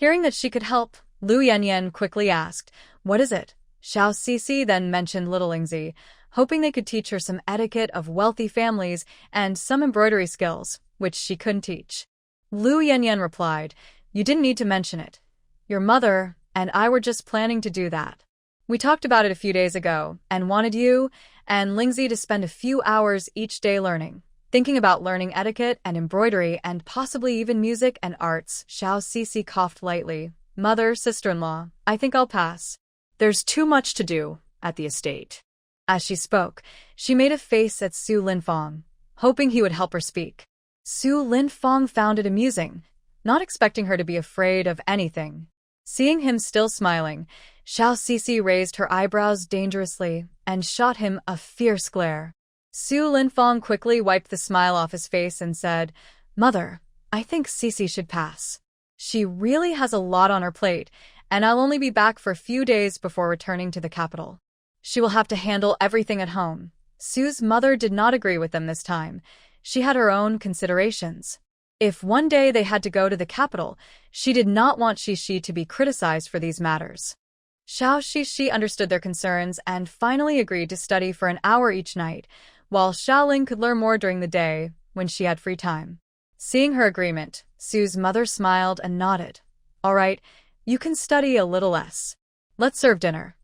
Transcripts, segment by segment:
Hearing that she could help, Lu Yanyan quickly asked, "What is it?" Xiao Sisi then mentioned little Lingzi, hoping they could teach her some etiquette of wealthy families and some embroidery skills, which she couldn't teach. Lu Yanyan replied, "You didn't need to mention it. Your mother and I were just planning to do that. We talked about it a few days ago and wanted you and Lingzi to spend a few hours each day learning. Thinking about learning etiquette and embroidery and possibly even music and arts." Xiao Sisi coughed lightly. "Mother, sister-in-law, I think I'll pass. There's too much to do at the estate." As she spoke, she made a face at Su Linfong, hoping he would help her speak. Su Linfong found it amusing, not expecting her to be afraid of anything. Seeing him still smiling, Xiao Sisi raised her eyebrows dangerously and shot him a fierce glare. Su Linfong quickly wiped the smile off his face and said, "Mother, I think Sisi should pass. She really has a lot on her plate, and I'll only be back for a few days before returning to the capital. She will have to handle everything at home." Su's mother did not agree with them this time. She had her own considerations. If one day they had to go to the capital, she did not want Shishi to be criticized for these matters. Xiao Shishi understood their concerns and finally agreed to study for an hour each night, while Xiaoling could learn more during the day when she had free time. Seeing her agreement, Su's mother smiled and nodded. "All right, you can study a little less. Let's serve dinner."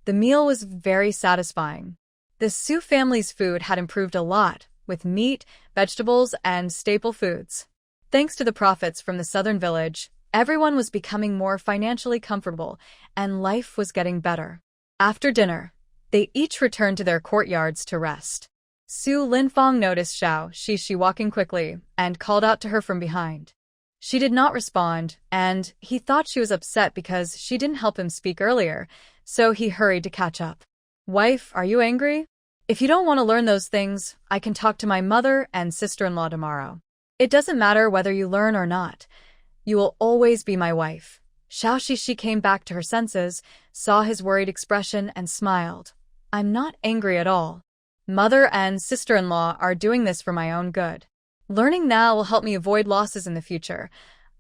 The meal was very satisfying. The Su family's food had improved a lot, with meat, vegetables, and staple foods. Thanks to the profits from the southern village, everyone was becoming more financially comfortable, and life was getting better. After dinner, they each returned to their courtyards to rest. Su Linfong noticed Xiao Shishi walking quickly and called out to her from behind. She did not respond, and he thought she was upset because she didn't help him speak earlier, so he hurried to catch up. "Wife, are you angry? If you don't want to learn those things, I can talk to my mother and sister-in-law tomorrow. It doesn't matter whether you learn or not. You will always be my wife." Xiao Shishi came back to her senses, saw his worried expression, and smiled. "I'm not angry at all. Mother and sister-in-law are doing this for my own good. Learning now will help me avoid losses in the future.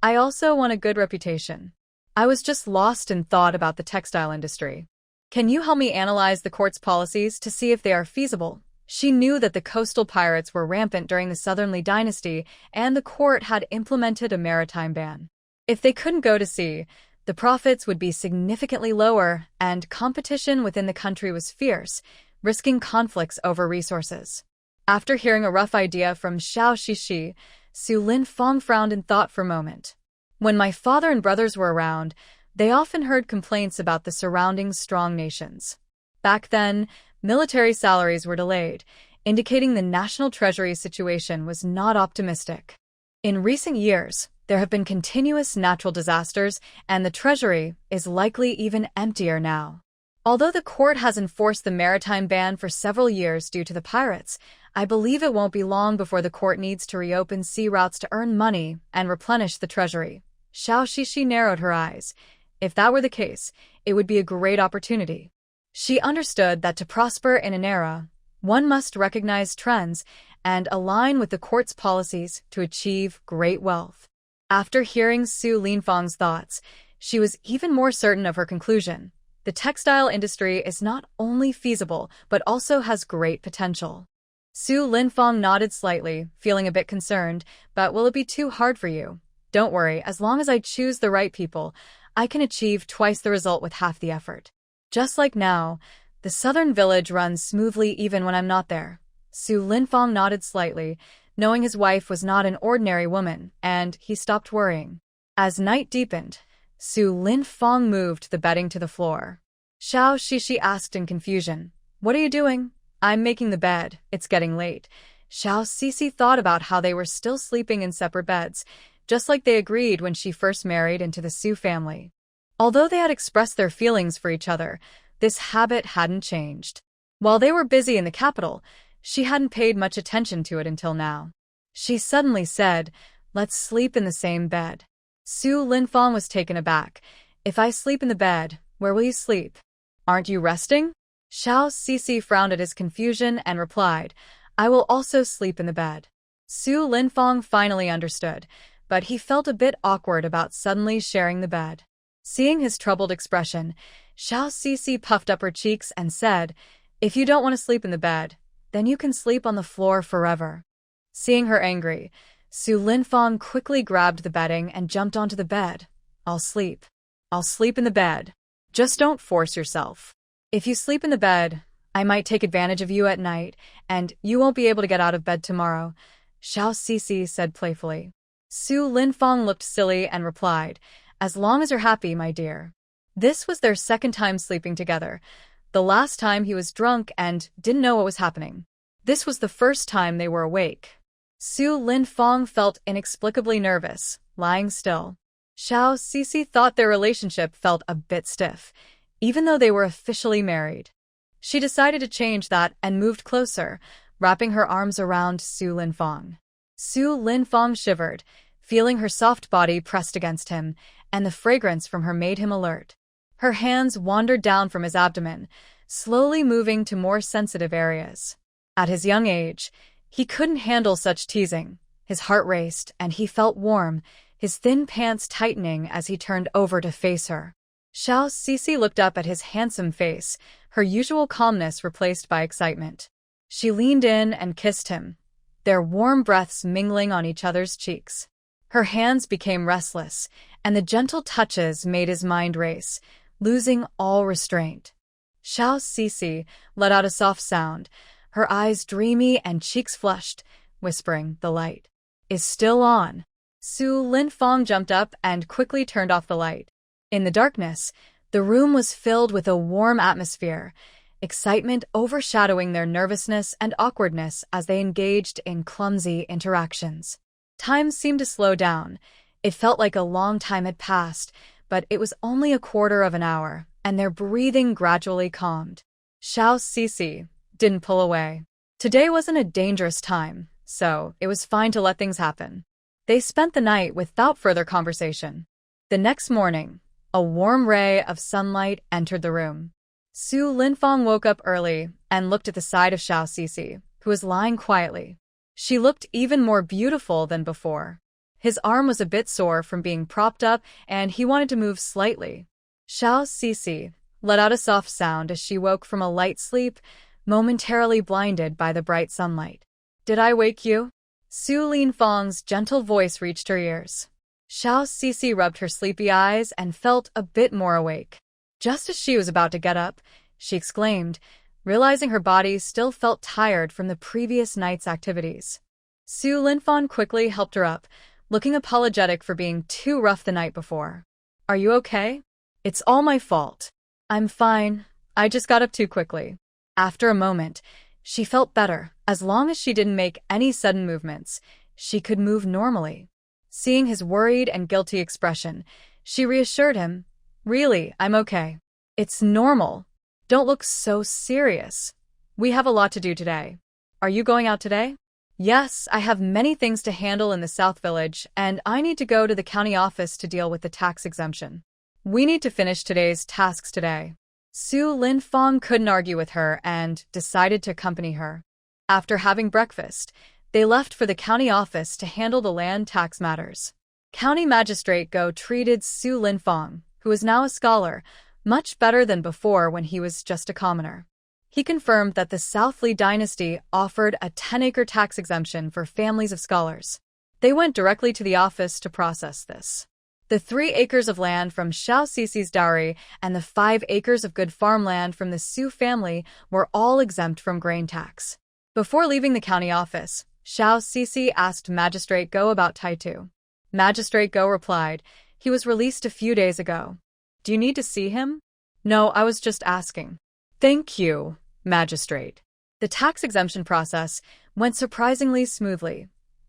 I also want a good reputation. I was just lost in thought about the textile industry. Can you help me analyze the court's policies to see if they are feasible?" She knew that the coastal pirates were rampant during the Southern Li dynasty, and the court had implemented a maritime ban. If they couldn't go to sea, the profits would be significantly lower, and competition within the country was fierce, risking conflicts over resources. After hearing a rough idea from Xiao Shishi, Su Linfong frowned in thought for a moment. "When my father and brothers were around, they often heard complaints about the surrounding strong nations. Back then, military salaries were delayed, indicating the national treasury situation was not optimistic. In recent years, there have been continuous natural disasters, and the treasury is likely even emptier now. Although the court has enforced the maritime ban for several years due to the pirates, I believe it won't be long before the court needs to reopen sea routes to earn money and replenish the treasury." Xiao Shishi narrowed her eyes. If that were the case, it would be a great opportunity. She understood that to prosper in an era, one must recognize trends and align with the court's policies to achieve great wealth. After hearing Su Linfong's thoughts, she was even more certain of her conclusion. The textile industry is not only feasible, but also has great potential. Su Linfong nodded slightly, feeling a bit concerned, "But will it be too hard for you?" "Don't worry, as long as I choose the right people, I can achieve twice the result with half the effort. Just like now, the southern village runs smoothly even when I'm not there." Su Linfong nodded slightly, knowing his wife was not an ordinary woman, and he stopped worrying. As night deepened, Su Linfong moved the bedding to the floor. Xiao Shishi asked in confusion, "What are you doing?" "I'm making the bed. It's getting late." Xiao Sisi thought about how they were still sleeping in separate beds, just like they agreed when she first married into the Su family. Although they had expressed their feelings for each other, this habit hadn't changed. While they were busy in the capital, she hadn't paid much attention to it until now. She suddenly said, "Let's sleep in the same bed." Su Linfong was taken aback. "If I sleep in the bed, where will you sleep? Aren't you resting?" Xiao Sisi frowned at his confusion and replied, "I will also sleep in the bed." Su Linfong finally understood. but he felt a bit awkward about suddenly sharing the bed. Seeing his troubled expression, Xiao Sisi puffed up her cheeks and said, "If you don't want to sleep in the bed, then you can sleep on the floor forever." Seeing her angry, Su Linfang quickly grabbed the bedding and jumped onto the bed. "I'll sleep. I'll sleep in the bed. Just don't force yourself. If you sleep in the bed, I might take advantage of you at night, and you won't be able to get out of bed tomorrow," Xiao Sisi said playfully. Su Linfang looked silly and replied, "As long as you're happy, my dear." This was their second time sleeping together. The last time he was drunk and didn't know what was happening. This was the first time they were awake. Su Linfang felt inexplicably nervous, lying still. Xiao Sisi thought their relationship felt a bit stiff, even though they were officially married. She decided to change that and moved closer, wrapping her arms around Su Linfang. Su Linfang shivered, feeling her soft body pressed against him, and the fragrance from her made him alert. Her hands wandered down from his abdomen, slowly moving to more sensitive areas. At his young age, he couldn't handle such teasing. His heart raced, and he felt warm, his thin pants tightening as he turned over to face her. Xiao Sisi looked up at his handsome face, her usual calmness replaced by excitement. She leaned in and kissed him, their warm breaths mingling on each other's cheeks. Her hands became restless, and the gentle touches made his mind race, losing all restraint. Xiao Sisi let out a soft sound, her eyes dreamy and cheeks flushed, whispering, "The light is still on." Su Linfang jumped up and quickly turned off the light. In the darkness, the room was filled with a warm atmosphere, excitement overshadowing their nervousness and awkwardness as they engaged in clumsy interactions. Time seemed to slow down. It felt like a long time had passed, but it was only a quarter of an hour, and their breathing gradually calmed. Xiao Sisi didn't pull away. Today wasn't a dangerous time, so it was fine to let things happen. They spent the night without further conversation. The next morning, a warm ray of sunlight entered the room. Su Linfang woke up early and looked at the side of Xiao Sisi, who was lying quietly. She looked even more beautiful than before. His arm was a bit sore from being propped up, and he wanted to move slightly. Xiao Sisi let out a soft sound as she woke from a light sleep, momentarily blinded by the bright sunlight. "Did I wake you?" Su Linfang's gentle voice reached her ears. Xiao Sisi rubbed her sleepy eyes and felt a bit more awake. Just as she was about to get up, she exclaimed, realizing her body still felt tired from the previous night's activities. Su Linfang quickly helped her up, looking apologetic for being too rough the night before. "Are you okay?" "It's all my fault." "I'm fine. I just got up too quickly." After a moment, she felt better. As long as she didn't make any sudden movements, she could move normally. Seeing his worried and guilty expression, she reassured him, "Really, I'm okay. It's normal. Don't look so serious. We have a lot to do today." "Are you going out today?" "Yes, I have many things to handle in the South Village, and I need to go to the county office to deal with the tax exemption. We need to finish today's tasks today." Su Linfang couldn't argue with her and decided to accompany her. After having breakfast, they left for the county office to handle the land tax matters. County Magistrate Go treated Su Linfang, who is now a scholar, much better than before when he was just a commoner. He confirmed that the South Li dynasty offered a 10-acre tax exemption for families of scholars. They went directly to the office to process this. The 3 acres of land from Xiao Sisi's dowry and the 5 acres of good farmland from the Su family were all exempt from grain tax. Before leaving the county office, Xiao Sisi asked Magistrate Go about Taitu. Magistrate Go replied, "He was released a few days ago. Do you need to see him?" "No, I was just asking." "Thank you, Magistrate." The tax exemption process went surprisingly smoothly.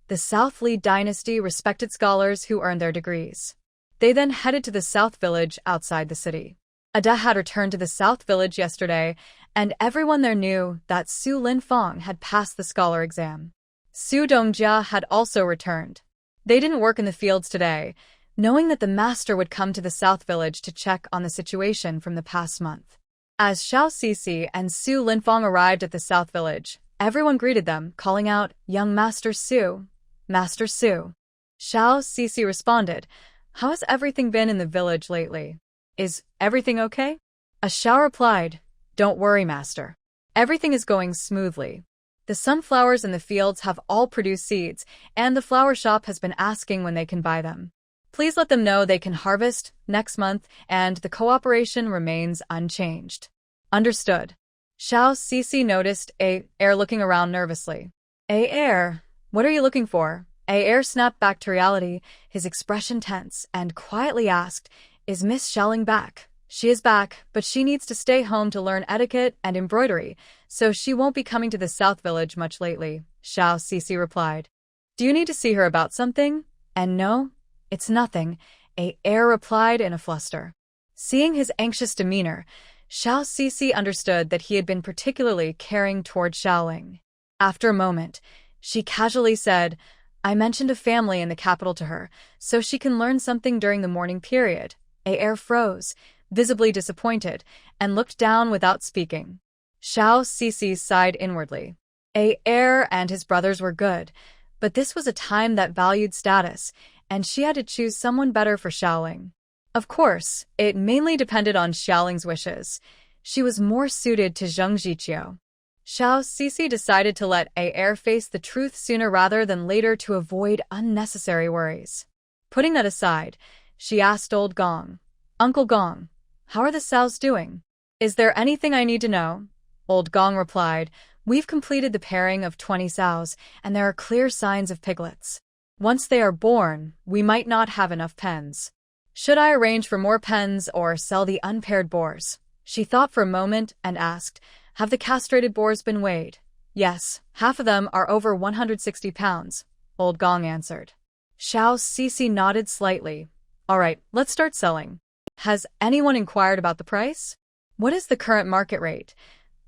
The South Li dynasty respected scholars who earned their degrees. They then headed to the South Village outside the city. Ada had returned to the South Village yesterday, and everyone there knew that Su Linfang had passed the scholar exam. Su Dongjia had also returned. They didn't work in the fields today, knowing that the master would come to the South Village to check on the situation from the past month. As Xiao Sisi and Su Linfang arrived at the South Village, everyone greeted them, calling out, "Young Master Su! Master Su!" Xiao Sisi responded, "How has everything been in the village lately? Is everything okay?" A Xiao replied, "Don't worry, master. Everything is going smoothly. The sunflowers in the fields have all produced seeds, and the flower shop has been asking when they can buy them. Please let them know they can harvest next month, and the cooperation remains unchanged." Understood. Xiao Sisi noticed A Air looking around nervously. A Air, what are you looking for? A Air snapped back to reality, his expression tense, and quietly asked, "Is Miss Shelling back?" "She is back, but she needs to stay home to learn etiquette and embroidery, so she won't be coming to the South Village much lately," Xiao Sisi replied. "Do you need to see her about something?" "And no, it's nothing," A Air replied in a fluster. Seeing his anxious demeanor, Xiao Sisi understood that he had been particularly caring toward Xiaoling. After a moment, she casually said, "I mentioned a family in the capital to her, so she can learn something during the morning period." A Air froze, visibly disappointed, and looked down without speaking. Xiao Sisi sighed inwardly. A Air and his brothers were good, but this was a time that valued status, and she had to choose someone better for Xiaoling. Of course, it mainly depended on Xiaoling's wishes. She was more suited to Zheng Jiqiu. Xiao Sisi decided to let A Air face the truth sooner rather than later to avoid unnecessary worries. Putting that aside, she asked Old Gong, "Uncle Gong, how are the sows doing? Is there anything I need to know?" Old Gong replied, "We've completed the pairing of 20 sows, and there are clear signs of piglets. Once they are born, we might not have enough pens. Should I arrange for more pens or sell the unpaired boars?" She thought for a moment and asked, "Have the castrated boars been weighed?" "Yes, half of them are over 160 pounds, Old Gong answered. Xiao Sisi nodded slightly. "All right, let's start selling. Has anyone inquired about the price? What is the current market rate?"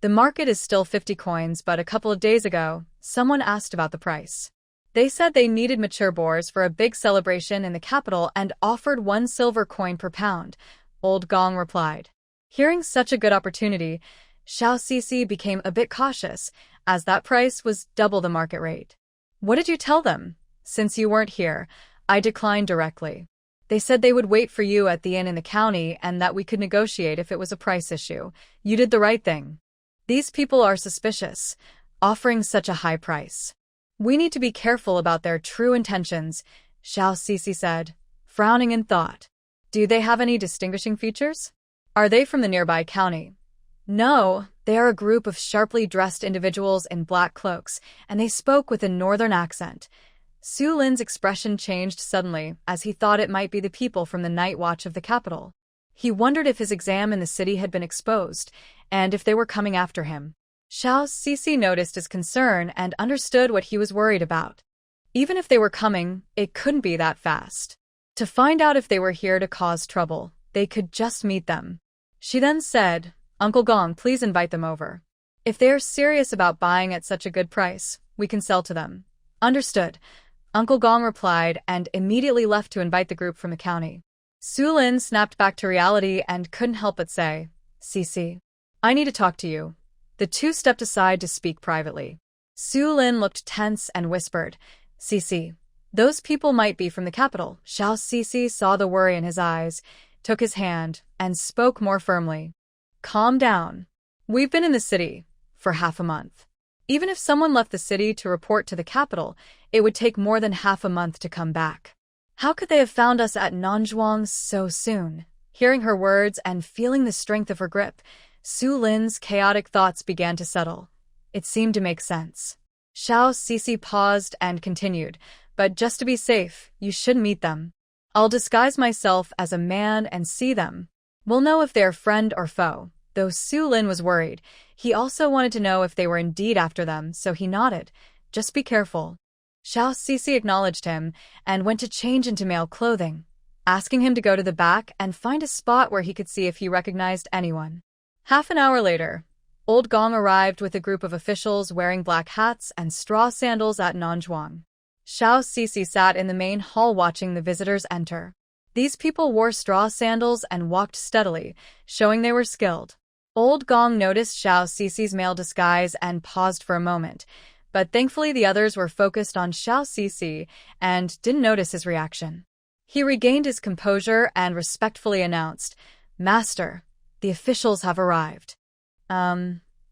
"The market is still 50 coins, but a couple of days ago, someone asked about the price. They said they needed mature boars for a big celebration in the capital and offered 1 silver coin per pound," Old Gong replied. Hearing such a good opportunity, Xiao Sisi became a bit cautious, as that price was double the market rate. "What did you tell them?" "Since you weren't here, I declined directly. They said they would wait for you at the inn in the county and that we could negotiate if it was a price issue. You did the right thing. These people are suspicious, offering such a high price. We need to be careful about their true intentions," Xiao Sisi said, frowning in thought. "Do they have any distinguishing features? Are they from the nearby county?" "No, they are a group of sharply dressed individuals in black cloaks, and they spoke with a northern accent." Su Lin's expression changed suddenly as he thought it might be the people from the night watch of the capital. He wondered if his exam in the city had been exposed, and if they were coming after him. Xiao Sisi noticed his concern and understood what he was worried about. Even if they were coming, it couldn't be that fast. To find out if they were here to cause trouble, they could just meet them. She then said, "Uncle Gong, please invite them over. If they are serious about buying at such a good price, we can sell to them." "Understood," Uncle Gong replied and immediately left to invite the group from the county. Su Lin snapped back to reality and couldn't help but say, "Sisi, I need to talk to you." The two stepped aside to speak privately. Su Lin looked tense and whispered, "Sisi, those people might be from the capital." Xiao Sisi saw the worry in his eyes, took his hand, and spoke more firmly. "Calm down. We've been in the city for half a month. Even if someone left the city to report to the capital, it would take more than half a month to come back. How could they have found us at Nanzhuang so soon?" Hearing her words and feeling the strength of her grip, Su Lin's chaotic thoughts began to settle. It seemed to make sense. Xiao Sisi paused and continued, "But just to be safe, you should meet them. I'll disguise myself as a man and see them. We'll know if they're friend or foe." Though Su Lin was worried, he also wanted to know if they were indeed after them, so he nodded, "Just be careful." Xiao Sisi acknowledged him and went to change into male clothing, asking him to go to the back and find a spot where he could see if he recognized anyone. Half an hour later, Old Gong arrived with a group of officials wearing black hats and straw sandals at Nanzhuang. Xiao Sisi sat in the main hall watching the visitors enter. These people wore straw sandals and walked steadily, showing they were skilled. Old Gong noticed Xiao Sisi's male disguise and paused for a moment, but thankfully the others were focused on Xiao Cici and didn't notice his reaction. He regained his composure and respectfully announced, "Master, the officials have arrived."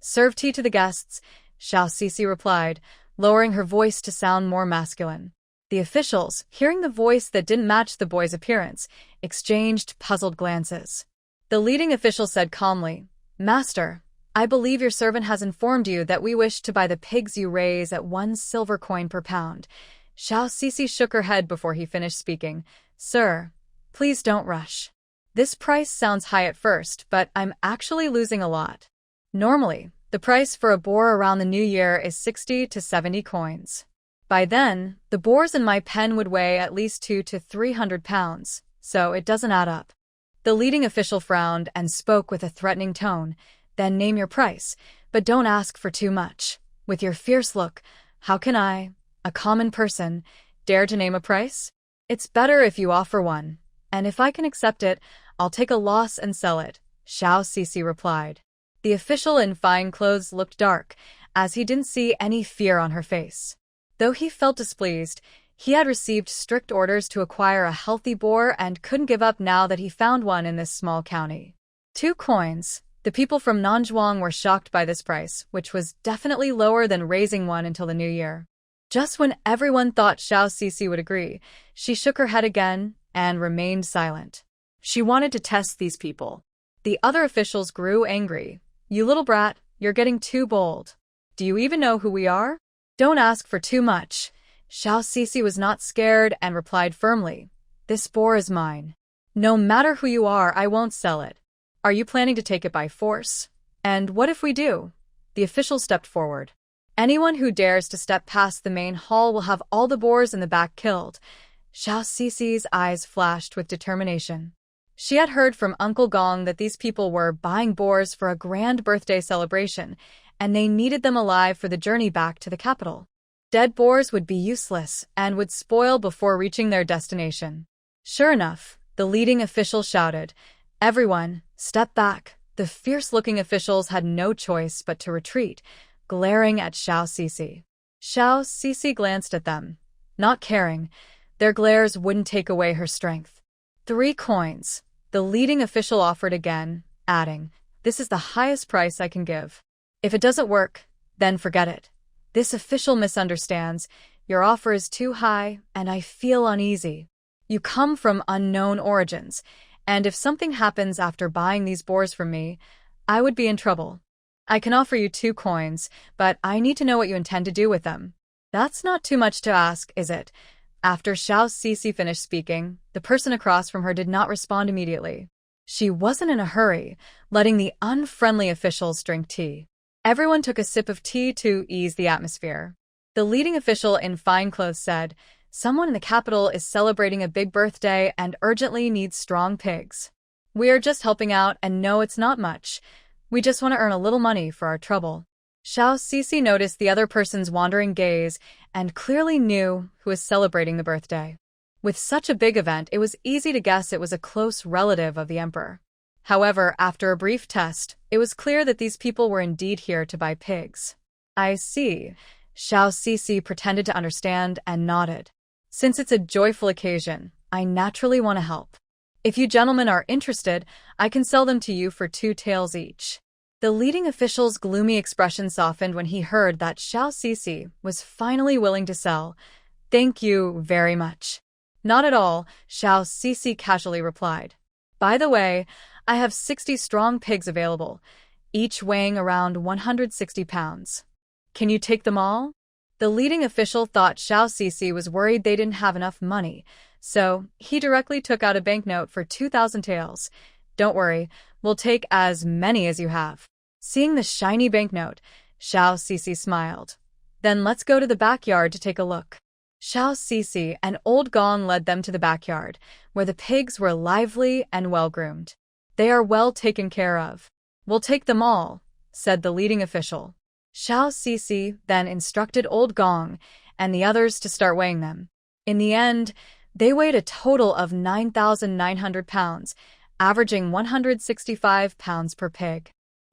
Serve tea to the guests," Xiao Cici replied, lowering her voice to sound more masculine. The officials, hearing the voice that didn't match the boy's appearance, exchanged puzzled glances. The leading official said calmly, "Master, I believe your servant has informed you that we wish to buy the pigs you raise at 1 silver coin per pound." Xiao Cici shook her head before he finished speaking. "Sir, please don't rush. This price sounds high at first, but I'm actually losing a lot. Normally, the price for a boar around the new year is 60 to 70 coins. By then, the boars in my pen would weigh at least 200 to 300 pounds, so it doesn't add up." The leading official frowned and spoke with a threatening tone. "Then name your price, but don't ask for too much. With your fierce look, how can I, a common person, dare to name a price? It's better if you offer one, and if I can accept it, I'll take a loss and sell it," Xiao Cici replied. The official in fine clothes looked dark, as he didn't see any fear on her face. Though he felt displeased, he had received strict orders to acquire a healthy boar and couldn't give up now that he found one in this small county. 2 coins. The people from Nanzhuang were shocked by this price, which was definitely lower than raising one until the new year. Just when everyone thought Xiao Cici would agree, she shook her head again and remained silent. She wanted to test these people. The other officials grew angry. "You little brat, you're getting too bold. Do you even know who we are? Don't ask for too much." Xiao Cici was not scared and replied firmly, "This boar is mine. No matter who you are, I won't sell it. Are you planning to take it by force? And what if we do?" The official stepped forward. "Anyone who dares to step past the main hall will have all the boars in the back killed." Xiao Cici's eyes flashed with determination. She had heard from Uncle Gong that these people were buying boars for a grand birthday celebration, and they needed them alive for the journey back to the capital. Dead boars would be useless and would spoil before reaching their destination. Sure enough, the leading official shouted, "Everyone, step back." The fierce-looking officials had no choice but to retreat, glaring at Xiao Cici. Xiao Cici glanced at them, not caring. Their glares wouldn't take away her strength. 3 coins. The leading official offered again, adding, "This is the highest price I can give. If it doesn't work, then forget it. This official misunderstands. Your offer is too high, and I feel uneasy. You come from unknown origins, and if something happens after buying these boars from me, I would be in trouble. I can offer you 2 coins, but I need to know what you intend to do with them." "That's not too much to ask, is it?" After Xiao Cici finished speaking, the person across from her did not respond immediately. She wasn't in a hurry, letting the unfriendly officials drink tea. Everyone took a sip of tea to ease the atmosphere. The leading official in fine clothes said, "Someone in the capital is celebrating a big birthday and urgently needs strong pigs. We are just helping out and no, it's not much. We just want to earn a little money for our trouble." Xiao Cici noticed the other person's wandering gaze and clearly knew who was celebrating the birthday. With such a big event, it was easy to guess it was a close relative of the emperor. However, after a brief test, it was clear that these people were indeed here to buy pigs. "I see." Xiao Cici pretended to understand and nodded. "Since it's a joyful occasion, I naturally want to help. If you gentlemen are interested, I can sell them to you for 2 taels each." The leading official's gloomy expression softened when he heard that Xiao Cici was finally willing to sell. "Thank you very much." "Not at all," Xiao Cici casually replied. "By the way, I have 60 strong pigs available, each weighing around 160 pounds. Can you take them all?" The leading official thought Xiao Cici was worried they didn't have enough money, so he directly took out a banknote for 2,000 taels. "Don't worry, we'll take as many as you have." Seeing the shiny banknote, Xiao Cici smiled. "Then let's go to the backyard to take a look." Xiao Cici and Old Gong led them to the backyard, where the pigs were lively and well-groomed. "They are well taken care of. We'll take them all," said the leading official. Xiao Cici then instructed Old Gong and the others to start weighing them. In the end, they weighed a total of 9,900 pounds, averaging 165 pounds per pig.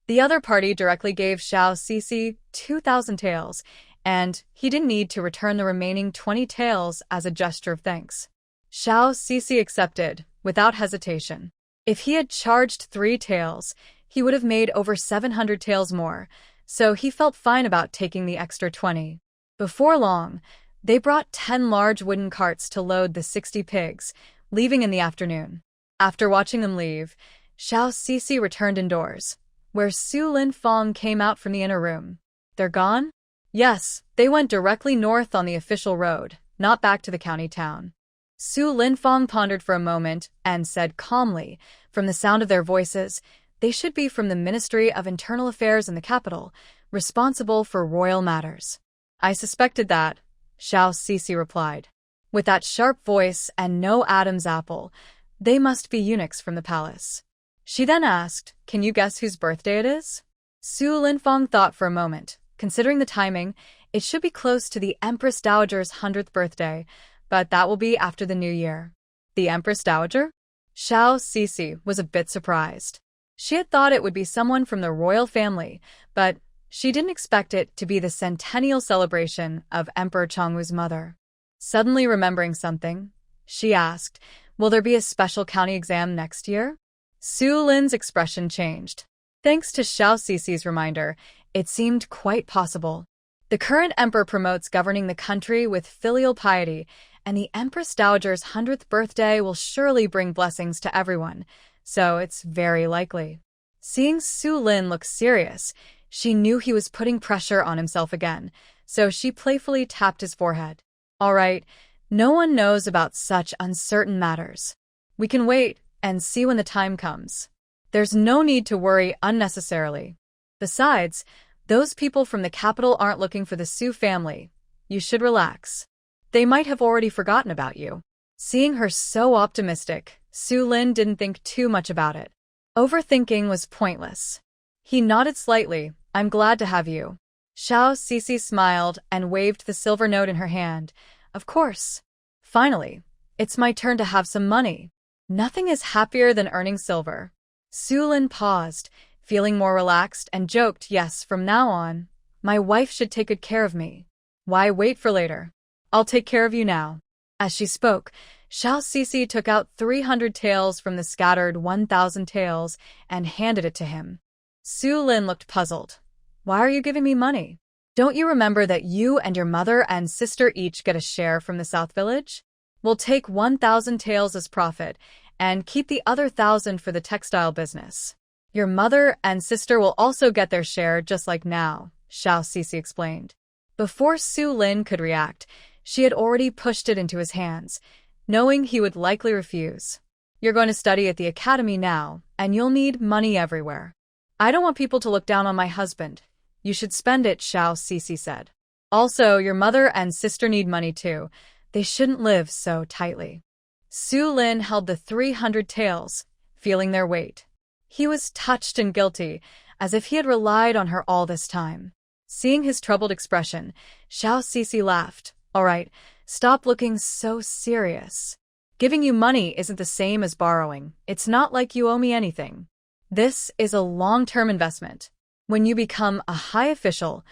The other party directly gave Xiao Cici 2,000 taels, and he didn't need to return the remaining 20 taels as a gesture of thanks. Xiao Sisi accepted, without hesitation. If he had charged 3 taels, he would have made over 700 taels more, so he felt fine about taking the extra 20. Before long, they brought 10 large wooden carts to load the 60 pigs, leaving in the afternoon. After watching them leave, Xiao Sisi returned indoors, where Su Linfang came out from the inner room. They're gone? Yes, they went directly north on the official road, not back to the county town. Su Linfang pondered for a moment and said calmly, from the sound of their voices, they should be from the Ministry of Internal Affairs in the capital, responsible for royal matters. I suspected that, Xiao Sisi replied. With that sharp voice and no Adam's apple, they must be eunuchs from the palace. She then asked, can you guess whose birthday it is? Su Linfang thought for a moment. Considering the timing, it should be close to the Empress Dowager's 100th birthday, but that will be after the new year. The Empress Dowager? Xiao Sisi was a bit surprised. She had thought it would be someone from the royal family, but she didn't expect it to be the centennial celebration of Emperor Chongwu's mother. Suddenly remembering something, she asked, will there be a special county exam next year? Su Lin's expression changed. Thanks to Xiao Sisi's reminder, it seemed quite possible. The current emperor promotes governing the country with filial piety, and the Empress Dowager's 100th birthday will surely bring blessings to everyone, so it's very likely. Seeing Su Lin look serious, she knew he was putting pressure on himself again, so she playfully tapped his forehead. All right, no one knows about such uncertain matters. We can wait and see when the time comes. There's no need to worry unnecessarily. Besides, those people from the capital aren't looking for the Su family. You should relax. They might have already forgotten about you. Seeing her so optimistic, Su Lin didn't think too much about it. Overthinking was pointless. He nodded slightly. I'm glad to have you. Xiao Sisi smiled and waved the silver note in her hand. Of course. Finally, it's my turn to have some money. Nothing is happier than earning silver. Su Lin paused, feeling more relaxed, and joked, yes, from now on, my wife should take good care of me. Why wait for later? I'll take care of you now. As she spoke, Xiao Sisi took out 300 taels from the scattered 1,000 taels and handed it to him. Su Lin looked puzzled. Why are you giving me money? Don't you remember that you and your mother and sister each get a share from the South Village? We'll take 1,000 taels as profit and keep the other 1,000 for the textile business. Your mother and sister will also get their share just like now, Xiao Sisi explained. Before Su Lin could react, she had already pushed it into his hands, knowing he would likely refuse. You're going to study at the academy now, and you'll need money everywhere. I don't want people to look down on my husband. You should spend it, Xiao Sisi said. Also, your mother and sister need money too. They shouldn't live so tightly. Su Lin held the 300 taels, feeling their weight. He was touched and guilty, as if he had relied on her all this time. Seeing his troubled expression, Xiao Sisi laughed. All right, stop looking so serious. Giving you money isn't the same as borrowing. It's not like you owe me anything. This is a long-term investment. When you become a high official,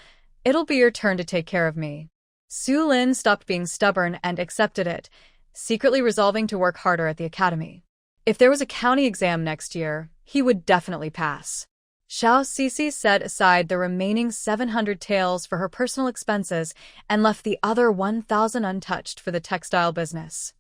it'll be your turn to take care of me. Su Lin stopped being stubborn and accepted it, secretly resolving to work harder at the academy. If there was a county exam next year, he would definitely pass. Xiao Sisi set aside the remaining 700 taels for her personal expenses and left the other 1,000 untouched for the textile business.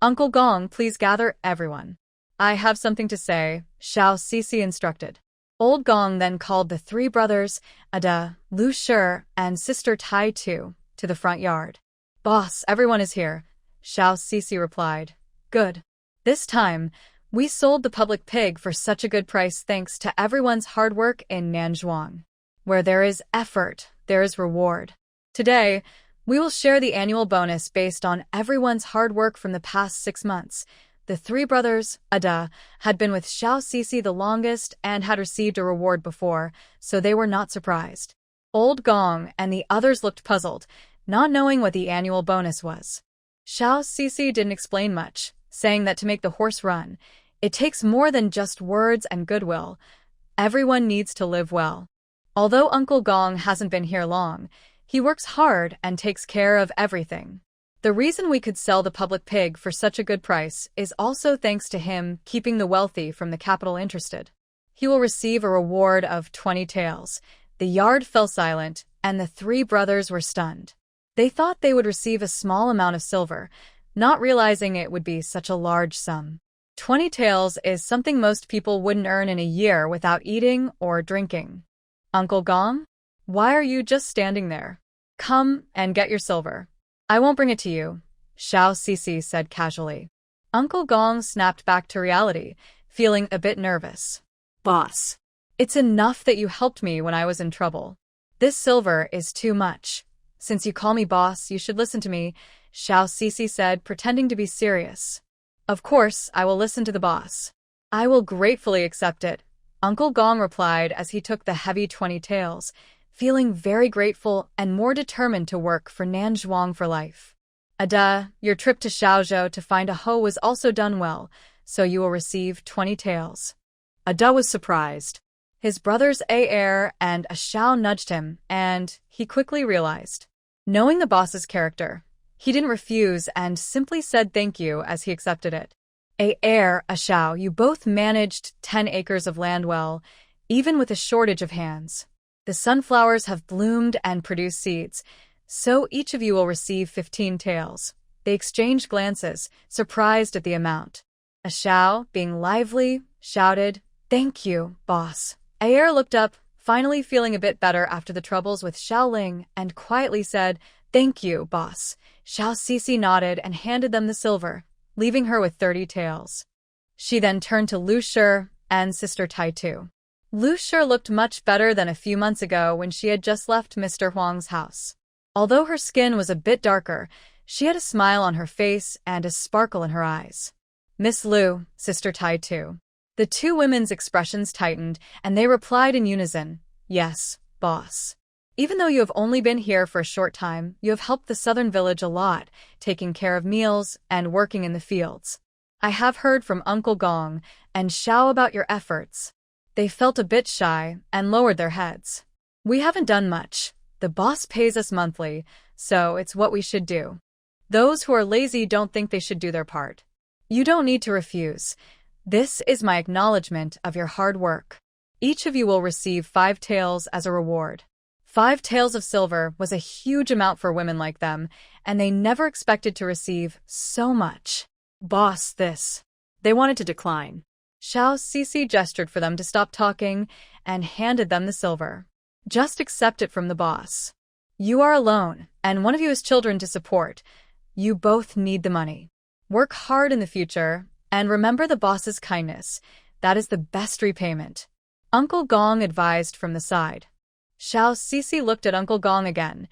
Uncle Gong, please gather everyone. I have something to say, Xiao Sisi instructed. Old Gong then called the 3 brothers, Ada, Lu Shi, and sister Tai Tu, to the front yard. Boss, everyone is here, Xiao Sisi replied. Good. This time, we sold the public pig for such a good price thanks to everyone's hard work in Nanzhuang. Where there is effort, there is reward. Today, we will share the annual bonus based on everyone's hard work from the past 6 months. The 3 brothers, Ada, had been with Xiao Sisi the longest and had received a reward before, so they were not surprised. Old Gong and the others looked puzzled, not knowing what the annual bonus was. Xiao Sisi didn't explain much, saying that to make the horse run, it takes more than just words and goodwill. Everyone needs to live well. Although Uncle Gong hasn't been here long, He works hard and takes care of everything. The reason we could sell the public pig for such a good price is also thanks to him keeping the wealthy from the capital interested. He will receive a reward of 20 taels. The yard fell silent, and the three brothers were stunned. They thought they would receive a small amount of silver, not realizing it would be such a large sum. 20 taels is something most people wouldn't earn in a year without eating or drinking. Uncle Gong? Why are you just standing there? Come and get your silver. I won't bring it to you, Xiao Sisi said casually. Uncle Gong snapped back to reality, feeling a bit nervous. Boss, it's enough that you helped me when I was in trouble. This silver is too much. Since you call me boss, you should listen to me, Xiao Sisi said, pretending to be serious. Of course, I will listen to the boss. I will gratefully accept it, Uncle Gong replied as he took the heavy 20 taels, feeling very grateful and more determined to work for Nanzhuang for life. Ada, your trip to Xiaozhou to find a hoe was also done well, so you will receive 20 taels. Ada was surprised. His brothers A and A Xiao nudged him, and he quickly realized. Knowing the boss's character, he didn't refuse and simply said thank you as he accepted it. A Xiao, you both managed 10 acres of land well, even with a shortage of hands. The sunflowers have bloomed and produced seeds, so each of you will receive 15 taels. They exchanged glances, surprised at the amount. A Xiao, being lively, shouted, "Thank you, boss." A looked up, finally feeling a bit better after the troubles with Xiaoling, and quietly said, "Thank you, boss." Xiao Sisi nodded and handed them the silver, leaving her with 30 taels. She then turned to Lu Shi and Sister Tai too. Lu Shi looked much better than a few months ago when she had just left Mr. Huang's house. Although her skin was a bit darker, she had a smile on her face and a sparkle in her eyes. "Miss Lu, Sister Tai too." The two women's expressions tightened, and they replied in unison, "Yes, boss. Even though you have only been here for a short time, you have helped the southern village a lot, taking care of meals and working in the fields. I have heard from Uncle Gong and Xiao about your efforts." They felt a bit shy and lowered their heads. "We haven't done much. The boss pays us monthly, so it's what we should do. Those who are lazy don't think they should do their part. You don't need to refuse. This is my acknowledgement of your hard work. Each of you will receive 5 taels as a reward." 5 taels of silver was a huge amount for women like them, and they never expected to receive so much. "Boss, this." They wanted to decline. Xiao Sisi gestured for them to stop talking and handed them the silver. "Just accept it from the boss. You are alone, and one of you has children to support. You both need the money. Work hard in the future, and remember the boss's kindness. That is the best repayment," Uncle Gong advised from the side. Xiao Sisi looked at Uncle Gong again.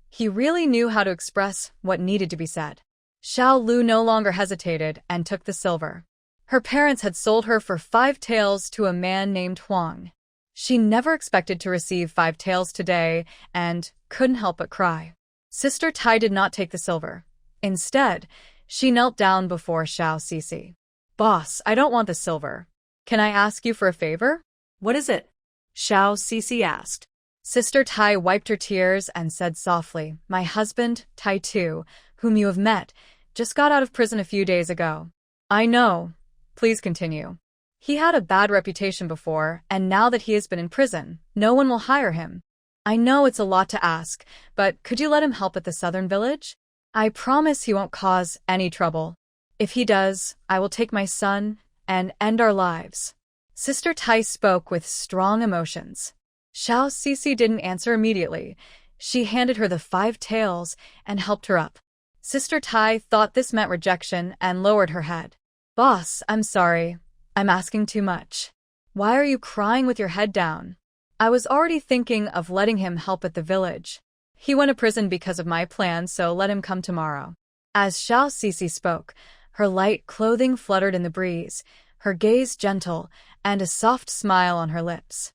He really knew how to express what needed to be said. Xiao Lu no longer hesitated and took the silver. Her parents had sold her for 5 taels to a man named Huang. She never expected to receive 5 taels today and couldn't help but cry. Sister Tai did not take the silver. Instead, she knelt down before Xiao Sisi. "Boss, I don't want the silver. Can I ask you for a favor?" "What is it?" Xiao Sisi asked. Sister Tai wiped her tears and said softly, "My husband, Tai Tu, whom you have met, just got out of prison a few days ago." "I know. Please continue." "He had a bad reputation before, and now that he has been in prison, no one will hire him. I know it's a lot to ask, but could you let him help at the southern village? I promise he won't cause any trouble. If he does, I will take my son and end our lives." Sister Tai spoke with strong emotions. Xiao Sisi didn't answer immediately. She handed her the 5 taels and helped her up. Sister Tai thought this meant rejection and lowered her head. "Boss, I'm sorry. I'm asking too much. Why are you crying with your head down? I was already thinking of letting him help at the village. He went to prison because of my plan, so let him come tomorrow." As Xiao Sisi spoke, her light clothing fluttered in the breeze, her gaze gentle, and a soft smile on her lips.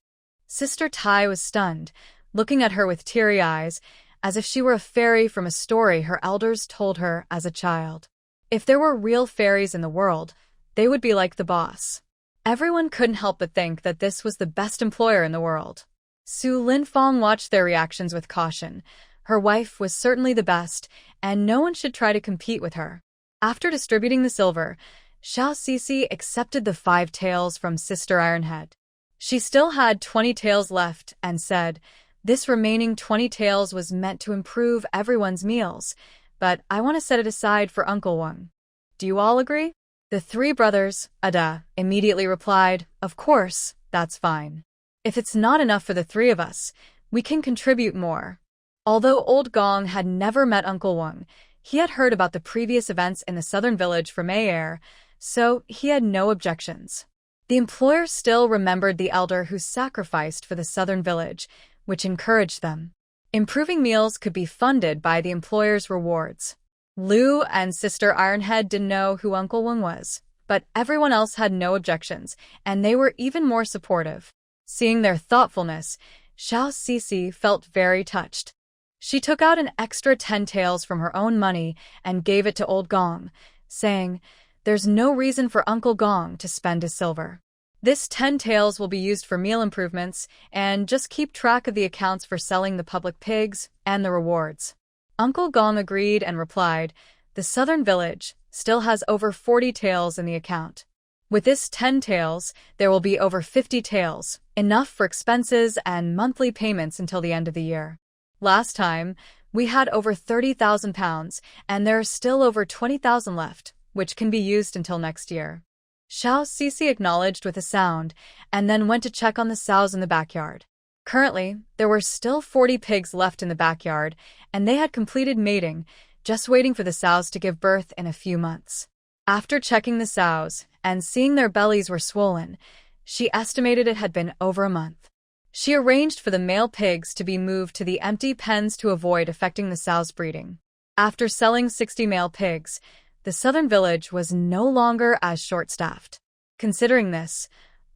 Sister Tai was stunned, looking at her with teary eyes, as if she were a fairy from a story her elders told her as a child. If there were real fairies in the world, they would be like the boss. Everyone couldn't help but think that this was the best employer in the world. Su Linfong watched their reactions with caution, Her wife was certainly the best, and no one should try to compete with her. After distributing the silver, Xiao Sisi accepted the 5 taels from Sister Ironhead. She still had 20 taels left and said, "This remaining 20 taels was meant to improve everyone's meals, but I want to set it aside for Uncle Wang. Do you all agree?" The 3 brothers, Ada, immediately replied, "Of course, that's fine. If it's not enough for the 3 of us, we can contribute more." Although Old Gong had never met Uncle Wang, he had heard about the previous events in the southern village from Ayer, so he had no objections. The employer still remembered the elder who sacrificed for the southern village, which encouraged them. Improving meals could be funded by the employer's rewards. Lu and Sister Ironhead didn't know who Uncle Wang was, but everyone else had no objections, and they were even more supportive. Seeing their thoughtfulness, Xiao Sisi felt very touched. She took out an extra 10 taels from her own money and gave it to Old Gong, saying, "There's no reason for Uncle Gong to spend his silver. This 10 taels will be used for meal improvements, and just keep track of the accounts for selling the public pigs and the rewards." Uncle Gong agreed and replied, "The southern village still has over 40 taels in the account. With this 10 taels, there will be over 50 taels, enough for expenses and monthly payments until the end of the year. Last time, we had over 30,000 pounds, and there are still over 20,000 left, which can be used until next year." Xiao Sisi acknowledged with a sound, and then went to check on the sows in the backyard. Currently, there were still 40 pigs left in the backyard, and they had completed mating, just waiting for the sows to give birth in a few months. After checking the sows and seeing their bellies were swollen, she estimated it had been over a month. She arranged for the male pigs to be moved to the empty pens to avoid affecting the sows' breeding. After selling 60 male pigs, the southern village was no longer as short-staffed. Considering this,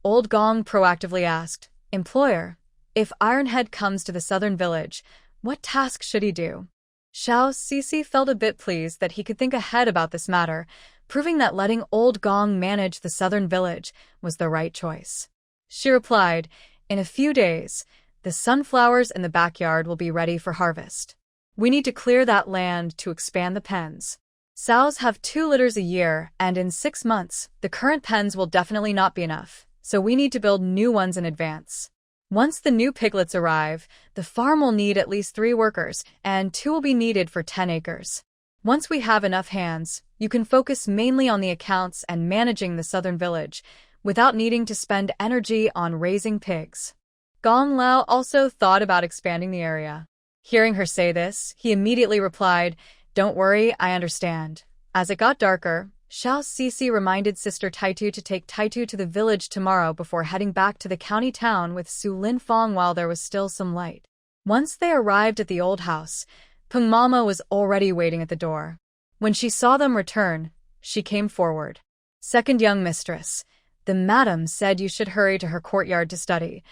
Old Gong proactively asked, "Employer, if Ironhead comes to the southern village, what task should he do?" Xiao Sisi felt a bit pleased that he could think ahead about this matter, proving that letting Old Gong manage the southern village was the right choice. She replied, "In a few days, the sunflowers in the backyard will be ready for harvest. We need to clear that land to expand the pens. Sows have 2 litters a year, and in 6 months, the current pens will definitely not be enough, so we need to build new ones in advance. Once the new piglets arrive, the farm will need at least 3 workers, and 2 will be needed for 10 acres. Once we have enough hands, you can focus mainly on the accounts and managing the southern village, without needing to spend energy on raising pigs." Gong Lao also thought about expanding the area. Hearing her say this, he immediately replied, "Don't worry, I understand." As it got darker, Xiao Sisi reminded Sister Taitu to take Taitu to the village tomorrow before heading back to the county town with Su Linfong while there was still some light. Once they arrived at the old house, Peng Mama was already waiting at the door. When she saw them return, she came forward. "Second young mistress, the madam said you should hurry to her courtyard to study."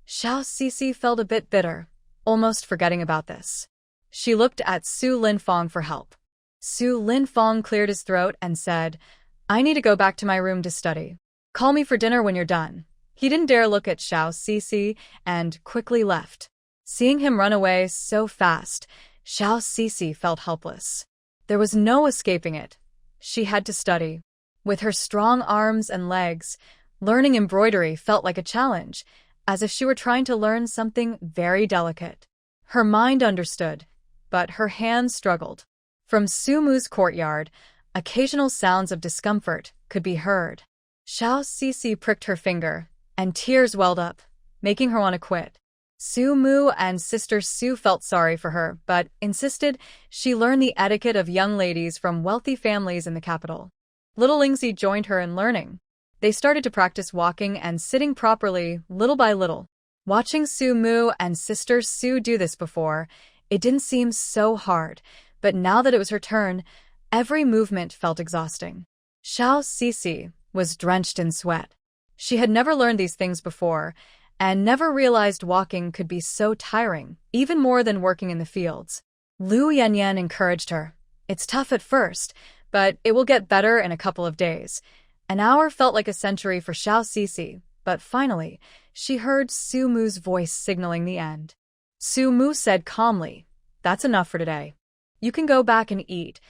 Xiao Sisi felt a bit bitter, almost forgetting about this. She looked at Su Linfong for help. Su Linfong cleared his throat and said, "I need to go back to my room to study. Call me for dinner when you're done." He didn't dare look at Xiao Sisi and quickly left. Seeing him run away so fast, Xiao Sisi felt helpless. There was no escaping it. She had to study. With her strong arms and legs, learning embroidery felt like a challenge, as if she were trying to learn something very delicate. Her mind understood, but her hands struggled. From Su Mu's courtyard, occasional sounds of discomfort could be heard. Xiao Sisi pricked her finger, and tears welled up, making her want to quit. Su Mu and Sister Su felt sorry for her, but insisted she learn the etiquette of young ladies from wealthy families in the capital. Little Lingzi joined her in learning. They started to practice walking and sitting properly, little by little. Watching Su Mu and Sister Su do this before, it didn't seem so hard, but now that it was her turn, every movement felt exhausting. Xiao Sisi was drenched in sweat. She had never learned these things before, and never realized walking could be so tiring, even more than working in the fields. Lu Yanyan encouraged her. "It's tough at first, but it will get better in a couple of days." An hour felt like a century for Xiao Sisi, but finally, she heard Su Mu's voice signaling the end. Su Mu said calmly, That's enough for today. You can go back and eat.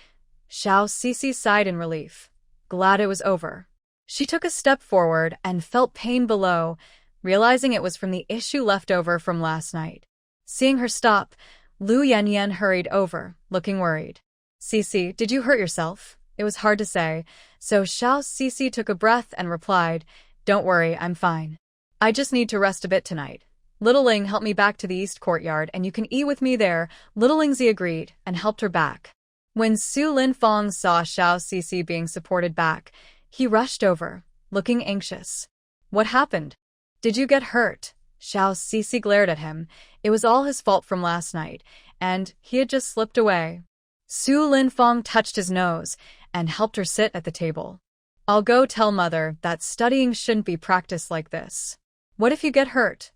Xiao Sisi sighed in relief, glad it was over. She took a step forward and felt pain below, realizing it was from the issue left over from last night. Seeing her stop, Lu Yanyan hurried over, looking worried. Sisi, did you hurt yourself? It was hard to say, so Xiao Sisi took a breath and replied, Don't worry, I'm fine. I just need to rest a bit tonight. Little Ling helped me back to the east courtyard and you can eat with me there. Little Lingzi agreed and helped her back. When Su Linfang saw Xiao Sisi being supported back, he rushed over, looking anxious. What happened? Did you get hurt? Xiao Sisi glared at him. It was all his fault from last night, and he had just slipped away. Su Linfang touched his nose and helped her sit at the table. I'll go tell mother that studying shouldn't be practiced like this. What if you get hurt?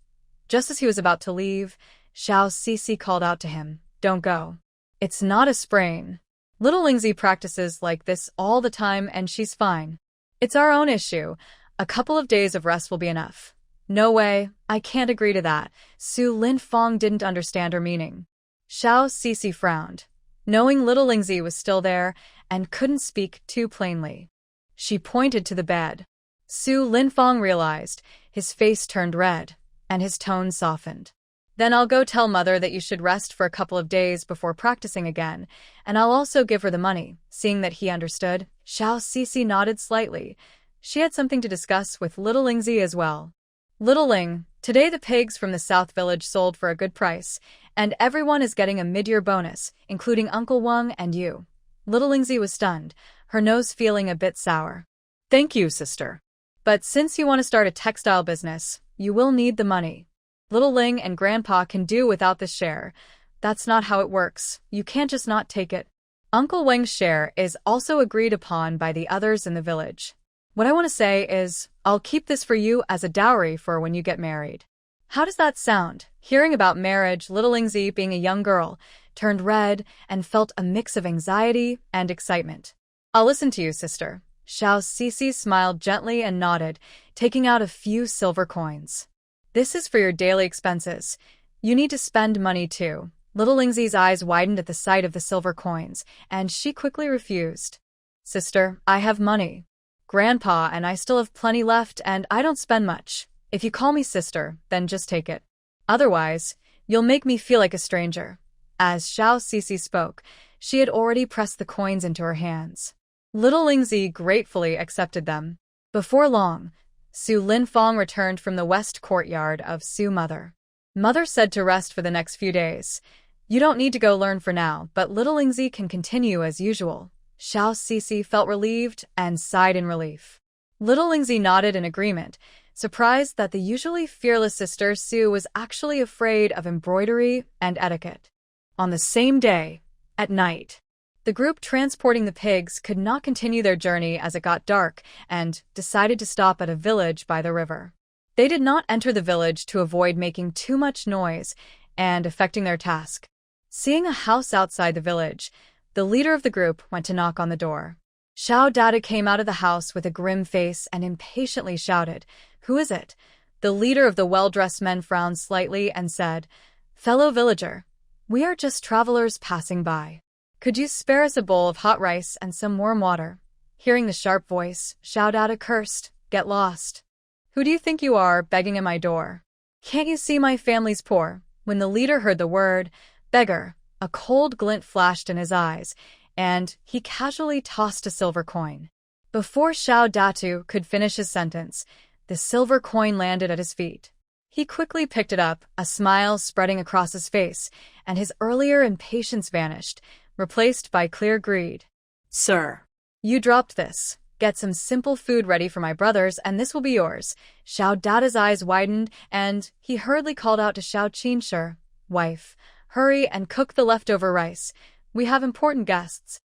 Just as he was about to leave, Xiao Sisi called out to him, Don't go. It's not a sprain. Little Lingzi practices like this all the time and she's fine. It's our own issue. A couple of days of rest will be enough. No way, I can't agree to that. Su Linfang didn't understand her meaning. Xiao Sisi frowned, knowing little Lingzi was still there and couldn't speak too plainly. She pointed to the bed. Su Linfang realized, his face turned red, and his tone softened. Then I'll go tell mother that you should rest for a couple of days before practicing again, and I'll also give her the money. Seeing that he understood, Xiao Sisi nodded slightly. She had something to discuss with little Lingzi as well. Little Ling, today the pigs from the South Village sold for a good price, and everyone is getting a mid-year bonus, including Uncle Wang and you. Little Lingzi was stunned, her nose feeling a bit sour. Thank you, sister. But since you want to start a textile business, you will need the money. Little Ling and Grandpa can do without this share. That's not how it works. You can't just not take it. Uncle Wang's share is also agreed upon by the others in the village. What I want to say is, I'll keep this for you as a dowry for when you get married. How does that sound? Hearing about marriage, little Lingzi, being a young girl, turned red and felt a mix of anxiety and excitement. I'll listen to you, sister. Xiao Sisi smiled gently and nodded, taking out a few silver coins. This is for your daily expenses. You need to spend money too. Little Lingzi's eyes widened at the sight of the silver coins, and she quickly refused. Sister, I have money. Grandpa and I still have plenty left and I don't spend much. If you call me sister, then just take it. Otherwise, you'll make me feel like a stranger. As Xiao Sisi spoke, she had already pressed the coins into her hands. Little Lingzi gratefully accepted them. Before long, Su Linfang returned from the west courtyard of Su Mother. Mother said to rest for the next few days. You don't need to go learn for now, but little Lingzi can continue as usual. Xiao Sisi felt relieved and sighed in relief. Little Lingzi nodded in agreement, surprised that the usually fearless sister Su was actually afraid of embroidery and etiquette. On the same day, at night, the group transporting the pigs could not continue their journey as it got dark and decided to stop at a village by the river. They did not enter the village to avoid making too much noise and affecting their task. Seeing a house outside the village, the leader of the group went to knock on the door. Xiao Dada came out of the house with a grim face and impatiently shouted, Who is it? The leader of the well-dressed men frowned slightly and said, Fellow villager, we are just travelers passing by. Could you spare us a bowl of hot rice and some warm water? Hearing the sharp voice, Xiao Dada cursed, Get lost. Who do you think you are, begging at my door? Can't you see my family's poor? When the leader heard the word, beggar, a cold glint flashed in his eyes, and he casually tossed a silver coin. Before Xiao Datu could finish his sentence, the silver coin landed at his feet. He quickly picked it up, a smile spreading across his face, and his earlier impatience vanished, replaced by clear greed. Sir, you dropped this. Get some simple food ready for my brothers, and this will be yours. Xiao Dada's eyes widened, and he hurriedly called out to Xiao Qinshi, Wife, hurry and cook the leftover rice. We have important guests.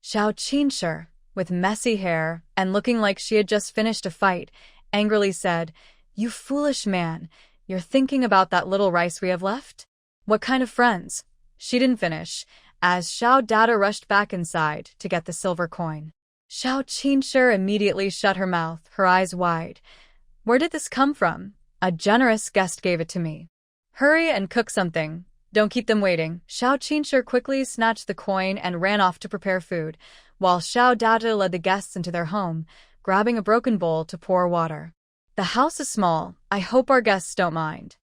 Xiao Qinshi, with messy hair and looking like she had just finished a fight, angrily said, You foolish man, you're thinking about that little rice we have left? What kind of friends? She didn't finish, as Xiao Dada rushed back inside to get the silver coin. Xiao Qinshi immediately shut her mouth, her eyes wide. Where did this come from? A generous guest gave it to me. Hurry and cook something. Don't keep them waiting. Xiao Qinsher quickly snatched the coin and ran off to prepare food, while Xiao Data led the guests into their home, grabbing a broken bowl to pour water. The house is small. I hope our guests don't mind.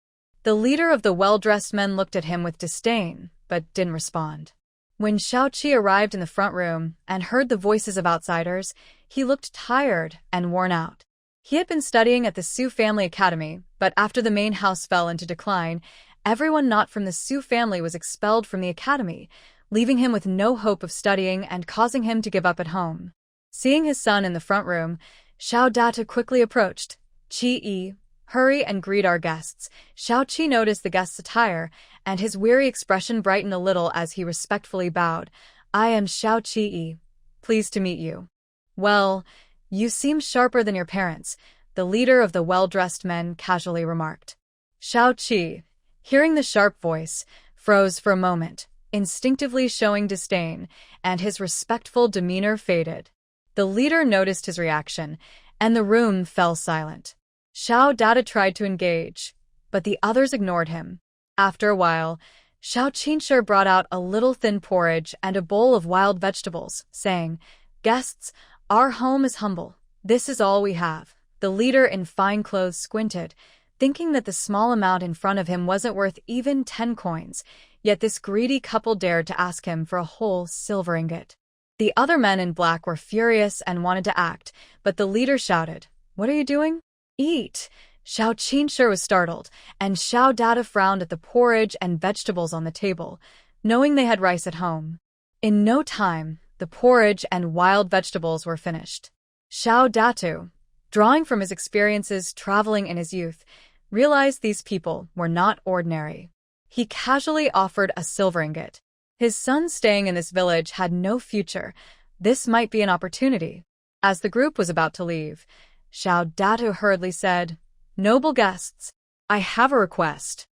The leader of the well-dressed men looked at him with disdain, but didn't respond. When Xiao Qi arrived in the front room and heard the voices of outsiders, he looked tired and worn out. He had been studying at the Su family academy, but after the main house fell into decline, everyone not from the Su family was expelled from the academy, leaving him with no hope of studying and causing him to give up at home. Seeing his son in the front room, Xiao Data quickly approached. Qi, hurry and greet our guests. Xiao Qi noticed the guest's attire, and his weary expression brightened a little as he respectfully bowed. I am Xiao Qi. Pleased to meet you. Well, you seem sharper than your parents, the leader of the well-dressed men casually remarked. Xiao Qi, hearing the sharp voice, froze for a moment, instinctively showing disdain, and his respectful demeanor faded. The leader noticed his reaction, and the room fell silent. Xiao Data tried to engage, but the others ignored him. After a while, Xiao Qinsher brought out a little thin porridge and a bowl of wild vegetables, saying, Guests, our home is humble. This is all we have. The leader in fine clothes squinted, thinking that the small amount in front of him wasn't worth even 10 coins, yet this greedy couple dared to ask him for a whole silver ingot. The other men in black were furious and wanted to act, but the leader shouted, What are you doing? Eat! Xiao Qinsher was startled, and Xiao Data frowned at the porridge and vegetables on the table, knowing they had rice at home. In no time, the porridge and wild vegetables were finished. Xiao Datu, drawing from his experiences traveling in his youth, realized these people were not ordinary. He casually offered a silver ingot. His son staying in this village had no future. This might be an opportunity. As the group was about to leave, Xiao Datu hurriedly said, Noble guests, I have a request.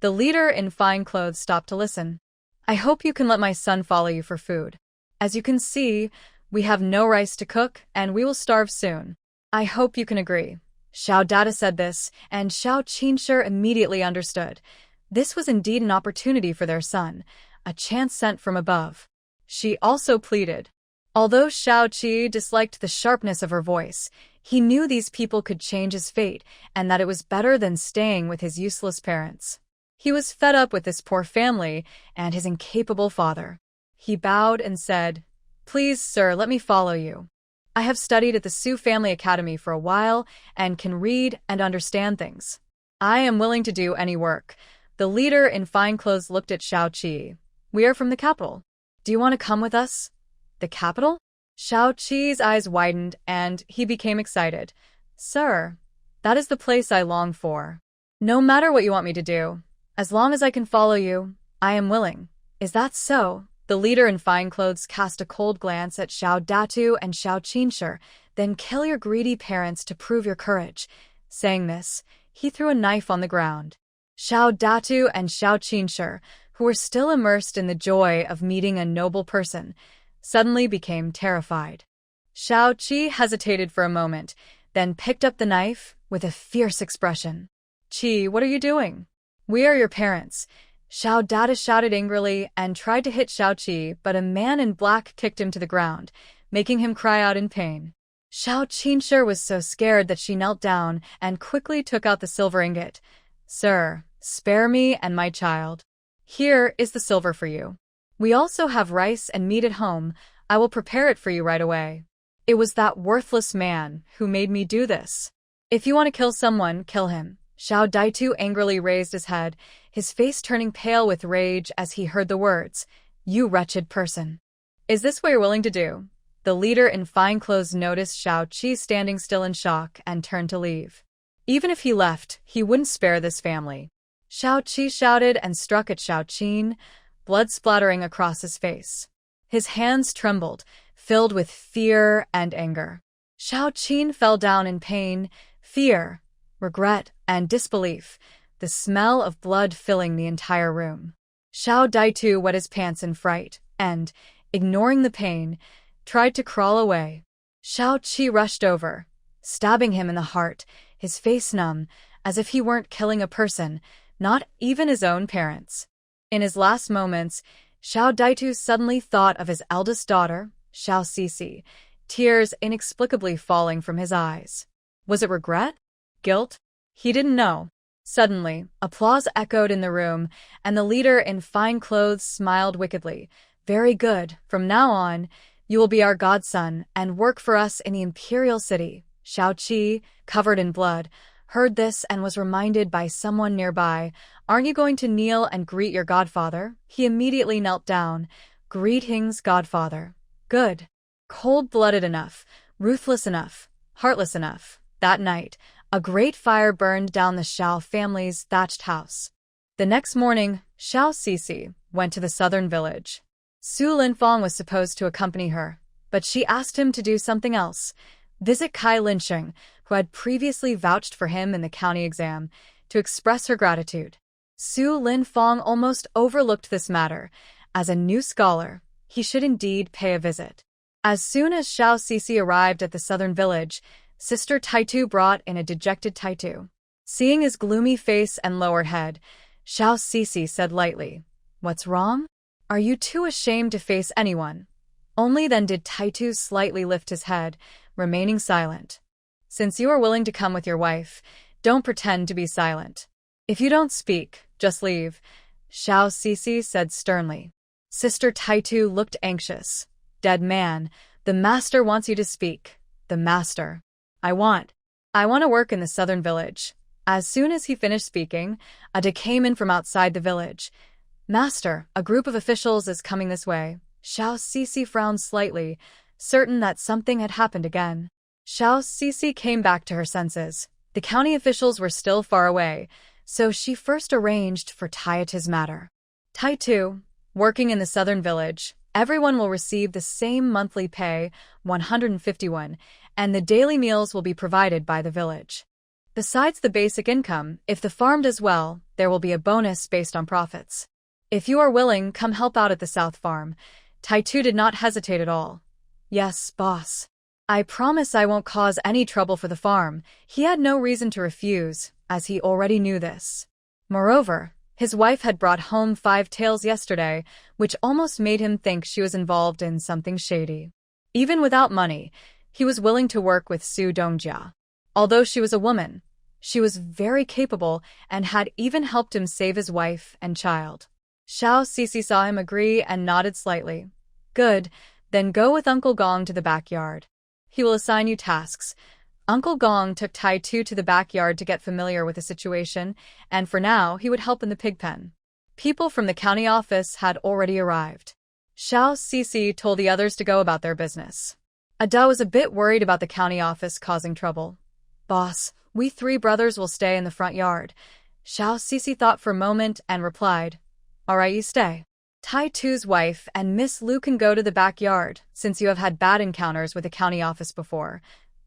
The leader in fine clothes stopped to listen. I hope you can let my son follow you for food. As you can see, we have no rice to cook, and we will starve soon. I hope you can agree. Xiao Data said this, and Xiao Qinsher immediately understood. This was indeed an opportunity for their son, a chance sent from above. She also pleaded. Although Xiao Qi disliked the sharpness of her voice, he knew these people could change his fate and that it was better than staying with his useless parents. He was fed up with this poor family and his incapable father. He bowed and said, Please, sir, let me follow you. I have studied at the Su Family Academy for a while and can read and understand things. I am willing to do any work. The leader in fine clothes looked at Xiao Qi. We are from the capital. Do you want to come with us? The capital? Xiao Qi's eyes widened and he became excited. Sir, that is the place I long for. No matter what you want me to do, as long as I can follow you, I am willing. Is that so? The leader in fine clothes cast a cold glance at Xiao Datu and Xiao Qinsher, then kill your greedy parents to prove your courage. Saying this, he threw a knife on the ground. Xiao Datu and Xiao Qinsher, who were still immersed in the joy of meeting a noble person, suddenly became terrified. Xiao Qi hesitated for a moment, then picked up the knife with a fierce expression. Qi, what are you doing? We are your parents. Xiao Data shouted angrily and tried to hit Xiao Qi, but a man in black kicked him to the ground, making him cry out in pain. Xiao Qinsher was so scared that she knelt down and quickly took out the silver ingot. Sir, spare me and my child. Here is the silver for you. We also have rice and meat at home. I will prepare it for you right away. It was that worthless man who made me do this. If you want to kill someone, kill him. Xiao Daitu angrily raised his head, his face turning pale with rage as he heard the words, You wretched person. Is this what you're willing to do? The leader in fine clothes noticed Xiao Qi standing still in shock and turned to leave. Even if he left, he wouldn't spare this family. Xiao Qi shouted and struck at Xiao Qin, blood splattering across his face. His hands trembled, filled with fear and anger. Xiao Qin fell down in pain, fear, regret, and disbelief, the smell of blood filling the entire room. Xiao Daitu wet his pants in fright and, ignoring the pain, tried to crawl away. Xiao Qi rushed over, stabbing him in the heart, his face numb, as if he weren't killing a person, not even his own parents. In his last moments, Xiao Daitu suddenly thought of his eldest daughter, Xiao Sisi, tears inexplicably falling from his eyes. Was it regret? Guilt? He didn't know. Suddenly, applause echoed in the room, and the leader in fine clothes smiled wickedly. Very good. From now on, you will be our godson and work for us in the imperial city. Xiao Qi, covered in blood, heard this and was reminded by someone nearby, aren't you going to kneel and greet your godfather? He immediately knelt down. Greetings, godfather. Good. Cold-blooded enough, ruthless enough, heartless enough. That night, a great fire burned down the Xiao family's thatched house. The next morning, Xiao Sisi went to the southern village. Su Linfang was supposed to accompany her, but she asked him to do something else. Visit Kai Linsheng, who had previously vouched for him in the county exam, to express her gratitude. Su Linfang almost overlooked this matter. As a new scholar, he should indeed pay a visit. As soon as Xiao Sisi arrived at the southern village, Sister Taitu brought in a dejected Taitu. Seeing his gloomy face and lowered head, Xiao Sisi said lightly, "What's wrong? Are you too ashamed to face anyone?" Only then did Taitu slightly lift his head, remaining silent. "Since you are willing to come with your wife, don't pretend to be silent. If you don't speak, just leave," Xiao Sisi said sternly. Sister Taitu looked anxious. "Dead man, the master wants you to speak." The master. I want to work in the southern village." As soon as he finished speaking, Ada came in from outside the village. "Master, a group of officials is coming this way." Xiao Sisi frowned slightly, certain that something had happened again. Xiao Sisi came back to her senses. The county officials were still far away, so she first arranged for Taitu's matter. Taitu, working in the southern village, everyone will receive the same monthly pay, 151, and the daily meals will be provided by the village. Besides the basic income, if the farm does well, there will be a bonus based on profits. If you are willing, come help out at the South Farm. Taitu did not hesitate at all. Yes, boss. I promise I won't cause any trouble for the farm. He had no reason to refuse, as he already knew this. Moreover, his wife had brought home 5 taels yesterday, which almost made him think she was involved in something shady. Even without money, he was willing to work with Su Dongjia. Although she was a woman, she was very capable and had even helped him save his wife and child. Xiao Sisi saw him agree and nodded slightly. Good, then go with Uncle Gong to the backyard. He will assign you tasks. Uncle Gong took Taitu to the backyard to get familiar with the situation, and for now he would help in the pig pen. People from the county office had already arrived. Xiao Sisi told the others to go about their business. Ada was a bit worried about the county office causing trouble. Boss, we 3 brothers will stay in the front yard. Xiao Sisi thought for a moment and replied, All right, you stay. Taitu's wife and Miss Lu can go to the backyard, since you have had bad encounters with the county office before.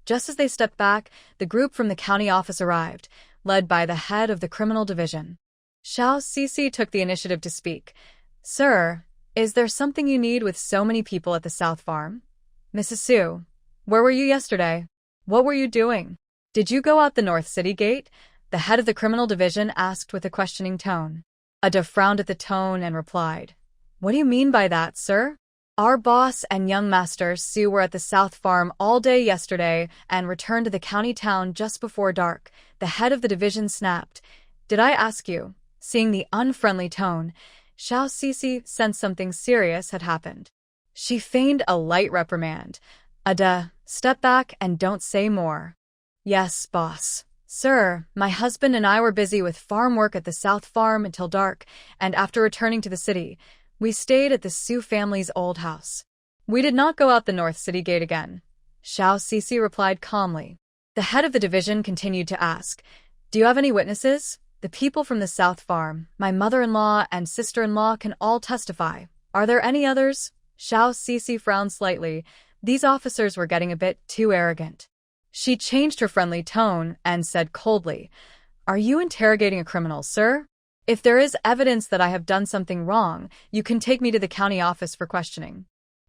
Just as they stepped back, the group from the county office arrived, led by the head of the criminal division. Xiao Sisi took the initiative to speak. Sir, is there something you need with so many people at the South Farm? Mrs. Su, where were you yesterday? What were you doing? Did you go out the North City gate? The head of the criminal division asked with a questioning tone. Ada frowned at the tone and replied, What do you mean by that, sir? Our boss and young master Su were at the South Farm all day yesterday and returned to the county town just before dark. The head of the division snapped. Did I ask you? Seeing the unfriendly tone, Xiao Sisi sensed something serious had happened. She feigned a light reprimand. Ada, step back and don't say more. Yes, boss. Sir, my husband and I were busy with farm work at the South Farm until dark, and after returning to the city, we stayed at the Su family's old house. We did not go out the North City gate again. Xiao Sisi replied calmly. The head of the division continued to ask, Do you have any witnesses? The people from the South Farm, my mother-in-law and sister-in-law can all testify. Are there any others? Xiao Sisi frowned slightly. These officers were getting a bit too arrogant. She changed her friendly tone and said coldly, Are you interrogating a criminal, sir? If there is evidence that I have done something wrong, you can take me to the county office for questioning.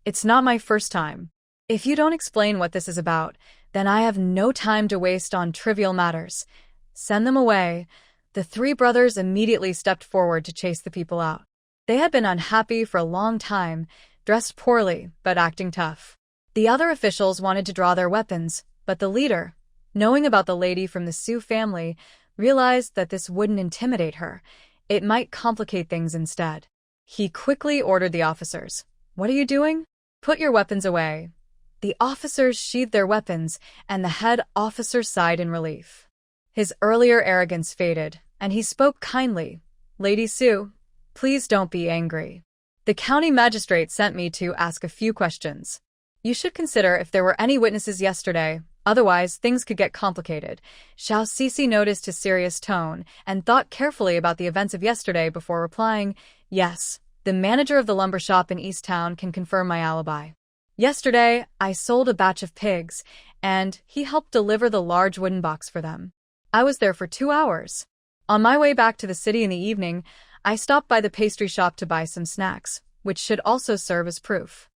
It's not my first time. If you don't explain what this is about, then I have no time to waste on trivial matters. Send them away. The 3 brothers immediately stepped forward to chase the people out. They had been unhappy for a long time, dressed poorly, but acting tough. The other officials wanted to draw their weapons, but the leader, knowing about the lady from the Su family, realized that this wouldn't intimidate her. It might complicate things instead. He quickly ordered the officers. "What are you doing? Put your weapons away." The officers sheathed their weapons, and the head officer sighed in relief. His earlier arrogance faded, and he spoke kindly. "Lady Su, please don't be angry. The county magistrate sent me to ask a few questions. You should consider if there were any witnesses yesterday, otherwise things could get complicated." Xiao Sisi noticed his serious tone and thought carefully about the events of yesterday before replying, "Yes, the manager of the lumber shop in East Town can confirm my alibi. Yesterday, I sold a batch of pigs, and he helped deliver the large wooden box for them. I was there for 2 hours. On my way back to the city in the evening, I stopped by the pastry shop to buy some snacks, which should also serve as proof."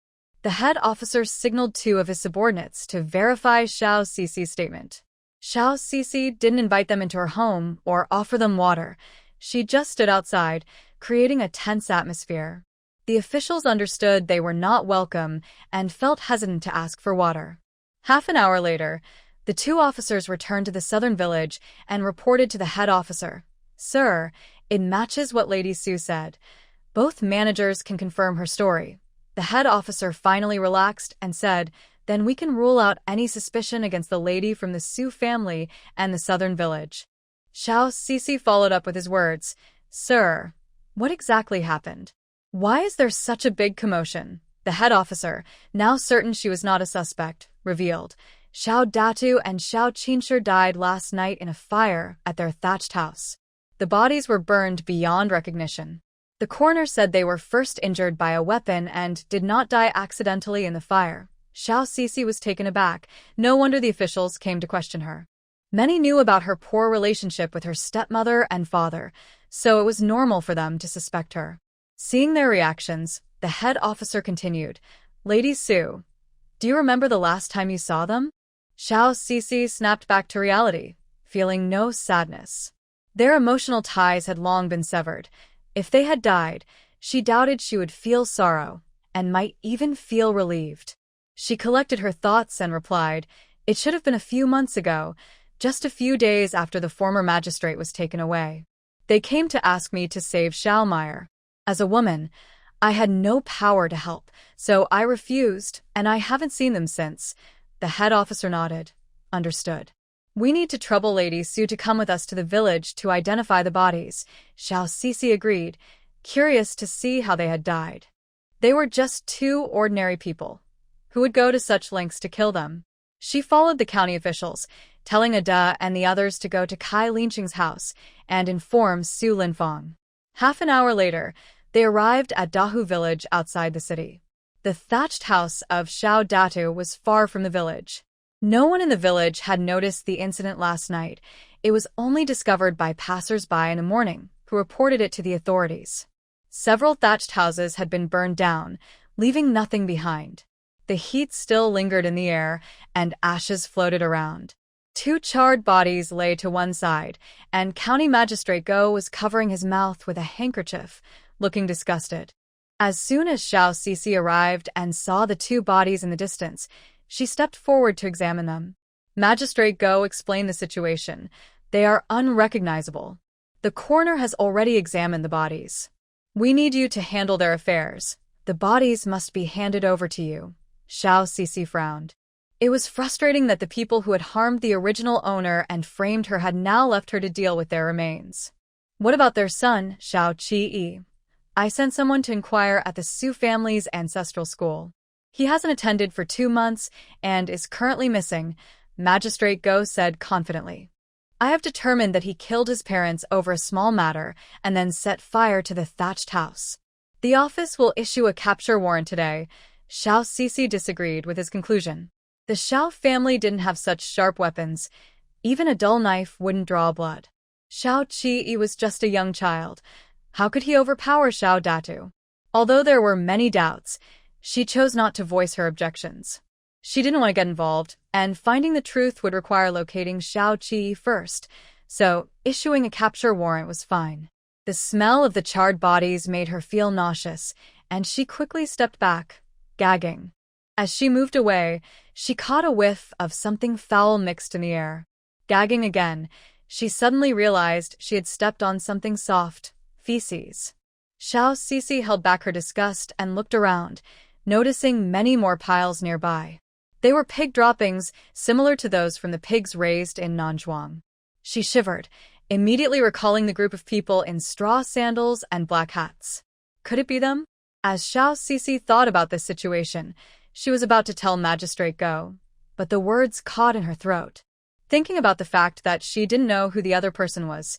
The head officer signaled 2 of his subordinates to verify Xiao Sisi's statement. Xiao Sisi didn't invite them into her home or offer them water. She just stood outside, creating a tense atmosphere. The officials understood they were not welcome and felt hesitant to ask for water. Half an hour later, the 2 officers returned to the southern village and reported to the head officer. "Sir, it matches what Lady Su said. Both managers can confirm her story." The head officer finally relaxed and said, "Then we can rule out any suspicion against the lady from the Su family and the southern village." Xiao Sisi followed up with his words, "Sir, what exactly happened? Why is there such a big commotion?" The head officer, now certain she was not a suspect, revealed, "Xiao Datu and Xiao Qinshi died last night in a fire at their thatched house. The bodies were burned beyond recognition. The coroner said they were first injured by a weapon and did not die accidentally in the fire." Xiao Sisi was taken aback. No wonder the officials came to question her. Many knew about her poor relationship with her stepmother and father, so it was normal for them to suspect her. Seeing their reactions, the head officer continued, "Lady Su, do you remember the last time you saw them?" Xiao Sisi snapped back to reality, feeling no sadness. Their emotional ties had long been severed. If they had died, she doubted she would feel sorrow, and might even feel relieved. She collected her thoughts and replied, "It should have been a few months ago, just a few days after the former magistrate was taken away. They came to ask me to save Schalmeyer. As a woman, I had no power to help, so I refused, and I haven't seen them since." The head officer nodded. "Understood. We need to trouble Lady Su to come with us to the village to identify the bodies." Xiao Sisi agreed, curious to see how they had died. They were just 2 ordinary people. Who would go to such lengths to kill them? She followed the county officials, telling Ada and the others to go to Kai Linqing's house and inform Su Linfang. Half an hour later, they arrived at Dahu village outside the city. The thatched house of Xiao Datu was far from the village. No one in the village had noticed the incident last night. It was only discovered by passers-by in the morning, who reported it to the authorities. Several thatched houses had been burned down, leaving nothing behind. The heat still lingered in the air, and ashes floated around. 2 charred bodies lay to one side, and County Magistrate Go was covering his mouth with a handkerchief, looking disgusted. As soon as Xiao Sisi arrived and saw the 2 bodies in the distance, she stepped forward to examine them. Magistrate Go explained the situation. "They are unrecognizable. The coroner has already examined the bodies. We need you to handle their affairs. The bodies must be handed over to you." Xiao Sisi frowned. It was frustrating that the people who had harmed the original owner and framed her had now left her to deal with their remains. "What about their son, Xiao Qi? I sent someone to inquire at the Su family's ancestral school. He hasn't attended for 2 months and is currently missing," Magistrate Go said confidently. "I have determined that he killed his parents over a small matter and then set fire to the thatched house. The office will issue a capture warrant today." Xiao Sisi disagreed with his conclusion. The Xiao family didn't have such sharp weapons. Even a dull knife wouldn't draw blood. Xiao Qi was just a young child. How could he overpower Xiao Datu? Although there were many doubts, she chose not to voice her objections. She didn't want to get involved, and finding the truth would require locating Xiao Qi first, so issuing a capture warrant was fine. The smell of the charred bodies made her feel nauseous, and she quickly stepped back, gagging. As she moved away, she caught a whiff of something foul mixed in the air. Gagging again, she suddenly realized she had stepped on something soft, feces. Xiao Sisi held back her disgust and looked around, noticing many more piles nearby. They were pig droppings, similar to those from the pigs raised in Nanzhuang. She shivered, immediately recalling the group of people in straw sandals and black hats. Could it be them? As Xiao Sisi thought about this situation, she was about to tell Magistrate Go, but the words caught in her throat. Thinking about the fact that she didn't know who the other person was,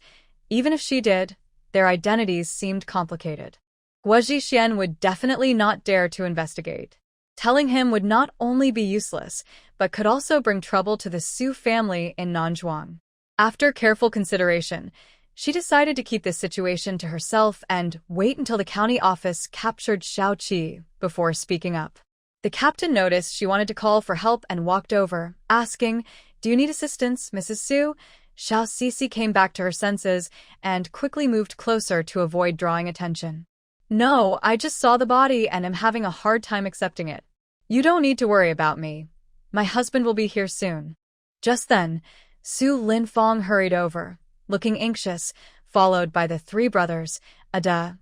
even if she did, their identities seemed complicated. Guo Zhixian would definitely not dare to investigate. Telling him would not only be useless, but could also bring trouble to the Su family in Nanzhuang. After careful consideration, she decided to keep this situation to herself and wait until the county office captured Xiao Qi before speaking up. The captain noticed she wanted to call for help and walked over, asking, "Do you need assistance, Mrs. Su?" Xiao Sisi came back to her senses and quickly moved closer to avoid drawing attention. "No, I just saw the body and am having a hard time accepting it. You don't need to worry about me. My husband will be here soon." Just then, Su Linfong hurried over, looking anxious, followed by the three brothers, Ada,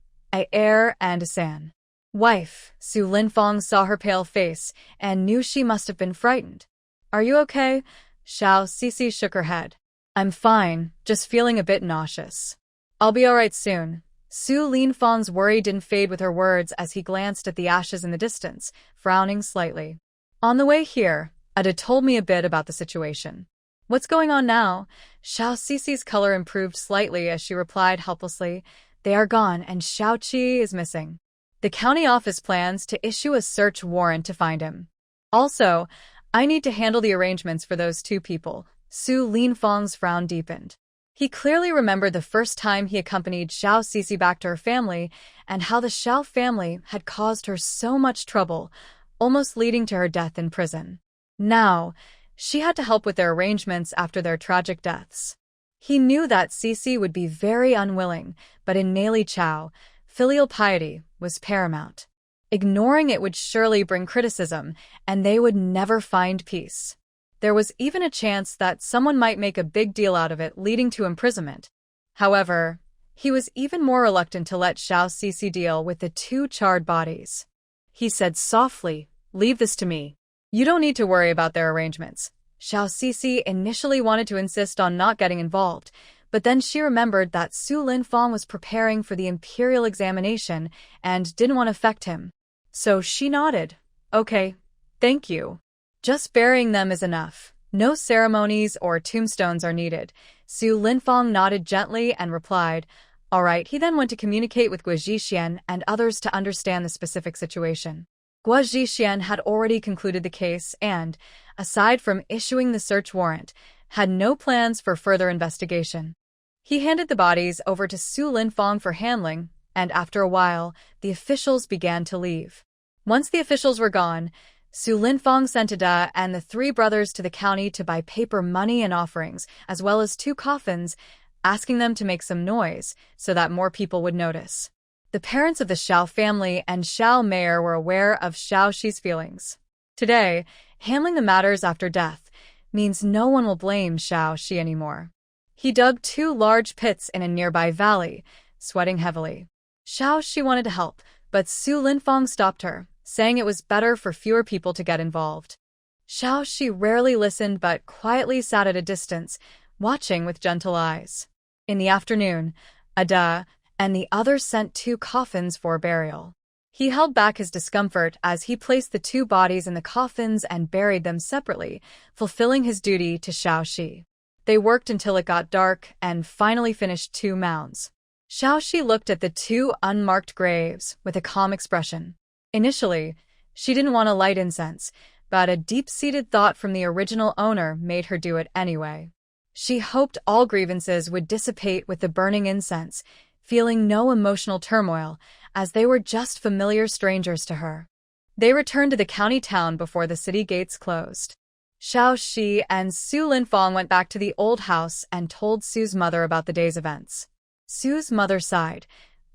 Air, and San. "Wife," Su Linfong saw her pale face and knew she must have been frightened. "Are you okay?" Xiao Sisi shook her head. "I'm fine, just feeling a bit nauseous. I'll be alright soon." Su Linfong's worry didn't fade with her words as he glanced at the ashes in the distance, frowning slightly. "On the way here, Ada told me a bit about the situation." "What's going on now?" Xiao Sisi's color improved slightly as she replied helplessly, "They are gone and Xiao Qi is missing. The county office plans to issue a search warrant to find him. Also, I need to handle the arrangements for those two people." Su Linfong's frown deepened. He clearly remembered the first time he accompanied Xiao Sisi back to her family and how the Xiao family had caused her so much trouble, almost leading to her death in prison. Now, she had to help with their arrangements after their tragic deaths. He knew that Sisi would be very unwilling, but in Nali Chao, filial piety was paramount. Ignoring it would surely bring criticism, and they would never find peace. There was even a chance that someone might make a big deal out of it, leading to imprisonment. However, he was even more reluctant to let Xiao Sisi deal with the two charred bodies. He said softly, "Leave this to me. You don't need to worry about their arrangements." Xiao Sisi initially wanted to insist on not getting involved, but then she remembered that Su Linfong was preparing for the imperial examination and didn't want to affect him. So she nodded. "Okay, thank you. Just burying them is enough. No ceremonies or tombstones are needed." Su Linfong nodded gently and replied, "All right." He then went to communicate with Guo Zhixian and others to understand the specific situation. Guo Zhixian had already concluded the case and, aside from issuing the search warrant, had no plans for further investigation. He handed the bodies over to Su Linfong for handling, and after a while, the officials began to leave. Once the officials were gone, Su Linfong sent Ada and the three brothers to the county to buy paper money and offerings, as well as 2 coffins, asking them to make some noise so that more people would notice. The parents of the Xiao family and Xiao mayor were aware of Xiao Xi's feelings. Today, handling the matters after death means no one will blame Xiao Xi anymore. He dug 2 large pits in a nearby valley, sweating heavily. Xiao Xi wanted to help, but Su Linfong stopped her, saying it was better for fewer people to get involved. Xiao Xi rarely listened but quietly sat at a distance, watching with gentle eyes. In the afternoon, Ada and the others sent 2 coffins for burial. He held back his discomfort as he placed the 2 bodies in the coffins and buried them separately, fulfilling his duty to Xiao Xi. They worked until it got dark and finally finished 2 mounds. Xiao Xi looked at the 2 unmarked graves with a calm expression. Initially, she didn't want to light incense, but a deep-seated thought from the original owner made her do it anyway. She hoped all grievances would dissipate with the burning incense, feeling no emotional turmoil, as they were just familiar strangers to her. They returned to the county town before the city gates closed. Xiao Xi and Su Linfong went back to the old house and told Su's mother about the day's events. Sue's mother sighed,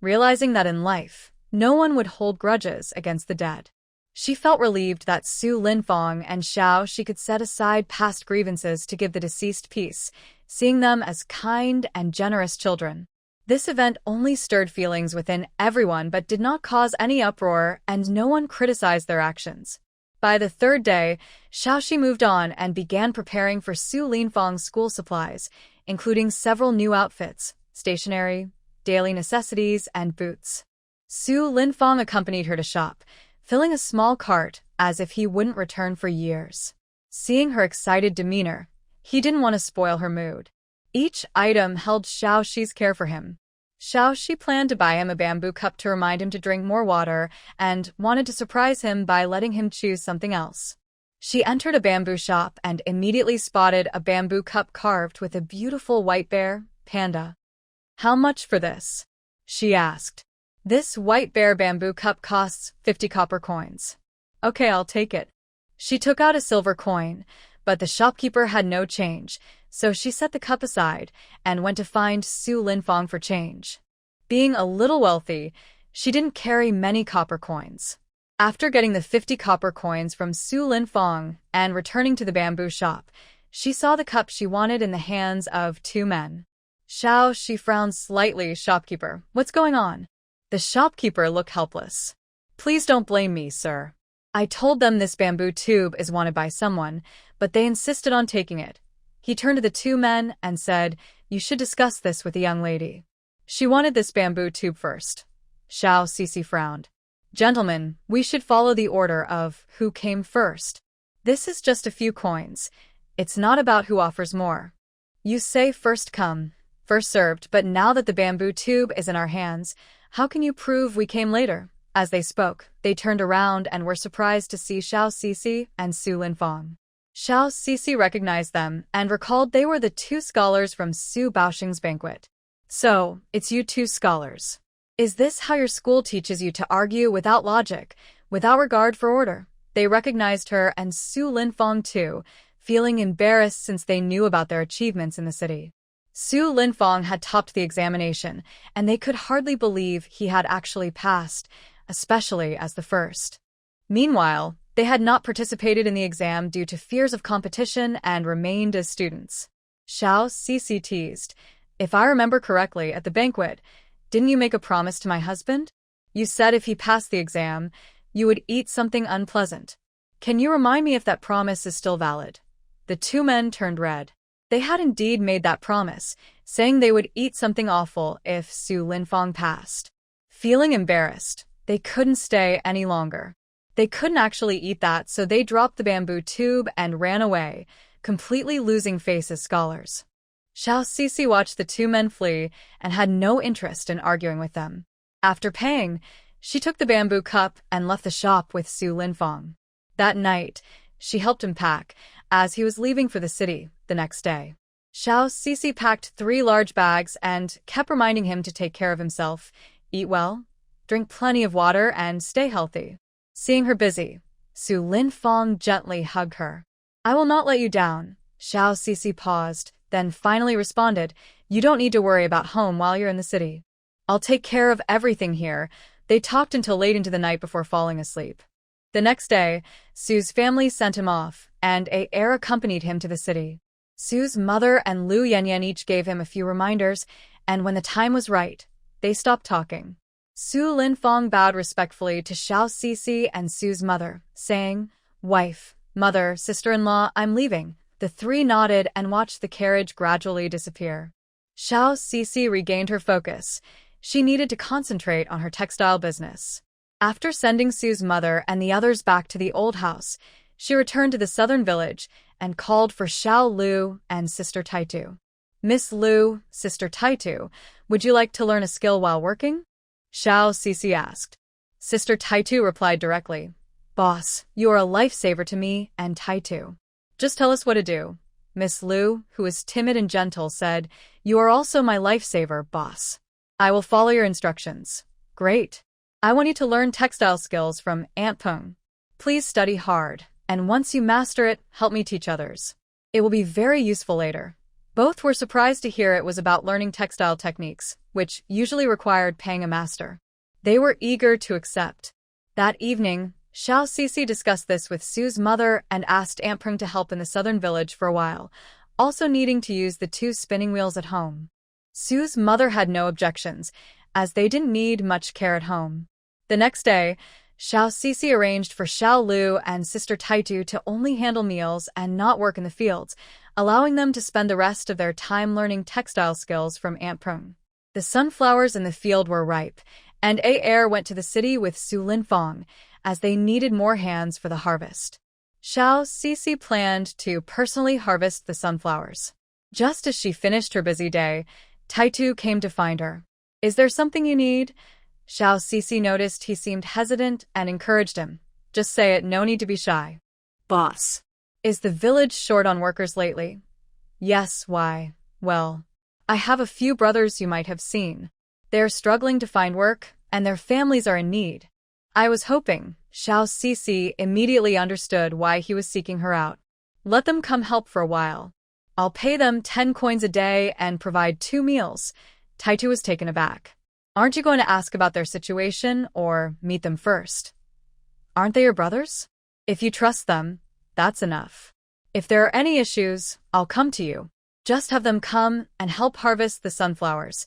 realizing that in life, no one would hold grudges against the dead. She felt relieved that Su Linfong and Xiao Shi could set aside past grievances to give the deceased peace, seeing them as kind and generous children. This event only stirred feelings within everyone but did not cause any uproar, and no one criticized their actions. By the third day, Xiaoxi moved on and began preparing for Su Linfong's school supplies, including several new outfits, stationery, daily necessities, and boots. Su Linfong accompanied her to shop, filling a small cart as if he wouldn't return for years. Seeing her excited demeanor, he didn't want to spoil her mood. Each item held Xiaoxi's care for him. Xiaoxi planned to buy him a bamboo cup to remind him to drink more water and wanted to surprise him by letting him choose something else. She entered a bamboo shop and immediately spotted a bamboo cup carved with a beautiful white bear, panda. "How much for this?" she asked. "This white bear bamboo cup costs 50 copper coins." "Okay, I'll take it." She took out a silver coin, but the shopkeeper had no change, so she set the cup aside and went to find Su Linfong for change. Being a little wealthy, she didn't carry many copper coins. After getting the 50 copper coins from Su Linfong and returning to the bamboo shop, she saw the cup she wanted in the hands of two men. She frowned slightly. "Shopkeeper, what's going on?" The shopkeeper looked helpless. "Please don't blame me, sir. I told them this bamboo tube is wanted by someone, but they insisted on taking it." He turned to the two men and said, "You should discuss this with the young lady. She wanted this bamboo tube first." Xiao frowned. "Gentlemen, we should follow the order of who came first. This is just a few coins. It's not about who offers more. You say first come, first served, but now that the bamboo tube is in our hands, how can you prove we came later?" As they spoke, they turned around and were surprised to see Xiao Sisi and Su Linfong. Xiao Sisi recognized them and recalled they were the two scholars from Su Baoxing's banquet. "So, it's you two scholars. Is this how your school teaches you to argue without logic, without regard for order?" They recognized her and Su Linfong too, feeling embarrassed since they knew about their achievements in the city. Su Linfong had topped the examination, and they could hardly believe he had actually passed, especially as the first. Meanwhile, they had not participated in the exam due to fears of competition and remained as students. Xiao Sisi teased, "If I remember correctly, at the banquet, didn't you make a promise to my husband? You said if he passed the exam, you would eat something unpleasant. Can you remind me if that promise is still valid?" The two men turned red. They had indeed made that promise, saying they would eat something awful if Su Linfong passed. Feeling embarrassed, they couldn't stay any longer. They couldn't actually eat that, so they dropped the bamboo tube and ran away, completely losing face as scholars. Xiao Sisi watched the two men flee and had no interest in arguing with them. After paying, she took the bamboo cup and left the shop with Su Linfong. That night, she helped him pack, as he was leaving for the city the next day. Xiao Sisi packed 3 large bags and kept reminding him to take care of himself, eat well, drink plenty of water, and stay healthy. Seeing her busy, Su Linfong gently hugged her. "I will not let you down." Xiao Sisi paused, then finally responded, "You don't need to worry about home while you're in the city. I'll take care of everything here." They talked until late into the night before falling asleep. The next day, Su's family sent him off, and a heir accompanied him to the city. Su's mother and Lu Yanyan each gave him a few reminders, and when the time was right, they stopped talking. Su Linfong bowed respectfully to Xiao Sisi and Su's mother, saying, "Wife, mother, sister-in-law, I'm leaving." The three nodded and watched the carriage gradually disappear. Xiao Sisi regained her focus. She needed to concentrate on her textile business. After sending Su's mother and the others back to the old house, she returned to the southern village and called for Xiao Lu and Sister Taitu. "Miss Lu, Sister Taitu, would you like to learn a skill while working?" Xiao Sisi asked. Sister Taitu replied directly, "Boss, you are a lifesaver to me and Taitu. Just tell us what to do." Miss Lu, who was timid and gentle, said, "You are also my lifesaver, boss. I will follow your instructions." "Great. I want you to learn textile skills from Aunt Peng. Please study hard, and once you master it, help me teach others. It will be very useful later." Both were surprised to hear it was about learning textile techniques, which usually required paying a master. They were eager to accept. That evening, Xiao Sisi discussed this with Su's mother and asked Aunt Prung to help in the southern village for a while, also needing to use the 2 spinning wheels at home. Su's mother had no objections, as they didn't need much care at home. The next day, Xiao Sisi arranged for Xiao Lu and sister Taitu to only handle meals and not work in the fields, allowing them to spend the rest of their time learning textile skills from Aunt Prung. The sunflowers in the field were ripe, and Er went to the city with Su Linfong, as they needed more hands for the harvest. Xiao Sisi planned to personally harvest the sunflowers. Just as she finished her busy day, Taitu came to find her. "Is there something you need?" Xiao Sisi noticed he seemed hesitant and encouraged him. "Just say it, no need to be shy." "Boss, is the village short on workers lately?" "Yes, why? Well, I have a few brothers you might have seen. They're struggling to find work, and their families are in need." I was hoping. Xiao Sisi immediately understood why he was seeking her out. "Let them come help for a while. I'll pay them 10 coins a day and provide 2 meals. Taitu was taken aback. "Aren't you going to ask about their situation or meet them first? Aren't they your brothers? If you trust them, that's enough. If there are any issues, I'll come to you. Just have them come and help harvest the sunflowers."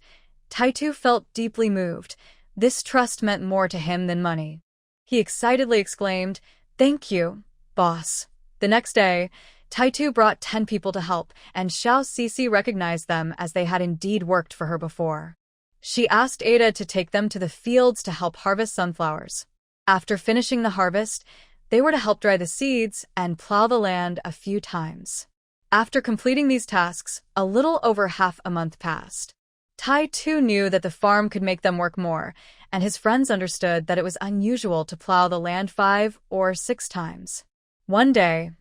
Taitu felt deeply moved. This trust meant more to him than money. He excitedly exclaimed, "Thank you, boss." The next day, Taitu brought 10 people to help, and Xiao Sisi recognized them as they had indeed worked for her before. She asked Ada to take them to the fields to help harvest sunflowers. After finishing the harvest, they were to help dry the seeds and plow the land a few times. After completing these tasks, a little over half a month passed. Taitu knew that the farm could make them work more, and his friends understood that it was unusual to plow the land 5 or 6 times. One day,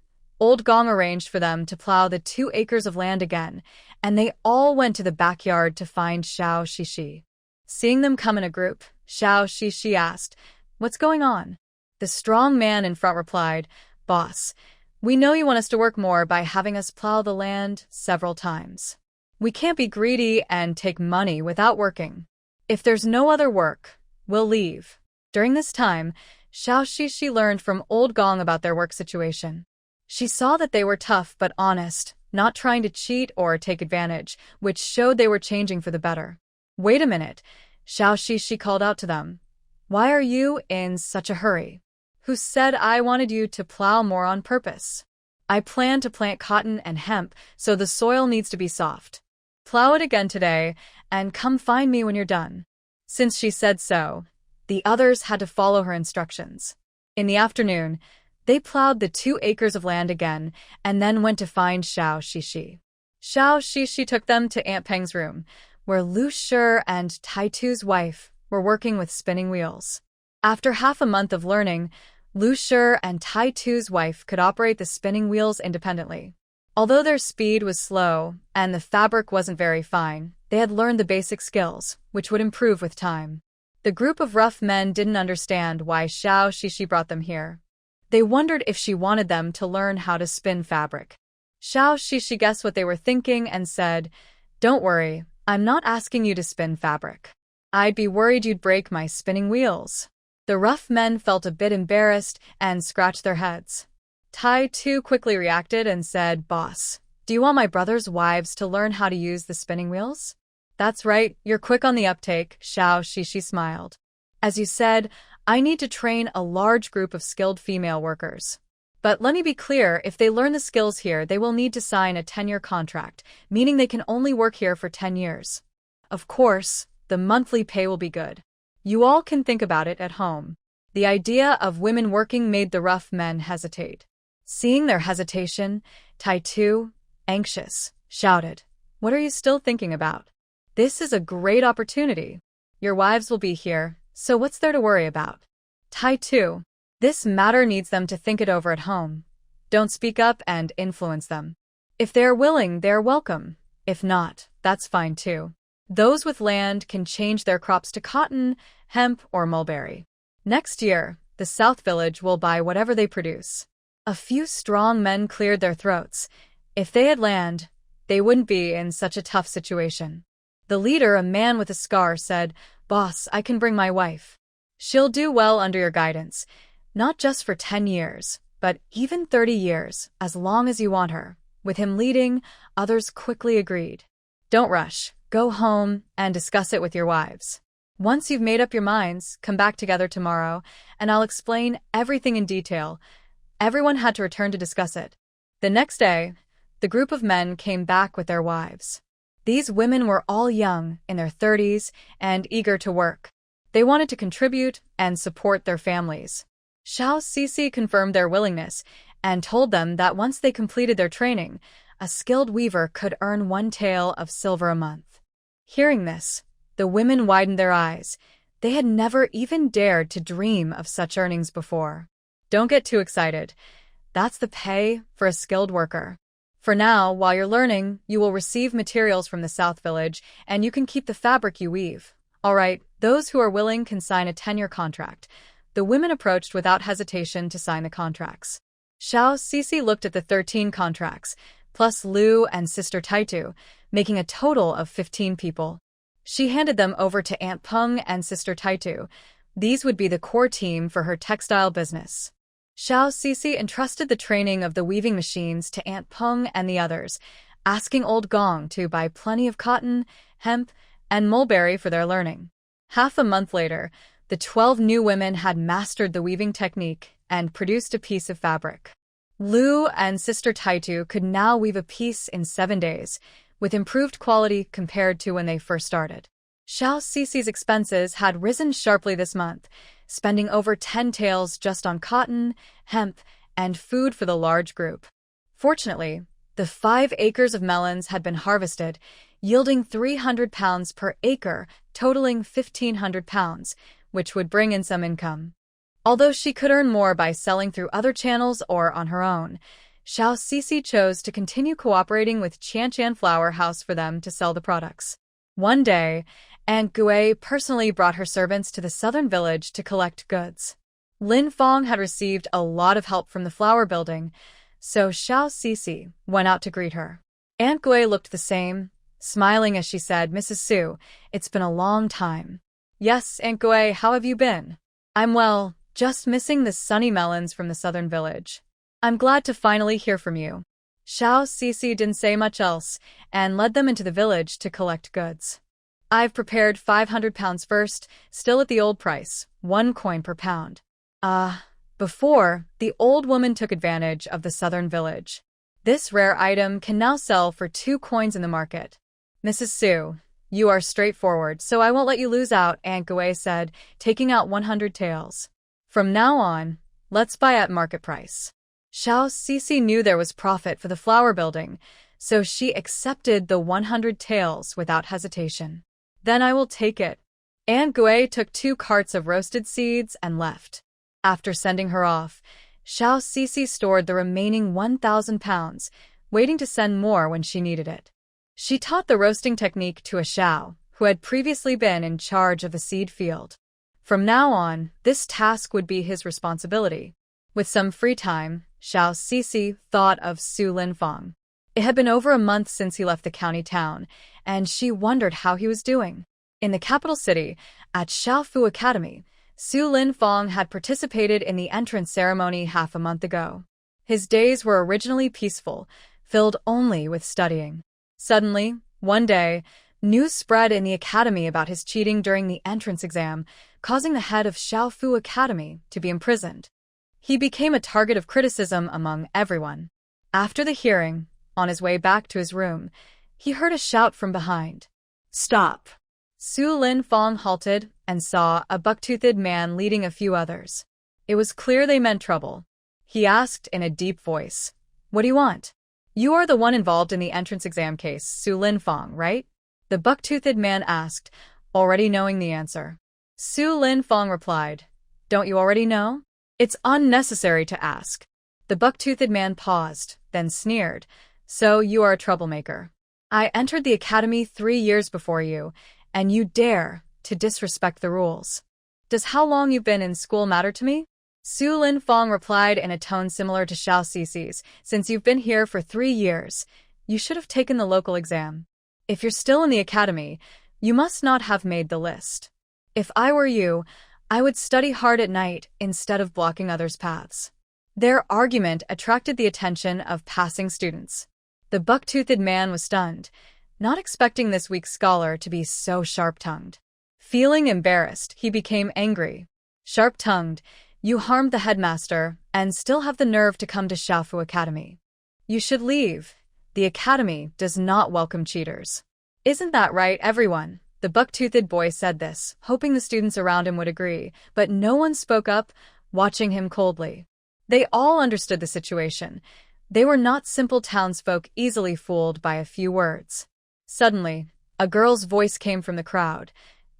Old Gong arranged for them to plow the 2 acres of land again, and they all went to the backyard to find Xiao Shishi. Seeing them come in a group, Xiao Shishi asked, "What's going on?" The strong man in front replied, "Boss, we know you want us to work more by having us plow the land several times. We can't be greedy and take money without working. If there's no other work, we'll leave." During this time, Xiao Shishi learned from Old Gong about their work situation. She saw that they were tough but honest, not trying to cheat or take advantage, which showed they were changing for the better. "Wait a minute," Xiao Shishi called out to them. "Why are you in such a hurry? Who said I wanted you to plow more on purpose? I plan to plant cotton and hemp, so the soil needs to be soft. Plow it again today, and come find me when you're done." Since she said so, the others had to follow her instructions. In the afternoon, they plowed the 2 acres of land again, and then went to find Xiao Shishi. Xiao Shishi took them to Aunt Peng's room, where Lu Shi and Taitu's wife were working with spinning wheels. After half a month of learning, Lu Shi and Taitu's wife could operate the spinning wheels independently. Although their speed was slow and the fabric wasn't very fine, they had learned the basic skills, which would improve with time. The group of rough men didn't understand why Xiao Shishi brought them here. They wondered if she wanted them to learn how to spin fabric. Xiao Shishi guessed what they were thinking and said, "Don't worry, I'm not asking you to spin fabric. I'd be worried you'd break my spinning wheels." The rough men felt a bit embarrassed and scratched their heads. Taitu quickly reacted and said, "Boss, do you want my brothers' wives to learn how to use the spinning wheels?" "That's right, you're quick on the uptake," Xiao Shishi smiled. "As you said, I need to train a large group of skilled female workers. But let me be clear, if they learn the skills here, they will need to sign a 10-year contract, meaning they can only work here for 10 years. Of course, the monthly pay will be good. You all can think about it at home." The idea of women working made the rough men hesitate. Seeing their hesitation, Taitu, anxious, shouted, "What are you still thinking about? This is a great opportunity. Your wives will be here, so what's there to worry about?" Taitu, "This matter needs them to think it over at home. Don't speak up and influence them. If they're willing, they're welcome. If not, that's fine too. Those with land can change their crops to cotton, hemp, or mulberry. Next year, the South Village will buy whatever they produce." A few strong men cleared their throats. If they had land, they wouldn't be in such a tough situation. The leader, a man with a scar, said, "Boss, I can bring my wife. She'll do well under your guidance, not just for 10 years, but even 30 years, as long as you want her." With him leading, others quickly agreed. "Don't rush. Go home and discuss it with your wives. Once you've made up your minds, come back together tomorrow, and I'll explain everything in detail." Everyone had to return to discuss it. The next day, the group of men came back with their wives. These women were all young, in their 30s, and eager to work. They wanted to contribute and support their families. Xiao Sisi confirmed their willingness and told them that once they completed their training, a skilled weaver could earn 1 tael of silver a month. Hearing this, the women widened their eyes. They had never even dared to dream of such earnings before. Don't get too excited. That's the pay for a skilled worker. For now, while you're learning, you will receive materials from the South Village, and you can keep the fabric you weave. All right, those who are willing can sign a 10-year contract. The women approached without hesitation to sign the contracts. Xiao Sisi looked at the 13 contracts, plus Lu and Sister Taitu, making a total of 15 people. She handed them over to Aunt Peng and Sister Taitu. These would be the core team for her textile business. Xiao Sisi entrusted the training of the weaving machines to Aunt Peng and the others, asking Old Gong to buy plenty of cotton, hemp, and mulberry for their learning. Half a month later, the 12 new women had mastered the weaving technique and produced a piece of fabric. Lu and Sister Taitu could now weave a piece in 7 days, with improved quality compared to when they first started. Xiao Sisi's expenses had risen sharply this month, spending over 10 taels just on cotton, hemp, and food for the large group. Fortunately, the 5 acres of melons had been harvested, yielding 300 pounds per acre, totaling 1,500 pounds, which would bring in some income. Although she could earn more by selling through other channels or on her own, Xiao Sisi chose to continue cooperating with Qianshan Flower House for them to sell the products. One day, Aunt Gui personally brought her servants to the southern village to collect goods. Lin Fong had received a lot of help from the flower building, so Xiao Sisi went out to greet her. Aunt Gui looked the same, smiling as she said, "Mrs. Su, it's been a long time." "Yes, Aunt Gui, how have you been?" "I'm well, just missing the sunny melons from the southern village." "I'm glad to finally hear from you." Xiao Sisi didn't say much else and led them into the village to collect goods. "I've prepared 500 pounds first, still at the old price, 1 coin per pound." Before, the old woman took advantage of the southern village. "This rare item can now sell for 2 coins in the market." "Mrs. Su, you are straightforward, so I won't let you lose out," Aunt Gui said, taking out 100 taels. "From now on, let's buy at market price." Xiao Sisi knew there was profit for the flower building, so she accepted the 100 taels without hesitation. "Then I will take it." Aunt Gui took 2 carts of roasted seeds and left. After sending her off, Xiao Sisi stored the remaining 1,000 pounds, waiting to send more when she needed it. She taught the roasting technique to a Xiao, who had previously been in charge of the seed field. From now on, this task would be his responsibility. With some free time, Xiao Sisi thought of Su Linfang. It had been over a month since he left the county town, and she wondered how he was doing. In the capital city, at Xiaofu Academy, Su Linfang had participated in the entrance ceremony half a month ago. His days were originally peaceful, filled only with studying. Suddenly, one day, news spread in the academy about his cheating during the entrance exam, causing the head of Xiaofu Academy to be imprisoned. He became a target of criticism among everyone. After the hearing, on his way back to his room, he heard a shout from behind. "Stop!" Su Linfang halted and saw a buck-toothed man leading a few others. It was clear they meant trouble. He asked in a deep voice, "What do you want?" "You are the one involved in the entrance exam case, Su Linfang, right?" the buck-toothed man asked, already knowing the answer. Su Linfang replied, "Don't you already know? It's unnecessary to ask." The buck-toothed man paused, then sneered, "So you are a troublemaker. I entered the academy 3 years before you, and you dare to disrespect the rules. Does how long you've been in school matter to me?" Su Linfang replied in a tone similar to Xiao Sisi's, "Since you've been here for 3 years, You should have taken the local exam. If you're still in the academy, you must not have made the list. If I were you, I would study hard at night instead of blocking others' paths. Their argument attracted the attention of passing students. The buck-toothed man was stunned, not expecting this weak scholar to be so sharp-tongued. Feeling embarrassed, he became angry. Sharp-tongued, you harmed the headmaster and still have the nerve to come to Xiaofu Academy. You should leave. The academy does not welcome cheaters. Isn't that right, everyone? The buck-toothed boy said this, hoping the students around him would agree, but no one spoke up, watching him coldly. They all understood the situation. They were not simple townsfolk easily fooled by a few words. Suddenly, a girl's voice came from the crowd.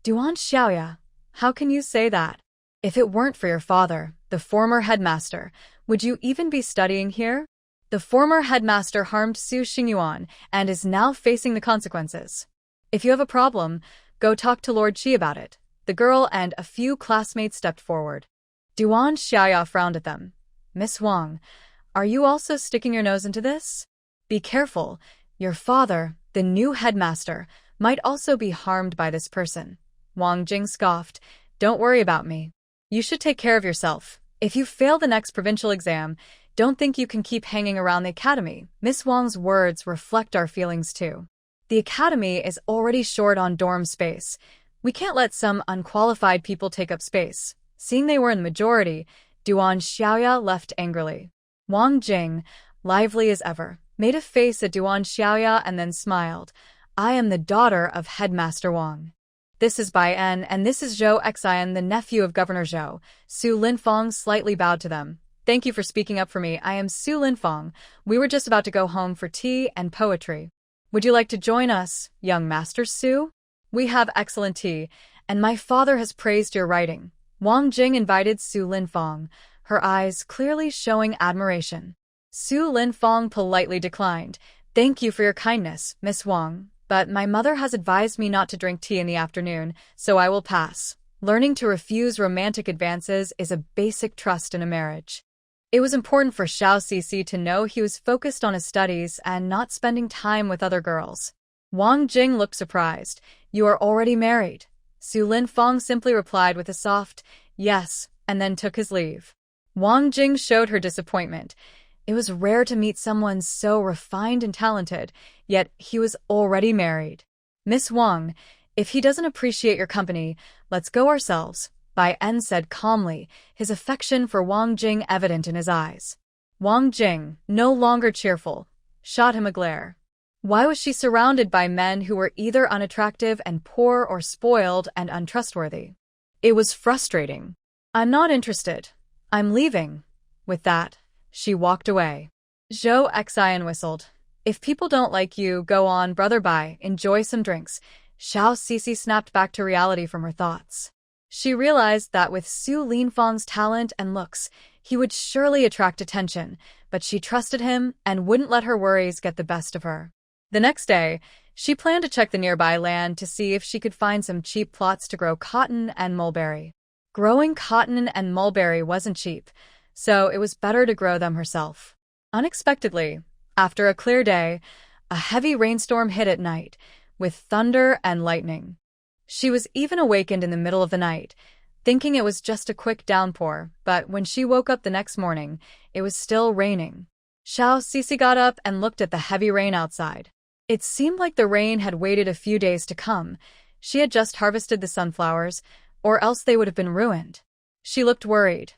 Duan Xiaoya, how can you say that? If it weren't for your father, the former headmaster, would you even be studying here? The former headmaster harmed Su Xingyuan and is now facing the consequences. If you have a problem, go talk to Lord Qi about it. The girl and a few classmates stepped forward. Duan Xiaoya frowned at them. Miss Wang, are you also sticking your nose into this? Be careful. Your father, the new headmaster, might also be harmed by this person. Wang Jing scoffed. Don't worry about me. You should take care of yourself. If you fail the next provincial exam, don't think you can keep hanging around the academy. Miss Wang's words reflect our feelings too. The academy is already short on dorm space. We can't let some unqualified people take up space. Seeing they were in the majority, Duan Xiaoya left angrily. Wang Jing, lively as ever, made a face at Duan Xiaoya and then smiled. I am the daughter of Headmaster Wang. This is Bai En and this is Zhou Xian, the nephew of Governor Zhou. Su Linfeng slightly bowed to them. Thank you for speaking up for me. I am Su Linfeng. We were just about to go home for tea and poetry. Would you like to join us, young Master Su? We have excellent tea, and my father has praised your writing. Wang Jing invited Su Linfeng, her eyes clearly showing admiration. Su Linfeng politely declined. Thank you for your kindness, Miss Wang, but my mother has advised me not to drink tea in the afternoon, so I will pass. Learning to refuse romantic advances is a basic trust in a marriage. It was important for Xiao Cici to know he was focused on his studies and not spending time with other girls. Wang Jing looked surprised. You are already married. Su Linfeng simply replied with a soft, yes, and then took his leave. Wang Jing showed her disappointment. It was rare to meet someone so refined and talented, yet he was already married. Miss Wang, if he doesn't appreciate your company, let's go ourselves, Bai En said calmly, his affection for Wang Jing evident in his eyes. Wang Jing, no longer cheerful, shot him a glare. Why was she surrounded by men who were either unattractive and poor or spoiled and untrustworthy? It was frustrating. I'm not interested. I'm leaving. With that, she walked away. Zhou Xian whistled. If people don't like you, go on, brother Bai, enjoy some drinks. Xiao Cici snapped back to reality from her thoughts. She realized that with Su Linfeng's talent and looks, he would surely attract attention, but she trusted him and wouldn't let her worries get the best of her. The next day, she planned to check the nearby land to see if she could find some cheap plots to grow cotton and mulberry. Growing cotton and mulberry wasn't cheap, so it was better to grow them herself. Unexpectedly, after a clear day, a heavy rainstorm hit at night, with thunder and lightning. She was even awakened in the middle of the night, thinking it was just a quick downpour, but when she woke up the next morning, it was still raining. Xiao Cici got up and looked at the heavy rain outside. It seemed like the rain had waited a few days to come. She had just harvested the sunflowers, or else they would have been ruined. She looked worried.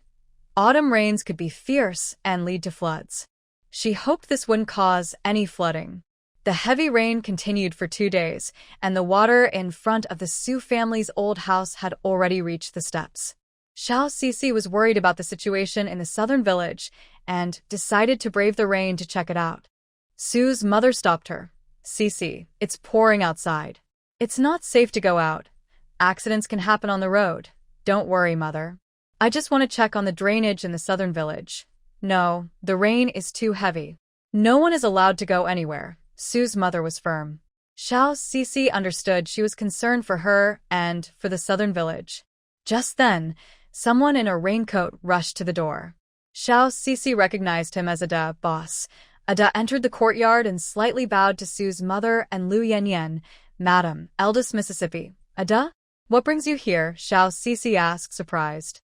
Autumn rains could be fierce and lead to floods. She hoped this wouldn't cause any flooding. The heavy rain continued for 2 days, and the water in front of the Su family's old house had already reached the steps. Xiao Cici was worried about the situation in the southern village and decided to brave the rain to check it out. Su's mother stopped her. Cici, it's pouring outside. It's not safe to go out. Accidents can happen on the road. Don't worry, mother. I just want to check on the drainage in the southern village. No, the rain is too heavy. No one is allowed to go anywhere. Su's mother was firm. Xiao Cici understood she was concerned for her and for the southern village. Just then, someone in a raincoat rushed to the door. Xiao Cici recognized him as a boss, Ada entered the courtyard and slightly bowed to Sue's mother and Lu Yanyan. Madam, eldest Mississippi. Ada? What brings you here? Xiao Sisi asked, surprised.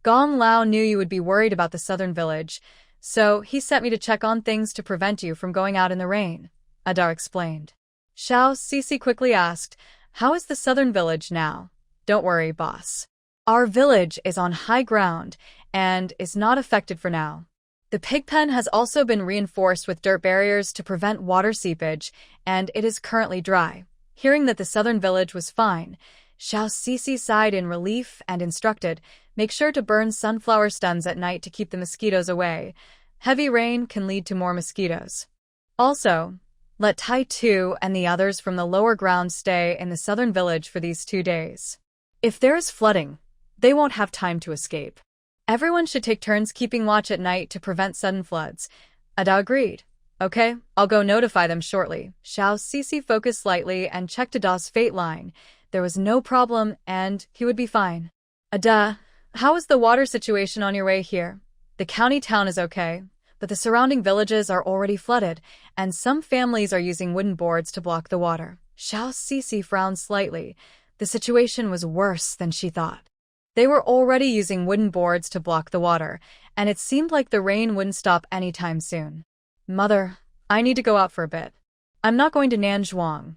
Gong Lao knew you would be worried about the southern village, so he sent me to check on things to prevent you from going out in the rain, Adar explained. Xiao Sisi quickly asked, how is the southern village now? Don't worry, boss. Our village is on high ground and is not affected for now. The pig pen has also been reinforced with dirt barriers to prevent water seepage, and it is currently dry. Hearing that the southern village was fine, Xiao Sisi sighed in relief and instructed, make sure to burn sunflower stems at night to keep the mosquitoes away. Heavy rain can lead to more mosquitoes. Also, let Tai Tu and the others from the lower ground stay in the southern village for these 2 days. If there is flooding, they won't have time to escape. Everyone should take turns keeping watch at night to prevent sudden floods. Ada agreed. Okay, I'll go notify them shortly. Xiao Sisi focused slightly and checked Ada's fate line. There was no problem, and he would be fine. Ada, how is the water situation on your way here? The county town is okay, but the surrounding villages are already flooded, and some families are using wooden boards to block the water. Xiao Sisi frowned slightly. The situation was worse than she thought. They were already using wooden boards to block the water, and it seemed like the rain wouldn't stop anytime soon. Mother, I need to go out for a bit. I'm not going to Nanzhuang.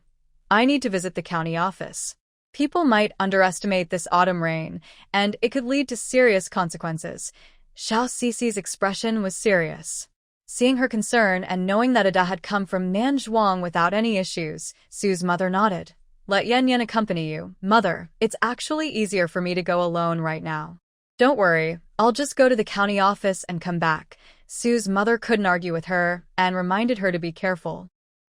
I need to visit the county office. People might underestimate this autumn rain, and it could lead to serious consequences. Xiao Sisi's expression was serious. Seeing her concern and knowing that Ada had come from Nanzhuang without any issues, Sue's mother nodded. Let Yan Yan accompany you. Mother, it's actually easier for me to go alone right now. Don't worry, I'll just go to the county office and come back. Sue's mother couldn't argue with her and reminded her to be careful.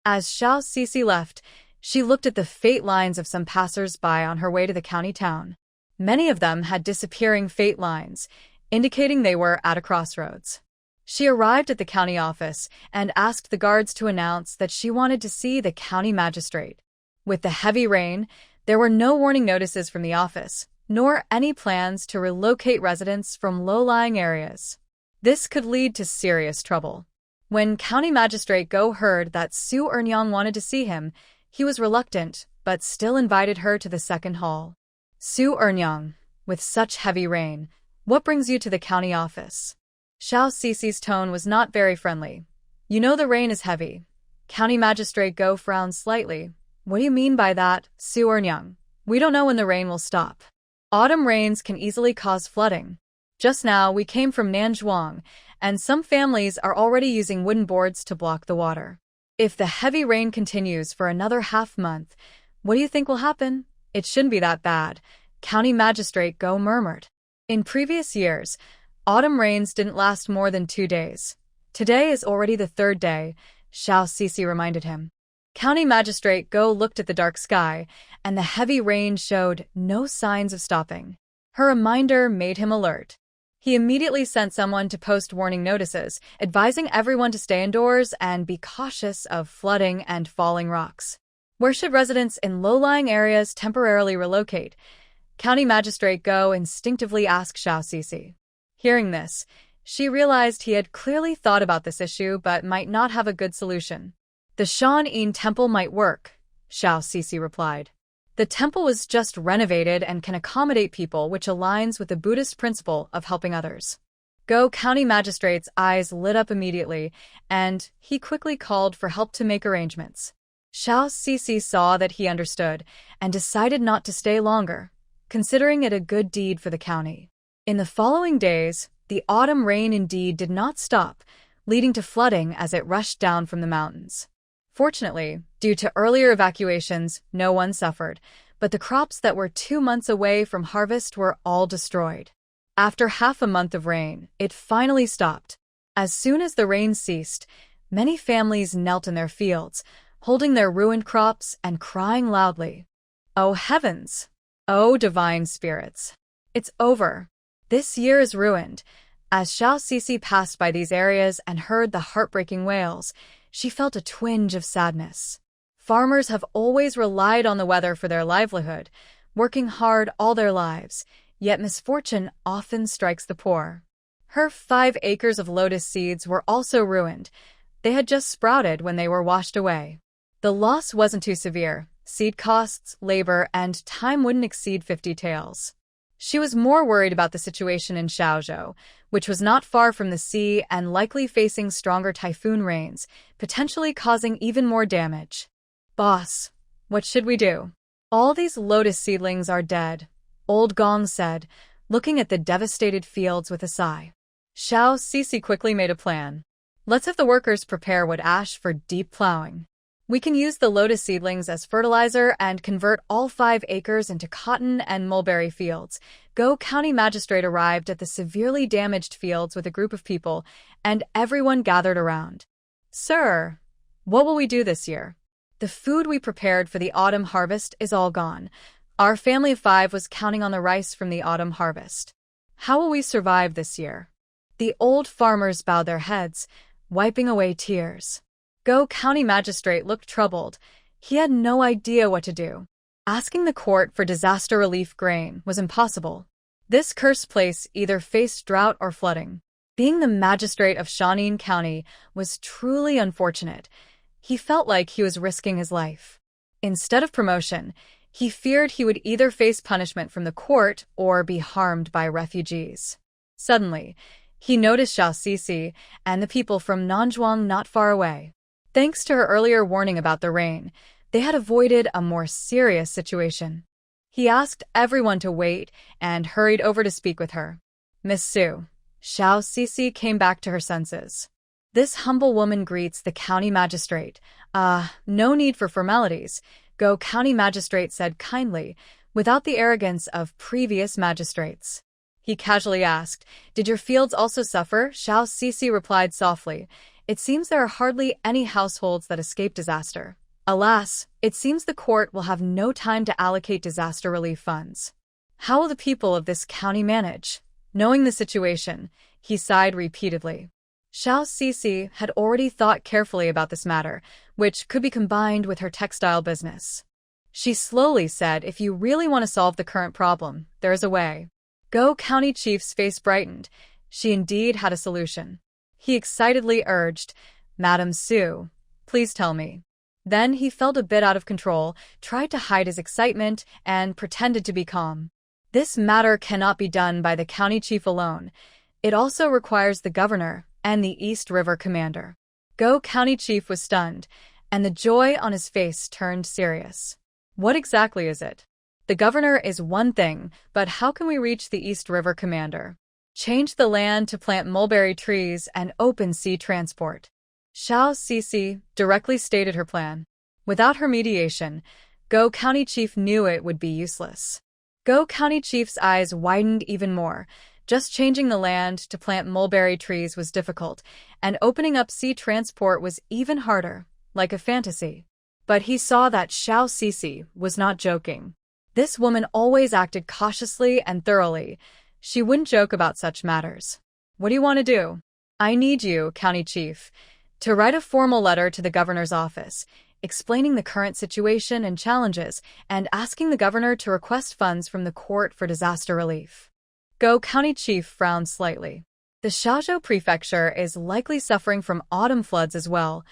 As Xiao Sisi left, she looked at the fate lines of some passers-by on her way to the county town. Many of them had disappearing fate lines, indicating they were at a crossroads. She arrived at the county office and asked the guards to announce that she wanted to see the county magistrate. With the heavy rain, there were no warning notices from the office, nor any plans to relocate residents from low-lying areas. This could lead to serious trouble. When County Magistrate Go heard that Su Ernyang wanted to see him, he was reluctant, but still invited her to the second hall. Su Ernyang, with such heavy rain, what brings you to the county office? Xiao Sisi's tone was not very friendly. You know the rain is heavy. County Magistrate Go frowned slightly. What do you mean by that, Su Ernyang? We don't know when the rain will stop. Autumn rains can easily cause flooding. Just now, we came from Nanzhuang, and some families are already using wooden boards to block the water. If the heavy rain continues for another half-month, what do you think will happen? It shouldn't be that bad, County Magistrate Go murmured. In previous years, autumn rains didn't last more than 2 days. Today is already the 3rd day, Xiao Sisi reminded him. County Magistrate Go looked at the dark sky, and the heavy rain showed no signs of stopping. Her reminder made him alert. He immediately sent someone to post warning notices, advising everyone to stay indoors and be cautious of flooding and falling rocks. Where should residents in low-lying areas temporarily relocate? County Magistrate Go instinctively asked Xiao Sisi. Hearing this, she realized he had clearly thought about this issue but might not have a good solution. The Shan-In Temple might work, Xiao Sisi replied. The temple was just renovated and can accommodate people, which aligns with the Buddhist principle of helping others. Go County Magistrate's eyes lit up immediately, and he quickly called for help to make arrangements. Xiao Sisi saw that he understood and decided not to stay longer, considering it a good deed for the county. In the following days, the autumn rain indeed did not stop, leading to flooding as it rushed down from the mountains. Fortunately, due to earlier evacuations, no one suffered, but the crops that were 2 months away from harvest were all destroyed. After half a month of rain, it finally stopped. As soon as the rain ceased, many families knelt in their fields, holding their ruined crops and crying loudly. Oh heavens! Oh divine spirits! It's over. This year is ruined. As Xiao Sisi passed by these areas and heard the heartbreaking wails, she felt a twinge of sadness. Farmers have always relied on the weather for their livelihood, working hard all their lives, yet misfortune often strikes the poor. Her 5 acres of lotus seeds were also ruined. They had just sprouted when they were washed away. The loss wasn't too severe. Seed costs, labor, and time wouldn't exceed 50 taels. She was more worried about the situation in Shaozhou, which was not far from the sea and likely facing stronger typhoon rains, potentially causing even more damage. "Boss, what should we do? All these lotus seedlings are dead," Old Gong said, looking at the devastated fields with a sigh. Xiao Sisi quickly made a plan. "Let's have the workers prepare wood ash for deep plowing. We can use the lotus seedlings as fertilizer and convert all 5 acres into cotton and mulberry fields." Go County Magistrate arrived at the severely damaged fields with a group of people, and everyone gathered around. "Sir, what will we do this year? The food we prepared for the autumn harvest is all gone. Our family of 5 was counting on the rice from the autumn harvest. How will we survive this year?" The old farmers bowed their heads, wiping away tears. Go County Magistrate looked troubled. He had no idea what to do. Asking the court for disaster relief grain was impossible. This cursed place either faced drought or flooding. Being the magistrate of Shanin County was truly unfortunate. He felt like he was risking his life. Instead of promotion, he feared he would either face punishment from the court or be harmed by refugees. Suddenly, he noticed Xiao Sisi and the people from Nanzhuang not far away. Thanks to her earlier warning about the rain, they had avoided a more serious situation. He asked everyone to wait and hurried over to speak with her. "Miss Su." Xiao Sisi came back to her senses. "This humble woman greets the county magistrate." No need for formalities," Go County Magistrate said kindly, without the arrogance of previous magistrates. He casually asked, "Did your fields also suffer?" Xiao Sisi replied softly, "It seems there are hardly any households that escape disaster. Alas, it seems the court will have no time to allocate disaster relief funds. How will the people of this county manage?" Knowing the situation, he sighed repeatedly. Xiao Sisi had already thought carefully about this matter, which could be combined with her textile business. She slowly said, "If you really want to solve the current problem, there is a way." Go County Chief's face brightened. She indeed had a solution. He excitedly urged, "Madam Su, please tell me." Then he felt a bit out of control, tried to hide his excitement, and pretended to be calm. "This matter cannot be done by the county chief alone. It also requires the governor and the East River commander." Go County Chief was stunned, and the joy on his face turned serious. "What exactly is it?" "The governor is one thing, but how can we reach the East River commander?" "Change the land to plant mulberry trees and open sea transport." Xiao Sisi directly stated her plan. Without her mediation, Go County Chief knew it would be useless. Go County Chief's eyes widened even more. Just changing the land to plant mulberry trees was difficult, and opening up sea transport was even harder, like a fantasy. But he saw that Xiao Sisi was not joking. This woman always acted cautiously and thoroughly. She wouldn't joke about such matters. "What do you want to do?" "I need you, County Chief, to write a formal letter to the governor's office, explaining the current situation and challenges, and asking the governor to request funds from the court for disaster relief." Go County Chief frowned slightly. The Shaozhou Prefecture is likely suffering from autumn floods as well.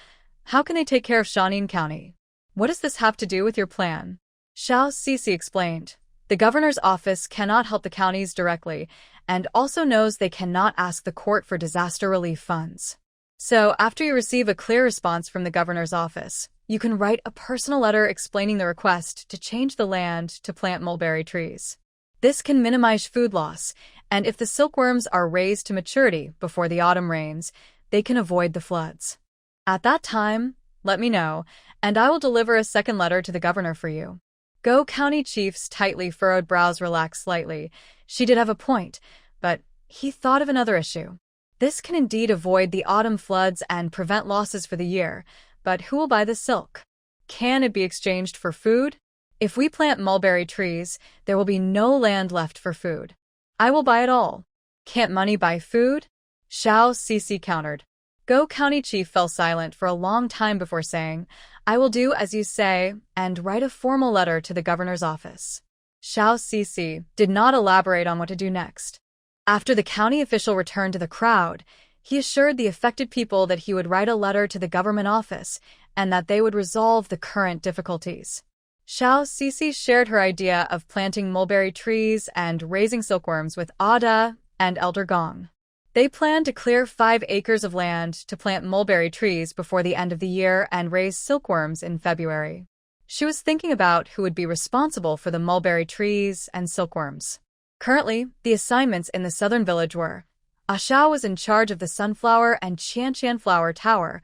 How can they take care of Shanin County? "What does this have to do with your plan?" Xiao Sisi explained. "The governor's office cannot help the counties directly, and also knows they cannot ask the court for disaster relief funds. So, after you receive a clear response from the governor's office, you can write a personal letter explaining the request to change the land to plant mulberry trees. This can minimize food loss, and if the silkworms are raised to maturity before the autumn rains, they can avoid the floods. At that time, let me know, and I will deliver a second letter to the governor for you." Go County Chief's tightly furrowed brows relaxed slightly. She did have a point, but he thought of another issue. This can indeed avoid the autumn floods and prevent losses for the year, but who will buy the silk? Can it be exchanged for food? If we plant mulberry trees, there will be no land left for food. I will buy it all. Can't money buy food? Xiao Sisi countered. Go County Chief fell silent for a long time before saying, "I will do as you say, and write a formal letter to the governor's office." Xiao Sisi did not elaborate on what to do next. After the county official returned to the crowd, He assured the affected people that he would write a letter to the government office and that they would resolve the current difficulties. Xiao Sisi shared her idea of planting mulberry trees and raising silkworms with Ada and Elder Gong. They planned to clear 5 acres of land to plant mulberry trees before the end of the year and raise silkworms in February. She was thinking about who would be responsible for the mulberry trees and silkworms. Currently, the assignments in the southern village were: A Xiao was in charge of the sunflower and Qianqian flower tower.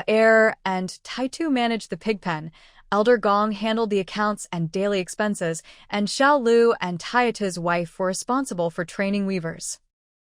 Air and Taitu managed the pig pen. Elder Gong handled the accounts and daily expenses, and Xiao Lu and Taiatu's wife were responsible for training weavers.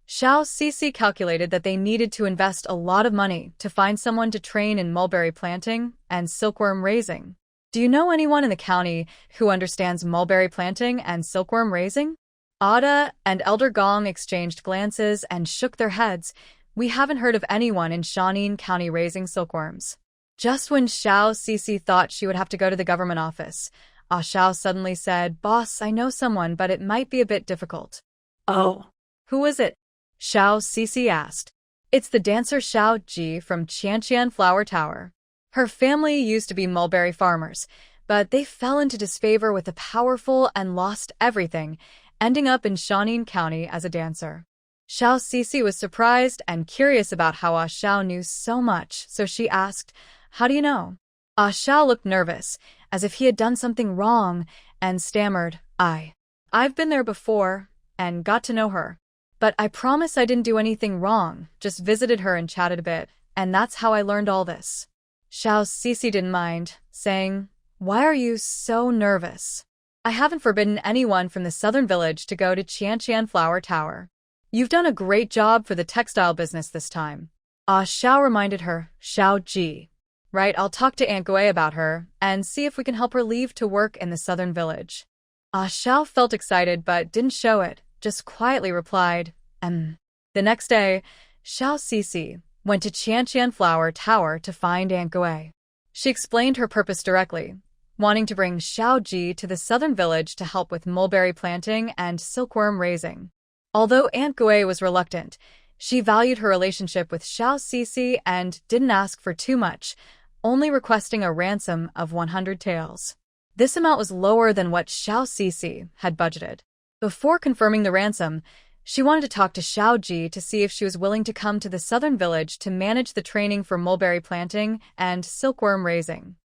Xiao Sisi calculated that they needed to invest a lot of money to find someone to train in mulberry planting and silkworm raising. Do you know anyone in the county who understands mulberry planting and silkworm raising? Ada and Elder Gong exchanged glances and shook their heads. We haven't heard of anyone in Shanin County raising silkworms. Just when Xiao Sisi thought she would have to go to the government office, Xiao suddenly said, "Boss, I know someone, but it might be a bit difficult." Oh. Who is it? Xiao Sisi asked. It's the dancer Xiao Ji from Qianqian Flower Tower. Her family used to be mulberry farmers, but they fell into disfavor with the powerful and lost everything, ending up in Shanin County as a dancer. Xiao Sisi was surprised and curious about how Xiao knew so much, so she asked, "How do you know?" Xiao looked nervous, as if he had done something wrong, and stammered, I've been there before, and got to know her. But I promise I didn't do anything wrong, just visited her and chatted a bit, and that's how I learned all this." Xiao Sisi didn't mind, saying, "Why are you so nervous? I haven't forbidden anyone from the southern village to go to Qianqian Flower Tower. You've done a great job for the textile business this time." Xiao reminded her, "Xiao Ji. Right, I'll talk to Aunt Gui about her and see if we can help her leave to work in the southern village." Xiao felt excited but didn't show it, just quietly replied, The next day, Xiao Sisi went to Qianqian Flower Tower to find Aunt Gui. She explained her purpose directly, wanting to bring Xiao Ji to the southern village to help with mulberry planting and silkworm raising. Although Aunt Gui was reluctant, she valued her relationship with Xiao Sisi and didn't ask for too much, only requesting a ransom of 100 taels. This amount was lower than what Xiao Sisi had budgeted. Before confirming the ransom, she wanted to talk to Xiao Ji to see if she was willing to come to the southern village to manage the training for mulberry planting and silkworm raising.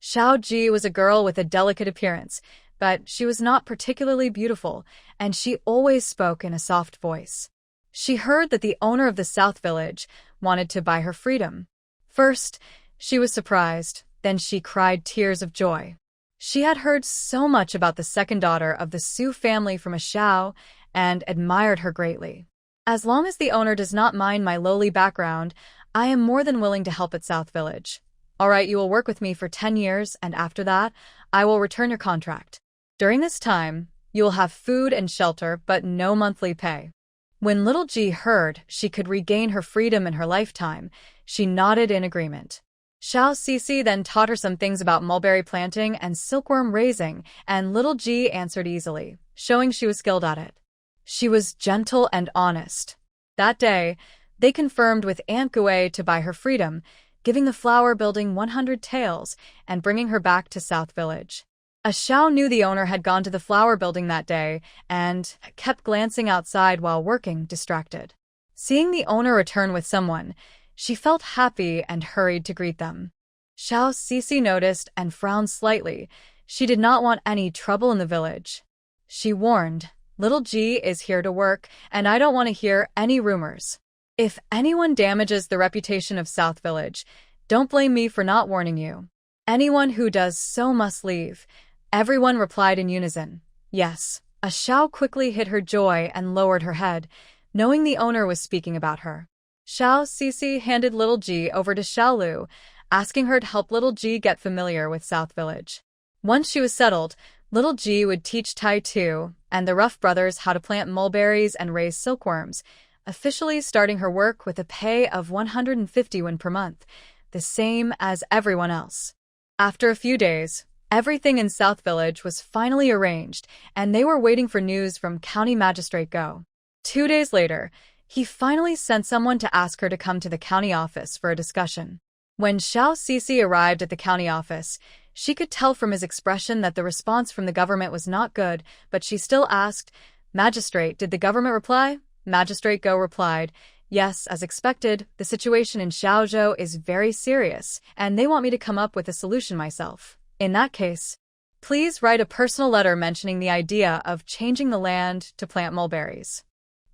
Xiao Ji was a girl with a delicate appearance, but she was not particularly beautiful, and she always spoke in a soft voice. She heard that the owner of the South Village wanted to buy her freedom. First, she was surprised, then she cried tears of joy. She had heard so much about the second daughter of the Su family from a Xiao and admired her greatly. "As long as the owner does not mind my lowly background, I am more than willing to help at South Village. All right, you will work with me for 10 years, and after that, I will return your contract. During this time, you will have food and shelter, but no monthly pay." When little Ji heard she could regain her freedom in her lifetime, she nodded in agreement. Xiao Sisi then taught her some things about mulberry planting and silkworm raising, and little Ji answered easily, showing she was skilled at it. She was gentle and honest. That day, they confirmed with Aunt Gui to buy her freedom, giving the flower building 100 taels and bringing her back to South Village. Xiao knew the owner had gone to the flower building that day and kept glancing outside while working, distracted. Seeing the owner return with someone, she felt happy and hurried to greet them. Xiao Sisi noticed and frowned slightly. She did not want any trouble in the village. She warned, "Little Ji is here to work, and I don't want to hear any rumors. If anyone damages the reputation of South Village, don't blame me for not warning you. Anyone who does so must leave." Everyone replied in unison, "Yes." Xiao quickly hid her joy and lowered her head, knowing the owner was speaking about her. Xiao Sisi handed little Ji over to Xiao Lu, asking her to help little Ji get familiar with South Village. Once she was settled, little Ji would teach Tai Tu and the Rough brothers how to plant mulberries and raise silkworms, officially starting her work with a pay of 150 won per month, the same as everyone else. After a few days, everything in South Village was finally arranged, and they were waiting for news from County Magistrate Go. 2 days later, he finally sent someone to ask her to come to the county office for a discussion. When Xiao Sisi arrived at the county office, she could tell from his expression that the response from the government was not good, but she still asked, "Magistrate, did the government reply?" Magistrate Go replied, "Yes, as expected, the situation in Xiaozhou is very serious, and they want me to come up with a solution myself. In that case, please write a personal letter mentioning the idea of changing the land to plant mulberries.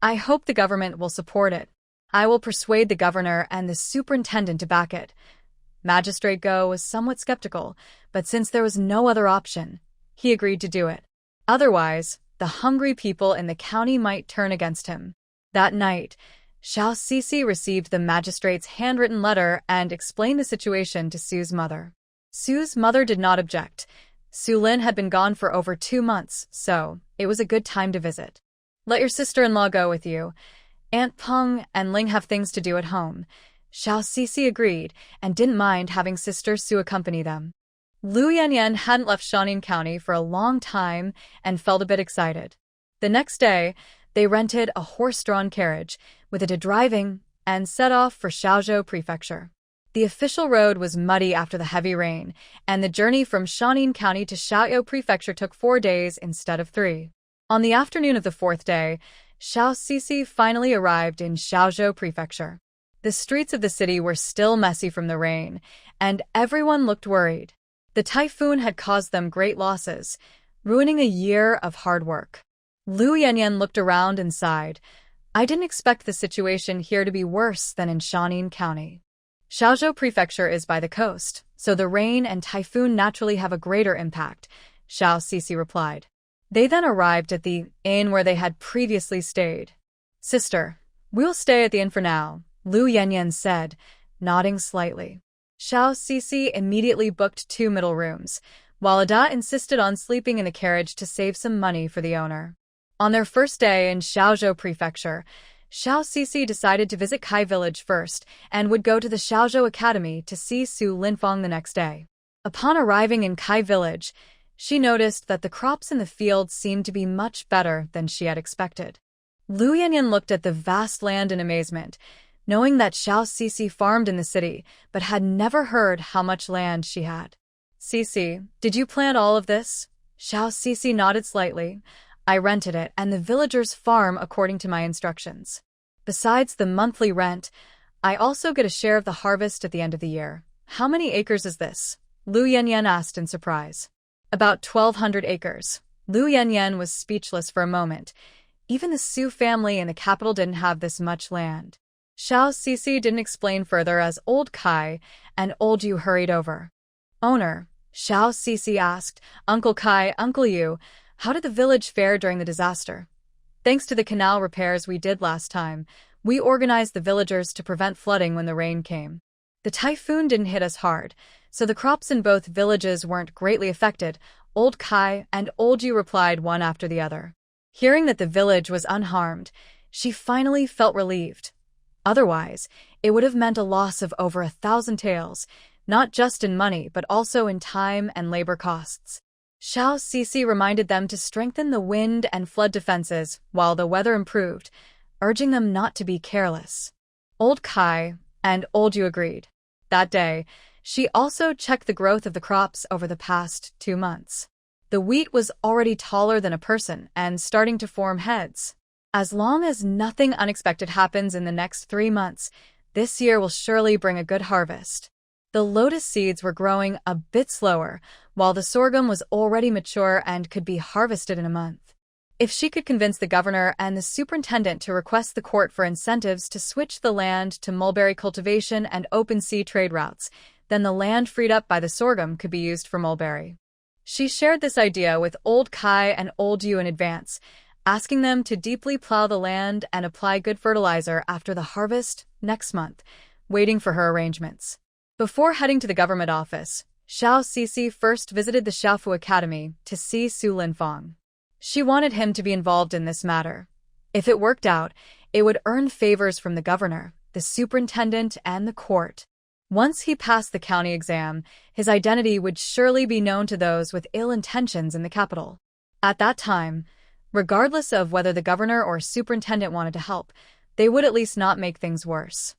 I hope the government will support it. I will persuade the governor and the superintendent to back it." Magistrate Go was somewhat skeptical, but since there was no other option, he agreed to do it. Otherwise, the hungry people in the county might turn against him. That night, Xiao Sisi received the magistrate's handwritten letter and explained the situation to Su's mother. Su's mother did not object. Su Lin had been gone for over 2 months, so it was a good time to visit. "Let your sister-in-law go with you. Aunt Peng and Ling have things to do at home." Xiao Sisi agreed and didn't mind having Sister Su accompany them. Lu Yanyan hadn't left Shanin County for a long time and felt a bit excited. The next day, they rented a horse-drawn carriage with it to driving and set off for Xiaozhou Prefecture. The official road was muddy after the heavy rain, and the journey from Shanin County to Xiaozhou Prefecture took 4 days instead of 3. On the afternoon of the 4th day, Xiao Sisi finally arrived in Xiaozhou Prefecture. The streets of the city were still messy from the rain, and everyone looked worried. The typhoon had caused them great losses, ruining a year of hard work. Lu Yanyan looked around and sighed. "I didn't expect the situation here to be worse than in Shanin County." Xiaozhou Prefecture is by the coast, so the rain and typhoon naturally have a greater impact, Xiao Sisi replied. They then arrived at the inn where they had previously stayed. "Sister, we'll stay at the inn for now," Lu Yanyan said, nodding slightly. Xiao Sisi immediately booked 2 middle rooms, while Ada insisted on sleeping in the carriage to save some money for the owner. On their first day in Xiaozhou Prefecture, Xiao Sisi decided to visit Kai Village first and would go to the Xiaozhou Academy to see Su Linfeng the next day. Upon arriving in Kai Village, she noticed that the crops in the fields seemed to be much better than she had expected. Lu Yanyan looked at the vast land in amazement, knowing that Xiao Sisi farmed in the city, but had never heard how much land she had. "Sisi, did you plant all of this?" Xiao Sisi nodded slightly. "I rented it, and the villagers farm according to my instructions. Besides the monthly rent, I also get a share of the harvest at the end of the year." "How many acres is this?" Lu Yanyan asked in surprise. "About 1,200 acres. Lu Yanyan was speechless for a moment. Even the Su family in the capital didn't have this much land. Xiao Sisi didn't explain further as Old Kai and Old Yu hurried over. "Owner," Xiao Sisi asked, "Uncle Kai, Uncle Yu, how did the village fare during the disaster?" "Thanks to the canal repairs we did last time, we organized the villagers to prevent flooding when the rain came. The typhoon didn't hit us hard, so the crops in both villages weren't greatly affected," Old Kai and Old Yu replied one after the other. Hearing that the village was unharmed, she finally felt relieved. Otherwise, it would have meant a loss of over 1,000 taels, not just in money but also in time and labor costs. Xiao Sisi reminded them to strengthen the wind and flood defenses while the weather improved, urging them not to be careless. Old Kai and Old Yu agreed. That day, she also checked the growth of the crops over the past 2 months. The wheat was already taller than a person and starting to form heads. As long as nothing unexpected happens in the next 3 months, this year will surely bring a good harvest. The lotus seeds were growing a bit slower, while the sorghum was already mature and could be harvested in a month. If she could convince the governor and the superintendent to request the court for incentives to switch the land to mulberry cultivation and open sea trade routes, then the land freed up by the sorghum could be used for mulberry. She shared this idea with Old Kai and Old Yu in advance, asking them to deeply plow the land and apply good fertilizer after the harvest next month, waiting for her arrangements. Before heading to the government office, Xiao Sisi first visited the Xiaofu Academy to see Su Linfeng. She wanted him to be involved in this matter. If it worked out, it would earn favors from the governor, the superintendent, and the court. Once he passed the county exam, his identity would surely be known to those with ill intentions in the capital. At that time, regardless of whether the governor or superintendent wanted to help, they would at least not make things worse.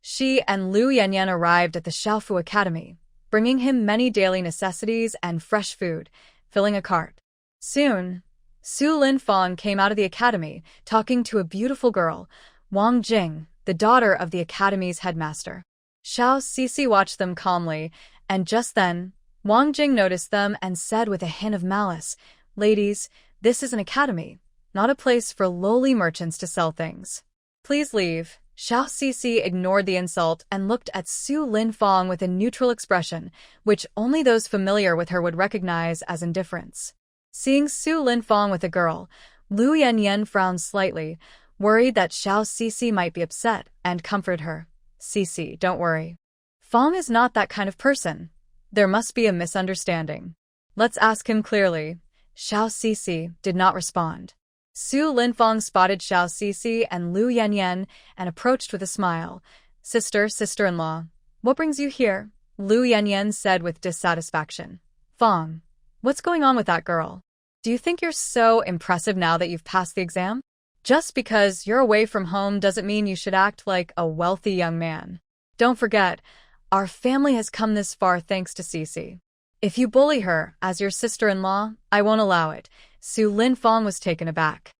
She and Lu Yanyan arrived at the Xiaofu Academy, bringing him many daily necessities and fresh food, filling a cart. Soon, Su Linfang came out of the academy, talking to a beautiful girl, Wang Jing, the daughter of the academy's headmaster. Xiao Sisi watched them calmly, and just then, Wang Jing noticed them and said with a hint of malice, "Ladies, this is an academy, not a place for lowly merchants to sell things. Please leave." Xiao Sisi ignored the insult and looked at Su Linfang with a neutral expression, which only those familiar with her would recognize as indifference. Seeing Su Linfang with a girl, Lu Yanyan frowned slightly, worried that Xiao Sisi might be upset, and comforted her. "Sisi, don't worry. Fang is not that kind of person. There must be a misunderstanding. Let's ask him clearly." Xiao Sisi did not respond. Su Linfang spotted Xiao Sisi and Lu Yanyan and approached with a smile. Sister-in-law, what brings you here?" Lu Yanyan said with dissatisfaction. "Fang, what's going on with that girl? Do you think you're so impressive now that you've passed the exam? Just because you're away from home doesn't mean you should act like a wealthy young man. Don't forget, our family has come this far thanks to Sisi. If you bully her as your sister-in-law, I won't allow it." Su Linfang was taken aback.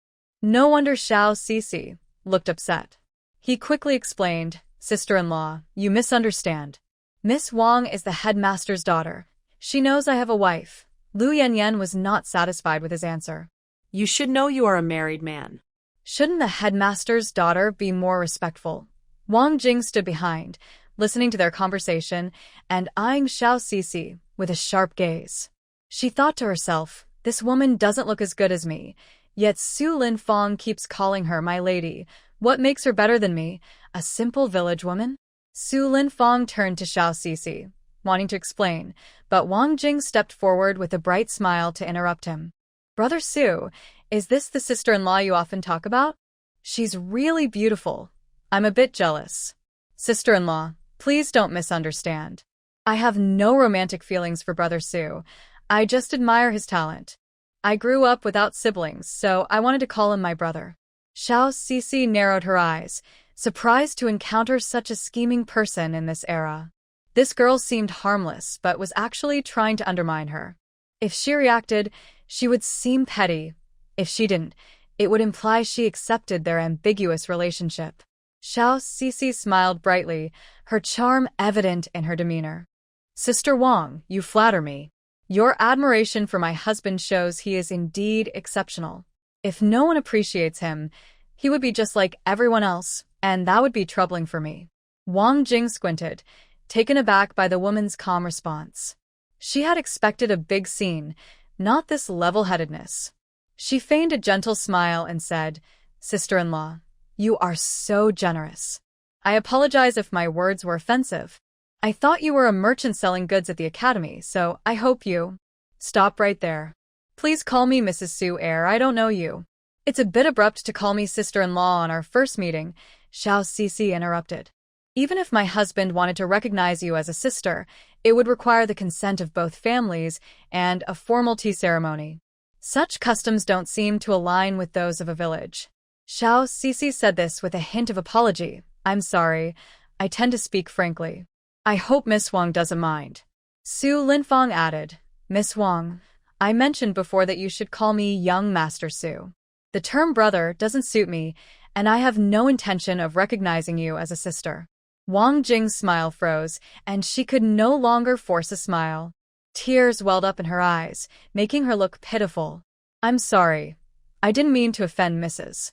No wonder Xiao Sisi looked upset. He quickly explained, "Sister-in-law, you misunderstand. Miss Wang is the headmaster's daughter. She knows I have a wife." Lu Yanyan was not satisfied with his answer. "You should know you are a married man." "Shouldn't the headmaster's daughter be more respectful?" Wang Jing stood behind, listening to their conversation and eyeing Xiao Sisi with a sharp gaze. She thought to herself, "This woman doesn't look as good as me, yet Su Linfang keeps calling her my lady. What makes her better than me, a simple village woman?" Su Linfang turned to Xiao Sisi, wanting to explain, but Wang Jing stepped forward with a bright smile to interrupt him. "Brother Su, is this the sister-in-law you often talk about? She's really beautiful. I'm a bit jealous." "Sister-in-law, please don't misunderstand. I have no romantic feelings for Brother Su. I just admire his talent. I grew up without siblings, so I wanted to call him my brother." Xiao Sisi narrowed her eyes, surprised to encounter such a scheming person in this era. This girl seemed harmless, but was actually trying to undermine her. If she reacted, she would seem petty. If she didn't, it would imply she accepted their ambiguous relationship. Xiao Sisi smiled brightly, her charm evident in her demeanor. "Sister Wang, you flatter me. Your admiration for my husband shows he is indeed exceptional. If no one appreciates him, he would be just like everyone else, and that would be troubling for me." Wang Jing squinted, taken aback by the woman's calm response. She had expected a big scene, not this level-headedness. She feigned a gentle smile and said, "Sister-in-law, you are so generous. I apologize if my words were offensive. I thought you were a merchant selling goods at the academy, so I hope you—" "Stop right there. Please call me Mrs. Su Air, I don't know you." "It's a bit abrupt to call me sister-in-law on our first meeting," Xiao Sisi interrupted. "Even if my husband wanted to recognize you as a sister, it would require the consent of both families and a formal tea ceremony. Such customs don't seem to align with those of a village." Xiao Sisi said this with a hint of apology. "I'm sorry. I tend to speak frankly. I hope Miss Wang doesn't mind." Su Linfang added, "Miss Wang, I mentioned before that you should call me young Master Su. The term brother doesn't suit me, and I have no intention of recognizing you as a sister." Wang Jing's smile froze, and she could no longer force a smile. Tears welled up in her eyes, making her look pitiful. "I'm sorry. I didn't mean to offend Mrs.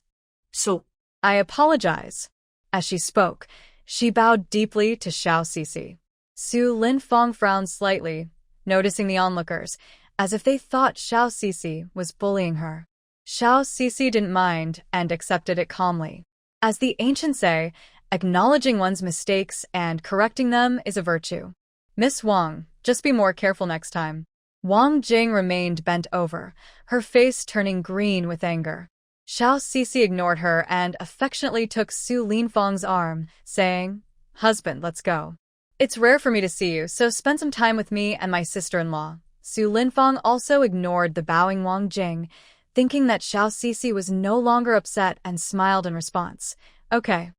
"So, I apologize." As she spoke, she bowed deeply to Xiao Sisi. Su Linfang frowned slightly, noticing the onlookers, as if they thought Xiao Sisi was bullying her. Xiao Sisi didn't mind and accepted it calmly. As the ancients say, acknowledging one's mistakes and correcting them is a virtue. "Miss Wang, just be more careful next time." Wang Jing remained bent over, her face turning green with anger. Xiao Sisi ignored her and affectionately took Su Linfang's arm, saying, "Husband, let's go. It's rare for me to see you, so spend some time with me and my sister-in-law." Su Linfang also ignored the bowing Wang Jing, thinking that Xiao Sisi was no longer upset, and smiled in response. Okay.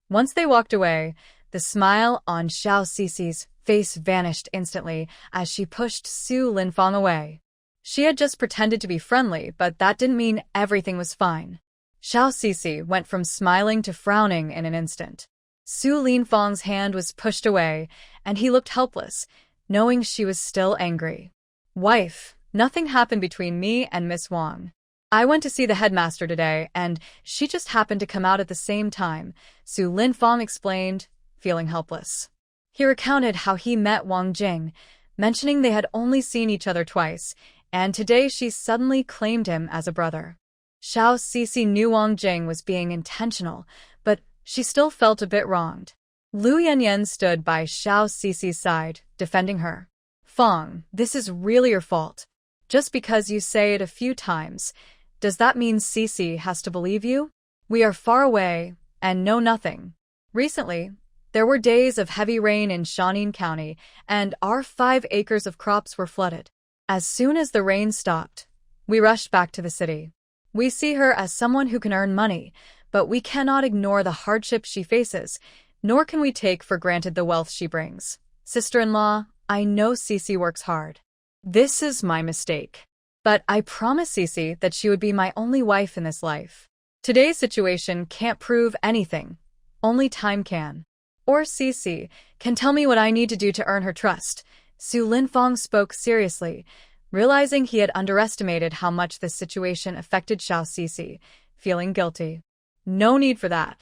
Once they walked away, the smile on Xiao Cixi's face vanished instantly as she pushed Su Linfang away. She had just pretended to be friendly, but that didn't mean everything was fine. Xiao Cixi went from smiling to frowning in an instant. Su Linfang's hand was pushed away, and he looked helpless, knowing she was still angry. Wife, nothing happened between me and Miss Wang. I went to see the headmaster today, and she just happened to come out at the same time, Su Linfang explained, feeling helpless. He recounted how he met Wang Jing, mentioning they had only seen each other twice, and today she suddenly claimed him as a brother. Xiao Cixi knew Wang Jing was being intentional, but she still felt a bit wronged. Lu Yanyan stood by Xiao Cixi's side, defending her. Fang, this is really your fault. Just because you say it a few times, does that mean Cixi has to believe you? We are far away and know nothing. Recently, there were days of heavy rain in Shanin County, and our 5 acres of crops were flooded. As soon as the rain stopped, we rushed back to the city. We see her as someone who can earn money, but we cannot ignore the hardships she faces, nor can we take for granted the wealth she brings. Sister-in-law, I know Cixi works hard. This is my mistake. But I promised Cixi that she would be my only wife in this life. Today's situation can't prove anything. Only time can. Or Cixi can tell me what I need to do to earn her trust. Su Linfang spoke seriously, realizing he had underestimated how much this situation affected Xiao Cixi, feeling guilty. No need for that.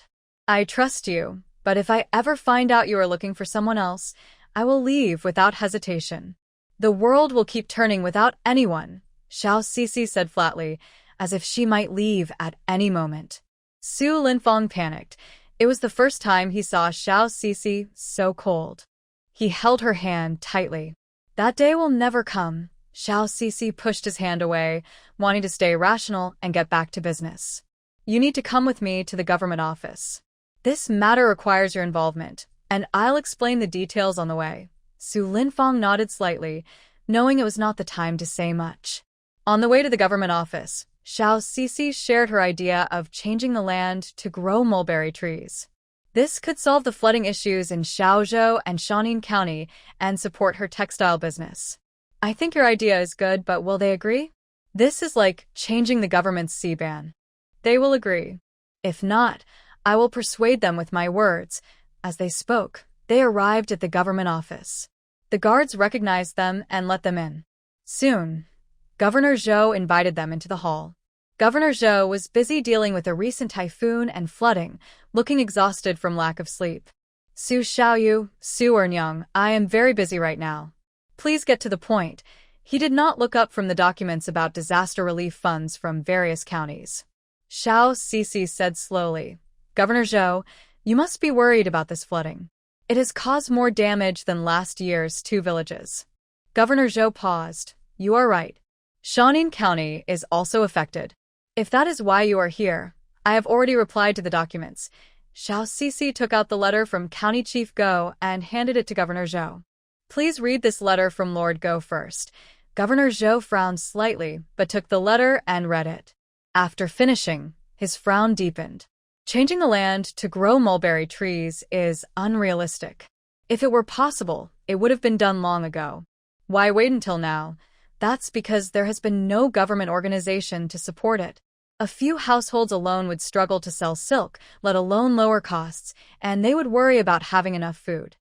I trust you, but if I ever find out you are looking for someone else, I will leave without hesitation. The world will keep turning without anyone, Xiao Cixi said flatly, as if she might leave at any moment. Su Linfang panicked. It was the first time he saw Xiao Cixi so cold. He held her hand tightly. That day will never come. Xiao Cixi pushed his hand away, wanting to stay rational and get back to business. You need to come with me to the government office. This matter requires your involvement, and I'll explain the details on the way. Su Linfang nodded slightly, knowing it was not the time to say much. On the way to the government office, Xiao Cixi shared her idea of changing the land to grow mulberry trees. This could solve the flooding issues in Xiaozhou and Shanin County and support her textile business. I think your idea is good, but will they agree? This is like changing the government's C-ban. They will agree. If not, I will persuade them with my words. As they spoke, they arrived at the government office. The guards recognized them and let them in. Soon, Governor Zhou invited them into the hall. Governor Zhou was busy dealing with a recent typhoon and flooding, looking exhausted from lack of sleep. Su Xiaoyu, Su Ernyang, I am very busy right now. Please get to the point. He did not look up from the documents about disaster relief funds from various counties. Xiao Cixi said slowly, Governor Zhou, you must be worried about this flooding. It has caused more damage than last year's 2 villages. Governor Zhou paused. You are right. Shanin County is also affected. If that is why you are here, I have already replied to the documents. Xiao Cixi took out the letter from County Chief Go and handed it to Governor Zhou. Please read this letter from Lord Go first. Governor Zhou frowned slightly, but took the letter and read it. After finishing, his frown deepened. Changing the land to grow mulberry trees is unrealistic. If it were possible, it would have been done long ago. Why wait until now? That's because there has been no government organization to support it. A few households alone would struggle to sell silk, let alone lower costs, and they would worry about having enough food.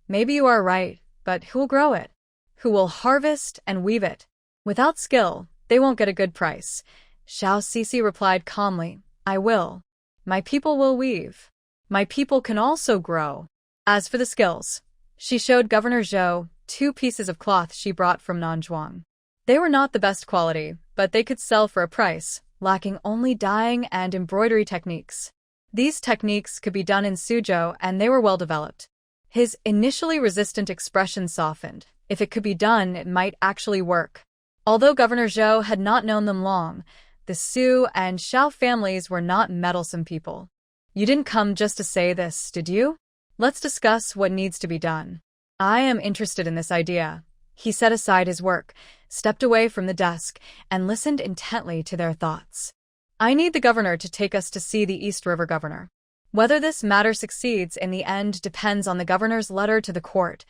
Maybe you are right, but who will grow it? Who will harvest and weave it? Without skill, they won't get a good price. Xiao Cixi replied calmly, I will. My people will weave. My people can also grow. As for the skills, she showed Governor Zhou 2 pieces of cloth she brought from Nanzhuang. They were not the best quality, but they could sell for a price, lacking only dyeing and embroidery techniques. These techniques could be done in Suzhou, and they were well developed. His initially resistant expression softened. If it could be done, it might actually work. Although Governor Zhou had not known them long, the Su and Xiao families were not meddlesome people. You didn't come just to say this, did you? Let's discuss what needs to be done. I am interested in this idea. He set aside his work, stepped away from the desk, and listened intently to their thoughts. I need the governor to take us to see the East River governor. Whether this matter succeeds in the end depends on the governor's letter to the court.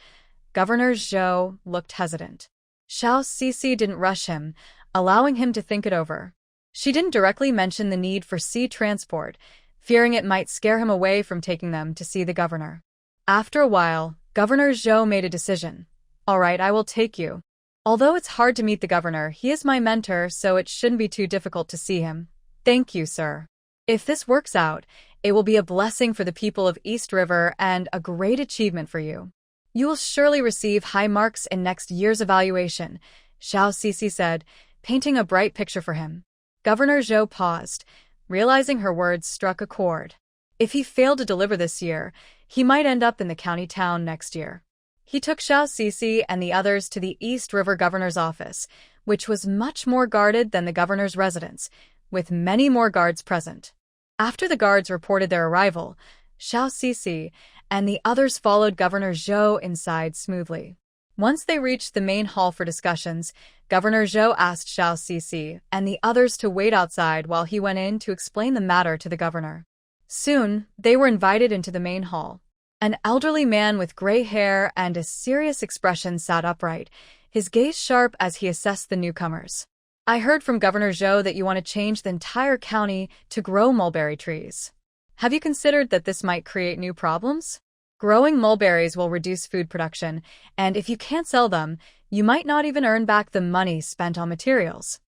Governor Zhou looked hesitant. Xiao Sisi didn't rush him, allowing him to think it over. She didn't directly mention the need for sea transport, fearing it might scare him away from taking them to see the governor. After a while, Governor Zhou made a decision. All right, I will take you. Although it's hard to meet the governor, he is my mentor, so it shouldn't be too difficult to see him. Thank you, sir. If this works out, it will be a blessing for the people of East River and a great achievement for you. You will surely receive high marks in next year's evaluation, Xiao Sisi said, painting a bright picture for him. Governor Zhou paused, realizing her words struck a chord. If he failed to deliver this year, he might end up in the county town next year. He took Xiao Sisi and the others to the East River governor's office, which was much more guarded than the governor's residence, with many more guards present. After the guards reported their arrival, Xiao Sisi and the others followed Governor Zhou inside smoothly. Once they reached the main hall for discussions, Governor Zhou asked Xiao Sisi and the others to wait outside while he went in to explain the matter to the governor. Soon, they were invited into the main hall. An elderly man with gray hair and a serious expression sat upright, his gaze sharp as he assessed the newcomers. I heard from Governor Zhou that you want to change the entire county to grow mulberry trees. Have you considered that this might create new problems? Growing mulberries will reduce food production, and if you can't sell them, you might not even earn back the money spent on materials.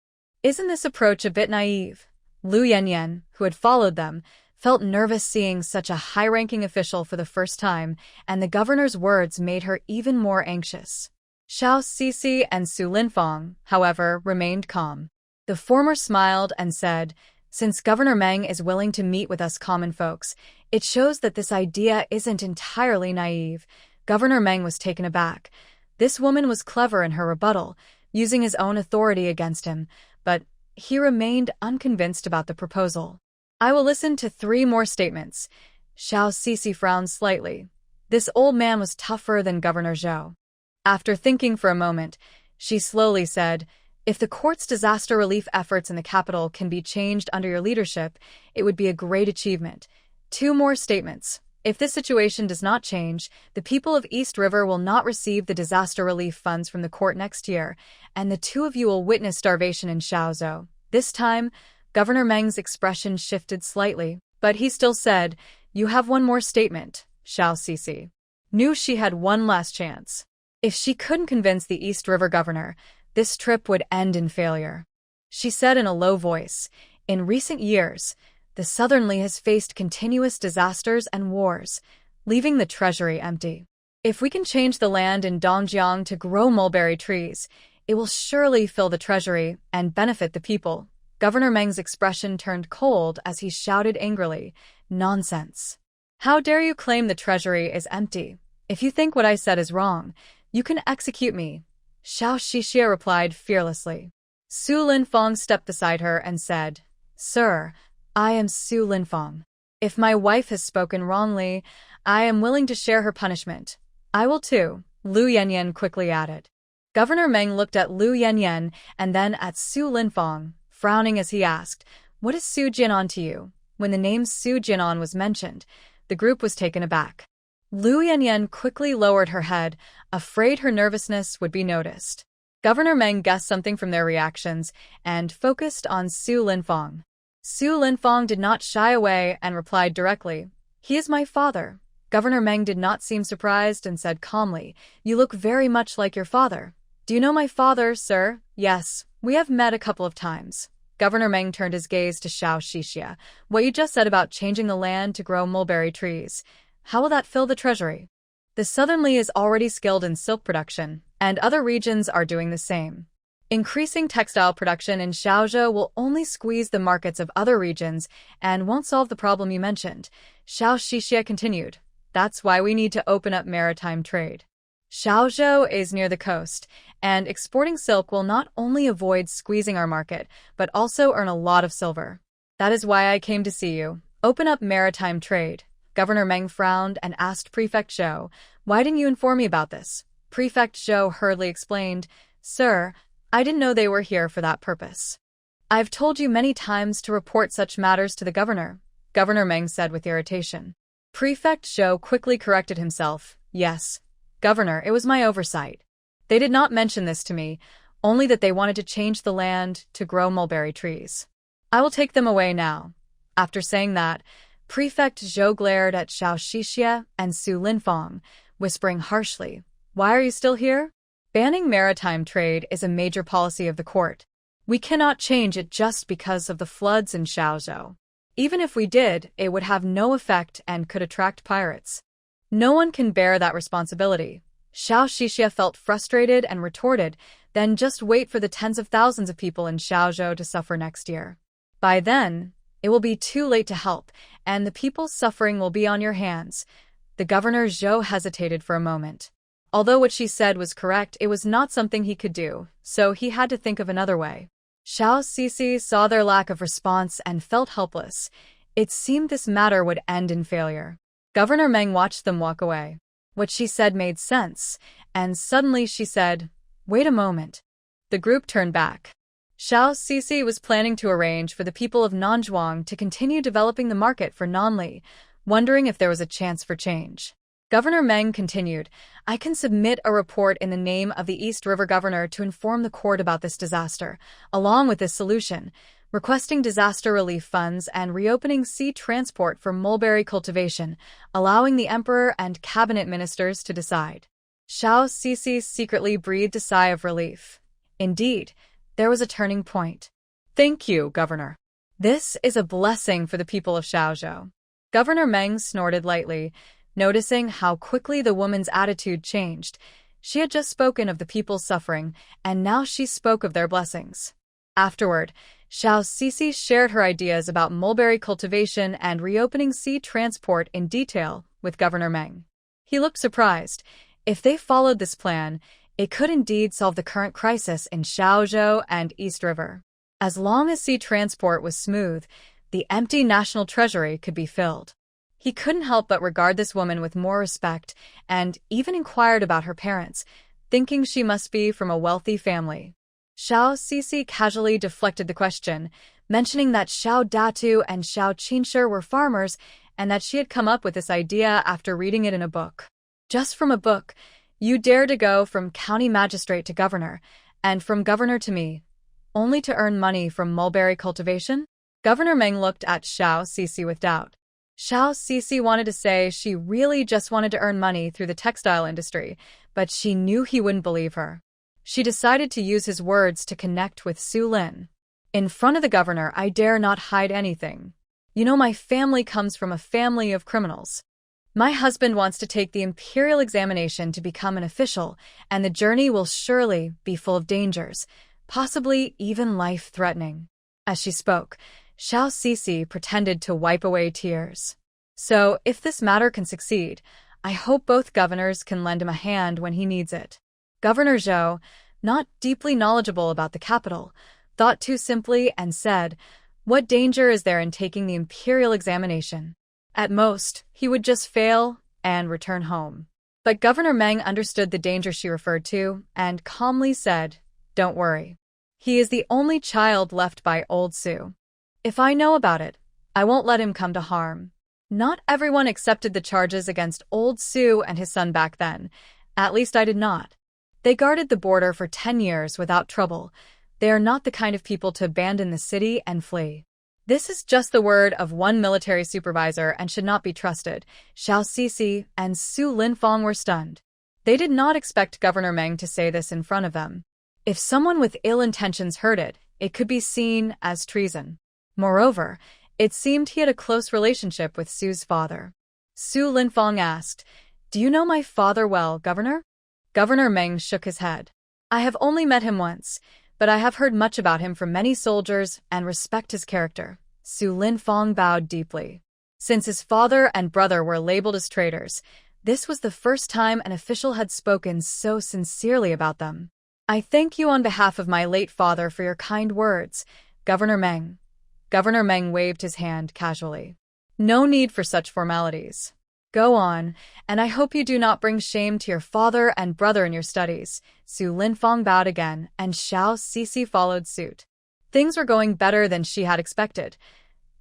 Isn't this approach a bit naive? Lu Yanyan, who had followed them, felt nervous seeing such a high-ranking official for the first time, and the governor's words made her even more anxious. Xiao Sisi and Su Linfang, however, remained calm. The former smiled and said, "Since Governor Meng is willing to meet with us common folks, it shows that this idea isn't entirely naive." Governor Meng was taken aback. This woman was clever in her rebuttal, using his own authority against him, but he remained unconvinced about the proposal. "I will listen to 3 more statements." Xiao Sisi frowned slightly. This old man was tougher than Governor Zhou. After thinking for a moment, she slowly said, "If the court's disaster relief efforts in the capital can be changed under your leadership, it would be a great achievement." 2 more statements. "If this situation does not change, the people of East River will not receive the disaster relief funds from the court next year, and the 2 of you will witness starvation in Shaozhou." This time, Governor Meng's expression shifted slightly, but he still said, "You have 1 more statement." Xiao Sisi knew she had one last chance. If she couldn't convince the East River governor, this trip would end in failure. She said in a low voice, "In recent years, the Southern Li has faced continuous disasters and wars, leaving the treasury empty. If we can change the land in Dongjiang to grow mulberry trees, it will surely fill the treasury and benefit the people." Governor Meng's expression turned cold as he shouted angrily, "Nonsense! How dare you claim the treasury is empty? If you think what I said is wrong, you can execute me." Xiao Shixia replied fearlessly. Su Linfang stepped beside her and said, "Sir, I am Su Linfang. If my wife has spoken wrongly, I am willing to share her punishment." "I will too," Lu Yanyan quickly added. Governor Meng looked at Lu Yanyan and then at Su Linfang, frowning as he asked, "What is Su Jianan to you?" When the name Su Jianan was mentioned, the group was taken aback. Lu Yanyan quickly lowered her head, afraid her nervousness would be noticed. Governor Meng guessed something from their reactions and focused on Su Linfang. Su Linfang did not shy away and replied directly, "He is my father." Governor Meng did not seem surprised and said calmly, "You look very much like your father." "Do you know my father, sir?" "Yes, we have met a couple of times." Governor Meng turned his gaze to Xiao Shixia. "What you just said about changing the land to grow mulberry trees, how will that fill the treasury?" The Southern Li is already skilled in silk production, and other regions are doing the same. Increasing textile production in Shaozhou will only squeeze the markets of other regions and won't solve the problem you mentioned. Xiao Shixia continued. "That's why we need to open up maritime trade. Shaozhou is near the coast, and exporting silk will not only avoid squeezing our market, but also earn a lot of silver. That is why I came to see you. Open up maritime trade." Governor Meng frowned and asked Prefect Zhou, "Why didn't you inform me about this?" Prefect Zhou hurriedly explained, "Sir, I didn't know they were here for that purpose. I've told you many times to report such matters to the governor. Governor Meng said with irritation. Prefect Zhou quickly corrected himself. Yes, Governor, it was my oversight. They did not mention this to me, only that they wanted to change the land to grow mulberry trees. I will take them away now. After saying that, Prefect Zhou glared at Xiao Xixia and Su Linfang, whispering harshly, Why are you still here? Banning maritime trade is a major policy of the court. We cannot change it just because of the floods in Xiaozhou. Even if we did, it would have no effect and could attract pirates. No one can bear that responsibility. Xiao Xixia felt frustrated and retorted, then just wait for the tens of thousands of people in Xiaozhou to suffer next year. By then, it will be too late to help, and the people's suffering will be on your hands. The governor Zhou hesitated for a moment. Although what she said was correct, it was not something he could do, so he had to think of another way. Xiao Sisi saw their lack of response and felt helpless. It seemed this matter would end in failure. Governor Meng watched them walk away. What she said made sense, and suddenly she said, Wait a moment. The group turned back. Xiao Sisi was planning to arrange for the people of Nanzhuang to continue developing the market for Nanli, wondering if there was a chance for change. Governor Meng continued, I can submit a report in the name of the East River Governor to inform the court about this disaster, along with this solution, requesting disaster relief funds and reopening sea transport for mulberry cultivation, allowing the emperor and cabinet ministers to decide. Xiao Sisi secretly breathed a sigh of relief. Indeed, there was a turning point. Thank you, Governor. This is a blessing for the people of Xiaozhou. Governor Meng snorted lightly, noticing how quickly the woman's attitude changed. She had just spoken of the people's suffering, and now she spoke of their blessings. Afterward, Xiao Sisi shared her ideas about mulberry cultivation and reopening sea transport in detail with Governor Meng. He looked surprised. If they followed this plan, it could indeed solve the current crisis in Xiaozhou and East River. As long as sea transport was smooth, the empty national treasury could be filled. He couldn't help but regard this woman with more respect and even inquired about her parents, thinking she must be from a wealthy family. Xiao Sisi casually deflected the question, mentioning that Xiao Datu and Xiao Qinshi were farmers and that she had come up with this idea after reading it in a book. Just from a book, you dare to go from county magistrate to governor, and from governor to me, only to earn money from mulberry cultivation? Governor Meng looked at Xiao Sisi with doubt. Xiao Sisi wanted to say she really just wanted to earn money through the textile industry, but she knew he wouldn't believe her. She decided to use his words to connect with Su Lin. In front of the governor, I dare not hide anything. You know, my family comes from a family of criminals. My husband wants to take the imperial examination to become an official, and the journey will surely be full of dangers, possibly even life-threatening. As she spoke, Xiao Sisi pretended to wipe away tears. So, if this matter can succeed, I hope both governors can lend him a hand when he needs it. Governor Zhou, not deeply knowledgeable about the capital, thought too simply and said, What danger is there in taking the imperial examination? At most, he would just fail and return home. But Governor Meng understood the danger she referred to and calmly said, Don't worry. He is the only child left by old Su. If I know about it, I won't let him come to harm. Not everyone accepted the charges against old Su and his son back then. At least I did not. They guarded the border for 10 years without trouble. They are not the kind of people to abandon the city and flee. This is just the word of one military supervisor and should not be trusted. Xiao Sisi and Su Linfang were stunned. They did not expect Governor Meng to say this in front of them. If someone with ill intentions heard it, it could be seen as treason. Moreover, it seemed he had a close relationship with Su's father. Su Linfang asked, Do you know my father well, Governor? Governor Meng shook his head. I have only met him once, but I have heard much about him from many soldiers and respect his character. Su Linfang bowed deeply. Since his father and brother were labeled as traitors, this was the first time an official had spoken so sincerely about them. I thank you on behalf of my late father for your kind words, Governor Meng. Governor Meng waved his hand casually. No need for such formalities. Go on, and I hope you do not bring shame to your father and brother in your studies. Su Linfang bowed again, and Xiao Sisi followed suit. Things were going better than she had expected.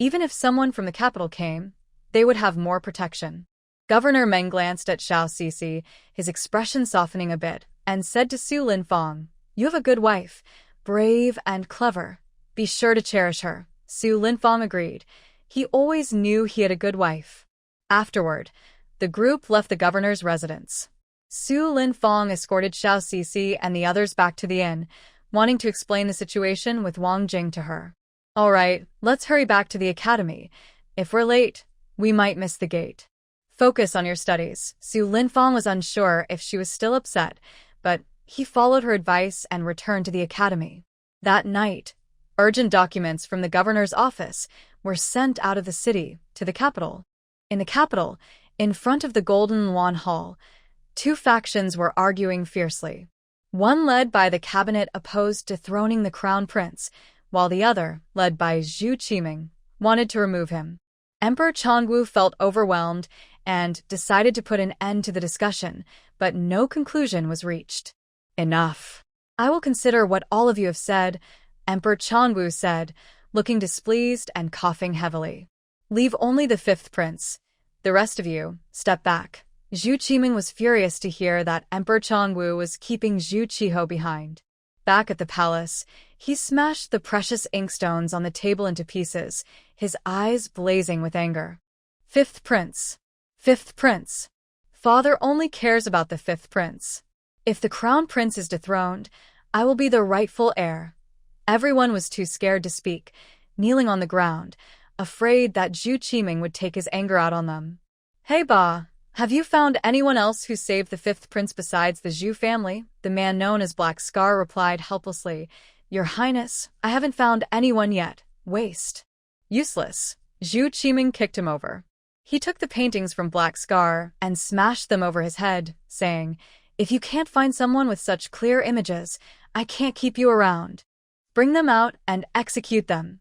Even if someone from the capital came, they would have more protection. Governor Meng glanced at Xiao Sisi, his expression softening a bit, and said to Su Linfang, "You have a good wife, brave and clever. Be sure to cherish her." Su Linfang agreed. He always knew he had a good wife. Afterward, the group left the governor's residence. Su Linfang escorted Xiao Sisi and the others back to the inn, wanting to explain the situation with Wang Jing to her. "All right, let's hurry back to the academy. If we're late, we might miss the gate. Focus on your studies." Su Linfang was unsure if she was still upset, but he followed her advice and returned to the academy. That night, urgent documents from the governor's office were sent out of the city to the capital. In the capital, in front of the Golden Yuan Hall, two factions were arguing fiercely. One led by the cabinet opposed dethroning the crown prince, while the other, led by Zhu Qiming, wanted to remove him. Emperor Chongwu felt overwhelmed and decided to put an end to the discussion, but no conclusion was reached. "Enough. I will consider what all of you have said," Emperor Chongwu said, looking displeased and coughing heavily. "Leave only the fifth prince. The rest of you, step back." Zhu Qiming was furious to hear that Emperor Chongwu was keeping Zhu Qiho behind. Back at the palace, he smashed the precious inkstones on the table into pieces, his eyes blazing with anger. "Fifth prince. Fifth prince. Father only cares about the fifth prince. If the crown prince is dethroned, I will be the rightful heir." Everyone was too scared to speak, kneeling on the ground, afraid that Zhu Qiming would take his anger out on them. "Hey Ba, have you found anyone else who saved the fifth prince besides the Zhu family?" The man known as Black Scar replied helplessly. "Your Highness, I haven't found anyone yet. Waste. Useless." Zhu Qiming kicked him over. He took the paintings from Black Scar and smashed them over his head, saying, "If you can't find someone with such clear images, I can't keep you around. Bring them out and execute them."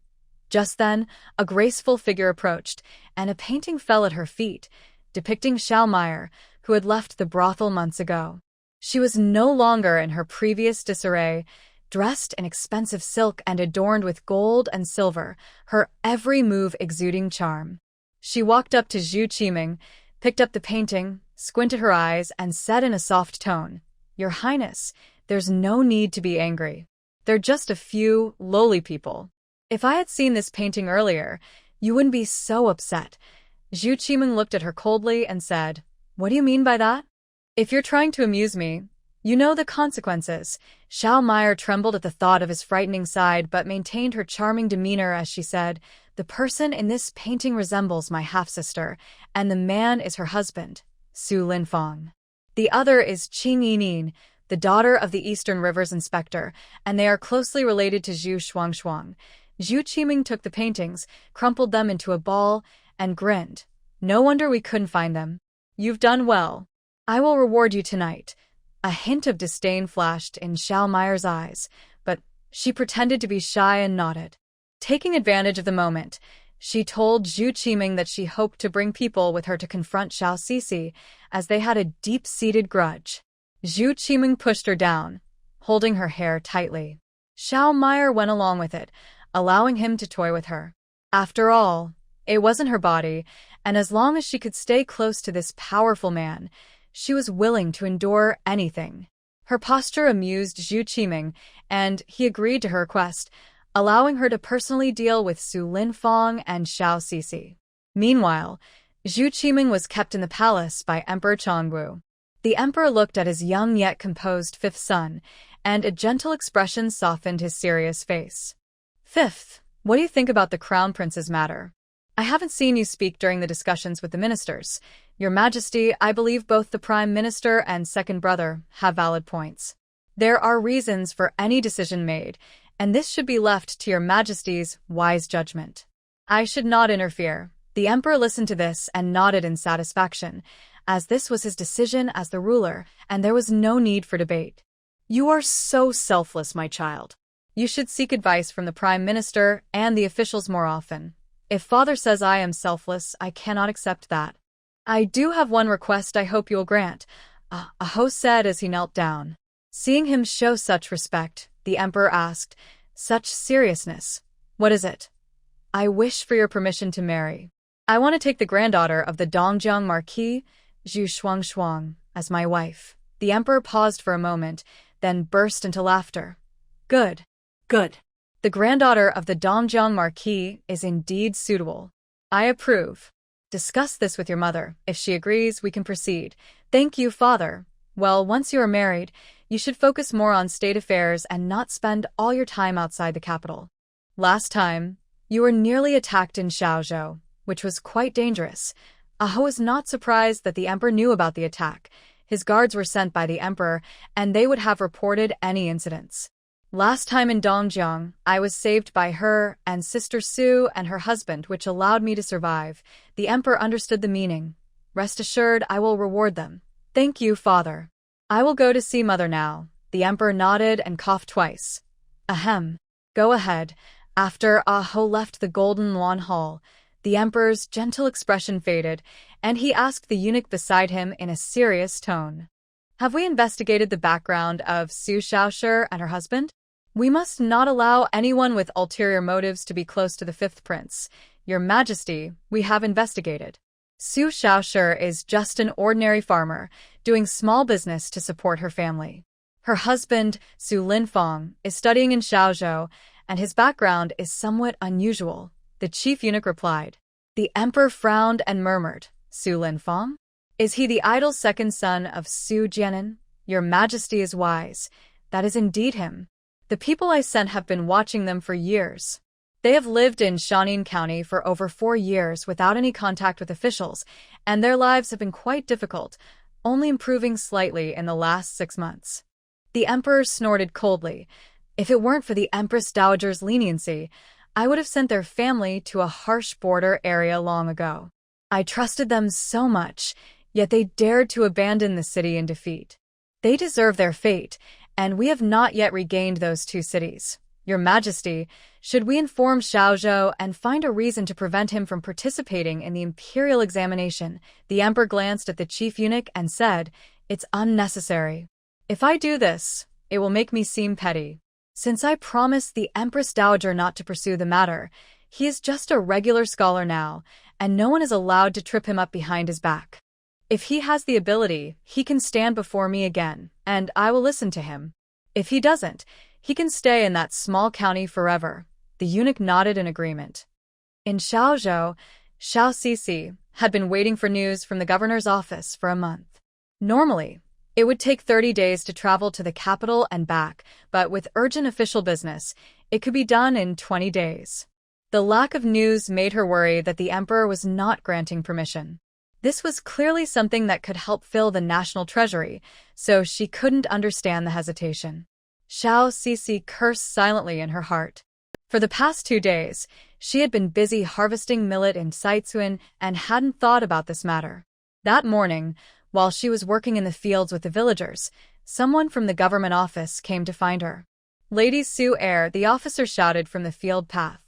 Just then, a graceful figure approached, and a painting fell at her feet, depicting Xiao Meyer, who had left the brothel months ago. She was no longer in her previous disarray, dressed in expensive silk and adorned with gold and silver, her every move exuding charm. She walked up to Zhu Qiming, picked up the painting, squinted her eyes, and said in a soft tone, "Your Highness, there's no need to be angry. They're just a few lowly people. If I had seen this painting earlier, you wouldn't be so upset." Zhu Qiming looked at her coldly and said, "What do you mean by that? If you're trying to amuse me, you know the consequences." Xiao Meyer trembled at the thought of his frightening side but maintained her charming demeanor as she said, "The person in this painting resembles my half-sister, and the man is her husband, Su Linfang. The other is Qing Yining, the daughter of the Eastern Rivers Inspector, and they are closely related to Zhu Shuangshuang." Zhu Qiming took the paintings, crumpled them into a ball, and grinned. "No wonder we couldn't find them. You've done well. I will reward you tonight." A hint of disdain flashed in Xiao Meyer's eyes, but she pretended to be shy and nodded. Taking advantage of the moment, she told Zhu Qiming that she hoped to bring people with her to confront Xiao Sisi, as they had a deep-seated grudge. Zhu Qiming pushed her down, holding her hair tightly. Xiao Meyer went along with it, allowing him to toy with her. After all, it wasn't her body, and as long as she could stay close to this powerful man, she was willing to endure anything. Her posture amused Zhu Qiming, and he agreed to her request, allowing her to personally deal with Su Linfang and Xiao Sisi. Meanwhile, Zhu Qiming was kept in the palace by Emperor Chongwu. The emperor looked at his young yet composed fifth son, and a gentle expression softened his serious face. "Fifth, what do you think about the crown prince's matter? I haven't seen you speak during the discussions with the ministers. Your Majesty, I believe both the Prime Minister and second brother have valid points. There are reasons for any decision made, and this should be left to your Majesty's wise judgment. I should not interfere." The emperor listened to this and nodded in satisfaction, as this was his decision as the ruler, and there was no need for debate. "You are so selfless, my child. You should seek advice from the Prime Minister and the officials more often. If Father says I am selfless, I cannot accept that. I do have one request I hope you will grant," a host said as he knelt down. Seeing him show such respect, the emperor asked, "Such seriousness. What is it?" I wish for your permission to marry. I want to take the granddaughter of the Dongjiang Marquis, Zhu Shuangshuang, as my wife. The emperor paused for a moment, then burst into laughter. Good. Good. The granddaughter of the Dongjiang Marquis is indeed suitable. I approve. Discuss this with your mother. If she agrees, we can proceed. Thank you, father. Well, once you are married, you should focus more on state affairs and not spend all your time outside the capital. Last time, you were nearly attacked in Shaozhou, which was quite dangerous. Aho was not surprised that the emperor knew about the attack. His guards were sent by the emperor, and they would have reported any incidents. Last time in Dongjiang, I was saved by her and Sister Su and her husband, which allowed me to survive. The emperor understood the meaning. Rest assured, I will reward them. Thank you, father. I will go to see mother now. The emperor nodded and coughed twice. Ahem. Go ahead. After Aho left the Golden Luan Hall, the emperor's gentle expression faded, and he asked the eunuch beside him in a serious tone. Have we investigated the background of Su Shaoshi and her husband? We must not allow anyone with ulterior motives to be close to the fifth prince. Your Majesty, we have investigated. Su Shaoshi is just an ordinary farmer, doing small business to support her family. Her husband, Su Linfang, is studying in Shaozhou, and his background is somewhat unusual, the chief eunuch replied. The emperor frowned and murmured, Su Linfang? Is he the idle second son of Su Jianan? Your Majesty is wise. That is indeed him. The people I sent have been watching them for years. They have lived in Shanin County for over 4 years without any contact with officials, and their lives have been quite difficult, only improving slightly in the last 6 months. The emperor snorted coldly. If it weren't for the Empress Dowager's leniency, I would have sent their family to a harsh border area long ago. I trusted them so much, yet they dared to abandon the city in defeat. They deserve their fate, and we have not yet regained those 2 cities. Your Majesty, should we inform Shaozhou and find a reason to prevent him from participating in the imperial examination? The emperor glanced at the chief eunuch and said, It's unnecessary. If I do this, it will make me seem petty. Since I promised the Empress Dowager not to pursue the matter, he is just a regular scholar now, and no one is allowed to trip him up behind his back. If he has the ability, he can stand before me again, and I will listen to him. If he doesn't, he can stay in that small county forever. The eunuch nodded in agreement. In Shaozhou, Xiao Sisi had been waiting for news from the governor's office for a month. Normally, it would take 30 days to travel to the capital and back, but with urgent official business, it could be done in 20 days. The lack of news made her worry that the emperor was not granting permission. This was clearly something that could help fill the national treasury, so she couldn't understand the hesitation. Xiao Sisi cursed silently in her heart. For the past 2 days, she had been busy harvesting millet in Saizuan and hadn't thought about this matter. That morning, while she was working in the fields with the villagers, someone from the government office came to find her. Lady Su Air, the officer shouted from the field path.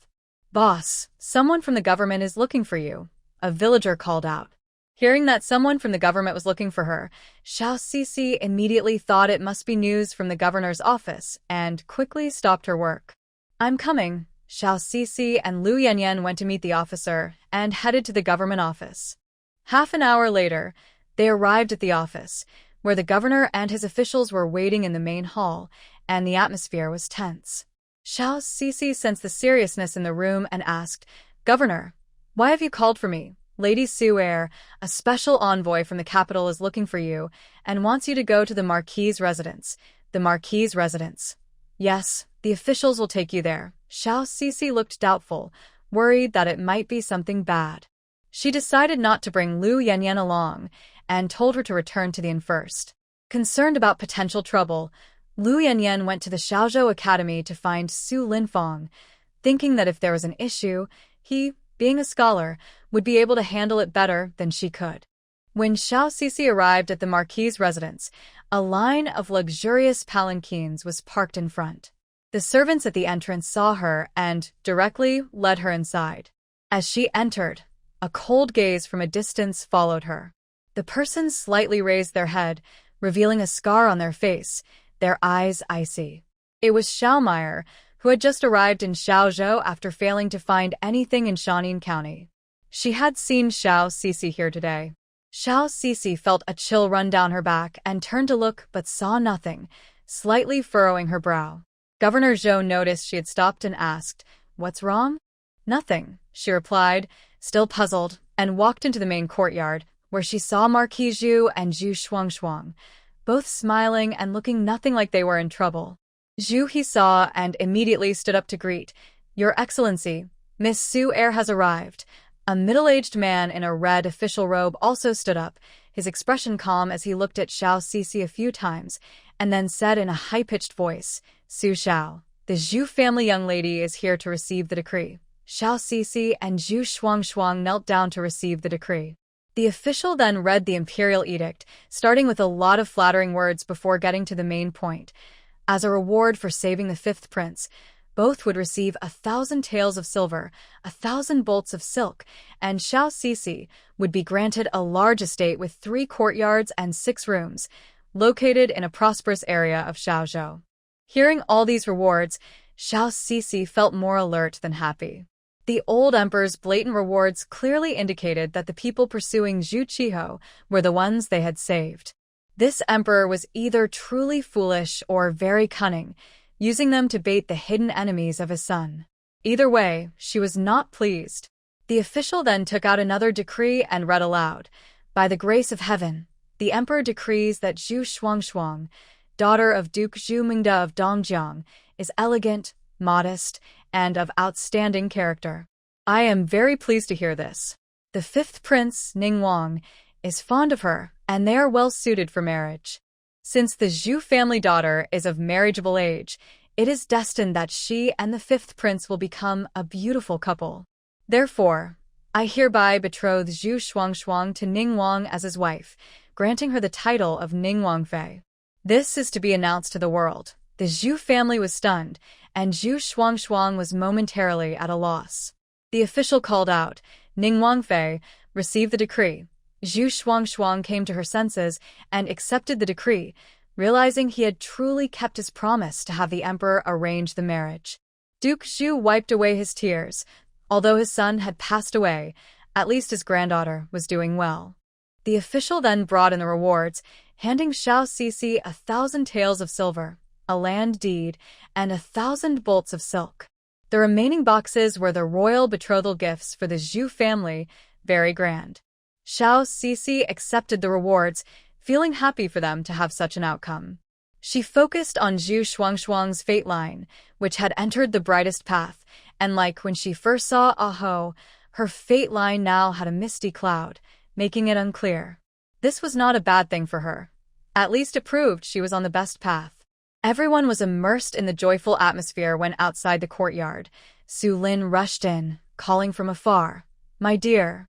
Boss, someone from the government is looking for you, a villager called out. Hearing that someone from the government was looking for her, Xiao Sisi immediately thought it must be news from the governor's office and quickly stopped her work. I'm coming. Xiao Sisi and Lu Yanyan went to meet the officer and headed to the government office. Half an hour later, they arrived at the office, where the governor and his officials were waiting in the main hall, and the atmosphere was tense. Xiao Sisi sensed the seriousness in the room and asked, Governor, why have you called for me? Lady Su Air, a special envoy from the capital, is looking for you and wants you to go to the Marquis' residence. The Marquis' residence. Yes, the officials will take you there. Xiao Sisi looked doubtful, worried that it might be something bad. She decided not to bring Lu Yanyan along and told her to return to the inn first. Concerned about potential trouble, Lu Yanyan went to the Shaozhou Academy to find Su Linfang, thinking that if there was an issue, he, being a scholar, would be able to handle it better than she could. When Xiao Sisi arrived at the Marquis' residence, a line of luxurious palanquins was parked in front. The servants at the entrance saw her and directly led her inside. As she entered, a cold gaze from a distance followed her. The persons slightly raised their head, revealing a scar on their face, their eyes icy. It was Xiaomeyer, who had just arrived in Xiaozhou after failing to find anything in Shanin County. She had seen Xiao Cece here today. Xiao Cece felt a chill run down her back and turned to look but saw nothing, slightly furrowing her brow. Governor Zhou noticed she had stopped and asked, "What's wrong?" "Nothing," she replied, still puzzled, and walked into the main courtyard, where she saw Marquis Zhu and Zhu Shuangshuang, both smiling and looking nothing like they were in trouble. Zhu he saw and immediately stood up to greet. "Your Excellency, Miss Su Air has arrived." A middle-aged man in a red official robe also stood up, his expression calm as he looked at Xiao Cece a few times, and then said in a high-pitched voice, "Su Xiao, the Zhu family young lady is here to receive the decree." Xiao Cece and Zhu Shuangshuang knelt down to receive the decree. The official then read the imperial edict, starting with a lot of flattering words before getting to the main point. As a reward for saving the fifth prince, both would receive 1,000 taels of silver, 1,000 bolts of silk, and Xiao Cece would be granted a large estate with 3 courtyards and 6 rooms, located in a prosperous area of Xiaozhou. Hearing all these rewards, Xiao Cece felt more alert than happy. The old emperor's blatant rewards clearly indicated that the people pursuing Zhu Qiho were the ones they had saved. This emperor was either truly foolish or very cunning, using them to bait the hidden enemies of his son. Either way, she was not pleased. The official then took out another decree and read aloud, "By the grace of heaven, the emperor decrees that Zhu Shuangshuang, daughter of Duke Zhu Mingde of Dongjiang, is elegant, modest, and of outstanding character. I am very pleased to hear this. The fifth prince, Ning Wang, is fond of her, and they are well suited for marriage. Since the Zhu family daughter is of marriageable age, it is destined that she and the fifth prince will become a beautiful couple. Therefore, I hereby betroth Zhu Shuangshuang to Ning Wang as his wife, granting her the title of Ning Wangfei." This is to be announced to the world. The Zhu family was stunned, and Zhu Shuangshuang was momentarily at a loss. The official called out, "Ning Wangfei, receive the decree." Zhu Shuangshuang came to her senses and accepted the decree, realizing he had truly kept his promise to have the emperor arrange the marriage. Duke Zhu wiped away his tears. Although his son had passed away, at least his granddaughter was doing well. The official then brought in the rewards, handing Xiao Cece 1,000 taels of silver, a land deed, and 1,000 bolts of silk. The remaining boxes were the royal betrothal gifts for the Zhu family, very grand. Xiao Cece accepted the rewards, feeling happy for them to have such an outcome. She focused on Zhu Shuangshuang's fate line, which had entered the brightest path, and like when she first saw Aho, her fate line now had a misty cloud, making it unclear. This was not a bad thing for her. At least it proved she was on the best path. Everyone was immersed in the joyful atmosphere when outside the courtyard. Su Lin rushed in, calling from afar, "My dear."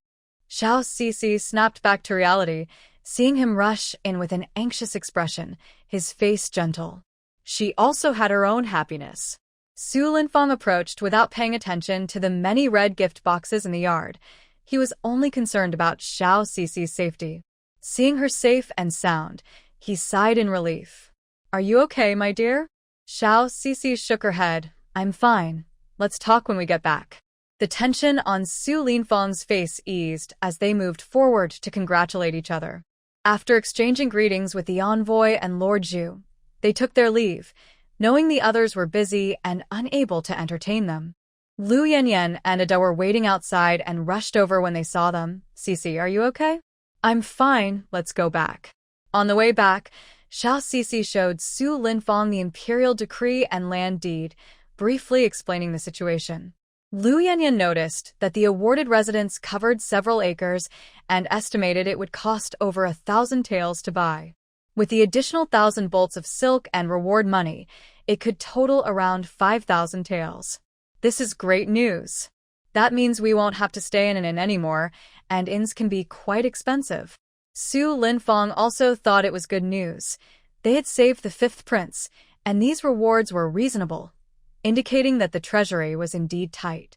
Xiao Cece snapped back to reality, seeing him rush in with an anxious expression, his face gentle. She also had her own happiness. Su Linfang approached without paying attention to the many red gift boxes in the yard. He was only concerned about Xiao Cece's safety. Seeing her safe and sound, he sighed in relief. "Are you okay, my dear?" Xiao Cece shook her head. "I'm fine. Let's talk when we get back." The tension on Su Linfang's face eased as they moved forward to congratulate each other. After exchanging greetings with the envoy and Lord Zhu, they took their leave, knowing the others were busy and unable to entertain them. Lu Yanyan and Ada were waiting outside and rushed over when they saw them. "Cece, are you okay?" "I'm fine, let's go back." On the way back, Xiao Cece showed Su Linfang the imperial decree and land deed, briefly explaining the situation. Lu Yanyan noticed that the awarded residence covered several acres and estimated it would cost over 1,000 taels to buy. With the additional 1,000 bolts of silk and reward money, it could total around 5,000 taels. This is great news. That means we won't have to stay in an inn anymore, and inns can be quite expensive. Su Linfang also thought it was good news. They had saved the fifth prince, and these rewards were reasonable, indicating that the treasury was indeed tight.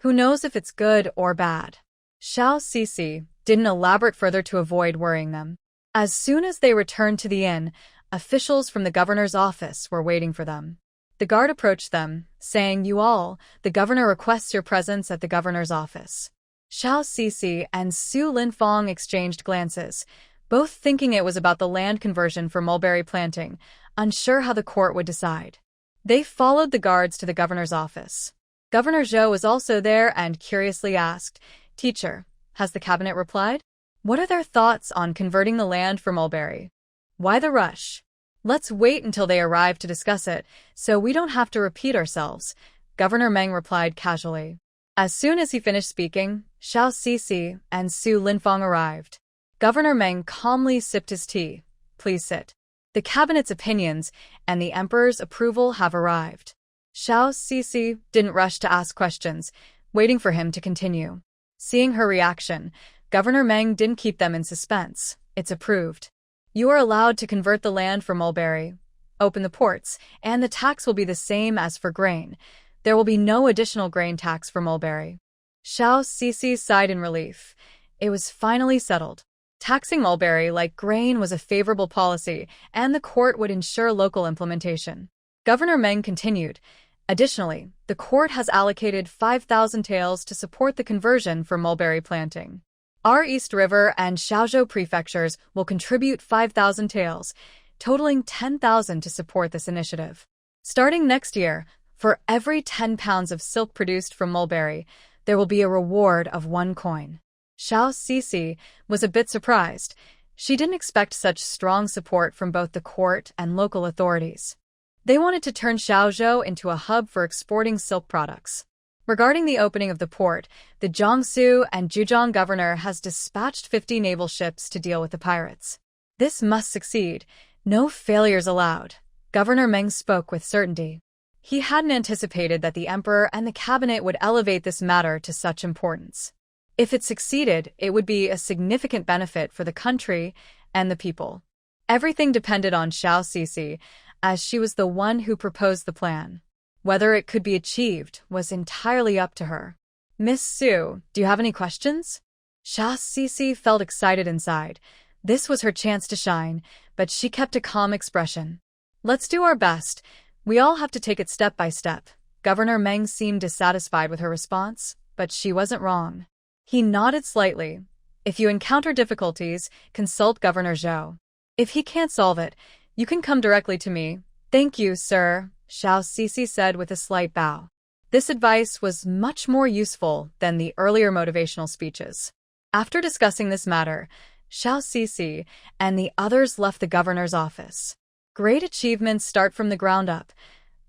Who knows if it's good or bad? Xiao Cece didn't elaborate further to avoid worrying them. As soon as they returned to the inn, officials from the governor's office were waiting for them. The guard approached them, saying, "You all, the governor requests your presence at the governor's office." Xiao Sisi and Su Linfong exchanged glances, both thinking it was about the land conversion for mulberry planting, unsure how the court would decide. They followed the guards to the governor's office. Governor Zhou was also there and curiously asked, "Teacher, has the cabinet replied? What are their thoughts on converting the land for mulberry? Why the rush? Let's wait until they arrive to discuss it, so we don't have to repeat ourselves," Governor Meng replied casually. As soon as he finished speaking, Xiao Sisi and Su Linfong arrived. Governor Meng calmly sipped his tea. "Please sit. The cabinet's opinions and the emperor's approval have arrived." Xiao Sisi didn't rush to ask questions, waiting for him to continue. Seeing her reaction, Governor Meng didn't keep them in suspense. "It's approved. You are allowed to convert the land for mulberry. Open the ports, and the tax will be the same as for grain. There will be no additional grain tax for mulberry." Xiao Sisi sighed in relief. It was finally settled. Taxing mulberry like grain was a favorable policy, and the court would ensure local implementation. Governor Meng continued, "Additionally, the court has allocated 5,000 taels to support the conversion for mulberry planting. Our East River and Xiaozhou prefectures will contribute 5,000 taels, totaling 10,000 to support this initiative. Starting next year, for every 10 pounds of silk produced from mulberry, there will be a reward of 1 coin. Xiao Sisi was a bit surprised. She didn't expect such strong support from both the court and local authorities. They wanted to turn Xiaozhou into a hub for exporting silk products. Regarding the opening of the port, the Jiangsu and Zhejiang governor has dispatched 50 naval ships to deal with the pirates. This must succeed. No failures allowed. Governor Meng spoke with certainty. He hadn't anticipated that the emperor and the cabinet would elevate this matter to such importance. If it succeeded, it would be a significant benefit for the country and the people. Everything depended on Xiao Sisi, as she was the one who proposed the plan. Whether it could be achieved was entirely up to her. "Miss Su, do you have any questions?" Xiao Sisi felt excited inside. This was her chance to shine, but she kept a calm expression. "Let's do our best. We all have to take it step by step." Governor Meng seemed dissatisfied with her response, but she wasn't wrong. He nodded slightly. "If you encounter difficulties, consult Governor Zhou. If he can't solve it, you can come directly to me." "Thank you, sir," Xiao Sisi said with a slight bow. This advice was much more useful than the earlier motivational speeches. After discussing this matter, Xiao Sisi and the others left the governor's office. Great achievements start from the ground up.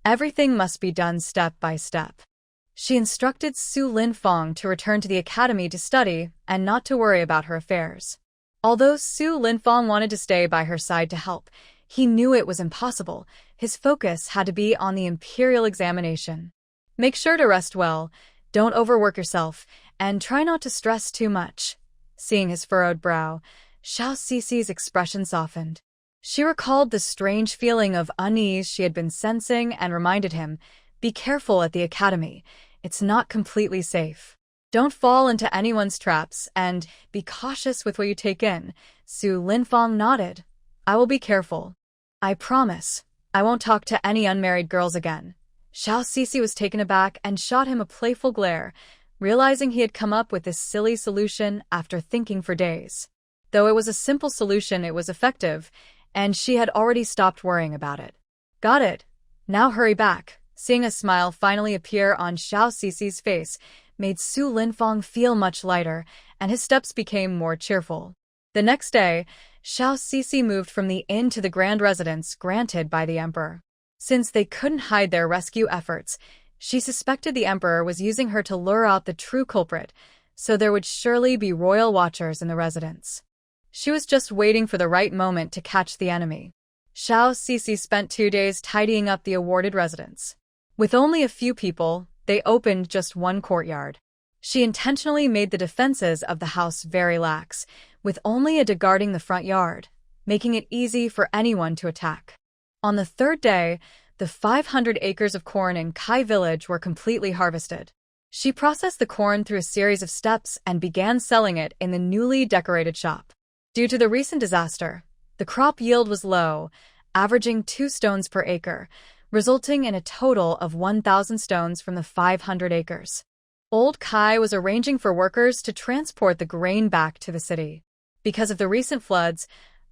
Everything must be done step by step. She instructed Su Linfong to return to the academy to study and not to worry about her affairs. Although Su Linfong wanted to stay by her side to help, he knew it was impossible. His focus had to be on the imperial examination. "Make sure to rest well, don't overwork yourself, and try not to stress too much." Seeing his furrowed brow, Xiao Sisi's expression softened. She recalled the strange feeling of unease she had been sensing and reminded him, "Be careful at the academy. It's not completely safe. Don't fall into anyone's traps, and be cautious with what you take in." Su Linfong nodded. "I will be careful. I promise. I won't talk to any unmarried girls again." Xiao Sisi was taken aback and shot him a playful glare, realizing he had come up with this silly solution after thinking for days. Though it was a simple solution, it was effective, and she had already stopped worrying about it. "Got it. Now hurry back." Seeing a smile finally appear on Xiao Sisi's face made Su Linfong feel much lighter, and his steps became more cheerful. The next day, Xiao Sisi moved from the inn to the grand residence granted by the emperor. Since they couldn't hide their rescue efforts, she suspected the emperor was using her to lure out the true culprit, so there would surely be royal watchers in the residence. She was just waiting for the right moment to catch the enemy. Xiao Sisi spent 2 days tidying up the awarded residence. With only a few people, they opened just one courtyard. She intentionally made the defenses of the house very lax, with only a de guarding the front yard, making it easy for anyone to attack. On the 3rd day, the 500 acres of corn in Kai village were completely harvested. She processed the corn through a series of steps and began selling it in the newly decorated shop. Due to the recent disaster, the crop yield was low, averaging 2 stones per acre, resulting in a total of 1,000 stones from the 500 acres. Old Kai was arranging for workers to transport the grain back to the city. Because of the recent floods,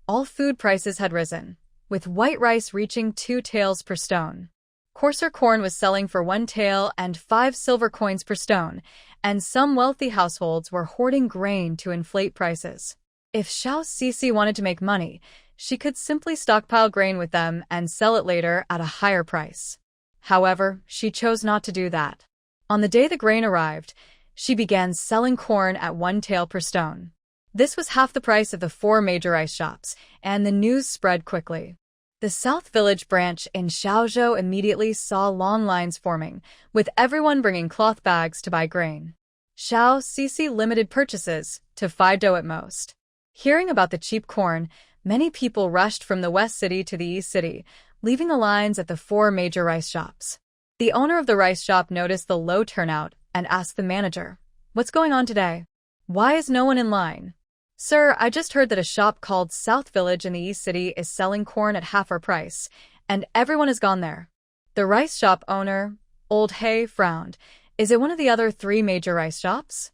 all food prices had risen, with white rice reaching 2 taels per stone. Coarser corn was selling for 1 tael and 5 silver coins per stone, and some wealthy households were hoarding grain to inflate prices. If Xiao Sisi wanted to make money, she could simply stockpile grain with them and sell it later at a higher price. However, she chose not to do that. On the day the grain arrived, she began selling corn at 1 tael per stone. This was half the price of the 4 major rice shops, and the news spread quickly. The South Village branch in Xiaozhou immediately saw long lines forming, with everyone bringing cloth bags to buy grain. Xiao Sisi limited purchases to 5 do at most. Hearing about the cheap corn, many people rushed from the West City to the East City, leaving the lines at the 4 major rice shops. The owner of the rice shop noticed the low turnout and asked the manager, "What's going on today? Why is no one in line?" "Sir, I just heard that a shop called South Village in the East City is selling corn at half our price, and everyone has gone there." The rice shop owner, Old Hay, frowned. "Is it one of the other 3 major rice shops?"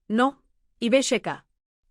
No, Ibesheka.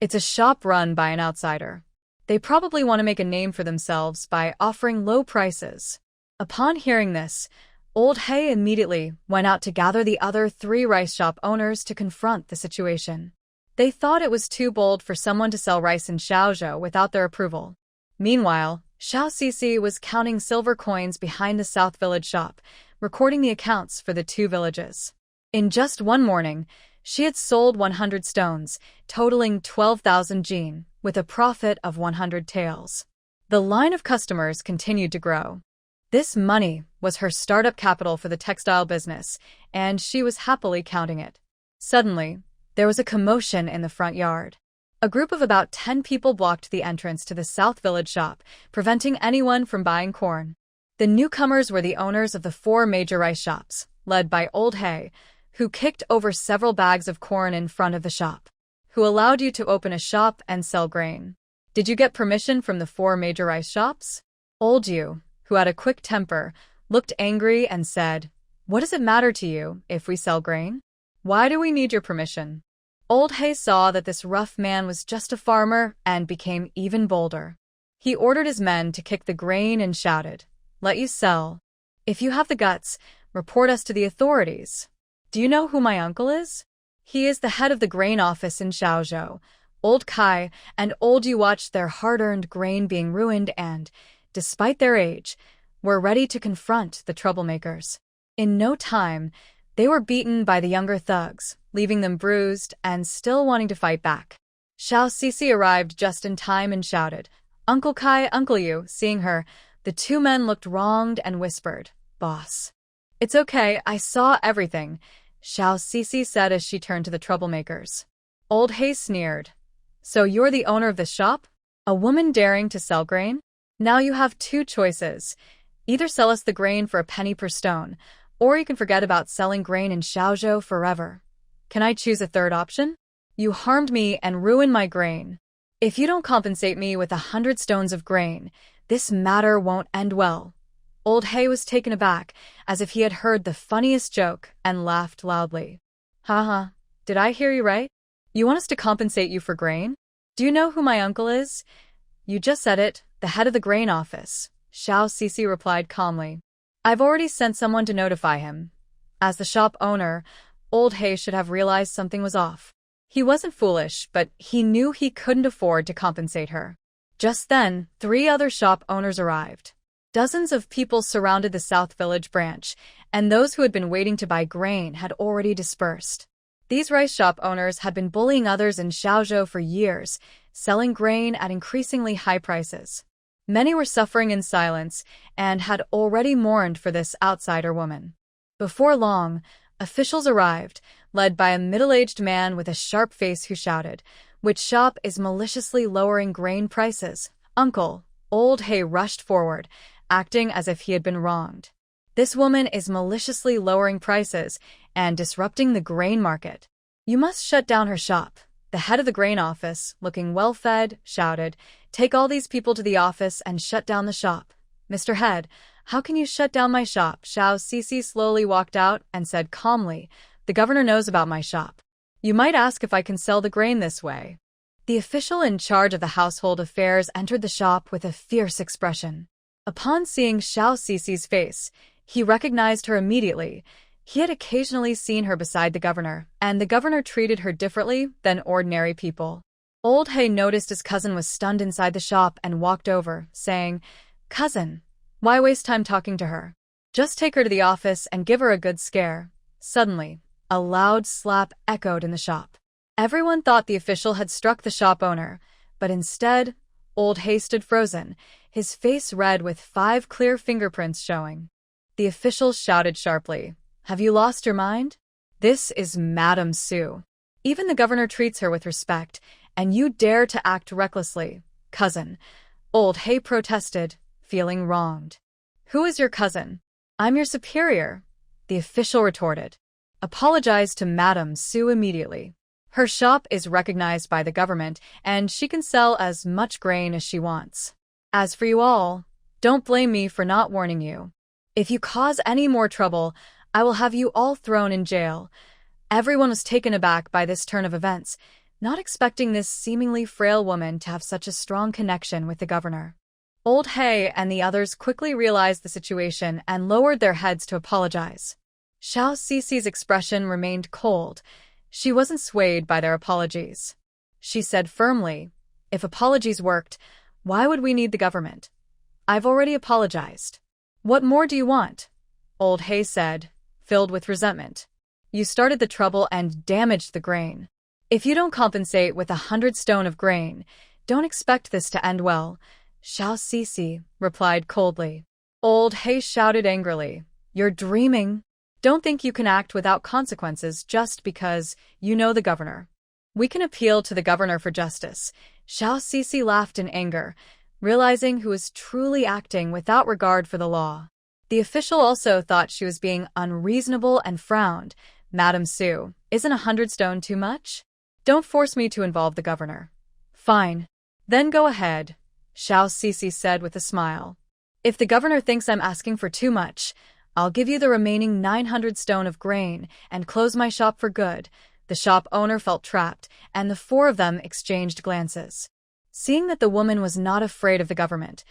"It's a shop run by an outsider. They probably want to make a name for themselves by offering low prices." Upon hearing this, Old Hay immediately went out to gather the other 3 rice shop owners to confront the situation. They thought it was too bold for someone to sell rice in Xiaozhou without their approval. Meanwhile, Xiao Sisi was counting silver coins behind the South Village shop, recording the accounts for the 2 villages. In just one morning, she had sold 100 stones, totaling 12,000 jin, with a profit of 100 taels. The line of customers continued to grow. This money was her startup capital for the textile business, and she was happily counting it. Suddenly, there was a commotion in the front yard. A group of about 10 people blocked the entrance to the South Village shop, preventing anyone from buying corn. The newcomers were the owners of the 4 major rice shops, led by Old Hay, who kicked over several bags of corn in front of the shop. "Who allowed you to open a shop and sell grain? Did you get permission from the 4 major rice shops?" Old Yu, who had a quick temper, looked angry and said, "What does it matter to you if we sell grain? Why do we need your permission?" Old Hay saw that this rough man was just a farmer and became even bolder. He ordered his men to kick the grain and shouted, "Let you sell. If you have the guts, report us to the authorities." "Do you know who my uncle is?" "He is the head of the grain office in Xiaozhou." Old Kai and Old Yu watched their hard-earned grain being ruined and, despite their age, were ready to confront the troublemakers. In no time, they were beaten by the younger thugs, leaving them bruised and still wanting to fight back. Xiao Sisi arrived just in time and shouted, "Uncle Kai, Uncle Yu." Seeing her, the 2 men looked wronged and whispered, "Boss." "It's okay, I saw everything," Xiao Sisi said as she turned to the troublemakers. Old Hay sneered, "So you're the owner of the shop? A woman daring to sell grain? Now you have 2 choices. Either sell us the grain for a penny per stone, or you can forget about selling grain in Xiaozhou forever. Can I choose a third option? You harmed me and ruined my grain. If you don't compensate me with 100 stones of grain, this matter won't end well." Old Hay was taken aback, as if he had heard the funniest joke, and laughed loudly. Haha, did I hear you right? You want us to compensate you for grain? Do you know who my uncle is?" "You just said it, the head of the grain office," Xiao Sisi replied calmly. "I've already sent someone to notify him." As the shop owner, Old Hay should have realized something was off. He wasn't foolish, but he knew he couldn't afford to compensate her. Just then, 3 other shop owners arrived. Dozens of people surrounded the South Village branch, and those who had been waiting to buy grain had already dispersed. These rice shop owners had been bullying others in Xiaozhou for years, selling grain at increasingly high prices. Many were suffering in silence and had already mourned for this outsider woman. Before long, officials arrived, led by a middle-aged man with a sharp face who shouted, "Which shop is maliciously lowering grain prices? Uncle!" Old Hay rushed forward, acting as if he had been wronged. "This woman is maliciously lowering prices and disrupting the grain market. You must shut down her shop." The head of the grain office, looking well-fed, shouted, "Take all these people to the office and shut down the shop." "Mr. Head, How can you shut down my shop? Xiao Cici slowly walked out and said calmly, the governor knows about my shop. You might ask if I can sell the grain this way. The official in charge of the household affairs entered the shop with a fierce expression. Upon seeing Xiao Cici's face, he recognized her immediately. He had occasionally seen her beside the governor, and the governor treated her differently than ordinary people. Old He noticed his cousin was stunned inside the shop and walked over, saying, Cousin, why waste time talking to her? Just take her to the office and give her a good scare. Suddenly, a loud slap echoed in the shop. Everyone thought the official had struck the shop owner, but instead, Old He stood frozen, his face red with 5 clear fingerprints showing. The official shouted sharply, Have you lost your mind? This is Madame Su. Even the governor treats her with respect, and you dare to act recklessly. Cousin, Old He protested, feeling wronged. Who is your cousin? I'm your superior, the official retorted. Apologize to Madame Su immediately. Her shop is recognized by the government, and she can sell as much grain as she wants. As for you all, don't blame me for not warning you. If you cause any more trouble, I will have you all thrown in jail. Everyone was taken aback by this turn of events, not expecting this seemingly frail woman to have such a strong connection with the governor. Old He and the others quickly realized the situation and lowered their heads to apologize. Xiao Cici's expression remained cold. She wasn't swayed by their apologies. She said firmly, If apologies worked, why would we need the government? I've already apologized. What more do you want? Old He said, filled with resentment. You started the trouble and damaged the grain. If you don't compensate with 100 stone of grain, don't expect this to end well. Xiao Cici replied coldly. Old He shouted angrily, You're dreaming. Don't think you can act without consequences just because you know the governor. We can appeal to the governor for justice. Xiao Cici laughed in anger, realizing who was truly acting without regard for the law. The official also thought she was being unreasonable and frowned. Madame Su, isn't 100 stone too much? Don't force me to involve the governor. Fine. Then go ahead, Xiao Cici said with a smile. If the governor thinks I'm asking for too much, I'll give you the remaining 900 stone of grain and close my shop for good. The shop owner felt trapped, and the 4 of them exchanged glances. Seeing that the woman was not afraid of the government,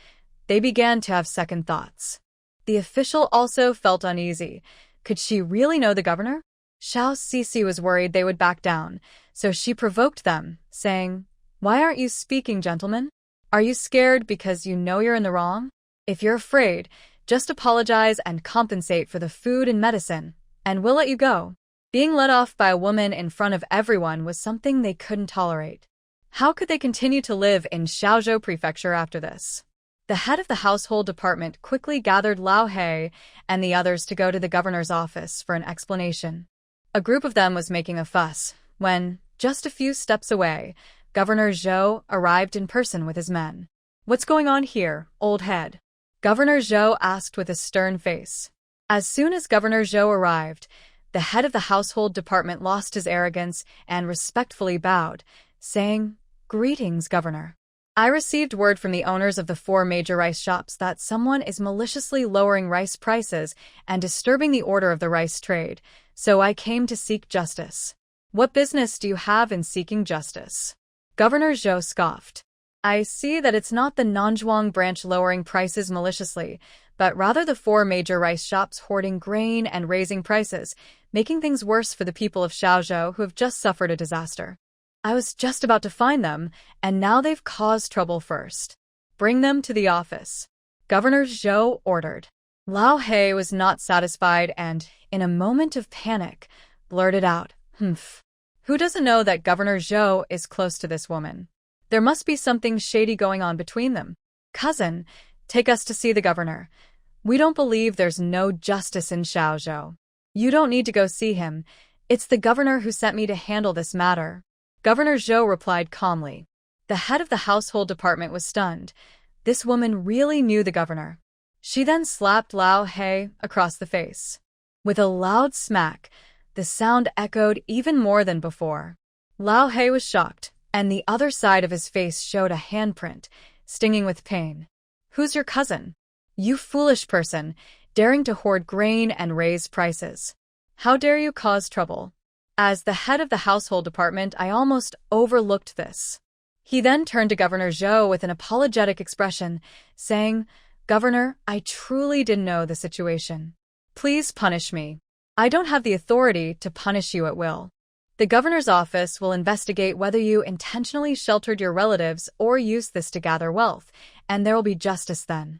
they began to have second thoughts. The official also felt uneasy. Could she really know the governor? Xiao Cici was worried they would back down, so she provoked them, saying, Why aren't you speaking, gentlemen? Are you scared because you know you're in the wrong? If you're afraid, just apologize and compensate for the food and medicine, and we'll let you go. Being let off by a woman in front of everyone was something they couldn't tolerate. How could they continue to live in Xiaozhou Prefecture after this? The head of the household department quickly gathered Lao He and the others to go to the governor's office for an explanation. A group of them was making a fuss when, just a few steps away, Governor Zhou arrived in person with his men. What's going on here, old head? Governor Zhou asked with a stern face. As soon as Governor Zhou arrived, the head of the household department lost his arrogance and respectfully bowed, saying, Greetings, Governor. I received word from the owners of the 4 major rice shops that someone is maliciously lowering rice prices and disturbing the order of the rice trade, so I came to seek justice. What business do you have in seeking justice? Governor Zhou scoffed. I see that it's not the Nanzhuang branch lowering prices maliciously, but rather the 4 major rice shops hoarding grain and raising prices, making things worse for the people of Xiaozhou who have just suffered a disaster. I was just about to find them, and now they've caused trouble first. Bring them to the office. Governor Zhou ordered. Lao He was not satisfied and, in a moment of panic, blurted out, Humph. Who doesn't know that Governor Zhou is close to this woman? There must be something shady going on between them. Cousin, take us to see the governor. We don't believe there's no justice in Xiaozhou. You don't need to go see him. It's the governor who sent me to handle this matter. Governor Zhou replied calmly. The head of the household department was stunned. This woman really knew the governor. She then slapped Lao He across the face. With a loud smack, the sound echoed even more than before. Lao He was shocked, and the other side of his face showed a handprint, stinging with pain. Who's your cousin? You foolish person, daring to hoard grain and raise prices. How dare you cause trouble? As the head of the household department, I almost overlooked this. He then turned to Governor Zhou with an apologetic expression, saying, Governor, I truly didn't know the situation. Please punish me. I don't have the authority to punish you at will. The governor's office will investigate whether you intentionally sheltered your relatives or used this to gather wealth, and there will be justice then.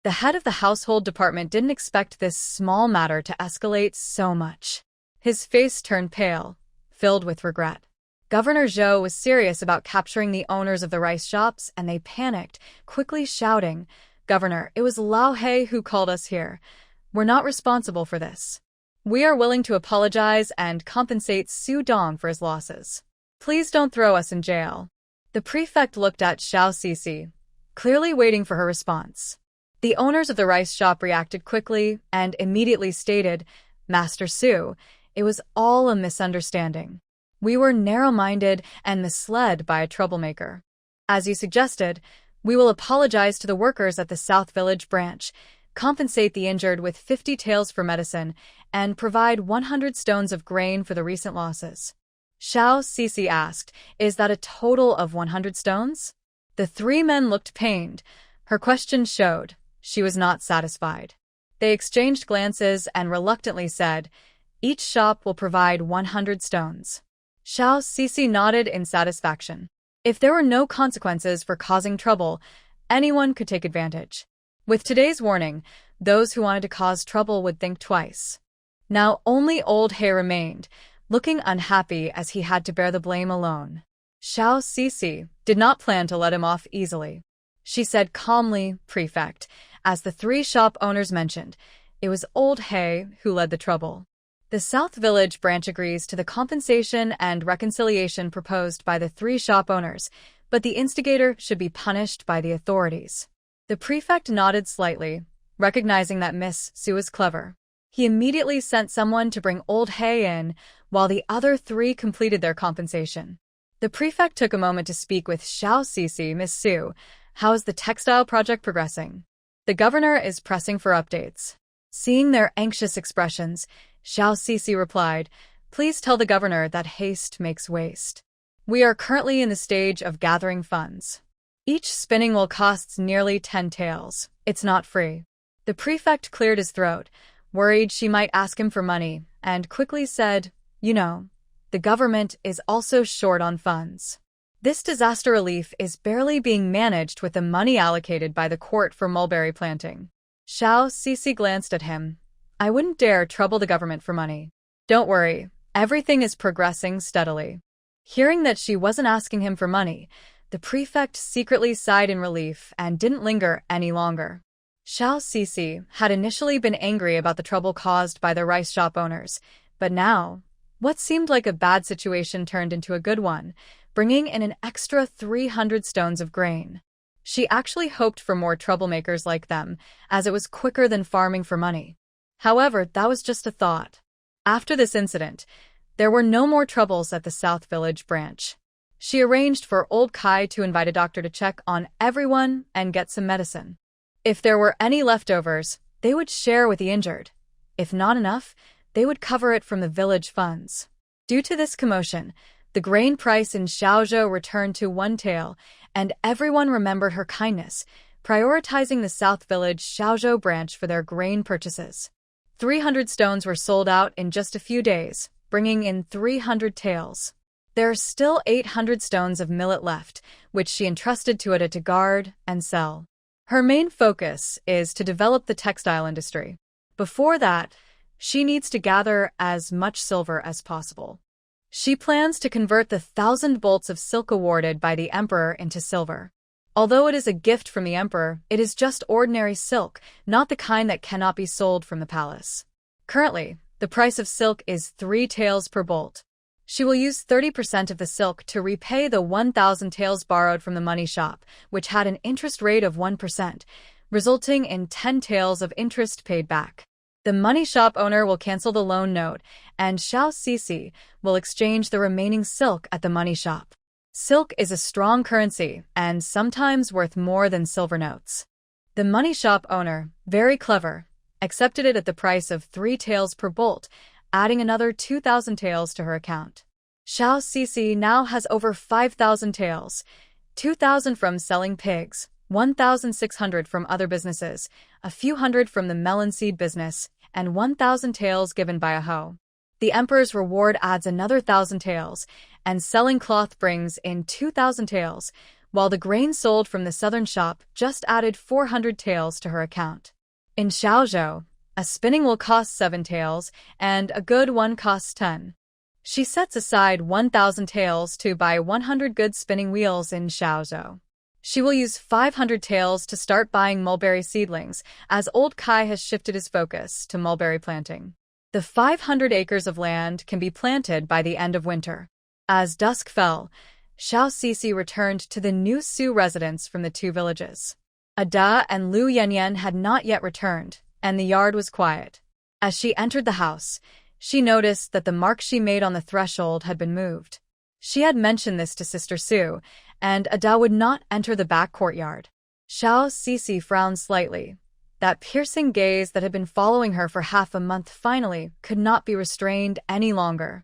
The head of the household department didn't expect this small matter to escalate so much. His face turned pale, filled with regret. Governor Zhou was serious about capturing the owners of the rice shops, and they panicked, quickly shouting, Governor, it was Lao He who called us here. We're not responsible for this. We are willing to apologize and compensate Su Dong for his losses. Please don't throw us in jail. The prefect looked at Xiao Sisi, clearly waiting for her response. The owners of the rice shop reacted quickly and immediately stated, Master Su, it was all a misunderstanding. We were narrow-minded and misled by a troublemaker. As you suggested, we will apologize to the workers at the South Village branch, compensate the injured with 50 taels for medicine, and provide 100 stones of grain for the recent losses. Xiao Sisi asked, Is that a total of 100 stones? The three men looked pained. Her question showed she was not satisfied. They exchanged glances and reluctantly said, Each shop will provide 100 stones. Xiao Sisi nodded in satisfaction. If there were no consequences for causing trouble, anyone could take advantage. With today's warning, those who wanted to cause trouble would think twice. Now only old He remained, looking unhappy as he had to bear the blame alone. Xiao Sisi did not plan to let him off easily. She said calmly, Prefect, as the three shop owners mentioned, it was old He who led the trouble. The South Village branch agrees to the compensation and reconciliation proposed by the three shop owners, but the instigator should be punished by the authorities. The prefect nodded slightly, recognizing that Miss Su was clever. He immediately sent someone to bring old He in, while the other three completed their compensation. The prefect took a moment to speak with Xiao Sisi. Miss Su, how is the textile project progressing? The governor is pressing for updates. Seeing their anxious expressions, Xiao Sisi replied, Please tell the governor that haste makes waste. We are currently in the stage of gathering funds. Each spinning wool costs nearly 10 taels. It's not free. The prefect cleared his throat, worried she might ask him for money, and quickly said, You know, the government is also short on funds. This disaster relief is barely being managed with the money allocated by the court for mulberry planting. Xiao Sisi glanced at him. I wouldn't dare trouble the government for money. Don't worry, everything is progressing steadily. Hearing that she wasn't asking him for money, the prefect secretly sighed in relief and didn't linger any longer. Xiao Sisi had initially been angry about the trouble caused by the rice shop owners, but now, what seemed like a bad situation turned into a good one, bringing in an extra 300 stones of grain. She actually hoped for more troublemakers like them, as it was quicker than farming for money. However, that was just a thought. After this incident, there were no more troubles at the South Village branch. She arranged for old Kai to invite a doctor to check on everyone and get some medicine. If there were any leftovers, they would share with the injured. If not enough, they would cover it from the village funds. Due to this commotion, the grain price in Xiaozhou returned to 1 tael, and everyone remembered her kindness, prioritizing the South Village Xiaozhou branch for their grain purchases. 300 stones were sold out in just a few days, bringing in 300 taels. There are still 800 stones of millet left, which she entrusted to Ada to guard and sell. Her main focus is to develop the textile industry. Before that, she needs to gather as much silver as possible. She plans to convert the 1,000 bolts of silk awarded by the emperor into silver. Although it is a gift from the emperor, it is just ordinary silk, not the kind that cannot be sold from the palace. Currently, the price of silk is 3 taels per bolt. She will use 30% of the silk to repay the 1,000 taels borrowed from the money shop, which had an interest rate of 1%, resulting in 10 taels of interest paid back. The money shop owner will cancel the loan note, and Xiao Sisi will exchange the remaining silk at the money shop. Silk is a strong currency and sometimes worth more than silver notes. The money shop owner, very clever, accepted it at the price of 3 taels per bolt, adding another 2,000 taels to her account. Xiao Cici now has over 5,000 taels, 2,000 from selling pigs, 1,600 from other businesses, a few hundred from the melon seed business, and 1,000 taels given by a hoe. The emperor's reward adds another 1,000 taels, and selling cloth brings in 2,000 taels, while the grain sold from the southern shop just added 400 taels to her account. In Xiaozhou, a spinning will cost 7 taels, and a good one costs 10. She sets aside 1,000 taels to buy 100 good spinning wheels in Xiaozhou. She will use 500 taels to start buying mulberry seedlings, as old Kai has shifted his focus to mulberry planting. The 500 acres of land can be planted by the end of winter. As dusk fell, Xiao Cici returned to the new Su residence from the 2 villages. Ada and Lu Yanyan had not yet returned, and the yard was quiet. As she entered the house, she noticed that the mark she made on the threshold had been moved. She had mentioned this to Sister Su, and Ada would not enter the back courtyard. Xiao Cici frowned slightly. That piercing gaze that had been following her for half a month finally could not be restrained any longer.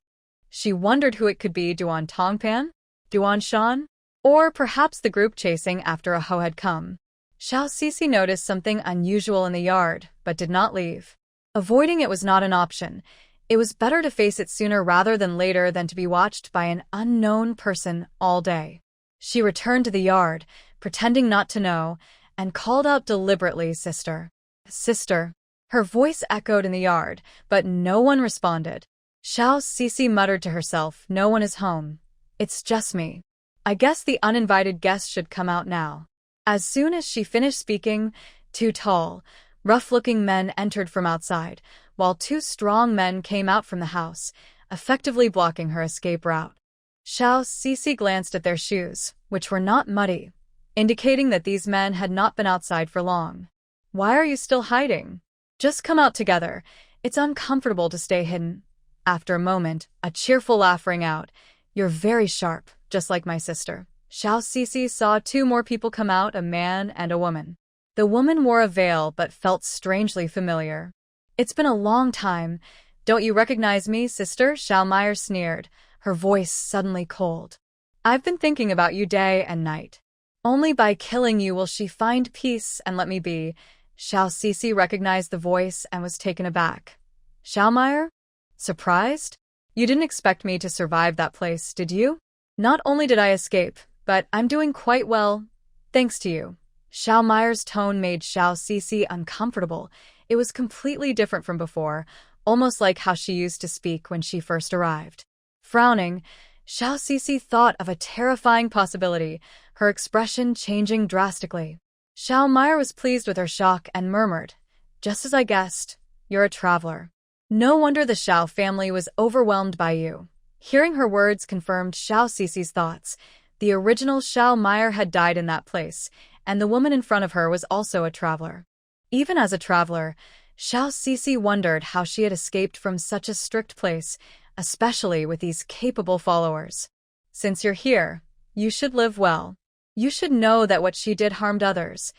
She wondered who it could be, Duan Tongpan? Duan Shan? Or perhaps the group chasing after a hoe had come. Xiao Cici noticed something unusual in the yard, but did not leave. Avoiding it was not an option. It was better to face it sooner rather than later than to be watched by an unknown person all day. She returned to the yard, pretending not to know, and called out deliberately, "Sister. Sister." Her voice echoed in the yard, but no one responded. Xiao Cici muttered to herself, "No one is home. It's just me. I guess the uninvited guest should come out now." As soon as she finished speaking, 2 tall, rough-looking men entered from outside, while 2 strong men came out from the house, effectively blocking her escape route. Xiao Cici glanced at their shoes, which were not muddy, indicating that these men had not been outside for long. "Why are you still hiding? Just come out together. It's uncomfortable to stay hidden." After a moment, a cheerful laugh rang out. "You're very sharp, just like my sister." Xiao Cici saw 2 more people come out, a man and a woman. The woman wore a veil but felt strangely familiar. "It's been a long time. Don't you recognize me, sister?" Xiao Meyer sneered, her voice suddenly cold. "I've been thinking about you day and night. Only by killing you will she find peace and let me be." Xiao Cici recognized the voice and was taken aback. "Xiao Meyer? Surprised? You didn't expect me to survive that place, did you?" "Not only did I escape, but I'm doing quite well, thanks to you." Xiao Meyer's tone made Xiao Cici uncomfortable. It was completely different from before, almost like how she used to speak when she first arrived. Frowning, Xiao Cici thought of a terrifying possibility, her expression changing drastically. Xiao Meyer was pleased with her shock and murmured, "Just as I guessed, you're a traveler. No wonder the Xiao family was overwhelmed by you." Hearing her words confirmed Xiao Cici's thoughts. The original Xiao Meyer had died in that place, and the woman in front of her was also a traveler. Even as a traveler, Xiao Cici wondered how she had escaped from such a strict place, especially with these capable followers. "Since you're here, you should live well. You should know that what she did harmed others.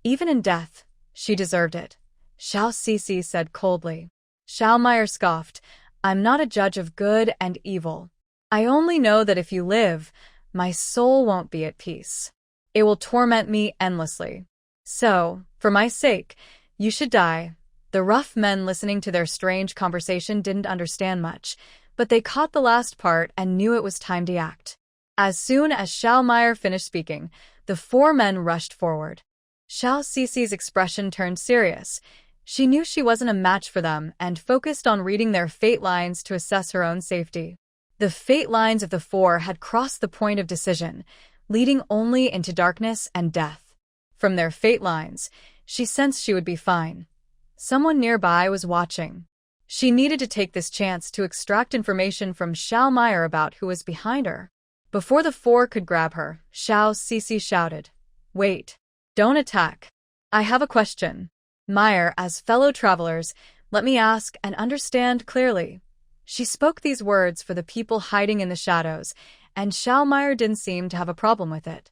Even in death, she deserved it," Xiao Cici said coldly. Xiao Meyer scoffed, "I'm not a judge of good and evil. I only know that if you live, my soul won't be at peace. It will torment me endlessly. So, for my sake, you should die." The rough men listening to their strange conversation didn't understand much, but they caught the last part and knew it was time to act. As soon as Xiao Meyer finished speaking, the 4 men rushed forward. Xiao Cici's expression turned serious. She knew she wasn't a match for them and focused on reading their fate lines to assess her own safety. The fate lines of the 4 had crossed the point of decision, leading only into darkness and death. From their fate lines, she sensed she would be fine. Someone nearby was watching. She needed to take this chance to extract information from Xiao Meyer about who was behind her. Before the 4 could grab her, Xiao Cici shouted, "Wait. Don't attack. I have a question. Meyer, as fellow travelers, let me ask and understand clearly." She spoke these words for the people hiding in the shadows, and Xiao Meyer didn't seem to have a problem with it.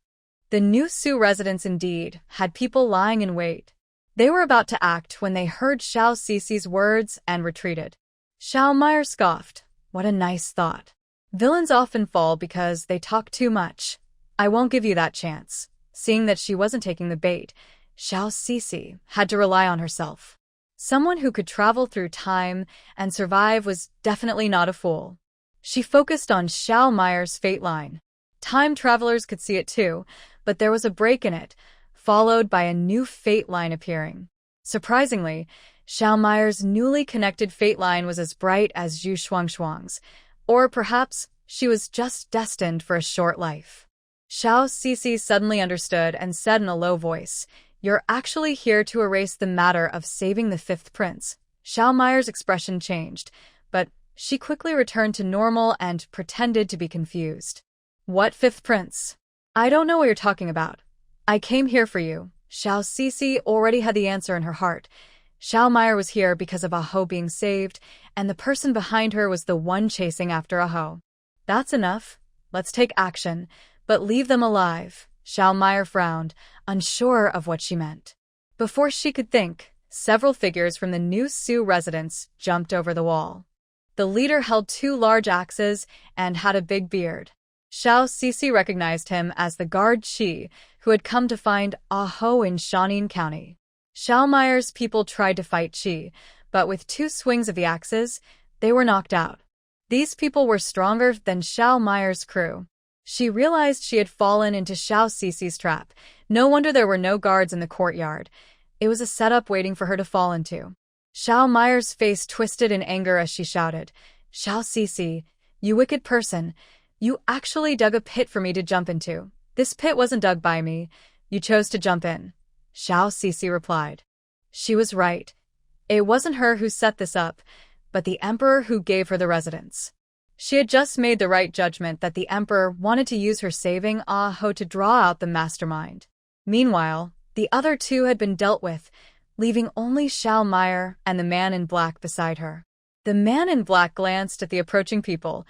The new Su residence indeed had people lying in wait. They were about to act when they heard Xiao Cici's words and retreated. Xiao Meyer scoffed. What a nice thought. Villains often fall because they talk too much. I won't give you that chance. Seeing that she wasn't taking the bait, Xiao Cici had to rely on herself. Someone who could travel through time and survive was definitely not a fool. She focused on Xiao Meyer's fate line. Time travelers could see it too, but there was a break in it, followed by a new fate line appearing. Surprisingly, Xiao Meyer's newly connected fate line was as bright as Zhu Shuangshuang's, or perhaps she was just destined for a short life. Xiao Cici suddenly understood and said in a low voice, "You're actually here to erase the matter of saving the fifth prince." Xiao Meyer's expression changed, but she quickly returned to normal and pretended to be confused. What fifth prince? I don't know what you're talking about. I came here for you. Xiao Cici already had the answer in her heart. Xiao Meyer was here because of Aho being saved, and the person behind her was the one chasing after Aho. That's enough. Let's take action, but leave them alive. Xiao Meyer frowned, unsure of what she meant. Before she could think, several figures from the new Su residence jumped over the wall. The leader held 2 large axes and had a big beard. Xiao Cici recognized him as the guard Qi, who had come to find Aho in Shanin County. Xiao Meyer's people tried to fight Qi, but with 2 swings of the axes, they were knocked out. These people were stronger than Xiao Meyer's crew. She realized she had fallen into Xiao Cici's trap. No wonder there were no guards in the courtyard. It was a setup waiting for her to fall into. Xiao Meyer's face twisted in anger as she shouted, "Xiao Cici, you wicked person! You actually dug a pit for me to jump into. This pit wasn't dug by me. You chose to jump in." Xiao Cici replied. She was right. It wasn't her who set this up, but the emperor who gave her the residence. She had just made the right judgment that the emperor wanted to use her saving Aho to draw out the mastermind. Meanwhile, the other 2 had been dealt with, leaving only Xiao Meyer and the man in black beside her. The man in black glanced at the approaching people,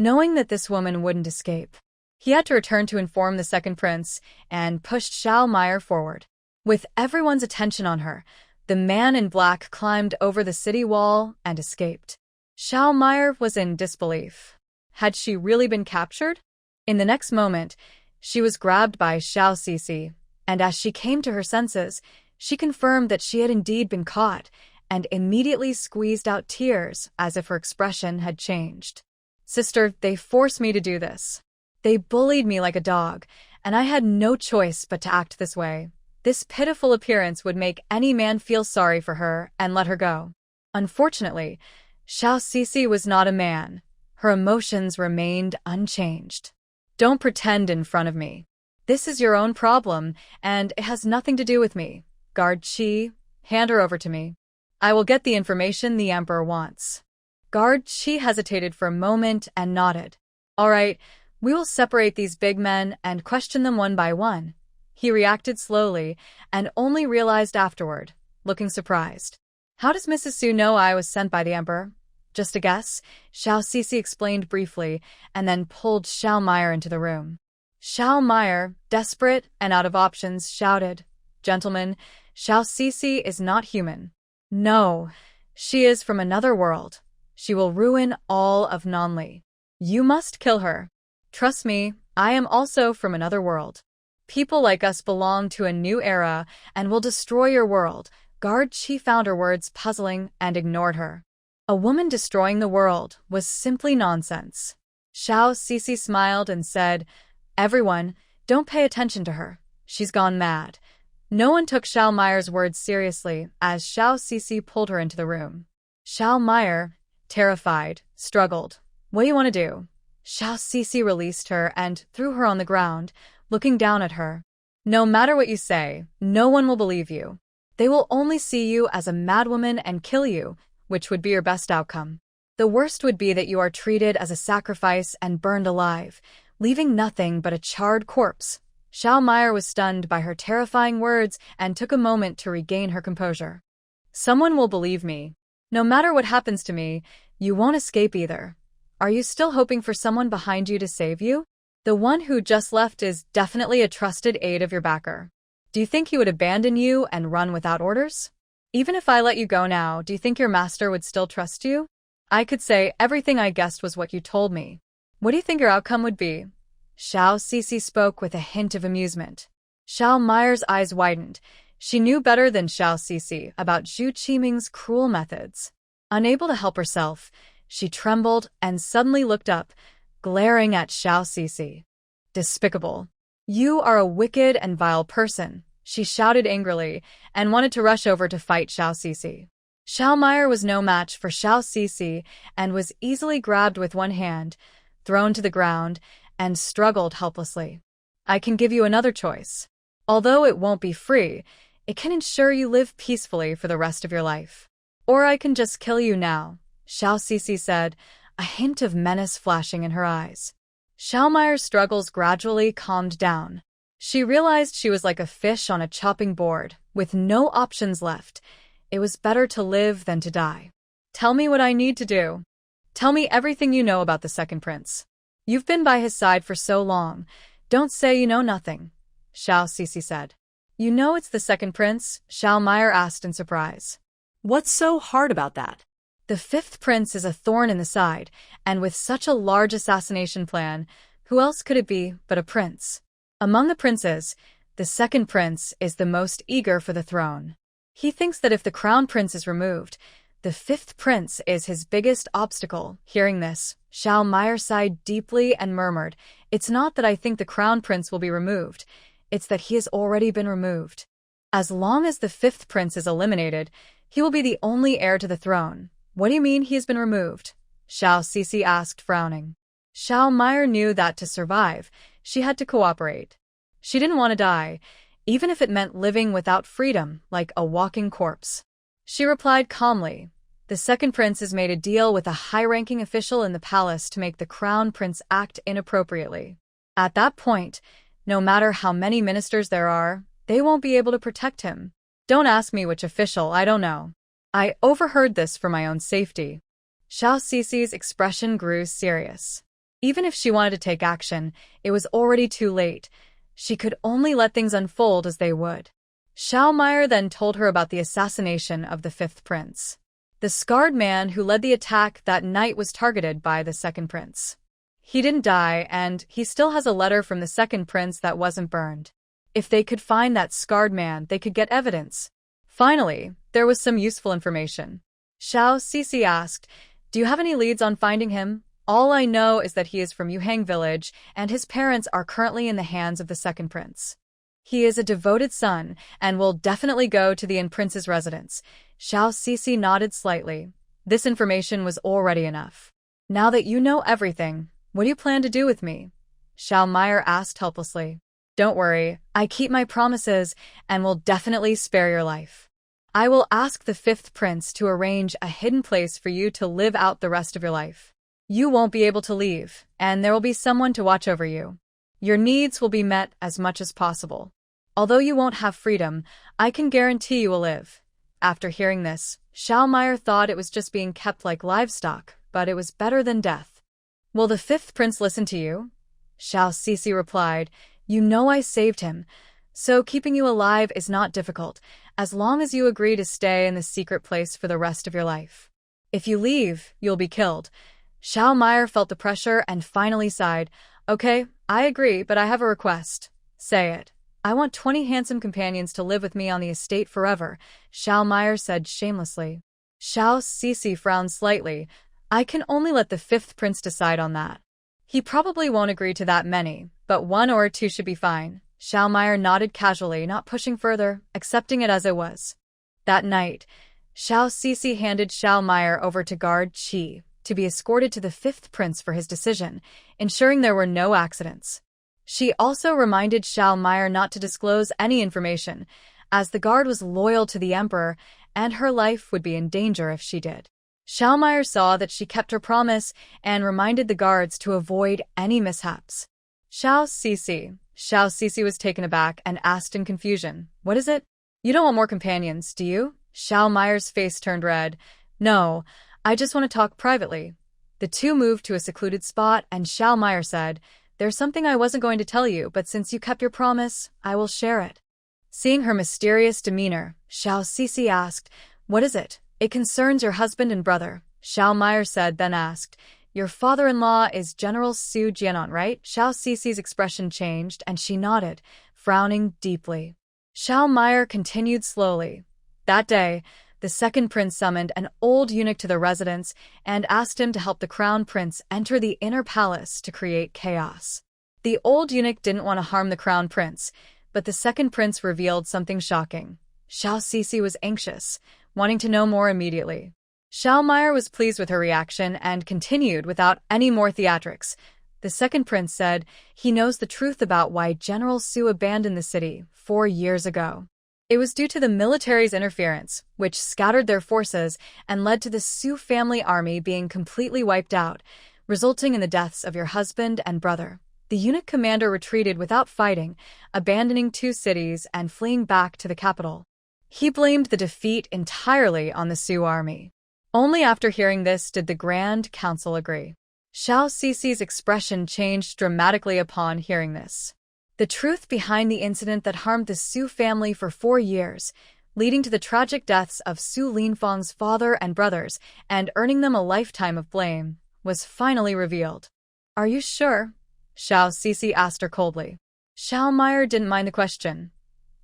knowing that this woman wouldn't escape. He had to return to inform the second prince and pushed Xiao Meyer forward. With everyone's attention on her, the man in black climbed over the city wall and escaped. Xiao Meyer was in disbelief. Had she really been captured? In the next moment, she was grabbed by Xiao Cici, and as she came to her senses, she confirmed that she had indeed been caught and immediately squeezed out tears as if her expression had changed. "Sister, they forced me to do this. They bullied me like a dog, and I had no choice but to act this way. This pitiful appearance would make any man feel sorry for her and let her go." Unfortunately, Xiao Cici was not a man. Her emotions remained unchanged. "Don't pretend in front of me. This is your own problem, and it has nothing to do with me. Guard Qi, hand her over to me. I will get the information the emperor wants." Guard Qi hesitated for a moment and nodded. "All right, we will separate these big men and question them one by one." He reacted slowly and only realized afterward, looking surprised. "How does Mrs. Su know I was sent by the emperor?" "Just a guess," Xiao Cici explained briefly and then pulled Xiao Meyer into the room. Xiao Meyer, desperate and out of options, shouted, "Gentlemen, Xiao Cici is not human. No, she is from another world. She will ruin all of Nanli. You must kill her. Trust me, I am also from another world. People like us belong to a new era and will destroy your world." Guard Qi found her words puzzling and ignored her. A woman destroying the world was simply nonsense. Xiao Cici smiled and said, "Everyone, don't pay attention to her. She's gone mad." No one took Xiao Meyer's words seriously as Xiao Cici pulled her into the room. Xiao Meyer, terrified, struggled. "What do you want to do?" Xiao Cici released her and threw her on the ground, looking down at her. "No matter what you say, no one will believe you. They will only see you as a madwoman and kill you, which would be your best outcome. The worst would be that you are treated as a sacrifice and burned alive, leaving nothing but a charred corpse." Xiao Meyer was stunned by her terrifying words and took a moment to regain her composure. "Someone will believe me. No matter what happens to me, you won't escape either. Are you still hoping for someone behind you to save you?" The one who just left is definitely a trusted aide of your backer. Do you think he would abandon you and run without orders? Even if I let you go now, do you think your master would still trust you? I could say everything I guessed was what you told me. What do you think your outcome would be? Xiao Cixi spoke with a hint of amusement. Xiao Meyer's eyes widened. She knew better than Xiao Cixi about Zhu Qiming's cruel methods. Unable to help herself, she trembled and suddenly looked up, glaring at Xiao Cixi. Despicable. You are a wicked and vile person, she shouted angrily, and wanted to rush over to fight Xiao Cixi. Xiao Meyer was no match for Xiao Cixi and was easily grabbed with one hand, thrown to the ground, and struggled helplessly. I can give you another choice. Although it won't be free, it can ensure you live peacefully for the rest of your life. Or I can just kill you now, Xiao Cixi said, a hint of menace flashing in her eyes. Xiao Meyer's struggles gradually calmed down. She realized she was like a fish on a chopping board, with no options left. It was better to live than to die. Tell me what I need to do. Tell me everything you know about the second prince. You've been by his side for so long. Don't say you know nothing, Xiao Cixi said. You know it's the second prince? Xiao Meyer asked in surprise. What's so hard about that? The fifth prince is a thorn in the side, and with such a large assassination plan, who else could it be but a prince? Among the princes, the second prince is the most eager for the throne. He thinks that if the crown prince is removed, the fifth prince is his biggest obstacle. Hearing this, Xiao Meyer sighed deeply and murmured, It's not that I think the crown prince will be removed, it's that he has already been removed. As long as the fifth prince is eliminated, he will be the only heir to the throne. What do you mean he has been removed? Xiao Cixi asked, frowning. Xiao Meyer knew that to survive, she had to cooperate. She didn't want to die, even if it meant living without freedom, like a walking corpse. She replied calmly, The second prince has made a deal with a high-ranking official in the palace to make the crown prince act inappropriately. At that point, no matter how many ministers there are, they won't be able to protect him. Don't ask me which official, I don't know. I overheard this for my own safety. Xiao Cixi's expression grew serious. Even if she wanted to take action, it was already too late. She could only let things unfold as they would. Xiao Meyer then told her about the assassination of the fifth prince. The scarred man who led the attack that night was targeted by the second prince. He didn't die, and he still has a letter from the second prince that wasn't burned. If they could find that scarred man, they could get evidence. Finally, there was some useful information. Xiao Cixi asked, Do you have any leads on finding him? All I know is that he is from Yuhang village, and his parents are currently in the hands of the second prince. He is a devoted son, and will definitely go to the prince's residence. Xiao Cixi nodded slightly. This information was already enough. Now that you know everything, what do you plan to do with me? Xiao Meyer asked helplessly. Don't worry, I keep my promises, and will definitely spare your life. I will ask the fifth prince to arrange a hidden place for you to live out the rest of your life. You won't be able to leave, and there will be someone to watch over you. Your needs will be met as much as possible. Although you won't have freedom, I can guarantee you will live. After hearing this, Xiao Meyer thought it was just being kept like livestock, but it was better than death. Will the fifth prince listen to you? Xiao Cixi replied, You know I saved him, so keeping you alive is not difficult, as long as you agree to stay in the secret place for the rest of your life. If you leave, you'll be killed. Xiao Meyer felt the pressure and finally sighed. Okay, I agree, but I have a request. Say it. I want 20 handsome companions to live with me on the estate forever, Xiao Meyer said shamelessly. Xiao Cixi frowned slightly. I can only let the fifth prince decide on that. He probably won't agree to that many, but 1 or 2 should be fine. Xiao Meyer nodded casually, not pushing further, accepting it as it was. That night, Xiao Cixi handed Xiao Meyer over to guard Qi to be escorted to the fifth prince for his decision, ensuring there were no accidents. She also reminded Xiao Meyer not to disclose any information, as the guard was loyal to the emperor and her life would be in danger if she did. Xiao Meyer saw that she kept her promise and reminded the guards to avoid any mishaps. Xiao Cixi was taken aback and asked in confusion, What is it? You don't want more companions, do you? Xiao Meyer's face turned red. No, I just want to talk privately. The two moved to a secluded spot and Xiao Meyer said, there's something I wasn't going to tell you, but since you kept your promise, I will share it. Seeing her mysterious demeanor, Xiao Sisi asked, "What is it? It concerns your husband and brother," Xiao Meier said, then asked, "Your father-in-law is General Su Jianan, right?" Xiao Sisi's expression changed, and she nodded, frowning deeply. Xiao Meier continued slowly. That day, the second prince summoned an old eunuch to the residence and asked him to help the crown prince enter the inner palace to create chaos. The old eunuch didn't want to harm the crown prince, but the second prince revealed something shocking. Xiao Sisi was anxious, wanting to know more immediately. Xiao Meier was pleased with her reaction and continued without any more theatrics. The second prince said he knows the truth about why General Su abandoned the city 4 years ago. It was due to the military's interference, which scattered their forces and led to the Su family army being completely wiped out, resulting in the deaths of your husband and brother. The eunuch commander retreated without fighting, abandoning 2 cities and fleeing back to the capital. He blamed the defeat entirely on the Su army. Only after hearing this did the Grand Council agree. Xiao Sisi's expression changed dramatically upon hearing this. The truth behind the incident that harmed the Su family for 4 years, leading to the tragic deaths of Su Linfang's father and brothers and earning them a lifetime of blame, was finally revealed. "Are you sure?" Xiao Sisi asked her coldly. Xiao Meier didn't mind the question.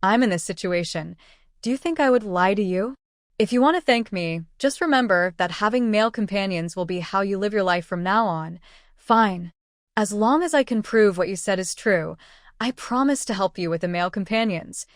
"I'm in this situation. Do you think I would lie to you? If you want to thank me, just remember that having male companions will be how you live your life from now on. Fine. As long as I can prove what you said is true, I promise to help you with the male companions,"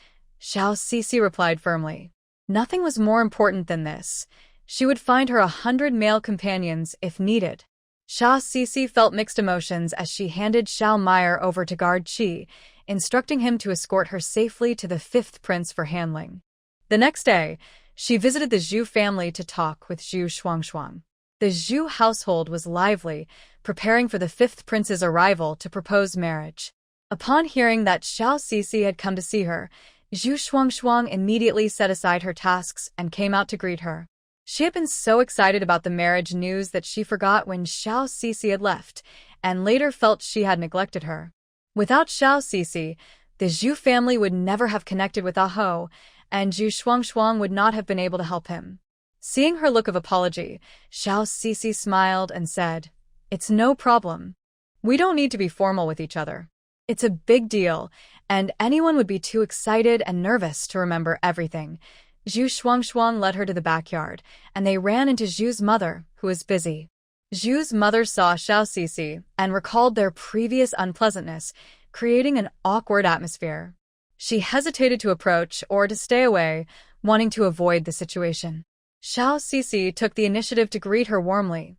Xiao Sisi replied firmly. Nothing was more important than this. She would find her 100 male companions if needed. Xiao Sisi felt mixed emotions as she handed Xiao Meier over to guard Qi, instructing him to escort her safely to the 5th prince for handling. The next day, she visited the Zhu family to talk with Zhu Shuangshuang. The Zhu household was lively, preparing for the 5th prince's arrival to propose marriage. Upon hearing that Xiao Sisi had come to see her, Zhu Shuangshuang immediately set aside her tasks and came out to greet her. She had been so excited about the marriage news that she forgot when Xiao Sisi had left, and later felt she had neglected her. Without Xiao Sisi, the Zhu family would never have connected with Aho, and Zhu Shuangshuang would not have been able to help him. Seeing her look of apology, Xiao Sisi smiled and said, "It's no problem. We don't need to be formal with each other. It's a big deal, and anyone would be too excited and nervous to remember everything." Zhu Shuangshuang led her to the backyard, and they ran into Zhu's mother, who was busy. Zhu's mother saw Xiao Sisi and recalled their previous unpleasantness, creating an awkward atmosphere. She hesitated to approach or to stay away, wanting to avoid the situation. Xiao Sisi took the initiative to greet her warmly.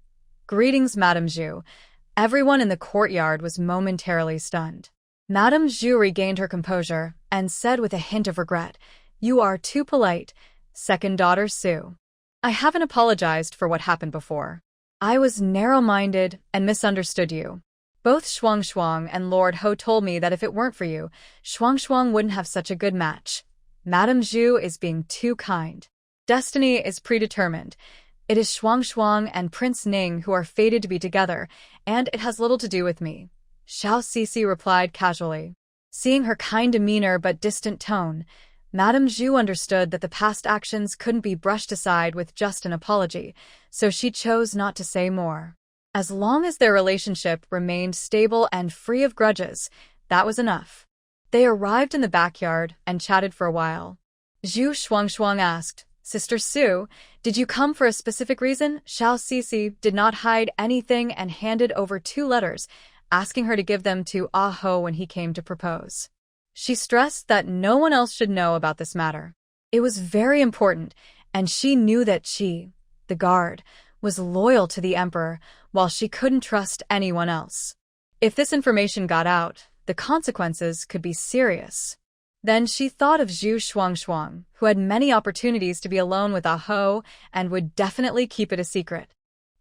"Greetings, Madame Zhu." Everyone in the courtyard was momentarily stunned. Madame Zhu regained her composure and said with a hint of regret, "You are too polite, second daughter Su. I haven't apologized for what happened before. I was narrow-minded and misunderstood you. Both Shuangshuang and Lord Ho told me that if it weren't for you, Shuangshuang wouldn't have such a good match. Madame Zhu is being too kind. Destiny is predetermined. It is Shuangshuang and Prince Ning who are fated to be together, and it has little to do with me," Xiao Sisi replied casually. Seeing her kind demeanor but distant tone, Madame Zhu understood that the past actions couldn't be brushed aside with just an apology, so she chose not to say more. As long as their relationship remained stable and free of grudges, that was enough. They arrived in the backyard and chatted for a while. Zhu Shuangshuang asked, "Sister Su, did you come for a specific reason?" Xiao Sisi did not hide anything and handed over 2 letters, asking her to give them to Aho when he came to propose. She stressed that no one else should know about this matter. It was very important, and she knew that she, the guard, was loyal to the emperor, while she couldn't trust anyone else. If this information got out, the consequences could be serious. Then she thought of Zhu Shuangshuang, who had many opportunities to be alone with Aho and would definitely keep it a secret.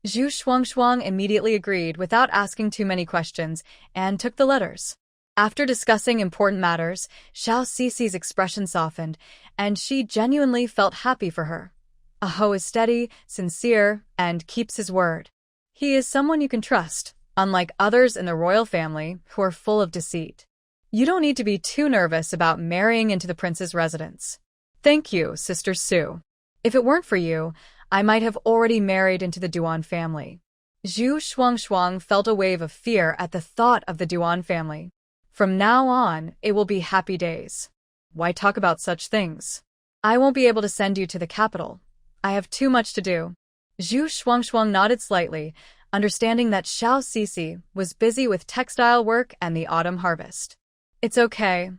Zhu Shuangshuang immediately agreed without asking too many questions and took the letters. After discussing important matters, Xiao Sisi's expression softened, and she genuinely felt happy for her. Aho is steady, sincere, and keeps his word. He is someone you can trust, unlike others in the royal family who are full of deceit. You don't need to be too nervous about marrying into the prince's residence. Thank you, Sister Sue. If it weren't for you, I might have already married into the Duan family. Zhu Shuangshuang felt a wave of fear at the thought of the Duan family. From now on, it will be happy days. Why talk about such things? I won't be able to send you to the capital. I have too much to do. Zhu Shuangshuang nodded slightly, understanding that Xiao Sisi was busy with textile work and the autumn harvest. It's okay.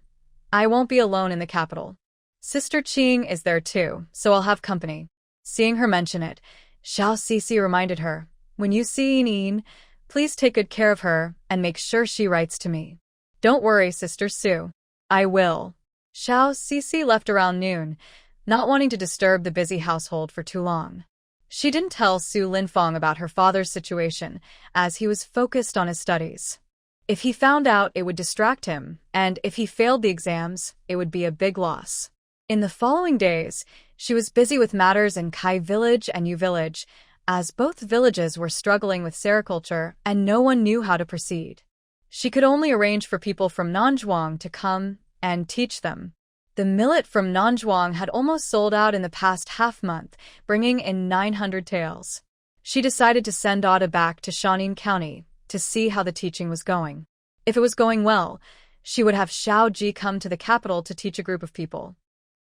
I won't be alone in the capital. Sister Qing is there too, so I'll have company. Seeing her mention it, Xiao Sisi reminded her, when you see Yin, please take good care of her and make sure she writes to me. Don't worry, Sister Sue. I will. Xiao Sisi left around noon, not wanting to disturb the busy household for too long. She didn't tell Su Linfeng about her father's situation, as he was focused on his studies. If he found out, it would distract him, and if he failed the exams, it would be a big loss. In the following days, she was busy with matters in Kai village and Yu village, as both villages were struggling with sericulture and no one knew how to proceed. She could only arrange for people from Nanzhuang to come and teach them. The millet from Nanzhuang had almost sold out in the past half-month, bringing in 900 taels. She decided to send Ada back to Shanin County to see how the teaching was going. If it was going well, she would have Xiao Ji come to the capital to teach a group of people.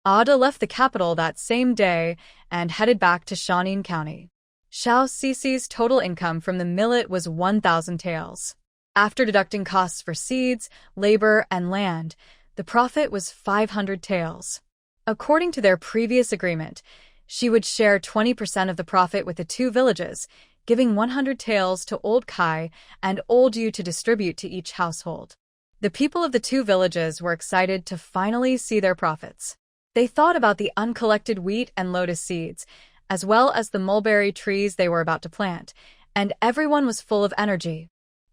Ada left the capital that same day and headed back to Shanin County. Xiao Sisi's total income from the millet was 1,000 taels. After deducting costs for seeds, labor, and land, the profit was 500 taels. According to their previous agreement, she would share 20% of the profit with the two villages, giving 100 taels to Old Kai and Old Yu to distribute to each household. The people of the two villages were excited to finally see their profits. They thought about the uncollected wheat and lotus seeds, as well as the mulberry trees they were about to plant, and everyone was full of energy.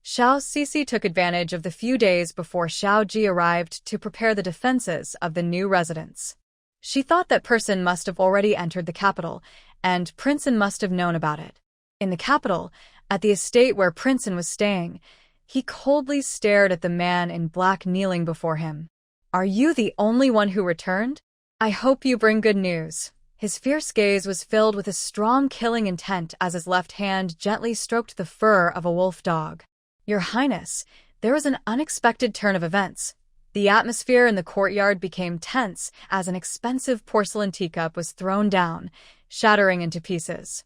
Xiao Sisi took advantage of the few days before Xiao Ji arrived to prepare the defenses of the new residence. She thought that person must have already entered the capital, and Princeton must have known about it. In the capital, at the estate where Princeton was staying, he coldly stared at the man in black kneeling before him. Are you the only one who returned? I hope you bring good news. His fierce gaze was filled with a strong killing intent as his left hand gently stroked the fur of a wolf dog. Your Highness, there was an unexpected turn of events. The atmosphere in the courtyard became tense as an expensive porcelain teacup was thrown down, shattering into pieces.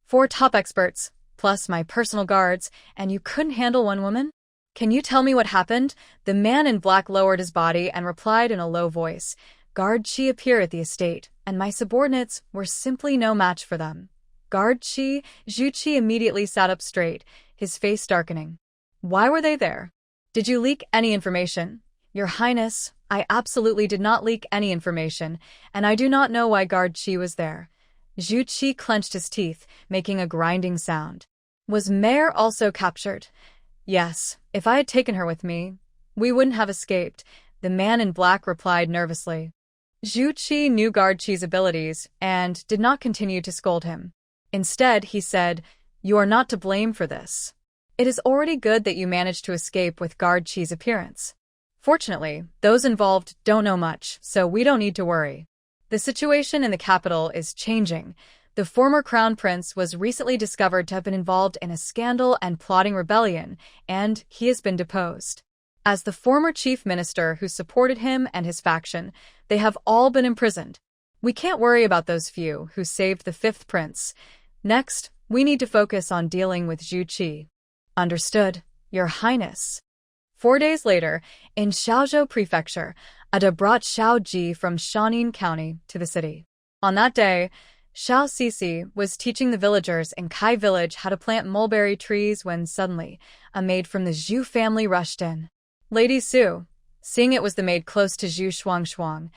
4 top experts, plus my personal guards, and you couldn't handle one woman? Can you tell me what happened? The man in black lowered his body and replied in a low voice. Guard Chi appeared at the estate, and my subordinates were simply no match for them. Guard Chi, Zhu Chi immediately sat up straight, his face darkening. Why were they there? Did you leak any information? Your Highness, I absolutely did not leak any information, and I do not know why Guard Chi was there. Zhu Chi clenched his teeth, making a grinding sound. Was Mare also captured? Yes, if I had taken her with me, we wouldn't have escaped, the man in black replied nervously. Zhu Chi knew Guard Chi's abilities and did not continue to scold him. Instead, he said, You are not to blame for this. It is already good that you managed to escape with Guard Chi's appearance. Fortunately, those involved don't know much, so we don't need to worry. The situation in the capital is changing. The former crown prince was recently discovered to have been involved in a scandal and plotting rebellion, and he has been deposed. As the former chief minister who supported him and his faction, they have all been imprisoned. We can't worry about those few who saved the 5th prince. Next, we need to focus on dealing with Zhu Qi. Understood, Your Highness. 4 days later, in Xiaozhou Prefecture, Ada brought Xiao Ji from Shanin County to the city. On that day, Xiao Sisi was teaching the villagers in Kai village how to plant mulberry trees when suddenly, a maid from the Zhu family rushed in. Lady Su, seeing it was the maid close to Zhu Shuangshuang,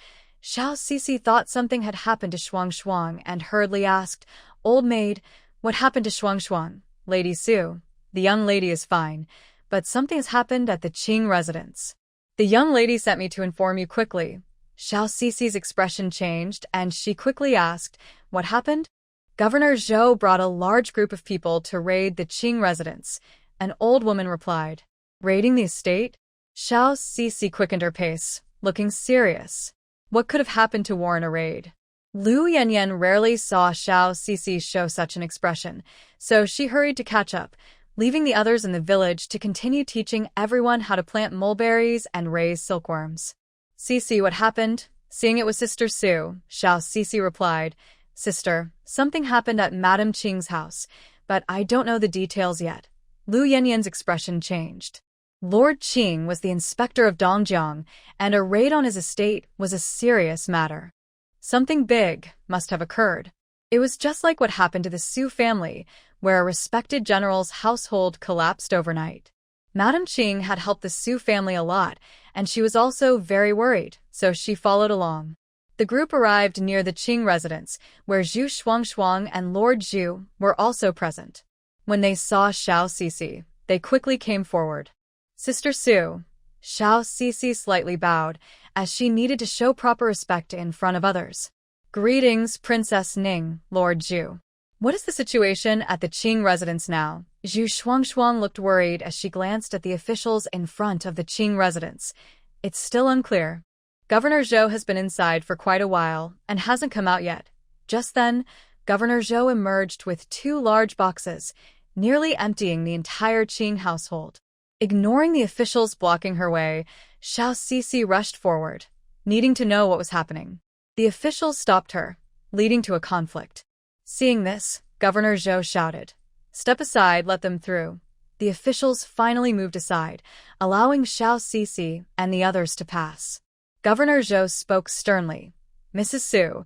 Xiao Sisi thought something had happened to Shuangshuang and hurriedly asked, Old maid, what happened to Shuangshuang? Lady Su, the young lady is fine, but something has happened at the Qing residence. The young lady sent me to inform you quickly. Xiao Sisi's expression changed, and she quickly asked, What happened? Governor Zhou brought a large group of people to raid the Qing residence. An old woman replied. Raiding the estate? Xiao Cixi quickened her pace, looking serious. What could have happened to warrant a raid? Lu Yanyan rarely saw Xiao Cixi show such an expression, so she hurried to catch up, leaving the others in the village to continue teaching everyone how to plant mulberries and raise silkworms. Cixi, what happened? Seeing it was Sister Su, Xiao Cixi replied. Sister, something happened at Madame Qing's house, but I don't know the details yet. Lu Yanyan's expression changed. Lord Qing was the inspector of Dongjiang, and a raid on his estate was a serious matter. Something big must have occurred. It was just like what happened to the Su family, where a respected general's household collapsed overnight. Madame Qing had helped the Su family a lot, and she was also very worried, so she followed along. The group arrived near the Qing residence, where Zhu Shuangshuang and Lord Zhu were also present. When they saw Xiao Cixi, they quickly came forward. Sister Su, Xiao Cixi slightly bowed, as she needed to show proper respect in front of others. Greetings, Princess Ning, Lord Zhu. What is the situation at the Qing residence now? Zhu Shuangshuang looked worried as she glanced at the officials in front of the Qing residence. It's still unclear. Governor Zhou has been inside for quite a while and hasn't come out yet. Just then, Governor Zhou emerged with 2 large boxes, nearly emptying the entire Qing household. Ignoring the officials blocking her way, Xiao Cixi rushed forward, needing to know what was happening. The officials stopped her, leading to a conflict. Seeing this, Governor Zhou shouted, "Step aside, let them through." The officials finally moved aside, allowing Xiao Cixi and the others to pass. Governor Zhou spoke sternly. "Mrs. Su,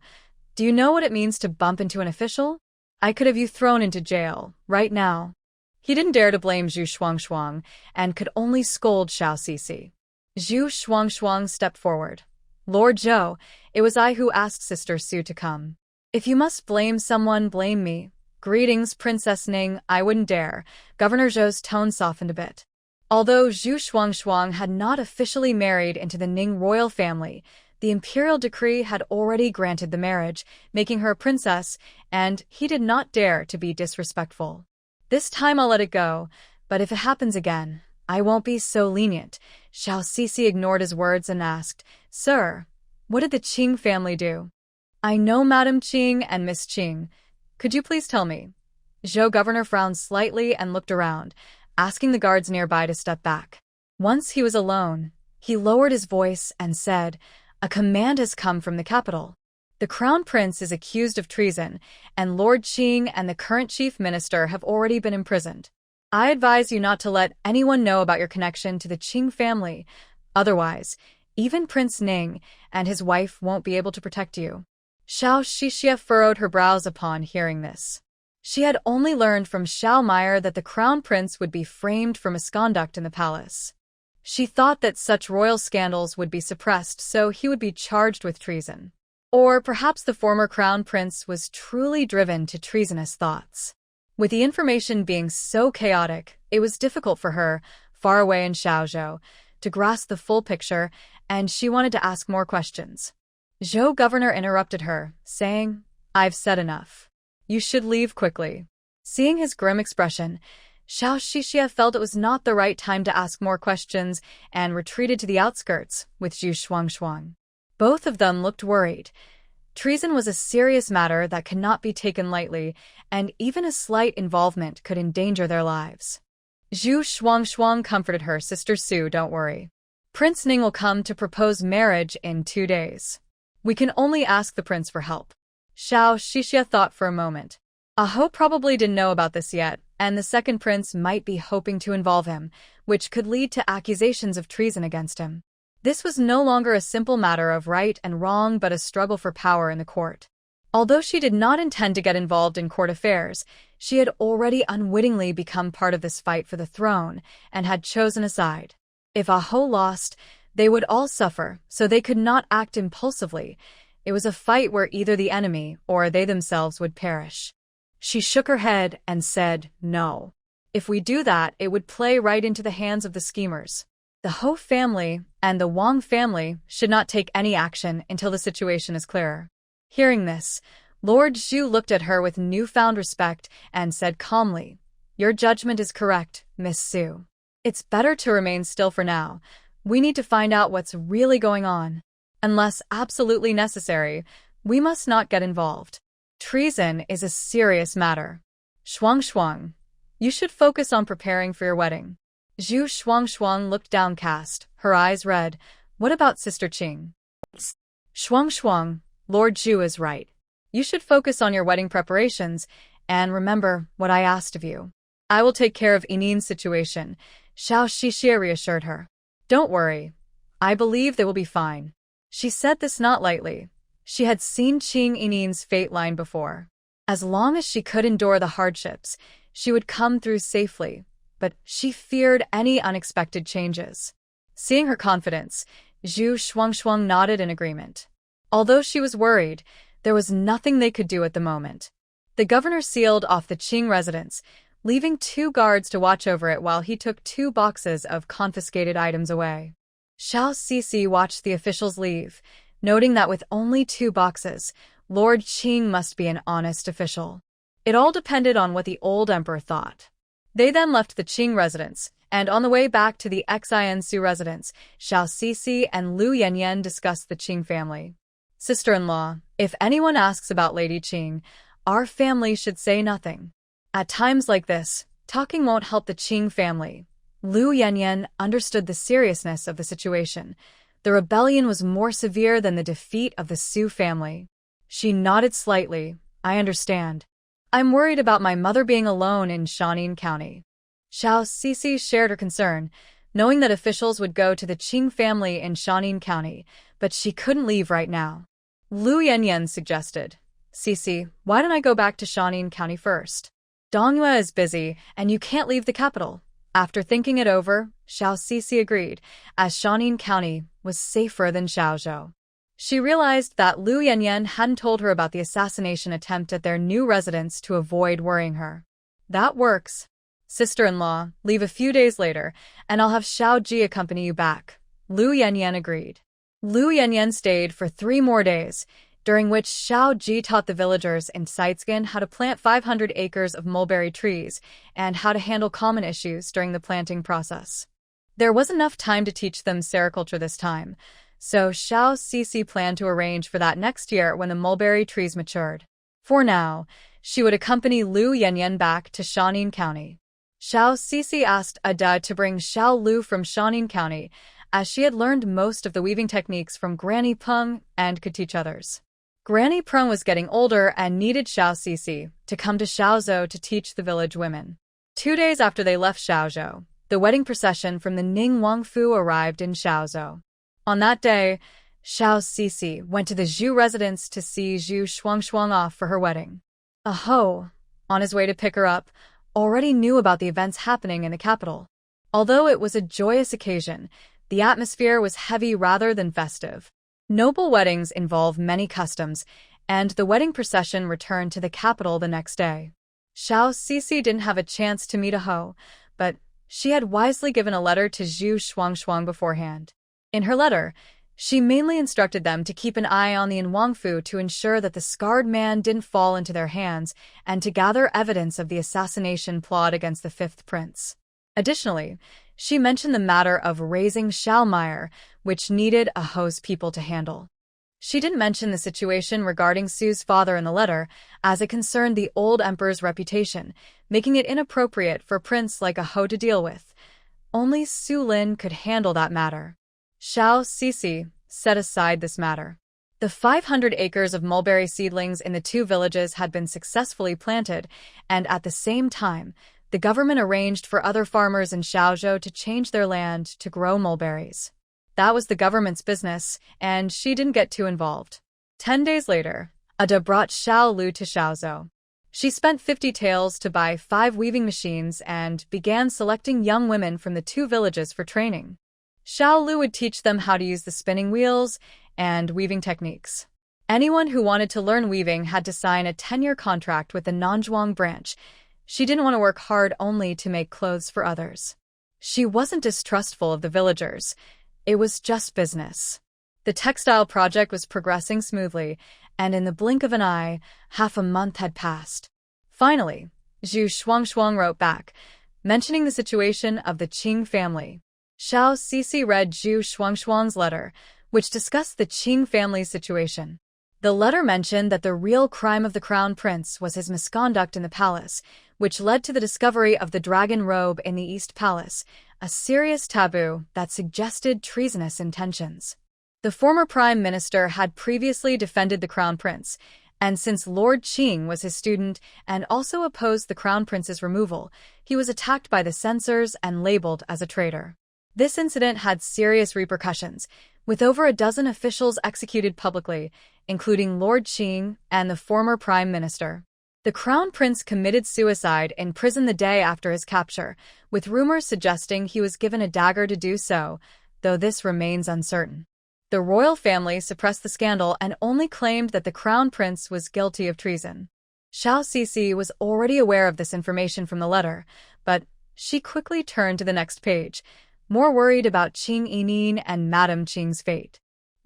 do you know what it means to bump into an official? I could have you thrown into jail, right now." He didn't dare to blame Zhu Shuangshuang and could only scold Xiao Cixi. Zhu Shuangshuang stepped forward. "Lord Zhou, it was I who asked Sister Su to come. If you must blame someone, blame me. Greetings, Princess Ning, I wouldn't dare." Governor Zhou's tone softened a bit. Although Zhu Shuangshuang had not officially married into the Ning royal family, the imperial decree had already granted the marriage, making her a princess, and he did not dare to be disrespectful. "This time I'll let it go, but if it happens again, I won't be so lenient." Xiao Cixi ignored his words and asked, "Sir, what did the Qing family do?" "I know Madame Qing and Miss Qing. Could you please tell me?" Zhou Governor frowned slightly and looked around, asking the guards nearby to step back. Once he was alone, he lowered his voice and said, "A command has come from the capital. The Crown Prince is accused of treason, and Lord Qing and the current Chief Minister have already been imprisoned. I advise you not to let anyone know about your connection to the Qing family. Otherwise, even Prince Ning and his wife won't be able to protect you." Xiao Cixi furrowed her brows upon hearing this. She had only learned from Xiao Meyer that the Crown Prince would be framed for misconduct in the palace. She thought that such royal scandals would be suppressed so he would be charged with treason. Or perhaps the former Crown Prince was truly driven to treasonous thoughts. With the information being so chaotic, it was difficult for her, far away in Xiaozhou, to grasp the full picture, and she wanted to ask more questions. Zhou Governor interrupted her, saying, "I've said enough. You should leave quickly." Seeing his grim expression, Xiao Cixi felt it was not the right time to ask more questions and retreated to the outskirts with Zhu Shuangshuang. Both of them looked worried. Treason was a serious matter that could not be taken lightly, and even a slight involvement could endanger their lives. Zhu Shuangshuang comforted her. "Sister Su, don't worry. Prince Ning will come to propose marriage in 2 days. We can only ask the prince for help." Xiao Cixi thought for a moment. Aho probably didn't know about this yet, and the second prince might be hoping to involve him, which could lead to accusations of treason against him. This was no longer a simple matter of right and wrong but a struggle for power in the court. Although she did not intend to get involved in court affairs, she had already unwittingly become part of this fight for the throne and had chosen a side. If Aho lost, they would all suffer, so they could not act impulsively. It was a fight where either the enemy or they themselves would perish. She shook her head and said, "No. If we do that, it would play right into the hands of the schemers. The Ho family and the Wang family should not take any action until the situation is clearer." Hearing this, Lord Zhu looked at her with newfound respect and said calmly, Your judgment is correct, Miss Sue. It's better to remain still for now. We need to find out what's really going on. Unless absolutely necessary, we must not get involved. Treason is a serious matter. Shuang, you should focus on preparing for your wedding. Zhu Shuang looked downcast, her eyes red. What about Sister Qing? Shuang, Lord Zhu is right. You should focus on your wedding preparations, and remember what I asked of you. I will take care of Yinin's situation, Xiao Shixie reassured her. Don't worry. I believe they will be fine. She said this not lightly. She had seen Qing Yinin's fate line before. As long as she could endure the hardships, she would come through safely, but she feared any unexpected changes. Seeing her confidence, Zhu Shuang nodded in agreement. Although she was worried, there was nothing they could do at the moment. The governor sealed off the Qing residence, leaving 2 guards to watch over it while he took 2 boxes of confiscated items away. Xiao Cixi watched the officials leave, noting that with only 2 boxes, Lord Qing must be an honest official. It all depended on what the old emperor thought. They then left the Qing residence, and on the way back to the Xinsu residence, Xiao Cixi and Lu Yanyan discussed the Qing family. Sister-in-law, if anyone asks about Lady Qing, our family should say nothing. At times like this, talking won't help the Qing family. Lu Yanyan understood the seriousness of the situation. The rebellion was more severe than the defeat of the Su family. She nodded slightly. I understand. I'm worried about my mother being alone in Shanin County. Xiao Cixi shared her concern, knowing that officials would go to the Qing family in Shanin County, but she couldn't leave right now. Lu Yanyan suggested, Cixi, why don't I go back to Shanin County first? Dongyue is busy, and you can't leave the capital. After thinking it over, Xiao Cixi agreed, as Shanin County was safer than Xiaozhou. She realized that Lu Yanyan hadn't told her about the assassination attempt at their new residence to avoid worrying her. That works. Sister-in-law, leave a few days later, and I'll have Xiao Ji accompany you back. Lu Yanyan agreed. Lu Yanyan stayed for 3 more days, during which Xiao Ji taught the villagers in Siteskin how to plant 500 acres of mulberry trees and how to handle common issues during the planting process. There was enough time to teach them sericulture this time, so Xiao Cixi planned to arrange for that next year when the mulberry trees matured. For now, she would accompany Lu Yanyan back to Shanin County. Xiao Cixi asked Ada to bring Xiao Lu from Shanin County, as she had learned most of the weaving techniques from Granny Peng and could teach others. Granny Peng was getting older and needed Xiao Cixi to come to Xiaozhou to teach the village women. 2 days after they left Xiaozhou, the wedding procession from the Ning Wangfu arrived in Xiaozhou. On that day, Xiao Cixi went to the Zhu residence to see Zhu Shuang off for her wedding. Aho, on his way to pick her up, already knew about the events happening in the capital. Although it was a joyous occasion, the atmosphere was heavy rather than festive. Noble weddings involve many customs, and the wedding procession returned to the capital the next day. Xiao Cixi didn't have a chance to meet Aho, but she had wisely given a letter to Zhu Shuang beforehand. In her letter, she mainly instructed them to keep an eye on the Wangfu to ensure that the scarred man didn't fall into their hands and to gather evidence of the assassination plot against the 5th prince. Additionally, she mentioned the matter of raising Shalmeyer, which needed Aho's people to handle. She didn't mention the situation regarding Su's father in the letter, as it concerned the old emperor's reputation, making it inappropriate for a prince like Aho to deal with. Only Su Lin could handle that matter. Xiao Cixi set aside this matter. The 500 acres of mulberry seedlings in the 2 villages had been successfully planted, and at the same time, the government arranged for other farmers in Xiaozhou to change their land to grow mulberries. That was the government's business, and she didn't get too involved. 10 days later, Ada brought Xiao Lu to Xiaozhou. She spent 50 taels to buy 5 weaving machines and began selecting young women from the 2 villages for training. Xiao Lu would teach them how to use the spinning wheels and weaving techniques. Anyone who wanted to learn weaving had to sign a 10-year contract with the Nanzhuang branch. She didn't want to work hard only to make clothes for others. She wasn't distrustful of the villagers. It was just business. The textile project was progressing smoothly, and in the blink of an eye, half a month had passed. Finally, Zhu Shuangshuang wrote back, mentioning the situation of the Qing family. Xiao Sisi read Zhu Shuangshuang's letter, which discussed the Qing family's situation. The letter mentioned that the real crime of the crown prince was his misconduct in the palace, which led to the discovery of the dragon robe in the East Palace, a serious taboo that suggested treasonous intentions. The former prime minister had previously defended the crown prince, and since Lord Qing was his student and also opposed the crown prince's removal, he was attacked by the censors and labeled as a traitor. This incident had serious repercussions, with over a dozen officials executed publicly, including Lord Qing and the former prime minister. The crown prince committed suicide in prison the day after his capture, with rumors suggesting he was given a dagger to do so, though this remains uncertain. The royal family suppressed the scandal and only claimed that the crown prince was guilty of treason. Xiao Sisi was already aware of this information from the letter, but she quickly turned to the next page, more worried about Qing Yining and Madame Qing's fate.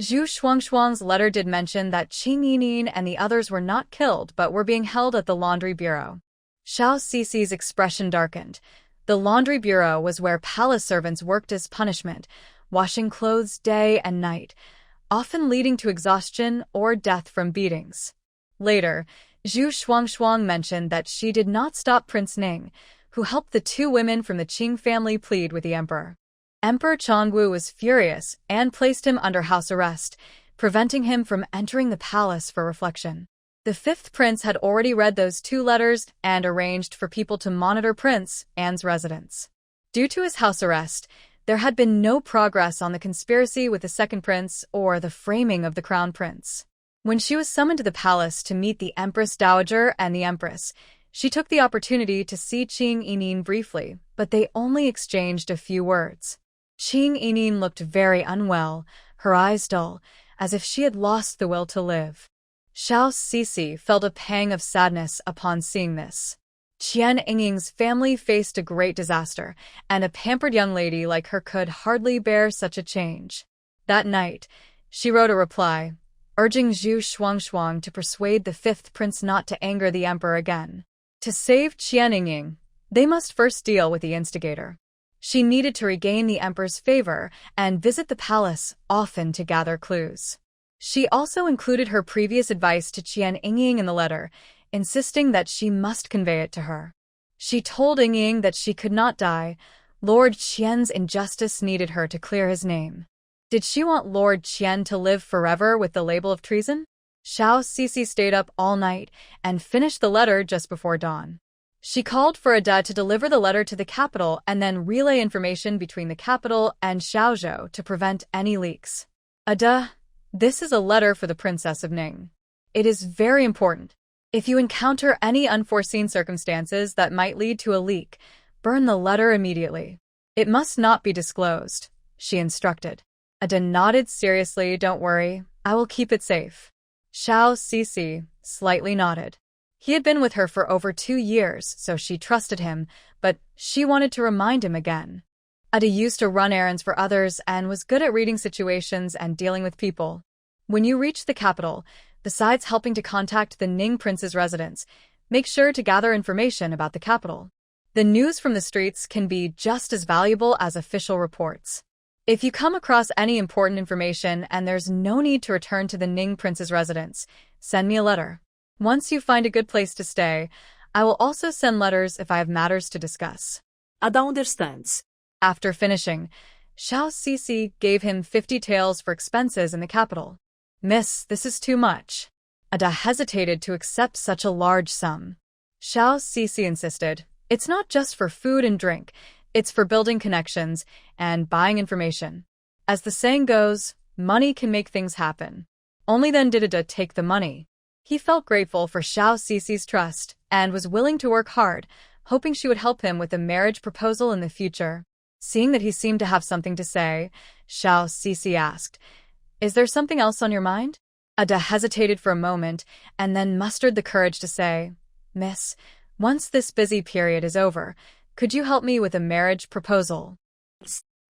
Zhu Shuangshuang's letter did mention that Qing Yining and the others were not killed but were being held at the laundry bureau. Xiao Sisi's expression darkened. The laundry bureau was where palace servants worked as punishment, washing clothes day and night, often leading to exhaustion or death from beatings. Later, Zhu Shuangshuang mentioned that she did not stop Prince Ning, who helped the two women from the Qing family plead with the emperor. Emperor Chongwu was furious and placed him under house arrest, preventing him from entering the palace for reflection. The fifth prince had already read those two letters and arranged for people to monitor Prince Anne's residence. Due to his house arrest, there had been no progress on the conspiracy with the second prince or the framing of the crown prince. When she was summoned to the palace to meet the Empress Dowager and the Empress, she took the opportunity to see Qing Yining briefly, but they only exchanged a few words. Qing Yining looked very unwell, her eyes dull, as if she had lost the will to live. Xiao Sisi felt a pang of sadness upon seeing this. Qian Yingying's family faced a great disaster, and a pampered young lady like her could hardly bear such a change. That night, she wrote a reply, urging Zhu Shuangshuang to persuade the fifth prince not to anger the emperor again. To save Qian Yingying, they must first deal with the instigator. She needed to regain the emperor's favor and visit the palace often to gather clues. She also included her previous advice to Qian Yingying in the letter, insisting that she must convey it to her. She told Yingying that she could not die. Lord Qian's injustice needed her to clear his name. Did she want Lord Qian to live forever with the label of treason? Xiao Sisi stayed up all night and finished the letter just before dawn. She called for Ada to deliver the letter to the capital and then relay information between the capital and Xiaozhou to prevent any leaks. Ada, this is a letter for the Princess of Ning. It is very important. If you encounter any unforeseen circumstances that might lead to a leak, burn the letter immediately. It must not be disclosed, she instructed. Ada nodded seriously. Don't worry, I will keep it safe. Xiao Sisi slightly nodded. He had been with her for over 2 years, so she trusted him, but she wanted to remind him again. Ada used to run errands for others and was good at reading situations and dealing with people. When you reach the capital, besides helping to contact the Ning prince's residence, make sure to gather information about the capital. The news from the streets can be just as valuable as official reports. If you come across any important information and there's no need to return to the Ning prince's residence, send me a letter. Once you find a good place to stay, I will also send letters if I have matters to discuss. Ada understands. After finishing, Xiao Sisi gave him 50 taels for expenses in the capital. Miss, this is too much. Ada hesitated to accept such a large sum. Xiao Sisi insisted, it's not just for food and drink, it's for building connections and buying information. As the saying goes, money can make things happen. Only then did Ada take the money. He felt grateful for Xiao Sisi's trust and was willing to work hard, hoping she would help him with a marriage proposal in the future. Seeing that he seemed to have something to say, Xiao Sisi asked, is there something else on your mind? Ada hesitated for a moment and then mustered the courage to say, Miss, once this busy period is over, could you help me with a marriage proposal?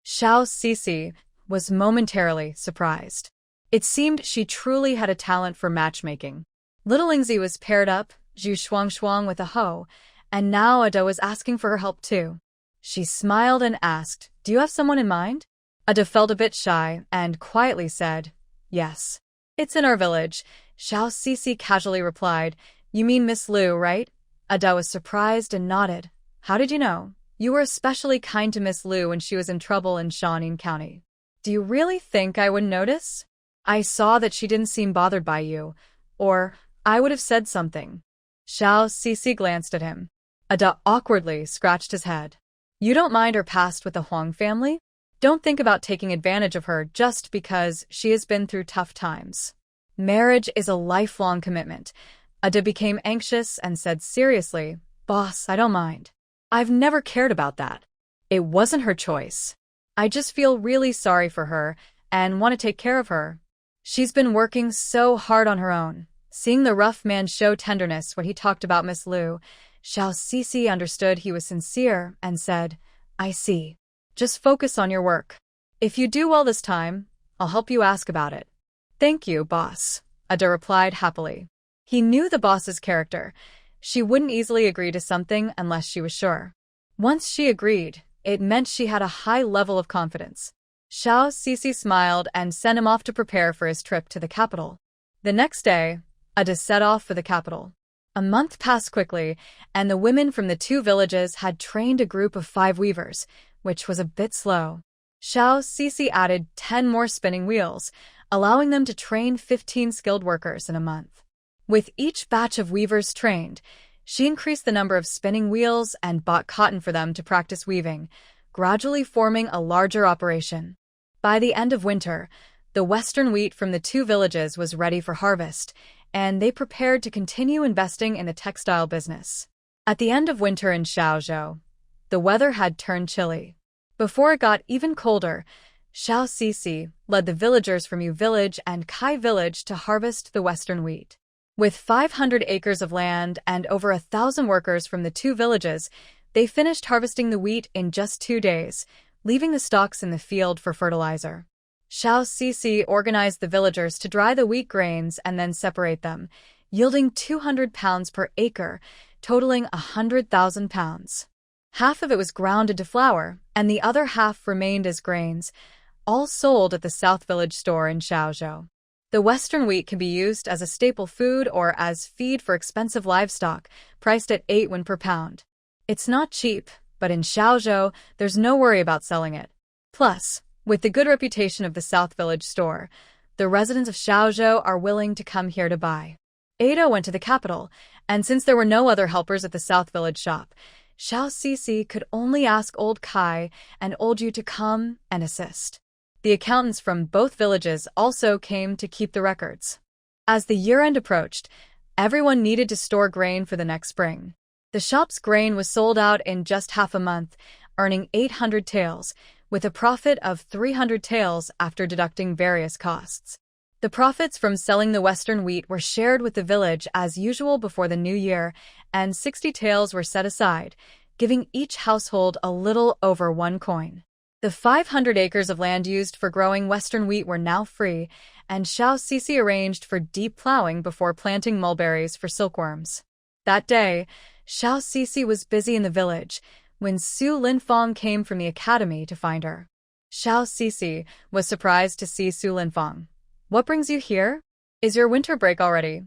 Xiao Sisi was momentarily surprised. It seemed she truly had a talent for matchmaking. Little Lingzi was paired up, Zhu Shuangshuang with a hoe, And now Ada was asking for her help too. She smiled and asked, "Do you have someone in mind?" Ada felt a bit shy and quietly said, "Yes. It's in our village." Xiao Cici casually replied, "You mean Miss Liu, right?" Ada was surprised and nodded. "How did you know? You were especially kind to Miss Liu when she was in trouble in Shaanxi County. Do you really think I would notice? I saw that she didn't seem bothered by you, or I would have said something." Xiao Cici glanced at him. Ada awkwardly scratched his head. "You don't mind her past with the Huang family? Don't think about taking advantage of her just because she has been through tough times. Marriage is a lifelong commitment." Ada became anxious and said seriously, "Boss, I don't mind. I've never cared about that. It wasn't her choice. I just feel really sorry for her and want to take care of her. She's been working so hard on her own." Seeing the rough man show tenderness when he talked about Miss Liu, Xiao Cici understood he was sincere and said, "I see. Just focus on your work. If you do well this time, I'll help you ask about it." "Thank you, boss," Ada replied happily. He knew the boss's character. She wouldn't easily agree to something unless she was sure. Once she agreed, it meant she had a high level of confidence. Xiao Cici smiled and sent him off to prepare for his trip to the capital. The next day, Ada set off for the capital. A month passed quickly, and the women from the two villages had trained a group of 5 weavers, which was a bit slow. Xiao Cici added 10 more spinning wheels, allowing them to train 15 skilled workers in a month. With each batch of weavers trained, she increased the number of spinning wheels and bought cotton for them to practice weaving, gradually forming a larger operation. By the end of winter, the western wheat from the two villages was ready for harvest, and they prepared to continue investing in the textile business. At the end of winter in Xiaozhou, the weather had turned chilly. Before it got even colder, Xiao Cici led the villagers from Yu Village and Kai Village to harvest the western wheat. With 500 acres of land and over 1,000 workers from the two villages, they finished harvesting the wheat in just 2 days, leaving the stalks in the field for fertilizer. Xiao Cici organized the villagers to dry the wheat grains and then separate them, yielding 200 pounds per acre, totaling 100,000 pounds. Half of it was ground into flour, and the other half remained as grains, all sold at the South Village store in Xiaozhou. The western wheat can be used as a staple food or as feed for expensive livestock, priced at 8 yuan per pound. It's not cheap, but in Xiaozhou, there's no worry about selling it. Plus, with the good reputation of the South Village store, the residents of Xiaozhou are willing to come here to buy. Ada went to the capital, and since there were no other helpers at the South Village shop, Xiao Cici could only ask old Kai and old Yu to come and assist. The accountants from both villages also came to keep the records. As the year-end approached, everyone needed to store grain for the next spring. The shop's grain was sold out in just half a month, earning 800 taels, with a profit of 300 taels after deducting various costs. The profits from selling the western wheat were shared with the village as usual before the new year, and 60 taels were set aside, giving each household a little over 1 coin. The 500 acres of land used for growing western wheat were now free, and Xiao Cici arranged for deep plowing before planting mulberries for silkworms. That day, Xiao Cici was busy in the village when Su Linfang came from the academy to find her. Xiao Cici was surprised to see Su Linfang. "What brings you here? Is your winter break already?"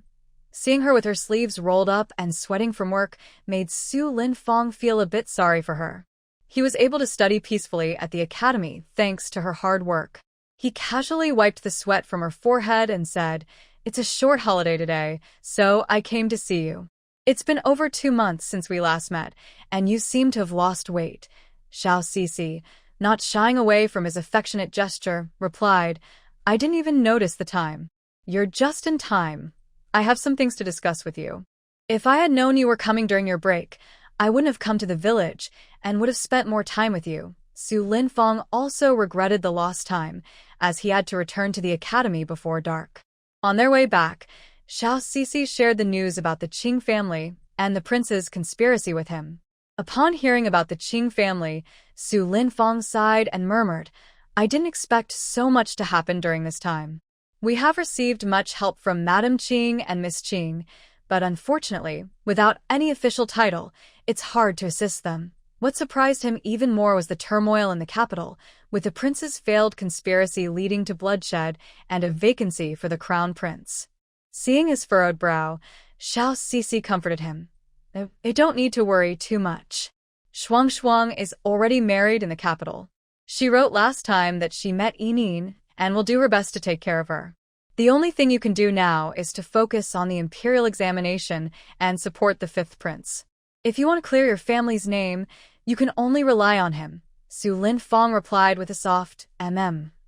Seeing her with her sleeves rolled up and sweating from work made Su Linfang feel a bit sorry for her. He was able to study peacefully at the academy thanks to her hard work. He casually wiped the sweat from her forehead and said, "It's a short holiday today, so I came to see you. It's been over 2 months since we last met, and you seem to have lost weight." Xiao Cici, not shying away from his affectionate gesture, replied, "I didn't even notice the time. You're just in time. I have some things to discuss with you. If I had known you were coming during your break, I wouldn't have come to the village and would have spent more time with you." Su Linfang also regretted the lost time, as he had to return to the academy before dark. On their way back, Xiao Cici shared the news about the Qing family and the prince's conspiracy with him. Upon hearing about the Qing family, Su Linfang sighed and murmured, "I didn't expect so much to happen during this time. We have received much help from Madame Qing and Miss Qing, but unfortunately, without any official title, It's hard to assist them. What surprised him even more was the turmoil in the capital, with the prince's failed conspiracy leading to bloodshed and a vacancy for the crown prince. Seeing his furrowed brow, Xiao Sisi comforted him. "You don't need to worry too much. Shuang Shuang is already married in the capital. She wrote last time that she met Yinin and will do her best to take care of her. The only thing you can do now is to focus on the imperial examination and support the fifth prince. If you want to clear your family's name, you can only rely on him." Su Linfang replied with a soft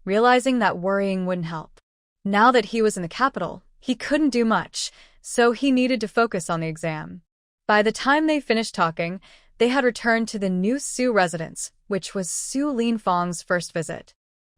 realizing that worrying wouldn't help. Now that he was in the capital, he couldn't do much, so he needed to focus on the exam. By the time they finished talking, they had returned to the new Su residence, which was Su Linfang's first visit.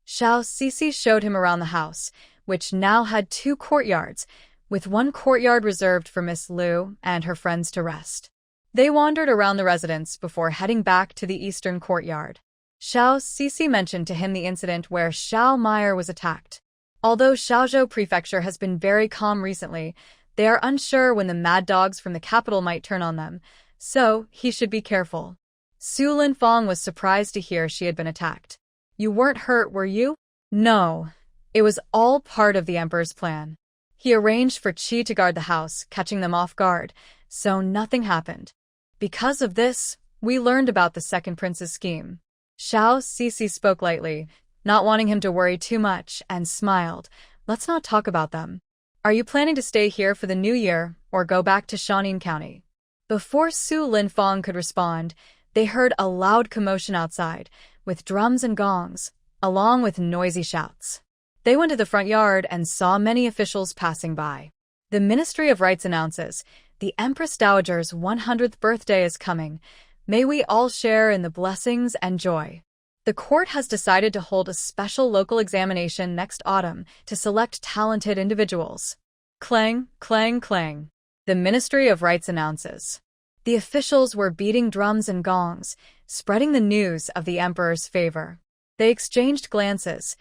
Xiao Sisi showed him around the house, which now had 2 courtyards, with one courtyard reserved for Miss Liu and her friends to rest. They wandered around the residence before heading back to the eastern courtyard. Xiao Sisi mentioned to him the incident where Xiao Meyer was attacked. Although Xiaozhou Prefecture has been very calm recently, they are unsure when the mad dogs from the capital might turn on them, so he should be careful. Su Linfang was surprised to hear she had been attacked. "You weren't hurt, were you?" "No. It was all part of the emperor's plan. He arranged for Qi to guard the house, catching them off guard, so nothing happened. Because of this, we learned about the second prince's scheme." Xiao Sisi spoke lightly, not wanting him to worry too much, and smiled. "Let's not talk about them. Are you planning to stay here for the new year, or go back to Shanin County?" Before Su Linfang could respond, they heard a loud commotion outside, with drums and gongs, along with noisy shouts. They went to the front yard and saw many officials passing by. The Ministry of Rites announces, "The Empress Dowager's 100th birthday is coming. May we all share in the blessings and joy." The court has decided to hold a special local examination next autumn to select talented individuals. Clang, clang, clang. The Ministry of Rites announces. The officials were beating drums and gongs, spreading the news of the emperor's favor. They exchanged glances,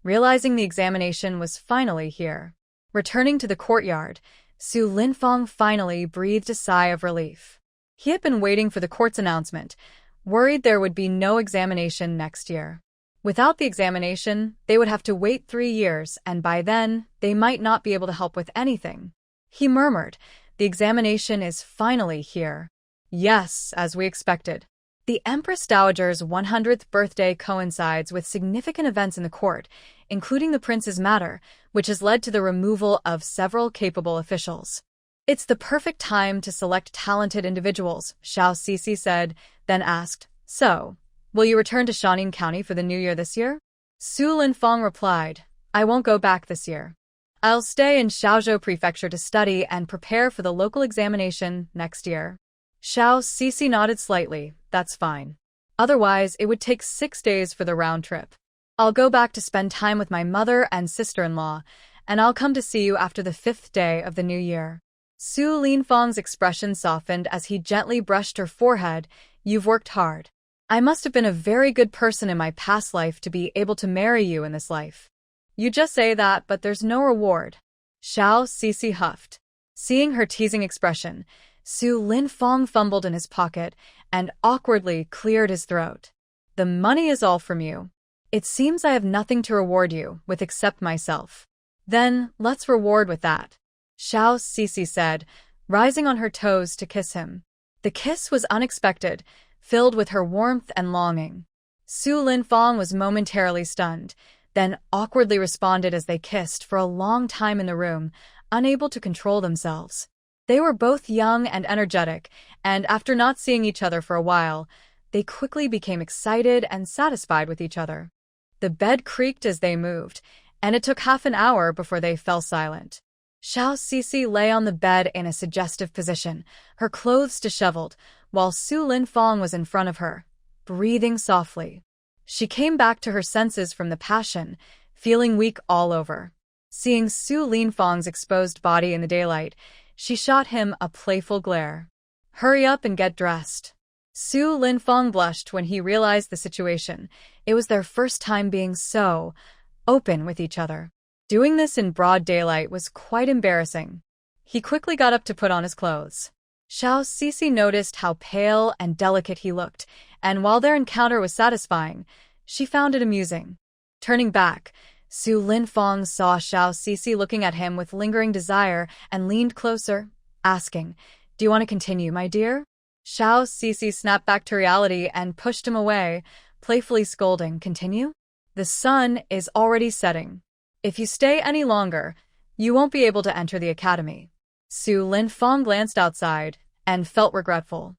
realizing the examination was finally here. Returning to the courtyard, Su Linfang finally breathed a sigh of relief. He had been waiting for the court's announcement, worried there would be no examination next year. Without the examination, they would have to wait 3 years, and by then, they might not be able to help with anything. He murmured, "The examination is finally here." "Yes, as we expected." The Empress Dowager's 100th birthday coincides with significant events in the court, including the prince's matter, which has led to the removal of several capable officials. "It's the perfect time to select talented individuals," Xiao Sisi said, then asked, "So, will you return to Shanin County for the new year this year?" Su Linfang replied, "I won't go back this year. I'll stay in Xiaozhou Prefecture to study and prepare for the local examination next year." Xiao Sisi nodded slightly. "That's fine. Otherwise, it would take 6 days for the round trip. I'll go back to spend time with my mother and sister-in-law, and I'll come to see you after the 5th day of the new year." Su Linfang's expression softened as he gently brushed her forehead. "You've worked hard. I must have been a very good person in my past life to be able to marry you in this life." "You just say that, but there's no reward." Xiao Sisi huffed. Seeing her teasing expression, Su Linfang fumbled in his pocket and awkwardly cleared his throat. "The money is all from you. It seems I have nothing to reward you with except myself. Then let's reward with that," Xiao Sisi said, rising on her toes to kiss him. The kiss was unexpected, filled with her warmth and longing. Su Linfang was momentarily stunned, then awkwardly responded as they kissed for a long time in the room, unable to control themselves. They were both young and energetic, and after not seeing each other for a while, they quickly became excited and satisfied with each other. The bed creaked as they moved, and it took half an hour before they fell silent. Xiao Sisi lay on the bed in a suggestive position, her clothes disheveled, while Su Linfang was in front of her, breathing softly. She came back to her senses from the passion, feeling weak all over. Seeing Su Linfang's exposed body in the daylight, she shot him a playful glare. "Hurry up and get dressed." Su Linfang blushed when he realized the situation. It was their first time being so open with each other. Doing this in broad daylight was quite embarrassing. He quickly got up to put on his clothes. Xiao Sisi noticed how pale and delicate he looked, and while their encounter was satisfying, she found it amusing. Turning back, Su Linfong saw Xiao Sisi looking at him with lingering desire and leaned closer, asking, "Do you want to continue, my dear?" Xiao Sisi snapped back to reality and pushed him away, playfully scolding, "Continue? The sun is already setting. If you stay any longer, you won't be able to enter the academy." Su Linfong glanced outside and felt regretful.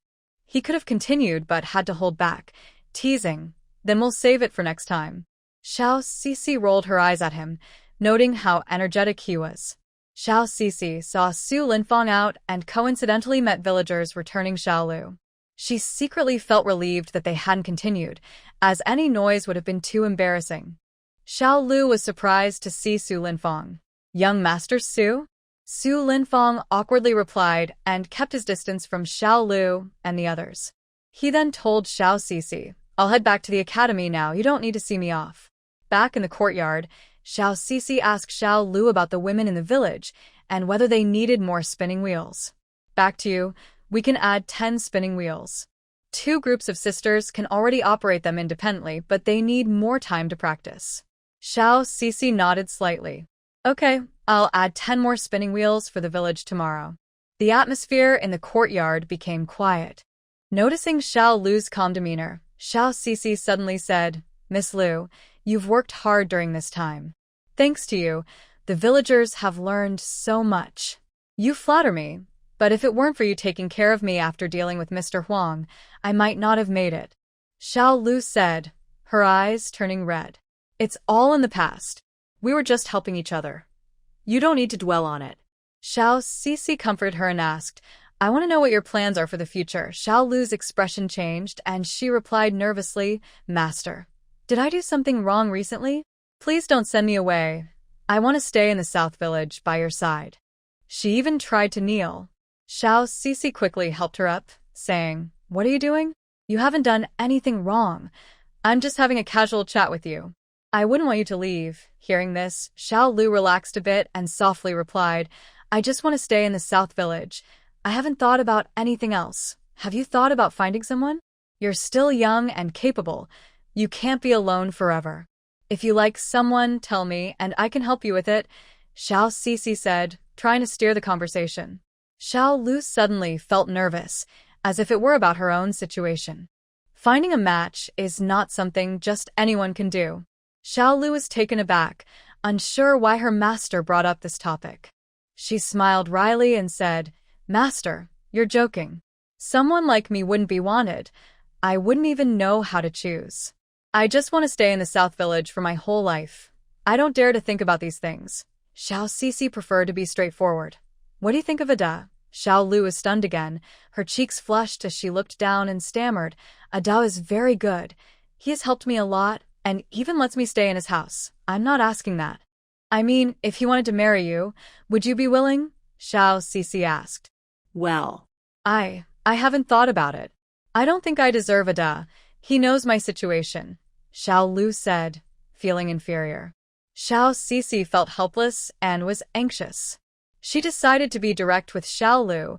He could have continued but had to hold back, teasing, "Then we'll save it for next time." Xiao Sisi rolled her eyes at him, noting how energetic he was. Xiao Sisi saw Su Linfong out and coincidentally met villagers returning Xiaolu. She secretly felt relieved that they hadn't continued, as any noise would have been too embarrassing. Xiaolu was surprised to see Su Linfong. "Young Master Su?" Su Linfong awkwardly replied and kept his distance from Xiaolu and the others. He then told Xiao Sisi, "I'll head back to the academy now, you don't need to see me off." Back in the courtyard, Xiao Sisi asked Xiao Lu about the women in the village and whether they needed more spinning wheels. "Back to you, we can add 10 spinning wheels. 2 groups of sisters can already operate them independently, but they need more time to practice." Xiao Sisi nodded slightly. "Okay, I'll add 10 more spinning wheels for the village tomorrow." The atmosphere in the courtyard became quiet. Noticing Xiao Lu's calm demeanor, Xiao Sisi suddenly said, "Miss Lu, you've worked hard during this time. Thanks to you, the villagers have learned so much. You flatter me, but if it weren't for you taking care of me after dealing with Mr. Huang, I might not have made it." Xiao Lu said, her eyes turning red. "It's all in the past. We were just helping each other. You don't need to dwell on it." Xiao Sisi comforted her and asked, "I want to know what your plans are for the future." Xiao Lu's expression changed, and she replied nervously, "Master, did I do something wrong recently? Please don't send me away. I want to stay in the South Village by your side." She even tried to kneel. Xiao Sisi quickly helped her up, saying, "What are you doing? You haven't done anything wrong. I'm just having a casual chat with you. I wouldn't want you to leave." Hearing this, Xiao Lu relaxed a bit and softly replied, "I just want to stay in the South Village. I haven't thought about anything else. Have you thought about finding someone? You're still young and capable. You can't be alone forever. If you like someone, tell me, and I can help you with it," Xiao Sisi said, trying to steer the conversation. Xiao Lu suddenly felt nervous, as if it were about her own situation. Finding a match is not something just anyone can do. Xiao Lu was taken aback, unsure why her master brought up this topic. She smiled wryly and said, "Master, you're joking. Someone like me wouldn't be wanted. I wouldn't even know how to choose. I just want to stay in the South Village for my whole life. I don't dare to think about these things." Xiao Sisi preferred to be straightforward. "What do you think of Ada?" Xiao Lu was stunned again. Her cheeks flushed as she looked down and stammered, "Ada is very good. He has helped me a lot, and even lets me stay in his house. I'm not asking that. I mean, if he wanted to marry you, would you be willing?" Xiao Sisi asked. Well, I haven't thought about it. I don't think I deserve Ada. He knows my situation," Xiao Lu said, feeling inferior. Xiao Sisi felt helpless and was anxious. She decided to be direct with Xiao Lu,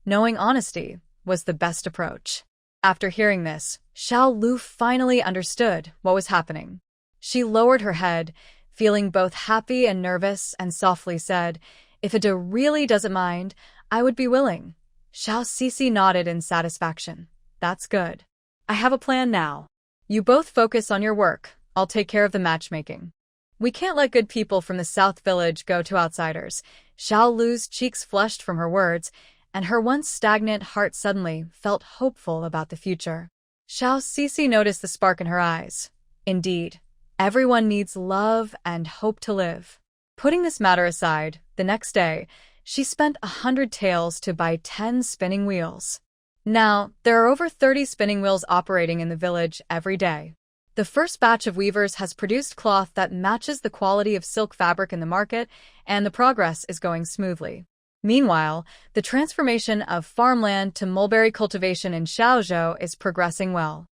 knowing honesty was the best approach. After hearing this, Xiao Lu finally understood what was happening. She lowered her head, feeling both happy and nervous, and softly said, "If Ada really doesn't mind, I would be willing." Xiao Sisi nodded in satisfaction. "That's good. I have a plan now. You both focus on your work. I'll take care of the matchmaking. We can't let good people from the South Village go to outsiders." Xiao Lu's cheeks flushed from her words, and her once stagnant heart suddenly felt hopeful about the future. Xiao Sisi noticed the spark in her eyes. Indeed, everyone needs love and hope to live. Putting this matter aside, the next day, she spent 100 taels to buy 10 spinning wheels. Now, there are over 30 spinning wheels operating in the village every day. The first batch of weavers has produced cloth that matches the quality of silk fabric in the market, and the progress is going smoothly. Meanwhile, the transformation of farmland to mulberry cultivation in Xiaozhou is progressing well.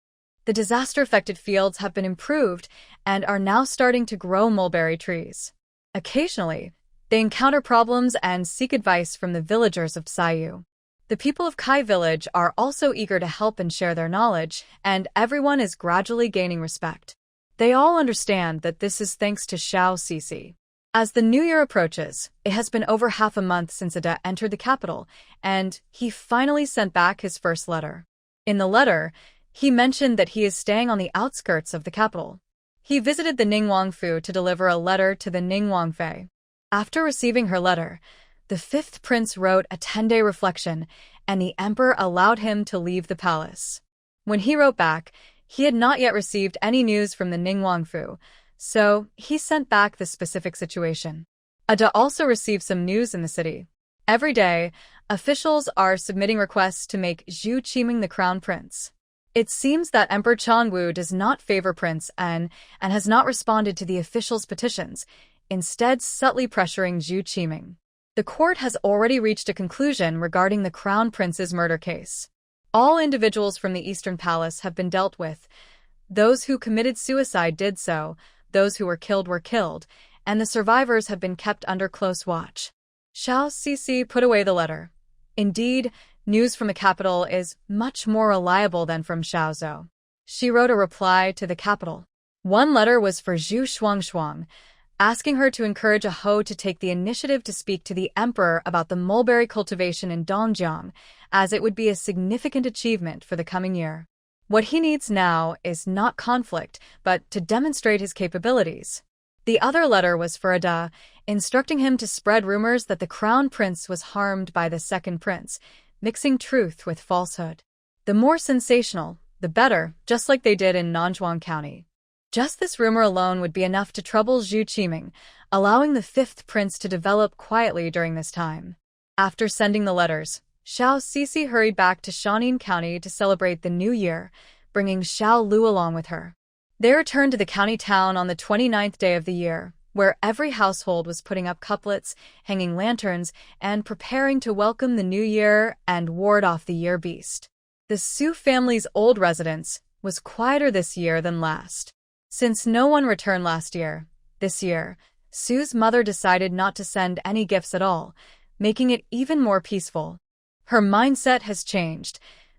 The disaster-affected fields have been improved and are now starting to grow mulberry trees. Occasionally, they encounter problems and seek advice from the villagers of Sayu. The people of Kai village are also eager to help and share their knowledge, and everyone is gradually gaining respect. They all understand that this is thanks to Xiao Cixi. As the new year approaches, it has been over half a month since Ada entered the capital, and he finally sent back his first letter. In the letter, he mentioned that he is staying on the outskirts of the capital. He visited the Ningguangfu to deliver a letter to the Ningguangfei. After receiving her letter, the fifth prince wrote a 10-day reflection, and the emperor allowed him to leave the palace. When he wrote back, he had not yet received any news from the Ningguangfu, so he sent back the specific situation. Ada also received some news in the city. Every day, officials are submitting requests to make Zhu Qiming the crown prince. It seems that Emperor Changwu does not favor Prince An and has not responded to the officials' petitions, instead subtly pressuring Zhu Qiming. The court has already reached a conclusion regarding the crown prince's murder case. All individuals from the Eastern Palace have been dealt with. Those who committed suicide did so, those who were killed, and the survivors have been kept under close watch. Xiao Cixi put away the letter. Indeed, news from the capital is much more reliable than from Xiaozhou. She wrote a reply to the capital. One letter was for Zhu Shuangshuang, asking her to encourage a Ho to take the initiative to speak to the emperor about the mulberry cultivation in Dongjiang, as it would be a significant achievement for the coming year. What he needs now is not conflict, but to demonstrate his capabilities. The other letter was for Ada, instructing him to spread rumors that the crown prince was harmed by the second prince, mixing truth with falsehood. The more sensational, the better, just like they did in Nanzhuang County. Just this rumor alone would be enough to trouble Zhu Qiming, allowing the fifth prince to develop quietly during this time. After sending the letters, Xiao Cixi hurried back to Shanin County to celebrate the new year, bringing Xiao Lu along with her. They returned to the county town on the 29th day of the year, where every household was putting up couplets, hanging lanterns, and preparing to welcome the new year and ward off the year beast. The Su family's old residence was quieter this year than last. Since no one returned last year, this year, Su's mother decided not to send any gifts at all, making it even more peaceful. Her mindset has changed.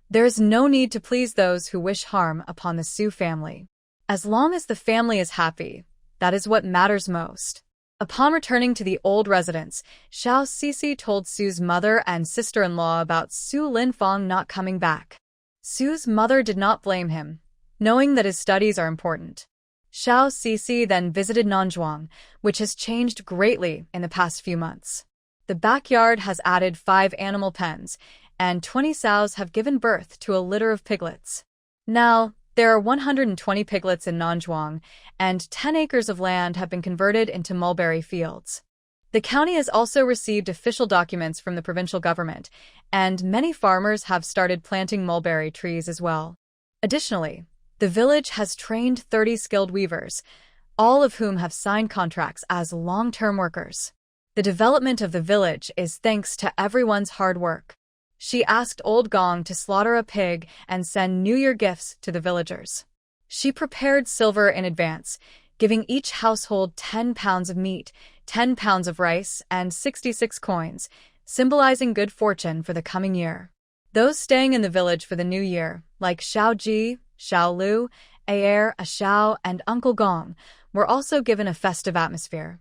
There is no need to please those who wish harm upon the Su family. As long as the family is happy, that is what matters most. Upon returning to the old residence, Xiao Cixi told Su's mother and sister-in-law about Su Linfang not coming back. Su's mother did not blame him, knowing that his studies are important. Xiao Cixi then visited Nanzhuang, which has changed greatly in the past few months. The backyard has added 5 animal pens, and 20 sows have given birth to a litter of piglets. Now, there are 120 piglets in Nanzhuang, and 10 acres of land have been converted into mulberry fields. The county has also received official documents from the provincial government, and many farmers have started planting mulberry trees as well. Additionally, the village has trained 30 skilled weavers, all of whom have signed contracts as long-term workers. The development of the village is thanks to everyone's hard work. She asked Old Gong to slaughter a pig and send New Year gifts to the villagers. She prepared silver in advance, giving each household 10 pounds of meat, 10 pounds of rice, and 66 coins, symbolizing good fortune for the coming year. Those staying in the village for the new year, like Xiao Ji, Xiao Lu, Aer, Xiao, and Uncle Gong, were also given a festive atmosphere.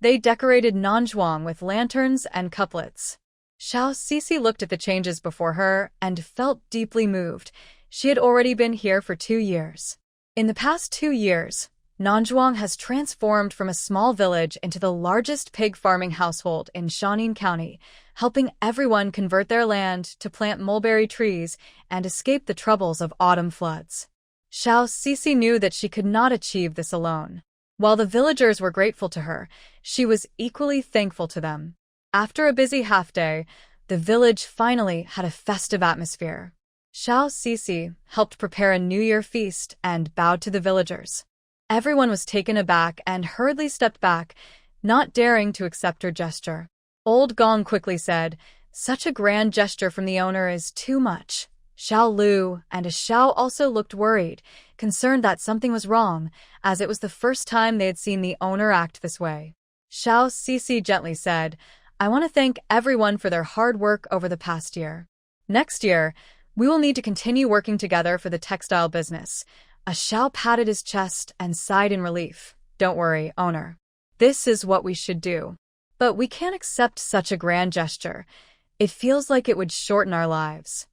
They decorated Nanzhuang with lanterns and couplets. Xiao Cixi looked at the changes before her and felt deeply moved. She had already been here for 2 years. In the past 2 years, Nanzhuang has transformed from a small village into the largest pig farming household in Shanin County, helping everyone convert their land to plant mulberry trees and escape the troubles of autumn floods. Xiao Cixi knew that she could not achieve this alone. While the villagers were grateful to her, she was equally thankful to them. After a busy half-day, the village finally had a festive atmosphere. Xiao Cixi helped prepare a New Year feast and bowed to the villagers. Everyone was taken aback and hurriedly stepped back, not daring to accept her gesture. Old Gong quickly said, "Such a grand gesture from the owner is too much." Xiao Lu and Xiao also looked worried, concerned that something was wrong, as it was the first time they had seen the owner act this way. Xiao Cixi gently said, "I want to thank everyone for their hard work over the past year. Next year, we will need to continue working together for the textile business. A Xiao patted his chest and sighed in relief. Don't worry, owner. This is what we should do. But we can't accept such a grand gesture. It feels like it would shorten our lives.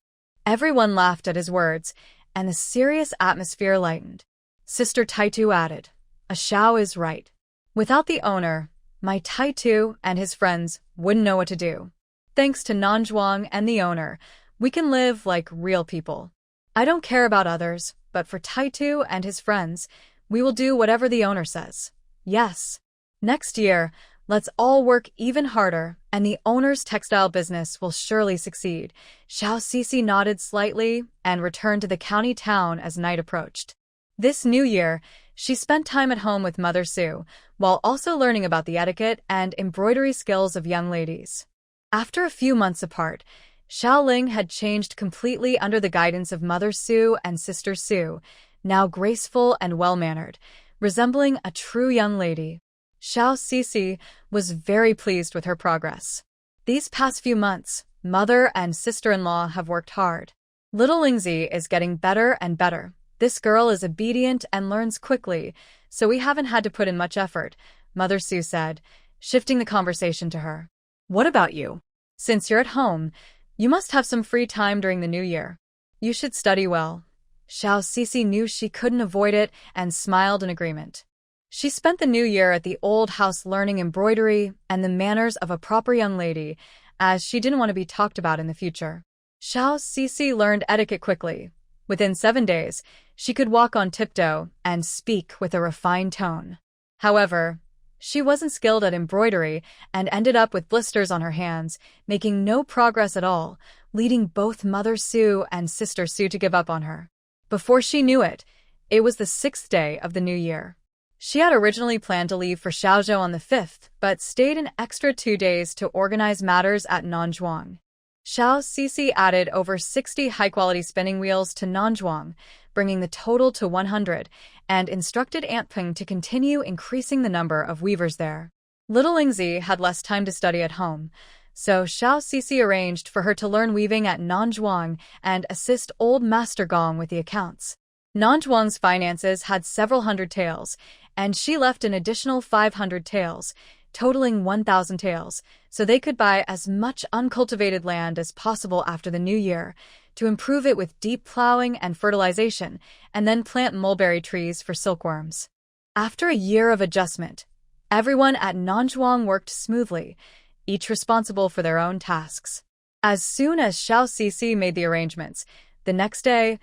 Everyone laughed at his words, and the serious atmosphere lightened. Sister Taitu added, A Xiao is right. Without the owner, my Taitu and his friends wouldn't know what to do. Thanks to Nanzhuang and the owner, we can live like real people. I don't care about others, but for Taitu and his friends, we will do whatever the owner says. Yes. Next year, let's all work even harder, and the owner's textile business will surely succeed. Xiao Sisi nodded slightly and returned to the county town as night approached. This new year, she spent time at home with Mother Su, while also learning about the etiquette and embroidery skills of young ladies. After a few months apart, Xiaoling had changed completely under the guidance of Mother Su and Sister Su, now graceful and well-mannered, resembling a true young lady. Xiao Sisi was very pleased with her progress. These past few months, mother and sister-in-law have worked hard. Little Lingzi is getting better and better. This girl is obedient and learns quickly, so we haven't had to put in much effort, Mother Su said, shifting the conversation to her. What about you? Since you're at home, you must have some free time during the new year. You should study well. Xiao Sisi knew she couldn't avoid it and smiled in agreement. She spent the new year at the old house learning embroidery and the manners of a proper young lady, as she didn't want to be talked about in the future. Xiao Sisi learned etiquette quickly. Within 7 days, she could walk on tiptoe and speak with a refined tone. However, she wasn't skilled at embroidery and ended up with blisters on her hands, making no progress at all, leading both Mother Su and Sister Su to give up on her. Before she knew it, it was the 6th day of the new year. She had originally planned to leave for Xiaozhou on the 5th, but stayed an extra 2 days to organize matters at Nanzhuang. Xiao Sisi added over 60 high-quality spinning wheels to Nanzhuang, bringing the total to 100, and instructed Aunt Ping to continue increasing the number of weavers there. Little Lingzi had less time to study at home, so Xiao Sisi arranged for her to learn weaving at Nanzhuang and assist old Master Gong with the accounts. Nanzhuang's finances had several hundred taels, and she left an additional 500 taels, totaling 1,000 taels, so they could buy as much uncultivated land as possible after the new year, to improve it with deep plowing and fertilization, and then plant mulberry trees for silkworms. After a year of adjustment, everyone at Nanzhuang worked smoothly, each responsible for their own tasks. As soon as Xiao Sisi made the arrangements, the next day,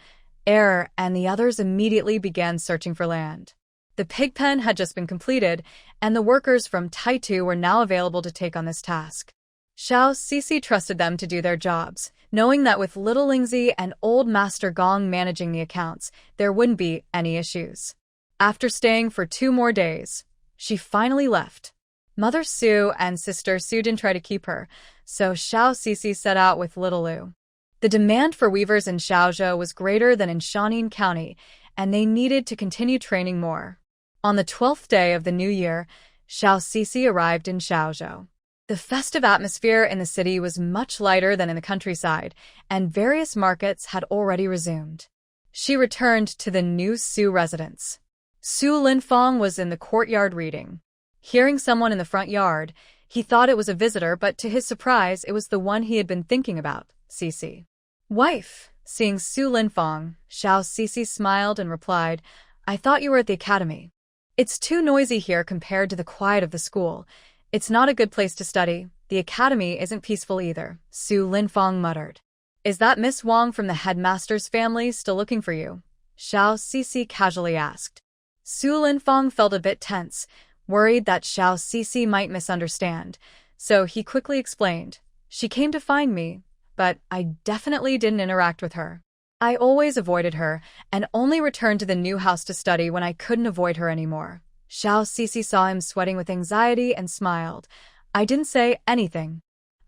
and the others immediately began searching for land. The pig pen had just been completed, and the workers from Taitu were now available to take on this task. Xiao Sisi trusted them to do their jobs, knowing that with Little Lingzi and old Master Gong managing the accounts, there wouldn't be any issues. After staying for 2 more days, she finally left. Mother Su and Sister Su didn't try to keep her, so Xiao Sisi set out with Little Lu. The demand for weavers in Xiaozhou was greater than in Shaanxi County, and they needed to continue training more. On the 12th day of the new year, Xiao Sisi arrived in Xiaozhou. The festive atmosphere in the city was much lighter than in the countryside, and various markets had already resumed. She returned to the new Su residence. Su Linfang was in the courtyard reading. Hearing someone in the front yard, he thought it was a visitor, but to his surprise, it was the one he had been thinking about, Sisi. Wife, seeing Su Linfang, Xiao Sisi smiled and replied, I thought you were at the academy. It's too noisy here compared to the quiet of the school. It's not a good place to study. The academy isn't peaceful either, Su Linfang muttered. Is that Miss Wang from the headmaster's family still looking for you? Xiao Sisi casually asked. Su Linfang felt a bit tense, worried that Xiao Sisi might misunderstand, so he quickly explained. She came to find me, but I definitely didn't interact with her. I always avoided her, and only returned to the new house to study when I couldn't avoid her anymore. Xiao Sisi saw him sweating with anxiety and smiled. I didn't say anything.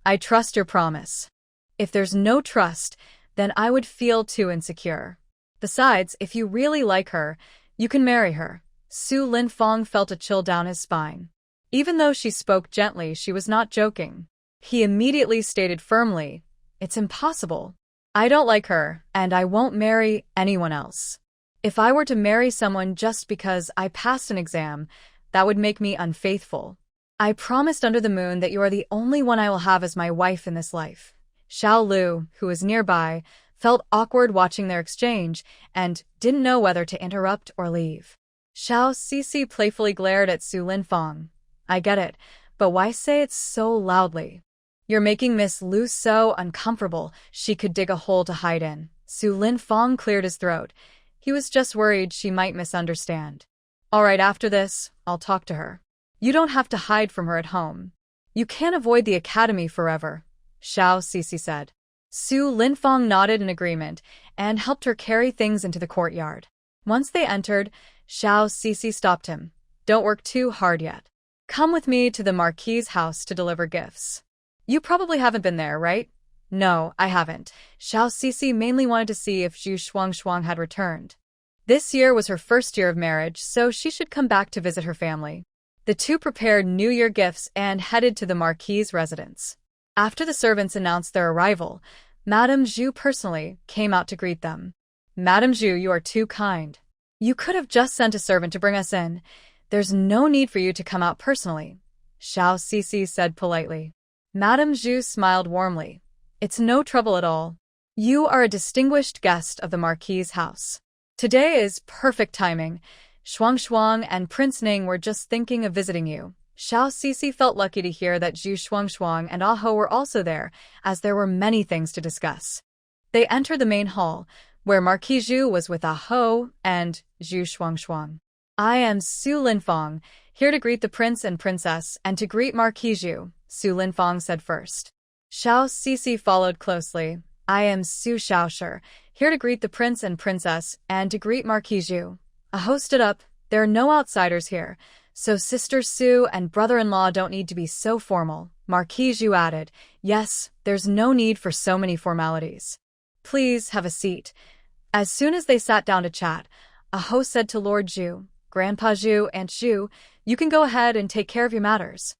I trust your promise. If there's no trust, then I would feel too insecure. Besides, if you really like her, you can marry her. Su Linfang felt a chill down his spine. Even though she spoke gently, she was not joking. He immediately stated firmly, It's impossible. I don't like her, and I won't marry anyone else. If I were to marry someone just because I passed an exam, that would make me unfaithful. I promised under the moon that you are the only one I will have as my wife in this life. Xiao Lu, who was nearby, felt awkward watching their exchange and didn't know whether to interrupt or leave. Xiao Cixi playfully glared at Su Linfang. I get it, but why say it so loudly? You're making Miss Lu so uncomfortable she could dig a hole to hide in. Su Linfang cleared his throat. He was just worried she might misunderstand. All right, after this, I'll talk to her. You don't have to hide from her at home. You can't avoid the academy forever, Xiao Cixi said. Su Linfang nodded in agreement and helped her carry things into the courtyard. Once they entered, Xiao Cixi stopped him. Don't work too hard yet. Come with me to the Marquis's house to deliver gifts. You probably haven't been there, right? No, I haven't. Xiao Cixi mainly wanted to see if Zhu Shuangshuang had returned. This year was her first year of marriage, so she should come back to visit her family. The two prepared New Year gifts and headed to the Marquis's residence. After the servants announced their arrival, Madame Zhu personally came out to greet them. Madame Zhu, you are too kind. You could have just sent a servant to bring us in. There's no need for you to come out personally, Xiao Cixi said politely. Madame Zhu smiled warmly. It's no trouble at all. You are a distinguished guest of the Marquis's house. Today is perfect timing. Shuangshuang and Prince Ning were just thinking of visiting you. Xiao Cixi felt lucky to hear that Zhu Shuangshuang and Ah Ho were also there, as there were many things to discuss. They entered the main hall, where Marquis Zhu was with Ah Ho and Zhu Shuangshuang. I am Su Linfang, here to greet the prince and princess and to greet Marquis Zhu, Su Linfang said first. Xiao Cixi followed closely. I am Su Xiaoshi, here to greet the prince and princess and to greet Marquis Zhu. Ah Ho stood up. There are no outsiders here, so Sister Su and brother-in-law don't need to be so formal. Marquis Zhu added, yes, there's no need for so many formalities. Please have a seat. As soon as they sat down to chat, Ah Ho said to Lord Zhu, Grandpa Zhu, Aunt Zhu, you can go ahead and take care of your matters.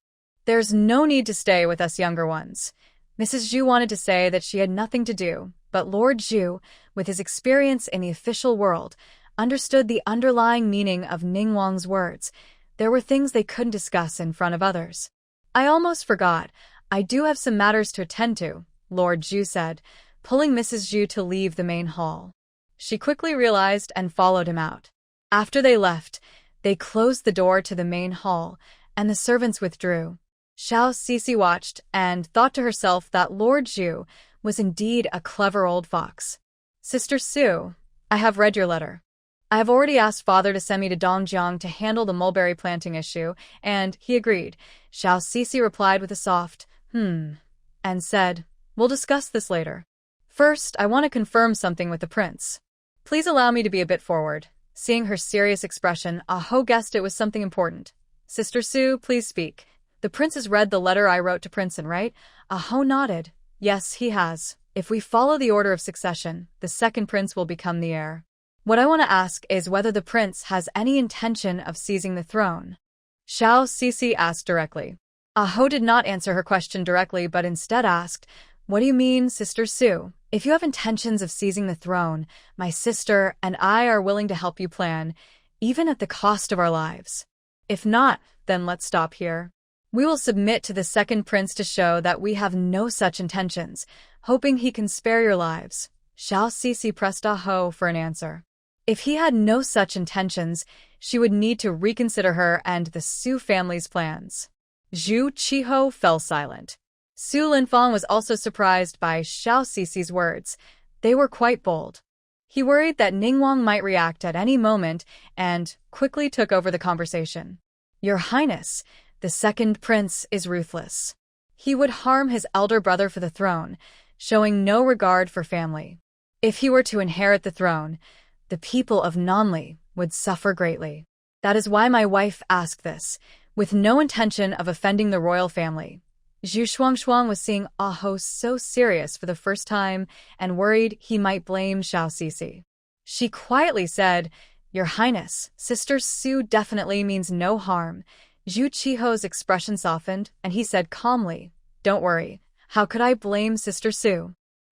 There's no need to stay with us younger ones. Mrs. Zhu wanted to say that she had nothing to do, but Lord Zhu, with his experience in the official world, understood the underlying meaning of Ningguang's words. There were things they couldn't discuss in front of others. I almost forgot. I do have some matters to attend to, Lord Zhu said, pulling Mrs. Zhu to leave the main hall. She quickly realized and followed him out. After they left, they closed the door to the main hall, and the servants withdrew. Xiao Cixi watched and thought to herself that Lord Zhu was indeed a clever old fox. Sister Su, I have read your letter. I have already asked father to send me to Dongjiang to handle the mulberry planting issue, and he agreed. Xiao Cixi replied with a soft, and said, we'll discuss this later. First, I want to confirm something with the prince. Please allow me to be a bit forward. Seeing her serious expression, Ah Ho guessed it was something important. Sister Su, please speak. The prince has read the letter I wrote to Princeton, right? Ah Ho nodded. Yes, he has. If we follow the order of succession, the second prince will become the heir. What I want to ask is whether the prince has any intention of seizing the throne. Xiao Cixi asked directly. Ah Ho did not answer her question directly, but instead asked, what do you mean, Sister Su? If you have intentions of seizing the throne, my sister and I are willing to help you plan, even at the cost of our lives. If not, then let's stop here. We will submit to the second prince to show that we have no such intentions, hoping he can spare your lives. Xiao Cixi pressed Ah Ho for an answer. If he had no such intentions, she would need to reconsider her and the Su family's plans. Zhu Qiho fell silent. Su Linfang was also surprised by Xiao Cixi's words. They were quite bold. He worried that Ningguang might react at any moment and quickly took over the conversation. Your Highness, the second prince is ruthless. He would harm his elder brother for the throne, showing no regard for family. If he were to inherit the throne, the people of Nanli would suffer greatly. That is why my wife asked this, with no intention of offending the royal family. Zhu Shuangshuang was seeing Ah Ho so serious for the first time and worried he might blame Xiao Cixi. She quietly said, Your Highness, Sister Su definitely means no harm. Zhu Qiho's expression softened, and he said calmly, Don't worry. How could I blame Sister Su?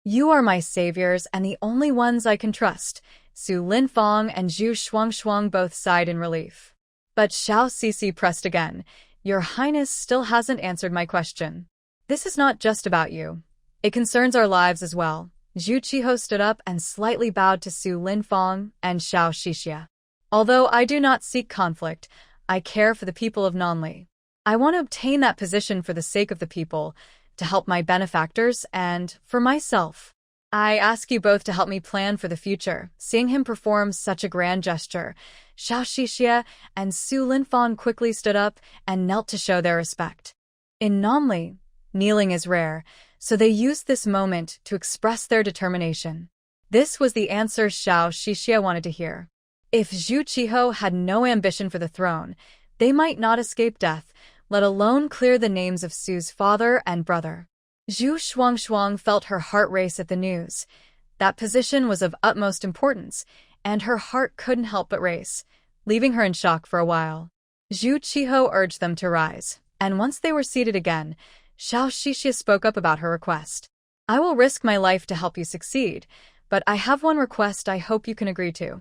You are my saviors and the only ones I can trust. Su Linfang and Zhu Shuangshuang both sighed in relief. But Xiao Sisi pressed again. Your Highness still hasn't answered my question. This is not just about you. It concerns our lives as well. Zhu Qiho stood up and slightly bowed to Su Linfang and Xiao Xixia. Although I do not seek conflict, I care for the people of Nanli. I want to obtain that position for the sake of the people, to help my benefactors, and for myself. I ask you both to help me plan for the future. Seeing him perform such a grand gesture, Xiao Xixia and Su Linfang quickly stood up and knelt to show their respect. In Nanli, kneeling is rare, so they used this moment to express their determination. This was the answer Xiao Xixia wanted to hear. If Zhu Qiho had no ambition for the throne, they might not escape death, let alone clear the names of Su's father and brother. Zhu Shuangshuang felt her heart race at the news. That position was of utmost importance, and her heart couldn't help but race, leaving her in shock for a while. Zhu Qiho urged them to rise, and once they were seated again, Xiao Xixia spoke up about her request. I will risk my life to help you succeed, but I have one request I hope you can agree to.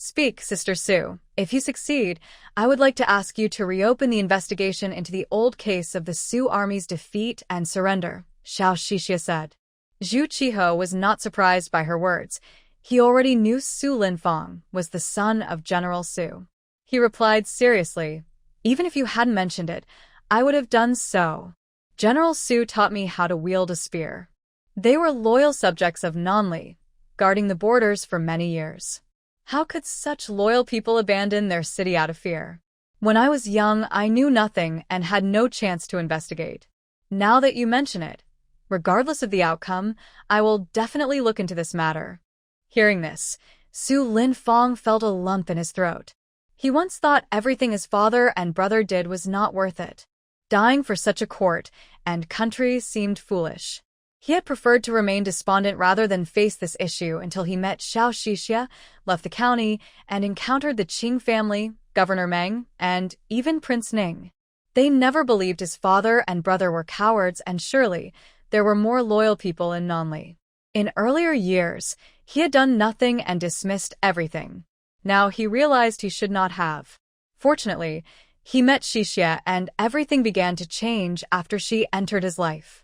Speak, Sister Su. If you succeed, I would like to ask you to reopen the investigation into the old case of the Su army's defeat and surrender, Xiao Xixia said. Zhu Qiho was not surprised by her words. He already knew Su Linfang was the son of General Su. He replied seriously, even if you hadn't mentioned it, I would have done so. General Su taught me how to wield a spear. They were loyal subjects of Nanli, guarding the borders for many years. How could such loyal people abandon their city out of fear? When I was young, I knew nothing and had no chance to investigate. Now that you mention it, regardless of the outcome, I will definitely look into this matter. Hearing this, Su Linfang felt a lump in his throat. He once thought everything his father and brother did was not worth it. Dying for such a court and country seemed foolish. He had preferred to remain despondent rather than face this issue until he met Xiao Xixia, left the county, and encountered the Qing family, Governor Meng, and even Prince Ning. They never believed his father and brother were cowards, and surely there were more loyal people in Nanli. In earlier years, he had done nothing and dismissed everything. Now he realized he should not have. Fortunately, he met Xixia and everything began to change after she entered his life.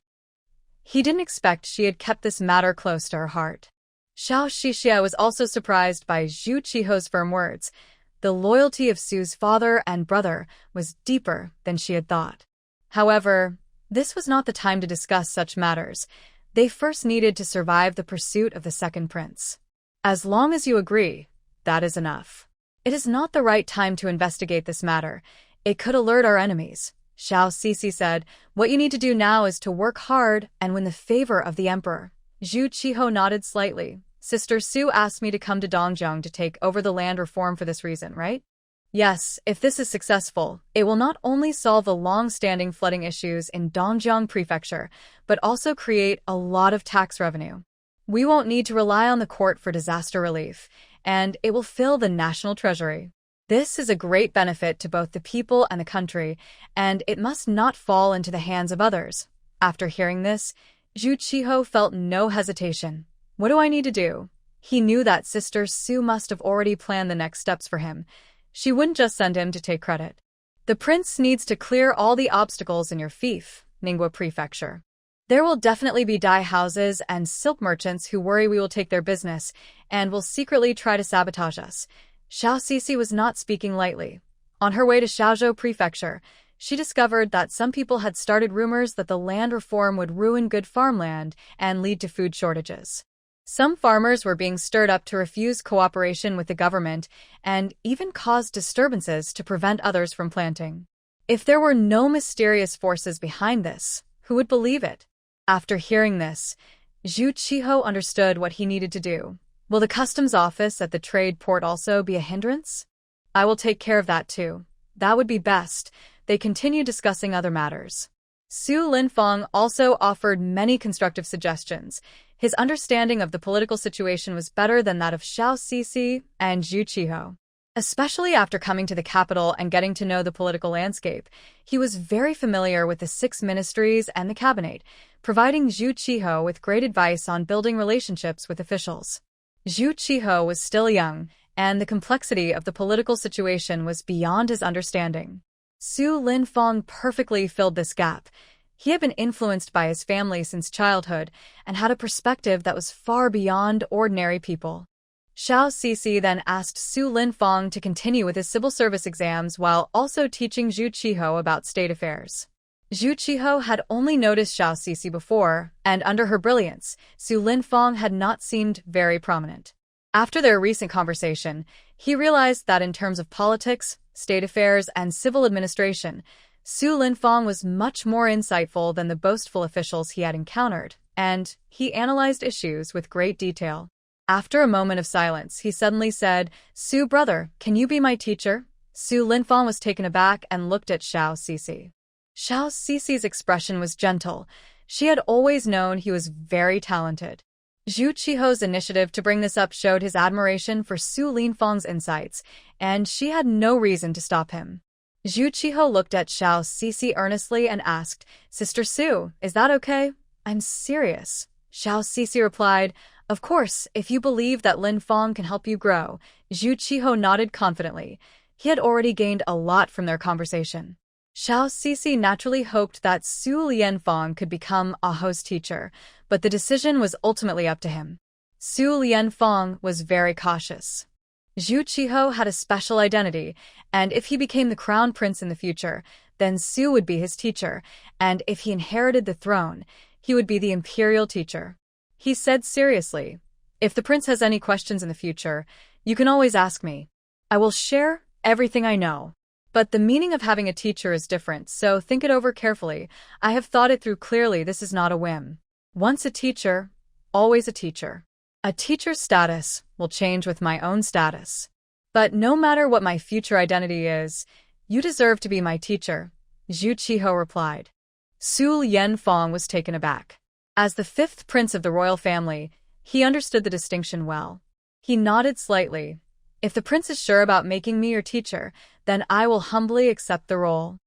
He didn't expect she had kept this matter close to her heart. Xiao Xixia was also surprised by Zhu Qiho's firm words. The loyalty of Su's father and brother was deeper than she had thought. However, this was not the time to discuss such matters. They first needed to survive the pursuit of the second prince. As long as you agree, that is enough. It is not the right time to investigate this matter. It could alert our enemies. Xiao Sisi said, what you need to do now is to work hard and win the favor of the emperor. Zhu Qiho nodded slightly. Sister Su asked me to come to Dongjiang to take over the land reform for this reason, right? Yes, if this is successful, it will not only solve the long-standing flooding issues in Dongjiang Prefecture, but also create a lot of tax revenue. We won't need to rely on the court for disaster relief, and it will fill the national treasury. This is a great benefit to both the people and the country, and it must not fall into the hands of others. After hearing this, Zhu Qiho felt no hesitation. What do I need to do? He knew that Sister Su must have already planned the next steps for him. She wouldn't just send him to take credit. The prince needs to clear all the obstacles in your fief, Ningbo Prefecture. There will definitely be dye houses and silk merchants who worry we will take their business and will secretly try to sabotage us. Xiao Sisi was not speaking lightly. On her way to Xiaozhou Prefecture, she discovered that some people had started rumors that the land reform would ruin good farmland and lead to food shortages. Some farmers were being stirred up to refuse cooperation with the government and even cause disturbances to prevent others from planting. If there were no mysterious forces behind this, who would believe it? After hearing this, Zhu Qiho understood what he needed to do. Will the customs office at the trade port also be a hindrance? I will take care of that too. That would be best. They continued discussing other matters. Su Linfang also offered many constructive suggestions. His understanding of the political situation was better than that of Xiao Sisi and Zhu Qiho. Especially after coming to the capital and getting to know the political landscape, he was very familiar with the six ministries and the cabinet, providing Zhu Qiho with great advice on building relationships with officials. Zhu Qiho was still young, and the complexity of the political situation was beyond his understanding. Su Linfeng perfectly filled this gap. He had been influenced by his family since childhood and had a perspective that was far beyond ordinary people. Xiao Sisi then asked Su Linfeng to continue with his civil service exams while also teaching Zhu Qiho about state affairs. Zhu Qiho had only noticed Xiao Sisi before, and under her brilliance, Su Linfeng had not seemed very prominent. After their recent conversation, he realized that in terms of politics, state affairs, and civil administration, Su Linfeng was much more insightful than the boastful officials he had encountered, and he analyzed issues with great detail. After a moment of silence, he suddenly said, "Su brother, can you be my teacher?" Su Linfeng was taken aback and looked at Xiao Sisi. Xiao Sisi's expression was gentle. She had always known he was very talented. Zhu Qiho's initiative to bring this up showed his admiration for Su Linfeng's insights, and she had no reason to stop him. Zhu Qiho looked at Xiao Sisi earnestly and asked, "Sister Su, is that okay?" "I'm serious." Xiao Sisi replied, "Of course, if you believe that Linfeng can help you grow." Zhu Qiho nodded confidently. He had already gained a lot from their conversation. Xiao Sisi naturally hoped that Su Lianfeng could become a host teacher, but the decision was ultimately up to him. Su Lianfeng was very cautious. Zhu Qiho had a special identity, and if he became the crown prince in the future, then Su would be his teacher, and if he inherited the throne, he would be the imperial teacher. He said seriously, "If the prince has any questions in the future, you can always ask me. I will share everything I know. But the meaning of having a teacher is different, so think it over carefully. I have thought it through clearly. This is not a whim. Once a teacher, always a teacher. A teacher's status will change with my own status. But no matter what my future identity is, you deserve to be my teacher," Zhu Qiho replied. Su Lianfeng was taken aback. As the fifth prince of the royal family, he understood the distinction well. He nodded slightly. "If the prince is sure about making me your teacher, then I will humbly accept the role.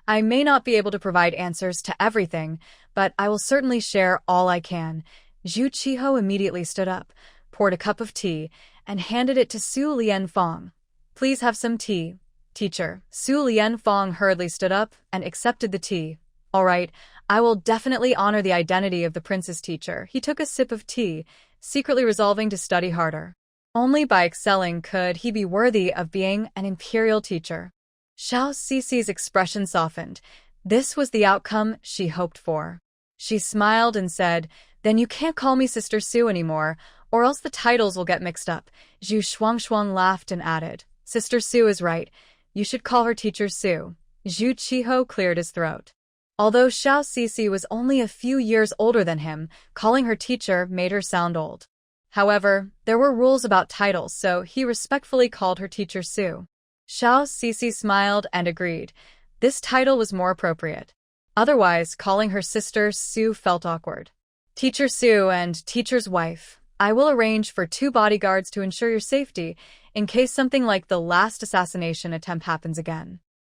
I may not be able to provide answers to everything, but I will certainly share all I can." Zhu Qiho immediately stood up, poured a cup of tea, and handed it to Su Lianfeng. "Please have some tea, teacher." Su Lianfeng hurriedly stood up and accepted the tea. "All right, I will definitely honor the identity of the prince's teacher." He took a sip of tea, secretly resolving to study harder. Only by excelling could he be worthy of being an imperial teacher. Xiao Sisi's expression softened. This was the outcome she hoped for. She smiled and said, "Then you can't call me Sister Su anymore, or else the titles will get mixed up." Zhu Shuangshuang laughed and added, "Sister Su is right. You should call her Teacher Su." Zhu Qiho cleared his throat. Although Xiao Sisi was only a few years older than him, calling her teacher made her sound old. However, there were rules about titles, so he respectfully called her Teacher Su. Xiao Sisi smiled and agreed. This title was more appropriate. Otherwise, calling her Sister Su felt awkward. "Teacher Su and Teacher's wife, I will arrange for 2 bodyguards to ensure your safety in case something like the last assassination attempt happens again."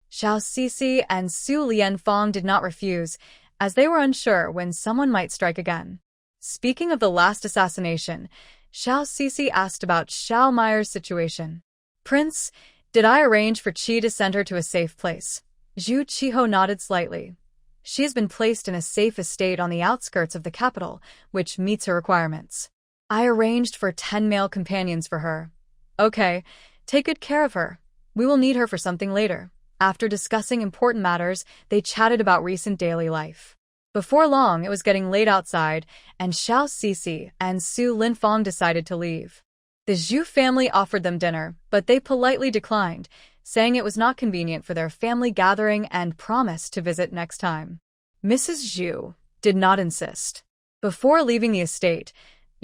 Xiao Sisi and Su Lianfeng did not refuse, as they were unsure when someone might strike again. Speaking of the last assassination, Xiao Sisi asked about Xiao Meier's situation. "Prince, did I arrange for Qi to send her to a safe place?" Zhu Qiho nodded slightly. "She has been placed in a safe estate on the outskirts of the capital, which meets her requirements. I arranged for 10 male companions for her." "Okay, take good care of her. We will need her for something later." After discussing important matters, they chatted about recent daily life. Before long, it was getting late outside, and Xiao Sisi and Su Linfeng decided to leave. The Zhu family offered them dinner, but they politely declined, saying it was not convenient for their family gathering and promised to visit next time. Mrs. Zhu did not insist. Before leaving the estate,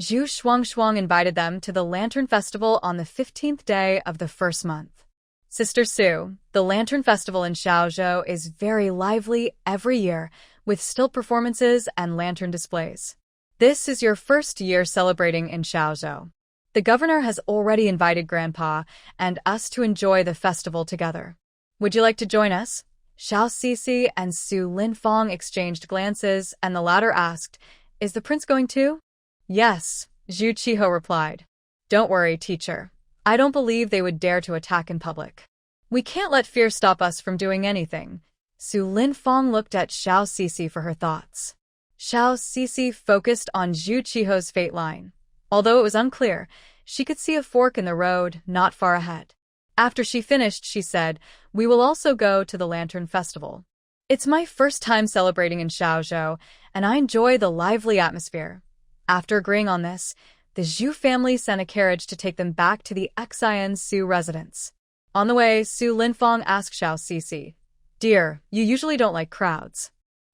Zhu Shuangshuang invited them to the Lantern Festival on the 15th day of the first month. "Sister Su, the Lantern Festival in Xiaozhou is very lively every year, with still performances and lantern displays. This is your first year celebrating in Xiaozhou. The governor has already invited Grandpa and us to enjoy the festival together. Would you like to join us? Xiao Sisi and Su Linfong exchanged glances, and the latter asked, "Is the prince going too?" "Yes," Zhu Qiho replied. "Don't worry, teacher. I don't believe they would dare to attack in public. We can't let fear stop us from doing anything." Su Linfong looked at Xiao Sisi for her thoughts. Xiao Sisi focused on Zhu Qiho's fate line. Although it was unclear, she could see a fork in the road not far ahead. After she finished, she said, "We will also go to the Lantern Festival. It's my first time celebrating in Xiaozhou, and I enjoy the lively atmosphere." After agreeing on this, the Zhu family sent a carriage to take them back to the Xian Su residence. On the way, Su Linfong asked Xiao Sisi, "Dear, you usually don't like crowds.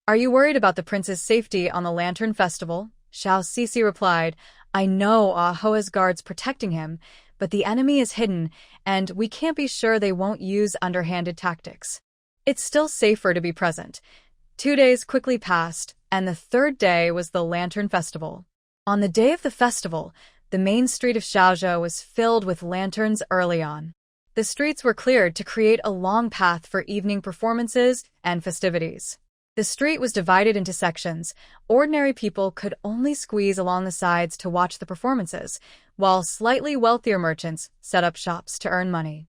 Are you worried about the prince's safety on the Lantern Festival?" Xiao Sisi replied, "I know Ahoa's guards protecting him, but the enemy is hidden, and we can't be sure they won't use underhanded tactics. It's still safer to be present." 2 days quickly passed, and the third day was the Lantern Festival. On the day of the festival, the main street of Xiaozhou was filled with lanterns early on. The streets were cleared to create a long path for evening performances and festivities. The street was divided into sections. Ordinary people could only squeeze along the sides to watch the performances, while slightly wealthier merchants set up shops to earn money.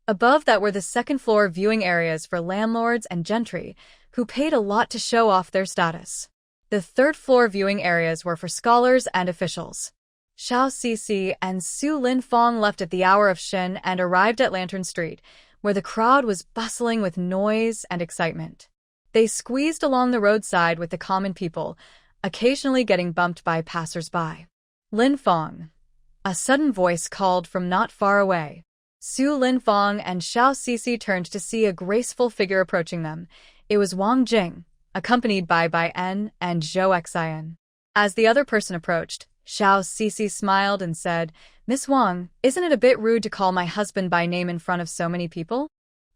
Above that were the second-floor viewing areas for landlords and gentry, who paid a lot to show off their status. The third-floor viewing areas were for scholars and officials. Xiao Sisi and Su Linfong left at the hour of Shin and arrived at Lantern Street, where the crowd was bustling with noise and excitement. They squeezed along the roadside with the common people, occasionally getting bumped by passers-by. "Linfong!" A sudden voice called from not far away. Su Linfong and Xiao Sisi turned to see a graceful figure approaching them. It was Wang Jing, accompanied by Bai En and Zhou Xian. As the other person approached, Xiao Sisi smiled and said, "Miss Wang, isn't it a bit rude to call my husband by name in front of so many people?"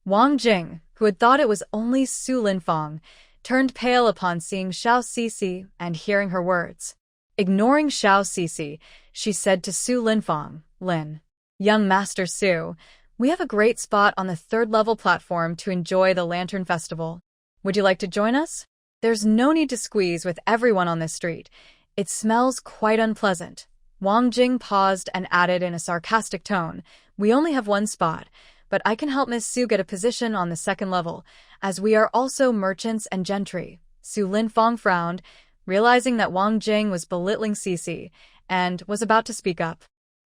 Wang Jing, who had thought it was only Su Linfong, turned pale upon seeing Xiao Sisi and hearing her words. Ignoring Xiao Sisi, she said to Su Linfong, "Lin, young Master Su, we have a great spot on the third-level platform to enjoy the Lantern Festival. Would you like to join us? There's no need to squeeze with everyone on this street. It smells quite unpleasant." Wang Jing paused and added in a sarcastic tone, "We only have one spot, but I can help Miss Su get a position on the second level, as we are also merchants and gentry." Su Linfong frowned, realizing that Wang Jing was belittling Sisi, and was about to speak up.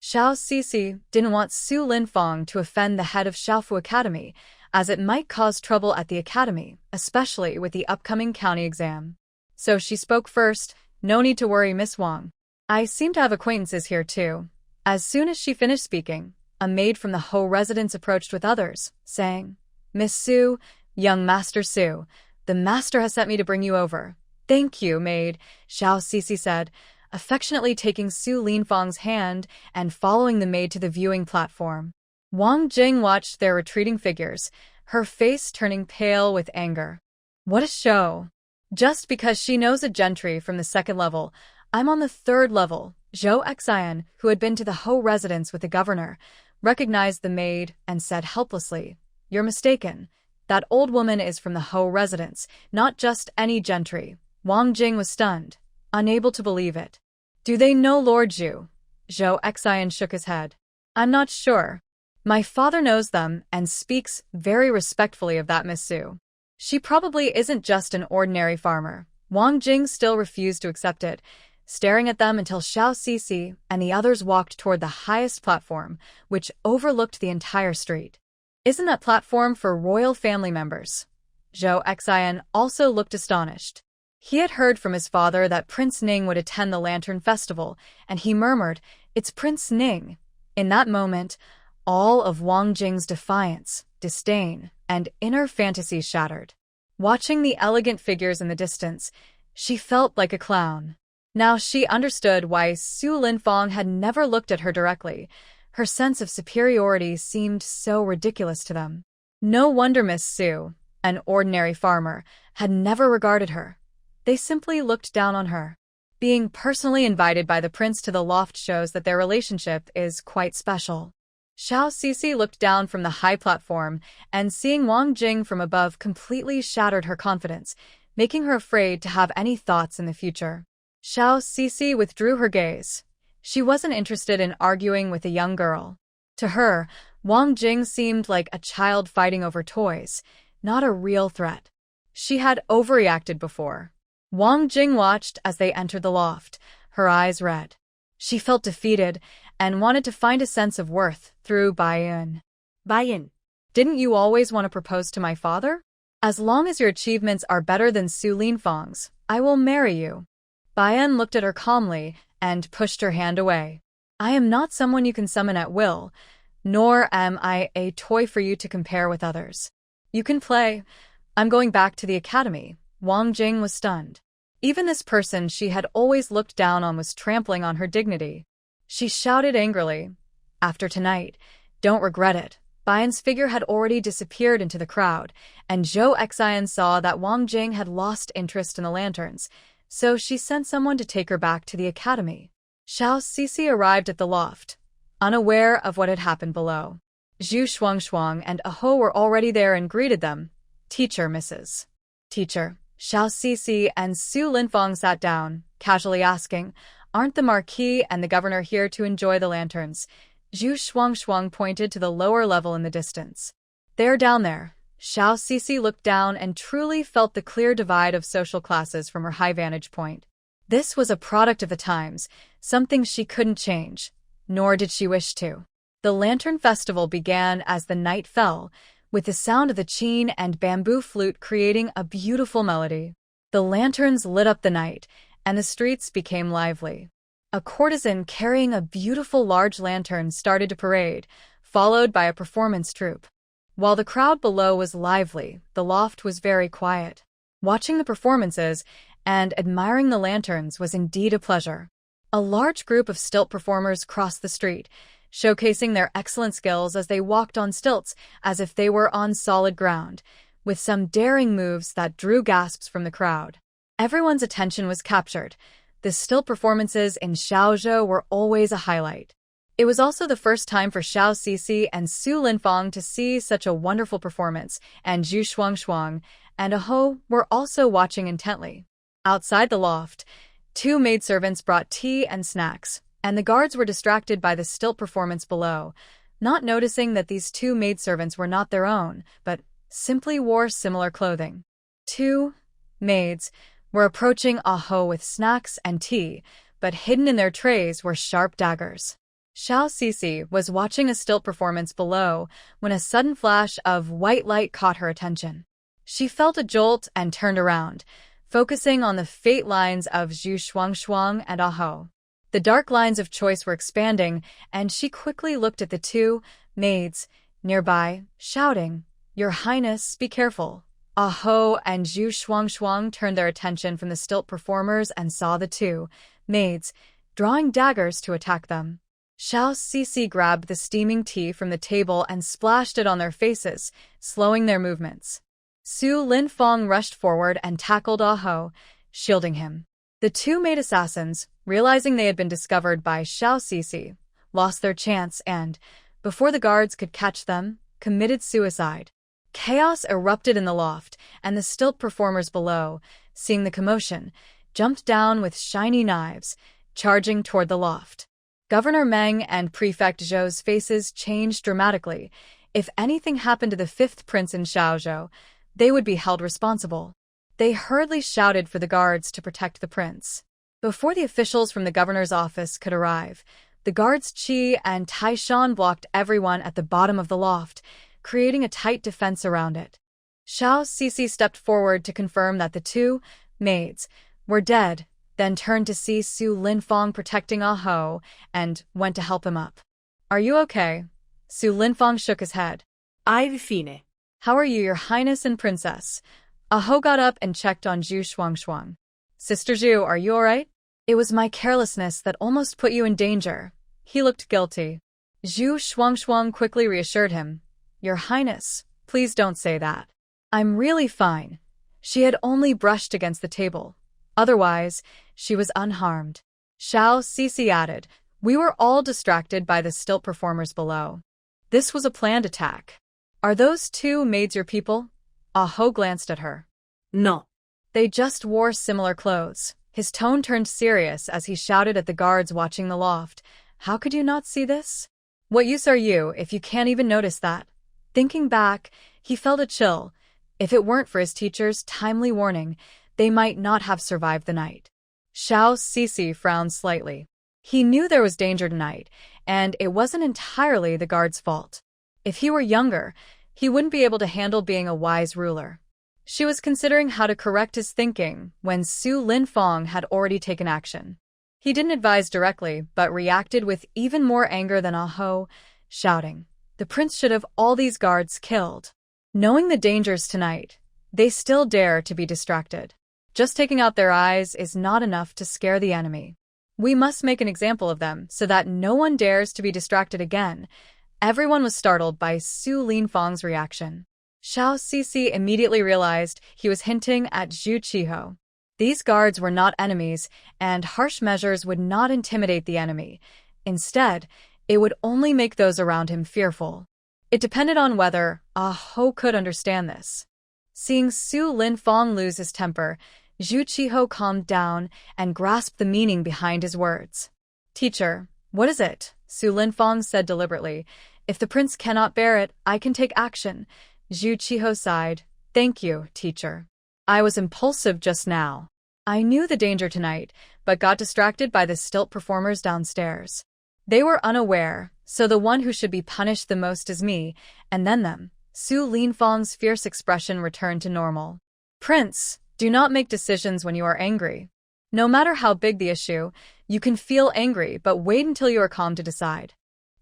Xiao Sisi didn't want Su Linfong to offend the head of Xiaofu Academy, as it might cause trouble at the academy, especially with the upcoming county exam. So she spoke first, "No need to worry, Miss Wang. I seem to have acquaintances here too." As soon as she finished speaking, a maid from the Ho residence approached with others, saying, "Miss Su, young Master Su, the master has sent me to bring you over." "Thank you, maid," Xiao Sisi said, affectionately taking Su Linfong's hand and following the maid to the viewing platform. Wang Jing watched their retreating figures, her face turning pale with anger. What a show! Just because she knows a gentry from the second level, I'm on the third level. Zhou Xian, who had been to the Ho residence with the governor, recognized the maid and said helplessly, "You're mistaken. That old woman is from the Ho residence, not just any gentry." Wang Jing was stunned, unable to believe it. "Do they know Lord Zhu?" Zhou Xian shook his head. "I'm not sure. My father knows them and speaks very respectfully of that Miss Su. She probably isn't just an ordinary farmer." Wang Jing still refused to accept it, staring at them until Xiao Sisi and the others walked toward the highest platform, which overlooked the entire street. "Isn't that platform for royal family members?" Zhou Xian also looked astonished. He had heard from his father that Prince Ning would attend the Lantern Festival, and he murmured, "It's Prince Ning." In that moment, all of Wang Jing's defiance, disdain, and inner fantasies shattered. Watching the elegant figures in the distance, she felt like a clown. Now she understood why Su Linfong had never looked at her directly. Her sense of superiority seemed so ridiculous to them. No wonder Miss Su, an ordinary farmer, had never regarded her. They simply looked down on her. Being personally invited by the prince to the loft shows that their relationship is quite special. Xiao Sisi looked down from the high platform, and seeing Wang Jing from above completely shattered her confidence, making her afraid to have any thoughts in the future. Xiao Sisi withdrew her gaze. She wasn't interested in arguing with a young girl. To her, Wang Jing seemed like a child fighting over toys, not a real threat. She had overreacted before. Wang Jing watched as they entered the loft, her eyes red. She felt defeated and wanted to find a sense of worth through Baiyan. Baiyan. Didn't you always want to propose to my father? As long as your achievements are better than Su Linfang's, I will marry you. Baiyan looked at her calmly and pushed her hand away. I am not someone you can summon at will, nor am I a toy for you to compare with others. You can play. I'm going back to the academy. Wang Jing was stunned. Even this person she had always looked down on was trampling on her dignity. She shouted angrily, "After tonight, don't regret it." Baiyan's figure had already disappeared into the crowd, and Zhou Xian saw that Wang Jing had lost interest in the lanterns, so she sent someone to take her back to the academy. Xiao Sisi arrived at the loft, unaware of what had happened below. Zhu Shuangshuang and Aho were already there and greeted them. "Teacher, Mrs. Teacher." Xiao Sisi and Su Linfang sat down, casually asking, "Aren't the Marquis and the governor here to enjoy the lanterns?" Zhu Shuangshuang pointed to the lower level in the distance. "They're down there." Xiao Sisi looked down and truly felt the clear divide of social classes from her high vantage point. This was a product of the times, something she couldn't change, nor did she wish to. The Lantern Festival began as the night fell, with the sound of the qin and bamboo flute creating a beautiful melody. The lanterns lit up the night, and the streets became lively. A courtesan carrying a beautiful large lantern started to parade, followed by a performance troupe. While the crowd below was lively, the loft was very quiet. Watching the performances and admiring the lanterns was indeed a pleasure. A large group of stilt performers crossed the street, showcasing their excellent skills as they walked on stilts as if they were on solid ground, with some daring moves that drew gasps from the crowd. Everyone's attention was captured. The stilt performances in Xiaozhou were always a highlight. It was also the first time for Xiao Sisi and Su Linfang to see such a wonderful performance, and Zhu Shuangshuang and Aho were also watching intently. Outside the loft, 2 maidservants brought tea and snacks, and the guards were distracted by the stilt performance below, not noticing that these 2 maidservants were not their own, but simply wore similar clothing. 2 maids were approaching Aho with snacks and tea, but hidden in their trays were sharp daggers. Xiao Sisi was watching a stilt performance below when a sudden flash of white light caught her attention. She felt a jolt and turned around, focusing on the fate lines of Zhu Shuangshuang and Aho. The dark lines of choice were expanding, and she quickly looked at the 2 maids nearby, shouting, "Your Highness, be careful." Aho and Zhu Shuangshuang turned their attention from the stilt performers and saw the 2 maids drawing daggers to attack them. Xiao Sisi grabbed the steaming tea from the table and splashed it on their faces, slowing their movements. Su Linfang rushed forward and tackled Aho, shielding him. The 2 maid assassins, realizing they had been discovered by Xiao Sisi, lost their chance and, before the guards could catch them, committed suicide. Chaos erupted in the loft, and the stilt performers below, seeing the commotion, jumped down with shiny knives, charging toward the loft. Governor Meng and Prefect Zhou's faces changed dramatically. If anything happened to the 5th prince in Xiaozhou, they would be held responsible. They hurriedly shouted for the guards to protect the prince. Before the officials from the governor's office could arrive, the guards Qi and Taishan blocked everyone at the bottom of the loft, creating a tight defense around it. Xiao Sisi stepped forward to confirm that the 2 maids were dead, then turned to see Su Linfang protecting Aho and went to help him up. "Are you okay?" Su Linfang shook his head. "I've fine." "How are you, Your Highness and Princess?" Aho got up and checked on Zhu Shuangshuang. "Sister Zhu, are you all right? It was my carelessness that almost put you in danger." He looked guilty. Zhu Shuangshuang quickly reassured him. "Your Highness, please don't say that. I'm really fine." She had only brushed against the table. Otherwise, she was unharmed. Xiao Sisi added, "We were all distracted by the stilt performers below. This was a planned attack. Are those two maids your people?" Ah Ho glanced at her. No. They just wore similar clothes. His tone turned serious as he shouted at the guards watching the loft. "How could you not see this? What use are you if you can't even notice that?" Thinking back, he felt a chill. If it weren't for his teacher's timely warning, they might not have survived the night. Xiao Sisi frowned slightly. He knew there was danger tonight, and it wasn't entirely the guard's fault. If he were younger, he wouldn't be able to handle being a wise ruler. She was considering how to correct his thinking when Su Linfong had already taken action. He didn't advise directly, but reacted with even more anger than Ah Ho, shouting, "The prince should have all these guards killed." Knowing the dangers tonight, they still dare to be distracted. Just taking out their eyes is not enough to scare the enemy. We must make an example of them so that no one dares to be distracted again. Everyone was startled by Su Linfong's reaction. Xiao Sisi immediately realized he was hinting at Zhu Qiho. These guards were not enemies, and harsh measures would not intimidate the enemy. Instead, it would only make those around him fearful. It depended on whether Ah Ho could understand this. Seeing Su Linfong lose his temper, Zhu Qiho calmed down and grasped the meaning behind his words. "Teacher, what is it?" Su Linfong said deliberately. "If the prince cannot bear it, I can take action." Zhu Qiho sighed. "Thank you, teacher. I was impulsive just now. I knew the danger tonight, but got distracted by the stilt performers downstairs. They were unaware, so the one who should be punished the most is me, and then them." Su Linfong's fierce expression returned to normal. "Prince, do not make decisions when you are angry. No matter how big the issue, you can feel angry, but wait until you are calm to decide."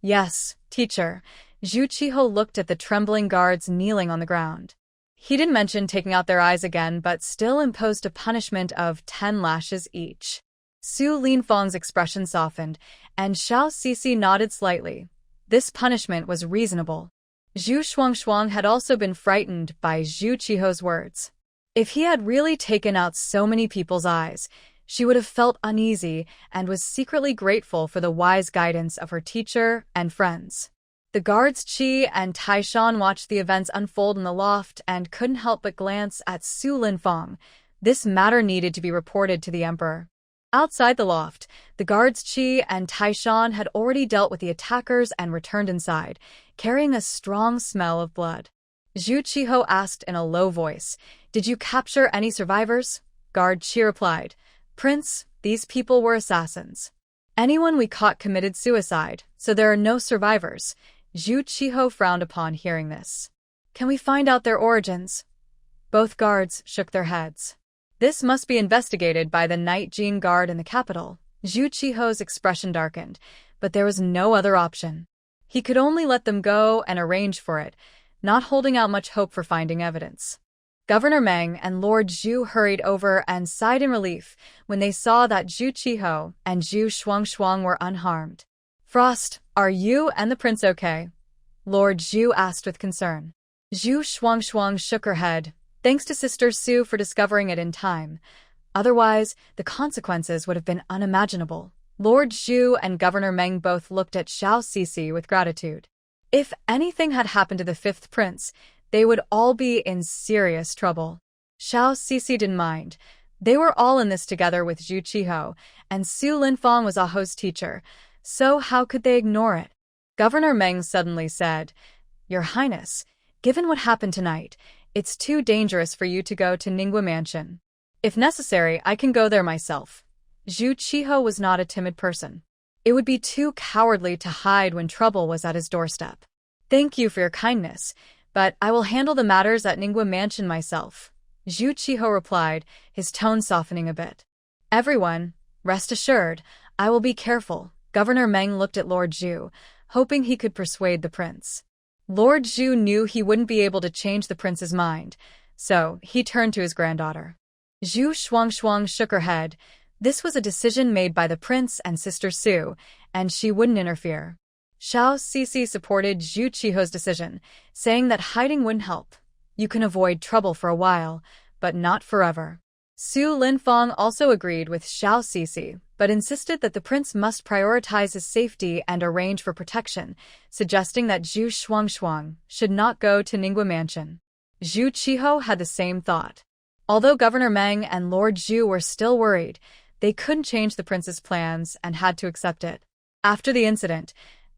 "Yes, teacher." Zhu Qiho looked at the trembling guards kneeling on the ground. He didn't mention taking out their eyes again, but still imposed a punishment of 10 lashes each. Su Linfong's expression softened, and Xiao Sisi nodded slightly. This punishment was reasonable. Zhu Shuangshuang had also been frightened by Zhu Qiho's words. If he had really taken out so many people's eyes, she would have felt uneasy and was secretly grateful for the wise guidance of her teacher and friends. The guards Qi and Taishan watched the events unfold in the loft and couldn't help but glance at Su Linfong. This matter needed to be reported to the emperor. Outside the loft, the guards Qi and Taishan had already dealt with the attackers and returned inside, carrying a strong smell of blood. Zhu Qiho asked in a low voice, "Did you capture any survivors?" Guard Qi replied, "Prince, these people were assassins. Anyone we caught committed suicide, so there are no survivors." Zhu Qiho frowned upon hearing this. "Can we find out their origins?" Both guards shook their heads. "This must be investigated by the Night Jean Guard in the capital." Zhu Qiho's expression darkened, but there was no other option. He could only let them go and arrange for it, not holding out much hope for finding evidence. Governor Meng and Lord Zhu hurried over and sighed in relief when they saw that Zhu Qiho and Zhu Shuangshuang were unharmed. "Frost, are you and the prince okay?" Lord Zhu asked with concern. Zhu Shuangshuang shook her head. "Thanks to Sister Su for discovering it in time. Otherwise, the consequences would have been unimaginable." Lord Zhu and Governor Meng both looked at Xiao Sisi with gratitude. If anything had happened to the fifth prince, they would all be in serious trouble. Xiao Sisi didn't mind. They were all in this together with Zhu Qiho, and Su Linfong was Ah Ho's teacher, so how could they ignore it? Governor Meng suddenly said, "Your Highness, given what happened tonight, it's too dangerous for you to go to Ningguo Mansion. If necessary, I can go there myself." Zhu Qiho was not a timid person. It would be too cowardly to hide when trouble was at his doorstep. "Thank you for your kindness, but I will handle the matters at Ningguo Mansion myself," Zhu Qiho replied, his tone softening a bit. "Everyone, rest assured, I will be careful." Governor Meng looked at Lord Zhu, hoping he could persuade the prince. Lord Zhu knew he wouldn't be able to change the prince's mind, so he turned to his granddaughter. Zhu Shuangshuang shook her head. This was a decision made by the prince and Sister Su, and she wouldn't interfere. Xiao Sisi supported Zhu Qiho's decision, saying that hiding wouldn't help. You can avoid trouble for a while, but not forever. Su Linfeng also agreed with Xiao Sisi, but insisted that the prince must prioritize his safety and arrange for protection, suggesting that Zhu Shuangshuang should not go to Ningguo Mansion. Zhu Qiho had the same thought. Although Governor Meng and Lord Zhu were still worried, they couldn't change the prince's plans and had to accept it. After the incident,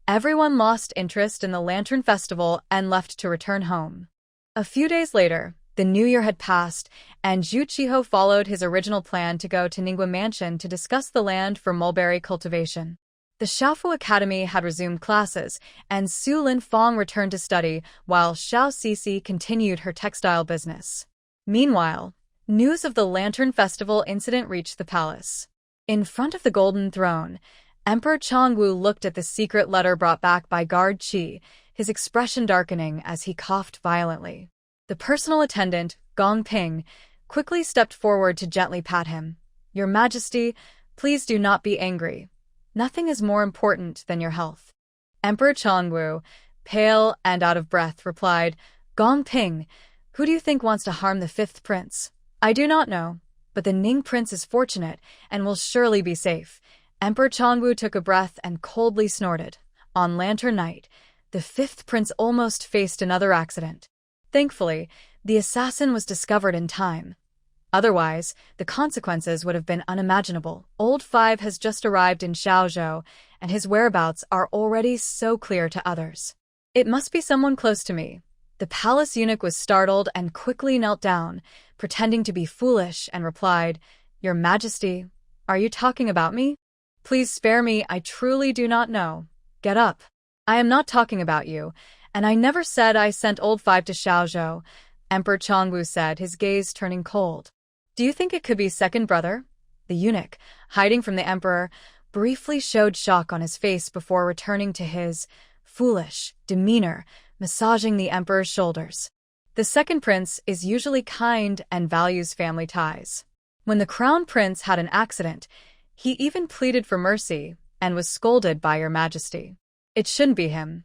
everyone lost interest in the Lantern Festival and left to return home. A few days later, the new year had passed, and Zhu Qiho followed his original plan to go to Ningguo Mansion to discuss the land for mulberry cultivation. The Shaofu Academy had resumed classes, and Su Linfeng returned to study, while Xiao Sisi continued her textile business. Meanwhile, news of the Lantern Festival incident reached the palace. In front of the Golden Throne, Emperor Chongwu looked at the secret letter brought back by Guard Qi, his expression darkening as he coughed violently. The personal attendant, Gong Ping, quickly stepped forward to gently pat him. "Your Majesty, please do not be angry. Nothing is more important than your health." Emperor Chongwu, pale and out of breath, replied, "Gong Ping, who do you think wants to harm the fifth prince? I do not know, but the Ning prince is fortunate and will surely be safe." Emperor Chongwu took a breath and coldly snorted. On Lantern Night, the fifth prince almost faced another accident. Thankfully, the assassin was discovered in time. Otherwise, the consequences would have been unimaginable. Old Five has just arrived in Xiaozhou, and his whereabouts are already so clear to others. "It must be someone close to me." The palace eunuch was startled and quickly knelt down, pretending to be foolish, and replied, "Your Majesty, are you talking about me? Please spare me, I truly do not know. Get up. I am not talking about you, and I never said I sent Old Five to Xiaozhou," Emperor Chongwu said, his gaze turning cold. "Do you think it could be second brother?" The eunuch, hiding from the emperor, briefly showed shock on his face before returning to his foolish demeanor, massaging the emperor's shoulders. The second prince is usually kind and values family ties. When the crown prince had an accident, he even pleaded for mercy and was scolded by your Majesty. It shouldn't be him.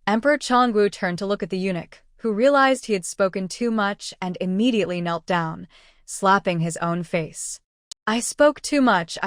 Emperor Chongwu turned to look at the eunuch, who realized he had spoken too much and immediately knelt down, slapping his own face. I spoke too much.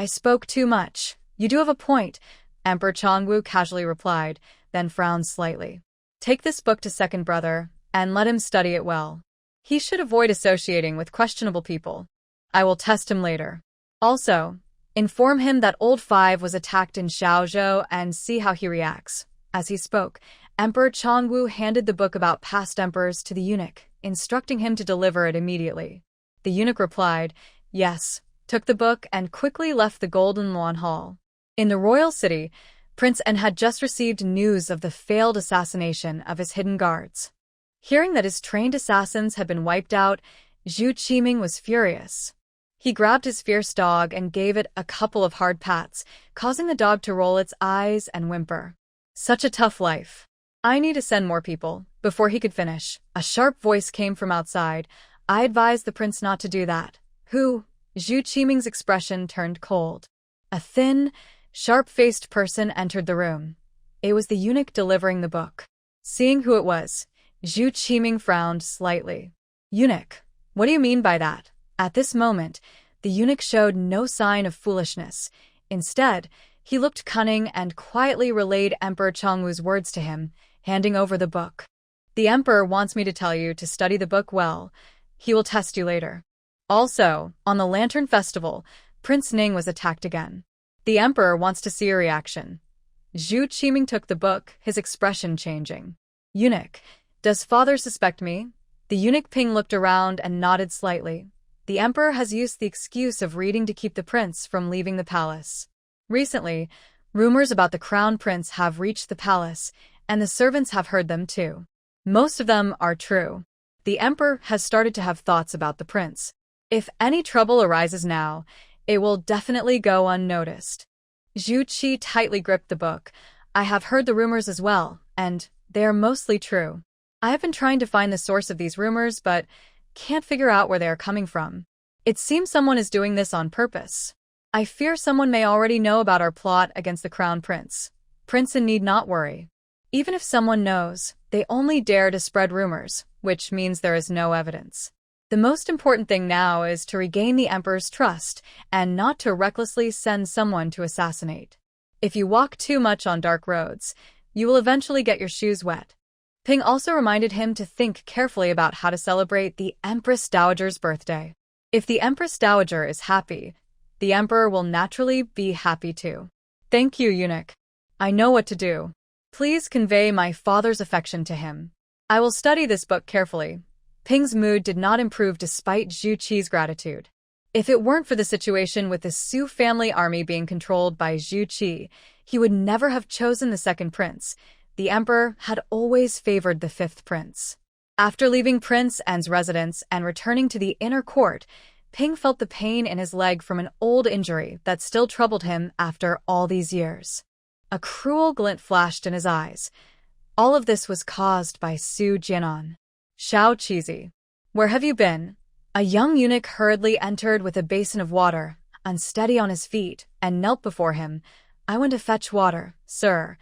You do have a point," Emperor Chongwu casually replied, then frowned slightly. "Take this book to second brother, and let him study it well. He should avoid associating with questionable people. I will test him later. Also, inform him that Old Five was attacked in Xiaozhou and see how he reacts." As he spoke, Emperor Chongwu handed the book about past emperors to the eunuch, instructing him to deliver it immediately. The eunuch replied, "Yes," took the book and quickly left the Golden Lawn Hall. In the royal city, Prince En had just received news of the failed assassination of his hidden guards. Hearing that his trained assassins had been wiped out, Zhu Qiming was furious. He grabbed his fierce dog and gave it a couple of hard pats, causing the dog to roll its eyes and whimper. "Such a tough life. I need to send more people." Before he could finish, a sharp voice came from outside. "I advise the prince not to do that." "Who?" Zhu Qiming's expression turned cold. A thin, sharp-faced person entered the room. It was the eunuch delivering the book. Seeing who it was, Zhu Qiming frowned slightly. "Eunuch, what do you mean by that?" At this moment, the eunuch showed no sign of foolishness. Instead, he looked cunning and quietly relayed Emperor Chongwu's words to him, handing over the book. "The emperor wants me to tell you to study the book well. He will test you later." Also, on the Lantern Festival, Prince Ning was attacked again. "The emperor wants to see your reaction." Zhu Qiming took the book, his expression changing. "Eunuch, does father suspect me?" The eunuch Ping looked around and nodded slightly. The emperor has used the excuse of reading to keep the prince from leaving the palace. Recently, rumors about the crown prince have reached the palace, and the servants have heard them too. Most of them are true. The emperor has started to have thoughts about the prince. If any trouble arises now, it will definitely go unnoticed. Zhu Qi tightly gripped the book. "I have heard the rumors as well, and they are mostly true. I have been trying to find the source of these rumors, but can't figure out where they are coming from. It seems someone is doing this on purpose. I fear someone may already know about our plot against the crown prince. Prince En need not worry. Even if someone knows, they only dare to spread rumors, which means there is no evidence. The most important thing now is to regain the emperor's trust and not to recklessly send someone to assassinate. If you walk too much on dark roads, you will eventually get your shoes wet. Ping also reminded him to think carefully about how to celebrate the Empress Dowager's birthday. If the Empress Dowager is happy, the emperor will naturally be happy too. Thank you, eunuch. I know what to do. Please convey my father's affection to him. I will study this book carefully. Ping's mood did not improve despite Zhu Qi's gratitude. If it weren't for the situation with the Su family army being controlled by Zhu Qi, he would never have chosen the second prince. The emperor had always favored the fifth prince. After leaving Prince An's residence and returning to the inner court, Ping felt the pain in his leg from an old injury that still troubled him after all these years. A cruel glint flashed in his eyes. All of this was caused by Su Jianan. Xiao Qizi, where have you been? A young eunuch hurriedly entered with a basin of water, unsteady on his feet, and knelt before him. I went to fetch water, sir.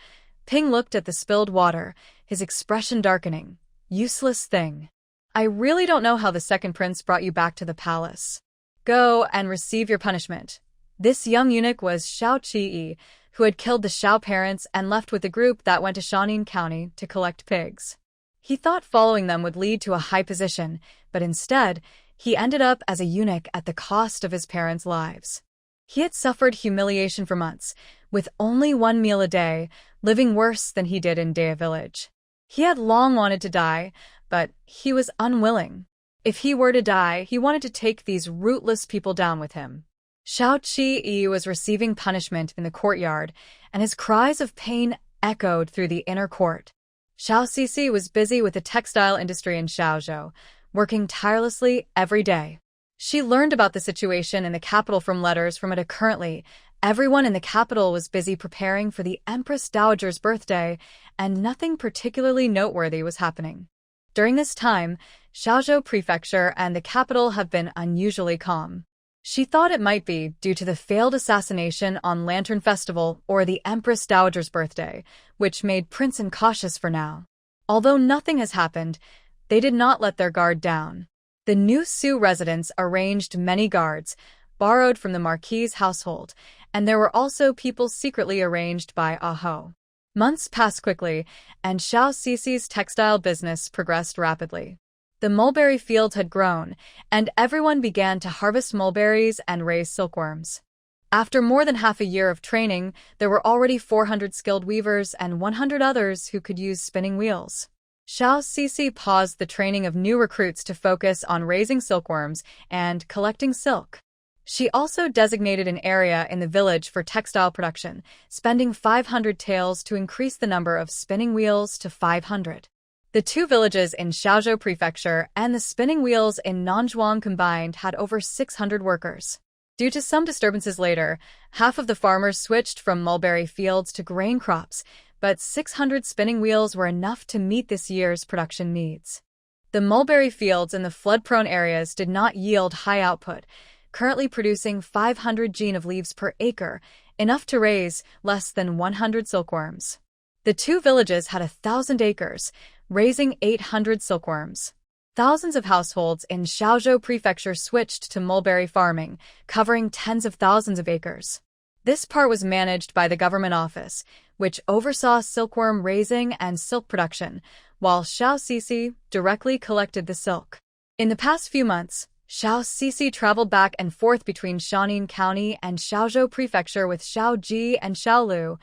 Ping looked at the spilled water, his expression darkening. Useless thing. I really don't know how the second prince brought you back to the palace. Go and receive your punishment. This young eunuch was Xiao Qi, who had killed the Xiao parents and left with a group that went to Shanin County to collect pigs. He thought following them would lead to a high position, but instead, he ended up as a eunuch at the cost of his parents' lives. He had suffered humiliation for months, with only one meal a day, living worse than he did in Dea village. He had long wanted to die, but he was unwilling. If he were to die, he wanted to take these rootless people down with him. Xiao Qi was receiving punishment in the courtyard, and his cries of pain echoed through the inner court. Xiao Cixi was busy with the textile industry in Xiaozhou, working tirelessly every day. She learned about the situation in the capital from letters from it. Currently, everyone in the capital was busy preparing for the Empress Dowager's birthday, and nothing particularly noteworthy was happening. During this time, Xiaozhou Prefecture and the capital have been unusually calm. She thought it might be due to the failed assassination on Lantern Festival or the Empress Dowager's birthday, which made Prince An cautious for now. Although nothing has happened, they did not let their guard down. The new Su residents arranged many guards, borrowed from the Marquis's household, and there were also people secretly arranged by Aho. Months passed quickly, and Xiao Cixi's textile business progressed rapidly. The mulberry fields had grown, and everyone began to harvest mulberries and raise silkworms. After more than half a year of training, there were already 400 skilled weavers and 100 others who could use spinning wheels. Xiao Cixi paused the training of new recruits to focus on raising silkworms and collecting silk. She also designated an area in the village for textile production, spending 500 taels to increase the number of spinning wheels to 500. The two villages in Xiaozhou Prefecture and the spinning wheels in Nanzhuang combined had over 600 workers. Due to some disturbances later, half of the farmers switched from mulberry fields to grain crops, but 600 spinning wheels were enough to meet this year's production needs. The mulberry fields in the flood-prone areas did not yield high output, currently producing 500 jin of leaves per acre, enough to raise less than 100 silkworms. The two villages had 1,000 acres, raising 800 silkworms. Thousands of households in Xiaozhou Prefecture switched to mulberry farming, covering tens of thousands of acres. This part was managed by the government office, which oversaw silkworm raising and silk production, while Xiao Cixi directly collected the silk. In the past few months, Xiao Cixi traveled back and forth between Shanin County and Xiaozhou Prefecture with Xiao Ji and Xiao Lu,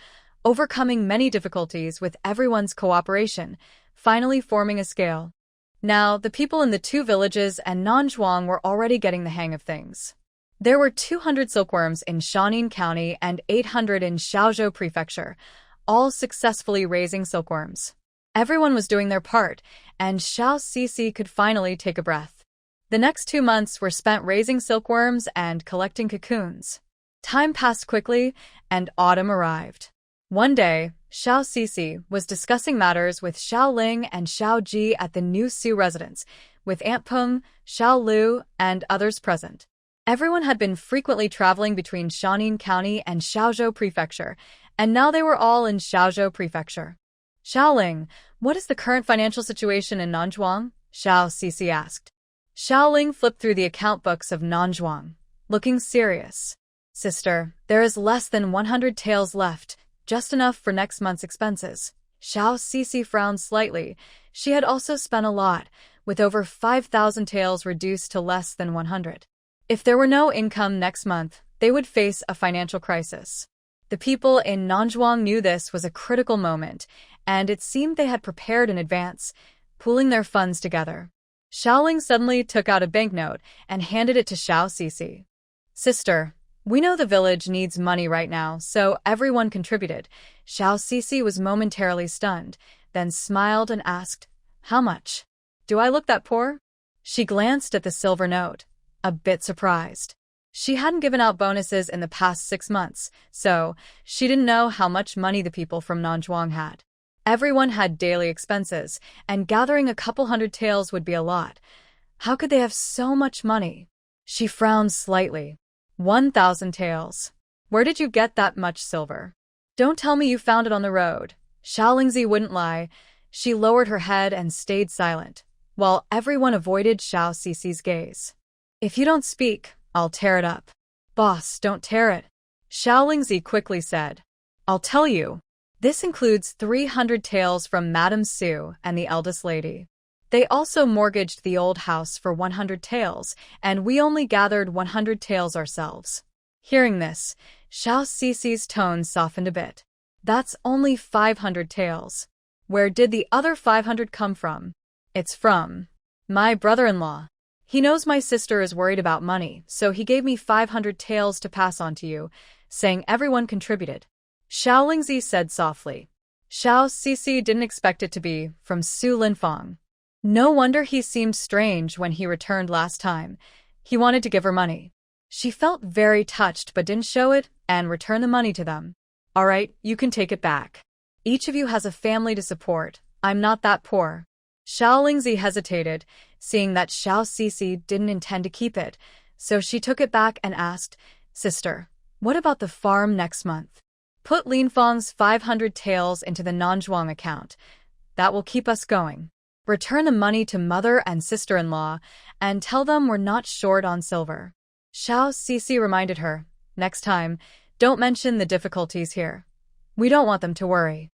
overcoming many difficulties with everyone's cooperation, finally forming a scale. Now, the people in the two villages and Nanzhuang were already getting the hang of things. There were 200 silkworms in Shanin County and 800 in Xiaozhou Prefecture, all successfully raising silkworms. Everyone was doing their part, and Xiao Cixi could finally take a breath. The next 2 months were spent raising silkworms and collecting cocoons. Time passed quickly, and autumn arrived. One day, Xiao Cixi was discussing matters with Xiao Ling and Xiao Ji at the new Su residence, with Aunt Peng, Xiao Lu, and others present. Everyone had been frequently traveling between Shanin County and Xiaozhou Prefecture, and now they were all in Xiaozhou Prefecture. Xiao Ling, what is the current financial situation in Nanzhuang? Xiao Cixi asked. Xiaoling flipped through the account books of Nanzhuang, looking serious. Sister, there is less than 100 taels left, just enough for next month's expenses. Xiao Cici frowned slightly. She had also spent a lot, with over 5,000 taels reduced to less than 100. If there were no income next month, they would face a financial crisis. The people in Nanzhuang knew this was a critical moment, and it seemed they had prepared in advance, pooling their funds together. Xiaoling suddenly took out a banknote and handed it to Xiao Cici. Sister, we know the village needs money right now, so everyone contributed. Xiao Cici was momentarily stunned, then smiled and asked, How much? Do I look that poor? She glanced at the silver note, a bit surprised. She hadn't given out bonuses in the past 6 months, so she didn't know how much money the people from Nanzhuang had. Everyone had daily expenses, and gathering a couple hundred taels would be a lot. How could they have so much money? She frowned slightly. 1,000 taels. Where did you get that much silver? Don't tell me you found it on the road. Xiaolingzi wouldn't lie. She lowered her head and stayed silent, while everyone avoided Xiao Cici's gaze. If you don't speak, I'll tear it up. Boss, don't tear it. Xiaolingzi quickly said. I'll tell you. This includes 300 taels from Madame Su and the eldest lady. They also mortgaged the old house for 100 taels, and we only gathered 100 taels ourselves. Hearing this, Xiao Cici's tone softened a bit. That's only 500 taels. Where did the other 500 come from? It's from my brother-in-law. He knows my sister is worried about money, so he gave me 500 taels to pass on to you, saying everyone contributed. Xiaolingzi said softly. Xiao Cici didn't expect it to be from Su Linfang. No wonder he seemed strange when he returned last time. He wanted to give her money. She felt very touched but didn't show it and returned the money to them. All right, you can take it back. Each of you has a family to support. I'm not that poor. Xiaolingzi hesitated, seeing that Xiao Cici didn't intend to keep it, so she took it back and asked, Sister, what about the farm next month? Put Linfang's 500 taels into the Nanzhuang account. That will keep us going. Return the money to mother and sister-in-law, and tell them we're not short on silver. Xiao Cici reminded her, next time, don't mention the difficulties here. We don't want them to worry.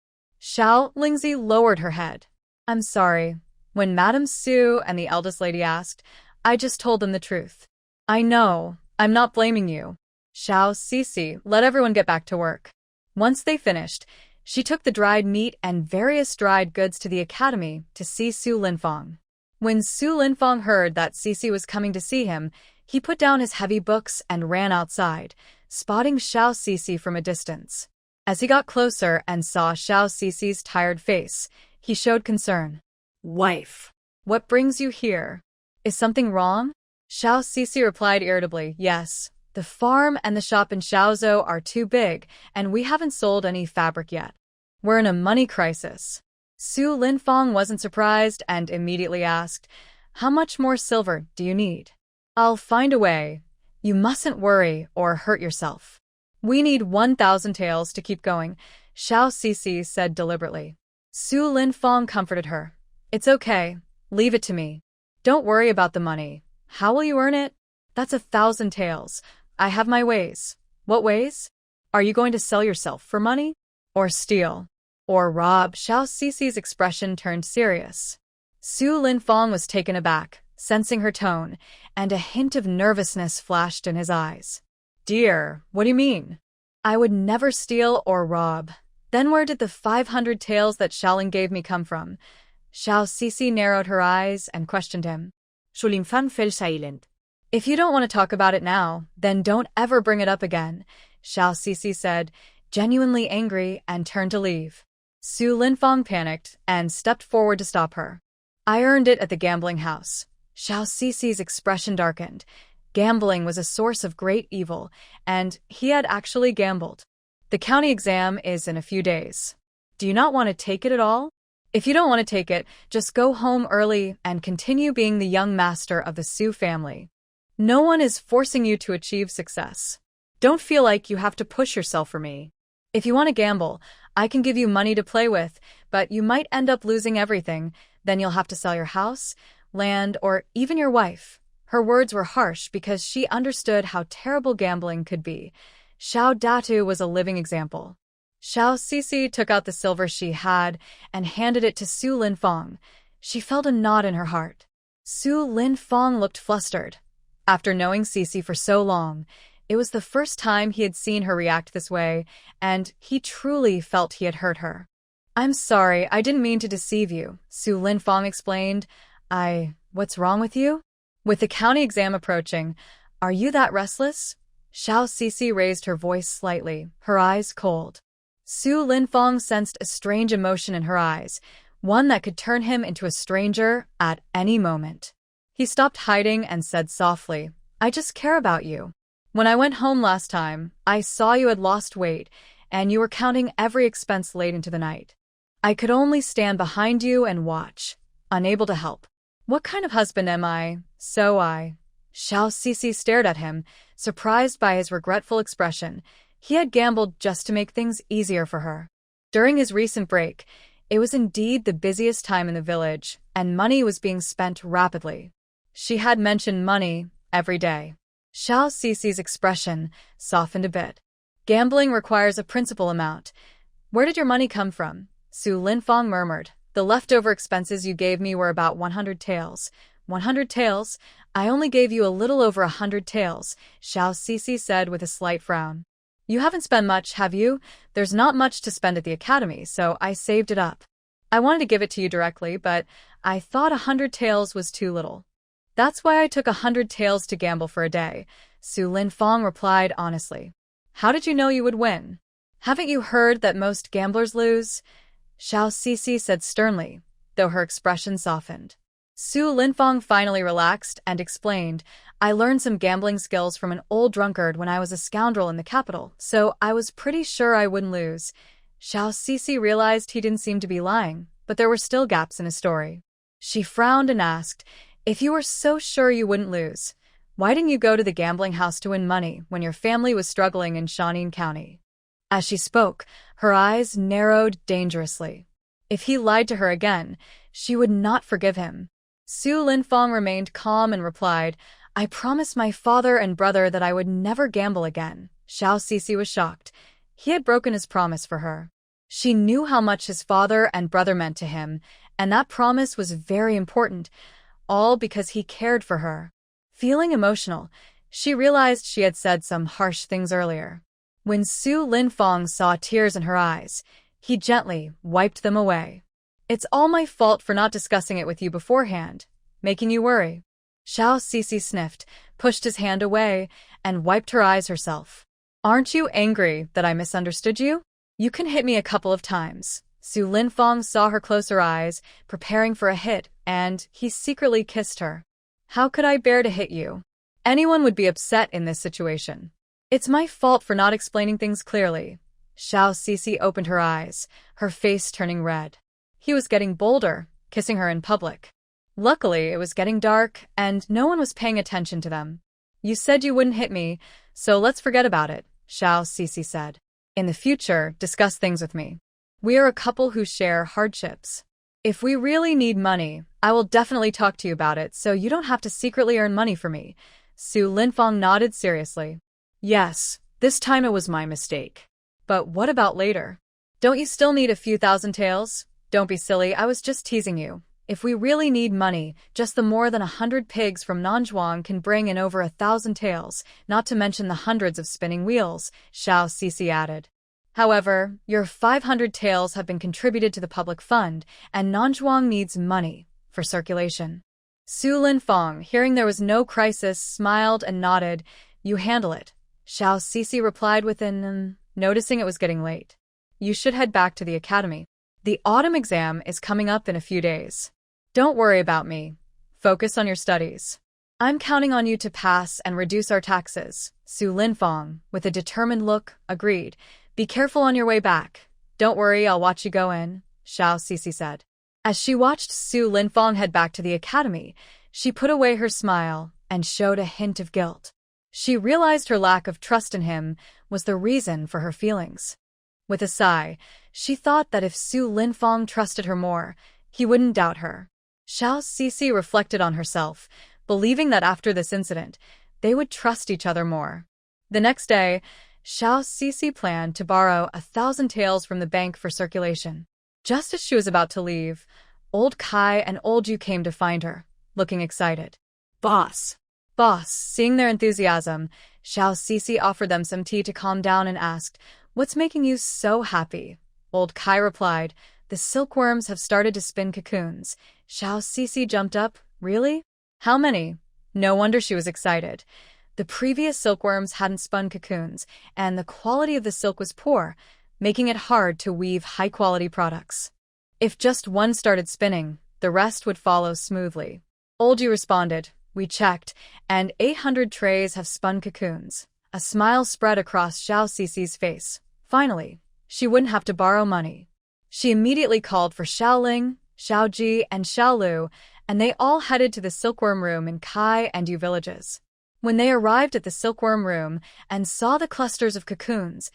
Xiaolingzi lowered her head. I'm sorry. When Madame Su and the eldest lady asked, I just told them the truth. I know. I'm not blaming you. Xiao Cici let everyone get back to work. Once they finished, she took the dried meat and various dried goods to the academy to see Su Linfang. When Su Linfang heard that Cici was coming to see him, he put down his heavy books and ran outside, spotting Xiao Cici from a distance. As he got closer and saw Xiao Cici's tired face, he showed concern. Wife. What brings you here? Is something wrong? Xiao Cici replied irritably, Yes. The farm and the shop in Xiaozhou are too big, and we haven't sold any fabric yet. We're in a money crisis. Su Linfang wasn't surprised and immediately asked, How much more silver do you need? I'll find a way. You mustn't worry or hurt yourself. We need 1,000 taels to keep going, Xiao Cici said deliberately. Su Linfang comforted her. It's okay. Leave it to me. Don't worry about the money. How will you earn it? That's 1,000 taels. I have my ways. What ways? Are you going to sell yourself for money? Or steal? Or rob? Xiao Cici's expression turned serious. Su Linfang was taken aback, sensing her tone, and a hint of nervousness flashed in his eyes. Dear, what do you mean? I would never steal or rob. Then where did the 500 taels that Xiaoling gave me come from? Xiao Cici narrowed her eyes and questioned him. Su Linfang fell silent. If you don't want to talk about it now, then don't ever bring it up again, Xiao Cici said, genuinely angry, and turned to leave. Su Linfang panicked and stepped forward to stop her. I earned it at the gambling house. Xiao Cici's expression darkened. Gambling was a source of great evil, and he had actually gambled. The county exam is in a few days. Do you not want to take it at all? If you don't want to take it, just go home early and continue being the young master of the Su family. No one is forcing you to achieve success. Don't feel like you have to push yourself for me. If you want to gamble, I can give you money to play with, but you might end up losing everything. Then you'll have to sell your house. land, or even your wife. Her words were harsh because she understood how terrible gambling could be. Xiao Datu was a living example. Xiao Sisi took out the silver she had and handed it to Su Linfang. She felt a knot in her heart. Su Linfang looked flustered. After knowing Sisi for so long, it was the first time he had seen her react this way, and he truly felt he had hurt her. "I'm sorry, I didn't mean to deceive you," Su Linfang explained. What's wrong with you?" With the county exam approaching, "Are you that restless?" Xiao Sisi raised her voice slightly, her eyes cold. Su Linfang sensed a strange emotion in her eyes, one that could turn him into a stranger at any moment. He stopped hiding and said softly, "I just care about you. When I went home last time, I saw you had lost weight, and you were counting every expense late into the night. I could only stand behind you and watch, unable to help. What kind of husband am I? Xiao Sisi stared at him, surprised by his regretful expression. He had gambled just to make things easier for her. During his recent break, it was indeed the busiest time in the village, and money was being spent rapidly. She had mentioned money every day. Xiao Sisi's expression softened a bit. "Gambling requires a principal amount. Where did your money come from?" Su Linfang murmured. "The leftover expenses you gave me were about 100 taels. 100 taels? I only gave you a little over 100 taels, Xiao Sisi said with a slight frown. "You haven't spent much, have you? There's not much to spend at the academy, so I saved it up. I wanted to give it to you directly, but I thought 100 taels was too little. That's why I took 100 taels to gamble for a day," Su Linfang replied honestly. "How did you know you would win? Haven't you heard that most gamblers lose?" Xiao Sisi said sternly, though her expression softened. Su Linfang finally relaxed and explained, "I learned some gambling skills from an old drunkard when I was a scoundrel in the capital, so I was pretty sure I wouldn't lose." Xiao Sisi realized he didn't seem to be lying, but there were still gaps in his story. She frowned and asked, "If you were so sure you wouldn't lose, why didn't you go to the gambling house to win money when your family was struggling in Shaanxi County?" As she spoke, her eyes narrowed dangerously. If he lied to her again, she would not forgive him. Su Linfang remained calm and replied, "I promised my father and brother that I would never gamble again." Xiao Sisi was shocked. He had broken his promise for her. She knew how much his father and brother meant to him, and that promise was very important, all because he cared for her. Feeling emotional, she realized she had said some harsh things earlier. When Su Linfang saw tears in her eyes, he gently wiped them away. "It's all my fault for not discussing it with you beforehand, making you worry." Xiao Sisi sniffed, pushed his hand away, and wiped her eyes herself. "Aren't you angry that I misunderstood you? You can hit me a couple of times." Su Linfang saw her close her eyes, preparing for a hit, and he secretly kissed her. "How could I bear to hit you? Anyone would be upset in this situation. It's my fault for not explaining things clearly." Xiao Sisi opened her eyes, her face turning red. He was getting bolder, kissing her in public. Luckily, it was getting dark, and no one was paying attention to them. "You said you wouldn't hit me, so let's forget about it," Xiao Sisi said. "In the future, discuss things with me. We are a couple who share hardships. If we really need money, I will definitely talk to you about it, so you don't have to secretly earn money for me." Su Linfang nodded seriously. "Yes, this time it was my mistake. But what about later? Don't you still need a few thousand taels? Don't be silly, I was just teasing you. If we really need money, just the more than 100 pigs from Nanzhuang can bring in over 1,000 taels, not to mention the hundreds of spinning wheels," Xiao Sisi added. "However, your 500 taels have been contributed to the public fund, and Nanzhuang needs money for circulation." Su Linfang, hearing there was no crisis, smiled and nodded. "You handle it," Xiao Sisi replied noticing it was getting late. "You should head back to the academy. The autumn exam is coming up in a few days. Don't worry about me. Focus on your studies. I'm counting on you to pass and reduce our taxes." Su Linfang, with a determined look, agreed. "Be careful on your way back. Don't worry, I'll watch you go in," Xiao Sisi said. As she watched Su Linfang head back to the academy, she put away her smile and showed a hint of guilt. She realized her lack of trust in him was the reason for her feelings. With a sigh, she thought that if Su Linfang trusted her more, he wouldn't doubt her. Xiao Cixi reflected on herself, believing that after this incident, they would trust each other more. The next day, Xiao Cixi planned to borrow 1,000 taels from the bank for circulation. Just as she was about to leave, old Kai and old Yu came to find her, looking excited. Boss. Seeing their enthusiasm, Xiao Cixi offered them some tea to calm down and asked, "What's making you so happy?" Old Kai replied, "The silkworms have started to spin cocoons." Xiao Cixi jumped up, "Really? How many?" No wonder she was excited. The previous silkworms hadn't spun cocoons, and the quality of the silk was poor, making it hard to weave high-quality products. If just one started spinning, the rest would follow smoothly. Old Yu responded, "We checked, and 800 trays have spun cocoons." A smile spread across Xiao Cixi's face. Finally, she wouldn't have to borrow money. She immediately called for Xiaoling, Xiaoji, and Xiaolu, and they all headed to the silkworm room in Kai and Yu villages. When they arrived at the silkworm room and saw the clusters of cocoons,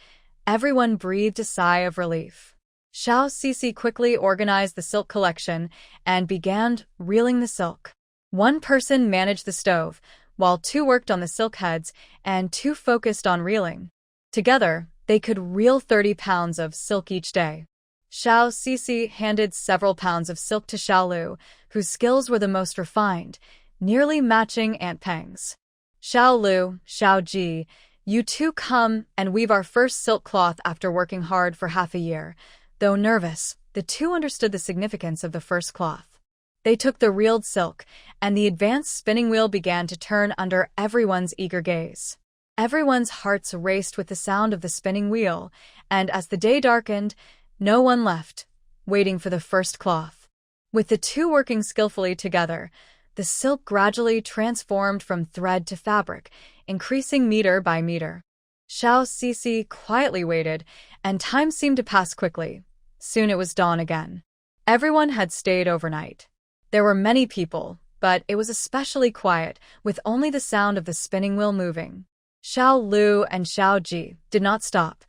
everyone breathed a sigh of relief. Xiao Cixi quickly organized the silk collection and began reeling the silk. One person managed the stove, while 2 worked on the silk heads and 2 focused on reeling. Together, they could reel 30 pounds of silk each day. Xiao Cixi handed several pounds of silk to Xiaolu, whose skills were the most refined, nearly matching Aunt Peng's. "Xiaolu, Xiaoji, you two come and weave our first silk cloth after working hard for half a year." Though nervous, the 2 understood the significance of the first cloth. They took the reeled silk, and the advanced spinning wheel began to turn under everyone's eager gaze. Everyone's hearts raced with the sound of the spinning wheel, and as the day darkened, no one left, waiting for the first cloth. With the 2 working skillfully together, the silk gradually transformed from thread to fabric, increasing meter by meter. Xiao Cixi quietly waited, and time seemed to pass quickly. Soon it was dawn again. Everyone had stayed overnight. There were many people, but it was especially quiet, with only the sound of the spinning wheel moving. Xiao Lu and Xiao Ji did not stop.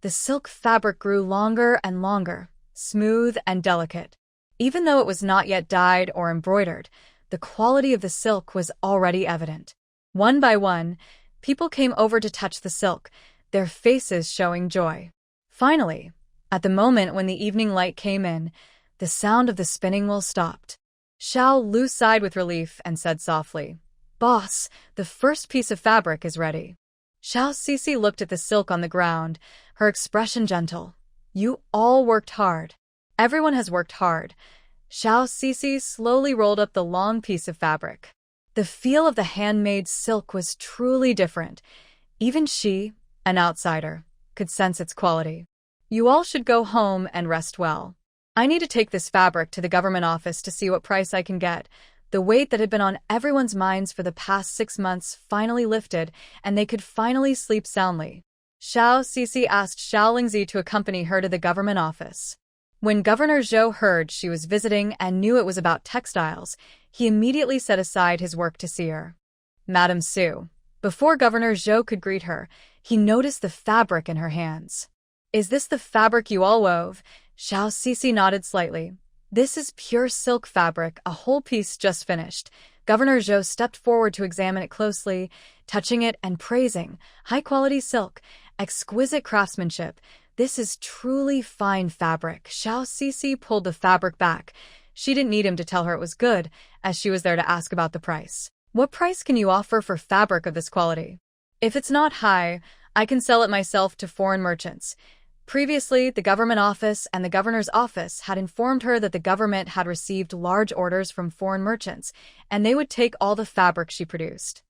The silk fabric grew longer and longer, smooth and delicate. Even though it was not yet dyed or embroidered, the quality of the silk was already evident. One by one, people came over to touch the silk, their faces showing joy. Finally, at the moment when the evening light came in, the sound of the spinning wheel stopped. Xiao Lu sighed with relief and said softly, "Boss, the first piece of fabric is ready." Xiao Cixi looked at the silk on the ground, her expression gentle. "You all worked hard." "Everyone has worked hard." Xiao Cixi slowly rolled up the long piece of fabric. The feel of the handmade silk was truly different. Even she, an outsider, could sense its quality. "You all should go home and rest well. I need to take this fabric to the government office to see what price I can get." The weight that had been on everyone's minds for the past 6 months finally lifted, and they could finally sleep soundly. Xiao Cixi asked Xiao Lingzi to accompany her to the government office. When Governor Zhou heard she was visiting and knew it was about textiles, he immediately set aside his work to see her. "Madam Su." Before Governor Zhou could greet her, he noticed the fabric in her hands. "Is this the fabric you all wove?" Xiao Cixi nodded slightly. "This is pure silk fabric, a whole piece just finished." Governor Zhou stepped forward to examine it closely, touching it and praising. "High-quality silk, exquisite craftsmanship. This is truly fine fabric." Xiao Cixi pulled the fabric back. She didn't need him to tell her it was good, as she was there to ask about the price. "What price can you offer for fabric of this quality?" "If it's not high, I can sell it myself to foreign merchants." Previously, the government office and the governor's office had informed her that the government had received large orders from foreign merchants, and they would take all the fabric she produced.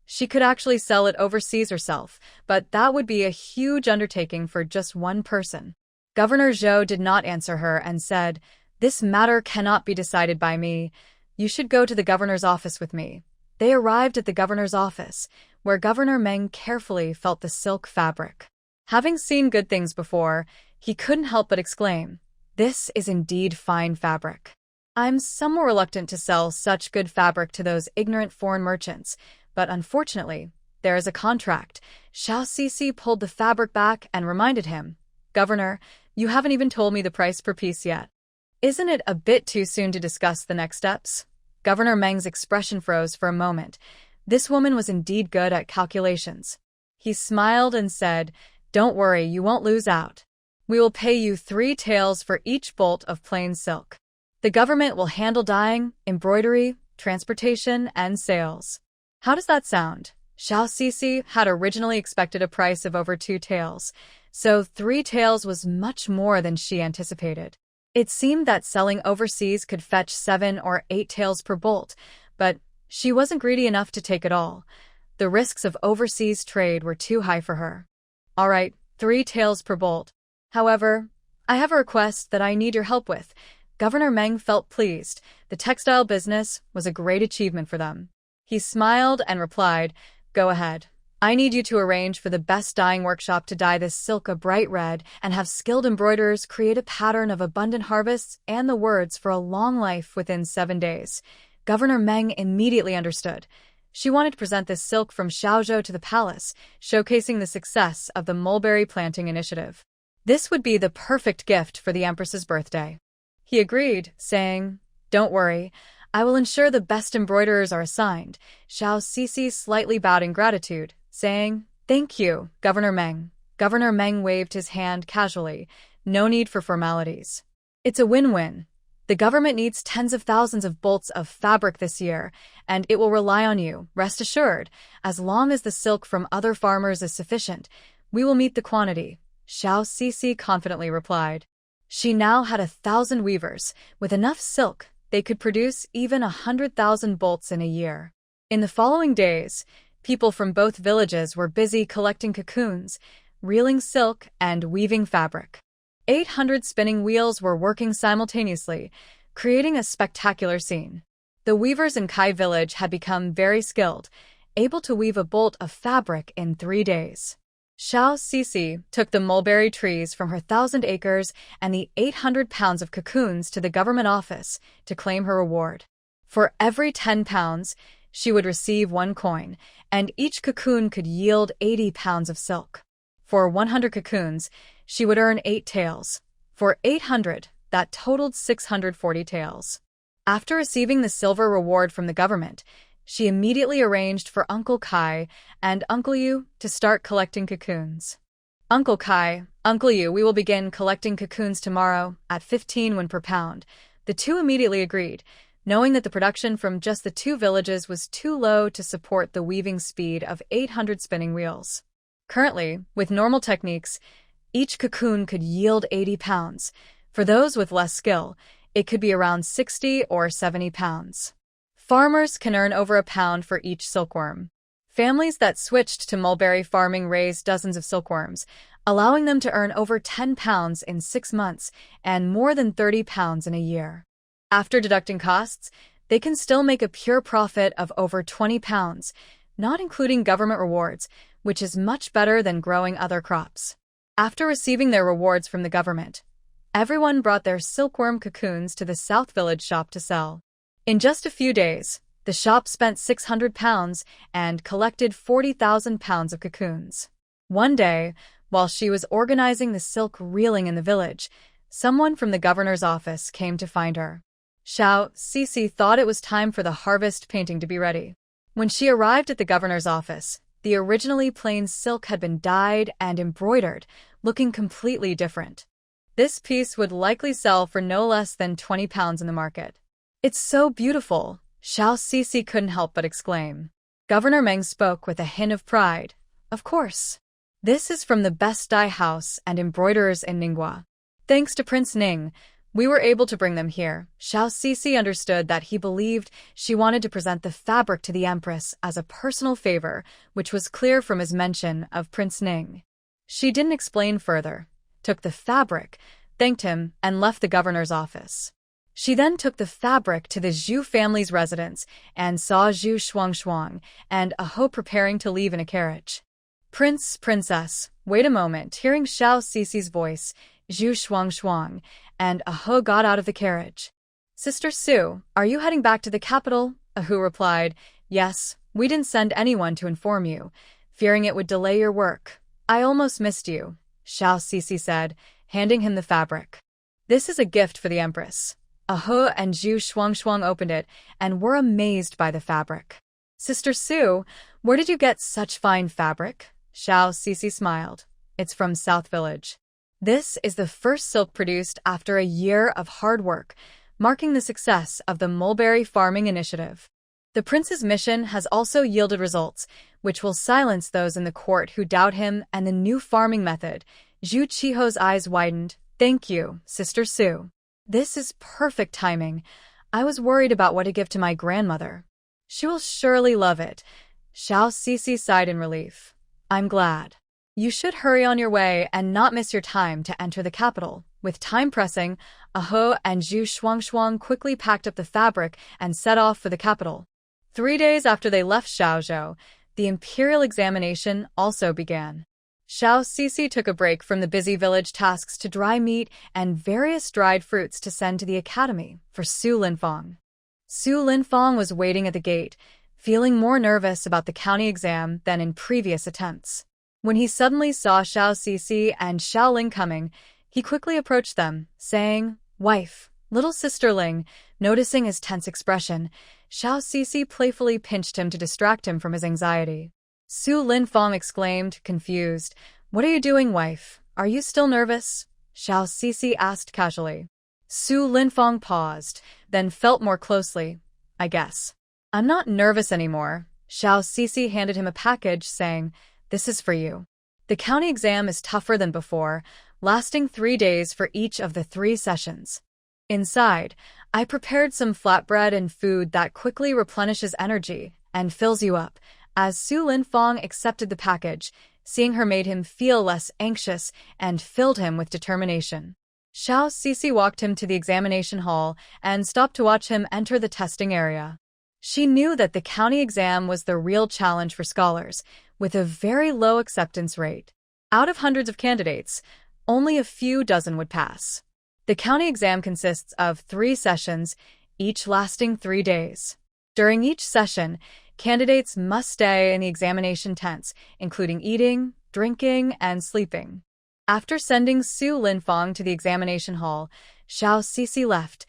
She could actually sell it overseas herself, but that would be a huge undertaking for just one person. Governor Zhou did not answer her and said, "This matter cannot be decided by me. You should go to the governor's office with me." They arrived at the governor's office, where Governor Meng carefully felt the silk fabric. Having seen good things before, he couldn't help but exclaim, "This is indeed fine fabric. I'm somewhat reluctant to sell such good fabric to those ignorant foreign merchants, but unfortunately, there is a contract." Xiao Cixi pulled the fabric back and reminded him, "Governor, you haven't even told me the price per piece yet." Isn't it a bit too soon to discuss the next steps? Governor Meng's expression froze for a moment. This woman was indeed good at calculations. He smiled and said, "Don't worry, you won't lose out. We will pay you 3 taels for each bolt of plain silk. The government will handle dyeing, embroidery, transportation, and sales." How does that sound? Xiao Sisi had originally expected a price of over 2 taels, so 3 taels was much more than she anticipated. It seemed that selling overseas could fetch 7 or 8 taels per bolt, but she wasn't greedy enough to take it all. The risks of overseas trade were too high for her. "All right, 3 taels per bolt. However, I have a request that I need your help with." Governor Meng felt pleased. The textile business was a great achievement for them. He smiled and replied, "Go ahead. I need you to arrange for the best dyeing workshop to dye this silk a bright red and have skilled embroiderers create a pattern of abundant harvests and the words for a long life within 7 days." Governor Meng immediately understood. She wanted to present this silk from Xiaozhou to the palace, showcasing the success of the mulberry planting initiative. This would be the perfect gift for the Empress's birthday. He agreed, saying, "Don't worry, I will ensure the best embroiderers are assigned." Xiao Sisi slightly bowed in gratitude, saying, "Thank you, Governor Meng." Governor Meng waved his hand casually. No need for formalities. It's a win-win. The government needs tens of thousands of bolts of fabric this year, and it will rely on you, rest assured. As long as the silk from other farmers is sufficient, we will meet the quantity," Xiao Sisi confidently replied. She now had 1,000 weavers. With enough silk, they could produce even 100,000 bolts in a year. In the following days, people from both villages were busy collecting cocoons, reeling silk, and weaving fabric. 800 spinning wheels were working simultaneously, creating a spectacular scene. The weavers in Kai village had become very skilled, able to weave a bolt of fabric in 3 days. Xiao Sisi took the mulberry trees from her 1,000 acres and the 800 pounds of cocoons to the government office to claim her reward. For every 10 pounds, she would receive 1 coin, and each cocoon could yield 80 pounds of silk. For 100 cocoons, she would earn 8 taels. For 800, that totaled 640 taels. After receiving the silver reward from the government, she immediately arranged for Uncle Kai and Uncle Yu to start collecting cocoons. "Uncle Kai, Uncle Yu, we will begin collecting cocoons tomorrow at 15 won per pound." The two immediately agreed, knowing that the production from just the 2 villages was too low to support the weaving speed of 800 spinning wheels. Currently, with normal techniques, each cocoon could yield 80 pounds. For those with less skill, it could be around 60 or 70 pounds. Farmers can earn over £1 for each silkworm. Families that switched to mulberry farming raised dozens of silkworms, allowing them to earn over 10 pounds in 6 months and more than 30 pounds in a year. After deducting costs, they can still make a pure profit of over 20 pounds, not including government rewards, which is much better than growing other crops. After receiving their rewards from the government, everyone brought their silkworm cocoons to the South Village shop to sell. In just a few days, the shop spent 600 pounds and collected 40,000 pounds of cocoons. One day, while she was organizing the silk reeling in the village, someone from the governor's office came to find her. Xiao Sisi thought it was time for the harvest painting to be ready. When she arrived at the governor's office, the originally plain silk had been dyed and embroidered, looking completely different. This piece would likely sell for no less than 20 pounds in the market. "It's so beautiful," Xiao Sisi couldn't help but exclaim. Governor Meng spoke with a hint of pride. "Of course. This is from the best dye house and embroiderers in Ningguo. Thanks to Prince Ning, we were able to bring them here." Xiao Sisi understood that he believed she wanted to present the fabric to the Empress as a personal favor, which was clear from his mention of Prince Ning. She didn't explain further, took the fabric, thanked him, and left the governor's office. She then took the fabric to the Zhu family's residence and saw Zhu Shuang and Aho preparing to leave in a carriage. Princess, wait a moment." Hearing Xiao Sisi's voice, Zhu Shuang and Aho got out of the carriage. "Sister Su, are you heading back to the capital?" Aho replied, "Yes, we didn't send anyone to inform you, fearing it would delay your work. I almost missed you," Xiao Sisi said, handing him the fabric. "This is a gift for the Empress." Aho and Zhu Shuang opened it and were amazed by the fabric. "Sister Su, where did you get such fine fabric?" Xiao Sisi smiled. "It's from South Village. This is the first silk produced after a year of hard work, marking the success of the mulberry farming initiative. The prince's mission has also yielded results, which will silence those in the court who doubt him and the new farming method." Zhu Qiho's eyes widened. "Thank you, Sister Su. This is perfect timing. I was worried about what to give to my grandmother. She will surely love it." Xiao Sisi sighed in relief. "I'm glad. You should hurry on your way and not miss your time to enter the capital." With time pressing, Aho and Zhu Shuang quickly packed up the fabric and set off for the capital. 3 days after they left Xiaozhou, the imperial examination also began. Xiao Sisi took a break from the busy village tasks to dry meat and various dried fruits to send to the academy for Su Linfang. Su Linfang was waiting at the gate, feeling more nervous about the county exam than in previous attempts. When he suddenly saw Xiao Sisi and Xiao Ling coming, he quickly approached them, saying, "Wife, little sister Ling." Noticing his tense expression, Xiao Sisi playfully pinched him to distract him from his anxiety. Su Linfang exclaimed, confused, "What are you doing, wife? Are you still nervous?" Xiao Sisi asked casually. Su Linfang paused, then felt more closely. "I guess. I'm not nervous anymore." Xiao Sisi handed him a package, saying, "This is for you. The county exam is tougher than before, lasting 3 days for each of the 3 sessions. Inside, I prepared some flatbread and food that quickly replenishes energy and fills you up." As Su Linfang accepted the package, seeing her made him feel less anxious and filled him with determination. Xiao Sisi walked him to the examination hall and stopped to watch him enter the testing area. She knew that the county exam was the real challenge for scholars, with a very low acceptance rate. Out of hundreds of candidates, only a few dozen would pass. The county exam consists of 3 sessions, each lasting 3 days. During each session, candidates must stay in the examination tents, including eating, drinking, and sleeping. After sending Su Linfang to the examination hall, Xiao Sisi left,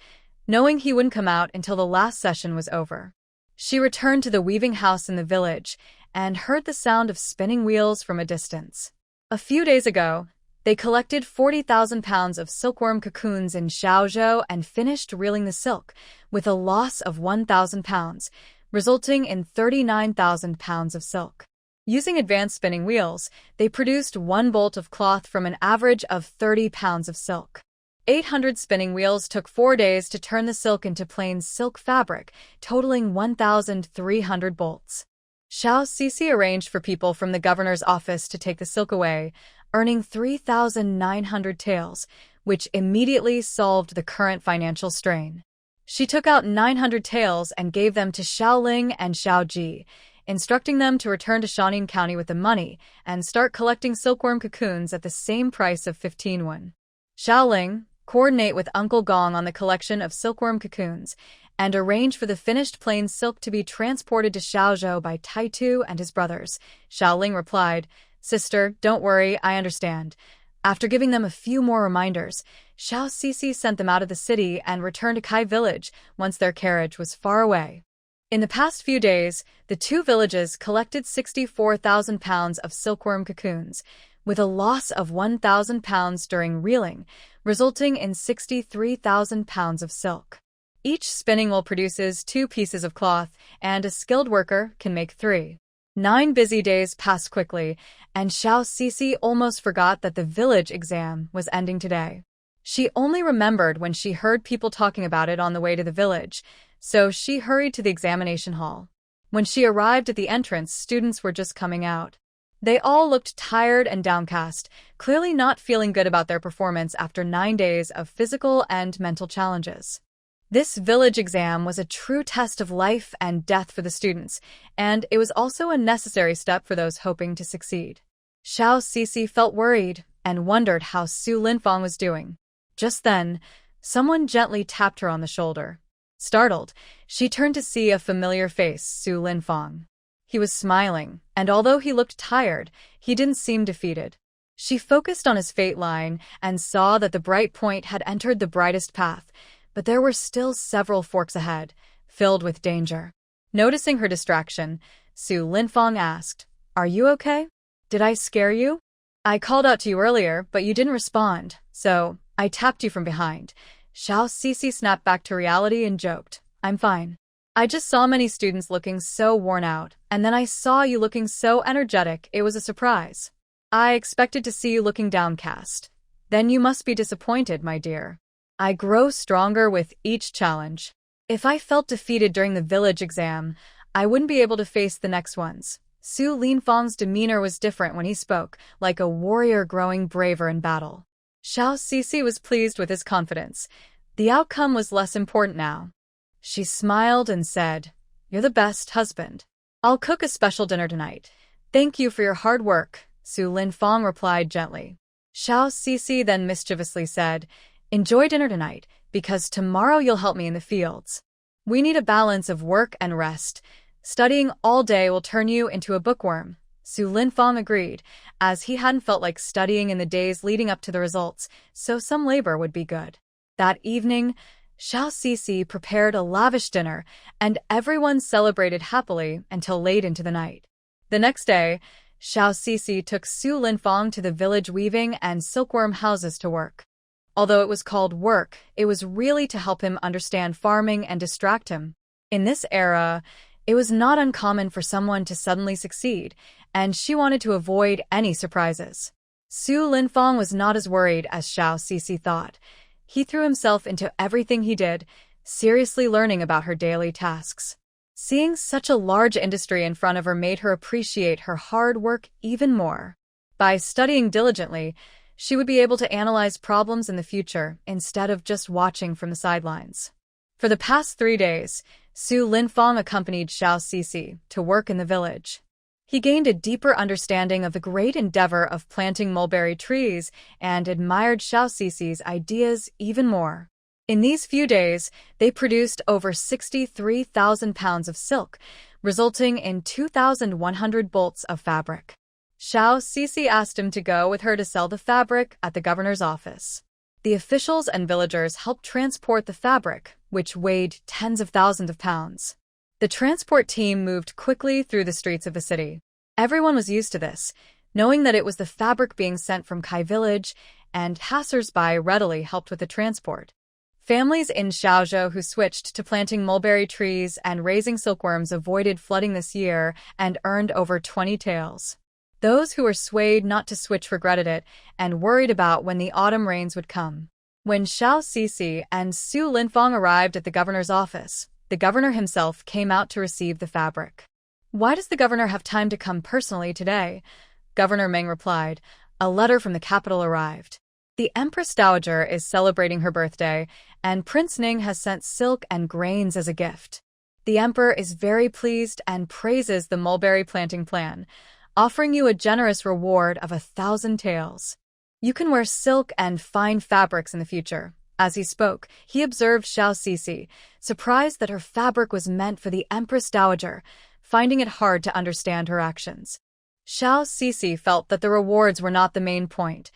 knowing he wouldn't come out until the last session was over. She returned to the weaving house in the village and heard the sound of spinning wheels from a distance. A few days ago, they collected 40,000 pounds of silkworm cocoons in Xiaozhou and finished reeling the silk, with a loss of 1,000 pounds, resulting in 39,000 pounds of silk. Using advanced spinning wheels, they produced 1 bolt of cloth from an average of 30 pounds of silk. 800 spinning wheels took 4 days to turn the silk into plain silk fabric, totaling 1,300 bolts. Xiao Sisi arranged for people from the governor's office to take the silk away, earning 3,900 taels, which immediately solved the current financial strain. She took out 900 taels and gave them to Xiao Ling and Xiao Ji, instructing them to return to Shanin County with the money and start collecting silkworm cocoons at the same price of 15 won. Xiao Ling, coordinate with Uncle Gong on the collection of silkworm cocoons, and arrange for the finished plain silk to be transported to Xiaozhou by Taitu and his brothers. Xiao Ling replied, "Sister, don't worry, I understand." After giving them a few more reminders, Xiao Sisi sent them out of the city and returned to Kai village once their carriage was far away. In the past few days, the 2 villages collected 64,000 pounds of silkworm cocoons, with a loss of 1,000 pounds during reeling, resulting in 63,000 pounds of silk. Each spinning wheel produces 2 pieces of cloth, and a skilled worker can make 3. 9 busy days passed quickly, and Xiao Sisi almost forgot that the village exam was ending today. She only remembered when she heard people talking about it on the way to the village, so she hurried to the examination hall. When she arrived at the entrance, students were just coming out. They all looked tired and downcast, clearly not feeling good about their performance after 9 days of physical and mental challenges. This village exam was a true test of life and death for the students, and it was also a necessary step for those hoping to succeed. Xiao Sisi felt worried and wondered how Su Linfang was doing. Just then, someone gently tapped her on the shoulder. Startled, she turned to see a familiar face, Su Linfang. He was smiling, and although he looked tired, he didn't seem defeated. She focused on his fate line and saw that the bright point had entered the brightest path, but there were still several forks ahead, filled with danger. Noticing her distraction, Su Linfang asked, "Are you okay? Did I scare you? I called out to you earlier, but you didn't respond, so I tapped you from behind." Xiao Sisi snapped back to reality and joked, "I'm fine. I just saw many students looking so worn out, and then I saw you looking so energetic, it was a surprise. I expected to see you looking downcast. Then you must be disappointed, my dear. I grow stronger with each challenge. If I felt defeated during the village exam, I wouldn't be able to face the next ones." Su Linfang's demeanor was different when he spoke, like a warrior growing braver in battle. Xiao Sisi was pleased with his confidence. The outcome was less important now. She smiled and said, "You're the best husband. I'll cook a special dinner tonight. Thank you for your hard work," Su Linfang replied gently. Xiao Sisi then mischievously said, "Enjoy dinner tonight, because tomorrow you'll help me in the fields. We need a balance of work and rest. Studying all day will turn you into a bookworm." Su Linfang agreed, as he hadn't felt like studying in the days leading up to the results, so some labor would be good. That evening, Xiao Sisi prepared a lavish dinner, and everyone celebrated happily until late into the night. The next day, Xiao Sisi took Su Linfang to the village weaving and silkworm houses to work. Although it was called work, it was really to help him understand farming and distract him. In this era, it was not uncommon for someone to suddenly succeed, and she wanted to avoid any surprises. Su Linfang was not as worried as Xiao Sisi thought. He threw himself into everything he did, seriously learning about her daily tasks. Seeing such a large industry in front of her made her appreciate her hard work even more. By studying diligently, she would be able to analyze problems in the future instead of just watching from the sidelines. For the past 3 days, Su Linfang accompanied Xiao Sisi to work in the village. He gained a deeper understanding of the great endeavor of planting mulberry trees and admired Xiao Sisi's ideas even more. In these few days, they produced over 63,000 pounds of silk, resulting in 2,100 bolts of fabric. Xiao Sisi asked him to go with her to sell the fabric at the governor's office. The officials and villagers helped transport the fabric, which weighed tens of thousands of pounds. The transport team moved quickly through the streets of the city. Everyone was used to this, knowing that it was the fabric being sent from Kai village, and passers-by readily helped with the transport. Families in Xiaozhou who switched to planting mulberry trees and raising silkworms avoided flooding this year and earned over 20 taels. Those who were swayed not to switch regretted it and worried about when the autumn rains would come. When Xiao Sisi and Su Linfang arrived at the governor's office, the governor himself came out to receive the fabric. "Why does the governor have time to come personally today?" Governor Meng replied. "A letter from the capital arrived. The Empress Dowager is celebrating her birthday, and Prince Ning has sent silk and grains as a gift. The emperor is very pleased and praises the mulberry planting plan, offering you a generous reward of 1,000 taels. You can wear silk and fine fabrics in the future." As he spoke, he observed Xiao Sisi, surprised that her fabric was meant for the Empress Dowager, finding it hard to understand her actions. Xiao Sisi felt that the rewards were not the main point.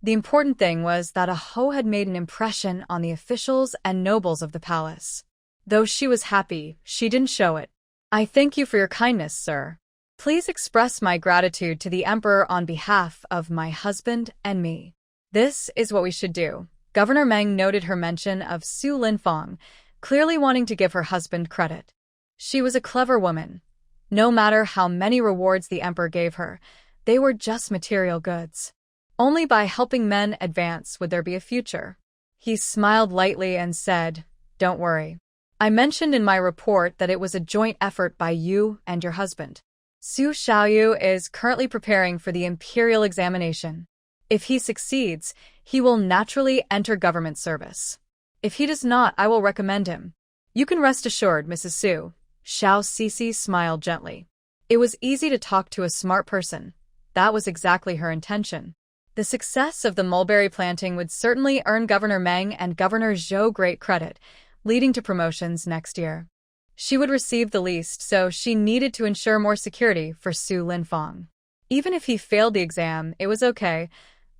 The important thing was that a Ho had made an impression on the officials and nobles of the palace. Though she was happy, she didn't show it. "I thank you for your kindness, sir. Please express my gratitude to the emperor on behalf of my husband and me. This is what we should do." Governor Meng noted her mention of Su Linfang, clearly wanting to give her husband credit. She was a clever woman. No matter how many rewards the emperor gave her, they were just material goods. Only by helping men advance would there be a future. He smiled lightly and said, "Don't worry. I mentioned in my report that it was a joint effort by you and your husband. Su Xiaoyu is currently preparing for the imperial examination. If he succeeds, he will naturally enter government service. If he does not, I will recommend him. You can rest assured, Mrs. Su." Xiao Sisi smiled gently. It was easy to talk to a smart person. That was exactly her intention. The success of the mulberry planting would certainly earn Governor Meng and Governor Zhou great credit, leading to promotions next year. She would receive the least, so she needed to ensure more security for Su Linfang. Even if he failed the exam, it was okay.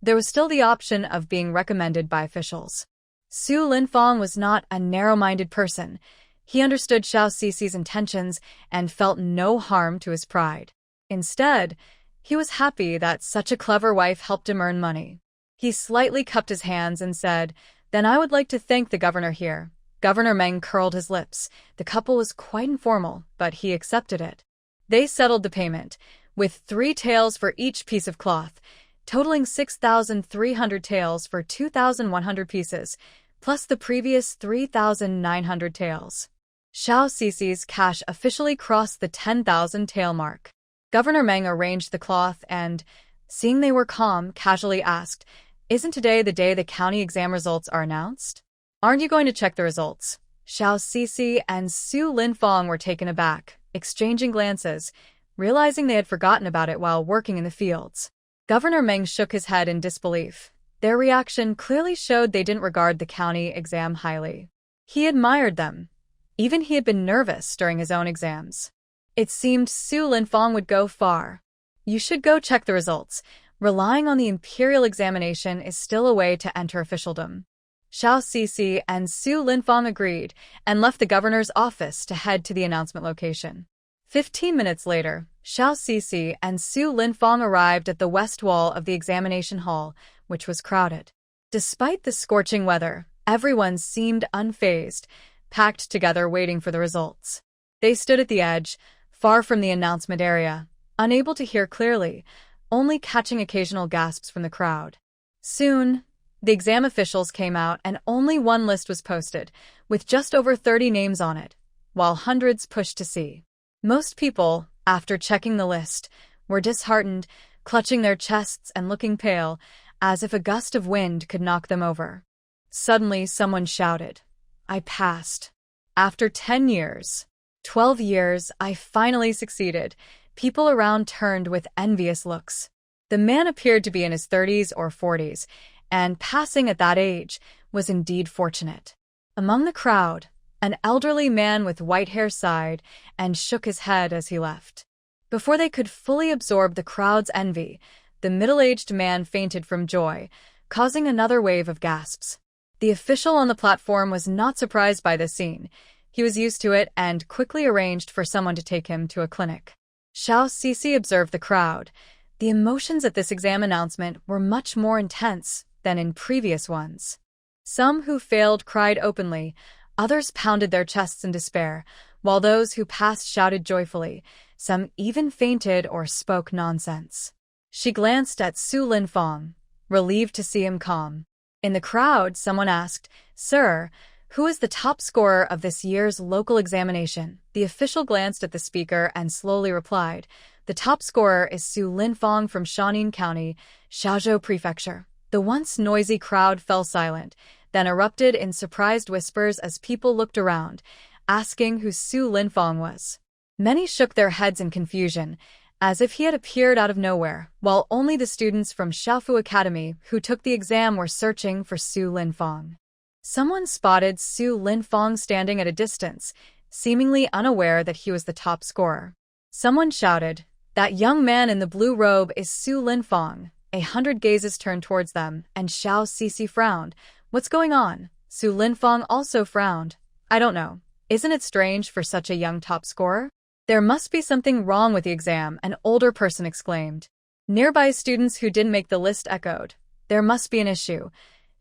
There was still the option of being recommended by officials. Su Linfong was not a narrow-minded person. He understood Xiao Cixi's intentions and felt no harm to his pride. Instead, he was happy that such a clever wife helped him earn money. He slightly cupped his hands and said, "Then I would like to thank the governor here." Governor Meng curled his lips. The couple was quite informal, but he accepted it. They settled the payment, with 3 taels for each piece of cloth, totaling 6,300 taels for 2,100 pieces, plus the previous 3,900 taels. Xiao Cixi's cash officially crossed the 10,000 tael mark. Governor Meng arranged the cloth and, seeing they were calm, casually asked, "Isn't today the day the county exam results are announced? Aren't you going to check the results?" Xiao Cixi and Su Linfong were taken aback, exchanging glances, realizing they had forgotten about it while working in the fields. Governor Meng shook his head in disbelief. Their reaction clearly showed they didn't regard the county exam highly. He admired them. Even he had been nervous during his own exams. It seemed Su Linfong would go far. "You should go check the results. Relying on the imperial examination is still a way to enter officialdom." Xiao Cixi and Su Linfong agreed and left the governor's office to head to the announcement location. 15 minutes later, Xiao Cixi and Su Linfong arrived at the west wall of the examination hall, which was crowded. Despite the scorching weather, everyone seemed unfazed, packed together waiting for the results. They stood at the edge, far from the announcement area, unable to hear clearly, only catching occasional gasps from the crowd. Soon, the exam officials came out and only one list was posted, with just over 30 names on it, while hundreds pushed to see. Most people, after checking the list, were disheartened, clutching their chests and looking pale, as if a gust of wind could knock them over. Suddenly, someone shouted, "I passed. After 10 years, 12 years, I finally succeeded." People around turned with envious looks. The man appeared to be in his 30s or 40s, and passing at that age was indeed fortunate. Among the crowd, an elderly man with white hair sighed and shook his head as he left. Before they could fully absorb the crowd's envy, the middle-aged man fainted from joy, causing another wave of gasps. The official on the platform was not surprised by this scene. He was used to it and quickly arranged for someone to take him to a clinic. Xiao Cixi observed the crowd. The emotions at this exam announcement were much more intense than in previous ones. Some who failed cried openly, others pounded their chests in despair, while those who passed shouted joyfully. Some even fainted or spoke nonsense. She glanced at Su Linfong, relieved to see him calm. In the crowd, someone asked, "Sir, who is the top scorer of this year's local examination?" The official glanced at the speaker and slowly replied, "The top scorer is Su Linfong from Shanin County, Xiaozhou Prefecture." The once noisy crowd fell silent, then erupted in surprised whispers as people looked around, asking who Su Linfong was. Many shook their heads in confusion, as if he had appeared out of nowhere, while only the students from Xiaofu Academy who took the exam were searching for Su Linfong. Someone spotted Su Linfong standing at a distance, seemingly unaware that he was the top scorer. Someone shouted, "That young man in the blue robe is Su Linfong." 100 gazes turned towards them, and Xiao Cixi frowned. "What's going on?" Su Linfong also frowned. "I don't know. Isn't it strange for such a young top scorer?" "There must be something wrong with the exam," an older person exclaimed. Nearby students who didn't make the list echoed, "There must be an issue.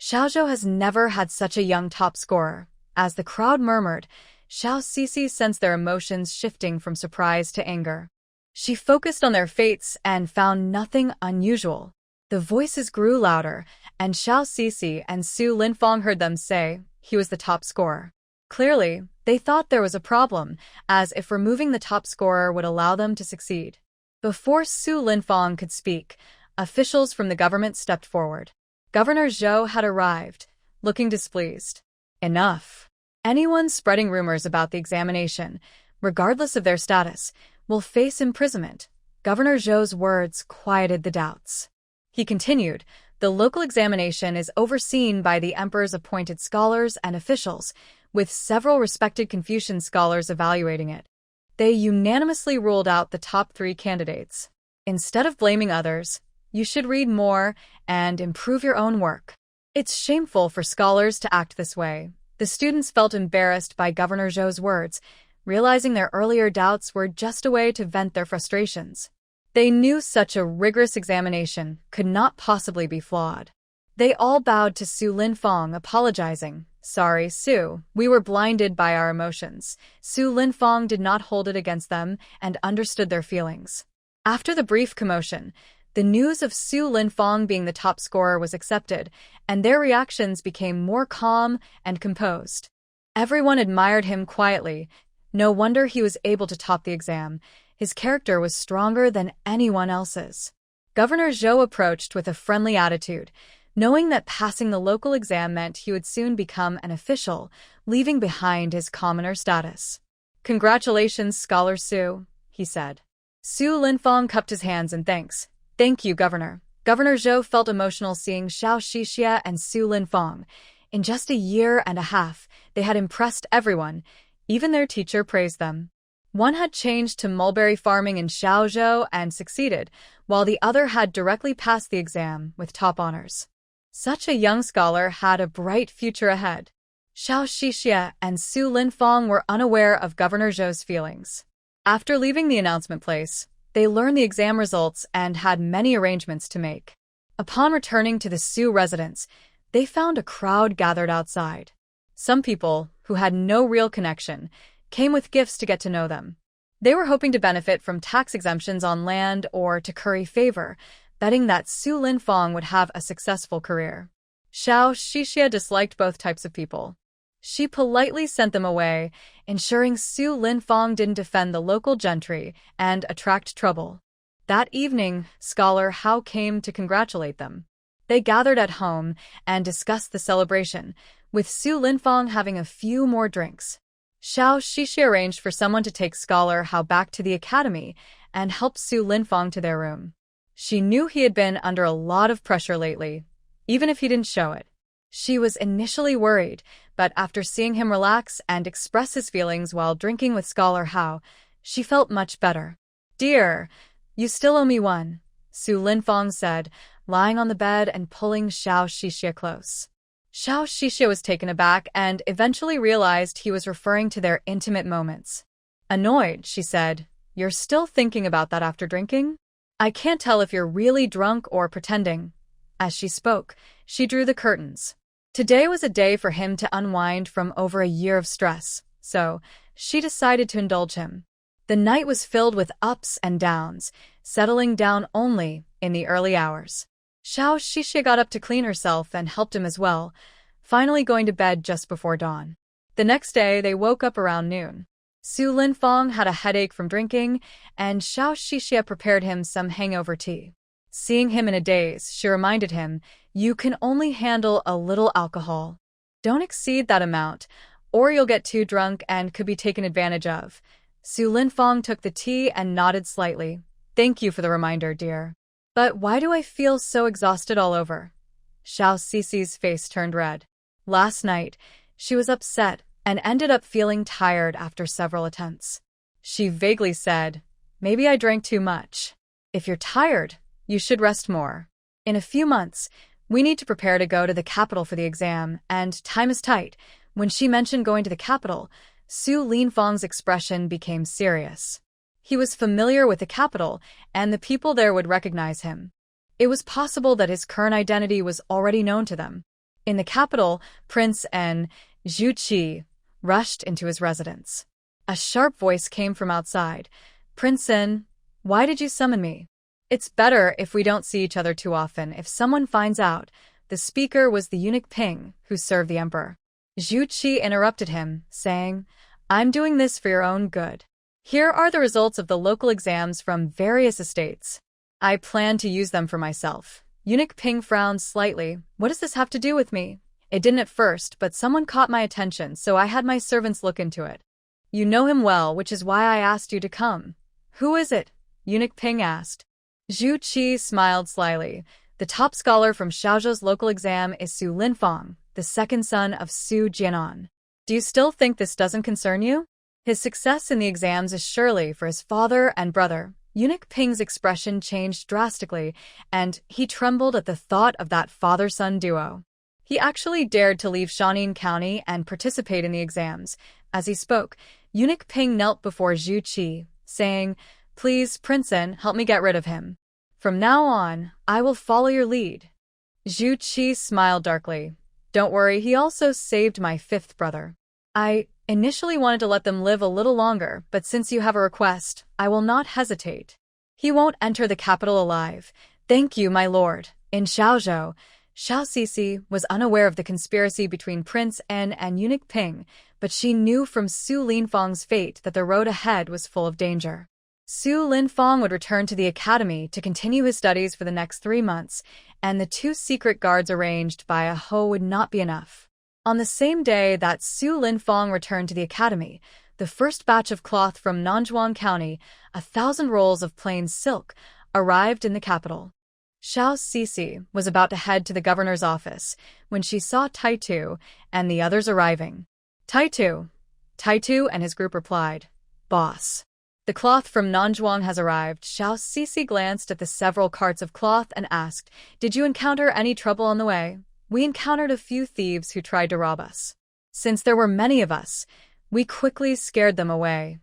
Xiaozhou has never had such a young top scorer." As the crowd murmured, Xiao Cixi sensed their emotions shifting from surprise to anger. She focused on their fates and found nothing unusual. The voices grew louder, and Xiao Cixi and Su Linfong heard them say he was the top scorer. Clearly, they thought there was a problem, as if removing the top scorer would allow them to succeed. Before Su Linfong could speak, officials from the government stepped forward. Governor Zhou had arrived, looking displeased. "Enough. Anyone spreading rumors about the examination, regardless of their status, will face imprisonment." Governor Zhou's words quieted the doubts. He continued, "The local examination is overseen by the emperor's appointed scholars and officials, with several respected Confucian scholars evaluating it. They unanimously ruled out the top 3 candidates. Instead of blaming others, you should read more and improve your own work. It's shameful for scholars to act this way. The students felt embarrassed by Governor Zhou's words, realizing their earlier doubts were just a way to vent their frustrations. They knew such a rigorous examination could not possibly be flawed. They all bowed to Su Linfang, apologizing. Sorry, Su, we were blinded by our emotions. Su Linfang did not hold it against them and understood their feelings. After the brief commotion, the news of Su Linfang being the top scorer was accepted, and their reactions became more calm and composed. Everyone admired him quietly. No wonder he was able to top the exam. His character was stronger than anyone else's. Governor Zhou approached with a friendly attitude, knowing that passing the local exam meant he would soon become an official, leaving behind his commoner status. Congratulations, Scholar Su, he said. Su Linfang cupped his hands in thanks. Thank you, Governor. Governor Zhou felt emotional seeing Xiao Xixie and Su Linfang. In just a year and a half, they had impressed everyone. Even their teacher praised them. One had changed to mulberry farming in Xiaozhou and succeeded, while the other had directly passed the exam with top honors. Such a young scholar had a bright future ahead. Xiao Xixie and Su Linfang were unaware of Governor Zhou's feelings. After leaving the announcement place, they learned the exam results and had many arrangements to make. Upon returning to the Su residence, they found a crowd gathered outside. Some people, who had no real connection, came with gifts to get to know them. They were hoping to benefit from tax exemptions on land or to curry favor, betting that Su Linfang would have a successful career. Xiao Xixie disliked both types of people. She politely sent them away, ensuring Su Linfang didn't defend the local gentry and attract trouble. That evening, Scholar Hao came to congratulate them. They gathered at home and discussed the celebration, with Su Linfang having a few more drinks. Xiao Xixie arranged for someone to take Scholar Hao back to the academy and help Su Linfang to their room. She knew he had been under a lot of pressure lately, even if he didn't show it. She was initially worried, but after seeing him relax and express his feelings while drinking with Scholar Hao, she felt much better. Dear, you still owe me one, Su Linfang said, lying on the bed and pulling Xiao Xixie close. Xiao Xixie was taken aback and eventually realized he was referring to their intimate moments. Annoyed, she said, "You're still thinking about that after drinking? I can't tell if you're really drunk or pretending." As she spoke, she drew the curtains. Today was a day for him to unwind from over a year of stress, so she decided to indulge him. The night was filled with ups and downs, settling down only in the early hours. Xiao Xixie got up to clean herself and helped him as well, finally going to bed just before dawn. The next day, they woke up around noon. Su Linfang had a headache from drinking, and Xiao Xixie prepared him some hangover tea. Seeing him in a daze, she reminded him, "You can only handle a little alcohol. Don't exceed that amount, or you'll get too drunk and could be taken advantage of." Su Linfang took the tea and nodded slightly. "Thank you for the reminder, dear. But why do I feel so exhausted all over?" Xiao Xixie's face turned red. Last night, she was upset and ended up feeling tired after several attempts. She vaguely said, "Maybe I drank too much. If you're tired, you should rest more. In a few months, we need to prepare to go to the capital for the exam, and time is tight." When she mentioned going to the capital, Su Linfang's expression became serious. He was familiar with the capital, and the people there would recognize him. It was possible that his current identity was already known to them. In the capital, Prince N. Zhu Qi rushed into his residence. A sharp voice came from outside. "Prince N, why did you summon me?" "It's better if we don't see each other too often if someone finds out." The speaker was the eunuch Ping, who served the emperor. Zhu Qi interrupted him, saying, "I'm doing this for your own good. Here are the results of the local exams from various estates. I plan to use them for myself." Eunuch Ping frowned slightly. "What does this have to do with me?" "It didn't at first, but someone caught my attention, so I had my servants look into it. You know him well, which is why I asked you to come." "Who is it?" Eunuch Ping asked. Zhu Qi smiled slyly. "The top scholar from Xiaozhou's local exam is Su Linfang, the second son of Su Jianan. Do you still think this doesn't concern you? His success in the exams is surely for his father and brother. Eunuch Ping's expression changed drastically, and he trembled at the thought of that father-son duo. He actually dared to leave Shanin County and participate in the exams. As he spoke, Eunuch Ping knelt before Zhu Qi, saying, "Please, Princeton, help me get rid of him. From now on, I will follow your lead." Zhu Qi smiled darkly. "Don't worry, he also saved my fifth brother. I initially wanted to let them live a little longer, but since you have a request, I will not hesitate. He won't enter the capital alive. Thank you, my lord." In Xiaozhou, Xiao Sisi was unaware of the conspiracy between Prince En and Eunuch Ping, but she knew from Su Linfang's fate that the road ahead was full of danger. Su Linfang would return to the academy to continue his studies for the next 3 months, and the 2 secret guards arranged by a Ho would not be enough. On the same day that Su Linfang returned to the academy, the first batch of cloth from Nanzhuang County, 1,000 rolls of plain silk, arrived in the capital. Xiao Sisi was about to head to the governor's office when she saw Taitu and the others arriving. Taitu and his group replied, "Boss. The cloth from Nanzhuang has arrived." Xiao Sisi glanced at the several carts of cloth and asked, "Did you encounter any trouble on the way?" "We encountered a few thieves who tried to rob us. Since there were many of us, we quickly scared them away,"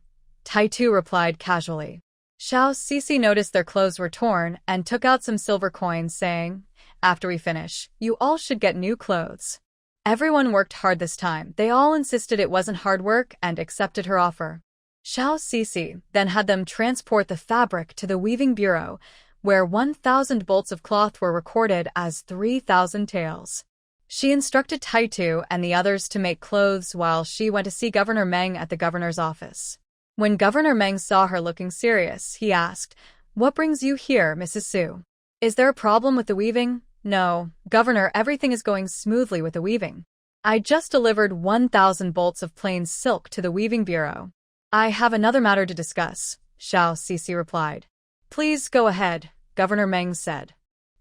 Taitu replied casually. Xiao Sisi noticed their clothes were torn and took out some silver coins, saying, "After we finish, you all should get new clothes." Everyone worked hard this time. They all insisted it wasn't hard work and accepted her offer. Xiao Sisi then had them transport the fabric to the weaving bureau, where 1,000 bolts of cloth were recorded as 3,000 taels. She instructed Taitu and the others to make clothes while she went to see Governor Meng at the governor's office. When Governor Meng saw her looking serious, he asked, "What brings you here, Mrs. Su? Is there a problem with the weaving?" "No, Governor, everything is going smoothly with the weaving. I just delivered 1,000 bolts of plain silk to the weaving bureau." "I have another matter to discuss," Xiao Sisi replied. "Please go ahead," Governor Meng said.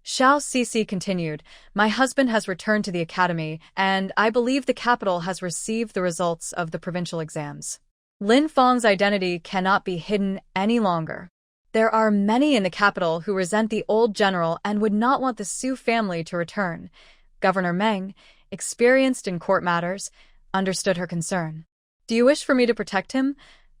Xiao Sisi continued, "My husband has returned to the academy, and I believe the capital has received the results of the provincial exams. Lin Fang's identity cannot be hidden any longer. There are many in the capital who resent the old general and would not want the Su family to return." Governor Meng, experienced in court matters, understood her concern. "Do you wish for me to protect him?"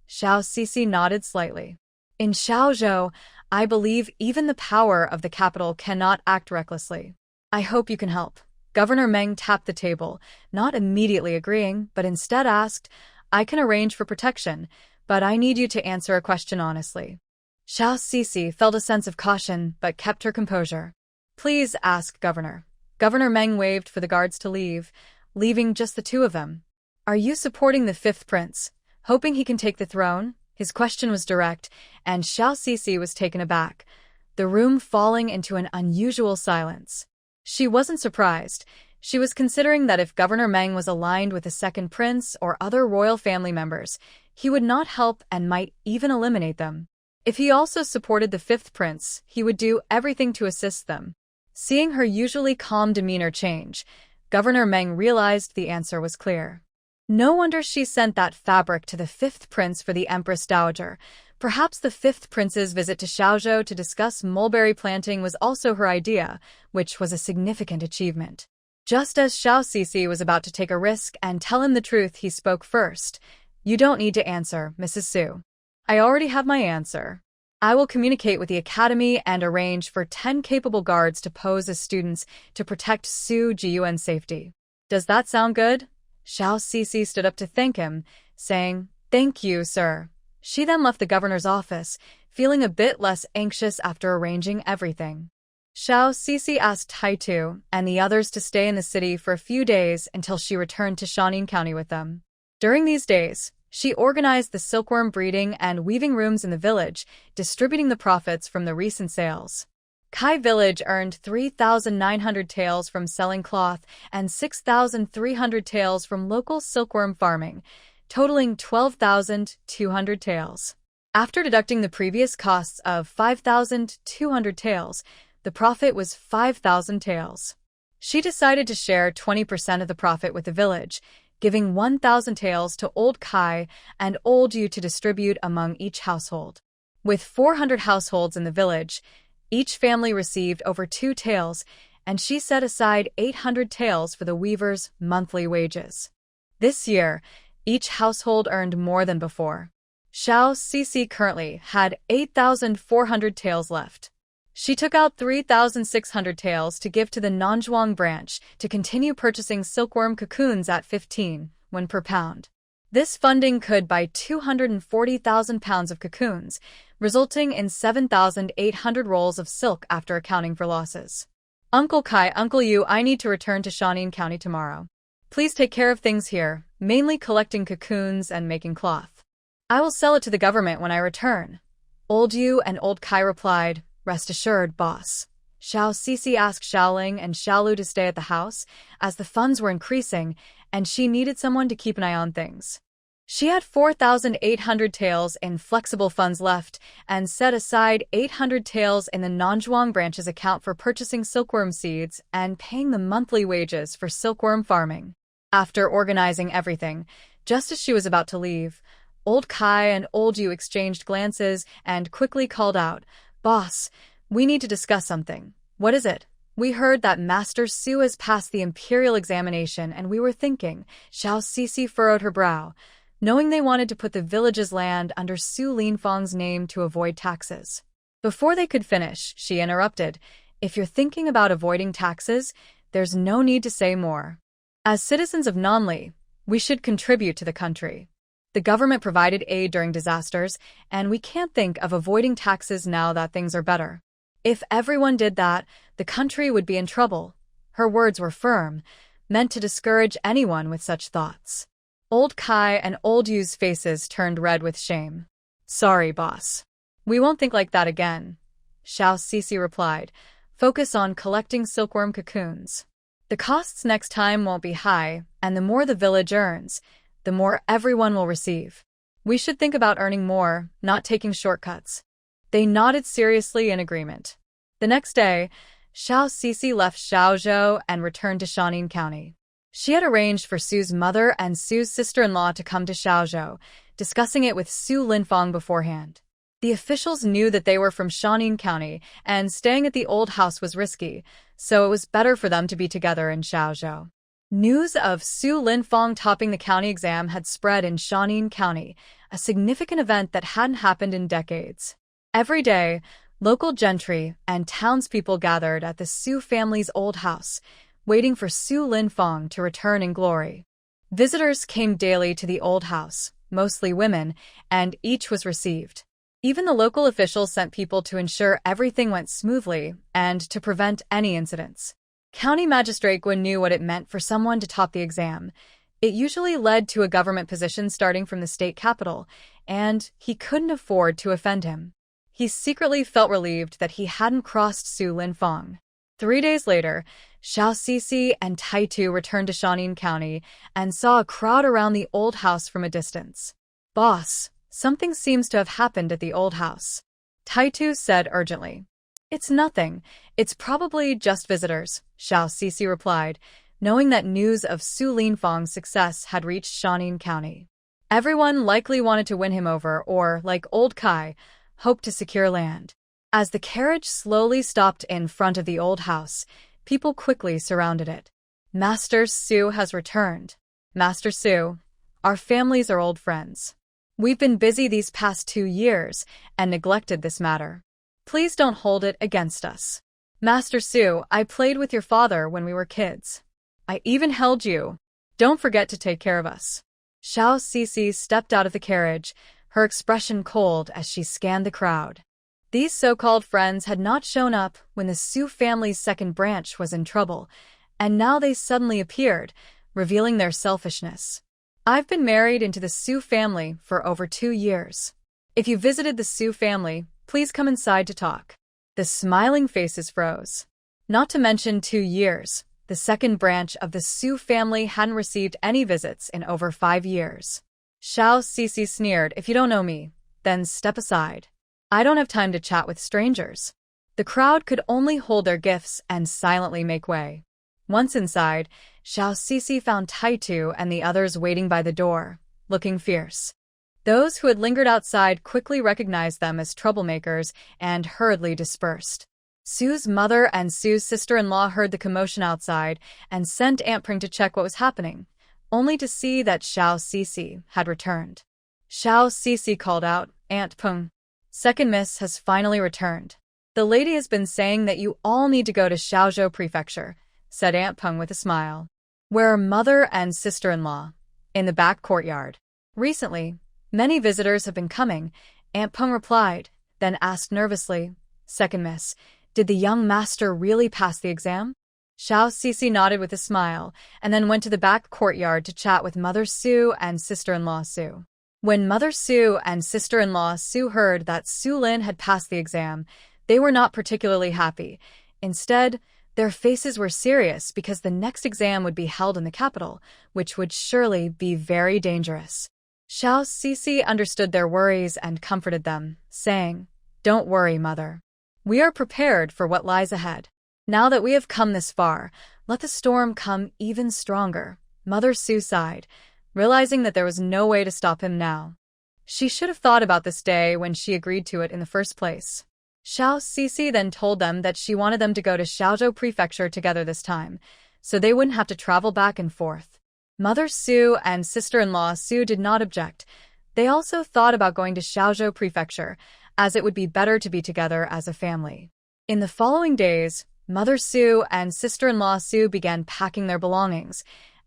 Xiao Sisi nodded slightly. "In Xiaozhou, I believe even the power of the capital cannot act recklessly. I hope you can help." Governor Meng tapped the table, not immediately agreeing, but instead asked, "I can arrange for protection, but I need you to answer a question honestly." Xiao Sisi felt a sense of caution, but kept her composure. "Please ask, Governor." Governor Meng waved for the guards to leave, leaving just the 2 of them. "Are you supporting the 5th prince, hoping he can take the throne?" His question was direct, and Xiao Sisi was taken aback, the room falling into an unusual silence. She wasn't surprised. She was considering that if Governor Meng was aligned with the 2nd prince or other royal family members, he would not help and might even eliminate them. If he also supported the 5th prince, he would do everything to assist them. Seeing her usually calm demeanor change, Governor Meng realized the answer was clear. No wonder she sent that fabric to the 5th prince for the Empress Dowager. Perhaps the 5th prince's visit to Xiaozhou to discuss mulberry planting was also her idea, which was a significant achievement. Just as Xiao Sisi was about to take a risk and tell him the truth, he spoke first. "You don't need to answer, Mrs. Su. I already have my answer. I will communicate with the academy and arrange for 10 capable guards to pose as students to protect Su Jiyuan's safety. Does that sound good?" Xiao Sisi stood up to thank him, saying, "Thank you, sir." She then left the governor's office, feeling a bit less anxious after arranging everything. Xiao Sisi asked Taitu and the others to stay in the city for a few days until she returned to Shanin County with them. During these days, she organized the silkworm breeding and weaving rooms in the village, distributing the profits from the recent sales. Kai Village earned 3,900 taels from selling cloth and 6,300 taels from local silkworm farming, totaling 12,200 taels. After deducting the previous costs of 5,200 taels, the profit was 5,000 taels. She decided to share 20% of the profit with the village, giving 1,000 taels to Old Kai and Old Yu to distribute among each household. With 400 households in the village, each family received over 2 taels, and she set aside 800 taels for the weavers' monthly wages. This year, each household earned more than before. Xiao Cici currently had 8,400 taels left. She took out 3,600 taels to give to the Nanzhuang branch to continue purchasing silkworm cocoons at 15 won per pound. This funding could buy 240,000 pounds of cocoons, resulting in 7,800 rolls of silk after accounting for losses. Uncle Kai, Uncle Yu, I need to return to Shaanxi County tomorrow. Please take care of things here, mainly collecting cocoons and making cloth. I will sell it to the government when I return. Old Yu and Old Kai replied, Rest assured, boss. Xiao Cici asked Xiaoling and Xiaolu to stay at the house, as the funds were increasing, and she needed someone to keep an eye on things. She had 4,800 taels in flexible funds left and set aside 800 taels in the Nanzhuang branch's account for purchasing silkworm seeds and paying the monthly wages for silkworm farming. After organizing everything, just as she was about to leave, Old Kai and Old Yu exchanged glances and quickly called out, Boss, we need to discuss something. What is it? We heard that Master Su has passed the imperial examination and we were thinking. Xiao Cici furrowed her brow, knowing they wanted to put the village's land under Su Linfang's name to avoid taxes. Before they could finish, she interrupted, If you're thinking about avoiding taxes, there's no need to say more. As citizens of Nanli, we should contribute to the country. The government provided aid during disasters, and we can't think of avoiding taxes now that things are better. If everyone did that, the country would be in trouble. Her words were firm, meant to discourage anyone with such thoughts. Old Kai and Old Yu's faces turned red with shame. Sorry, boss. We won't think like that again, Xiao Cici replied. Focus on collecting silkworm cocoons. The costs next time won't be high, and the more the village earns, the more everyone will receive. We should think about earning more, not taking shortcuts. They nodded seriously in agreement. The next day, Xiao Cici left Xiaozhou and returned to Shaanxi County. She had arranged for Su's mother and Su's sister-in-law to come to Xiaozhou, discussing it with Su Linfang beforehand. The officials knew that they were from Shaanxi County, and staying at the old house was risky, so it was better for them to be together in Xiaozhou. News of Su Linfang topping the county exam had spread in Shaanxi County, a significant event that hadn't happened in decades. Every day, local gentry and townspeople gathered at the Su family's old house, waiting for Su Linfang to return in glory. Visitors came daily to the old house, mostly women, and each was received. Even the local officials sent people to ensure everything went smoothly and to prevent any incidents. County Magistrate Guan knew what it meant for someone to top the exam. It usually led to a government position starting from the state capital, and he couldn't afford to offend him. He secretly felt relieved that he hadn't crossed Su Linfang. 3 days later, Xiao Cici and Taitu returned to Shaanxi County and saw a crowd around the old house from a distance. Boss, something seems to have happened at the old house, Taitu said urgently. It's nothing. It's probably just visitors, Xiao Cici replied, knowing that news of Su Linfang's success had reached Shaanxi County. Everyone likely wanted to win him over or, like Old Kai, hoped to secure land. As the carriage slowly stopped in front of the old house, people quickly surrounded it. Master Su has returned. Master Su, our families are old friends. We've been busy these past 2 years and neglected this matter. Please don't hold it against us. Master Su, I played with your father when we were kids. I even held you. Don't forget to take care of us. Xiao Cici stepped out of the carriage, her expression cold as she scanned the crowd. These so-called friends had not shown up when the Su family's second branch was in trouble, and now they suddenly appeared, revealing their selfishness. I've been married into the Su family for over 2 years. If you visited the Su family, please come inside to talk. The smiling faces froze. Not to mention 2 years, the second branch of the Su family hadn't received any visits in over 5 years. Xiao Cici sneered, If you don't know me, then step aside. I don't have time to chat with strangers. The crowd could only hold their gifts and silently make way. Once inside, Xiao Cici found Taitu and the others waiting by the door, looking fierce. Those who had lingered outside quickly recognized them as troublemakers and hurriedly dispersed. Sue's mother and Sue's sister-in-law heard the commotion outside and sent Aunt Pring to check what was happening, only to see that Xiao Cici had returned. Xiao Cici called out, "Aunt Peng, Second Miss has finally returned. The lady has been saying that you all need to go to Xiaozhou Prefecture," said Aunt Peng with a smile. "Where are mother and sister-in-law?" "In the back courtyard. Recently, many visitors have been coming," Aunt Peng replied, then asked nervously, "Second Miss, did the young master really pass the exam?" Xiao Cici nodded with a smile, and then went to the back courtyard to chat with Mother Su and sister-in-law Su. When Mother Su and sister-in-law Su heard that Su Lin had passed the exam, they were not particularly happy. Instead, their faces were serious because the next exam would be held in the capital, which would surely be very dangerous. Xiao Cici understood their worries and comforted them, saying, "Don't worry, Mother. We are prepared for what lies ahead. Now that we have come this far, let the storm come even stronger." Mother Su sighed, realizing that there was no way to stop him now. She should have thought about this day when she agreed to it in the first place. Xiao Cici then told them that she wanted them to go to Xiaozhou Prefecture together this time, so they wouldn't have to travel back and forth. Mother Su and sister-in-law Su did not object. They also thought about going to Xiaozhou Prefecture, as it would be better to be together as a family. In the following days, Mother Su and sister-in-law Su began packing their belongings,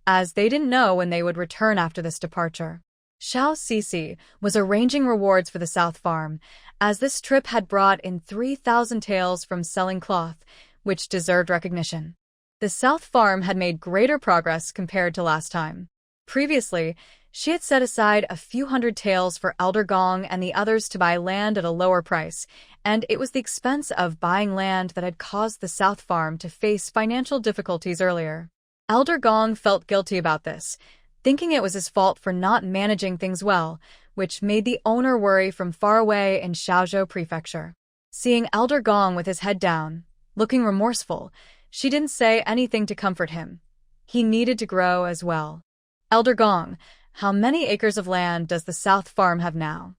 as they didn't know when they would return after this departure. Xiao Cici was arranging rewards for the South Farm, as this trip had brought in 3,000 taels from selling cloth, which deserved recognition. The South Farm had made greater progress compared to last time. Previously, she had set aside a few hundred taels for Elder Gong and the others to buy land at a lower price, and it was the expense of buying land that had caused the South Farm to face financial difficulties earlier. Elder Gong felt guilty about this, thinking it was his fault for not managing things well, which made the owner worry from far away in Xiaozhou Prefecture. Seeing Elder Gong with his head down, looking remorseful, she didn't say anything to comfort him. He needed to grow as well. "Elder Gong, how many acres of land does the South Farm have now?"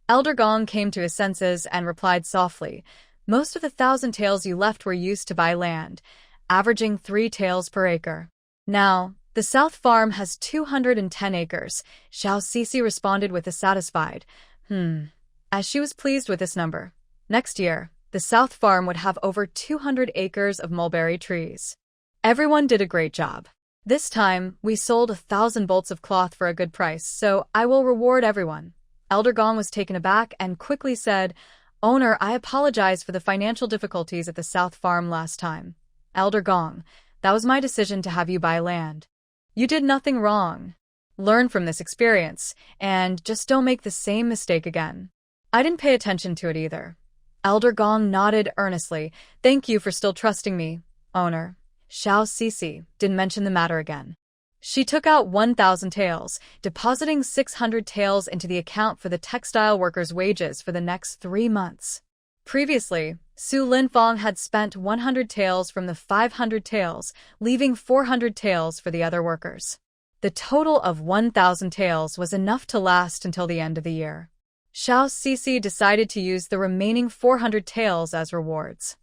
Elder Gong came to his senses and replied softly, "Most of the 1,000 taels you left were used to buy land, averaging 3 taels per acre. Now, the South Farm has 210 acres, Xiao Cici responded with a satisfied, as she was pleased with this number. Next year, the South Farm would have over 200 acres of mulberry trees. Everyone did a great job. This time, we sold 1,000 bolts of cloth for a good price, so I will reward everyone." Elder Gong was taken aback and quickly said, "Owner, I apologize for the financial difficulties at the South Farm last time. Elder Gong, that was my decision to have you buy land. You did nothing wrong. Learn from this experience, and just don't make the same mistake again." "I didn't pay attention to it either." Elder Gong nodded earnestly. "Thank you for still trusting me, Owner." Xiao Cici didn't mention the matter again. She took out 1,000 taels, depositing 600 taels into the account for the textile workers' wages for the next 3 months. Previously, Su Linfong had spent 100 taels from the 500 taels, leaving 400 taels for the other workers. The total of 1,000 taels was enough to last until the end of the year. Xiao Cici decided to use the remaining 400 taels as rewards.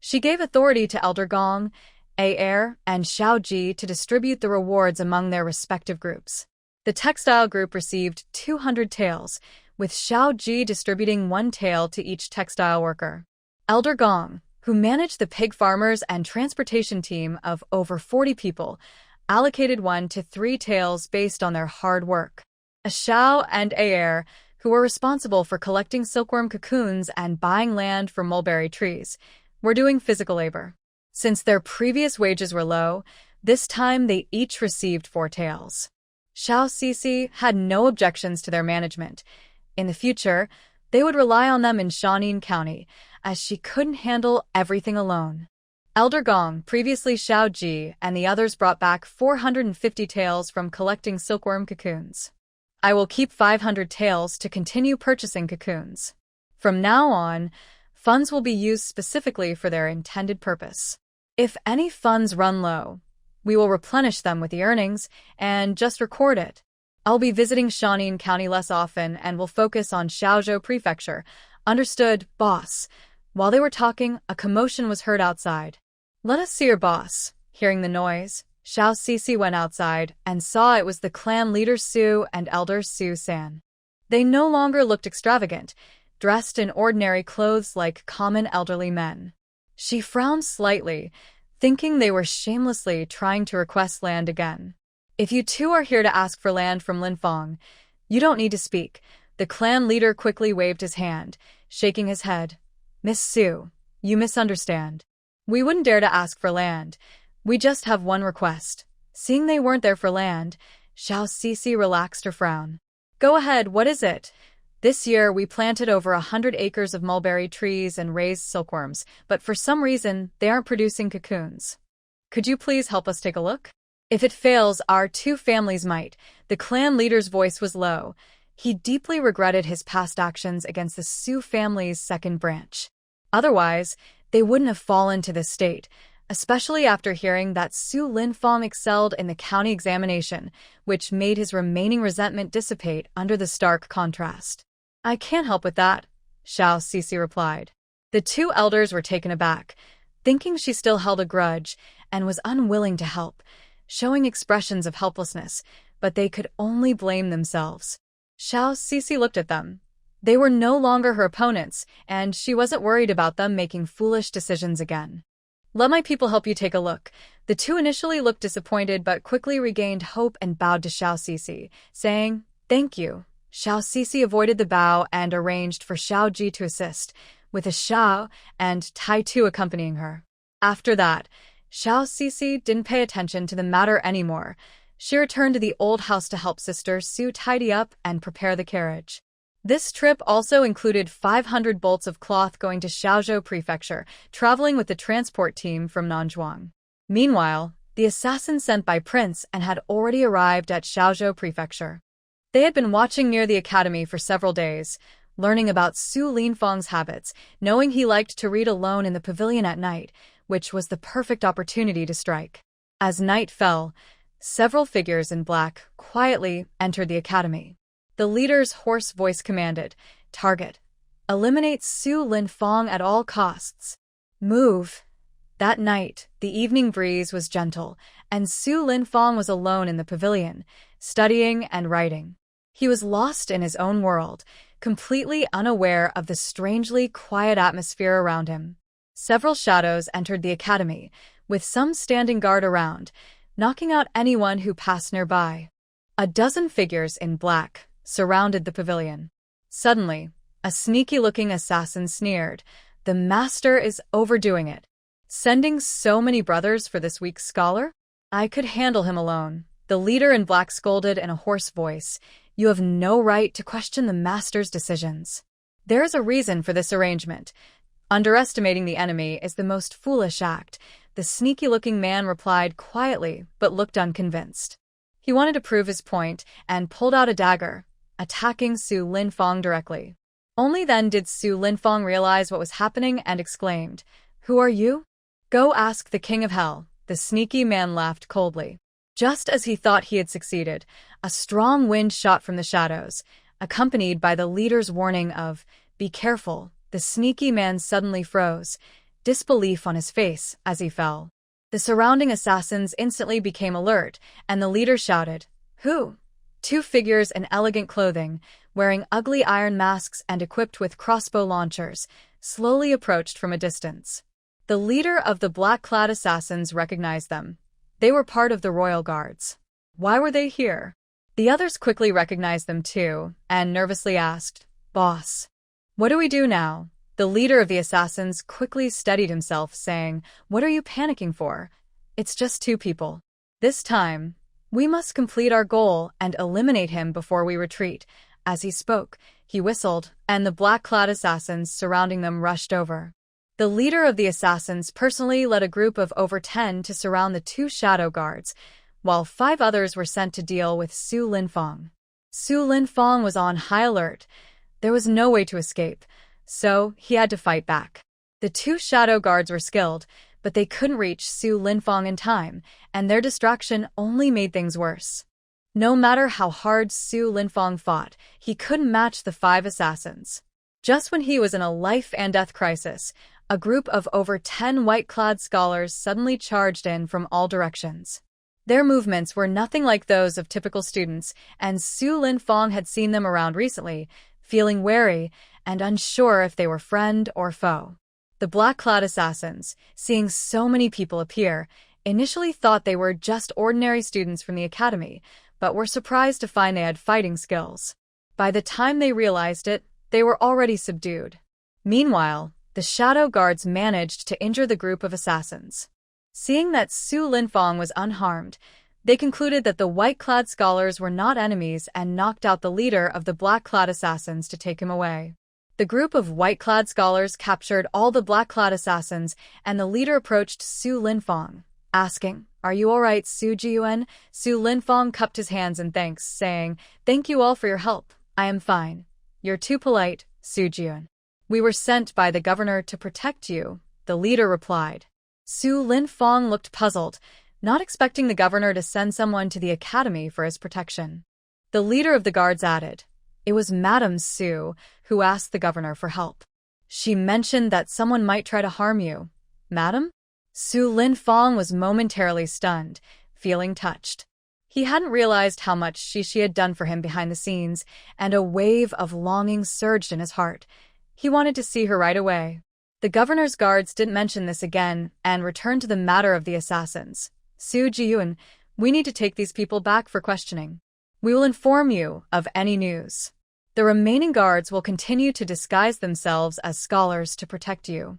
She gave authority to Elder Gong, Air, and Xiao Ji to distribute the rewards among their respective groups. The textile group received 200 taels, with Xiao Ji distributing 1 tael to each textile worker. Elder Gong, who managed the pig farmers and transportation team of over 40 people, allocated 1 to 3 taels based on their hard work. Xiao and Air, who were responsible for collecting silkworm cocoons and buying land for mulberry trees, were doing physical labor. Since their previous wages were low, this time they each received 4 taels. Xiao Cici had no objections to their management. In the future, they would rely on them in Shaanxi County, as she couldn't handle everything alone. Elder Gong, previously Xiao Ji, and the others brought back 450 taels from collecting silkworm cocoons. "I will keep 500 taels to continue purchasing cocoons. From now on, funds will be used specifically for their intended purpose. If any funds run low, we will replenish them with the earnings and just record it." I'll be visiting Shaanxi County less often and will focus on Shaozhou Prefecture. Understood, boss. While they were talking, a commotion was heard outside. Let us see your boss. Hearing the noise, Xiao Sisi went outside and saw it was the clan leader Su and elder Su San. They no longer looked extravagant, dressed in ordinary clothes like common elderly men. She frowned slightly, thinking they were shamelessly trying to request land again. If you two are here to ask for land from Linfang, you don't need to speak. The clan leader quickly waved his hand, shaking his head. Miss Su, you misunderstand. We wouldn't dare to ask for land. We just have one request. Seeing they weren't there for land, Xiao Sisi relaxed her frown. Go ahead, what is it? This year, we planted over 100 acres of mulberry trees and raised silkworms, but for some reason, they aren't producing cocoons. Could you please help us take a look? If it fails, our two families might. The clan leader's voice was low. He deeply regretted his past actions against the Su family's second branch. Otherwise, they wouldn't have fallen to this state, especially after hearing that Su Linfang excelled in the county examination, which made his remaining resentment dissipate under the stark contrast. I can't help with that, Xiao Sisi replied. The two elders were taken aback, thinking she still held a grudge and was unwilling to help, showing expressions of helplessness, but they could only blame themselves. Xiao Sisi looked at them. They were no longer her opponents, and she wasn't worried about them making foolish decisions again. Let my people help you take a look. The two initially looked disappointed but quickly regained hope and bowed to Xiao Sisi, saying, Thank you. Xiao Sisi avoided the bow and arranged for Xiao Ji to assist, with a Xiao and Tai Tu accompanying her. After that, Xiao Sisi didn't pay attention to the matter anymore. She returned to the old house to help Sister Su tidy up and prepare the carriage. This trip also included 500 bolts of cloth going to Shaozhou Prefecture, traveling with the transport team from Nanzhuang. Meanwhile, the assassins sent by Prince and had already arrived at Shaozhou Prefecture. They had been watching near the academy for several days, learning about Su Linfang's habits, knowing he liked to read alone in the pavilion at night, which was the perfect opportunity to strike. As night fell, several figures in black quietly entered the academy. The leader's hoarse voice commanded, Target. Eliminate Su Linfang at all costs. Move. That night, the evening breeze was gentle, and Su Linfang was alone in the pavilion, studying and writing. He was lost in his own world, completely unaware of the strangely quiet atmosphere around him. Several shadows entered the academy, with some standing guard around, knocking out anyone who passed nearby. A dozen figures in black surrounded the pavilion. Suddenly, a sneaky-looking assassin sneered, The master is overdoing it. Sending so many brothers for this weak scholar? I could handle him alone. The leader in black scolded in a hoarse voice, You have no right to question the master's decisions. There is a reason for this arrangement. Underestimating the enemy is the most foolish act, the sneaky-looking man replied quietly but looked unconvinced. He wanted to prove his point and pulled out a dagger, attacking Su Linfang directly. Only then did Su Linfang realize what was happening and exclaimed, Who are you? Go ask the King of Hell. The sneaky man laughed coldly. Just as he thought he had succeeded, a strong wind shot from the shadows, accompanied by the leader's warning of, Be careful. The sneaky man suddenly froze, disbelief on his face as he fell. The surrounding assassins instantly became alert, and the leader shouted, Who? Two figures in elegant clothing, wearing ugly iron masks and equipped with crossbow launchers, slowly approached from a distance. The leader of the black-clad assassins recognized them. They were part of the royal guards. Why were they here? The others quickly recognized them too, and nervously asked, Boss, what do we do now? The leader of the assassins quickly steadied himself, saying, What are you panicking for? It's just two people. This time, we must complete our goal and eliminate him before we retreat. As he spoke, he whistled, and the black-clad assassins surrounding them rushed over. The leader of the assassins personally led a group of over 10 to surround the two shadow guards, while 5 others were sent to deal with Su Linfang. Su Linfang was on high alert. There was no way to escape, so he had to fight back. The 2 shadow guards were skilled, but they couldn't reach Su Linfang in time, and their distraction only made things worse. No matter how hard Su Linfong fought, he couldn't match the 5 assassins. Just when he was in a life-and-death crisis, a group of over 10 white-clad scholars suddenly charged in from all directions. Their movements were nothing like those of typical students, and Su Linfong had seen them around recently, feeling wary and unsure if they were friend or foe. The black-clad assassins, seeing so many people appear, initially thought they were just ordinary students from the academy, but were surprised to find they had fighting skills. By the time they realized it, they were already subdued. Meanwhile, the shadow guards managed to injure the group of assassins. Seeing that Su Linfong was unharmed, they concluded that the white-clad scholars were not enemies and knocked out the leader of the black-clad assassins to take him away. The group of white-clad scholars captured all the black-clad assassins, and the leader approached Su Linfong, asking, "Are you all right, Su Jiyuan?" Su Linfong cupped his hands in thanks, saying, "Thank you all for your help. I am fine." "You're too polite, Su Jiyuan. We were sent by the governor to protect you," the leader replied. Su Linfong looked puzzled, not expecting the governor to send someone to the academy for his protection. The leader of the guards added, "It was Madame Su who asked the governor for help. She mentioned that someone might try to harm you." "Madam?" Su Linfong was momentarily stunned, feeling touched. He hadn't realized how much she had done for him behind the scenes, and a wave of longing surged in his heart. He wanted to see her right away. The governor's guards didn't mention this again and returned to the matter of the assassins. "Su Jiyuan, we need to take these people back for questioning. We will inform you of any news. The remaining guards will continue to disguise themselves as scholars to protect you."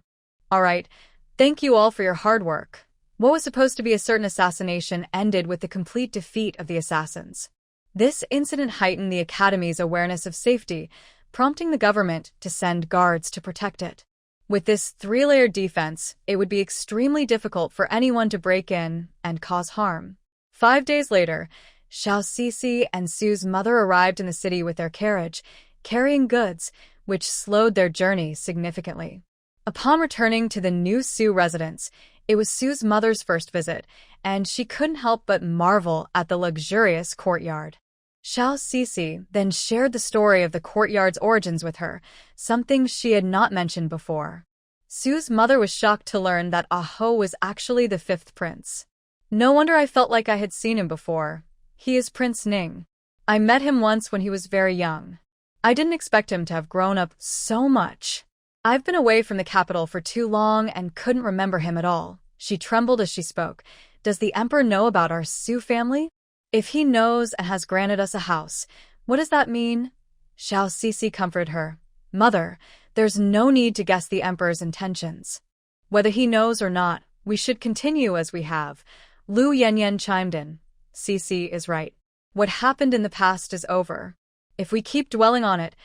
"All right, thank you all for your hard work." What was supposed to be a certain assassination ended with the complete defeat of the assassins. This incident heightened the academy's awareness of safety, prompting the government to send guards to protect it. With this 3-layered defense, it would be extremely difficult for anyone to break in and cause harm. 5 days later, Xiao Sisi and Su's mother arrived in the city with their carriage, carrying goods, which slowed their journey significantly. Upon returning to the new Su residence, it was Su's mother's first visit, and she couldn't help but marvel at the luxurious courtyard. Xiao Sisi then shared the story of the courtyard's origins with her, something she had not mentioned before. Su's mother was shocked to learn that Aho was actually the 5th prince. "No wonder I felt like I had seen him before. He is Prince Ning. I met him once when he was very young. I didn't expect him to have grown up so much. I've been away from the capital for too long and couldn't remember him at all." She trembled as she spoke. "Does the emperor know about our Su family? If he knows and has granted us a house, what does that mean?" Xiao Sisi comforted her. "Mother, there's no need to guess the emperor's intentions. Whether he knows or not, we should continue as we have." Lu Yanyan chimed in. "Sisi is right. What happened in the past is over. If we keep dwelling on it,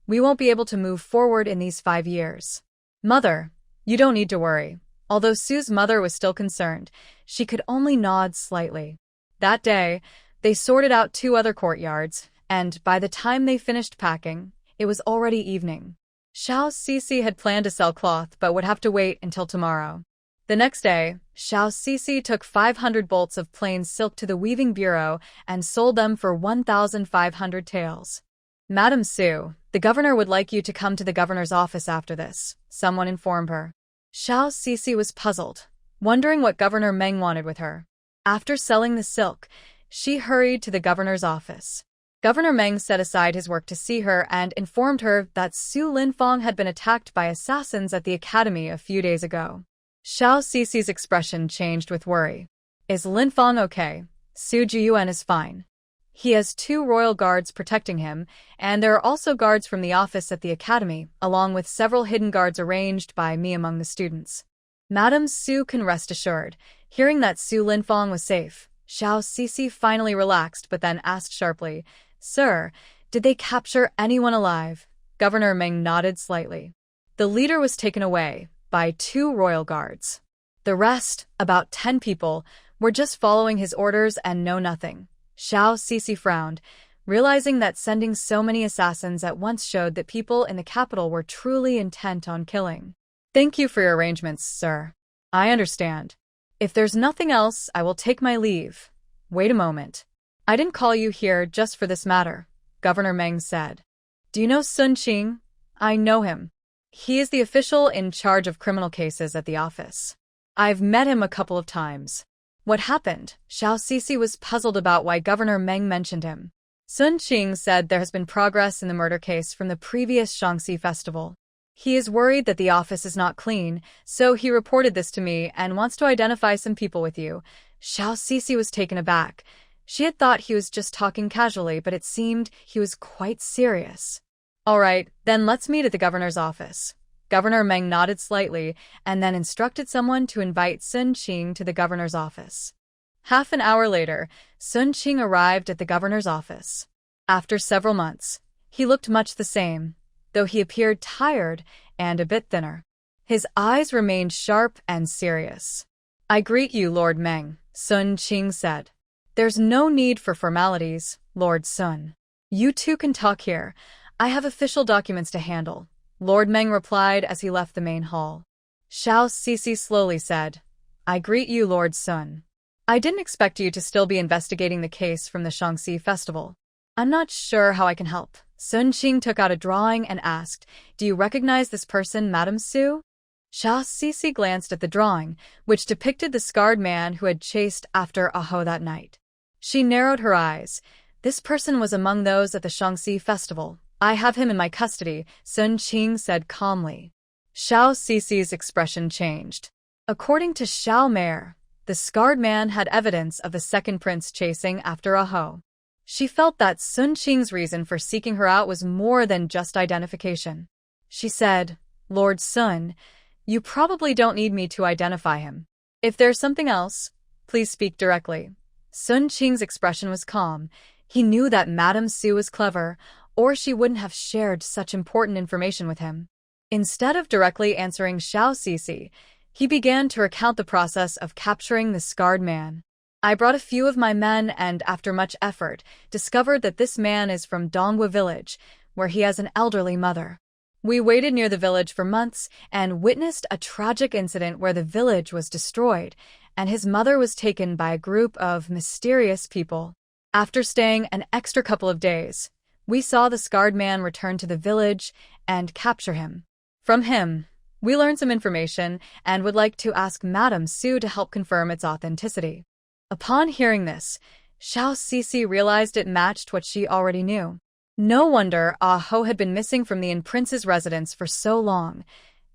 we won't be able to move forward in these 5 years. Mother, you don't need to worry." Although Su's mother was still concerned, she could only nod slightly. That day, they sorted out 2 other courtyards, and by the time they finished packing, it was already evening. Xiao Sisi had planned to sell cloth but would have to wait until tomorrow. The next day, Xiao Sisi took 500 bolts of plain silk to the weaving bureau and sold them for 1,500 taels. "Madam Su, the governor would like you to come to the governor's office after this," someone informed her. Xiao Sisi was puzzled, wondering what Governor Meng wanted with her. After selling the silk, she hurried to the governor's office. Governor Meng set aside his work to see her and informed her that Su Linfong had been attacked by assassins at the academy a few days ago. Xiao Sisi's expression changed with worry. "Is Linfong okay?" "Su Jiyuan is fine. He has 2 royal guards protecting him, and there are also guards from the office at the academy, along with several hidden guards arranged by me among the students." Madame Su can rest assured. Hearing that Su Linfong was safe, Xiao Sisi finally relaxed but then asked sharply, "Sir, did they capture anyone alive?" Governor Meng nodded slightly. "The leader was taken away by 2 royal guards. The rest, about 10 people, were just following his orders and know nothing." Xiao Sisi frowned, realizing that sending so many assassins at once showed that people in the capital were truly intent on killing. "Thank you for your arrangements, sir. I understand. If there's nothing else, I will take my leave." "Wait a moment. I didn't call you here just for this matter, Governor Meng said. Do you know Sun Qing? I know him. He is the official in charge of criminal cases at the office. I've met him a couple of times. What happened? Xiao Sisi was puzzled about why Governor Meng mentioned him. Sun Qing said there has been progress in the murder case from the previous Shaanxi festival. He is worried that the office is not clean, so he reported this to me and wants to identify some people with you. Xiao Sisi was taken aback. She had thought he was just talking casually, but it seemed he was quite serious. All right, then let's meet at the governor's office. Governor Meng nodded slightly and then instructed someone to invite Sun Qing to the governor's office. Half an hour later, Sun Qing arrived at the governor's office. After several months, he looked much the same, though he appeared tired and a bit thinner. His eyes remained sharp and serious. I greet you, Lord Meng, Sun Qing said. There's no need for formalities, Lord Sun. You two can talk here. I have official documents to handle, Lord Meng replied as he left the main hall. Xiao Sisi slowly said, I greet you, Lord Sun. I didn't expect you to still be investigating the case from the Shaanxi festival. I'm not sure how I can help. Sun Qing took out a drawing and asked, Do you recognize this person, Madame Su? Xiao Sisi glanced at the drawing, which depicted the scarred man who had chased after Aho that night. She narrowed her eyes. This person was among those at the Shaanxi festival. I have him in my custody, Sun Qing said calmly. Xiao Sisi's expression changed. According to Xiao Mei, the scarred man had evidence of the second prince chasing after Aho. She felt that Sun Qing's reason for seeking her out was more than just identification. She said, Lord Sun, you probably don't need me to identify him. If there's something else, please speak directly. Sun Qing's expression was calm. He knew that Madame Su was clever, or she wouldn't have shared such important information with him. Instead of directly answering Xiao Sisi, he began to recount the process of capturing the scarred man. I brought a few of my men and, after much effort, discovered that this man is from Donghua village, where he has an elderly mother. We waited near the village for months and witnessed a tragic incident where the village was destroyed, and his mother was taken by a group of mysterious people. After staying an extra couple of days, we saw the scarred man return to the village and capture him. From him, we learned some information and would like to ask Madame Su to help confirm its authenticity. Upon hearing this, Xiao Sisi realized it matched what she already knew. No wonder Aho had been missing from the Yin Prince's residence for so long.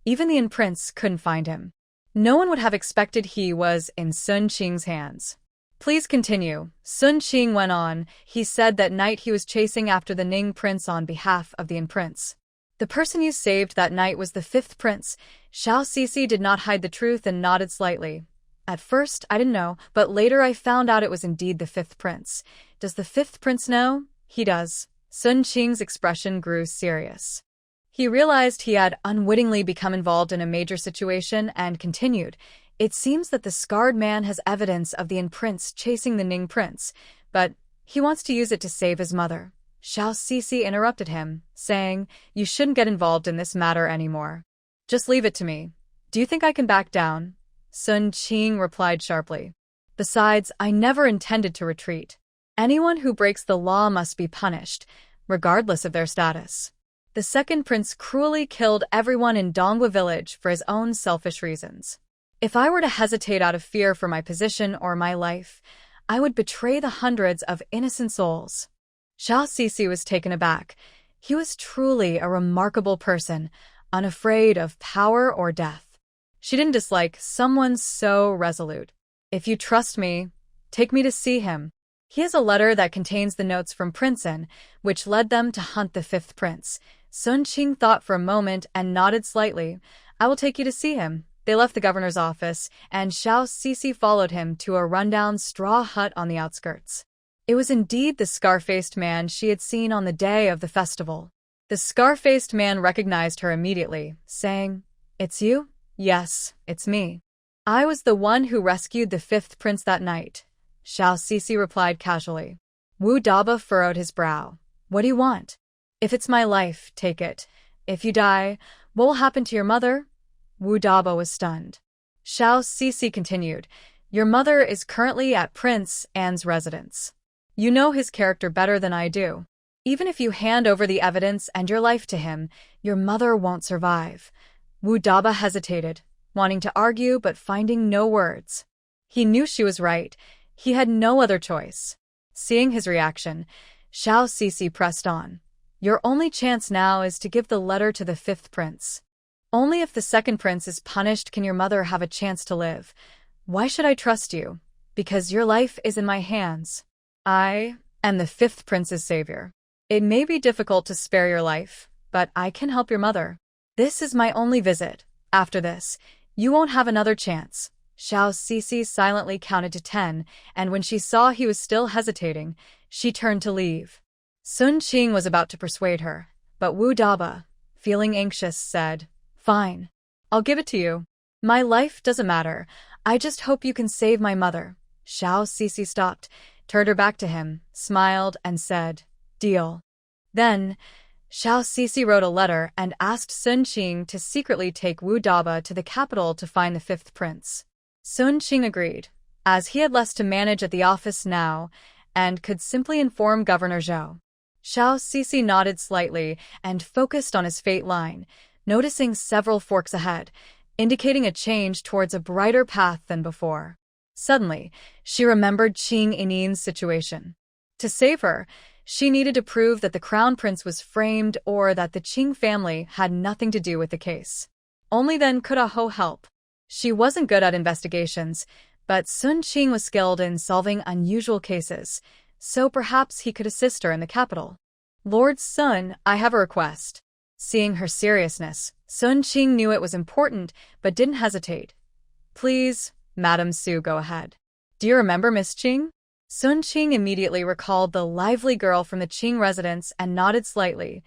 Even the Yin Prince couldn't find him. No one would have expected he was in Sun Qing's hands. Please continue, Sun Qing went on. He said that night he was chasing after the Ning Prince on behalf of the Yin Prince. The person you saved that night was the fifth prince. Xiao Sisi did not hide the truth and nodded slightly. At first, I didn't know, but later I found out it was indeed the fifth prince. Does the fifth prince know? He does. Sun Qing's expression grew serious. He realized he had unwittingly become involved in a major situation and continued. It seems that the scarred man has evidence of the Yin Prince chasing the Ning Prince, but he wants to use it to save his mother. Xiao Sisi interrupted him, saying, You shouldn't get involved in this matter anymore. Just leave it to me. Do you think I can back down? Sun Qing replied sharply. Besides, I never intended to retreat. Anyone who breaks the law must be punished, regardless of their status. The second prince cruelly killed everyone in Donghua village for his own selfish reasons. If I were to hesitate out of fear for my position or my life, I would betray the hundreds of innocent souls. Xiao Sisi was taken aback. He was truly a remarkable person, unafraid of power or death. She didn't dislike someone so resolute. If you trust me, take me to see him. He has a letter that contains the notes from Princeton, which led them to hunt the fifth prince. Sun Qing thought for a moment and nodded slightly. I will take you to see him. They left the governor's office, and Xiao Sisi followed him to a rundown straw hut on the outskirts. It was indeed the scar-faced man she had seen on the day of the festival. The scar-faced man recognized her immediately, saying, It's you? Yes, it's me. I was the one who rescued the fifth prince that night. Xiao Sisi replied casually. Wu Daba furrowed his brow. What do you want? If it's my life, take it. If you die, what will happen to your mother? Wu Daba was stunned. Xiao Sisi continued. Your mother is currently at Prince Anne's residence. You know his character better than I do. Even if you hand over the evidence and your life to him, your mother won't survive." Wu Daba hesitated, wanting to argue but finding no words. He knew she was right. He had no other choice. Seeing his reaction, Xiao Sisi pressed on. "Your only chance now is to give the letter to the fifth prince. Only if the second prince is punished can your mother have a chance to live. Why should I trust you? Because your life is in my hands. I am the fifth prince's savior. It may be difficult to spare your life, but I can help your mother. This is my only visit. After this, you won't have another chance." Xiao Sisi silently counted to 10, and when she saw he was still hesitating, she turned to leave. Sun Qing was about to persuade her, but Wu Daba, feeling anxious, said, "Fine. I'll give it to you. My life doesn't matter. I just hope you can save my mother." Xiao Sisi stopped, turned her back to him, smiled, and said, "Deal." Then, Xiao Sisi wrote a letter and asked Sun Qing to secretly take Wu Daba to the capital to find the fifth prince. Sun Qing agreed, as he had less to manage at the office now, and could simply inform Governor Zhou. Xiao Sisi nodded slightly and focused on his fate line, noticing several forks ahead, indicating a change towards a brighter path than before. Suddenly, she remembered Qing Inin's situation. To save her, she needed to prove that the crown prince was framed or that the Qing family had nothing to do with the case. Only then could Ah Ho help. She wasn't good at investigations, but Sun Qing was skilled in solving unusual cases, so perhaps he could assist her in the capital. "Lord Sun, I have a request." Seeing her seriousness, Sun Qing knew it was important, but didn't hesitate. "Please, Madam Su, go ahead." "Do you remember Miss Qing?" Sun Qing immediately recalled the lively girl from the Qing residence and nodded slightly.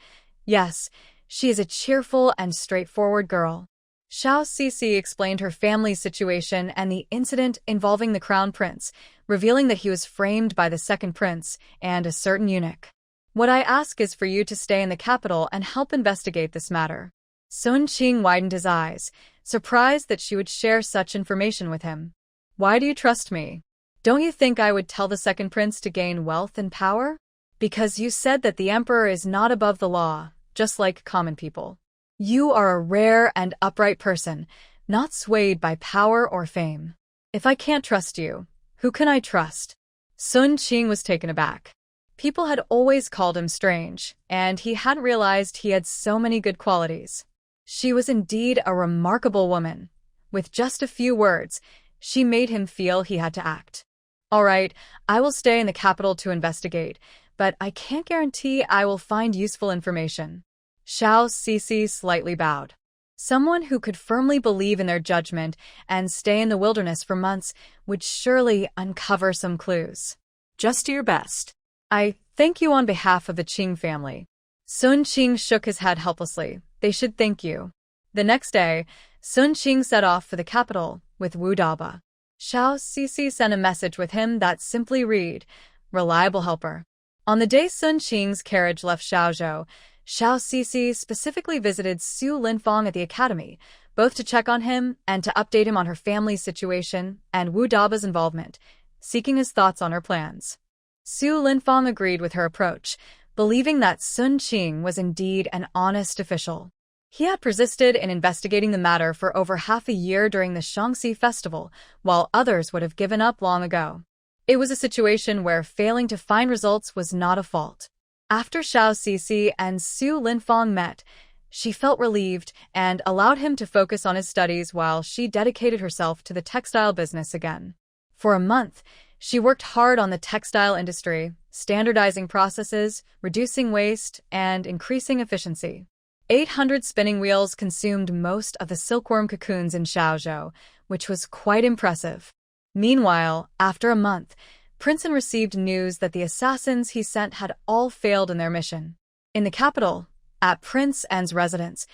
"Yes, she is a cheerful and straightforward girl." Xiao Sisi explained her family's situation and the incident involving the crown prince, revealing that he was framed by the second prince and a certain eunuch. "What I ask is for you to stay in the capital and help investigate this matter." Sun Qing widened his eyes, surprised that she would share such information with him. "Why do you trust me? Don't you think I would tell the second prince to gain wealth and power? Because you said that the emperor is not above the law, just like common people. You are a rare and upright person, not swayed by power or fame. If I can't trust you, who can I trust?" Sun Qing was taken aback. People had always called him strange, and he hadn't realized he had so many good qualities. She was indeed a remarkable woman. With just a few words, she made him feel he had to act. "All right, I will stay in the capital to investigate, but I can't guarantee I will find useful information." Xiao Sisi slightly bowed. Someone who could firmly believe in their judgment and stay in the wilderness for months would surely uncover some clues. Just do your best. "I thank you on behalf of the Qing family." Sun Qing shook his head helplessly. "They should thank you." The next day, Sun Qing set off for the capital with Wu Daba. Xiao Sisi sent a message with him that simply read, "Reliable helper." On the day Sun Qing's carriage left Xiaozhou, Xiao Sisi specifically visited Su Linfang at the academy, both to check on him and to update him on her family's situation and Wu Daba's involvement, seeking his thoughts on her plans. Su Linfang agreed with her approach, believing that Sun Qing was indeed an honest official. He had persisted in investigating the matter for over half a year during the Shaanxi festival, while others would have given up long ago. It was a situation where failing to find results was not a fault. After Xiao Sisi and Su Linfang met, she felt relieved and allowed him to focus on his studies while she dedicated herself to the textile business again. For a month, she worked hard on the textile industry, standardizing processes, reducing waste, and increasing efficiency. 800 spinning wheels consumed most of the silkworm cocoons in Xiaozhou, which was quite impressive. Meanwhile, after a month, Princeton received news that the assassins he sent had all failed in their mission. In the capital, at Prince N's residence,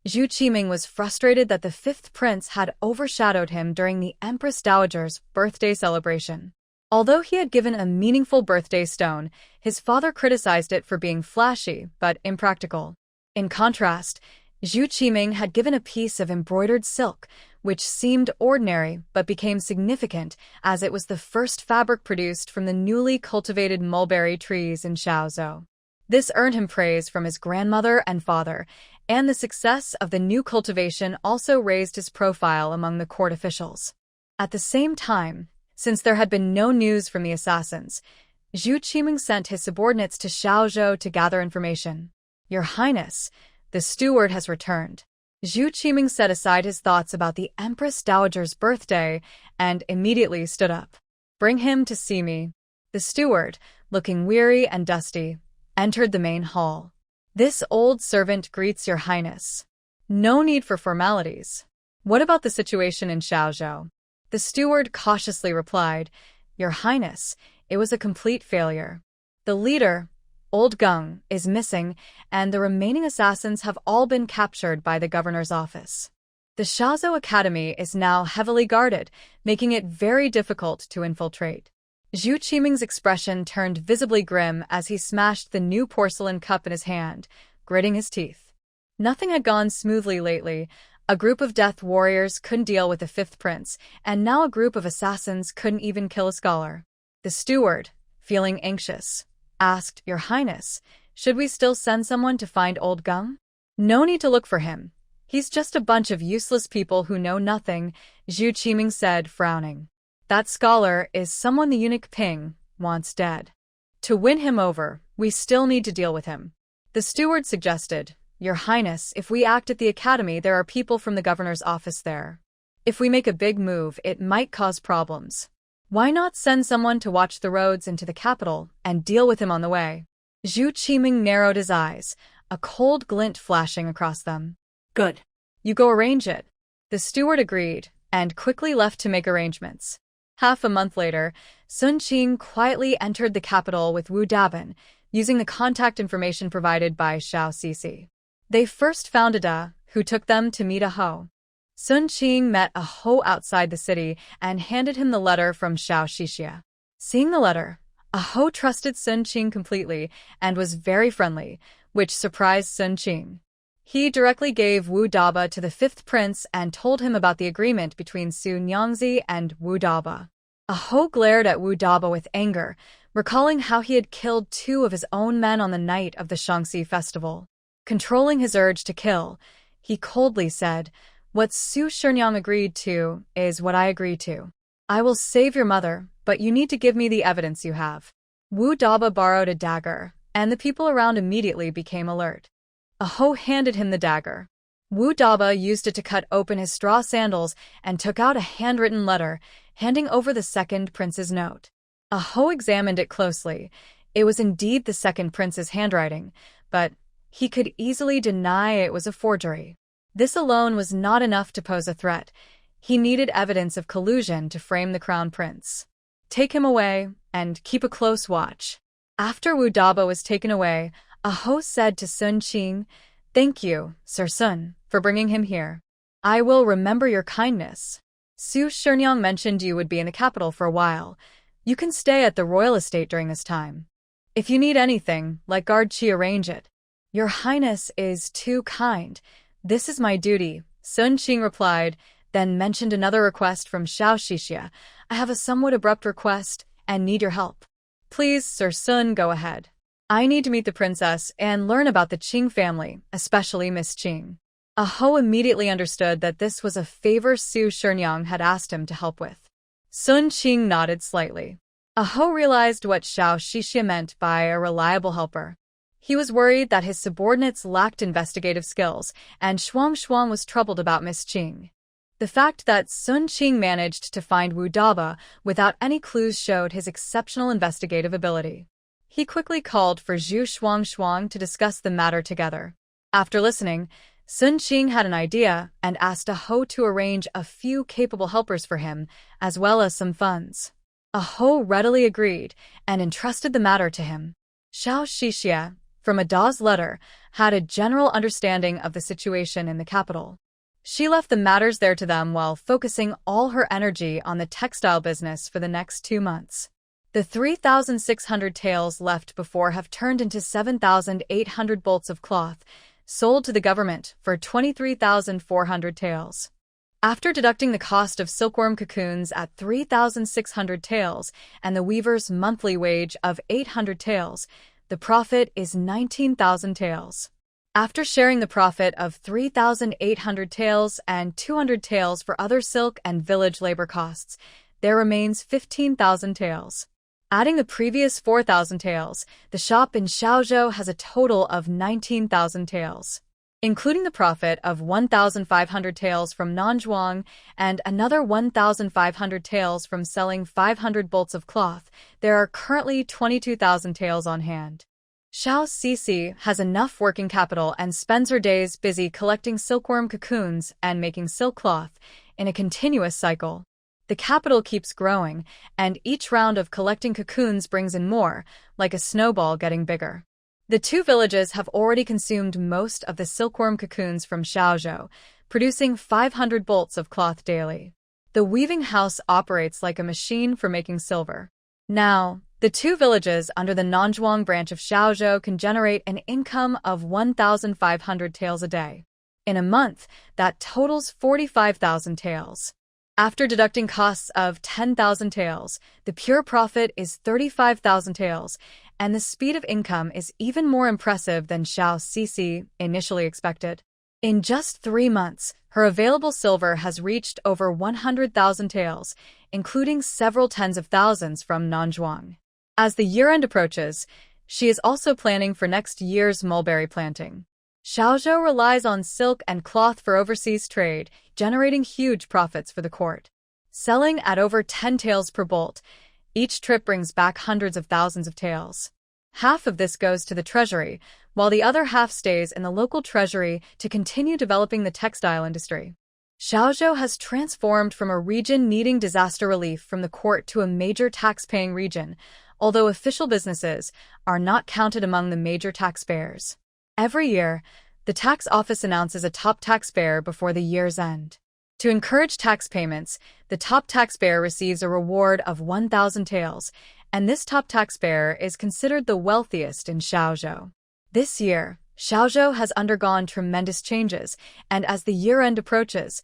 Zhu Qiming was frustrated that the fifth prince had overshadowed him during the Empress Dowager's birthday celebration. Although he had given a meaningful birthday stone, his father criticized it for being flashy but impractical. In contrast, Zhu Qiming had given a piece of embroidered silk, which seemed ordinary but became significant as it was the first fabric produced from the newly cultivated mulberry trees in Shaozhou. This earned him praise from his grandmother and father, and the success of the new cultivation also raised his profile among the court officials. At the same time, since there had been no news from the assassins, Zhu Qiming sent his subordinates to Shaozhou to gather information. "Your Highness, the steward has returned." Zhu Qiming set aside his thoughts about the Empress Dowager's birthday and immediately stood up. "Bring him to see me." The steward, looking weary and dusty, entered the main hall. "This old servant greets your Highness." "No need for formalities. What about the situation in Shaozhou?" The steward cautiously replied, "Your Highness, it was a complete failure. The leader, Old Gung, is missing, and the remaining assassins have all been captured by the governor's office. The Shaozhou Academy is now heavily guarded, making it very difficult to infiltrate." Zhu Qiming's expression turned visibly grim as he smashed the new porcelain cup in his hand, gritting his teeth. Nothing had gone smoothly lately. A group of death warriors couldn't deal with the fifth prince, and now a group of assassins couldn't even kill a scholar. The steward, feeling anxious, asked, "Your Highness, should we still send someone to find Old Gung?" "No need to look for him. He's just a bunch of useless people who know nothing," Zhu Qiming said, frowning. "That scholar is someone the eunuch Ping wants dead. To win him over, we still need to deal with him." The steward suggested, "Your Highness, if we act at the academy, there are people from the governor's office there. If we make a big move, it might cause problems. Why not send someone to watch the roads into the capital and deal with him on the way?" Zhu Qiming narrowed his eyes, a cold glint flashing across them. Good. "You go arrange it." The steward agreed and quickly left to make arrangements. Half a month later, Sun Qing quietly entered the capital with Wu Dabin, using the contact information provided by Xiao Cixi. They first found Ada, who took them to meet a Ho. Sun Qing met a Ho outside the city and handed him the letter from Xiao Cixi. Seeing the letter, a Ho trusted Sun Qing completely and was very friendly, which surprised Sun Qing. He directly gave Wu Daba to the fifth prince and told him about the agreement between Su Nyangzi and Wu Daba. A Ho glared at Wu Daba with anger, recalling how he had killed 2 of his own men on the night of the Shangxi festival. Controlling his urge to kill, he coldly said, "What Su Shenyang agreed to is what I agree to. I will save your mother, but you need to give me the evidence you have." Wu Daba borrowed a dagger, and the people around immediately became alert. A Ho handed him the dagger. Wu Daba used it to cut open his straw sandals and took out a handwritten letter, handing over the second prince's note. A Ho examined it closely. It was indeed the second prince's handwriting, but he could easily deny it was a forgery. This alone was not enough to pose a threat. He needed evidence of collusion to frame the crown prince. "Take him away, and keep a close watch." After Wu Daba was taken away, a Ho said to Sun Qing, "Thank you, Sir Sun, for bringing him here. I will remember your kindness. Su Shenyang mentioned you would be in the capital for a while. You can stay at the royal estate during this time. If you need anything, let Guard Chi arrange it." "Your Highness is too kind. This is my duty," Sun Qing replied, then mentioned another request from Xiao Cixi. "I have a somewhat abrupt request and need your help." "Please, Sir Sun, go ahead. I need to meet the princess and learn about the Qing family, especially Miss Qing." A Ho immediately understood that this was a favor Su Shenyang had asked him to help with. Sun Qing nodded slightly. A Ho realized what Xiao Cixi meant by a reliable helper. He was worried that his subordinates lacked investigative skills, and Shuang was troubled about Miss Qing. The fact that Sun Qing managed to find Wu Daba without any clues showed his exceptional investigative ability. He quickly called for Zhu Shuang to discuss the matter together. After listening, Sun Qing had an idea and asked a Ho to arrange a few capable helpers for him, as well as some funds. A Ho readily agreed and entrusted the matter to him. Xiao Cixi, from Ada's letter, had a general understanding of the situation in the capital. She left the matters there to them while focusing all her energy on the textile business for the next 2 months. The 3,600 taels left before have turned into 7,800 bolts of cloth, sold to the government for 23,400 taels. After deducting the cost of silkworm cocoons at 3,600 taels and the weaver's monthly wage of 800 taels, the profit is 19,000 taels. After sharing the profit of 3,800 taels and 200 taels for other silk and village labor costs, there remains 15,000 taels. Adding the previous 4,000 taels, the shop in Xiaozhou has a total of 19,000 taels. Including the profit of 1,500 taels from Nanzhuang and another 1,500 taels from selling 500 bolts of cloth, there are currently 22,000 taels on hand. Xiao Cici has enough working capital and spends her days busy collecting silkworm cocoons and making silk cloth in a continuous cycle. The capital keeps growing, and each round of collecting cocoons brings in more, like a snowball getting bigger. The two villages have already consumed most of the silkworm cocoons from Xiaozhou, producing 500 bolts of cloth daily. The weaving house operates like a machine for making silver. Now, the two villages under the Nanzhuang branch of Xiaozhou can generate an income of 1,500 taels a day. In a month, that totals 45,000 taels. After deducting costs of 10,000 taels, the pure profit is 35,000 taels, and the speed of income is even more impressive than Xiao Cici initially expected. In just 3 months, her available silver has reached over 100,000 taels, including several tens of thousands from Nanzhuang. As the year-end approaches, she is also planning for next year's mulberry planting. Xiaozhou relies on silk and cloth for overseas trade, generating huge profits for the court. Selling at over 10 taels per bolt, each trip brings back hundreds of thousands of taels. Half of this goes to the treasury, while the other half stays in the local treasury to continue developing the textile industry. Xiaozhou has transformed from a region needing disaster relief from the court to a major tax-paying region, although official businesses are not counted among the major taxpayers. Every year, the tax office announces a top taxpayer before the year's end. To encourage tax payments, the top taxpayer receives a reward of 1,000 taels, and this top taxpayer is considered the wealthiest in Xiaozhou. This year, Xiaozhou has undergone tremendous changes, and as the year-end approaches,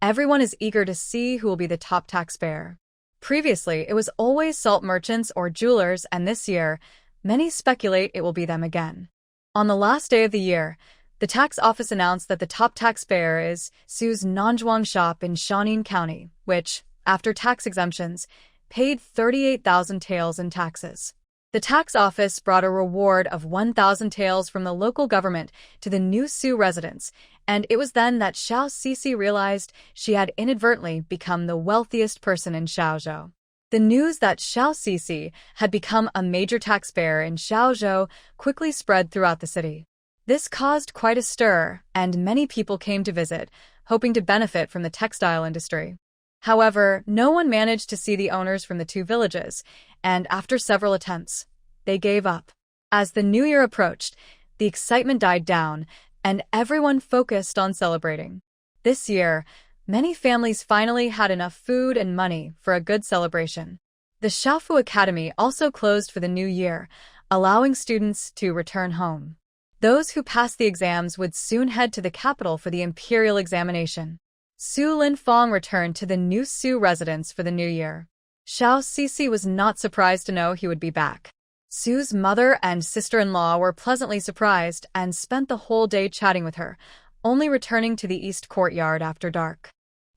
everyone is eager to see who will be the top taxpayer. Previously, it was always salt merchants or jewelers, and this year, many speculate it will be them again. On the last day of the year, the tax office announced that the top taxpayer is Su's Nanzhuang shop in Shaanxi County, which, after tax exemptions, paid 38,000 taels in taxes. The tax office brought a reward of 1,000 taels from the local government to the new Su residents, and it was then that Xiao Cici realized she had inadvertently become the wealthiest person in Xiaozhou. The news that Xiao Cici had become a major taxpayer in Xiaozhou quickly spread throughout the city. This caused quite a stir, and many people came to visit, hoping to benefit from the textile industry. However, no one managed to see the owners from the two villages, and after several attempts, they gave up. As the new year approached, the excitement died down, and everyone focused on celebrating. This year, many families finally had enough food and money for a good celebration. The Shaofu Academy also closed for the new year, allowing students to return home. Those who passed the exams would soon head to the capital for the imperial examination. Su Linfang returned to the new Su residence for the new year. Xiao Cici was not surprised to know he would be back. Su's mother and sister-in-law were pleasantly surprised and spent the whole day chatting with her, only returning to the east courtyard after dark.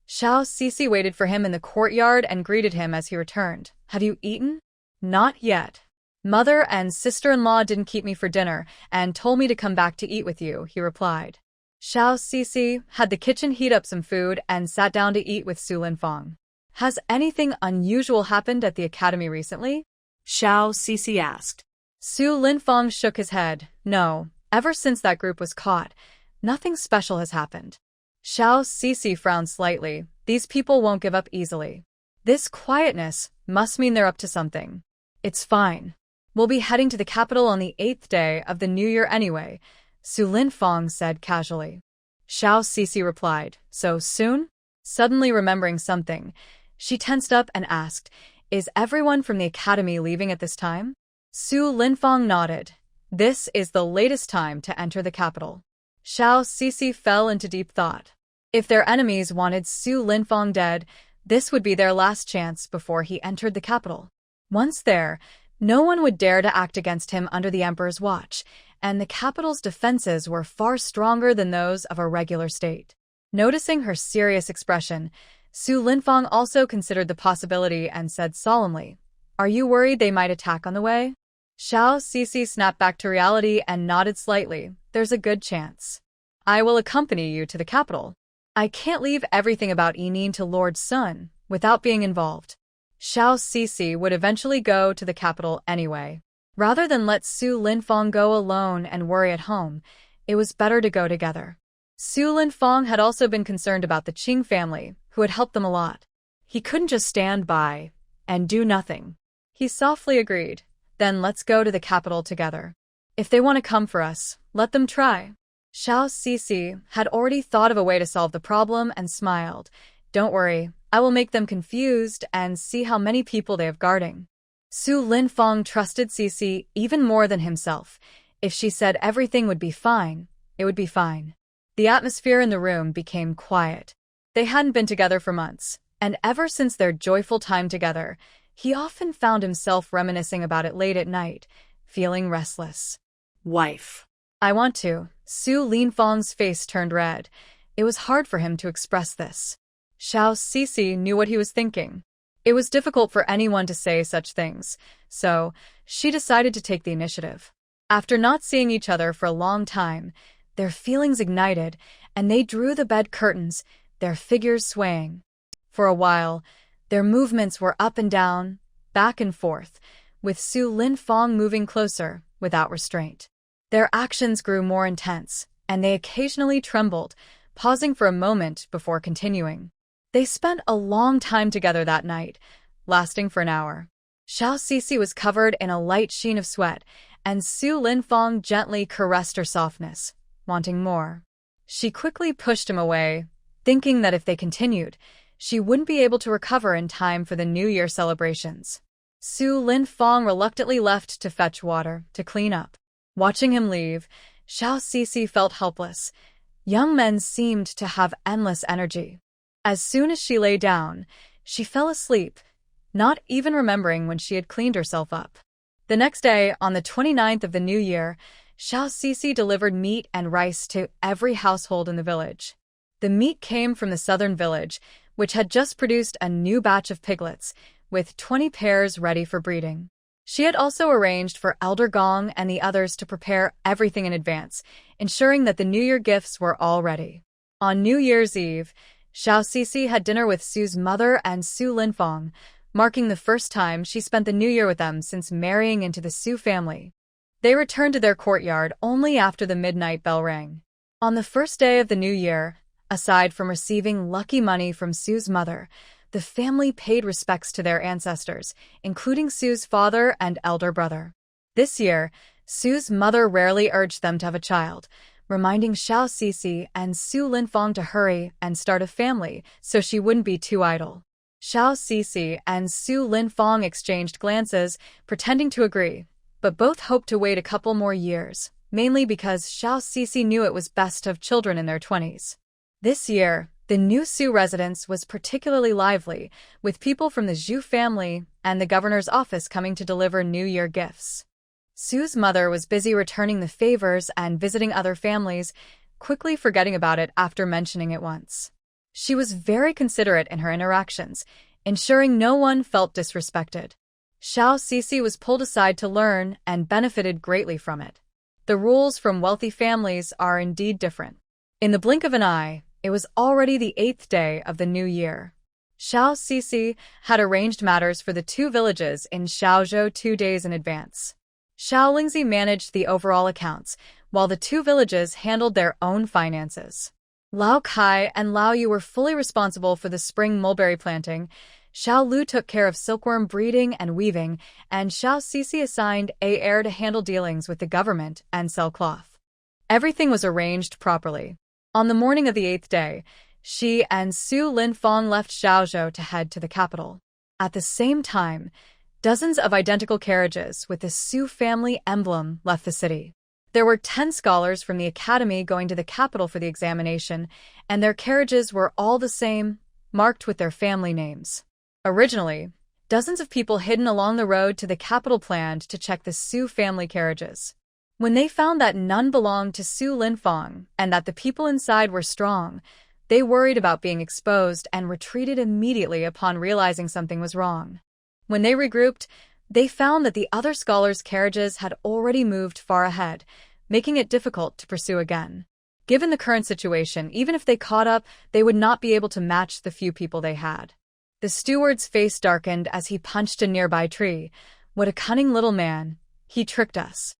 Xiao Cici waited for him in the courtyard and greeted him as he returned. "Have you eaten?" "Not yet. Mother and sister-in-law didn't keep me for dinner and told me to come back to eat with you," he replied. Xiao Cici had the kitchen heat up some food and sat down to eat with Su Linfang. "Has anything unusual happened at the academy recently?" Xiao Cici asked. Su Linfang shook his head. "No, ever since that group was caught, nothing special has happened." Xiao Cici frowned slightly. These people won't give up easily. This quietness must mean they're up to something. "It's fine. We'll be heading to the capital on the 8th day of the new year anyway," Su Linfang said casually. Xiao Cici replied, "So soon?" Suddenly remembering something, she tensed up and asked, "Is everyone from the academy leaving at this time?" Su Linfang nodded. "This is the latest time to enter the capital." Xiao Sisi fell into deep thought. If their enemies wanted Su Linfang dead, this would be their last chance before he entered the capital. Once there, no one would dare to act against him under the emperor's watch, and the capital's defenses were far stronger than those of a regular state. Noticing her serious expression, Su Linfang also considered the possibility and said solemnly, "Are you worried they might attack on the way?" Xiao Sisi snapped back to reality and nodded slightly. "There's a good chance. I will accompany you to the capital. I can't leave everything about Yinin to Lord Sun without being involved." Xiao Sisi would eventually go to the capital anyway. Rather than let Su Linfang go alone and worry at home, it was better to go together. Su Linfang had also been concerned about the Qing family, who had helped them a lot. He couldn't just stand by and do nothing. He softly agreed, "Then let's go to the capital together. If they want to come for us, let them try." Xiao Sisi had already thought of a way to solve the problem and smiled. "Don't worry, I will make them confused and see how many people they have guarding." Su Linfang trusted Sisi even more than himself. If she said everything would be fine, it would be fine. The atmosphere in the room became quiet. They hadn't been together for months, and ever since their joyful time together, he often found himself reminiscing about it late at night, feeling restless. Wife. "I want to." Su Linfang's face turned red. It was hard for him to express this. Xiao Sisi knew what he was thinking. It was difficult for anyone to say such things, so she decided to take the initiative. After not seeing each other for a long time, their feelings ignited, and they drew the bed curtains, their figures swaying. For a while, their movements were up and down, back and forth, with Su Linfang moving closer, without restraint. Their actions grew more intense, and they occasionally trembled, pausing for a moment before continuing. They spent a long time together that night, lasting for an hour. Xiao Sisi was covered in a light sheen of sweat, and Su Linfang gently caressed her softness, wanting more. She quickly pushed him away, thinking that if they continued, she wouldn't be able to recover in time for the New Year celebrations. Su Linfang reluctantly left to fetch water, to clean up. Watching him leave, Xiao Sisi felt helpless. Young men seemed to have endless energy. As soon as she lay down, she fell asleep, not even remembering when she had cleaned herself up. The next day, on the 29th of the new year, Xiao Sisi delivered meat and rice to every household in the village. The meat came from the southern village, which had just produced a new batch of piglets, with 20 pairs ready for breeding. She had also arranged for Elder Gong and the others to prepare everything in advance, ensuring that the New Year gifts were all ready. On New Year's Eve, Xiao Sisi had dinner with Su's mother and Su Linfang, marking the first time she spent the New Year with them since marrying into the Su family. They returned to their courtyard only after the midnight bell rang. On the first day of the New Year, aside from receiving lucky money from Su's mother, the family paid respects to their ancestors, including Su's father and elder brother. This year, Su's mother rarely urged them to have a child, reminding Xiao Sisi and Su Linfang to hurry and start a family so she wouldn't be too idle. Xiao Sisi and Su Linfang exchanged glances, pretending to agree, but both hoped to wait a couple more years, mainly because Xiao Sisi knew it was best to have children in their 20s. This year, the new Su residence was particularly lively, with people from the Zhu family and the governor's office coming to deliver New Year gifts. Su's mother was busy returning the favors and visiting other families, quickly forgetting about it after mentioning it once. She was very considerate in her interactions, ensuring no one felt disrespected. Xiao Sisi was pulled aside to learn and benefited greatly from it. The rules from wealthy families are indeed different. In the blink of an eye, it was already the 8th day of the new year. Xiao Sisi had arranged matters for the two villages in Xiaozhou 2 days in advance. Xiao Lingzi managed the overall accounts, while the two villages handled their own finances. Lao Kai and Lao Yu were fully responsible for the spring mulberry planting, Xiao Lu took care of silkworm breeding and weaving, and Xiao Sisi assigned a heir to handle dealings with the government and sell cloth. Everything was arranged properly. On the morning of the 8th day, she and Su Linfang left Xiaozhou to head to the capital. At the same time, dozens of identical carriages with the Su family emblem left the city. There were 10 scholars from the academy going to the capital for the examination, and their carriages were all the same, marked with their family names. Originally, dozens of people hidden along the road to the capital planned to check the Su family carriages. When they found that none belonged to Su Linfang and that the people inside were strong, they worried about being exposed and retreated immediately upon realizing something was wrong. When they regrouped, they found that the other scholars' carriages had already moved far ahead, making it difficult to pursue again. Given the current situation, even if they caught up, they would not be able to match the few people they had. The steward's face darkened as he punched a nearby tree. What a cunning little man. He tricked us.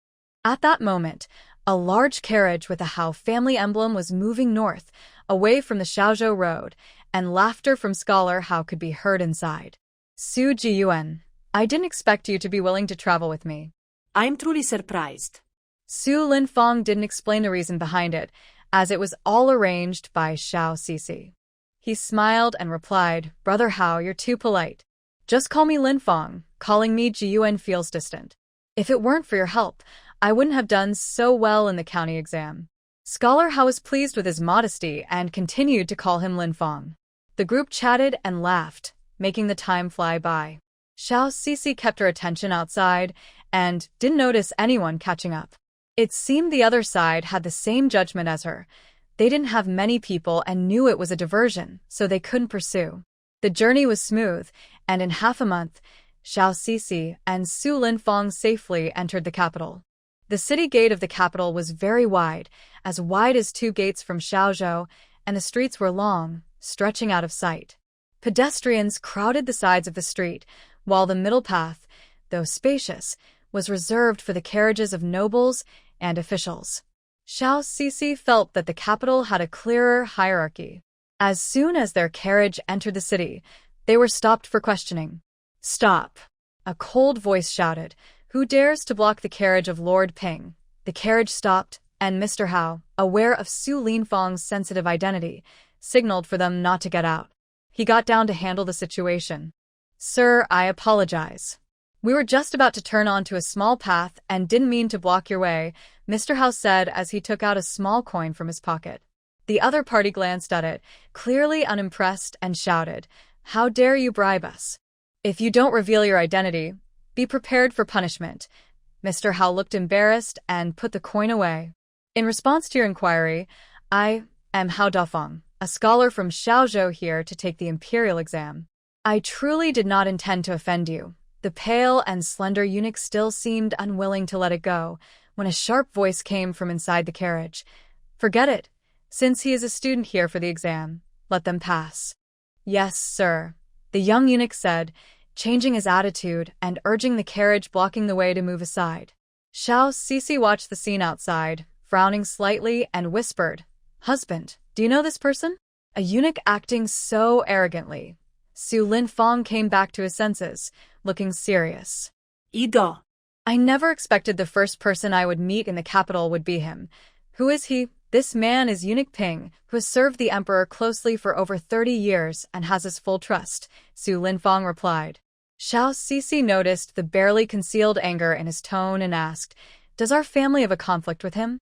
At that moment, a large carriage with a Hao family emblem was moving north, away from the Xiaozhou road, and laughter from Scholar Hao could be heard inside. Su Jiyuan, I didn't expect you to be willing to travel with me. I'm truly surprised. Su Linfang didn't explain the reason behind it, as it was all arranged by Xiao Cici. He smiled and replied, Brother Hao, you're too polite. Just call me Linfang. Calling me Jiyuan feels distant. If it weren't for your help, I wouldn't have done so well in the county exam. Scholar Hao was pleased with his modesty and continued to call him Linfang. The group chatted and laughed, making the time fly by. Xiao Cici kept her attention outside and didn't notice anyone catching up. It seemed the other side had the same judgment as her. They didn't have many people and knew it was a diversion, so they couldn't pursue. The journey was smooth, and in half a month, Xiao Cici and Su Linfang safely entered the capital. The city gate of the capital was very wide as 2 gates from Xiaozhou, and the streets were long, stretching out of sight. Pedestrians crowded the sides of the street, while the middle path, though spacious, was reserved for the carriages of nobles and officials. Xiao Cici felt that the capital had a clearer hierarchy. As soon as their carriage entered the city, they were stopped for questioning. Stop! A cold voice shouted. Who dares to block the carriage of Lord Ping? The carriage stopped, and Mr. Hao, aware of Su Linfang's sensitive identity, signaled for them not to get out. He got down to handle the situation. Sir, I apologize. We were just about to turn onto a small path and didn't mean to block your way, Mr. Hao said as he took out a small coin from his pocket. The other party glanced at it, clearly unimpressed, and shouted, How dare you bribe us? If you don't reveal your identity, be prepared for punishment. Mr. Hao looked embarrassed and put the coin away. In response to your inquiry, I am Hao Dafeng, a scholar from Xiaozhou here to take the imperial exam. I truly did not intend to offend you. The pale and slender eunuch still seemed unwilling to let it go, when a sharp voice came from inside the carriage. Forget it. Since he is a student here for the exam, let them pass. Yes, sir, the young eunuch said, changing his attitude and urging the carriage blocking the way to move aside. Xiao Cici watched the scene outside, frowning slightly, and whispered, Husband, do you know this person? A eunuch acting so arrogantly. Su Linfang came back to his senses, looking serious. Ido. I never expected the first person I would meet in the capital would be him. Who is he? This man is Eunuch Ping, who has served the emperor closely for over 30 years and has his full trust, Su Linfang replied. Xiao Cici noticed the barely concealed anger in his tone and asked, Does our family have a conflict with him?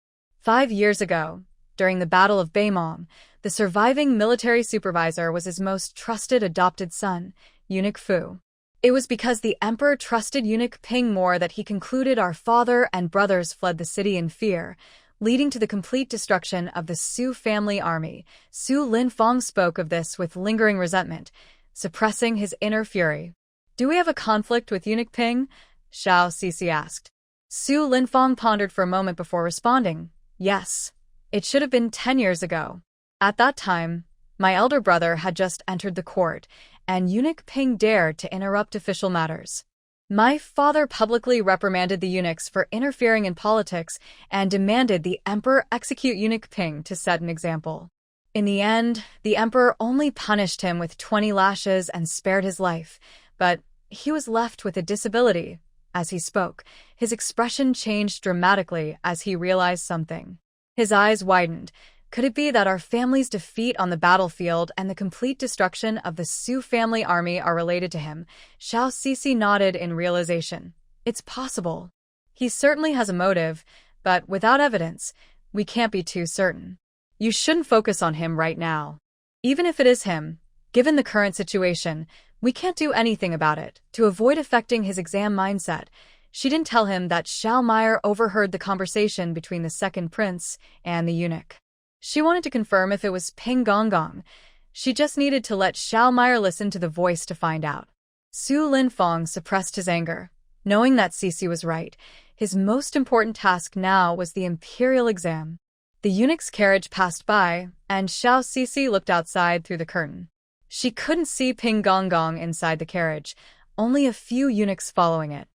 5 years ago, during the Battle of Beimong, the surviving military supervisor was his most trusted adopted son, Eunuch Fu. It was because the emperor trusted Eunuch Ping more that he concluded our father and brothers fled the city in fear, leading to the complete destruction of the Su family army. Su Linfang spoke of this with lingering resentment, suppressing his inner fury. Do we have a conflict with Eunuch Ping? Xiao Cici asked. Su Linfang pondered for a moment before responding. Yes. It should have been 10 years ago. At that time, my elder brother had just entered the court, and Eunuch Ping dared to interrupt official matters. My father publicly reprimanded the eunuchs for interfering in politics and demanded the emperor execute Eunuch Ping to set an example. In the end, the emperor only punished him with 20 lashes and spared his life, but he was left with a disability. As he spoke, his expression changed dramatically as he realized something. His eyes widened. Could it be that our family's defeat on the battlefield and the complete destruction of the Su family army are related to him? Xiao Cici nodded in realization. It's possible. He certainly has a motive, but without evidence, we can't be too certain. You shouldn't focus on him right now. Even if it is him, given the current situation, we can't do anything about it. To avoid affecting his exam mindset, she didn't tell him that Xiao Meyer overheard the conversation between the second prince and the eunuch. She wanted to confirm if it was Ping Gonggong. She just needed to let Xiao Meyer listen to the voice to find out. Su Linfang suppressed his anger. Knowing that Cece was right, his most important task now was the imperial exam. The eunuch's carriage passed by, and Xiao Cece looked outside through the curtain. She couldn't see Ping Gonggong inside the carriage, only a few eunuchs following it.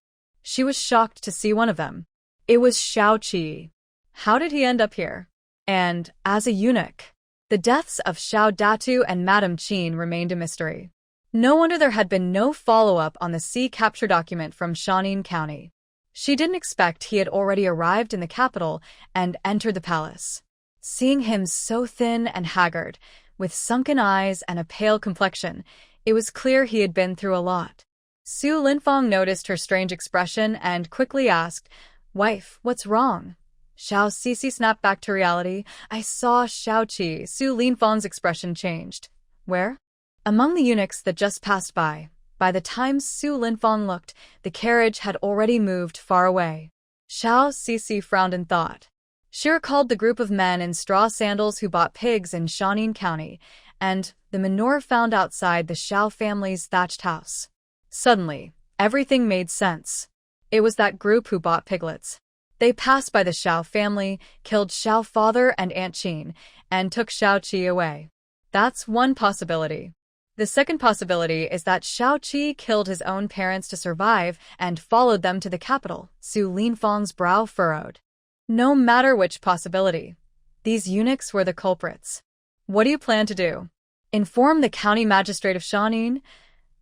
She was shocked to see one of them. It was Xiao Qi. How did he end up here? And, as a eunuch, the deaths of Xiao Datu and Madame Qin remained a mystery. No wonder there had been no follow-up on the sea capture document from Shanin County. She didn't expect he had already arrived in the capital and entered the palace. Seeing him so thin and haggard, with sunken eyes and a pale complexion, it was clear he had been through a lot. Su Linfang noticed her strange expression and quickly asked, "Wife, what's wrong?" Xiao Cece snapped back to reality. "I saw Xiao Qi." Su Linfang's expression changed. "Where?" "Among the eunuchs that just passed by." By the time Su Linfang looked, the carriage had already moved far away. Xiao Cece frowned in thought. She recalled the group of men in straw sandals who bought pigs in Shanin County, and the manure found outside the Xiao family's thatched house. Suddenly, everything made sense. It was that group who bought piglets. They passed by the Xiao family, killed Xiao father and Aunt Qin, and took Xiao Qi away. That's one possibility. The second possibility is that Xiao Qi killed his own parents to survive and followed them to the capital. Su Linfang's brow furrowed. No matter which possibility, these eunuchs were the culprits. What do you plan to do? Inform the county magistrate of Shanin?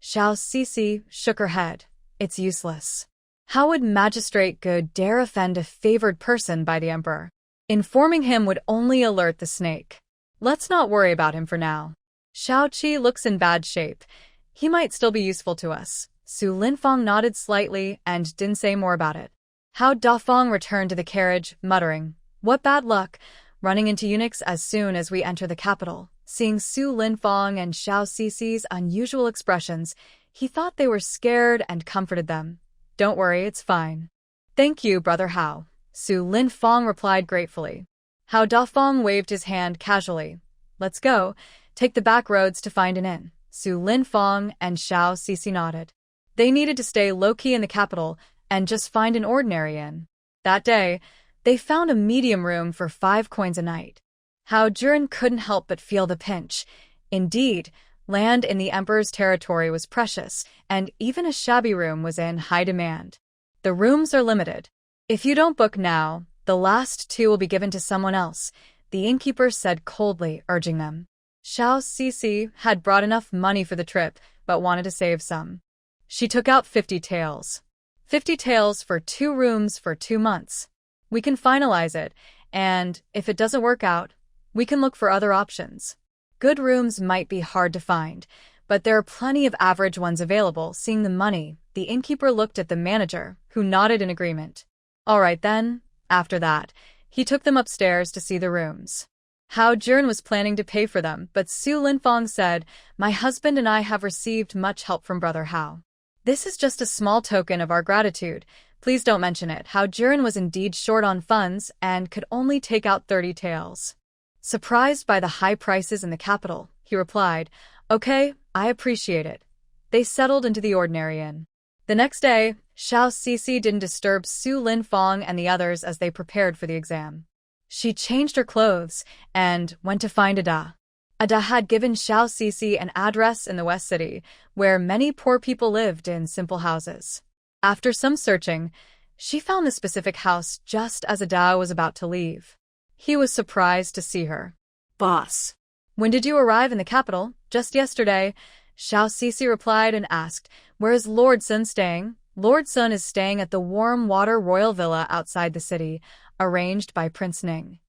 Xiao Cece shook her head. It's useless. How would Magistrate Good dare offend a favored person by the emperor? Informing him would only alert the snake. Let's not worry about him for now. Xiao Qi looks in bad shape. He might still be useful to us. Su Linfang nodded slightly and didn't say more about it. Hao Dafeng returned to the carriage, muttering, "What bad luck, running into eunuchs as soon as we enter the capital." Seeing Su Linfang and Xiao Cece's unusual expressions, he thought they were scared and comforted them. "Don't worry, it's fine." "Thank you, Brother Hao," Su Linfang replied gratefully. Hao Dafeng waved his hand casually. "Let's go. Take the back roads to find an inn." Su Linfang and Xiao Cece nodded. They needed to stay low-key in the capital and just find an ordinary inn. That day, they found a medium room for 5 coins a night. Hao Juran couldn't help but feel the pinch. Indeed, land in the emperor's territory was precious, and even a shabby room was in high demand. The rooms are limited. If you don't book now, the last 2 will be given to someone else, the innkeeper said coldly, urging them. Xiao Cece had brought enough money for the trip, but wanted to save some. She took out 50 taels. 50 taels for 2 rooms for 2 months. We can finalize it, and if it doesn't work out, we can look for other options. Good rooms might be hard to find, but there are plenty of average ones available. Seeing the money, the innkeeper looked at the manager, who nodded in agreement. All right then. After that, he took them upstairs to see the rooms. Hao Juran was planning to pay for them, but Su Linfang said, "My husband and I have received much help from Brother Hao. This is just a small token of our gratitude. Please don't mention it." Hao Juran was indeed short on funds and could only take out 30 taels. Surprised by the high prices in the capital, he replied, "Okay, I appreciate it." They settled into the ordinary inn. The next day, Xiao Cece didn't disturb Su Linfang and the others as they prepared for the exam. She changed her clothes and went to find Ada. Ada had given Xiao Cece an address in the West City, where many poor people lived in simple houses. After some searching, she found the specific house just as Ada was about to leave. He was surprised to see her. "Boss." "When did you arrive in the capital?" "Just yesterday," Xiao Cece replied and asked, "Where is Lord Sun staying?" "Lord Sun is staying at the Warm Water Royal Villa outside the city, arranged by Prince Ning."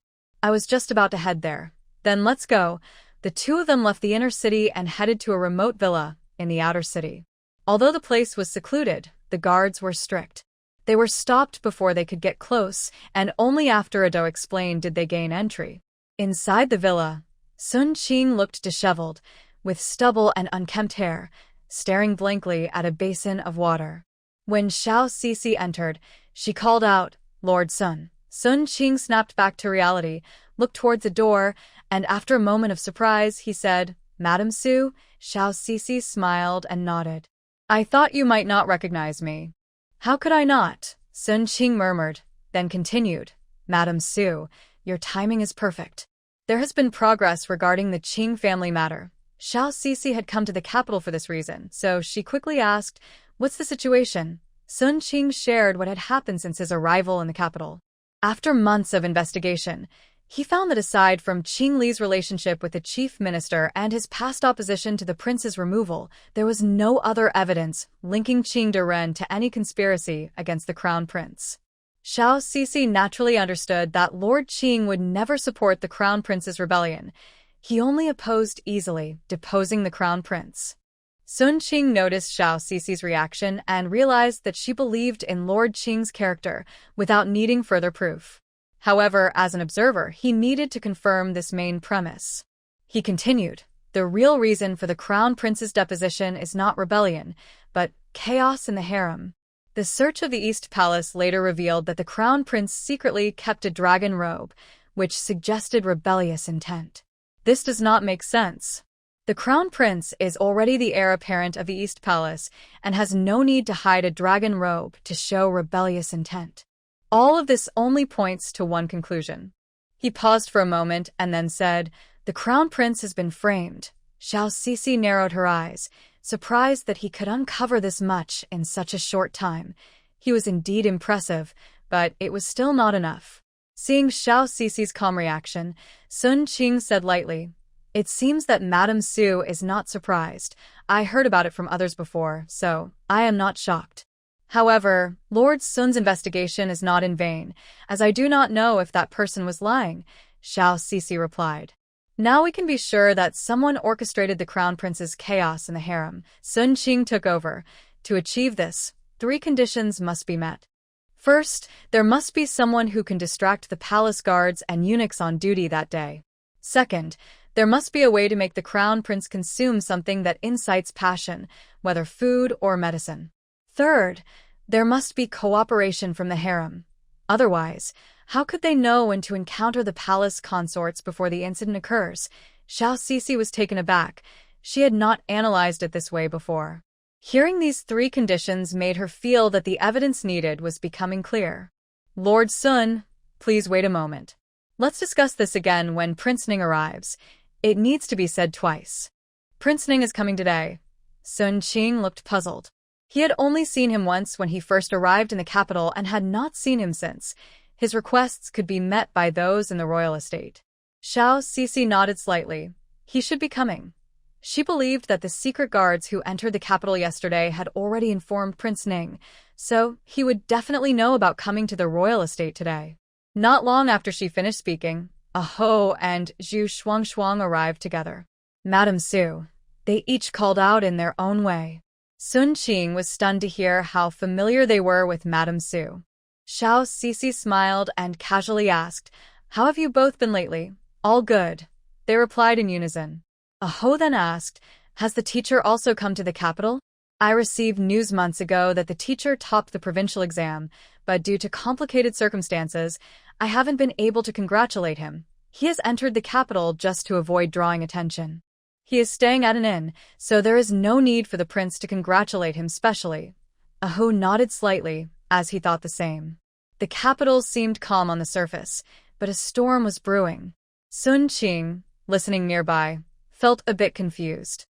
"I was just about to head there." "Then let's go." The 2 of them left the inner city and headed to a remote villa in the outer city. Although the place was secluded, the guards were strict. They were stopped before they could get close, and only after Ado explained did they gain entry. Inside the villa, Sun Qing looked disheveled, with stubble and unkempt hair, staring blankly at a basin of water. When Xiao Sisi entered, she called out, "Lord Sun." Sun Qing snapped back to reality, looked towards the door, and after a moment of surprise, he said, "Madam Su?" Xiao Sisi smiled and nodded. "I thought you might not recognize me." "How could I not?" Sun Qing murmured, then continued, "Madam Su, your timing is perfect. There has been progress regarding the Qing family matter." Xiao Sisi had come to the capital for this reason, so she quickly asked, "What's the situation?" Sun Qing shared what had happened since his arrival in the capital. After months of investigation, he found that aside from Qing Li's relationship with the chief minister and his past opposition to the prince's removal, there was no other evidence linking Qing Duren to any conspiracy against the crown prince. Xiao Sisi naturally understood that Lord Qing would never support the crown prince's rebellion. He only opposed easily deposing the crown prince. Sun Qing noticed Xiao Sisi's reaction and realized that she believed in Lord Qing's character without needing further proof. However, as an observer, he needed to confirm this main premise. He continued, "The real reason for the crown prince's deposition is not rebellion, but chaos in the harem." The search of the East Palace later revealed that the crown prince secretly kept a dragon robe, which suggested rebellious intent. This does not make sense. The crown prince is already the heir apparent of the East Palace and has no need to hide a dragon robe to show rebellious intent. All of this only points to one conclusion. He paused for a moment and then said, "The crown prince has been framed." Xiao Sisi narrowed her eyes, surprised that he could uncover this much in such a short time. He was indeed impressive, but it was still not enough. Seeing Xiao Sisi's calm reaction, Sun Qing said lightly, "It seems that Madame Su is not surprised. I heard about it from others before, so I am not shocked. However, Lord Sun's investigation is not in vain, as I do not know if that person was lying," Xiao Sisi replied. "Now we can be sure that someone orchestrated the crown prince's chaos in the harem." Sun Qing took over. To achieve this, 3 conditions must be met. First, there must be someone who can distract the palace guards and eunuchs on duty that day. Second, there must be a way to make the crown prince consume something that incites passion, whether food or medicine. Third, there must be cooperation from the harem. Otherwise, how could they know when to encounter the palace consorts before the incident occurs? Xiao Sisi was taken aback. She had not analyzed it this way before. Hearing these 3 conditions made her feel that the evidence needed was becoming clear. "Lord Sun, please wait a moment. Let's discuss this again when Prince Ning arrives. It needs to be said twice." "Prince Ning is coming today." Sun Qing looked puzzled. He had only seen him once when he first arrived in the capital and had not seen him since. His requests could be met by those in the royal estate. Xiao Sisi nodded slightly. He should be coming. She believed that the secret guards who entered the capital yesterday had already informed Prince Ning, so he would definitely know about coming to the royal estate today. Not long after she finished speaking, Aho and Zhu Shuangshuang arrived together. "Madam Su," they each called out in their own way. Sun Qing was stunned to hear how familiar they were with Madam Su. Xiao Sisi smiled and casually asked, "How have you both been lately?" "All good," they replied in unison. Aho then asked, "Has the teacher also come to the capital?" "I received news months ago that the teacher topped the provincial exam, but due to complicated circumstances, I haven't been able to congratulate him. He has entered the capital just to avoid drawing attention. He is staying at an inn, so there is no need for the prince to congratulate him specially." Aho nodded slightly, as he thought the same. The capital seemed calm on the surface, but a storm was brewing. Sun Qing, listening nearby, felt a bit confused.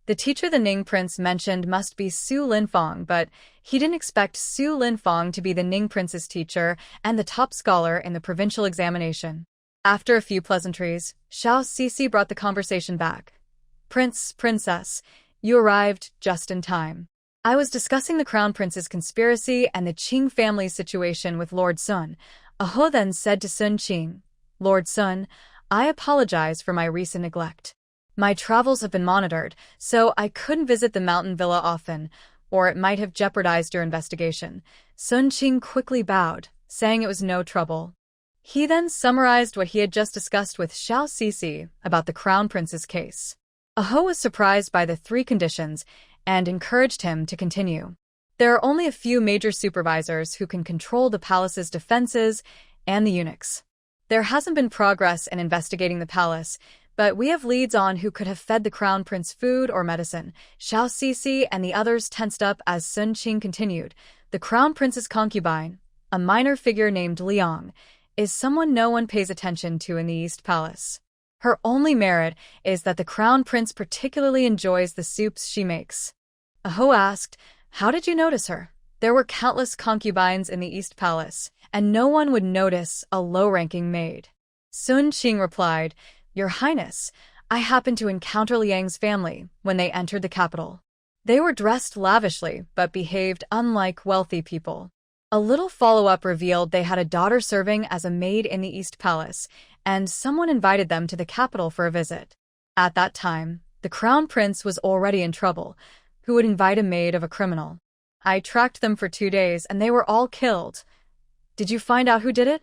The teacher the Ning prince mentioned must be Su Linfong, but he didn't expect Su Linfong to be the Ning prince's teacher and the top scholar in the provincial examination. After a few pleasantries, Xiao Sisi brought the conversation back. Princess, you arrived just in time. I was discussing the crown prince's conspiracy and the Qing family's situation with Lord Sun." Aho then said to Sun Qing, "Lord Sun, I apologize for my recent neglect. My travels have been monitored, so I couldn't visit the mountain villa often. or it might have jeopardized your investigation. Sun Qing quickly bowed, saying it was no trouble. He then summarized what he had just discussed with Xiao Sisi about the Crown Prince's case. Aho was surprised by the 3 conditions and encouraged him to continue. There are only a few major supervisors who can control the palace's defenses and the eunuchs. There hasn't been progress in investigating the palace, but we have leads on who could have fed the Crown Prince food or medicine. Xiao Sisi and the others tensed up as Sun Qing continued. The Crown Prince's concubine, a minor figure named Liang, is someone no one pays attention to in the East Palace. Her only merit is that the Crown Prince particularly enjoys the soups she makes. Aho asked, "How did you notice her?" There were countless concubines in the East Palace, and no one would notice a low-ranking maid. Sun Qing replied, "Your Highness, I happened to encounter Liang's family when they entered the capital. They were dressed lavishly but behaved unlike wealthy people. A little follow-up revealed they had a daughter serving as a maid in the East Palace, and someone invited them to the capital for a visit. At that time, the Crown Prince was already in trouble. Who would invite a maid of a criminal? I tracked them for 2 days and they were all killed. Did you find out who did it?"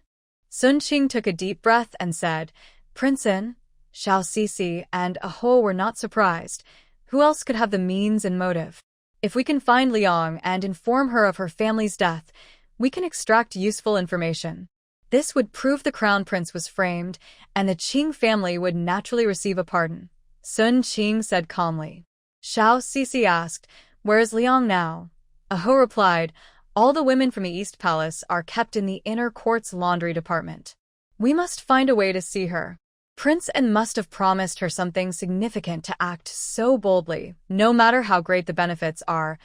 Sun Qing took a deep breath and said, "Prince In, Xiao Sisi, and Aho were not surprised. Who else could have the means and motive? If we can find Liang and inform her of her family's death, we can extract useful information. This would prove the Crown Prince was framed, and the Qing family would naturally receive a pardon." Sun Qing said calmly. Xiao Sisi asked, "Where is Liang now?" Aho replied, "All the women from the East Palace are kept in the inner court's laundry department. We must find a way to see her. Prince An must have promised her something significant to act so boldly. No matter how great the benefits are,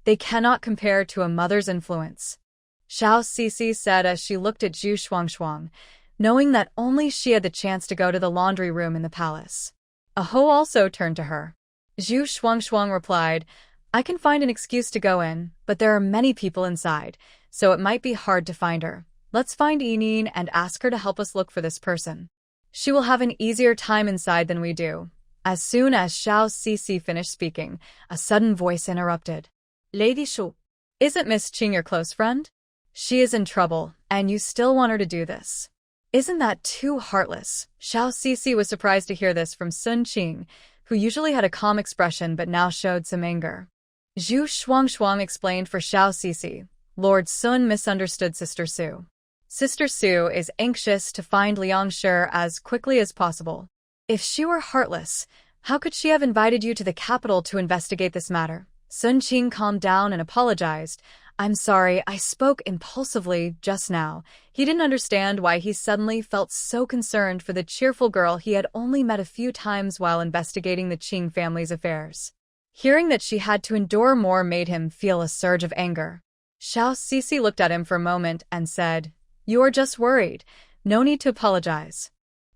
they cannot compare to a mother's influence." Xiao Sisi said as she looked at Zhu Shuangshuang, knowing that only she had the chance to go to the laundry room in the palace. Aho also turned to her. Zhu Shuangshuang replied, "I can find an excuse to go in, but there are many people inside, so it might be hard to find her. Let's find Yinin and ask her to help us look for this person. She will have an easier time inside than we do." As soon as Xiao Sisi finished speaking, a sudden voice interrupted. "Lady Shu, isn't Miss Qing your close friend? She is in trouble, and you still want her to do this. Isn't that too heartless?" Xiao Sisi was surprised to hear this from Sun Qing, who usually had a calm expression but now showed some anger. Zhu Shuangshuang explained for Xiao Sisi, "Lord Sun misunderstood Sister Su. Sister Su is anxious to find Liang Shi as quickly as possible. If she were heartless, how could she have invited you to the capital to investigate this matter?" Sun Qing calmed down and apologized. "I'm sorry, I spoke impulsively just now." He didn't understand why he suddenly felt so concerned for the cheerful girl he had only met a few times while investigating the Qing family's affairs. Hearing that she had to endure more made him feel a surge of anger. Xiao Sisi looked at him for a moment and said, "You are just worried. No need to apologize."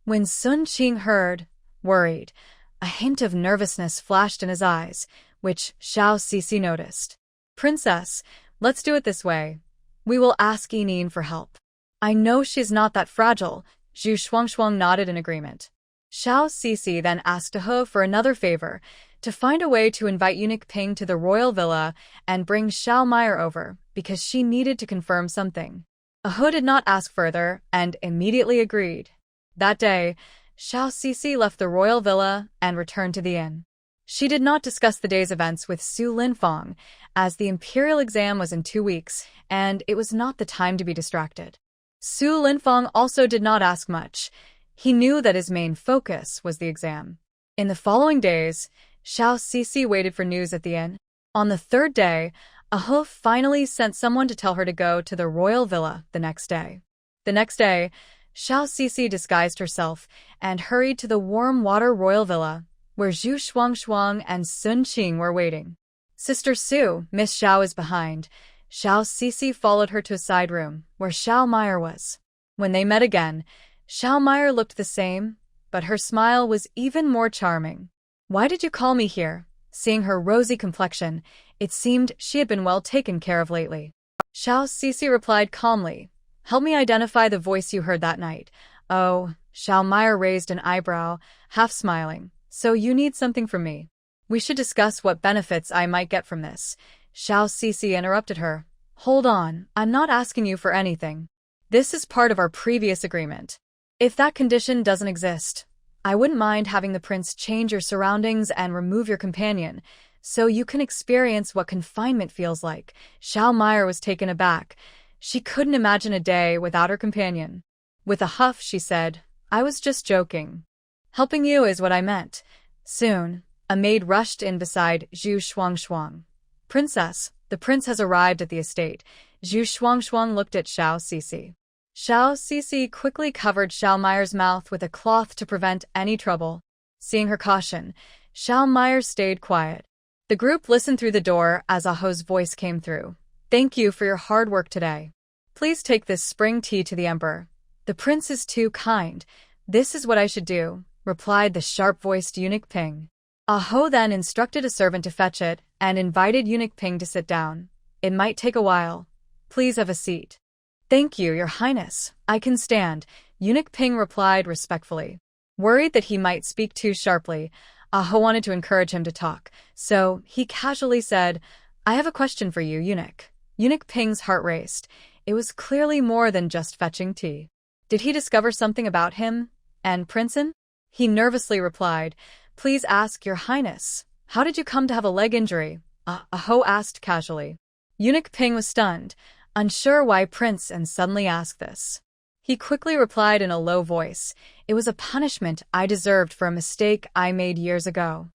When Sun Qing heard, "worried," a hint of nervousness flashed in his eyes, which Xiao Sisi noticed. "Princess, let's do it this way. We will ask Yinin for help. I know she's not that fragile." Zhu Shuangshuang nodded in agreement. Xiao Sisi then asked Aho for another favor, to find a way to invite Eunuch Ping to the royal villa and bring Xiao Meyer over, because she needed to confirm something. Aho did not ask further and immediately agreed. That day, Xiao Sisi left the royal villa and returned to the inn. She did not discuss the day's events with Su Linfang, as the imperial exam was in 2 weeks, and it was not the time to be distracted. Su Linfang also did not ask much. He knew that his main focus was the exam. In the following days, Xiao Sisi waited for news at the inn. On the 3rd day, Aho finally sent someone to tell her to go to the royal villa the next day. The next day, Xiao Sisi disguised herself and hurried to the warm water royal villa, where Zhu Shuangshuang and Sun Qing were waiting. "Sister Su, Miss Xiao is behind." Xiao Sisi followed her to a side room, where Xiao Meyer was. When they met again, Xiao Meyer looked the same, but her smile was even more charming. "Why did you call me here?" Seeing her rosy complexion, it seemed she had been well taken care of lately. Xiao Sisi replied calmly, "Help me identify the voice you heard that night." "Oh," Xiao Meyer raised an eyebrow, half smiling. "So you need something from me. We should discuss what benefits I might get from this." Xiao Sisi interrupted her. Hold on, I'm not asking you for anything. This is part of our previous agreement. If that condition doesn't exist, I wouldn't mind having the prince change your surroundings and remove your companion, so you can experience what confinement feels like. Xiao Meyer was taken aback. She couldn't imagine a day without her companion. With a huff, she said, I was just joking. Helping you is what I meant. Soon, a maid rushed in beside Zhu Shuangshuang. Princess, the prince has arrived at the estate. Zhu Shuangshuang looked at Xiao Sisi. Xiao Sisi quickly covered Xiao Meyer's mouth with a cloth to prevent any trouble. Seeing her caution, Xiao Meyer stayed quiet. The group listened through the door as Aho's voice came through. Thank you for your hard work today. Please take this spring tea to the emperor. The prince is too kind. This is what I should do, replied the sharp-voiced eunuch Ping. Aho then instructed a servant to fetch it and invited eunuch Ping to sit down. It might take a while. Please have a seat. Thank you, your highness. I can stand, eunuch Ping replied respectfully. Worried that he might speak too sharply, Aho wanted to encourage him to talk, so he casually said, I have a question for you, eunuch. Eunuch Ping's heart raced. It was clearly more than just fetching tea. Did he discover something about him and Princeton? He nervously replied, Please ask, your highness. How did you come to have a leg injury? Aho asked casually. Eunuch Ping was stunned, unsure why Prince and suddenly asked this. He quickly replied in a low voice, It was a punishment I deserved for a mistake I made years ago.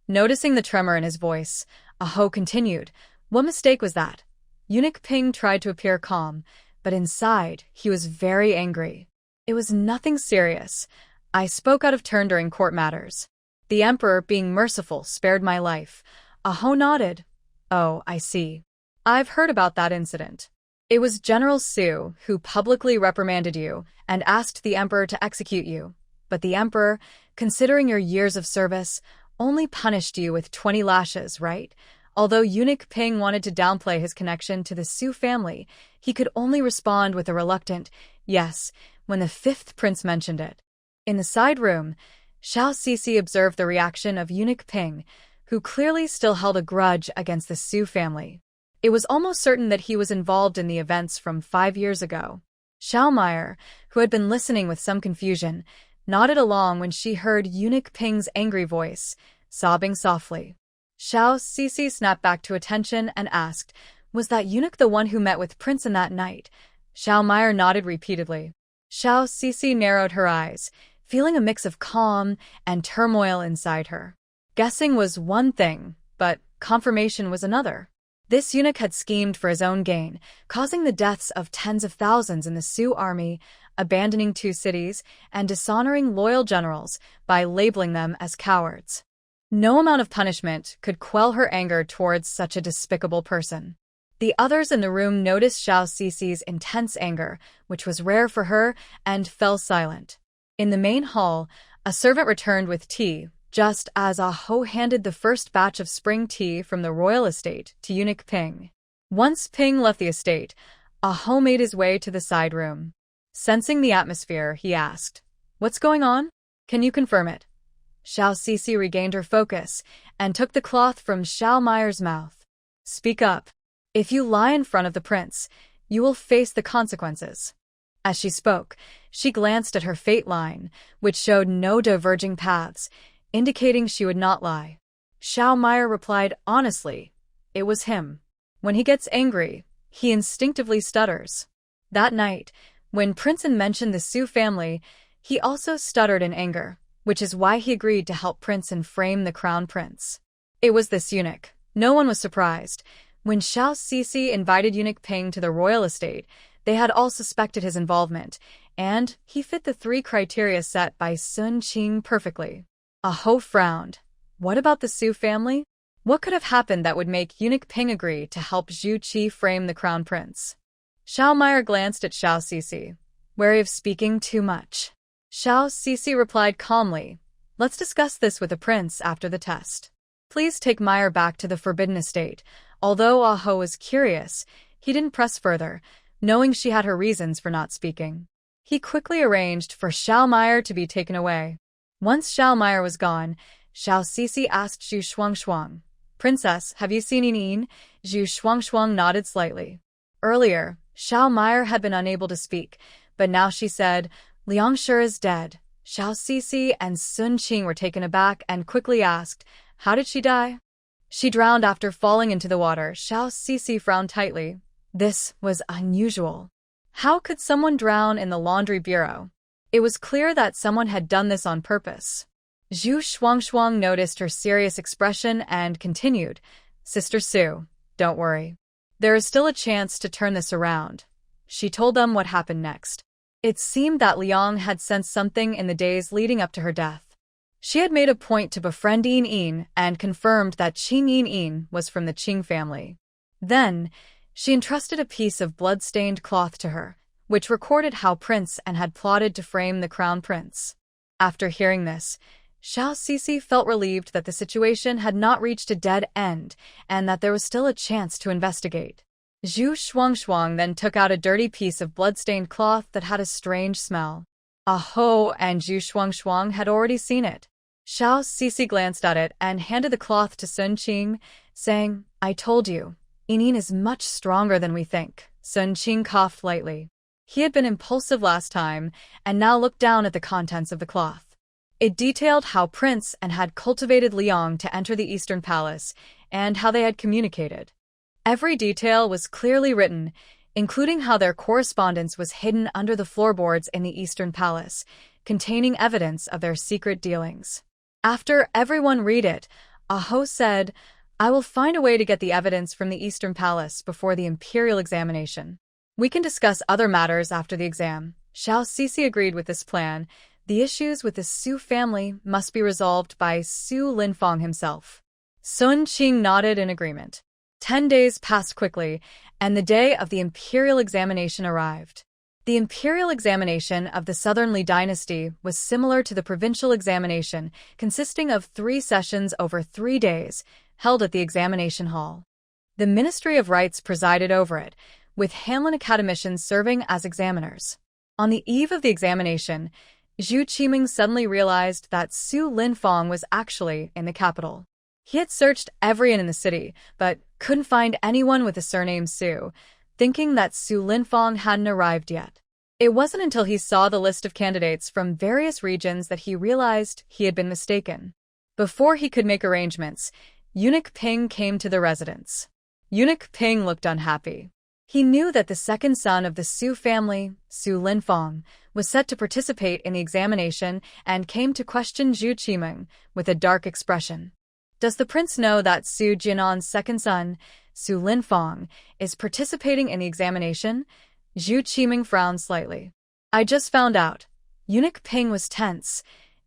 Noticing the tremor in his voice, Aho continued, What mistake was that? Eunuch Ping tried to appear calm, but inside he was very angry. It was nothing serious. I spoke out of turn during court matters. The emperor, being merciful, spared my life. Aho nodded. Oh, I see. I've heard about that incident. It was General Su who publicly reprimanded you and asked the emperor to execute you. But the emperor, considering your years of service, only punished you with 20 lashes, right? Although eunuch Ping wanted to downplay his connection to the Su family, he could only respond with a reluctant yes when the fifth prince mentioned it. In the side room, Xiao Sisi observed the reaction of eunuch Ping, who clearly still held a grudge against the Su family. It was almost certain that he was involved in the events from 5 years ago. Xiao Meyer, who had been listening with some confusion, nodded along when she heard eunuch Ping's angry voice, sobbing softly. Xiao Sisi snapped back to attention and asked, Was that eunuch the one who met with Princeton that night? Xiao Meyer nodded repeatedly. Xiao Sisi narrowed her eyes, feeling a mix of calm and turmoil inside her. Guessing was one thing, but confirmation was another. This eunuch had schemed for his own gain, causing the deaths of tens of thousands in the Sioux army, abandoning 2 cities, and dishonoring loyal generals by labeling them as cowards. No amount of punishment could quell her anger towards such a despicable person. The others in the room noticed Xiao Sisi's intense anger, which was rare for her, and fell silent. In the main hall, a servant returned with tea, just as Aho handed the first batch of spring tea from the royal estate to eunuch Ping. Once Ping left the estate, Aho made his way to the side room. Sensing the atmosphere, he asked, What's going on? Can you confirm it? Xiao Sisi regained her focus and took the cloth from Xiao Meyer's mouth. Speak up. If you lie in front of the prince, you will face the consequences. As she spoke, she glanced at her fate line, which showed no diverging paths, indicating she would not lie. Xiao Meyer replied honestly, It was him. When he gets angry, he instinctively stutters. That night, when Princeton mentioned the Su family, he also stuttered in anger, which is why he agreed to help Princeton frame the crown prince. It was this eunuch. No one was surprised. When Xiao Sisi invited eunuch Ping to the royal estate, they had all suspected his involvement, and he fit the 3 criteria set by Sun Qing perfectly. Aho frowned. What about the Su family? What could have happened that would make eunuch Ping agree to help Zhu Qi frame the crown prince? Xiao Meyer glanced at Xiao Sisi, wary of speaking too much. Xiao Sisi replied calmly, Let's discuss this with the prince after the test. Please take Meyer back to the Forbidden Estate. Although Aho was curious, he didn't press further, knowing she had her reasons for not speaking. He quickly arranged for Xiao Meyer to be taken away. Once Xiao Meyer was gone, Xiao Sisi asked Zhu Shuangshuang, Princess, have you seen Yin? Zhu Shuangshuang nodded slightly. Earlier, Xiao Meyer had been unable to speak, but now she said, Liang Shi is dead. Xiao Sisi and Sun Qing were taken aback and quickly asked, how did she die? She drowned after falling into the water. Xiao Sisi frowned tightly. This was unusual. How could someone drown in the laundry bureau? It was clear that someone had done this on purpose. Zhu Shuangshuang noticed her serious expression and continued, Sister Su, don't worry. There is still a chance to turn this around. She told them what happened next. It seemed that Liang had sensed something in the days leading up to her death. She had made a point to befriend Yin Yin and confirmed that Qing Yin Yin was from the Qing family. Then, she entrusted a piece of blood-stained cloth to her, which recorded how Prince An had plotted to frame the crown prince. After hearing this, Xiao Sisi felt relieved that the situation had not reached a dead end and that there was still a chance to investigate. Zhu Shuangshuang then took out a dirty piece of blood-stained cloth that had a strange smell. Aho, and Zhu Shuangshuang had already seen it. Xiao Sisi glanced at it and handed the cloth to Sun Qing, saying, I told you, Yin is much stronger than we think. Sun Qing coughed lightly. He had been impulsive last time and now looked down at the contents of the cloth. It detailed how Prince An had cultivated Liang to enter the Eastern Palace and how they had communicated. Every detail was clearly written, including how their correspondence was hidden under the floorboards in the Eastern Palace, containing evidence of their secret dealings. After everyone read it, Aho said, I will find a way to get the evidence from the Eastern Palace before the imperial examination. We can discuss other matters after the exam. Xiao Sisi agreed with this plan. The issues with the Su family must be resolved by Su Linfang himself. Sun Qing nodded in agreement. 10 days passed quickly, and the day of the imperial examination arrived. The imperial examination of the Southern Li dynasty was similar to the provincial examination, consisting of 3 sessions over 3 days, held at the examination hall. The Ministry of Rites presided over it, with Hanlin academicians serving as examiners. On the eve of the examination, Zhu Qiming suddenly realized that Su Linfang was actually in the capital. He had searched every inn in the city, but couldn't find anyone with the surname Su, thinking that Su Linfang hadn't arrived yet. It wasn't until he saw the list of candidates from various regions that he realized he had been mistaken. Before he could make arrangements, Eunuch Ping came to the residence. Eunuch Ping looked unhappy. He knew that the second son of the Su family, Su Linfang, was set to participate in the examination and came to question Zhu Qiming with a dark expression. Does the prince know that Su Jianan's second son, Su Linfang, is participating in the examination? Zhu Qiming frowned slightly. I just found out. Eunuch Ping was tense.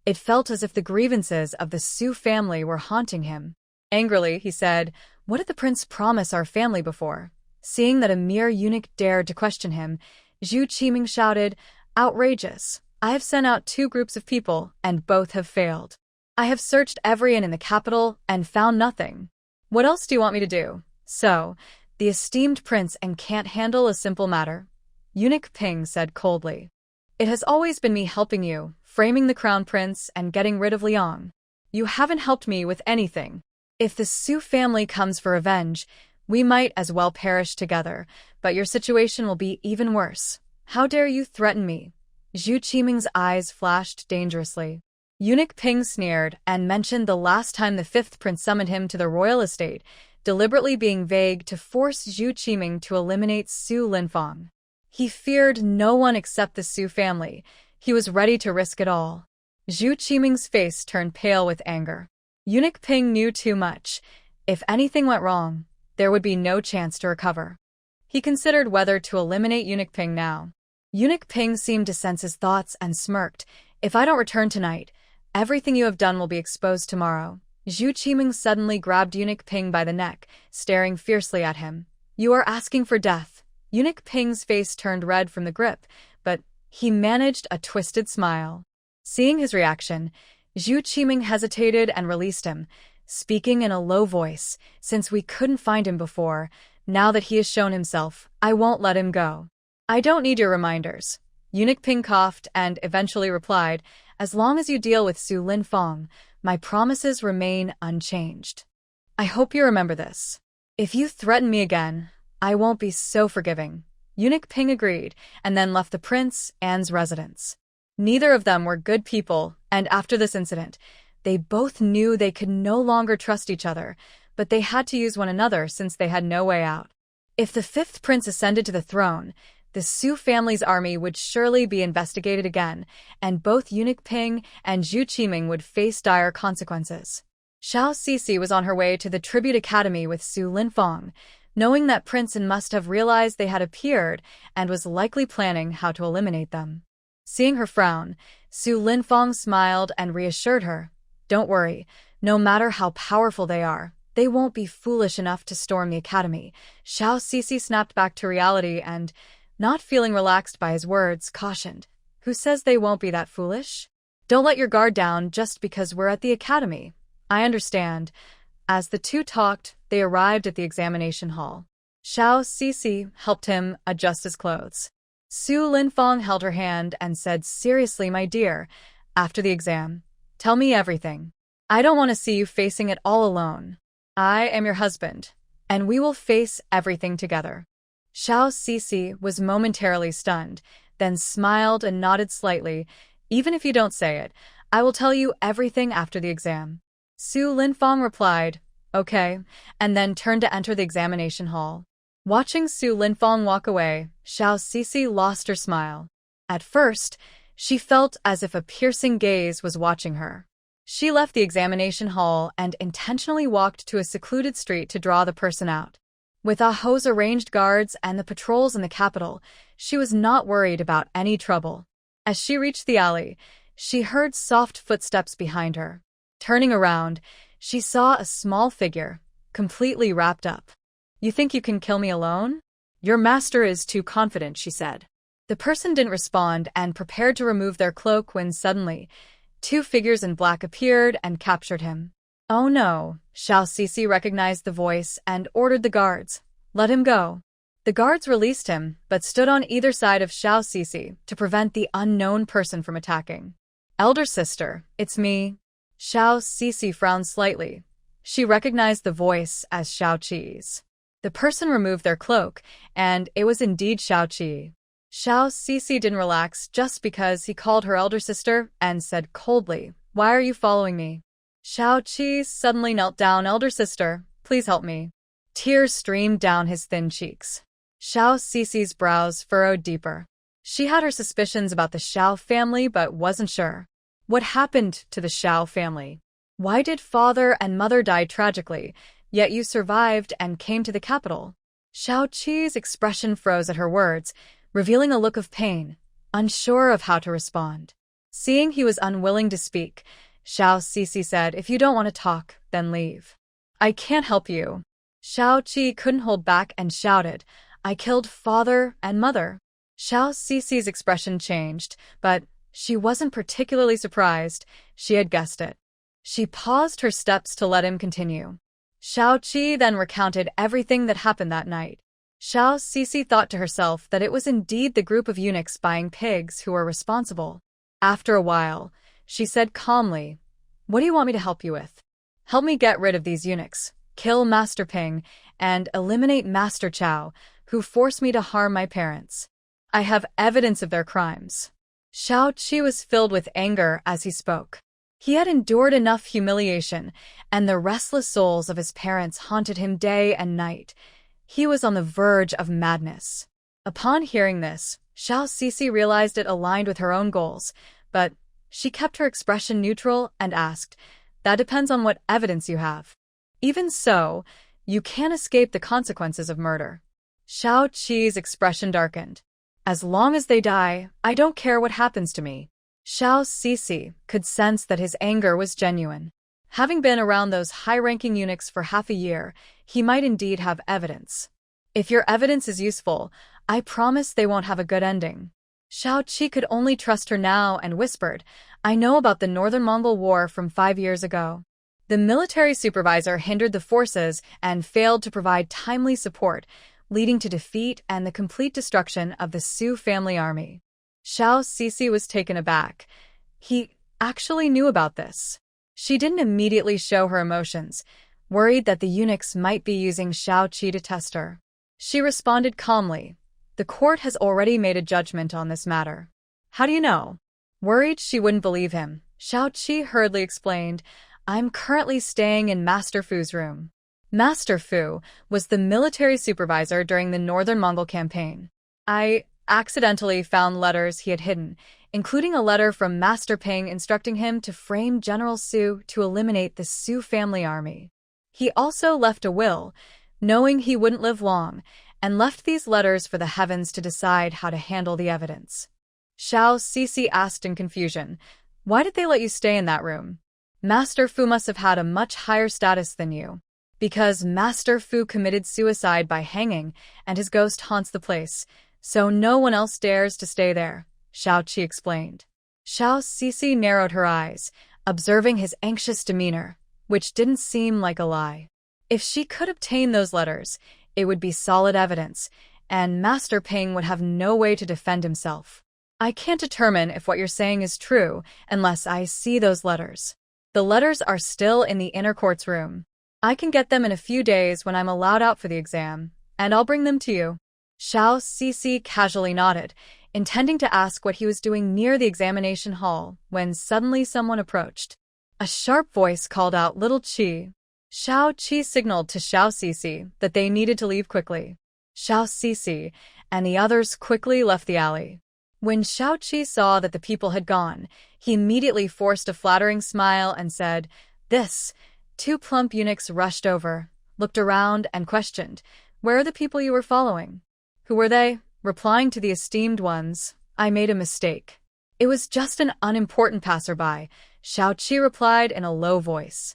It felt as if the grievances of the Su family were haunting him. Angrily, he said, what did the prince promise our family before? Seeing that a mere eunuch dared to question him, Zhu Qiming shouted, outrageous. I have sent out 2 groups of people, and both have failed. I have searched every inn in the capital and found nothing. What else do you want me to do? So, the esteemed prince and can't handle a simple matter? Eunuch Ping said coldly. It has always been me helping you, framing the crown prince and getting rid of Liang. You haven't helped me with anything. If the Su family comes for revenge, we might as well perish together, but your situation will be even worse. How dare you threaten me? Zhu Qiming's eyes flashed dangerously. Eunuch Ping sneered and mentioned the last time the 5th prince summoned him to the royal estate, deliberately being vague to force Zhu Qiming to eliminate Su Linfang. He feared no one except the Su family. He was ready to risk it all. Zhu Qiming's face turned pale with anger. Eunuch Ping knew too much. If anything went wrong, there would be no chance to recover. He considered whether to eliminate Eunuch Ping now. Eunuch Ping seemed to sense his thoughts and smirked. If I don't return tonight, everything you have done will be exposed tomorrow. Zhu Qiming suddenly grabbed Eunuch Ping by the neck, staring fiercely at him. You are asking for death. Eunuch Ping's face turned red from the grip, but he managed a twisted smile. Seeing his reaction, Zhu Qiming hesitated and released him, speaking in a low voice, since we couldn't find him before, now that he has shown himself, I won't let him go. I don't need your reminders. Eunuch Ping coughed and eventually replied, as long as you deal with Su Linfang, my promises remain unchanged. I hope you remember this. If you threaten me again, I won't be so forgiving." Eunuch Ping agreed, and then left the prince Anne's residence. Neither of them were good people, and after this incident, they both knew they could no longer trust each other, but they had to use one another since they had no way out. If the fifth prince ascended to the throne, the Su family's army would surely be investigated again, and both Eunuch Ping and Zhu Qiming would face dire consequences. Xiao Sisi was on her way to the Tribute Academy with Su Linfeng, knowing that Prince An must have realized they had appeared and was likely planning how to eliminate them. Seeing her frown, Su Linfeng smiled and reassured her, "Don't worry, no matter how powerful they won't be foolish enough to storm the academy." Xiao Sisi snapped back to reality and, not feeling relaxed by his words, cautioned, "Who says they won't be that foolish? Don't let your guard down just because we're at the academy." "I understand." As the two talked, they arrived at the examination hall. Xiao Sisi helped him adjust his clothes. Su Linfeng held her hand and said, "Seriously, my dear, after the exam, tell me everything. I don't want to see you facing it all alone. I am your husband, and we will face everything together." Xiao Sisi was momentarily stunned, then smiled and nodded slightly. "Even if you don't say it, I will tell you everything after the exam." Su Linfeng replied, "Okay," and then turned to enter the examination hall. Watching Su Linfeng walk away, Xiao Sisi lost her smile. At first, she felt as if a piercing gaze was watching her. She left the examination hall and intentionally walked to a secluded street to draw the person out. With Aho's arranged guards and the patrols in the capital, she was not worried about any trouble. As she reached the alley, she heard soft footsteps behind her. Turning around, she saw a small figure, completely wrapped up. "You think you can kill me alone? Your master is too confident," she said. The person didn't respond and prepared to remove their cloak when suddenly, two figures in black appeared and captured him. "Oh no!" Xiao Sisi recognized the voice and ordered the guards, "Let him go." The guards released him, but stood on either side of Xiao Sisi to prevent the unknown person from attacking. "Elder sister, it's me." Xiao Sisi frowned slightly. She recognized the voice as Xiao Qi's. The person removed their cloak, and it was indeed Xiao Qi. Xiao Sisi didn't relax just because he called her elder sister and said coldly, "Why are you following me?" Xiao Qi suddenly knelt down. "Elder sister, please help me." Tears streamed down his thin cheeks. Xiao Sisi's brows furrowed deeper. She had her suspicions about the Xiao family but wasn't sure. What happened to the Xiao family? Why did father and mother die tragically, yet you survived and came to the capital? Xiao Qi's expression froze at her words, revealing a look of pain, unsure of how to respond. Seeing he was unwilling to speak, Xiao Sisi said, "If you don't want to talk, then leave. I can't help you." Xiao Qi couldn't hold back and shouted, "I killed father and mother." Xiao Sisi's expression changed, but she wasn't particularly surprised. She had guessed it. She paused her steps to let him continue. Xiao Qi then recounted everything that happened that night. Xiao Sisi thought to herself that it was indeed the group of eunuchs buying pigs who were responsible. After a while, she said calmly, "What do you want me to help you with?" "Help me get rid of these eunuchs, kill Master Ping, and eliminate Master Chao, who forced me to harm my parents. I have evidence of their crimes." Xiao Qi was filled with anger as he spoke. He had endured enough humiliation, and the restless souls of his parents haunted him day and night. He was on the verge of madness. Upon hearing this, Xiao Sisi realized it aligned with her own goals, but she kept her expression neutral and asked, "That depends on what evidence you have. Even so, you can't escape the consequences of murder." Xiao Qi's expression darkened. "As long as they die, I don't care what happens to me." Xiao Sisi could sense that his anger was genuine. Having been around those high-ranking eunuchs for half a year, he might indeed have evidence. "If your evidence is useful, I promise they won't have a good ending." Xiao Qi could only trust her now and whispered, "I know about the Northern Mongol War from 5 years ago. The military supervisor hindered the forces and failed to provide timely support, leading to defeat and the complete destruction of the Su family army." Xiao Sisi was taken aback. He actually knew about this. She didn't immediately show her emotions. worried that the eunuchs might be using Xiao Qi to test her. She responded calmly, "The court has already made a judgment on this matter." "How do you know?" Worried she wouldn't believe him, Xiao Qi hurriedly explained, "I'm currently staying in Master Fu's room." Master Fu was the military supervisor during the Northern Mongol campaign. "I accidentally found letters he had hidden, including a letter from Master Ping instructing him to frame General Su to eliminate the Su family army. He also left a will, knowing he wouldn't live long, and left these letters for the heavens to decide how to handle the evidence." Xiao Cixi asked in confusion, "Why did they let you stay in that room?" "Master Fu must have had a much higher status than you. Because Master Fu committed suicide by hanging, and his ghost haunts the place, so no one else dares to stay there," Xiao Qi explained. Xiao Cixi narrowed her eyes, observing his anxious demeanor, which didn't seem like a lie. If she could obtain those letters, it would be solid evidence, and Master Ping would have no way to defend himself. "I can't determine if what you're saying is true unless I see those letters. The letters are still in the inner court's room. I can get them in a few days when I'm allowed out for the exam, and I'll bring them to you." Xiao Cixi casually nodded, intending to ask what he was doing near the examination hall, when suddenly someone approached. A sharp voice called out, "Little Qi." Xiao Qi signaled to Xiao Cixi that they needed to leave quickly. Xiao Cixi and the others quickly left the alley. When Xiao Qi saw that the people had gone, he immediately forced a flattering smile and said, "This." Two plump eunuchs rushed over, looked around, and questioned, "Where are the people you were following?" "Who were they?" Replying to the esteemed ones, "I made a mistake. It was just an unimportant passerby," Xiao Qi replied in a low voice.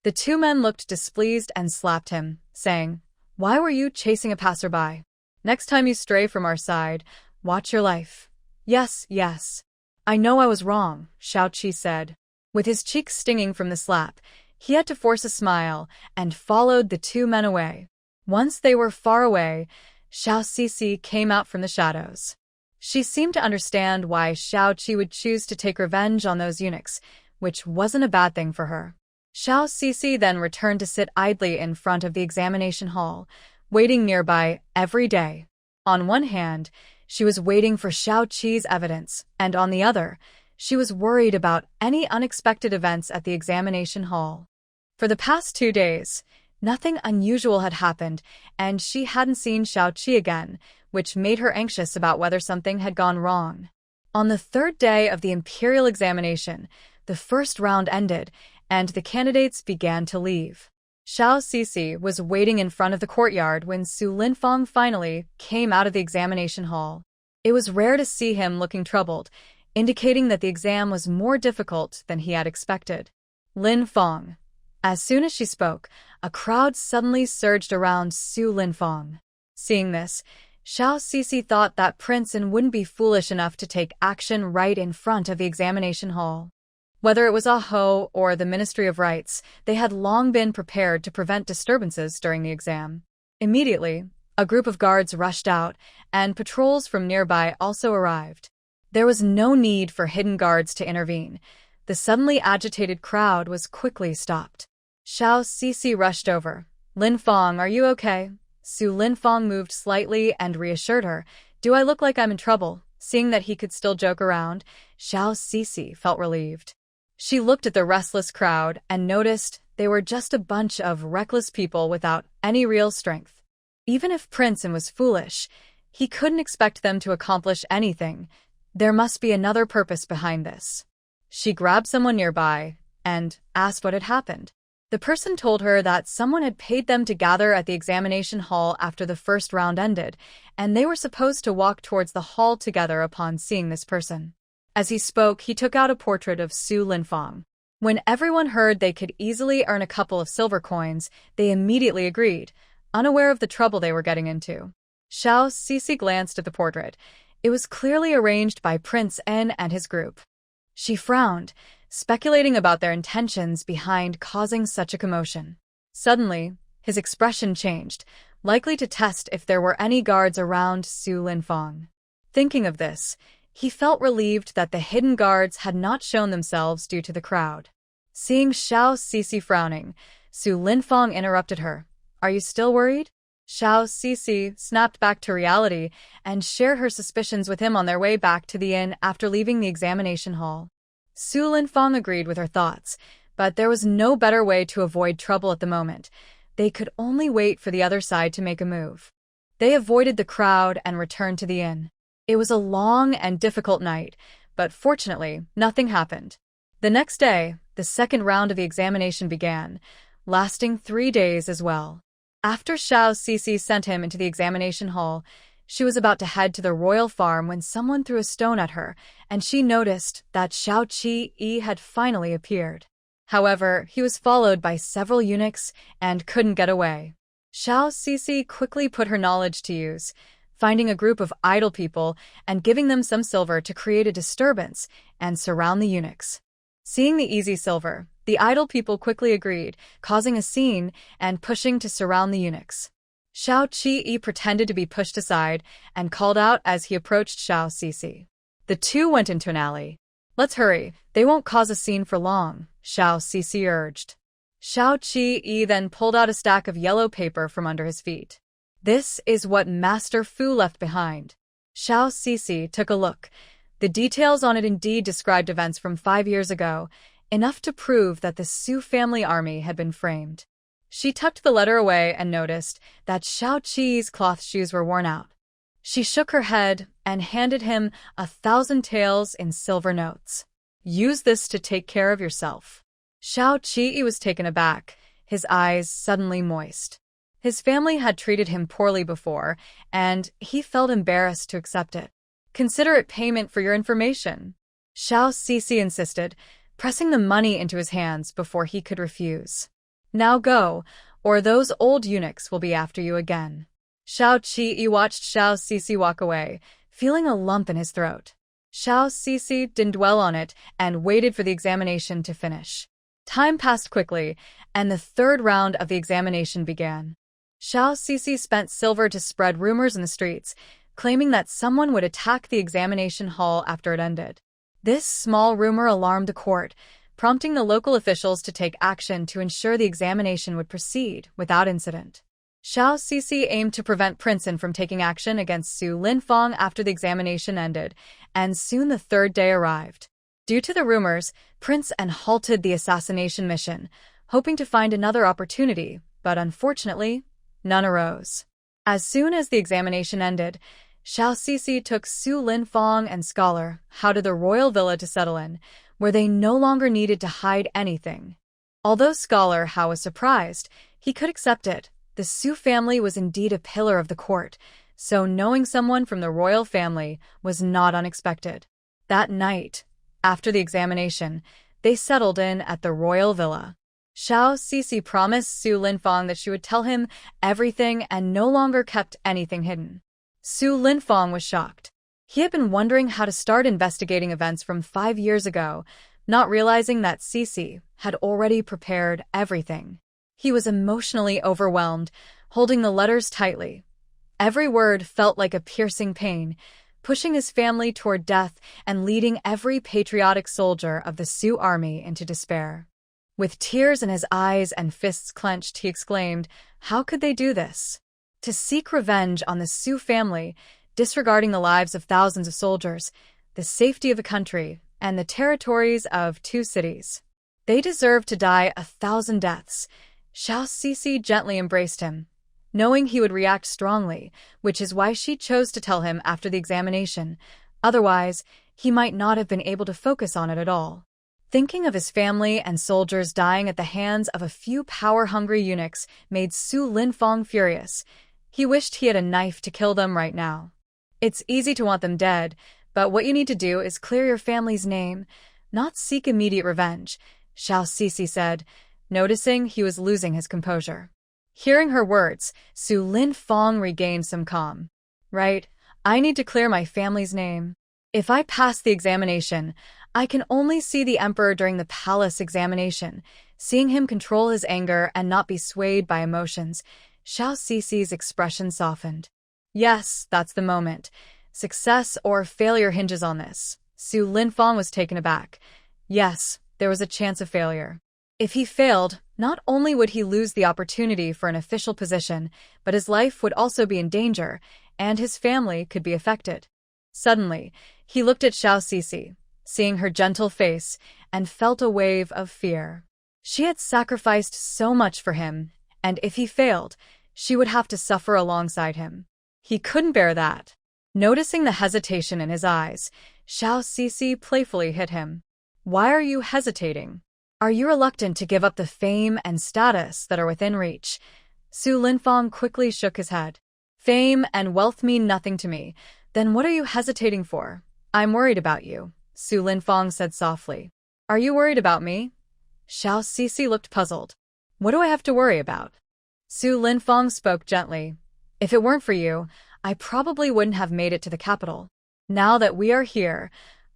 The two men looked displeased and slapped him, saying, "Why were you chasing a passerby? Next time you stray from our side, watch your life." "Yes, yes. I know I was wrong," Xiao Qi said. With his cheeks stinging from the slap, he had to force a smile and followed the two men away. Once they were far away, Xiao Cixi came out from the shadows. She seemed to understand why Xiao Qi would choose to take revenge on those eunuchs, which wasn't a bad thing for her. Xiao Cixi then returned to sit idly in front of the examination hall, waiting nearby every day. On one hand, she was waiting for Xiao Qi's evidence, and on the other, she was worried about any unexpected events at the examination hall. For the past 2 days, nothing unusual had happened, and she hadn't seen Xiao Qi again, which made her anxious about whether something had gone wrong. On the 3rd day of the imperial examination, the first round ended, and the candidates began to leave. Xiao Cixi was waiting in front of the courtyard when Su Linfang finally came out of the examination hall. It was rare to see him looking troubled, indicating that the exam was more difficult than he had expected. Linfang. As soon as she spoke, a crowd suddenly surged around Su Linfang. Seeing this, Xiao Cixi thought that Prince and wouldn't be foolish enough to take action right in front of the examination hall. Whether it was Aho or the Ministry of Rites, they had long been prepared to prevent disturbances during the exam. Immediately, a group of guards rushed out, and patrols from nearby also arrived. There was no need for hidden guards to intervene. The suddenly agitated crowd was quickly stopped. Xiao Cixi rushed over. "Linfang, are you okay?" Su Linfang moved slightly and reassured her. "Do I look like I'm in trouble?" Seeing that he could still joke around, Xiao Cixi felt relieved. She looked at the restless crowd and noticed they were just a bunch of reckless people without any real strength. Even if Princeton was foolish, he couldn't expect them to accomplish anything. There must be another purpose behind this. She grabbed someone nearby and asked what had happened. The person told her that someone had paid them to gather at the examination hall after the first round ended, and they were supposed to walk towards the hall together upon seeing this person. As he spoke, he took out a portrait of Su Linfang. When everyone heard they could easily earn a couple of silver coins, they immediately agreed, unaware of the trouble they were getting into. Xiao Cixi glanced at the portrait. It was clearly arranged by Prince N and his group. She frowned, speculating about their intentions behind causing such a commotion. Suddenly, his expression changed, likely to test if there were any guards around Su Linfang. Thinking of this, he felt relieved that the hidden guards had not shown themselves due to the crowd. Seeing Xiao Cixi frowning, Su Linfang interrupted her. Are you still worried? Xiao Sisi snapped back to reality and shared her suspicions with him on their way back to the inn after leaving the examination hall. Su Linfang agreed with her thoughts, but there was no better way to avoid trouble at the moment. They could only wait for the other side to make a move. They avoided the crowd and returned to the inn. It was a long and difficult night, but fortunately, nothing happened. The next day, the second round of the examination began, lasting 3 days as well. After Xiao Sisi sent him into the examination hall, she was about to head to the royal farm when someone threw a stone at her, and she noticed that Xiao Qi had finally appeared. However, he was followed by several eunuchs and couldn't get away. Xiao Sisi quickly put her knowledge to use, finding a group of idle people and giving them some silver to create a disturbance and surround the eunuchs. Seeing the easy silver, the idle people quickly agreed, causing a scene and pushing to surround the eunuchs. Xiao Qi pretended to be pushed aside and called out as he approached Xiao Sisi. The two went into an alley. Let's hurry, they won't cause a scene for long, Xiao Sisi urged. Xiao Qi then pulled out a stack of yellow paper from under his feet. This is what Master Fu left behind. Xiao Sisi took a look. The details on it indeed described events from 5 years ago, enough to prove that the Su family army had been framed. She tucked the letter away and noticed that Xiao Qi's cloth shoes were worn out. She shook her head and handed him 1,000 taels in silver notes. Use this to take care of yourself. Xiao Qi was taken aback, his eyes suddenly moist. His family had treated him poorly before, and he felt embarrassed to accept it. Consider it payment for your information, Xiao Sisi insisted, pressing the money into his hands before he could refuse. Now go, or those old eunuchs will be after you again. Xiao Qi watched Xiao Sisi walk away, feeling a lump in his throat. Xiao Sisi didn't dwell on it and waited for the examination to finish. Time passed quickly, and the third round of the examination began. Xiao Sisi spent silver to spread rumors in the streets, claiming that someone would attack the examination hall after it ended. This small rumor alarmed the court, prompting the local officials to take action to ensure the examination would proceed without incident. Xiao Sisi aimed to prevent Princeton from taking action against Su Linfang after the examination ended, and soon the third day arrived. Due to the rumors, Princeton halted the assassination mission, hoping to find another opportunity, but unfortunately, none arose. As soon as the examination ended, Xiao Sisi took Su Linfang and Scholar Hao to the royal villa to settle in, where they no longer needed to hide anything. Although Scholar Hao was surprised, he could accept it. The Su family was indeed a pillar of the court, so knowing someone from the royal family was not unexpected. That night, after the examination, they settled in at the royal villa. Xiao Sisi promised Su Linfang that she would tell him everything and no longer kept anything hidden. Su Linfang was shocked. He had been wondering how to start investigating events from 5 years ago, not realizing that Sisi had already prepared everything. He was emotionally overwhelmed, holding the letters tightly. Every word felt like a piercing pain, pushing his family toward death and leading every patriotic soldier of the Su army into despair. With tears in his eyes and fists clenched, he exclaimed, "How could they do this? To seek revenge on the Su family, disregarding the lives of thousands of soldiers, the safety of a country, and the territories of 2 cities. They deserve to die 1,000 deaths." Xiao Sisi gently embraced him, knowing he would react strongly, which is why she chose to tell him after the examination. Otherwise, he might not have been able to focus on it at all. Thinking of his family and soldiers dying at the hands of a few power-hungry eunuchs made Su Linfang furious. He wished he had a knife to kill them right now. It's easy to want them dead, but what you need to do is clear your family's name, not seek immediate revenge, Xiao Sisi said, noticing he was losing his composure. Hearing her words, Su Linfang regained some calm. Right, I need to clear my family's name. If I pass the examination, I can only see the emperor during the palace examination. Seeing him control his anger and not be swayed by emotions, Xiao Sisi's expression softened. Yes, that's the moment. Success or failure hinges on this. Su Linfang was taken aback. Yes, there was a chance of failure. If he failed, Not only would he lose the opportunity for an official position, but his life would also be in danger, and his family could be affected. Suddenly, he looked at Xiao Sisi, seeing her gentle face, and felt a wave of fear. She had sacrificed so much for him, and if he failed, she would have to suffer alongside him. He couldn't bear that. Noticing the hesitation in his eyes, Xiao Sisi playfully hit him. "Why are you hesitating? Are you reluctant to give up the fame and status that are within reach?" Su Linfang quickly shook his head. "Fame and wealth mean nothing to me. Then what are you hesitating for?" "I'm worried about you," Su Linfang said softly. "Are you worried about me?" Xiao Sisi looked puzzled. "What do I have to worry about?" Su Linfang spoke gently. "If it weren't for you, I probably wouldn't have made it to the capital. Now that we are here,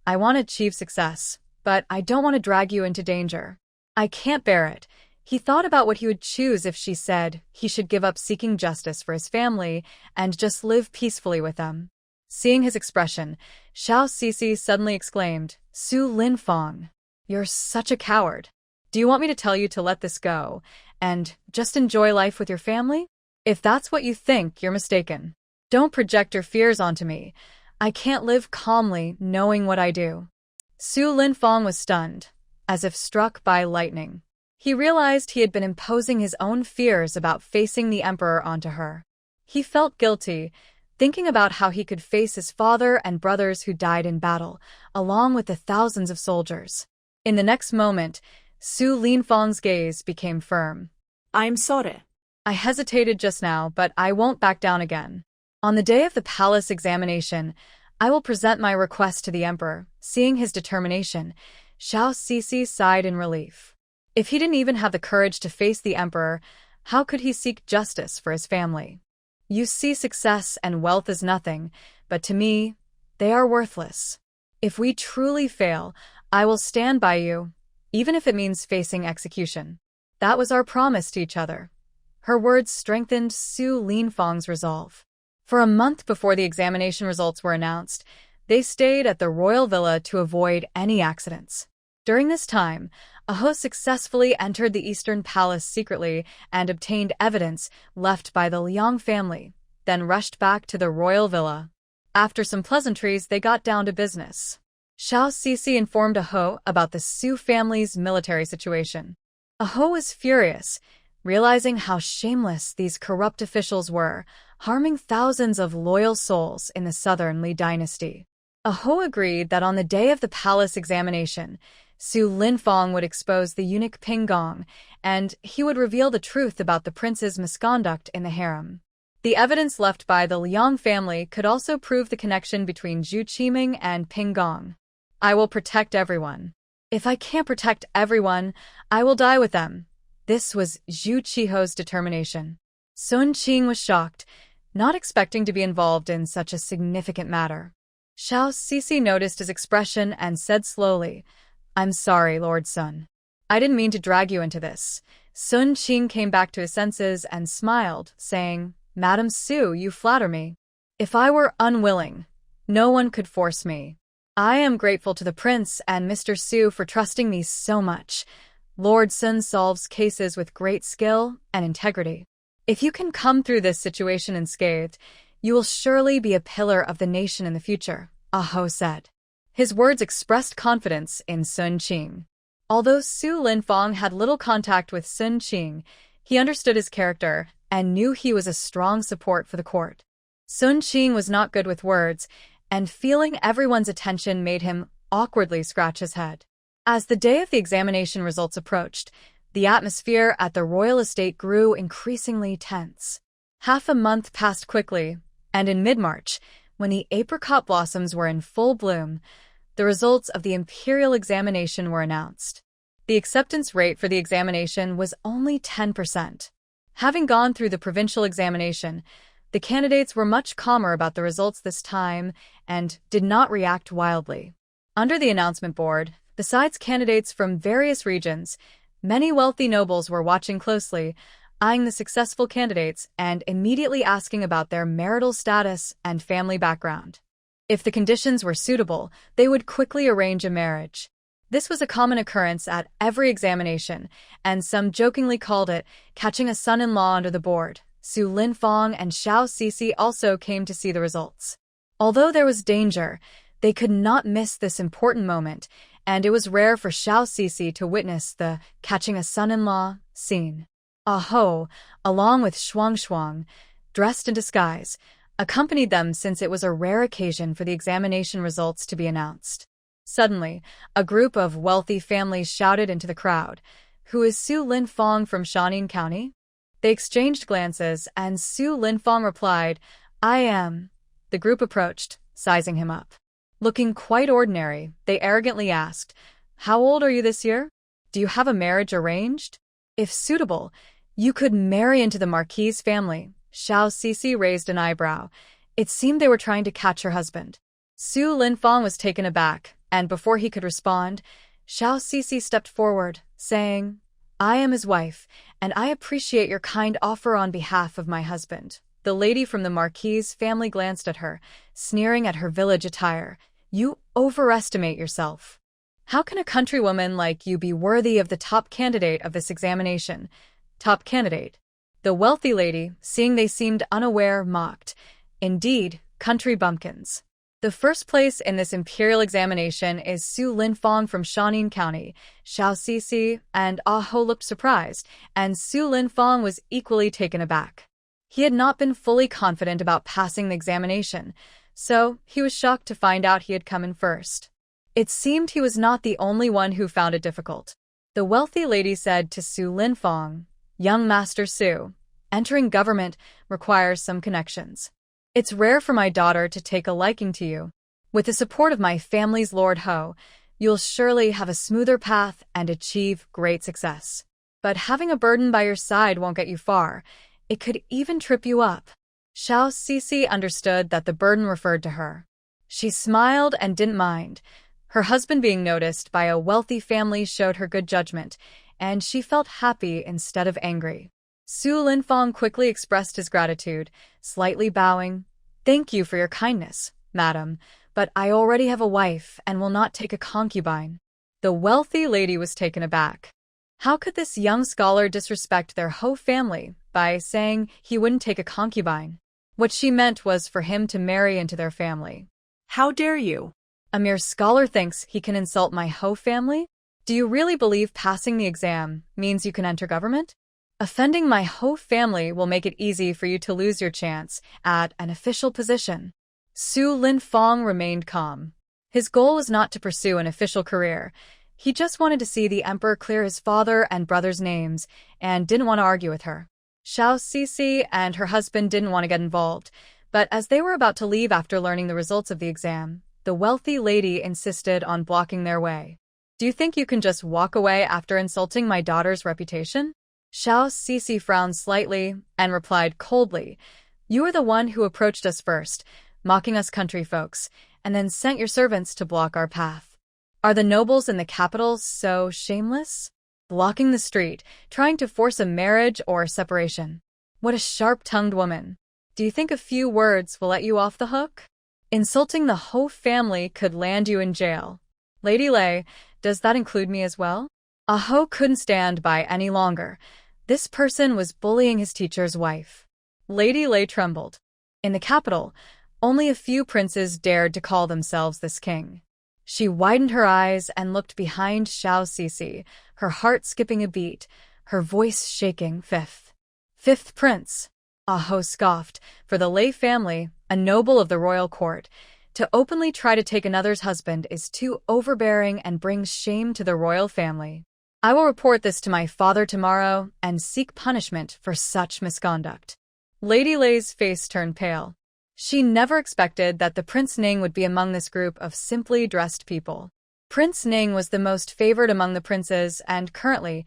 I want to achieve success, but I don't want to drag you into danger. I can't bear it." He thought about what he would choose if she said he should give up seeking justice for his family and just live peacefully with them. Seeing his expression, Xiao Sisi suddenly exclaimed, "Su Linfang, you're such a coward. Do you want me to tell you to let this go and just enjoy life with your family? If that's what you think, you're mistaken. Don't project your fears onto me. I can't live calmly knowing what I do." Su Linfang was stunned, as if struck by lightning. He realized he had been imposing his own fears about facing the emperor onto her. He felt guilty, thinking about how he could face his father and brothers who died in battle, along with the thousands of soldiers. In the next moment, Su Linfang's gaze became firm. I'm sorry. "I hesitated just now, but I won't back down again. On the day of the palace examination, I will present my request to the emperor." Seeing his determination, Xiao Sisi sighed in relief. If he didn't even have the courage to face the emperor, how could he seek justice for his family? "You see success and wealth as nothing, but to me, they are worthless. If we truly fail, I will stand by you, even if it means facing execution." That was our promise to each other. Her words strengthened Su Linfang's resolve. For a month before the examination results were announced, they stayed at the royal villa to avoid any accidents. During this time, a host successfully entered the Eastern Palace secretly and obtained evidence left by the Liang family, then rushed back to the royal villa. After some pleasantries, they got down to business. Xiao Sisi informed Aho about the Su family's military situation. Aho was furious, realizing how shameless these corrupt officials were, harming thousands of loyal souls in the southern Li dynasty. Aho agreed that on the day of the palace examination, Su Linfang would expose the eunuch Ping Gong, and he would reveal the truth about the prince's misconduct in the harem. The evidence left by the Liang family could also prove the connection between Zhu Qiming and Ping Gong. "I will protect everyone. If I can't protect everyone, I will die with them." This was Zhu Qiho's determination. Sun Qing was shocked, not expecting to be involved in such a significant matter. Xiao Sisi noticed his expression and said slowly, "I'm sorry, Lord Sun. I didn't mean to drag you into this." Sun Qing came back to his senses and smiled, saying, "Madam Su, you flatter me. If I were unwilling, no one could force me. I am grateful to the prince and Mr. Su for trusting me so much. Lord Sun solves cases with great skill and integrity. If you can come through this situation unscathed, you will surely be a pillar of the nation in the future," Aho said. His words expressed confidence in Sun Qing. Although Su Linfang had little contact with Sun Qing, he understood his character and knew he was a strong support for the court. Sun Qing was not good with words, and feeling everyone's attention made him awkwardly scratch his head. As the day of the examination results approached, the atmosphere at the royal estate grew increasingly tense. Half a month passed quickly, and in mid-March, when the apricot blossoms were in full bloom, the results of the imperial examination were announced. The acceptance rate for the examination was only 10%. Having gone through the provincial examination, the candidates were much calmer about the results this time and did not react wildly. Under the announcement board, besides candidates from various regions, many wealthy nobles were watching closely, eyeing the successful candidates and immediately asking about their marital status and family background. If the conditions were suitable, they would quickly arrange a marriage. This was a common occurrence at every examination, and some jokingly called it catching a son-in-law under the board. Su Linfong and Xiao Sisi also came to see the results. Although there was danger, they could not miss this important moment, and it was rare for Xiao Sisi to witness the catching a son-in-law scene. Ah Ho, along with Shuang, dressed in disguise, accompanied them since it was a rare occasion for the examination results to be announced. Suddenly, a group of wealthy families shouted into the crowd, "Who is Su Linfong from Shaanxi County?" They exchanged glances, and Su Linfong replied, "I am." The group approached, sizing him up. Looking quite ordinary, they arrogantly asked, "How old are you this year? Do you have a marriage arranged? If suitable, you could marry into the Marquis family." Xiao Sisi raised an eyebrow. It seemed they were trying to catch her husband. Su Linfong was taken aback, and before he could respond, Xiao Sisi stepped forward, saying, "I am his wife, and I appreciate your kind offer on behalf of my husband." The lady from the Marquis family glanced at her, sneering at her village attire. "You overestimate yourself. How can a countrywoman like you be worthy of the top candidate of this examination?" Top candidate. The wealthy lady, seeing they seemed unaware, mocked. "Indeed, country bumpkins. The first place in this imperial examination is Su Linfong from Shaanxi County." Xiao Sisi and Ah Ho looked surprised, and Su Linfong was equally taken aback. He had not been fully confident about passing the examination, so he was shocked to find out he had come in first. It seemed he was not the only one who found it difficult. The wealthy lady said to Su Linfong, "Young Master Su, entering government requires some connections. It's rare for my daughter to take a liking to you. With the support of my family's Lord Ho, you'll surely have a smoother path and achieve great success. But having a burden by your side won't get you far. It could even trip you up." Xiao Sisi understood that the burden referred to her. She smiled and didn't mind. Her husband being noticed by a wealthy family showed her good judgment, and she felt happy instead of angry. Su Linfong quickly expressed his gratitude, slightly bowing. "Thank you for your kindness, madam, but I already have a wife and will not take a concubine." The wealthy lady was taken aback. How could this young scholar disrespect their Ho family by saying he wouldn't take a concubine? What she meant was for him to marry into their family. How dare you? A mere scholar thinks he can insult my Ho family? Do you really believe passing the exam means you can enter government? Offending my Ho family will make it easy for you to lose your chance at an official position. Su Linfong remained calm. His goal was not to pursue an official career. He just wanted to see the emperor clear his father and brother's names, and didn't want to argue with her. Xiao Sisi and her husband didn't want to get involved, but as they were about to leave after learning the results of the exam, the wealthy lady insisted on blocking their way. "Do you think you can just walk away after insulting my daughter's reputation?" Xiao Sisi frowned slightly and replied coldly, "You are the one who approached us first, mocking us country folks, and then sent your servants to block our path. Are the nobles in the capital so shameless? Blocking the street, trying to force a marriage or separation. What a sharp-tongued woman. Do you think a few words will let you off the hook? Insulting the Ho family could land you in jail. Lady Lei, does that include me as well?" Ah Ho couldn't stand by any longer. This person was bullying his teacher's wife. Lady Lei trembled. In the capital, only a few princes dared to call themselves this king. She widened her eyes and looked behind Xiao Sisi, her heart skipping a beat, her voice shaking. Fifth prince. Ah Ho scoffed. For the Lei family, a noble of the royal court, to openly try to take another's husband is too overbearing and brings shame to the royal family. I will report this to my father tomorrow and seek punishment for such misconduct. Lady Lei's face turned pale. She never expected that the Prince Ning would be among this group of simply dressed people. Prince Ning was the most favored among the princes, and currently,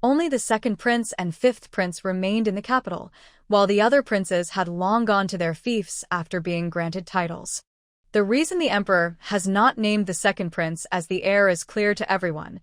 only the second prince and fifth prince remained in the capital, while the other princes had long gone to their fiefs after being granted titles. The reason the emperor has not named the second prince as the heir is clear to everyone.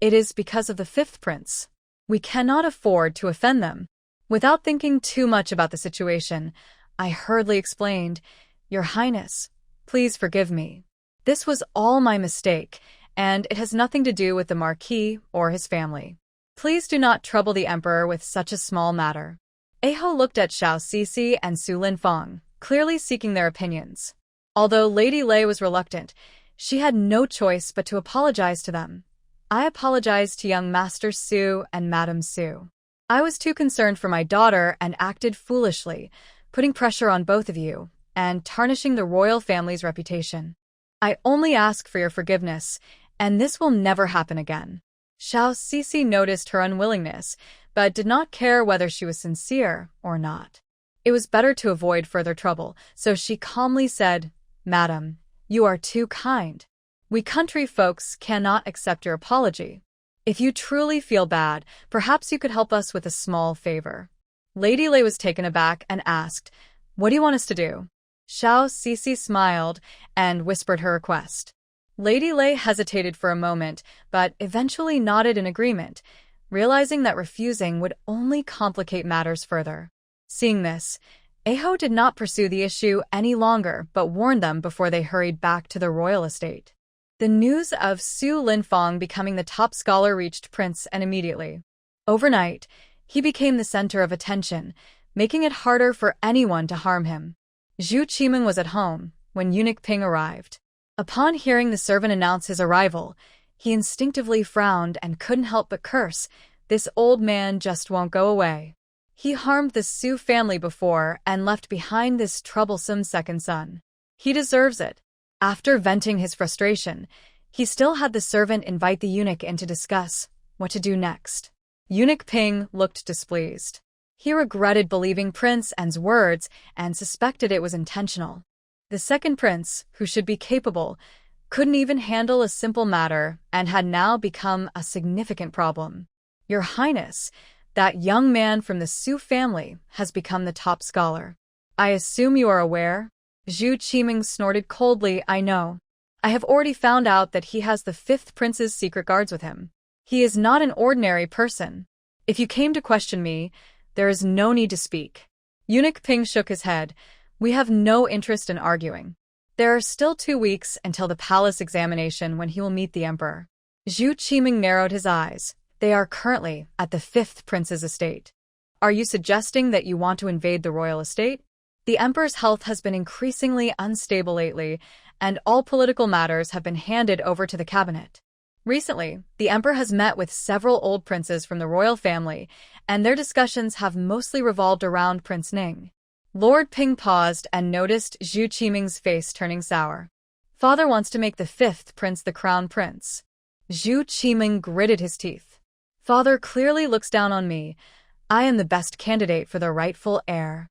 It is because of the fifth prince. We cannot afford to offend them. Without thinking too much about the situation, I hurriedly explained, "Your Highness, please forgive me. This was all my mistake, and it has nothing to do with the Marquis or his family. Please do not trouble the Emperor with such a small matter. Aho looked at Xiao Sisi and Su Linfang, clearly seeking their opinions. Although Lady Lei was reluctant, she had no choice but to apologize to them. I apologize to young Master Su and Madam Su. I was too concerned for my daughter and acted foolishly, putting pressure on both of you and tarnishing the royal family's reputation. I only ask for your forgiveness, and this will never happen again. Xiao Sisi noticed her unwillingness, but did not care whether she was sincere or not. It was better to avoid further trouble, so she calmly said, "Madam, you are too kind. We country folks cannot accept your apology. If you truly feel bad, perhaps you could help us with a small favor." Lady Lei was taken aback and asked, "What do you want us to do?" Xiao Sisi smiled and whispered her request. Lady Lei hesitated for a moment, but eventually nodded in agreement, realizing that refusing would only complicate matters further. Seeing this, Aho did not pursue the issue any longer but warned them before they hurried back to the royal estate. The news of Su Linfang becoming the top scholar reached Prince and immediately. Overnight, he became the center of attention, making it harder for anyone to harm him. Zhu Qimeng was at home when eunuch Ping arrived. Upon hearing the servant announce his arrival, he instinctively frowned and couldn't help but curse. This old man just won't go away. He harmed the Su family before and left behind this troublesome second son. He deserves it. After venting his frustration, he still had the servant invite the eunuch in to discuss what to do next. Eunuch Ping looked displeased. He regretted believing Prince N's words and suspected it was intentional. The second prince, who should be capable, couldn't even handle a simple matter and had now become a significant problem. Your Highness, that young man from the Su family has become the top scholar. I assume you are aware? Zhu Qimeng snorted coldly. I know. I have already found out that he has the fifth prince's secret guards with him. He is not an ordinary person. If you came to question me, there is no need to speak. Eunuch Ping shook his head. We have no interest in arguing. There are still 2 weeks until the palace examination when he will meet the emperor. Zhu Qimeng narrowed his eyes. They are currently at the fifth prince's estate. Are you suggesting that you want to invade the royal estate? The emperor's health has been increasingly unstable lately, and all political matters have been handed over to the cabinet. Recently, the emperor has met with several old princes from the royal family, and their discussions have mostly revolved around Prince Ning. Lord Ping paused and noticed Zhu Qimeng's face turning sour. Father wants to make the fifth prince the crown prince. Zhu Qimeng gritted his teeth. Father clearly looks down on me. I am the best candidate for the rightful heir.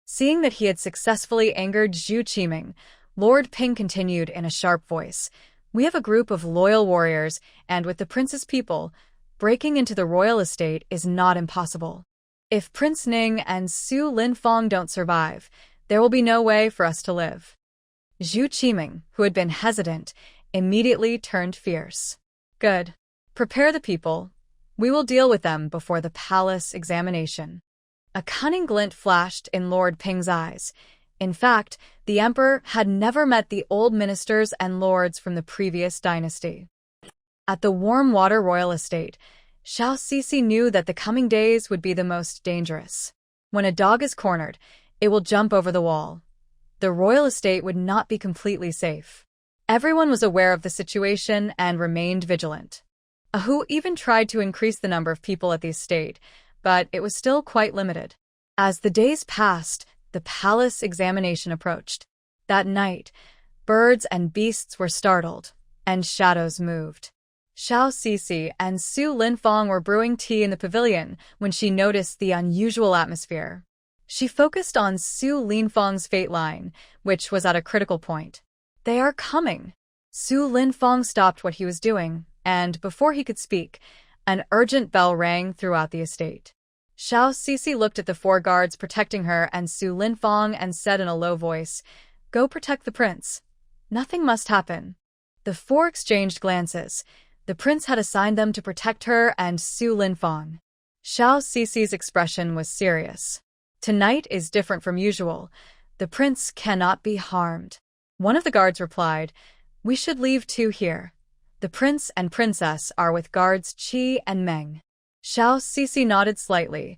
Seeing that he had successfully angered Zhu Qimeng, Lord Ping continued in a sharp voice. We have a group of loyal warriors, and with the prince's people, breaking into the royal estate is not impossible. If Prince Ning and Su Linfang don't survive, there will be no way for us to live. Zhu Qimeng, who had been hesitant, immediately turned fierce. Good. Prepare the people. We will deal with them before the palace examination. A cunning glint flashed in Lord Ping's eyes. In fact, the emperor had never met the old ministers and lords from the previous dynasty. At the Warm Water Royal Estate, Xiao Sisi knew that the coming days would be the most dangerous. When a dog is cornered, it will jump over the wall. The royal estate would not be completely safe. Everyone was aware of the situation and remained vigilant. Ahu even tried to increase the number of people at the estate, but it was still quite limited. As the days passed, the palace examination approached. That night, birds and beasts were startled, and shadows moved. Xiao Sisi and Su Linfang were brewing tea in the pavilion when she noticed the unusual atmosphere. She focused on Su Linfang's fate line, which was at a critical point. They are coming. Su Linfang stopped what he was doing, and before he could speak, an urgent bell rang throughout the estate. Xiao Sisi looked at the 4 guards protecting her and Su Linfang and said in a low voice, Go protect the prince. Nothing must happen. The 4 exchanged glances. The prince had assigned them to protect her and Su Linfang. Xiao Sisi's expression was serious. Tonight is different from usual. The prince cannot be harmed. One of the guards replied, We should leave 2 here. The prince and princess are with guards Qi and Meng. Xiao Sisi nodded slightly.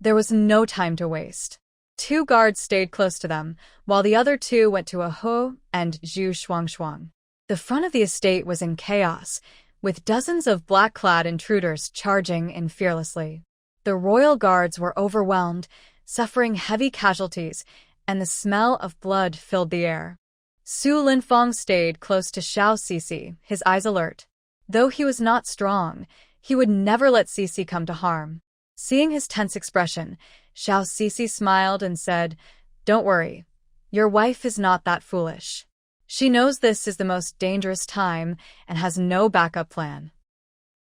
There was no time to waste. 2 guards stayed close to them, while the other 2 went to Aho and Zhu Shuangshuang. The front of the estate was in chaos, with dozens of black-clad intruders charging in fearlessly. The royal guards were overwhelmed, suffering heavy casualties, and the smell of blood filled the air. Su Linfang stayed close to Xiao Sisi, his eyes alert. Though he was not strong, he would never let Sisi come to harm. Seeing his tense expression, Xiao Sisi smiled and said, "Don't worry. Your wife is not that foolish. She knows this is the most dangerous time and has no backup plan."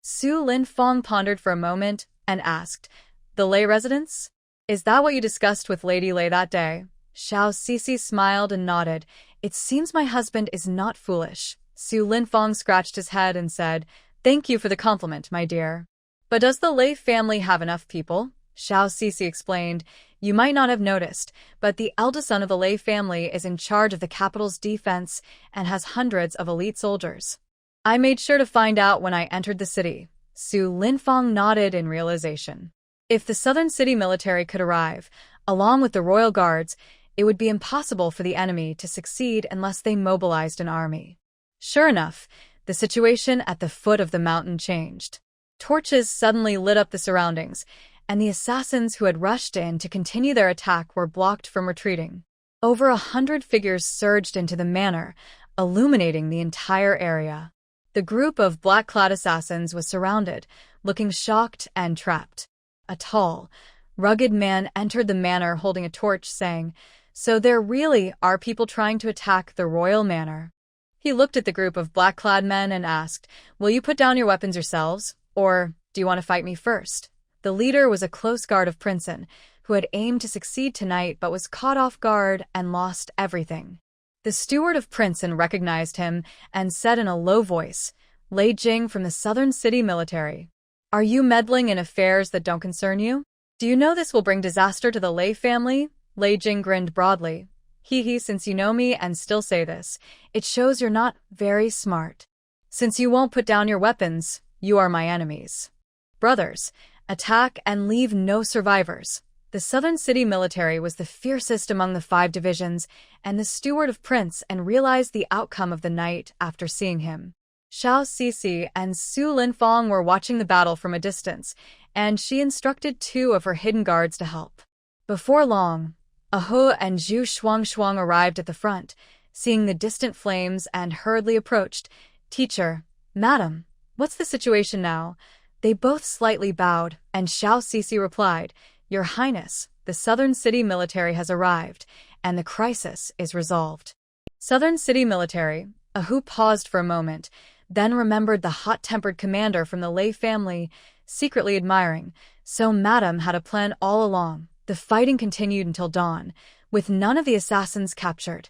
Su Linfang pondered for a moment and asked, "The Lei residence? Is that what you discussed with Lady Lei that day?" Xiao Sisi smiled and nodded. "It seems my husband is not foolish." Su Linfang scratched his head and said, "Thank you for the compliment, my dear. But does the Lei family have enough people?" Xiao Sisi explained, "You might not have noticed, but the eldest son of the Lei family is in charge of the capital's defense and has hundreds of elite soldiers. I made sure to find out when I entered the city." Su Linfang nodded in realization. If the southern city military could arrive, along with the royal guards, it would be impossible for the enemy to succeed unless they mobilized an army. Sure enough, the situation at the foot of the mountain changed. Torches suddenly lit up the surroundings, and the assassins who had rushed in to continue their attack were blocked from retreating. Over 100 figures surged into the manor, illuminating the entire area. The group of black-clad assassins was surrounded, looking shocked and trapped. A tall, rugged man entered the manor holding a torch, saying, "So there really are people trying to attack the royal manor." He looked at the group of black-clad men and asked, "Will you put down your weapons yourselves, or do you want to fight me first?" The leader was a close guard of Princeton, who had aimed to succeed tonight but was caught off guard and lost everything. The steward of Princeton recognized him and said in a low voice, "Lei Jing from the Southern City Military. Are you meddling in affairs that don't concern you? Do you know this will bring disaster to the Lei family?" Lei Jing grinned broadly. "Hee, since you know me and still say this, it shows you're not very smart. Since you won't put down your weapons, you are my enemies. Brothers, attack and leave no survivors." The Southern City Military was the fiercest among the 5 divisions, and the steward of Prince and realized the outcome of the night after seeing him. Xiao Sisi and Su Linfang were watching the battle from a distance, and she instructed 2 of her hidden guards to help. Before long, Aho and Zhu Shuangshuang arrived at the front, seeing the distant flames and hurriedly approached. "Teacher, madam, what's the situation now?" They both slightly bowed, and Xiao Sisi replied, "Your Highness, the Southern City Military has arrived, and the crisis is resolved." Southern City Military. Ahu paused for a moment, then remembered the hot-tempered commander from the Lei family, secretly admiring. So madam had a plan all along. The fighting continued until dawn, with none of the assassins captured.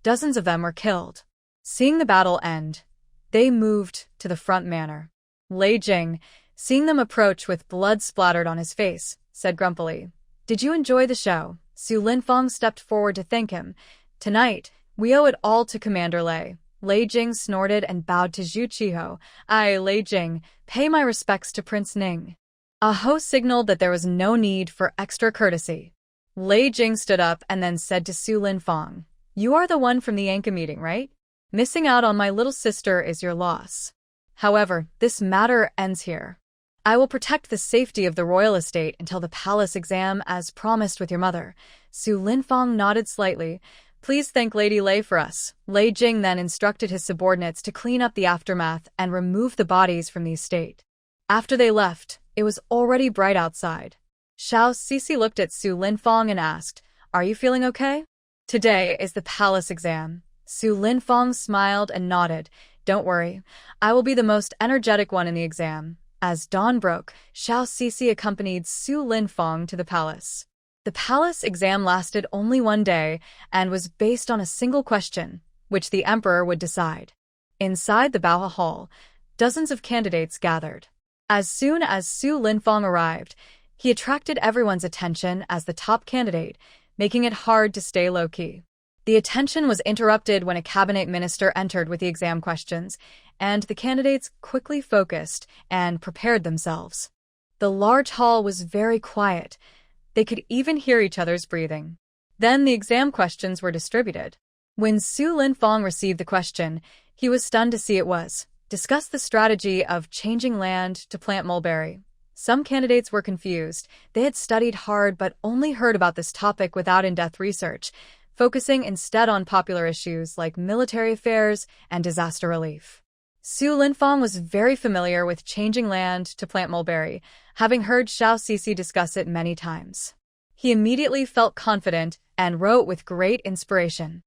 Dozens of them were killed. Seeing the battle end, they moved to the front manor. Lei Jing, seeing them approach with blood splattered on his face, said grumpily, "Did you enjoy the show?" Su Linfang stepped forward to thank him. "Tonight, we owe it all to Commander Lei." Lei Jing snorted and bowed to Zhu Qiho. "I, Lei Jing, pay my respects to Prince Ning." Aho signaled that there was no need for extra courtesy. Lei Jing stood up and then said to Su Linfang, "You are the one from the Yanka meeting, right? Missing out on my little sister is your loss. However, this matter ends here. I will protect the safety of the royal estate until the palace exam as promised with your mother." Su Linfang nodded slightly. "Please thank Lady Lei for us." Lei Jing then instructed his subordinates to clean up the aftermath and remove the bodies from the estate. After they left, it was already bright outside. Xiao Sisi looked at Su Linfang and asked, "Are you feeling okay?" "Today is the palace exam." Su Linfang smiled and nodded. "Don't worry, I will be the most energetic one in the exam." As dawn broke, Xiao Sisi accompanied Su Linfang to the palace. The palace exam lasted only 1 day and was based on a single question, which the emperor would decide. Inside the Bao Hall, dozens of candidates gathered. As soon as Su Linfang arrived, he attracted everyone's attention as the top candidate, making it hard to stay low-key. The attention was interrupted when a cabinet minister entered with the exam questions, and the candidates quickly focused and prepared themselves. The large hall was very quiet. They could even hear each other's breathing. Then the exam questions were distributed. When Su Linfong received the question, he was stunned to see it was, "Discuss the strategy of changing land to plant mulberry." Some candidates were confused. They had studied hard but only heard about this topic without in-depth research, focusing instead on popular issues like military affairs and disaster relief. Su Linfong was very familiar with changing land to plant mulberry, having heard Xiao Sisi discuss it many times. He immediately felt confident and wrote with great inspiration.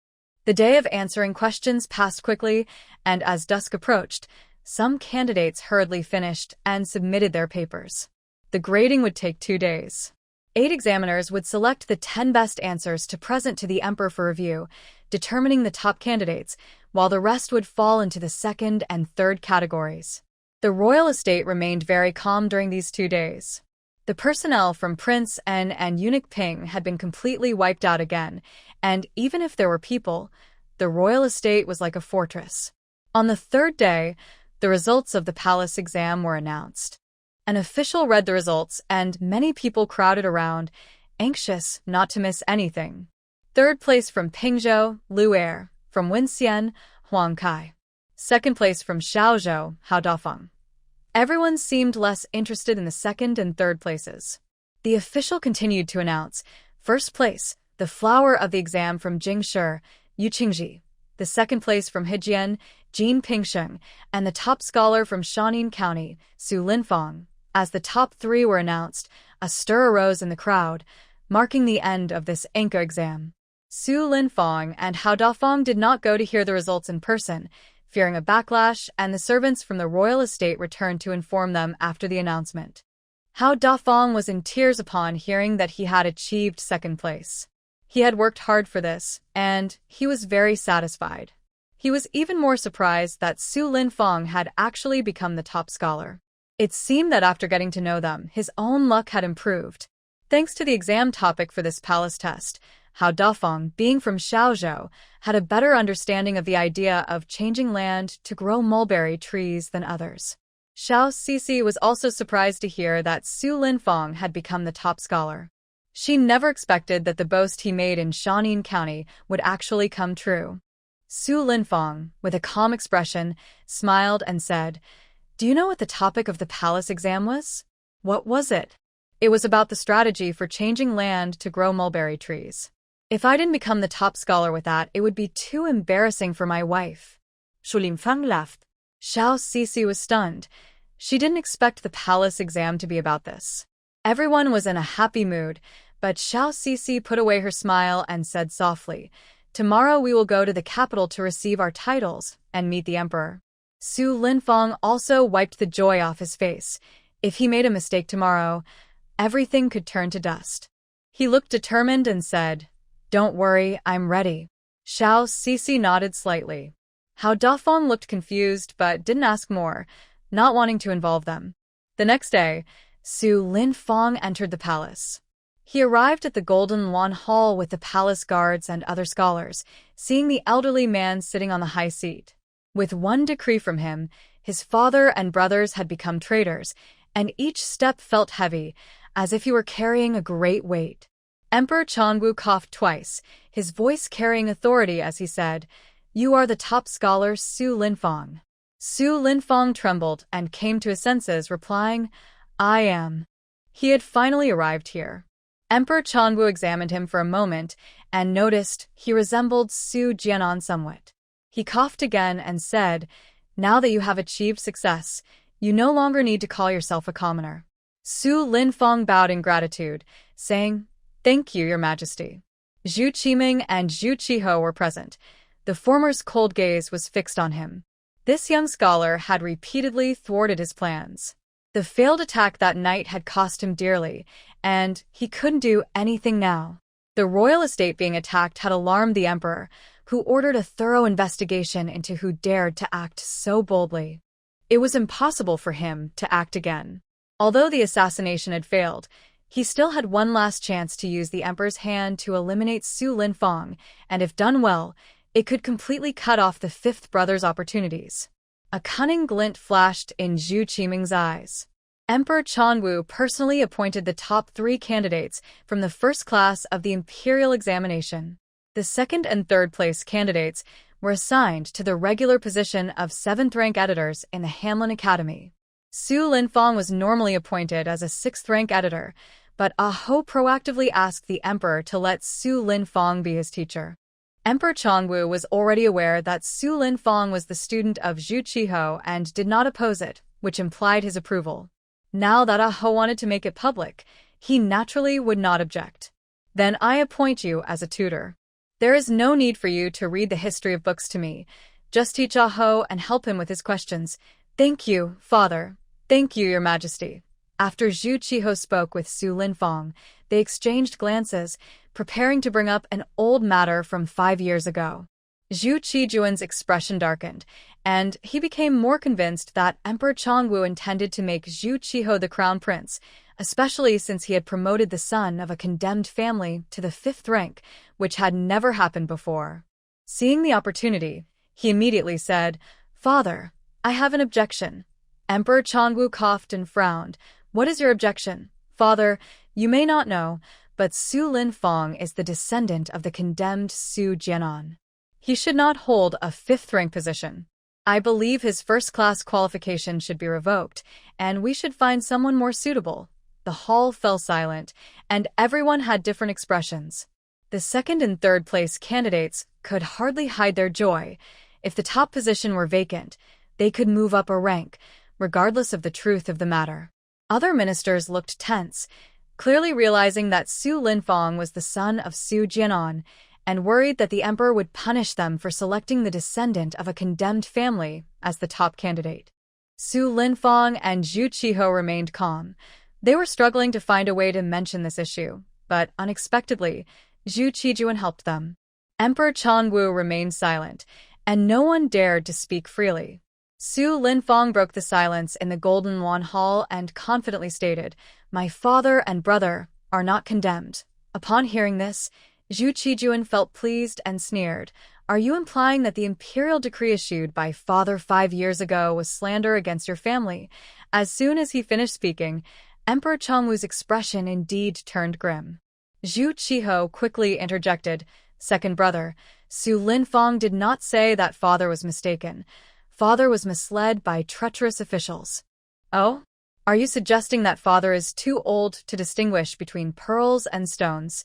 The day of answering questions passed quickly, and as dusk approached, some candidates hurriedly finished and submitted their papers. The grading would take 2 days. 8 examiners would select the 10 best answers to present to the emperor for review, determining the top candidates, while the rest would fall into the second and third categories. The royal estate remained very calm during these 2 days. The personnel from Prince En and Eunuch Ping had been completely wiped out again, and even if there were people, the royal estate was like a fortress. On the 3rd day, the results of the palace exam were announced. An official read the results, and many people crowded around, anxious not to miss anything. 3rd place from Pingzhou, Lu Er; from Winxian, Huang Kai. 2nd place from Xiaozhou, Hao Dafeng. Everyone seemed less interested in the 2nd and 3rd places. The official continued to announce, 1st place, the flower of the exam from Jingshi, Yu Qingji; the 2nd place from Hejian, Jin Pingsheng; and the top scholar from Shaanxi County, Su Linfong. As the top 3 were announced, a stir arose in the crowd, marking the end of this Anka exam. Su Linfong and Hao Dafeng did not go to hear the results in person, fearing a backlash, and the servants from the royal estate returned to inform them after the announcement. Hao Dafeng was in tears upon hearing that he had achieved 2nd place. He had worked hard for this, and he was very satisfied. He was even more surprised that Su Linfong had actually become the top scholar. It seemed that after getting to know them, his own luck had improved. Thanks to the exam topic for this palace test, Hao Dafeng, being from Xiaozhou, had a better understanding of the idea of changing land to grow mulberry trees than others. Xiao Sisi was also surprised to hear that Su Linfong had become the top scholar. She never expected that the boast he made in Shaanxi County would actually come true. Su Linfong, with a calm expression, smiled and said, "Do you know what the topic of the palace exam was?" "What was it?" "It was about the strategy for changing land to grow mulberry trees. If I didn't become the top scholar with that, it would be too embarrassing for my wife." Su Linfang laughed. Xiao Sisi was stunned. She didn't expect the palace exam to be about this. Everyone was in a happy mood, but Xiao Sisi put away her smile and said softly, "Tomorrow we will go to the capital to receive our titles and meet the emperor." Su Linfong also wiped the joy off his face. If he made a mistake tomorrow, everything could turn to dust. He looked determined and said, "Don't worry, I'm ready." Xiao Sisi nodded slightly. Hao Dafeng looked confused but didn't ask more, not wanting to involve them. The next day, Su Linfong entered the palace. He arrived at the Golden Lawn Hall with the palace guards and other scholars, seeing the elderly man sitting on the high seat. With one decree from him, his father and brothers had become traitors, and each step felt heavy, as if he were carrying a great weight. Emperor Chongwu coughed twice, his voice carrying authority as he said, "You are the top scholar Su Linfong." Su Linfong trembled and came to his senses, replying, "I am." He had finally arrived here. Emperor Chongwu examined him for a moment and noticed he resembled Su Jianan somewhat. He coughed again and said, "Now that you have achieved success, you no longer need to call yourself a commoner." Su Linfong bowed in gratitude, saying, "Thank you, Your Majesty." Zhu Qiming and Zhu Qiho were present. The former's cold gaze was fixed on him. This young scholar had repeatedly thwarted his plans. The failed attack that night had cost him dearly, and he couldn't do anything now. The royal estate being attacked had alarmed the emperor, who ordered a thorough investigation into who dared to act so boldly. It was impossible for him to act again. Although the assassination had failed, he still had one last chance to use the emperor's hand to eliminate Su Linfong, and if done well, it could completely cut off the fifth brother's opportunities. A cunning glint flashed in Zhu Qiming's eyes. Emperor Chongwu personally appointed the top 3 candidates from the first class of the imperial examination. The second and third place candidates were assigned to the regular position of 7th-rank editors in the Hanlin Academy. Su Linfang was normally appointed as a 6th-rank editor, but Ah Ho proactively asked the emperor to let Su Linfang be his teacher. Emperor Chongwu was already aware that Su Linfang was the student of Zhu Qiho and did not oppose it, which implied his approval. Now that Ah Ho wanted to make it public, he naturally would not object. Then I appoint you as a tutor. There is no need for you to read the history of books to me. Just teach Ah Ho and help him with his questions. Thank you, Father. Thank you, Your Majesty. After Zhu Qiho spoke with Su Linfang, they exchanged glances, preparing to bring up an old matter from 5 years ago. Zhu Qijuan's expression darkened, and he became more convinced that Emperor Chongwu intended to make Zhu Qiho the crown prince, especially since he had promoted the son of a condemned family to the 5th rank, which had never happened before. Seeing the opportunity, he immediately said, "Father, I have an objection." Emperor Chongwu coughed and frowned. "What is your objection?" "Father, you may not know, but Su Linfang is the descendant of the condemned Su Jianan. He should not hold a 5th-rank position. I believe his first-class qualification should be revoked, and we should find someone more suitable." The hall fell silent, and everyone had different expressions. The second and third place candidates could hardly hide their joy. If the top position were vacant, they could move up a rank, regardless of the truth of the matter. Other ministers looked tense, clearly realizing that Su Linfang was the son of Su Jianan, and worried that the emperor would punish them for selecting the descendant of a condemned family as the top candidate. Su Linfang and Zhu Qiho remained calm. They were struggling to find a way to mention this issue, but unexpectedly, Zhu Qijuan helped them. Emperor Chongwu remained silent, and no one dared to speak freely. Su Linfang broke the silence in the Golden Yuan Hall and confidently stated, "My father and brother are not condemned." Upon hearing this, Zhu Qijuan felt pleased and sneered. "Are you implying that the imperial decree issued by father 5 years ago was slander against your family?" As soon as he finished speaking, Emperor Chongwu's expression indeed turned grim. Zhu Qiho quickly interjected, "Second brother, Su Linfang did not say that father was mistaken. Father was misled by treacherous officials." "Oh? Are you suggesting that father is too old to distinguish between pearls and stones?"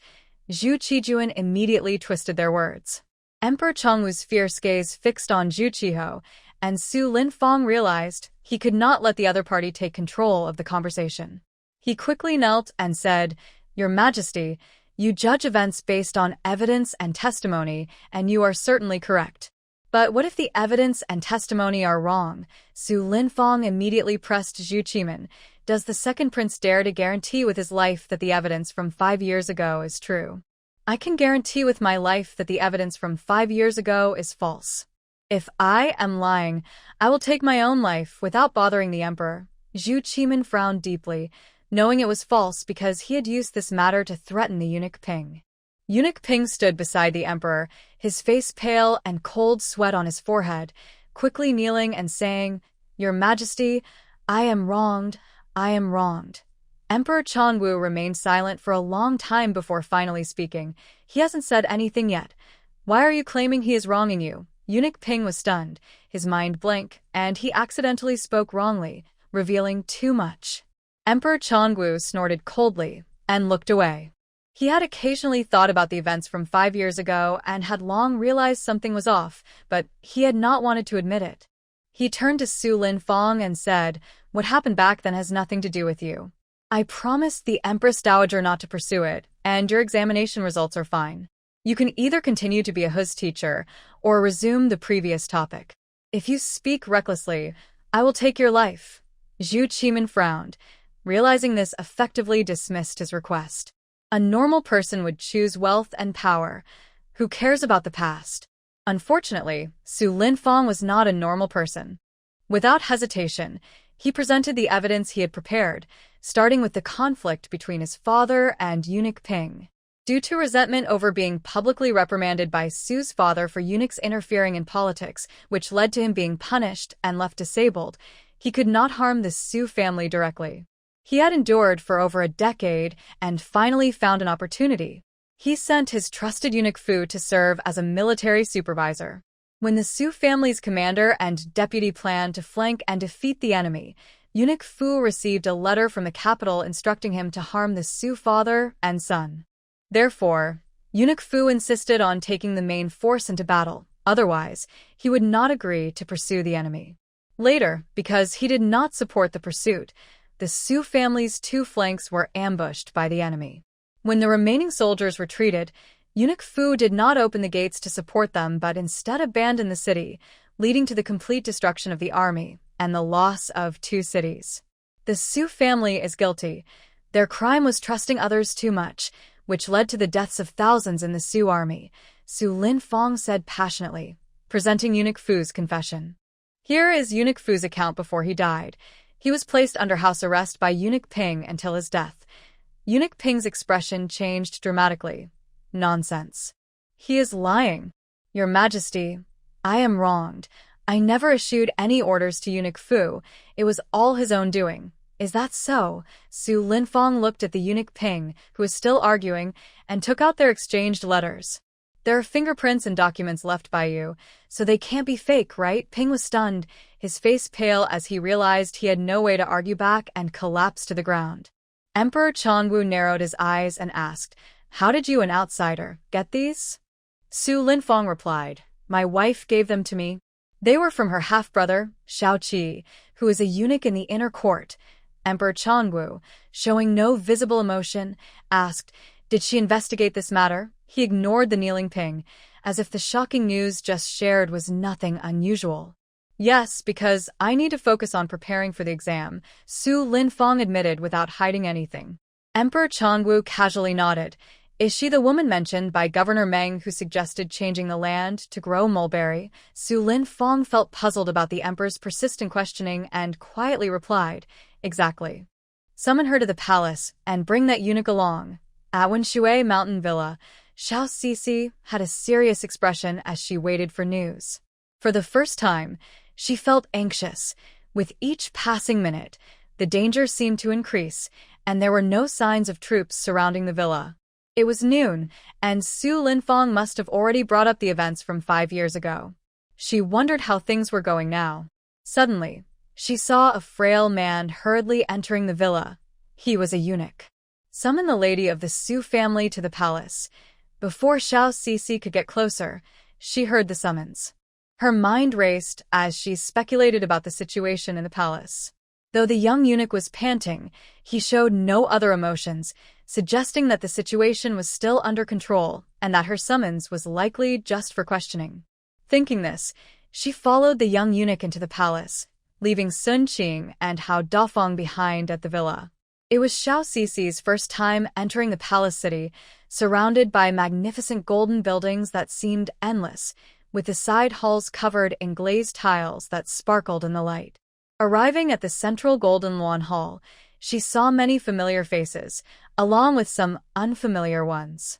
Zhu Qijuan immediately twisted their words. Emperor Chongwu's fierce gaze fixed on Zhu Qiho, and Su Linfang realized he could not let the other party take control of the conversation. He quickly knelt and said, "Your Majesty, you judge events based on evidence and testimony, and you are certainly correct. But what if the evidence and testimony are wrong?" Su Linfang immediately pressed Zhu Qimin. "Does the second prince dare to guarantee with his life that the evidence from 5 years ago is true?" "I can guarantee with my life that the evidence from 5 years ago is false. If I am lying, I will take my own life without bothering the emperor." Zhu Qimin frowned deeply, knowing it was false because he had used this matter to threaten the eunuch Ping. Eunuch Ping stood beside the emperor, his face pale and cold sweat on his forehead, quickly kneeling and saying, "Your Majesty, I am wronged, I am wronged." Emperor Chongwu remained silent for a long time before finally speaking. "He hasn't said anything yet. Why are you claiming he is wronging you?" Eunuch Ping was stunned, his mind blank, and he accidentally spoke wrongly, revealing too much. Emperor Chongwu snorted coldly and looked away. He had occasionally thought about the events from 5 years ago and had long realized something was off, but he had not wanted to admit it. He turned to Su Linfang and said, "What happened back then has nothing to do with you. I promised the Empress Dowager not to pursue it, and your examination results are fine. You can either continue to be a Huz teacher or resume the previous topic. If you speak recklessly, I will take your life." Zhu Qimin frowned, realizing this effectively dismissed his request. A normal person would choose wealth and power. Who cares about the past? Unfortunately, Su Linfang was not a normal person. Without hesitation, he presented the evidence he had prepared, starting with the conflict between his father and eunuch Ping. Due to resentment over being publicly reprimanded by Su's father for eunuchs interfering in politics, which led to him being punished and left disabled, he could not harm the Su family directly. He had endured for over a decade and finally found an opportunity. He sent his trusted eunuch Fu to serve as a military supervisor. When the Su family's commander and deputy planned to flank and defeat the enemy, eunuch Fu received a letter from the capital instructing him to harm the Su father and son. Therefore, eunuch Fu insisted on taking the main force into battle, otherwise, he would not agree to pursue the enemy. Later, because he did not support the pursuit, the Su family's two flanks were ambushed by the enemy. When the remaining soldiers retreated, eunuch Fu did not open the gates to support them but instead abandoned the city, leading to the complete destruction of the army and the loss of two cities. The Su family is guilty. Their crime was trusting others too much, which led to the deaths of thousands in the Su army, Su Linfang said passionately, presenting eunuch Fu's confession. Here is eunuch Fu's account before he died. He was placed under house arrest by eunuch Ping until his death. Eunuch Ping's expression changed dramatically. Nonsense. He is lying. Your Majesty, I am wronged. I never issued any orders to eunuch Fu. It was all his own doing. Is that so? Su Linfang looked at the eunuch Ping, who was still arguing, and took out their exchanged letters. There are fingerprints and documents left by you, so they can't be fake, right? Ping was stunned, his face pale as he realized he had no way to argue back and collapsed to the ground. Emperor Changwu narrowed his eyes and asked, "How did you, an outsider, get these?" Su Linfang replied, "My wife gave them to me. They were from her half-brother, Shao Qi, who is a eunuch in the inner court." Emperor Changwu, showing no visible emotion, asked, "Did she investigate this matter?" He ignored the kneeling Ping, as if the shocking news just shared was nothing unusual. "Yes, because I need to focus on preparing for the exam," Su Linfang admitted without hiding anything. Emperor Changwu casually nodded. "Is she the woman mentioned by Governor Meng who suggested changing the land to grow mulberry?" Su Linfang felt puzzled about the emperor's persistent questioning and quietly replied, "Exactly. Summon her to the palace and bring that eunuch along." At Wenshui Mountain Villa, Shao Sisi had a serious expression as she waited for news. For the first time, she felt anxious. With each passing minute, the danger seemed to increase, and there were no signs of troops surrounding the villa. It was noon, and Su Linfang must have already brought up the events from 5 years ago. She wondered how things were going now. Suddenly, she saw a frail man hurriedly entering the villa. He was a eunuch. "Summon the lady of the Su family to the palace." Before Shao Sisi could get closer, she heard the summons. Her mind raced as she speculated about the situation in the palace. Though the young eunuch was panting, he showed no other emotions, suggesting that the situation was still under control and that her summons was likely just for questioning. Thinking this, she followed the young eunuch into the palace, leaving Sun Qing and Hao Dafeng behind at the villa. It was Shao Sisi's first time entering the palace city, surrounded by magnificent golden buildings that seemed endless, with the side halls covered in glazed tiles that sparkled in the light. Arriving at the central Golden Luan Hall, she saw many familiar faces, along with some unfamiliar ones.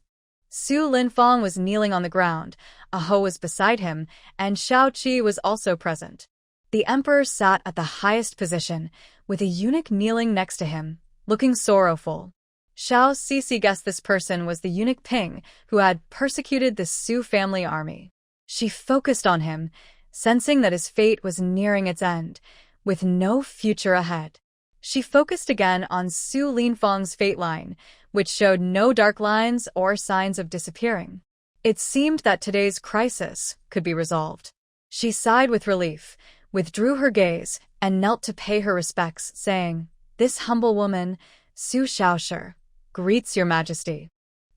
Su Linfang was kneeling on the ground, Aho was beside him, and Shao Qi was also present. The emperor sat at the highest position, with a eunuch kneeling next to him, looking sorrowful. Shao Sisi guessed this person was the eunuch Ping, who had persecuted the Su family army. She focused on him, sensing that his fate was nearing its end, with no future ahead. She focused again on Su Linfang's fate line, which showed no dark lines or signs of disappearing. It seemed that today's crisis could be resolved. She sighed with relief, withdrew her gaze, and knelt to pay her respects, saying, "This humble woman, Su Shaoshi, greets your majesty."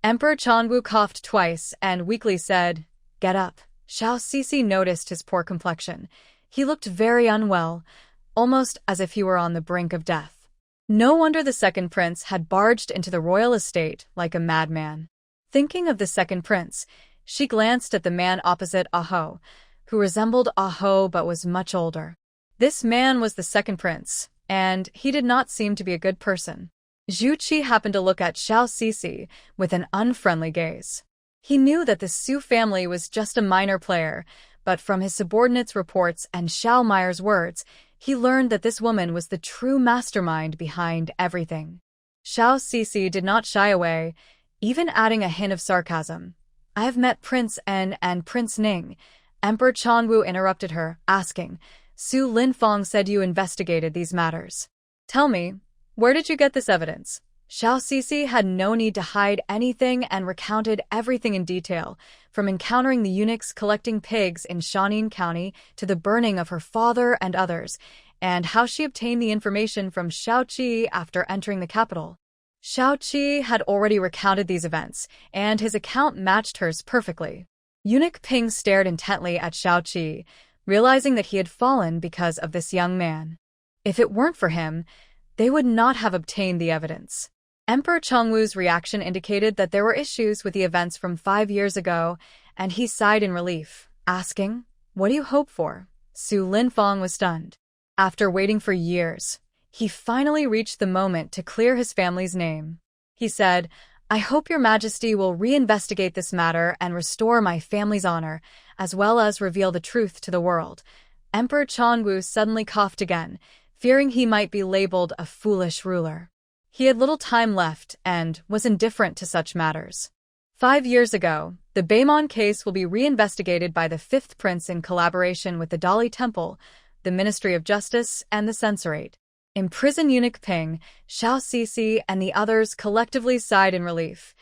Emperor Changwu coughed twice and weakly said, "Get up." Shao Sisi noticed his poor complexion. He looked very unwell, almost as if he were on the brink of death. No wonder the second prince had barged into the royal estate like a madman. Thinking of the second prince, she glanced at the man opposite Aho, who resembled Aho but was much older. This man was the second prince, and he did not seem to be a good person. Zhu Qi happened to look at Xiao Sisi with an unfriendly gaze. He knew that the Su family was just a minor player, but from his subordinates' reports and Xiao Meier's words, he learned that this woman was the true mastermind behind everything. Xiao Sisi did not shy away, even adding a hint of sarcasm. I have met Prince En and Prince Ning. Emperor Changwu interrupted her, asking, Su Linfang said you investigated these matters. Tell me, where did you get this evidence? Xiao Sisi had no need to hide anything and recounted everything in detail, from encountering the eunuchs collecting pigs in Shanin County to the burning of her father and others, and how she obtained the information from Xiao Qi after entering the capital. Xiao Qi had already recounted these events, and his account matched hers perfectly. Eunuch Ping stared intently at Xiao Qi, realizing that he had fallen because of this young man. If it weren't for him, they would not have obtained the evidence. Emperor Chongwu's reaction indicated that there were issues with the events from 5 years ago, and he sighed in relief, asking, What do you hope for? Su Linfang was stunned. After waiting for years, he finally reached the moment to clear his family's name. He said, I hope your majesty will reinvestigate this matter and restore my family's honor, as well as reveal the truth to the world. Emperor Chongwu suddenly coughed again, fearing he might be labeled a foolish ruler. He had little time left and was indifferent to such matters. 5 years ago, the Baemon case will be reinvestigated by the Fifth Prince in collaboration with the Dali Temple, the Ministry of Justice, and the Censorate. Imprisoned Eunuch Ping, Xiao Sisi, and the others collectively sighed in relief.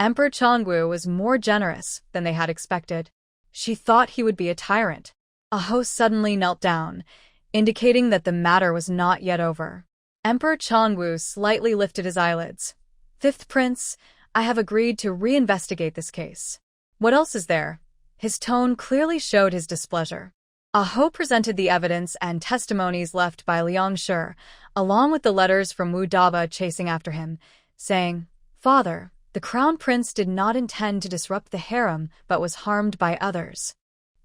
Emperor Chongwu was more generous than they had expected. She thought he would be a tyrant. A host suddenly knelt down, indicating that the matter was not yet over. Emperor Chongwu slightly lifted his eyelids. Fifth Prince, I have agreed to reinvestigate this case. What else is there? His tone clearly showed his displeasure. Aho presented the evidence and testimonies left by Liang Shi, along with the letters from Wu Daba chasing after him, saying, Father, the crown prince did not intend to disrupt the harem but was harmed by others.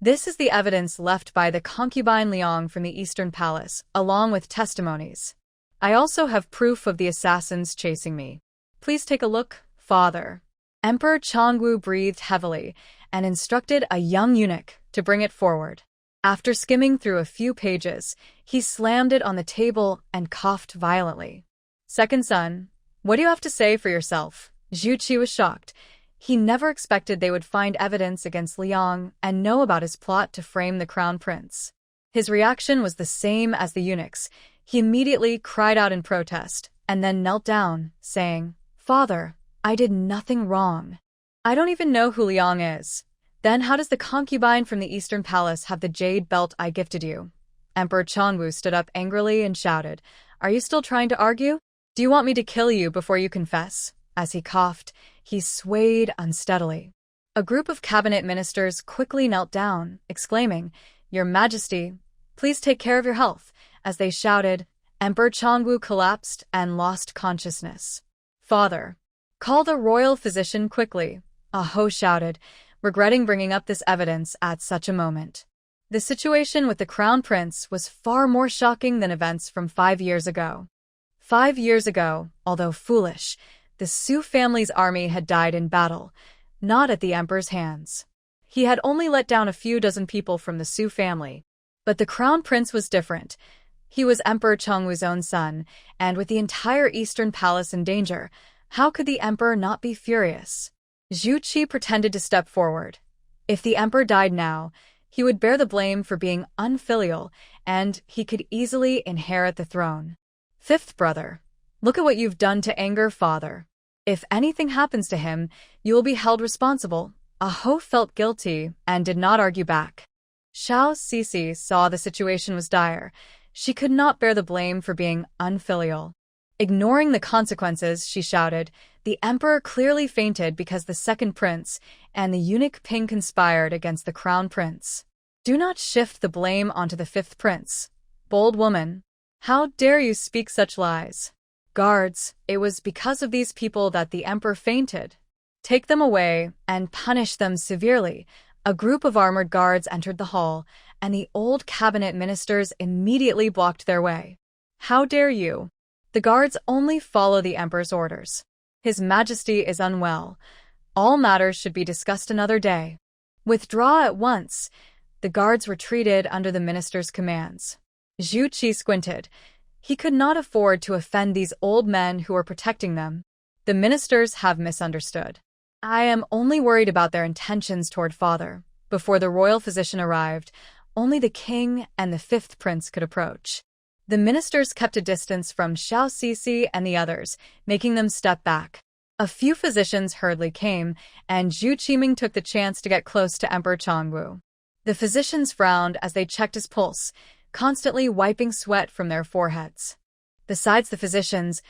This is the evidence left by the concubine Liang from the Eastern Palace, along with testimonies. I also have proof of the assassins chasing me. Please take a look, Father. Emperor Chongwu breathed heavily and instructed a young eunuch to bring it forward. After skimming through a few pages, he slammed it on the table and coughed violently. Second son, what do you have to say for yourself? Zhu Qi was shocked. He never expected they would find evidence against Liang and know about his plot to frame the crown prince. His reaction was the same as the eunuch's. He immediately cried out in protest, and then knelt down, saying, Father, I did nothing wrong. I don't even know who Liang is. Then how does the concubine from the Eastern Palace have the jade belt I gifted you? Emperor Chongwu stood up angrily and shouted, Are you still trying to argue? Do you want me to kill you before you confess? As he coughed, he swayed unsteadily. A group of cabinet ministers quickly knelt down, exclaiming, Your Majesty, please take care of your health. As they shouted, Emperor Chongwu collapsed and lost consciousness. Father, call the royal physician quickly, Aho shouted, regretting bringing up this evidence at such a moment. The situation with the crown prince was far more shocking than events from 5 years ago. 5 years ago, although foolish, the Su family's army had died in battle, not at the emperor's hands. He had only let down a few dozen people from the Su family. But the crown prince was different. He was Emperor Chongwu's own son, and with the entire Eastern Palace in danger, how could the emperor not be furious? Zhu Qi pretended to step forward. If the emperor died now, he would bear the blame for being unfilial, and he could easily inherit the throne. Fifth brother, look at what you've done to anger father. If anything happens to him, you will be held responsible. Aho felt guilty and did not argue back. Xiao Sisi saw the situation was dire. She could not bear the blame for being unfilial. Ignoring the consequences, she shouted, The emperor clearly fainted because the second prince and the eunuch Ping conspired against the crown prince. Do not shift the blame onto the fifth prince. Bold woman, how dare you speak such lies? Guards, it was because of these people that the emperor fainted. Take them away and punish them severely. A group of armored guards entered the hall, and the old cabinet ministers immediately blocked their way. How dare you? The guards only follow the emperor's orders. His Majesty is unwell. All matters should be discussed another day. Withdraw at once. The guards retreated under the minister's commands. Zhu Qi squinted. He could not afford to offend these old men who were protecting them. The ministers have misunderstood. I am only worried about their intentions toward father. Before the royal physician arrived, only the king and the fifth prince could approach. The ministers kept a distance from Xiao Sisi and the others, making them step back. A few physicians hurriedly came, and Zhu Qiming took the chance to get close to Emperor Changwu. The physicians frowned as they checked his pulse, constantly wiping sweat from their foreheads. Besides the physicians,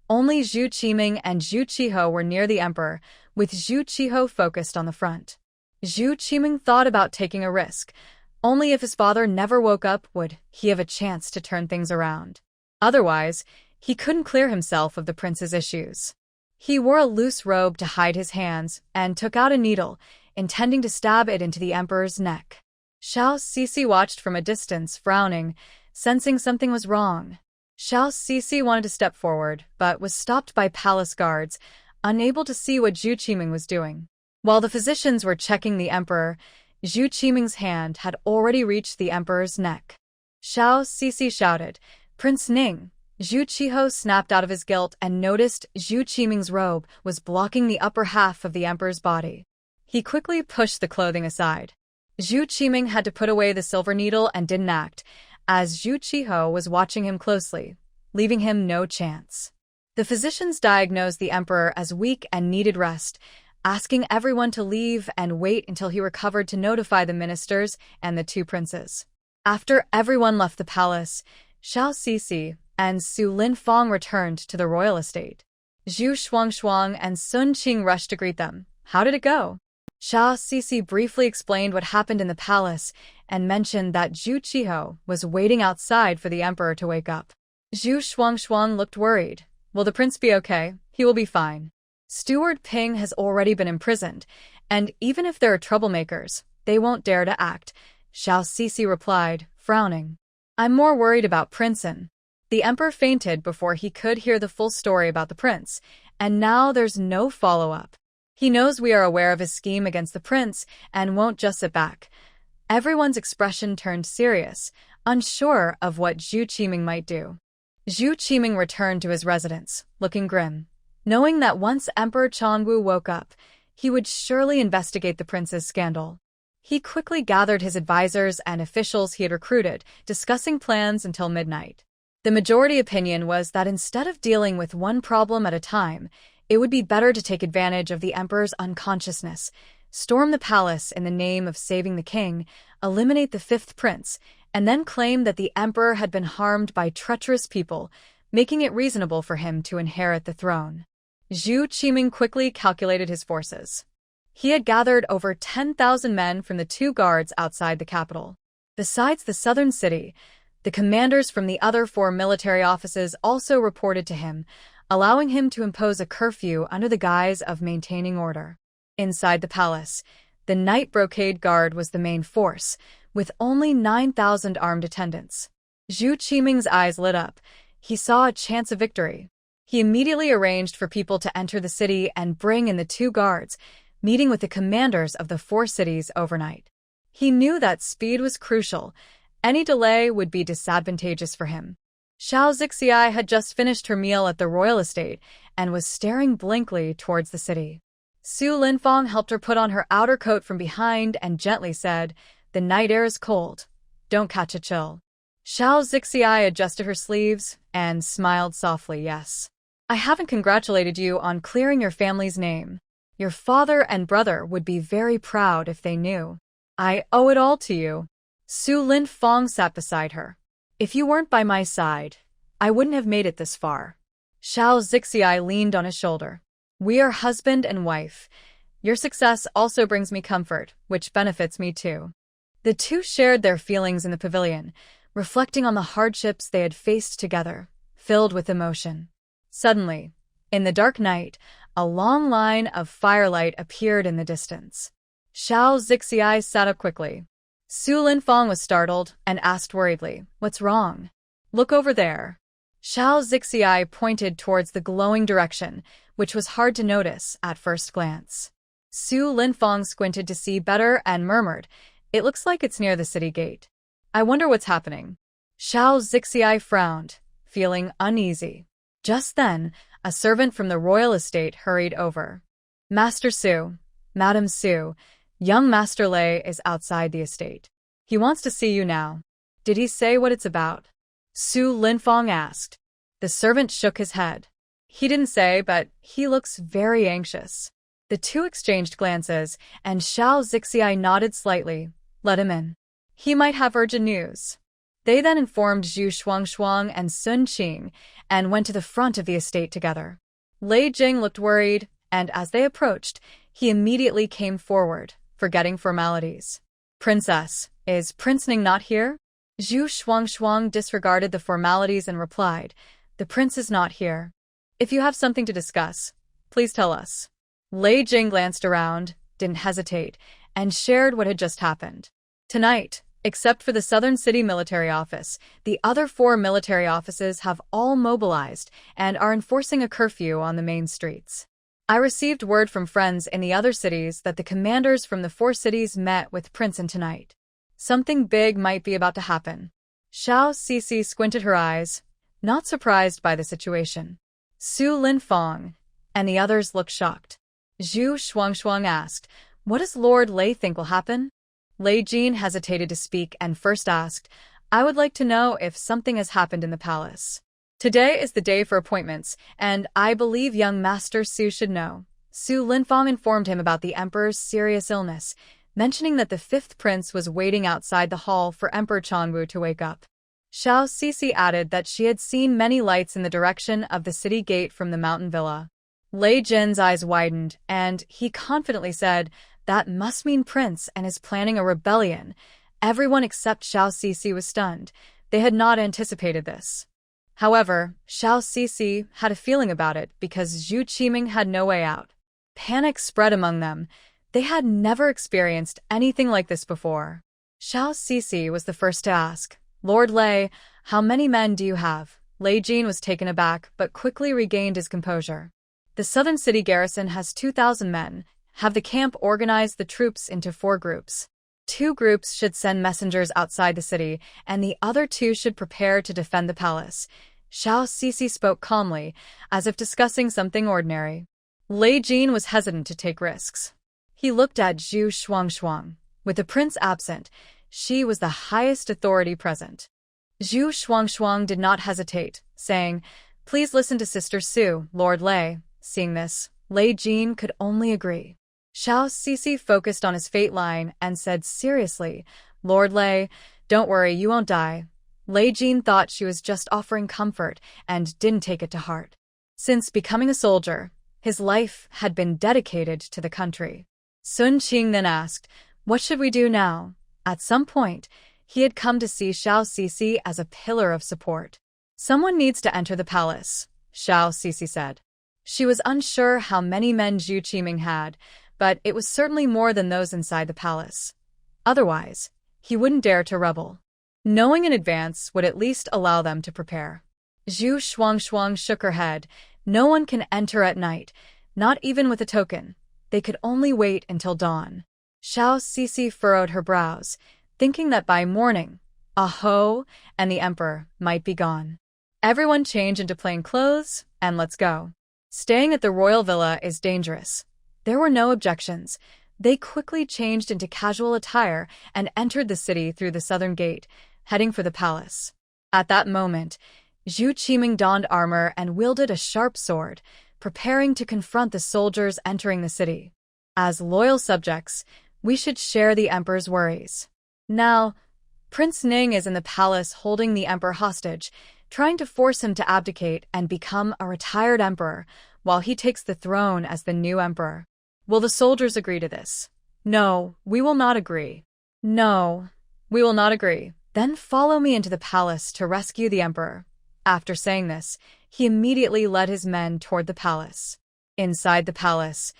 only Zhu Qiming and Zhu Qiho were near the emperor, with Zhu Qiho focused on the front. Zhu Qiming thought about taking a risk. Only if his father never woke up would he have a chance to turn things around. Otherwise, he couldn't clear himself of the prince's issues. He wore a loose robe to hide his hands and took out a needle, intending to stab it into the emperor's neck. Xiao Sisi watched from a distance, frowning, sensing something was wrong. Xiao Sisi wanted to step forward, but was stopped by palace guards, unable to see what Zhu Qiming was doing. While the physicians were checking the emperor, Zhu Qiming's hand had already reached the emperor's neck. Xiao Sisi shouted, "Prince Ning!" Zhu Qiho snapped out of his guilt and noticed Zhu Qiming's robe was blocking the upper half of the emperor's body. He quickly pushed the clothing aside. Zhu Qiming had to put away the silver needle and didn't act, as Zhu Qiho was watching him closely, leaving him no chance. The physicians diagnosed the emperor as weak and needed rest, asking everyone to leave and wait until he recovered to notify the ministers and the two princes. After everyone left the palace, Xiao Sisi and Su Linfang returned to the royal estate. Zhu Shuangshuang and Sun Qing rushed to greet them. How did it go? Xiao Sisi briefly explained what happened in the palace and mentioned that Zhu Qiho was waiting outside for the emperor to wake up. Zhu Shuangshuang looked worried. Will the prince be okay? He will be fine. Steward Ping has already been imprisoned, and even if there are troublemakers, they won't dare to act, Xiao Sisi replied, frowning. I'm more worried about Princeton. The emperor fainted before he could hear the full story about the prince, and now there's no follow-up. He knows we are aware of his scheme against the prince and won't just sit back. Everyone's expression turned serious, unsure of what Zhu Qiming might do. Zhu Qiming returned to his residence, looking grim. Knowing that once Emperor Changwu woke up, he would surely investigate the prince's scandal. He quickly gathered his advisors and officials he had recruited, discussing plans until midnight. The majority opinion was that instead of dealing with one problem at a time, it would be better to take advantage of the emperor's unconsciousness, storm the palace in the name of saving the king, eliminate the fifth prince, and then claim that the emperor had been harmed by treacherous people, making it reasonable for him to inherit the throne. Zhu Qiming quickly calculated his forces. He had gathered over 10,000 men from the two guards outside the capital. Besides the southern city, the commanders from the other 4 military offices also reported to him, allowing him to impose a curfew under the guise of maintaining order. Inside the palace, the Night Brocade Guard was the main force, with only 9,000 armed attendants. Zhu Qiming's eyes lit up. He saw a chance of victory. He immediately arranged for people to enter the city and bring in the 2 guards, meeting with the commanders of the 4 cities overnight. He knew that speed was crucial. Any delay would be disadvantageous for him. Xiao Zixiai had just finished her meal at the royal estate and was staring blankly towards the city. Su Linfang helped her put on her outer coat from behind and gently said, "The night air is cold. Don't catch a chill." Xiao Zixiai adjusted her sleeves and smiled softly, "Yes. I haven't congratulated you on clearing your family's name. Your father and brother would be very proud if they knew. I owe it all to you." Su Linfang sat beside her. "If you weren't by my side, I wouldn't have made it this far." Xiao Zixiai leaned on his shoulder. "We are husband and wife. Your success also brings me comfort, which benefits me too." The two shared their feelings in the pavilion, reflecting on the hardships they had faced together, filled with emotion. Suddenly, in the dark night, a long line of firelight appeared in the distance. Xiao Zixiai sat up quickly. Su Linfang was startled and asked worriedly, "What's wrong?" "Look over there." Xiao Zixi pointed towards the glowing direction, which was hard to notice at first glance. Su Linfang squinted to see better and murmured, "It looks like it's near the city gate. I wonder what's happening." Xiao Zixi frowned, feeling uneasy. Just then, a servant from the royal estate hurried over. "Master Su, Madam Su, young Master Lei is outside the estate. He wants to see you now." "Did he say what it's about?" Su Linfang asked. The servant shook his head. "He didn't say, but he looks very anxious." The two exchanged glances, and Xiao Zixi nodded slightly. "Let him in. He might have urgent news." They then informed Zhu Shuangshuang and Sun Qing and went to the front of the estate together. Lei Jing looked worried, and as they approached, he immediately came forward, forgetting formalities. "Princess, is Prince Ning not here?" Zhu Shuangshuang disregarded the formalities and replied, "The prince is not here. If you have something to discuss, please tell us." Lei Jing glanced around, didn't hesitate, and shared what had just happened. "Tonight, except for the Southern City Military Office, the other 4 military offices have all mobilized and are enforcing a curfew on the main streets. I received word from friends in the other cities that the commanders from the 4 cities met with Prince tonight. Something big might be about to happen." Xiao Cixi squinted her eyes, not surprised by the situation. Su Linfang and the others looked shocked. Zhu Shuangshuang asked, "What does Lord Lei think will happen?" Lei Jin hesitated to speak and first asked, "I would like to know if something has happened in the palace. Today is the day for appointments, and I believe young Master Su should know." Su Linfang informed him about the emperor's serious illness, mentioning that the 5th prince was waiting outside the hall for Emperor Changwu to wake up. Xiao Cixi added that she had seen many lights in the direction of the city gate from the mountain villa. Lei Jin's eyes widened, and he confidently said, "That must mean Prince and is planning a rebellion." Everyone except Xiao Cixi was stunned. They had not anticipated this. However, Xiao Cixi had a feeling about it because Zhu Qiming had no way out. Panic spread among them. They had never experienced anything like this before. Xiao Cixi was the first to ask, "Lord Lei, how many men do you have?" Lei Jin was taken aback but quickly regained his composure. "The southern city garrison has 2,000 men. Have the camp organize the troops into 4 groups. 2 groups should send messengers outside the city, and the other 2 should prepare to defend the palace." Xiao Cixi spoke calmly, as if discussing something ordinary. Lei Jin was hesitant to take risks. He looked at Zhu Shuangshuang. With the prince absent, she was the highest authority present. Zhu Shuangshuang did not hesitate, saying, "Please listen to Sister Su, Lord Lei." Seeing this, Lei Jin could only agree. Xiao Cixi focused on his fate line and said seriously, "Lord Lei, don't worry, you won't die." Lei Jin thought she was just offering comfort and didn't take it to heart. Since becoming a soldier, his life had been dedicated to the country. Sun Qing then asked, "What should we do now?" At some point, he had come to see Xiao Cixi as a pillar of support. "Someone needs to enter the palace," Xiao Cixi said. She was unsure how many men Zhu Qiming had, but it was certainly more than those inside the palace. Otherwise, he wouldn't dare to rebel. Knowing in advance would at least allow them to prepare. Zhu Shuangshuang shook her head. "No one can enter at night, not even with a token. They could only wait until dawn." Xiao Cixi furrowed her brows, thinking that by morning, Aho and the emperor might be gone. "Everyone change into plain clothes, and let's go. Staying at the royal villa is dangerous." There were no objections. They quickly changed into casual attire and entered the city through the southern gate, heading for the palace. At that moment, Zhu Qiming donned armor and wielded a sharp sword, preparing to confront the soldiers entering the city. "As loyal subjects, we should share the emperor's worries. Now, Prince Ning is in the palace holding the emperor hostage, trying to force him to abdicate and become a retired emperor, while he takes the throne as the new emperor. Will the soldiers agree to this?" "No, we will not agree." "No, we will not agree." "Then follow me into the palace to rescue the emperor." After saying this, he immediately led his men toward the palace. Inside the palace,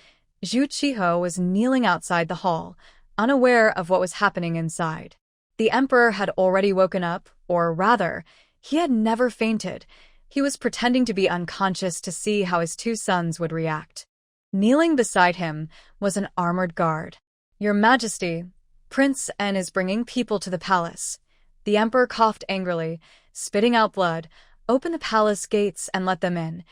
Zhu Qiho was kneeling outside the hall, unaware of what was happening inside. The emperor had already woken up, or rather, he had never fainted. He was pretending to be unconscious to see how his two sons would react. Kneeling beside him was an armored guard. "Your Majesty, Prince N is bringing people to the palace." The emperor coughed angrily, spitting out blood. "Open the palace gates and let them in."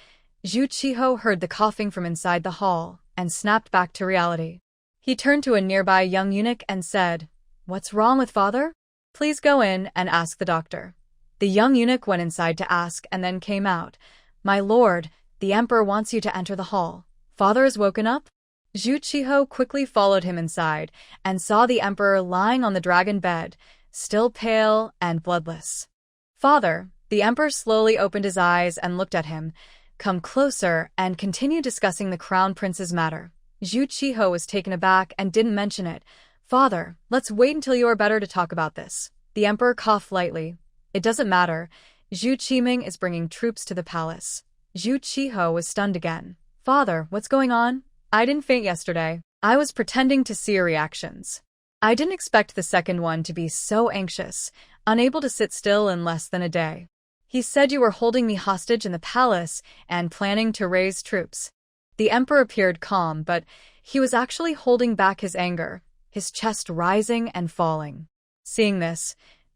Zhu Qiho heard the coughing from inside the hall and snapped back to reality. He turned to a nearby young eunuch and said, "What's wrong with father? Please go in and ask the doctor." The young eunuch went inside to ask and then came out. "My lord, the emperor wants you to enter the hall. Father is woken up?" Zhu Qiho quickly followed him inside and saw the emperor lying on the dragon bed, still pale and bloodless. "Father," the emperor slowly opened his eyes and looked at him, "come closer," and continued discussing the crown prince's matter. Zhu Qiho was taken aback and didn't mention it. "Father, let's wait until you are better to talk about this." The emperor coughed lightly. "It doesn't matter. Zhu Qiming is bringing troops to the palace." Zhu Qiho was stunned again. "Father, what's going on? I didn't faint yesterday. I was pretending to see your reactions." "I didn't expect the second one to be so anxious, unable to sit still in less than a day. He said you were holding me hostage in the palace and planning to raise troops." The emperor appeared calm, but he was actually holding back his anger, his chest rising and falling. Seeing this,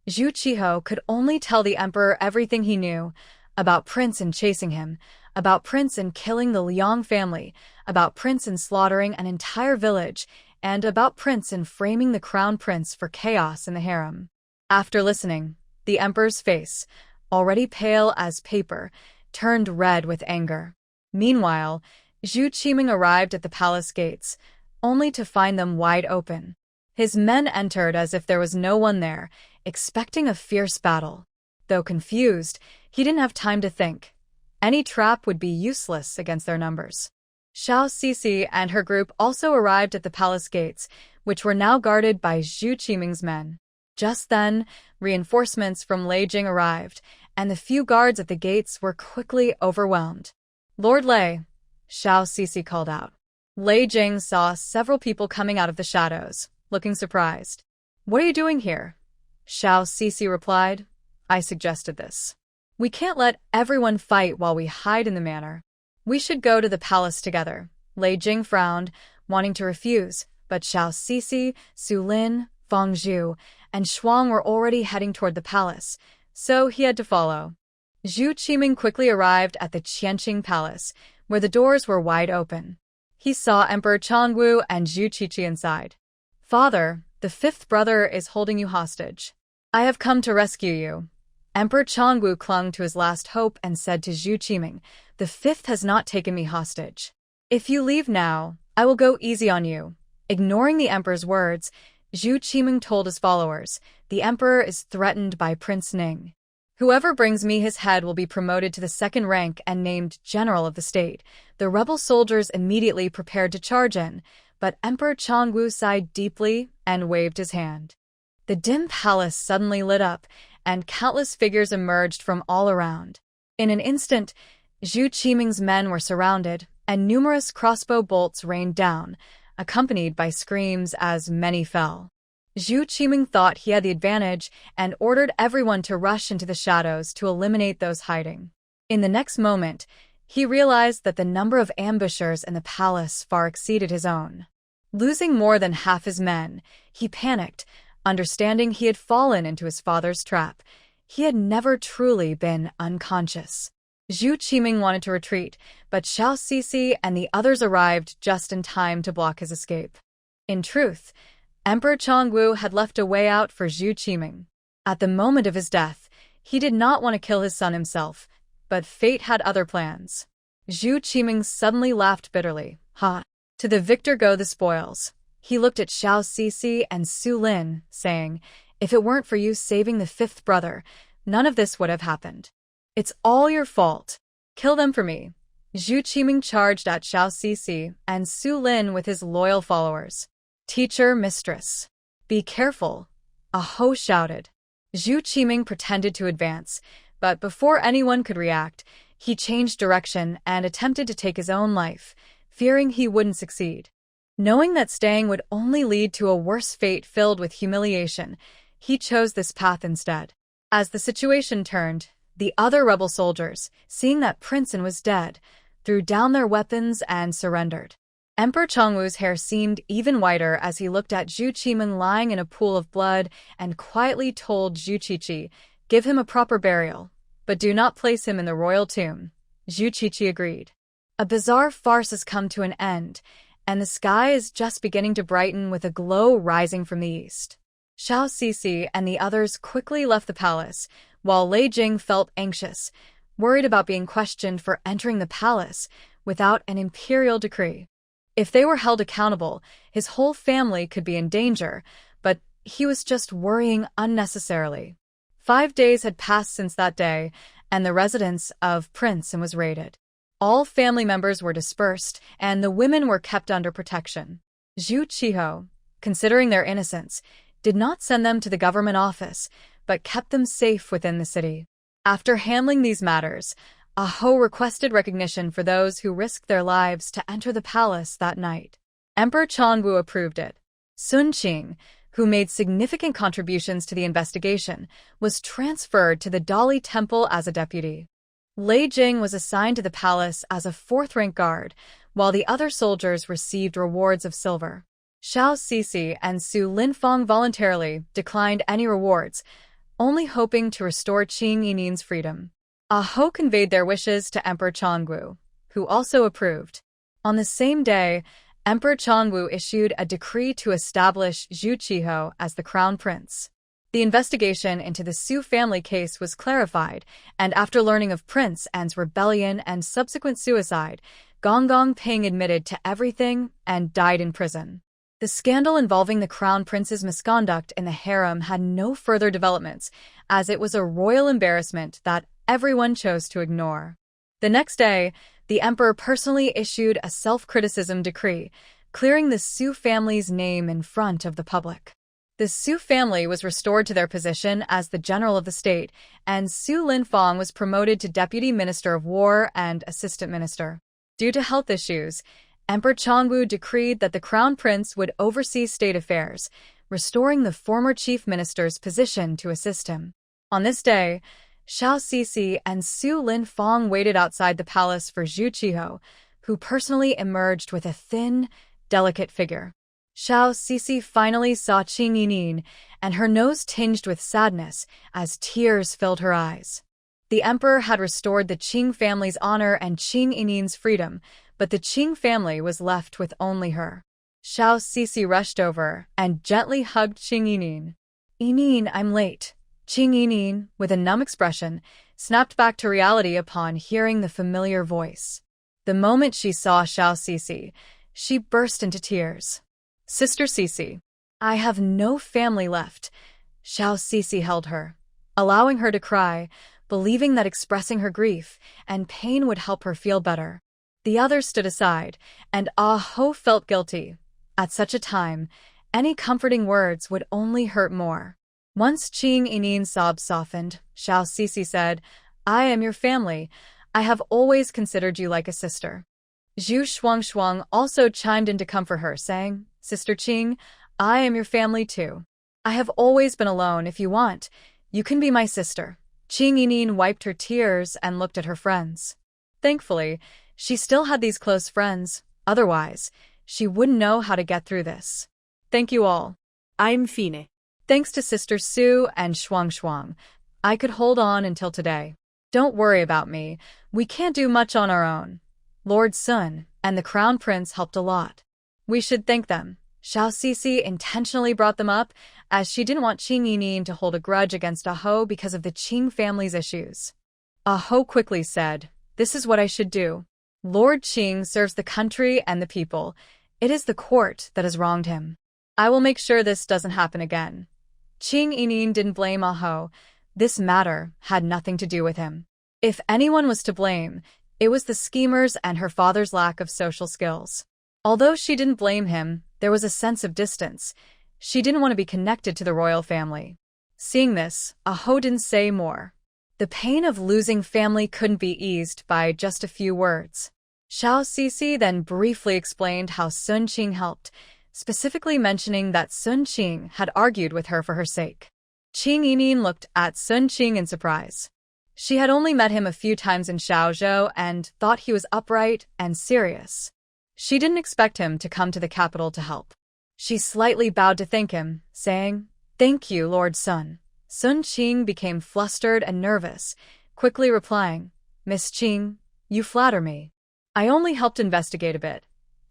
Zhu Qiho could only tell the emperor everything he knew about Prince and chasing him, about Prince and killing the Liang family, about Prince and slaughtering an entire village, and about Prince and framing the crown prince for chaos in the harem. After listening, the emperor's face, already pale as paper, turned red with anger. Meanwhile, Zhu Qiming arrived at the palace gates, only to find them wide open. His men entered as if there was no one there, expecting a fierce battle. Though confused, he didn't have time to think. Any trap would be useless against their numbers. Xiao Sisi and her group also arrived at the palace gates, which were now guarded by Zhu Qiming's men. Just then, reinforcements from Lei Jing arrived, and the few guards at the gates were quickly overwhelmed. "Lord Lei," Xiao Sisi called out. Lei Jing saw several people coming out of the shadows, looking surprised. "What are you doing here?" Xiao Sisi replied. "I suggested this. We can't let everyone fight while we hide in the manor. We should go to the palace together." Lei Jing frowned, wanting to refuse, but Xiao Sisi, Su Lin, Feng Zhu, and Shuang were already heading toward the palace, so he had to follow. Zhu Qiming quickly arrived at the Qianqing Palace, where the doors were wide open. He saw Emperor Chongwu and Zhu Qiqi inside. "Father, the fifth brother is holding you hostage. I have come to rescue you." Emperor Chongwu clung to his last hope and said to Zhu Qiming, "The fifth has not taken me hostage. If you leave now, I will go easy on you." Ignoring the emperor's words, Zhu Qiming told his followers, "The emperor is threatened by Prince Ning. Whoever brings me his head will be promoted to the second rank and named general of the state." The rebel soldiers immediately prepared to charge in, but Emperor Chongwu sighed deeply and waved his hand. The dim palace suddenly lit up, and countless figures emerged from all around. In an instant, Zhu Qiming's men were surrounded, and numerous crossbow bolts rained down, accompanied by screams as many fell. Zhu Qiming thought he had the advantage and ordered everyone to rush into the shadows to eliminate those hiding. In the next moment, he realized that the number of ambushers in the palace far exceeded his own. Losing more than half his men, he panicked, understanding he had fallen into his father's trap. He had never truly been unconscious. Zhu Qiming wanted to retreat, but Xiao Sisi and the others arrived just in time to block his escape. In truth, Emperor Chongwu had left a way out for Zhu Qiming. At the moment of his death, he did not want to kill his son himself, but fate had other plans. Zhu Qiming suddenly laughed bitterly. "Ha! To the victor go the spoils." He looked at Xiao Sisi and Su Lin, saying, "If it weren't for you saving the fifth brother, none of this would have happened. It's all your fault. Kill them for me." Zhu Qiming charged at Xiao Sisi and Su Lin with his loyal followers. "Teacher, mistress, be careful," a Ho shouted. Zhu Qiming pretended to advance, but before anyone could react, he changed direction and attempted to take his own life, fearing he wouldn't succeed. Knowing that staying would only lead to a worse fate filled with humiliation, he chose this path instead. As the situation turned, The other rebel soldiers, seeing that Prince An was dead, threw down their weapons and surrendered. Emperor Chongwu's hair seemed even whiter as he looked at Zhu Qimin lying in a pool of blood and quietly told Zhu Qiqi, "Give him a proper burial, but do not place him in the royal tomb." Zhu Qiqi agreed. A bizarre farce has come to an end, and the sky is just beginning to brighten with a glow rising from the east. Xiao Sisi and the others quickly left the palace, while Lei Jing felt anxious, worried about being questioned for entering the palace without an imperial decree. If they were held accountable, his whole family could be in danger, but he was just worrying unnecessarily. 5 days had passed since that day, and the residence of Prince An was raided. All family members were dispersed, and the women were kept under protection. Zhu Qiho, considering their innocence, did not send them to the government office, but kept them safe within the city. After handling these matters, Aho requested recognition for those who risked their lives to enter the palace that night. Emperor Chongwu approved it. Sun Qing, who made significant contributions to the investigation, was transferred to the Dali Temple as a deputy. Lei Jing was assigned to the palace as a fourth-rank guard, while the other soldiers received rewards of silver. Xiao Sisi and Su Linfang voluntarily declined any rewards, only hoping to restore Qing Yinin's freedom. Aho conveyed their wishes to Emperor Chongwu, who also approved. On the same day, Emperor Chongwu issued a decree to establish Zhu Qiho as the crown prince. The investigation into the Su family case was clarified, and after learning of Prince An's rebellion and subsequent suicide, Gong Gong Ping admitted to everything and died in prison. The scandal involving the crown prince's misconduct in the harem had no further developments, as it was a royal embarrassment that everyone chose to ignore. The next day, the emperor personally issued a self-criticism decree, clearing the Su family's name in front of the public. The Su family was restored to their position as the general of the state, and Su Linfang was promoted to deputy minister of war and assistant minister. Due to health issues, Emperor Chongwu decreed that the crown prince would oversee state affairs, restoring the former chief minister's position to assist him. On this day, Xiao Sisi and Su Linfang waited outside the palace for Zhu Qiho, who personally emerged with a thin, delicate figure. Xiao Sisi finally saw Qing Yinin, and her nose tinged with sadness as tears filled her eyes. The emperor had restored the Qing family's honor and Qing Yinin's freedom, but the Qing family was left with only her. Xiao Sisi rushed over and gently hugged Qing Yinin. "Yinin, I'm late." Qing Yinin, with a numb expression, snapped back to reality upon hearing the familiar voice. The moment she saw Xiao Sisi, she burst into tears. "Sister Sisi, I have no family left." Xiao Sisi held her, allowing her to cry, believing that expressing her grief and pain would help her feel better. The others stood aside, and Aho felt guilty. At such a time, any comforting words would only hurt more. Once Qing Yinin's sobs softened, Xiao Sisi said, "I am your family. I have always considered you like a sister." Zhu Shuangshuang also chimed in to comfort her, saying, "Sister Qing, I am your family too. I have always been alone. If you want, you can be my sister." Qing Yinin wiped her tears and looked at her friends. Thankfully, she still had these close friends. Otherwise, she wouldn't know how to get through this. "Thank you all." I'm fine. Thanks to Sisters Su and Shuangshuang, I could hold on until today. Don't worry about me. We can't do much on our own. Lord Sun and the Crown Prince helped a lot. We should thank them. Xiao Sisi intentionally brought them up, as she didn't want Qing Yinin to hold a grudge against Aho because of the Qing family's issues. Aho quickly said, "This is what I should do. Lord Qing serves the country and the people. It is the court that has wronged him. I will make sure this doesn't happen again." Qing Yinin didn't blame Aho. This matter had nothing to do with him. If anyone was to blame, it was the schemers and her father's lack of social skills. Although she didn't blame him, there was a sense of distance. She didn't want to be connected to the royal family. Seeing this, Aho didn't say more. The pain of losing family couldn't be eased by just a few words. Xiao Sisi then briefly explained how Sun Qing helped, specifically mentioning that Sun Qing had argued with her for her sake. Qing Yinin looked at Sun Qing in surprise. She had only met him a few times in Shaozhou and thought he was upright and serious. She didn't expect him to come to the capital to help. She slightly bowed to thank him, saying, "Thank you, Lord Sun." Sun Qing became flustered and nervous, quickly replying, "Miss Qing, you flatter me. I only helped investigate a bit.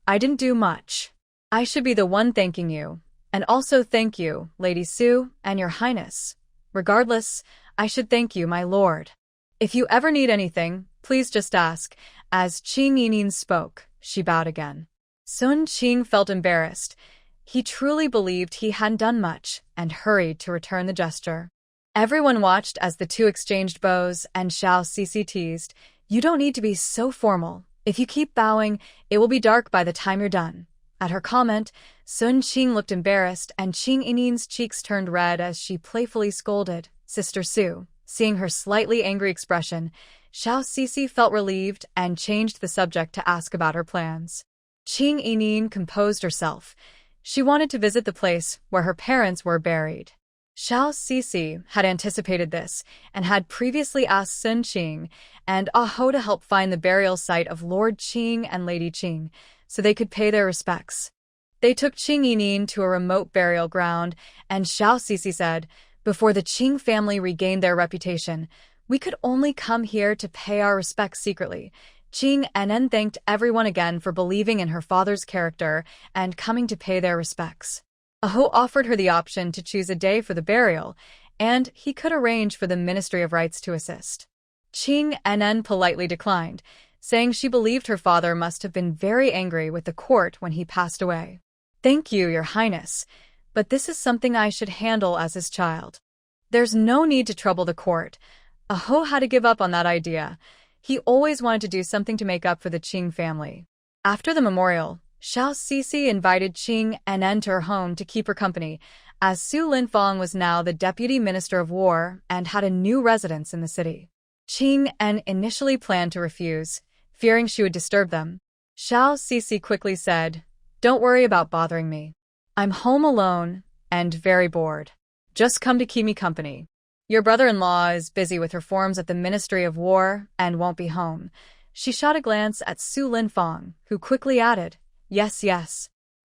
I didn't do much. I should be the one thanking you, and also thank you, Lady Su, and Your Highness. Regardless, I should thank you, my lord. If you ever need anything, please just ask." As Qing Yining spoke, she bowed again. Sun Qing felt embarrassed. He truly believed he hadn't done much and hurried to return the gesture. Everyone watched as the two exchanged bows, and Xiao Cici teased, "You don't need to be so formal. If you keep bowing, it will be dark by the time you're done." At her comment, Sun Qing looked embarrassed, and Qing Yining's cheeks turned red as she playfully scolded, "Sister Su." Seeing her slightly angry expression, Xiao Cici felt relieved and changed the subject to ask about her plans. Qing Yining composed herself. She wanted to visit the place where her parents were buried. Xiao Cici had anticipated this and had previously asked Sun Qing and Aho to help find the burial site of Lord Qing and Lady Qing so they could pay their respects. They took Qing Yining to a remote burial ground, and Xiao Cici said, "Before the Qing family regained their reputation, we could only come here to pay our respects secretly." Qing Nen thanked everyone again for believing in her father's character and coming to pay their respects. Aho offered her the option to choose a day for the burial, and he could arrange for the Ministry of Rites to assist. Qing Nen politely declined, saying she believed her father must have been very angry with the court when he passed away. "Thank you, Your Highness, but this is something I should handle as his child. There's no need to trouble the court." Aho had to give up on that idea. He always wanted to do something to make up for the Qing family. After the memorial, Xiao Cici invited Qing Nen to her home to keep her company, as Su Linfang was now the Deputy Minister of War and had a new residence in the city. Qing En initially planned to refuse, fearing she would disturb them. Xiao Cici quickly said, "Don't worry about bothering me. I'm home alone and very bored. Just come to keep me company. Your brother-in-law is busy with reforms at the Ministry of War and won't be home." She shot a glance at Su Linfang, who quickly added, Yes,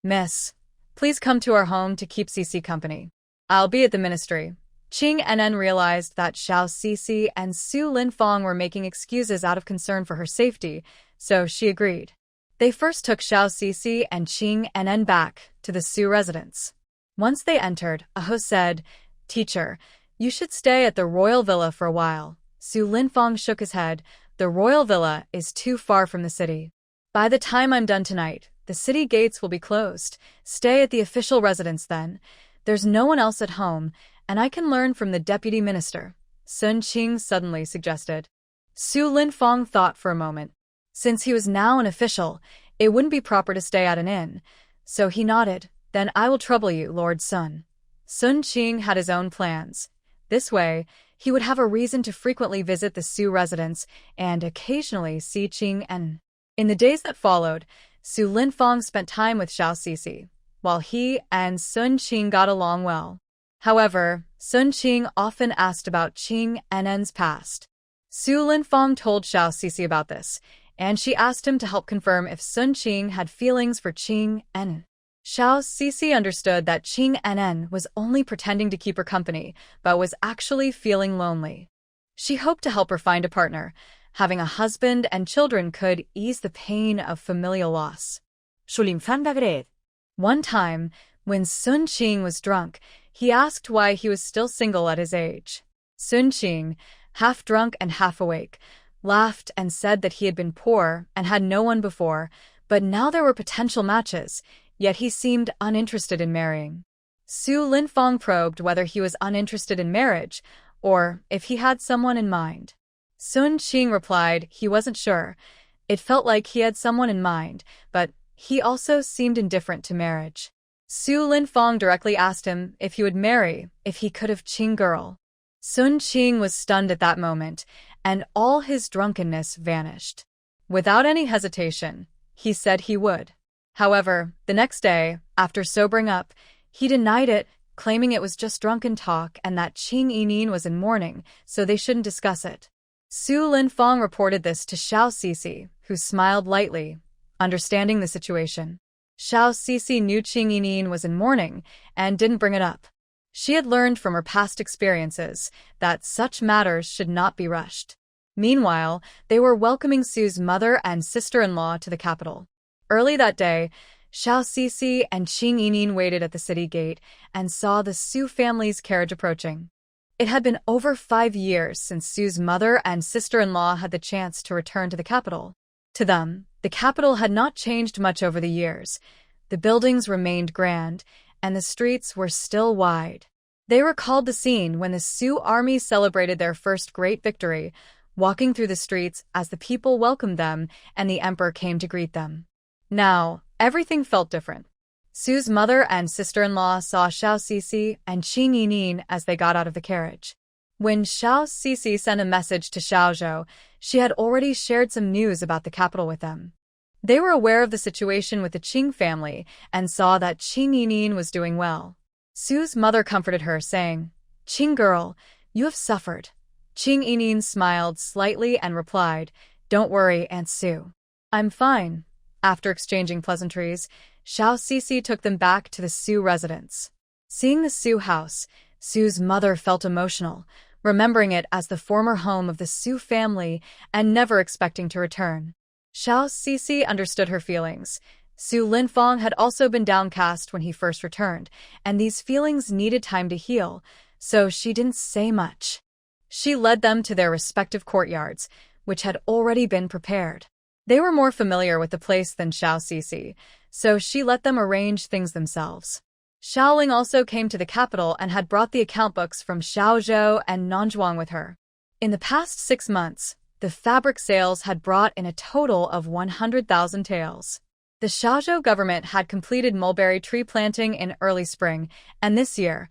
miss. Please come to our home to keep Cici company. I'll be at the ministry." Qing Nen realized that Xiao Cici and Su Linfang were making excuses out of concern for her safety, so she agreed. They first took Xiao Cici and Qing Nen back to the Su residence. Once they entered, Aho said, "Teacher, you should stay at the royal villa for a while." Su Linfang shook his head. "The royal villa is too far from the city. By the time I'm done tonight, the city gates will be closed. Stay at the official residence then. There's no one else at home, and I can learn from the deputy minister," Sun Qing suddenly suggested. Su Linfang thought for a moment. Since he was now an official, it wouldn't be proper to stay at an inn, so he nodded. "Then I will trouble you, Lord Sun." Sun Qing had his own plans. This way, he would have a reason to frequently visit the Su residence and occasionally see Qing En. In the days that followed, Su Linfang spent time with Xiao Cici, while he and Sun Qing got along well. However, Sun Qing often asked about Qing Nen's past. Su Linfang told Xiao Cici about this, and she asked him to help confirm if Sun Qing had feelings for Qing En. Xiao Cici understood that Qing En was only pretending to keep her company, but was actually feeling lonely. She hoped to help her find a partner. Having a husband and children could ease the pain of familial loss. One time, when Sun Qing was drunk, he asked why he was still single at his age. Sun Qing, half drunk and half awake, laughed and said that he had been poor and had no one before, but now there were potential matches, yet he seemed uninterested in marrying. Su Linfang probed whether he was uninterested in marriage, or if he had someone in mind. Sun Qing replied he wasn't sure. It felt like he had someone in mind, but he also seemed indifferent to marriage. Su Linfang directly asked him if he would marry if he could have Qing girl. Sun Qing was stunned at that moment, and all his drunkenness vanished. Without any hesitation, he said he would. However, the next day, after sobering up, he denied it, claiming it was just drunken talk and that Qing Yining was in mourning, so they shouldn't discuss it. Su Linfang reported this to Xiao Sisi, who smiled lightly, understanding the situation. Xiao Sisi knew Qing Yining was in mourning and didn't bring it up. She had learned from her past experiences that such matters should not be rushed. Meanwhile, they were welcoming Su's mother and sister-in-law to the capital. Early that day, Xiao Sisi and Qing Yining waited at the city gate and saw the Su family's carriage approaching. It had been over 5 years since Su's mother and sister-in-law had the chance to return to the capital. To them, the capital had not changed much over the years. The buildings remained grand, and the streets were still wide. They recalled the scene when the Su army celebrated their first great victory, walking through the streets as the people welcomed them and the emperor came to greet them. Now, everything felt different. Su's mother and sister-in-law saw Xiao Sisi and Qing Yining as they got out of the carriage. When Xiao Sisi sent a message to Xiaozhou, she had already shared some news about the capital with them. They were aware of the situation with the Qing family and saw that Qing Yining was doing well. Su's mother comforted her, saying, "Qing girl, you have suffered." Qing Yining smiled slightly and replied, "Don't worry, Aunt Su. I'm fine." After exchanging pleasantries, Xiao Sisi took them back to the Su residence. Seeing the Su house, Su's mother felt emotional, remembering it as the former home of the Su family and never expecting to return. Xiao Sisi understood her feelings. Su Linfang had also been downcast when he first returned, and these feelings needed time to heal, so she didn't say much. She led them to their respective courtyards, which had already been prepared. They were more familiar with the place than Xiao Sisi, so she let them arrange things themselves. Xiaoling also came to the capital and had brought the account books from Xiaozhou and Nanzhuang with her. In the past 6 months, the fabric sales had brought in a total of 100,000 taels. The Xiaozhou government had completed mulberry tree planting in early spring, and this year,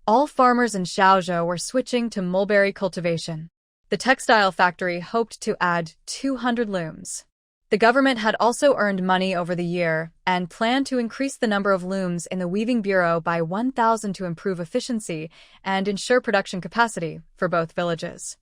all farmers in Xiaozhou were switching to mulberry cultivation. The textile factory hoped to add 200 looms. The government had also earned money over the year and planned to increase the number of looms in the weaving bureau by 1,000 to improve efficiency and ensure production capacity for both villages.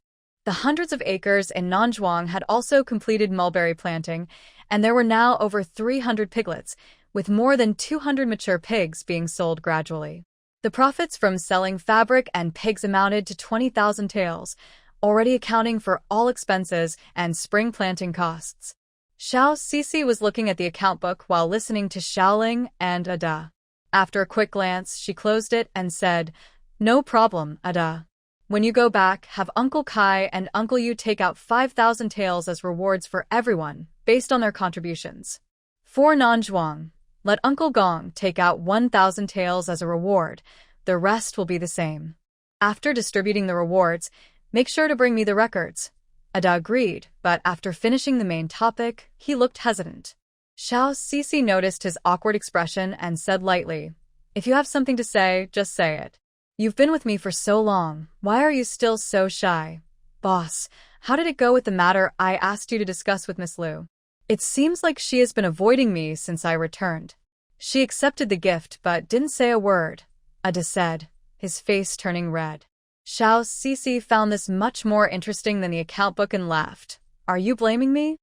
The hundreds of acres in Nanzhuang had also completed mulberry planting, and there were now over 300 piglets, with more than 200 mature pigs being sold gradually. The profits from selling fabric and pigs amounted to 20,000 taels, already accounting for all expenses and spring planting costs. Xiao Sisi was looking at the account book while listening to Xiaoling and Ada. After a quick glance, she closed it and said, "No problem, Ada. When you go back, have Uncle Kai and Uncle Yu take out 5,000 taels as rewards for everyone, based on their contributions. For Nanzhuang, let Uncle Gong take out 1,000 taels as a reward. The rest will be the same. After distributing the rewards, make sure to bring me the records." Ada agreed, but after finishing the main topic, he looked hesitant. Xiao Sisi noticed his awkward expression and said lightly, "If you have something to say, just say it. You've been with me for so long, why are you still so shy?" "Boss, how did it go with the matter I asked you to discuss with Miss Liu? It seems like she has been avoiding me since I returned." "She accepted the gift but didn't say a word," Ada said, his face turning red. Xiao Sisi found this much more interesting than the account book and laughed. "Are you blaming me?"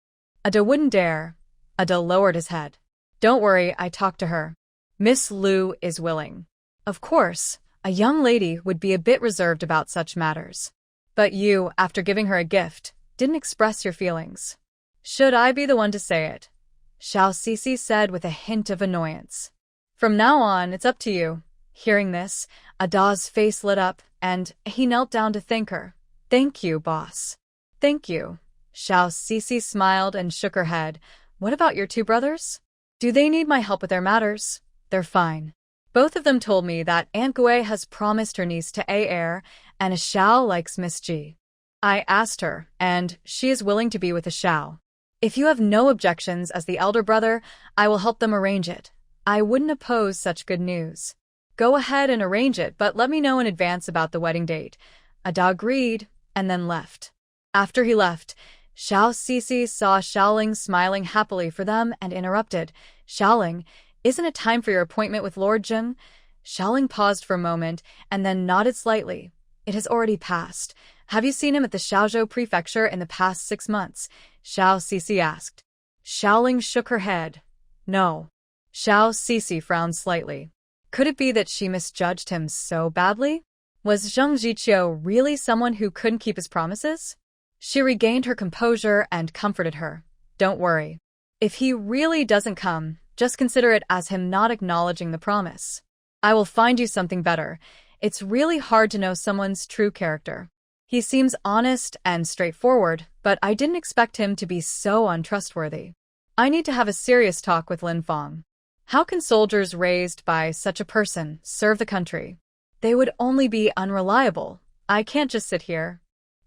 Ada wouldn't dare. Ada lowered his head. "Don't worry, I talked to her. Miss Liu is willing." Of course, a young lady would be a bit reserved about such matters. But you, after giving her a gift, didn't express your feelings. "Should I be the one to say it?" Xiao Sisi said with a hint of annoyance. "From now on, it's up to you." Hearing this, Ada's face lit up, and he knelt down to thank her. "Thank you, boss." "Thank you." Xiao Sisi smiled and shook her head. "What about your 2 brothers? Do they need my help with their matters?" "They're fine. Both of them told me that Aunt Gui has promised her niece to A heir, and a Xiao likes Miss Ji. I asked her, and she is willing to be with a Xiao. If you have no objections as the elder brother, I will help them arrange it. I wouldn't oppose such good news. Go ahead and arrange it, but let me know in advance about the wedding date." Ada agreed, and then left. After he left, Xiao Sisi saw Xiaoling smiling happily for them and interrupted, "Xiaoling, isn't it time for your appointment with Lord Zheng?" Xiaoling paused for a moment and then nodded slightly. "It has already passed. Have you seen him at the Xiaozhou prefecture in the past 6 months? Xiao Cixi asked. Xiaoling shook her head. No. Xiao Cixi frowned slightly. Could it be that she misjudged him so badly? Was Zheng Ziqiu really someone who couldn't keep his promises? She regained her composure and comforted her. Don't worry. If he really doesn't come, just consider it as him not acknowledging the promise. I will find you something better. It's really hard to know someone's true character. He seems honest and straightforward, but I didn't expect him to be so untrustworthy. I need to have a serious talk with Lin Fang. How can soldiers raised by such a person serve the country? They would only be unreliable. I can't just sit here.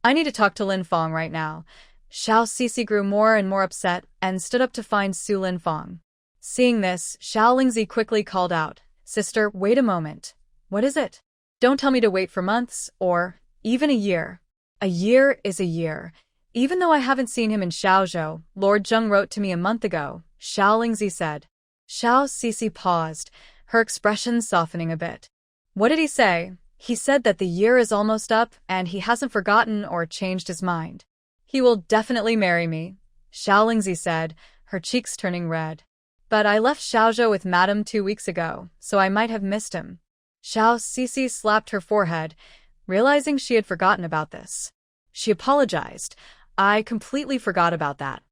I need to talk to Lin Fang right now. Xiao Cixi grew more and more upset and stood up to find Su Lin Fang. Seeing this, Xiao Lingzi quickly called out, Sister, wait a moment. What is it? Don't tell me to wait for months, or even a year. A year is a year. Even though I haven't seen him in Xiaozhou, Lord Zheng wrote to me a month ago, Xiao Lingzi said. Xiao Cixi paused, her expression softening a bit. What did he say? He said that the year is almost up and he hasn't forgotten or changed his mind. He will definitely marry me, Xiao Lingzi said, her cheeks turning red. But I left Xiaozhou with Madame 2 weeks ago, so I might have missed him. Xiao Cixi slapped her forehead, realizing she had forgotten about this. She apologized. I completely forgot about that.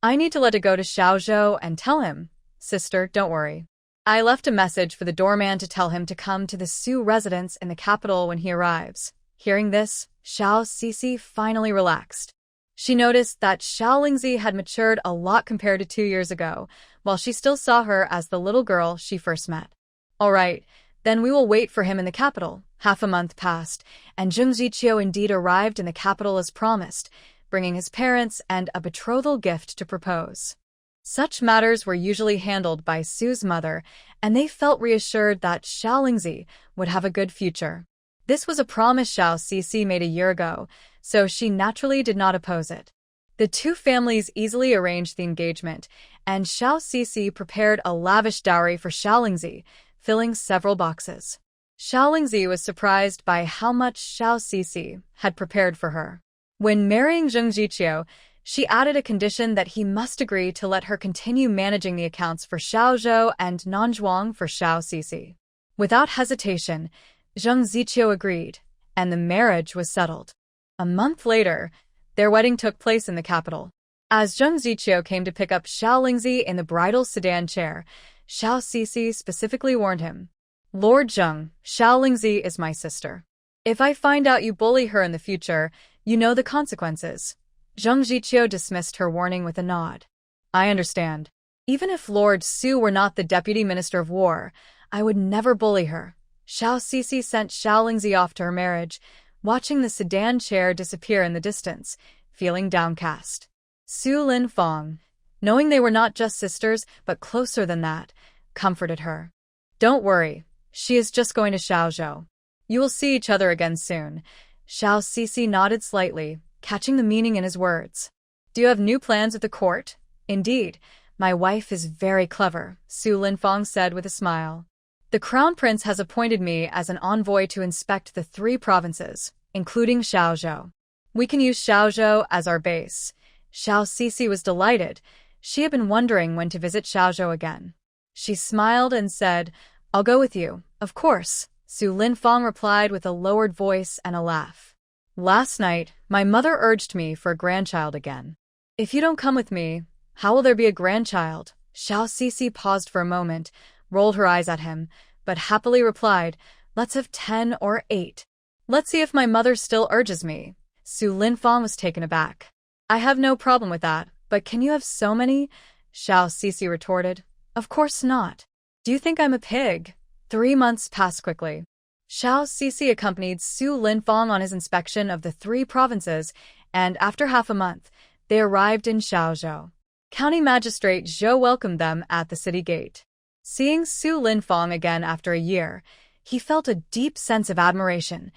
I need to let it go to Xiaozhou and tell him. Sister, don't worry. I left a message for the doorman to tell him to come to the Su residence in the capital when he arrives. Hearing this, Xiao Cixi finally relaxed. She noticed that Xiao Lingzi had matured a lot compared to 2 years ago, while she still saw her as the little girl she first met. All right, then we will wait for him in the capital. Half a month passed, and Zheng Ziqiu indeed arrived in the capital as promised, bringing his parents and a betrothal gift to propose. Such matters were usually handled by Su's mother, and they felt reassured that Xiao Lingzi would have a good future. This was a promise Xiao Cixi made a year ago, so she naturally did not oppose it. The two families easily arranged the engagement, and Xiao Cixi prepared a lavish dowry for Xiao Lingzi, filling several boxes. Xiao Lingzi was surprised by how much Xiao Cixi had prepared for her. When marrying Zheng Ziqiu, she added a condition that he must agree to let her continue managing the accounts for Xiaozhou and Nanzhuang for Xiao Cixi. Without hesitation, Zheng Ziqiu agreed, and the marriage was settled. A month later, their wedding took place in the capital. As Zheng Ziqiu came to pick up Xiao Lingzi in the bridal sedan chair, Xiao Cixi specifically warned him. Lord Zheng, Xiao Lingzi is my sister. If I find out you bully her in the future, you know the consequences. Zheng Ziqiu dismissed her warning with a nod. I understand. Even if Lord Su were not the Deputy Minister of War, I would never bully her. Xiao Cixi sent Xiao Lingzi off to her marriage, watching the sedan chair disappear in the distance, feeling downcast. Su Lin Fang, knowing they were not just sisters but closer than that, comforted her. Don't worry, she is just going to Xiaozhou. You will see each other again soon. Xiao Cixi nodded slightly, catching the meaning in his words. Do you have new plans at the court? Indeed, my wife is very clever, Su Lin Fang said with a smile. The Crown Prince has appointed me as an envoy to inspect the 3 provinces, including Xiaozhou. We can use Xiaozhou as our base. Xiao Cixi was delighted. She had been wondering when to visit Xiaozhou again. She smiled and said, I'll go with you, of course, Su Lin Fang replied with a lowered voice and a laugh. Last night, my mother urged me for a grandchild again. If you don't come with me, how will there be a grandchild? Xiao Cixi paused for a moment, rolled her eyes at him, but happily replied, Let's have 10 or 8. Let's see if my mother still urges me. Su Lin Fang was taken aback. I have no problem with that, but can you have so many? Xiao Cixi retorted. Of course not. Do you think I'm a pig? 3 months passed quickly. Xiao Cixi accompanied Su Lin Fang on his inspection of the 3 provinces, and after half a month, they arrived in Xiaozhou. County Magistrate Zhou welcomed them at the city gate. Seeing Su Lin Fang again after a year, he felt a deep sense of admiration.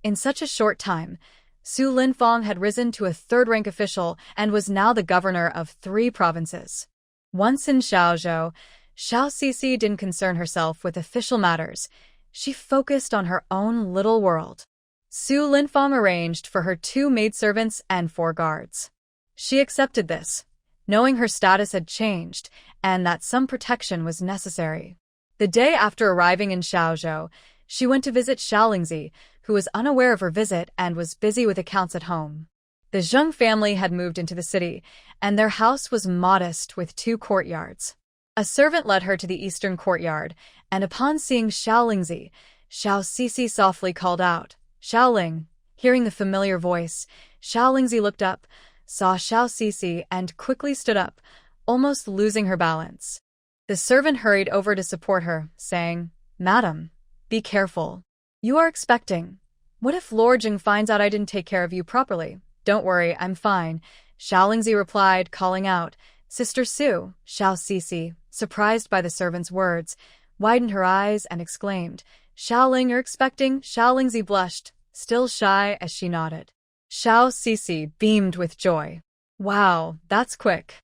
In such a short time, Su Lin Fang had risen to a 3rd-rank official and was now the governor of 3 provinces. Once in Xiaozhou, Xiao Cixi didn't concern herself with official matters. She focused on her own little world. Su Linfang arranged for her 2 maidservants and 4 guards. She accepted this, knowing her status had changed and that some protection was necessary. The day after arriving in Shaozhou, she went to visit Xiaolingzi, who was unaware of her visit and was busy with accounts at home. The Zheng family had moved into the city, and their house was modest with 2 courtyards. A servant led her to the eastern courtyard, and upon seeing Xiaolingzi, Xiao Sisi softly called out, "Xiaoling." Hearing the familiar voice, Xiaolingzi looked up, saw Xiao Sisi, and quickly stood up, almost losing her balance. The servant hurried over to support her, saying, "Madam, be careful. You are expecting. What if Lord Jing finds out I didn't take care of you properly?" "Don't worry, I'm fine," Xiaolingzi replied, calling out, "Sister Su." Xiao Sisi, surprised by the servant's words, widened her eyes and exclaimed, "Xiaoling, you're expecting?" Xiaolingzi blushed, still shy, as she nodded. Xiao Sisi beamed with joy. "Wow, that's quick.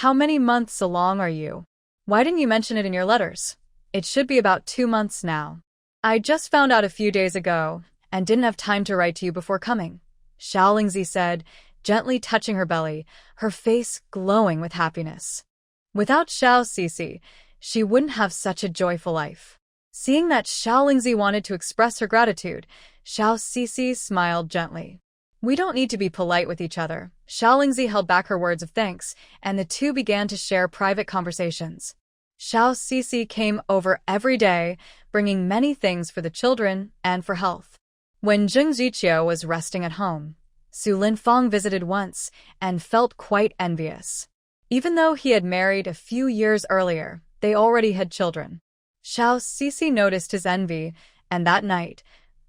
How many months along are you? Why didn't you mention it in your letters? It should be about 2 months now. I just found out a few days ago and didn't have time to write to you before coming," Xiaolingzi said, gently touching her belly, her face glowing with happiness. Without Xiao Sisi, she wouldn't have such a joyful life. Seeing that Xiaolingzi wanted to express her gratitude, Xiao Sisi smiled gently. "We don't need to be polite with each other." Xiaolingzi held back her words of thanks, and the two began to share private conversations. Xiao Sisi came over every day, bringing many things for the children and for health. When Zheng Ziqiu was resting at home, Su Linfang visited once and felt quite envious. Even though he had married a few years earlier, they already had children. Xiao Sisi noticed his envy, and that night,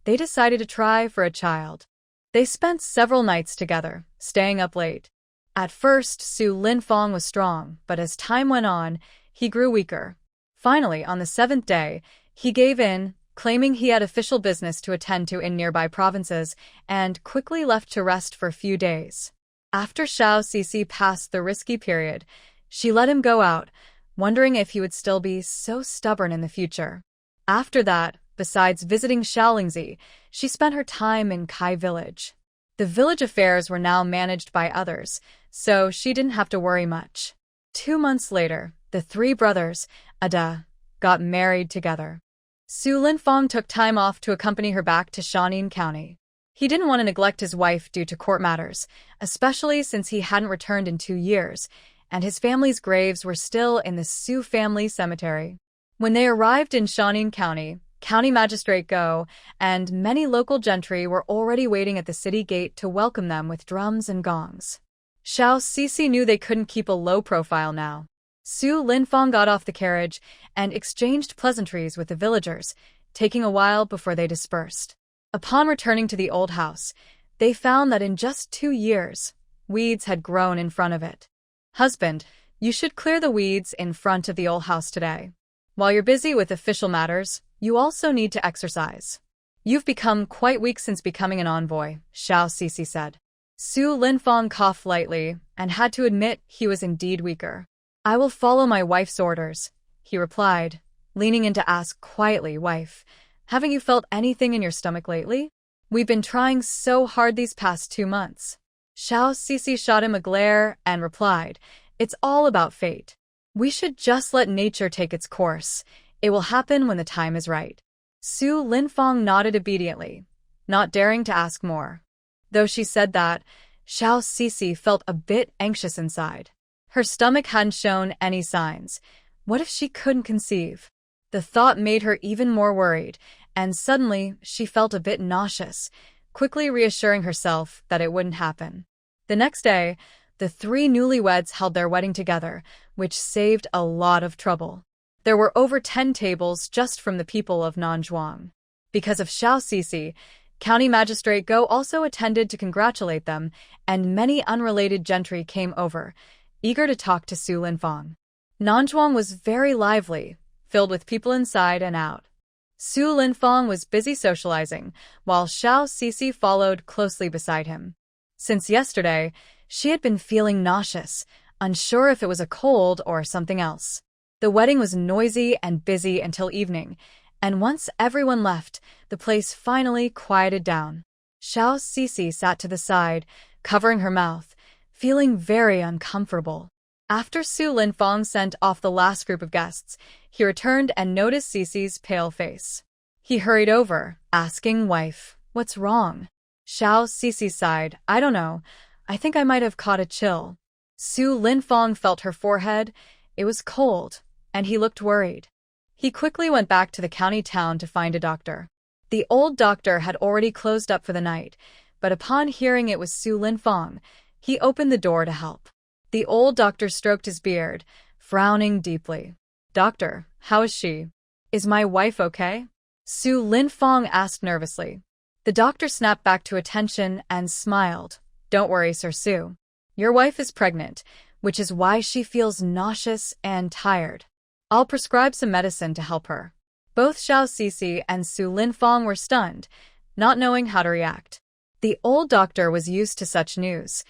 they decided to try for a child. They spent several nights together, staying up late. At first, Su Linfang was strong, but as time went on, he grew weaker. Finally, on the 7th day, he gave in, claiming he had official business to attend to in nearby provinces, and quickly left to rest for a few days. After Xiao Sisi passed the risky period, she let him go out, wondering if he would still be so stubborn in the future. After that, besides visiting Xiaolingzi, she spent her time in Kai village. The village affairs were now managed by others, so she didn't have to worry much. 2 months later, the 3 brothers, Ada, got married together. Su Linfang took time off to accompany her back to Shanin County. He didn't want to neglect his wife due to court matters, especially since he hadn't returned in 2 years, and his family's graves were still in the Su family cemetery. When they arrived in Shanin County, County Magistrate Go and many local gentry were already waiting at the city gate to welcome them with drums and gongs. Xiao Sisi knew they couldn't keep a low profile now. Su Linfang got off the carriage and exchanged pleasantries with the villagers, taking a while before they dispersed. Upon returning to the old house, they found that in just 2 years, weeds had grown in front of it. "Husband, you should clear the weeds in front of the old house today. While you're busy with official matters, you also need to exercise. You've become quite weak since becoming an envoy," Xiao Sisi said. Su Linfang coughed lightly and had to admit he was indeed weaker. "I will follow my wife's orders," he replied, leaning in to ask quietly, "Wife, haven't you felt anything in your stomach lately? We've been trying so hard these past 2 months." Xiao Sisi shot him a glare and replied, "It's all about fate. We should just let nature take its course. It will happen when the time is right." Su Linfang nodded obediently, not daring to ask more. Though she said that, Xiao Sisi felt a bit anxious inside. Her stomach hadn't shown any signs. What if she couldn't conceive? The thought made her even more worried, and suddenly she felt a bit nauseous, quickly reassuring herself that it wouldn't happen. The next day, the 3 newlyweds held their wedding together, which saved a lot of trouble. There were over 10 tables just from the people of Nanzhuang. Because of Xiao Sisi, County Magistrate Go also attended to congratulate them, and many unrelated gentry came over, eager to talk to Su Linfang. Nanzhuang was very lively, filled with people inside and out. Su Linfang was busy socializing, while Xiao Sisi followed closely beside him. Since yesterday, she had been feeling nauseous, unsure if it was a cold or something else. The wedding was noisy and busy until evening, and once everyone left, the place finally quieted down. Xiao Sisi sat to the side, covering her mouth, feeling very uncomfortable. After Su Linfang sent off the last group of guests, he returned and noticed Sisi's pale face. He hurried over, asking wife, "What's wrong?" Xiao Sisi sighed, "I don't know. I think I might have caught a chill." Su Linfang felt her forehead. It was cold, and he looked worried. He quickly went back to the county town to find a doctor. The old doctor had already closed up for the night, but upon hearing it was Su Linfang, he opened the door to help. The old doctor stroked his beard, frowning deeply. "Doctor, how is she? Is my wife okay?" Su Linfang asked nervously. The doctor snapped back to attention and smiled. "Don't worry, Sir Su. Your wife is pregnant, which is why she feels nauseous and tired. I'll prescribe some medicine to help her." Both Xiao Sisi and Su Linfang were stunned, not knowing how to react. The old doctor was used to such news.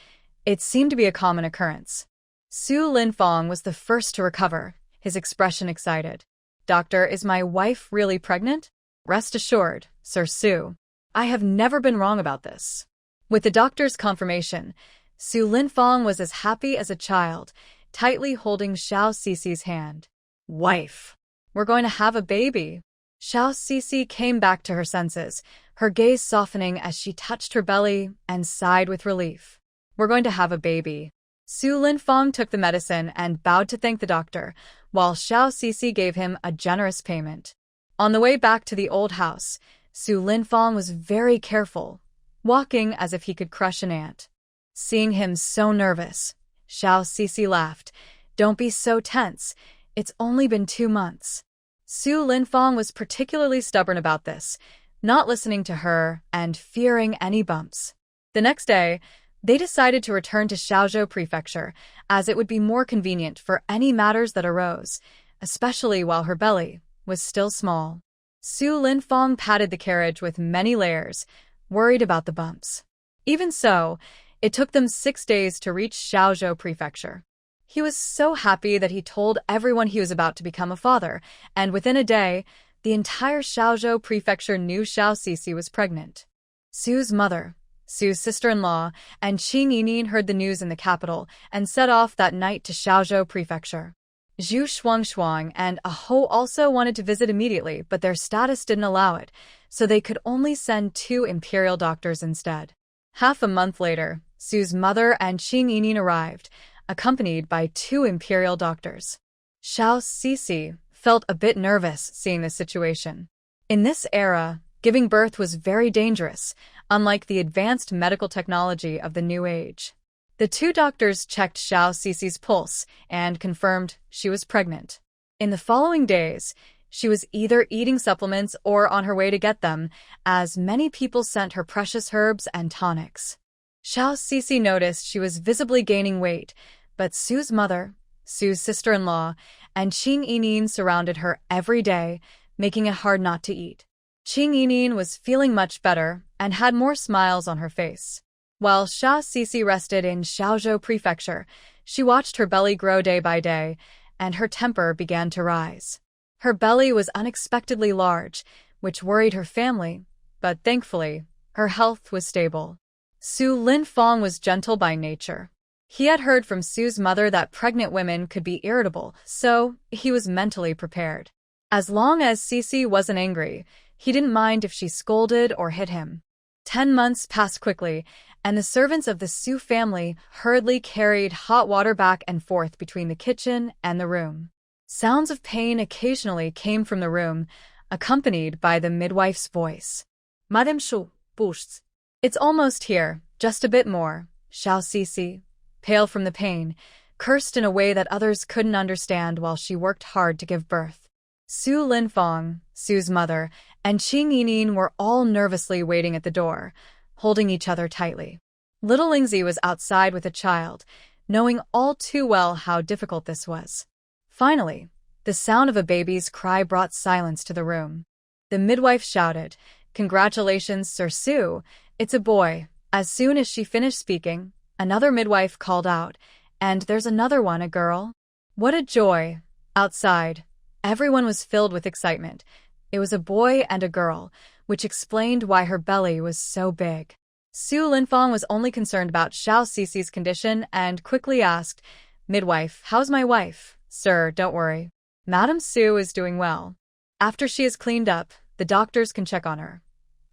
It seemed to be a common occurrence. Su Linfang was the first to recover, his expression excited. "Doctor, is my wife really pregnant?" "Rest assured, Sir Su. I have never been wrong about this." With the doctor's confirmation, Su Linfang was as happy as a child, tightly holding Xiao Sisi's hand. "Wife, we're going to have a baby." Xiao Sisi came back to her senses, her gaze softening as she touched her belly and sighed with relief. "We're going to have a baby." Su Linfang took the medicine and bowed to thank the doctor, while Xiao Sisi gave him a generous payment. On the way back to the old house, Su Linfang was very careful, walking as if he could crush an ant. Seeing him so nervous, Xiao Sisi laughed. "Don't be so tense. It's only been 2 months." Su Linfang was particularly stubborn about this, not listening to her and fearing any bumps. The next day, they decided to return to Shaozhou Prefecture, as it would be more convenient for any matters that arose, especially while her belly was still small. Su Linfang patted the carriage with many layers, worried about the bumps. Even so, it took them 6 days to reach Shaozhou Prefecture. He was so happy that he told everyone he was about to become a father, and within a day, the entire Shaozhou Prefecture knew Xiao Sisi was pregnant. Su's mother, Su's sister-in-law, and Qing Yinin heard the news in the capital and set off that night to Shaozhou Prefecture. Zhu Shuangshuang and Aho also wanted to visit immediately, but their status didn't allow it, so they could only send 2 imperial doctors instead. Half a month later, Su's mother and Qing Yinin arrived, accompanied by 2 imperial doctors. Xiao Sisi felt a bit nervous seeing this situation. In this era, giving birth was very dangerous, unlike the advanced medical technology of the new age. The 2 doctors checked Xiao Sisi's pulse and confirmed she was pregnant. In the following days, she was either eating supplements or on her way to get them, as many people sent her precious herbs and tonics. Xiao Sisi noticed she was visibly gaining weight, but Su's mother, Su's sister-in-law, and Qing Yinin surrounded her every day, making it hard not to eat. Qing Yinin was feeling much better and had more smiles on her face. While Xiao Sisi rested in Shaozhou Prefecture, she watched her belly grow day by day, and her temper began to rise. Her belly was unexpectedly large, which worried her family, but thankfully, her health was stable. Su Linfang was gentle by nature. He had heard from Su's mother that pregnant women could be irritable, so he was mentally prepared. As long as Sisi wasn't angry, he didn't mind if she scolded or hit him. 10 months passed quickly, and the servants of the Su family hurriedly carried hot water back and forth between the kitchen and the room. Sounds of pain occasionally came from the room, accompanied by the midwife's voice. "Madame Shu, boosts. It's almost here, just a bit more," Xiao Sisi, pale from the pain, cursed in a way that others couldn't understand while she worked hard to give birth. Su Linfang, Su's mother, and Qing Yinin were all nervously waiting at the door, holding each other tightly. Little Lingzi was outside with a child, knowing all too well how difficult this was. Finally, the sound of a baby's cry brought silence to the room. The midwife shouted, "Congratulations, Sir Su, it's a boy." As soon as she finished speaking, another midwife called out, "And there's another one, a girl." What a joy! Outside, everyone was filled with excitement. It was a boy and a girl, which explained why her belly was so big. Su Linfang was only concerned about Xiao Cici's condition and quickly asked, "Midwife, how's my wife?" "Sir, don't worry. Madam Su is doing well. After she is cleaned up, the doctors can check on her."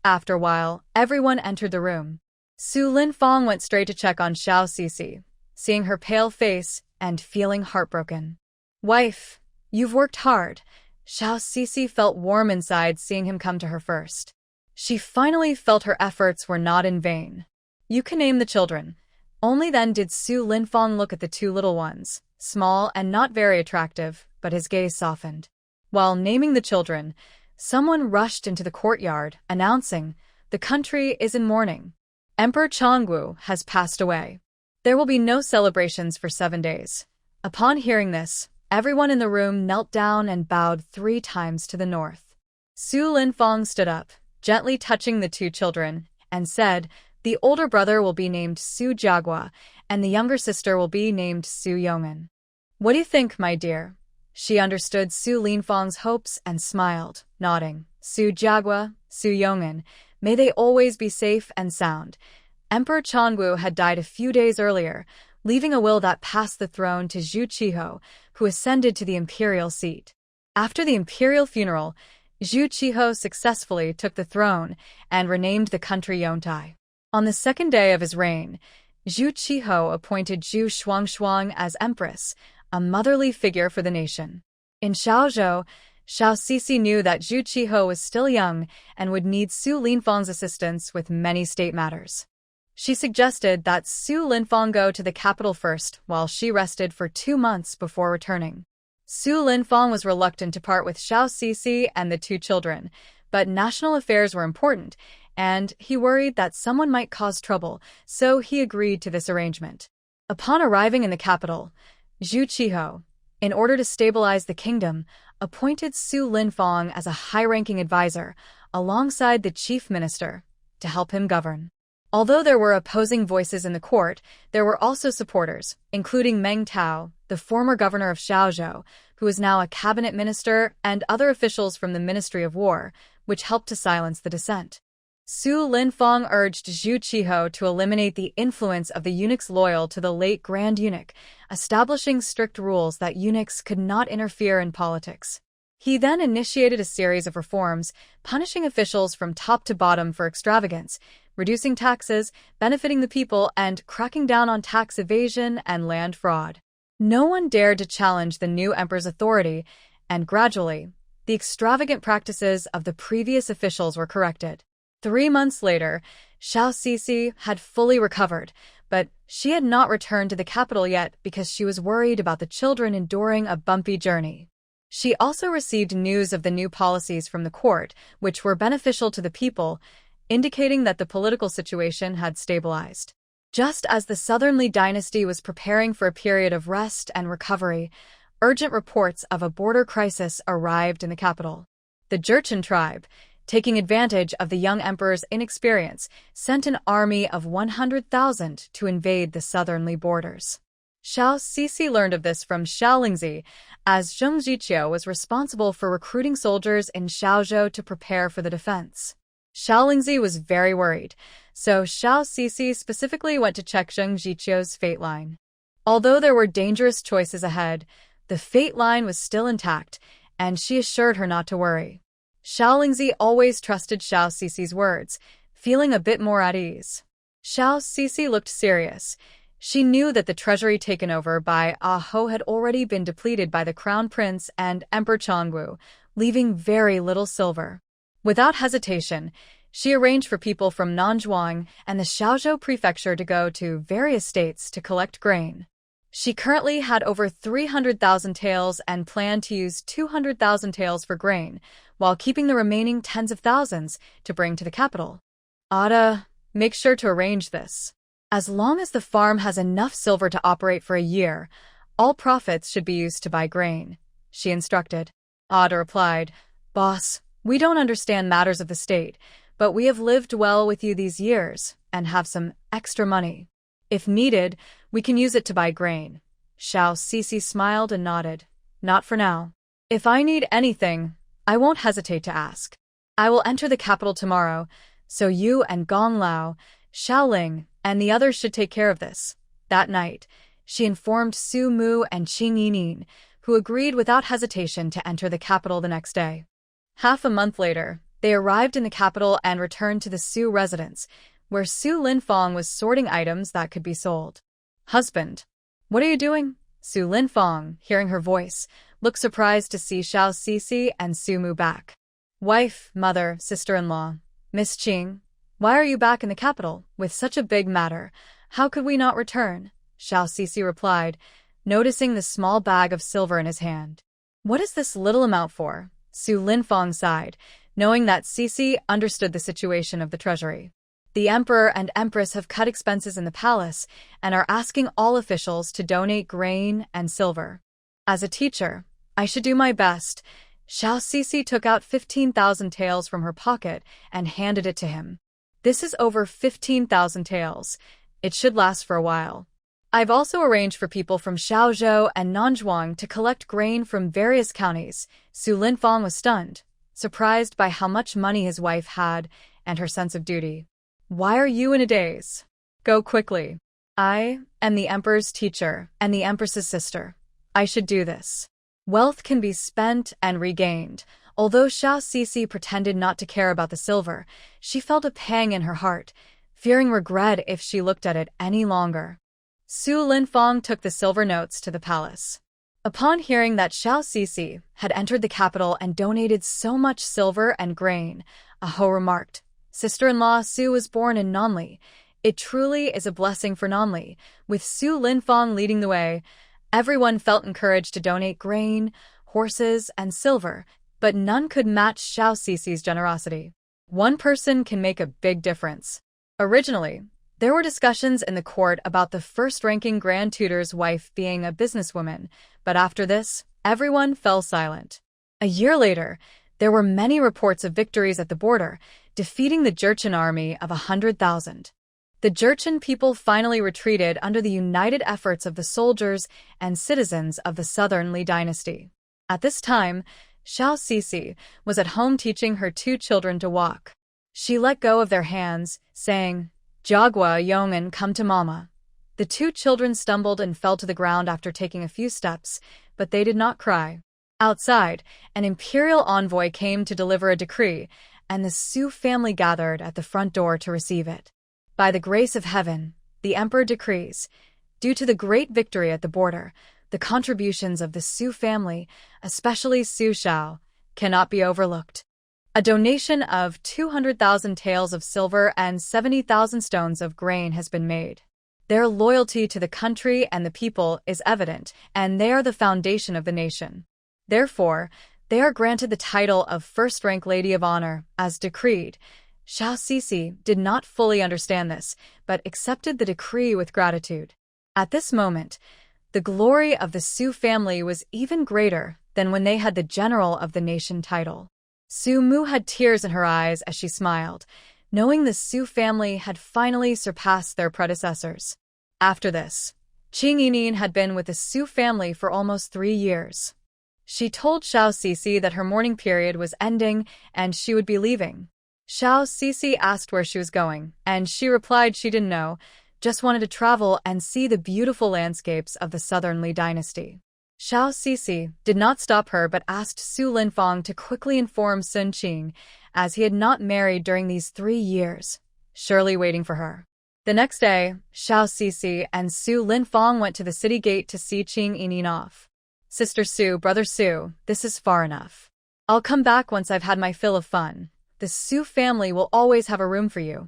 After a while, everyone entered the room. Su Linfang went straight to check on Xiao Cici, seeing her pale face and feeling heartbroken. "Wife, you've worked hard." Xiao Cici felt warm inside seeing him come to her first. She finally felt her efforts were not in vain. "You can name the children." Only then did Su Linfang look at the two little ones, small and not very attractive, but his gaze softened. While naming the children, someone rushed into the courtyard, announcing, "The country is in mourning. Emperor Chongwu has passed away. There will be no celebrations for 7 days." Upon hearing this, everyone in the room knelt down and bowed 3 times to the north. Su Linfang stood up, gently touching the two children, and said, "The older brother will be named Su Jiagua, and the younger sister will be named Su Yong'an. What do you think, my dear?" She understood Su Linfang's hopes and smiled, nodding. "Su Jiagua, Su Yong'an, may they always be safe and sound." Emperor Chongwu had died a few days earlier, leaving a will that passed the throne to Zhu Qiho, who ascended to the imperial seat. After the imperial funeral, Zhu Qiho successfully took the throne and renamed the country Yontai. On the 2nd day of his reign, Zhu Qiho appointed Zhu Shuangshuang as empress, a motherly figure for the nation. In Xiaozhou, Xiao Cici knew that Zhu Qiho was still young and would need Su Linfang's assistance with many state matters. She suggested that Su Linfang go to the capital first while she rested for 2 months before returning. Su Linfang was reluctant to part with Xiao Cici and the two children, but national affairs were important, and he worried that someone might cause trouble, so he agreed to this arrangement. Upon arriving in the capital, Zhu Qiho, in order to stabilize the kingdom, appointed Su Linfang as a high-ranking advisor, alongside the chief minister, to help him govern. Although there were opposing voices in the court, there were also supporters, including Meng Tao, the former governor of Xiaozhou, who is now a cabinet minister, and other officials from the Ministry of War, which helped to silence the dissent. Su Linfang urged Zhu Qiho to eliminate the influence of the eunuchs loyal to the late Grand Eunuch, establishing strict rules that eunuchs could not interfere in politics. He then initiated a series of reforms, punishing officials from top to bottom for extravagance, reducing taxes, benefiting the people, and cracking down on tax evasion and land fraud. No one dared to challenge the new emperor's authority, and gradually, the extravagant practices of the previous officials were corrected. 3 months later, Xiao Cici had fully recovered, but she had not returned to the capital yet because she was worried about the children enduring a bumpy journey. She also received news of the new policies from the court, which were beneficial to the people, indicating that the political situation had stabilized. Just as the Southern Li dynasty was preparing for a period of rest and recovery, urgent reports of a border crisis arrived in the capital. The Jurchen tribe, taking advantage of the young emperor's inexperience, sent an army of 100,000 to invade the Southern Li borders. Xiao Cici learned of this from Xiao Lingzi, as Zheng Zhiqiu was responsible for recruiting soldiers in Xiaozhou to prepare for the defense. Xiao Lingzi was very worried, so Xiao Cici specifically went to check Zheng Zhiqiu's fate line. Although there were dangerous choices ahead, the fate line was still intact, and she assured her not to worry. Xiao Lingzi always trusted Xiao Cici's words, feeling a bit more at ease. Xiao Cici looked serious. She knew that the treasury taken over by Ah Ho had already been depleted by the Crown Prince and Emperor Chongwu, leaving very little silver. Without hesitation, she arranged for people from Nanzhuang and the Xiaozhou prefecture to go to various states to collect grain. She currently had over 300,000 taels and planned to use 200,000 taels for grain, while keeping the remaining tens of thousands to bring to the capital. "Ada, make sure to arrange this. As long as the farm has enough silver to operate for a year, all profits should be used to buy grain," she instructed. Ada replied, "Boss, we don't understand matters of the state, but we have lived well with you these years and have some extra money. If needed, we can use it to buy grain." Xiao Cici smiled and nodded. "Not for now. If I need anything, I won't hesitate to ask. I will enter the capital tomorrow, so you and Gong Lao, Xiaoling and the others should take care of this. That night, she informed Su Mu and Qing Yining, who agreed without hesitation to enter the capital the next day. Half a month later, they arrived in the capital and returned to the Su residence, where Su Linfang was sorting items that could be sold. Husband, what are you doing? Su Linfang, hearing her voice, looked surprised to see Xiao Sisi and Su Mu back. Wife, mother, sister-in-law, Miss Qing, why are you back in the capital with such a big matter? How could we not return? Xiao Sisi replied, noticing the small bag of silver in his hand. What is this little amount for? Su Linfang sighed, knowing that Sisi understood the situation of the treasury. The emperor and empress have cut expenses in the palace and are asking all officials to donate grain and silver. As a teacher, I should do my best. Xiao Sisi took out 15,000 taels from her pocket and handed it to him. This is over 15,000 taels. It should last for a while. I've also arranged for people from Xiaozhou and Nanzhuang to collect grain from various counties. Su Linfang was stunned, surprised by how much money his wife had and her sense of duty. Why are you in a daze? Go quickly. I am the emperor's teacher and the empress's sister. I should do this. Wealth can be spent and regained. Although Xiao Sisi pretended not to care about the silver, she felt a pang in her heart, fearing regret if she looked at it any longer. Su Linfang took the silver notes to the palace. Upon hearing that Xiao Sisi had entered the capital and donated so much silver and grain, Aho remarked, Sister-in-law Su was born in Nanli. It truly is a blessing for Nanli. With Su Linfang leading the way, everyone felt encouraged to donate grain, horses, and silver, but none could match Xiao Sisi's generosity. One person can make a big difference. Originally, there were discussions in the court about the first-ranking Grand Tutor's wife being a businesswoman, but after this, everyone fell silent. A year later, there were many reports of victories at the border, defeating the Jurchen army of 100,000. The Jurchen people finally retreated under the united efforts of the soldiers and citizens of the southern Li dynasty. At this time, Xiao Sisi was at home teaching her 2 children to walk. She let go of their hands, saying, Jagua Yongan, come to mama. The 2 children stumbled and fell to the ground after taking a few steps, but they did not cry. Outside, an imperial envoy came to deliver a decree, and the Su family gathered at the front door to receive it. By the grace of heaven, the emperor decrees, due to the great victory at the border, the contributions of the Su family, especially Su Xiao, cannot be overlooked. A donation of 200,000 taels of silver and 70,000 stones of grain has been made. Their loyalty to the country and the people is evident, and they are the foundation of the nation. Therefore, they are granted the title of First-Rank Lady of Honor, as decreed. Xiao Sisi did not fully understand this, but accepted the decree with gratitude. At this moment, the glory of the Su family was even greater than when they had the General of the Nation title. Su Mu had tears in her eyes as she smiled, knowing the Su family had finally surpassed their predecessors. After this, Qing Yining had been with the Su family for almost 3 years. She told Xiao Sisi that her mourning period was ending and she would be leaving. Xiao Sisi asked where she was going, and she replied she didn't know, just wanted to travel and see the beautiful landscapes of the southern Li dynasty. Xiao Sisi did not stop her but asked Su Linfang to quickly inform Sun Qing, as he had not married during these 3 years, surely waiting for her. The next day, Xiao Sisi and Su Linfang went to the city gate to see Qing Yining off. Sister Su, brother Su, this is far enough. I'll come back once I've had my fill of fun. The Su family will always have a room for you.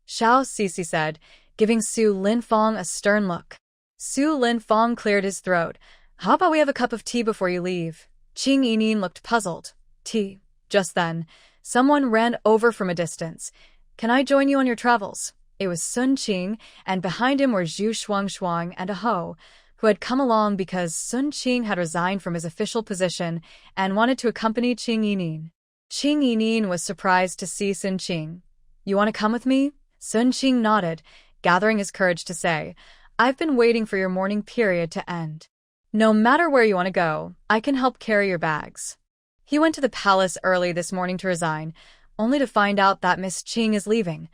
Xiao Sisi said, giving Su Linfang a stern look. Su Linfang cleared his throat. How about we have a cup of tea before you leave? Qing Yining looked puzzled. Tea. Just then, someone ran over from a distance. Can I join you on your travels? It was Sun Qing, and behind him were Zhu Shuang and Aho, who had come along because Sun Qing had resigned from his official position and wanted to accompany Qing Yining. Qing Yining was surprised to see Sun Qing. You want to come with me? Sun Qing nodded, gathering his courage to say, I've been waiting for your mourning period to end. No matter where you want to go, I can help carry your bags. He went to the palace early this morning to resign, only to find out that Miss Qing is leaving.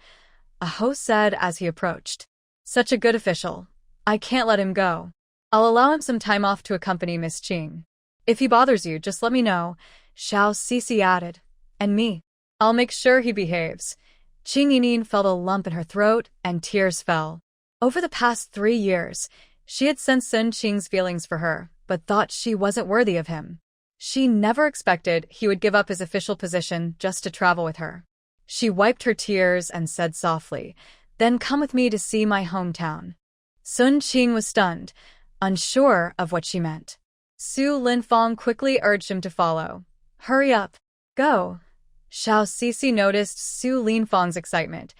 Aho said as he approached. Such a good official. I can't let him go. I'll allow him some time off to accompany Miss Qing. If he bothers you, just let me know, Xiao Cici added. And me. I'll make sure he behaves. Qing Yining felt a lump in her throat, and tears fell. Over the past 3 years, she had sensed Sun Qing's feelings for her, but thought she wasn't worthy of him. She never expected he would give up his official position just to travel with her. She wiped her tears and said softly, "Then come with me to see my hometown." Sun Qing was stunned, unsure of what she meant. Su Linfang quickly urged him to follow. "Hurry up. Go." Xiao Cici noticed Su Linfang's excitement.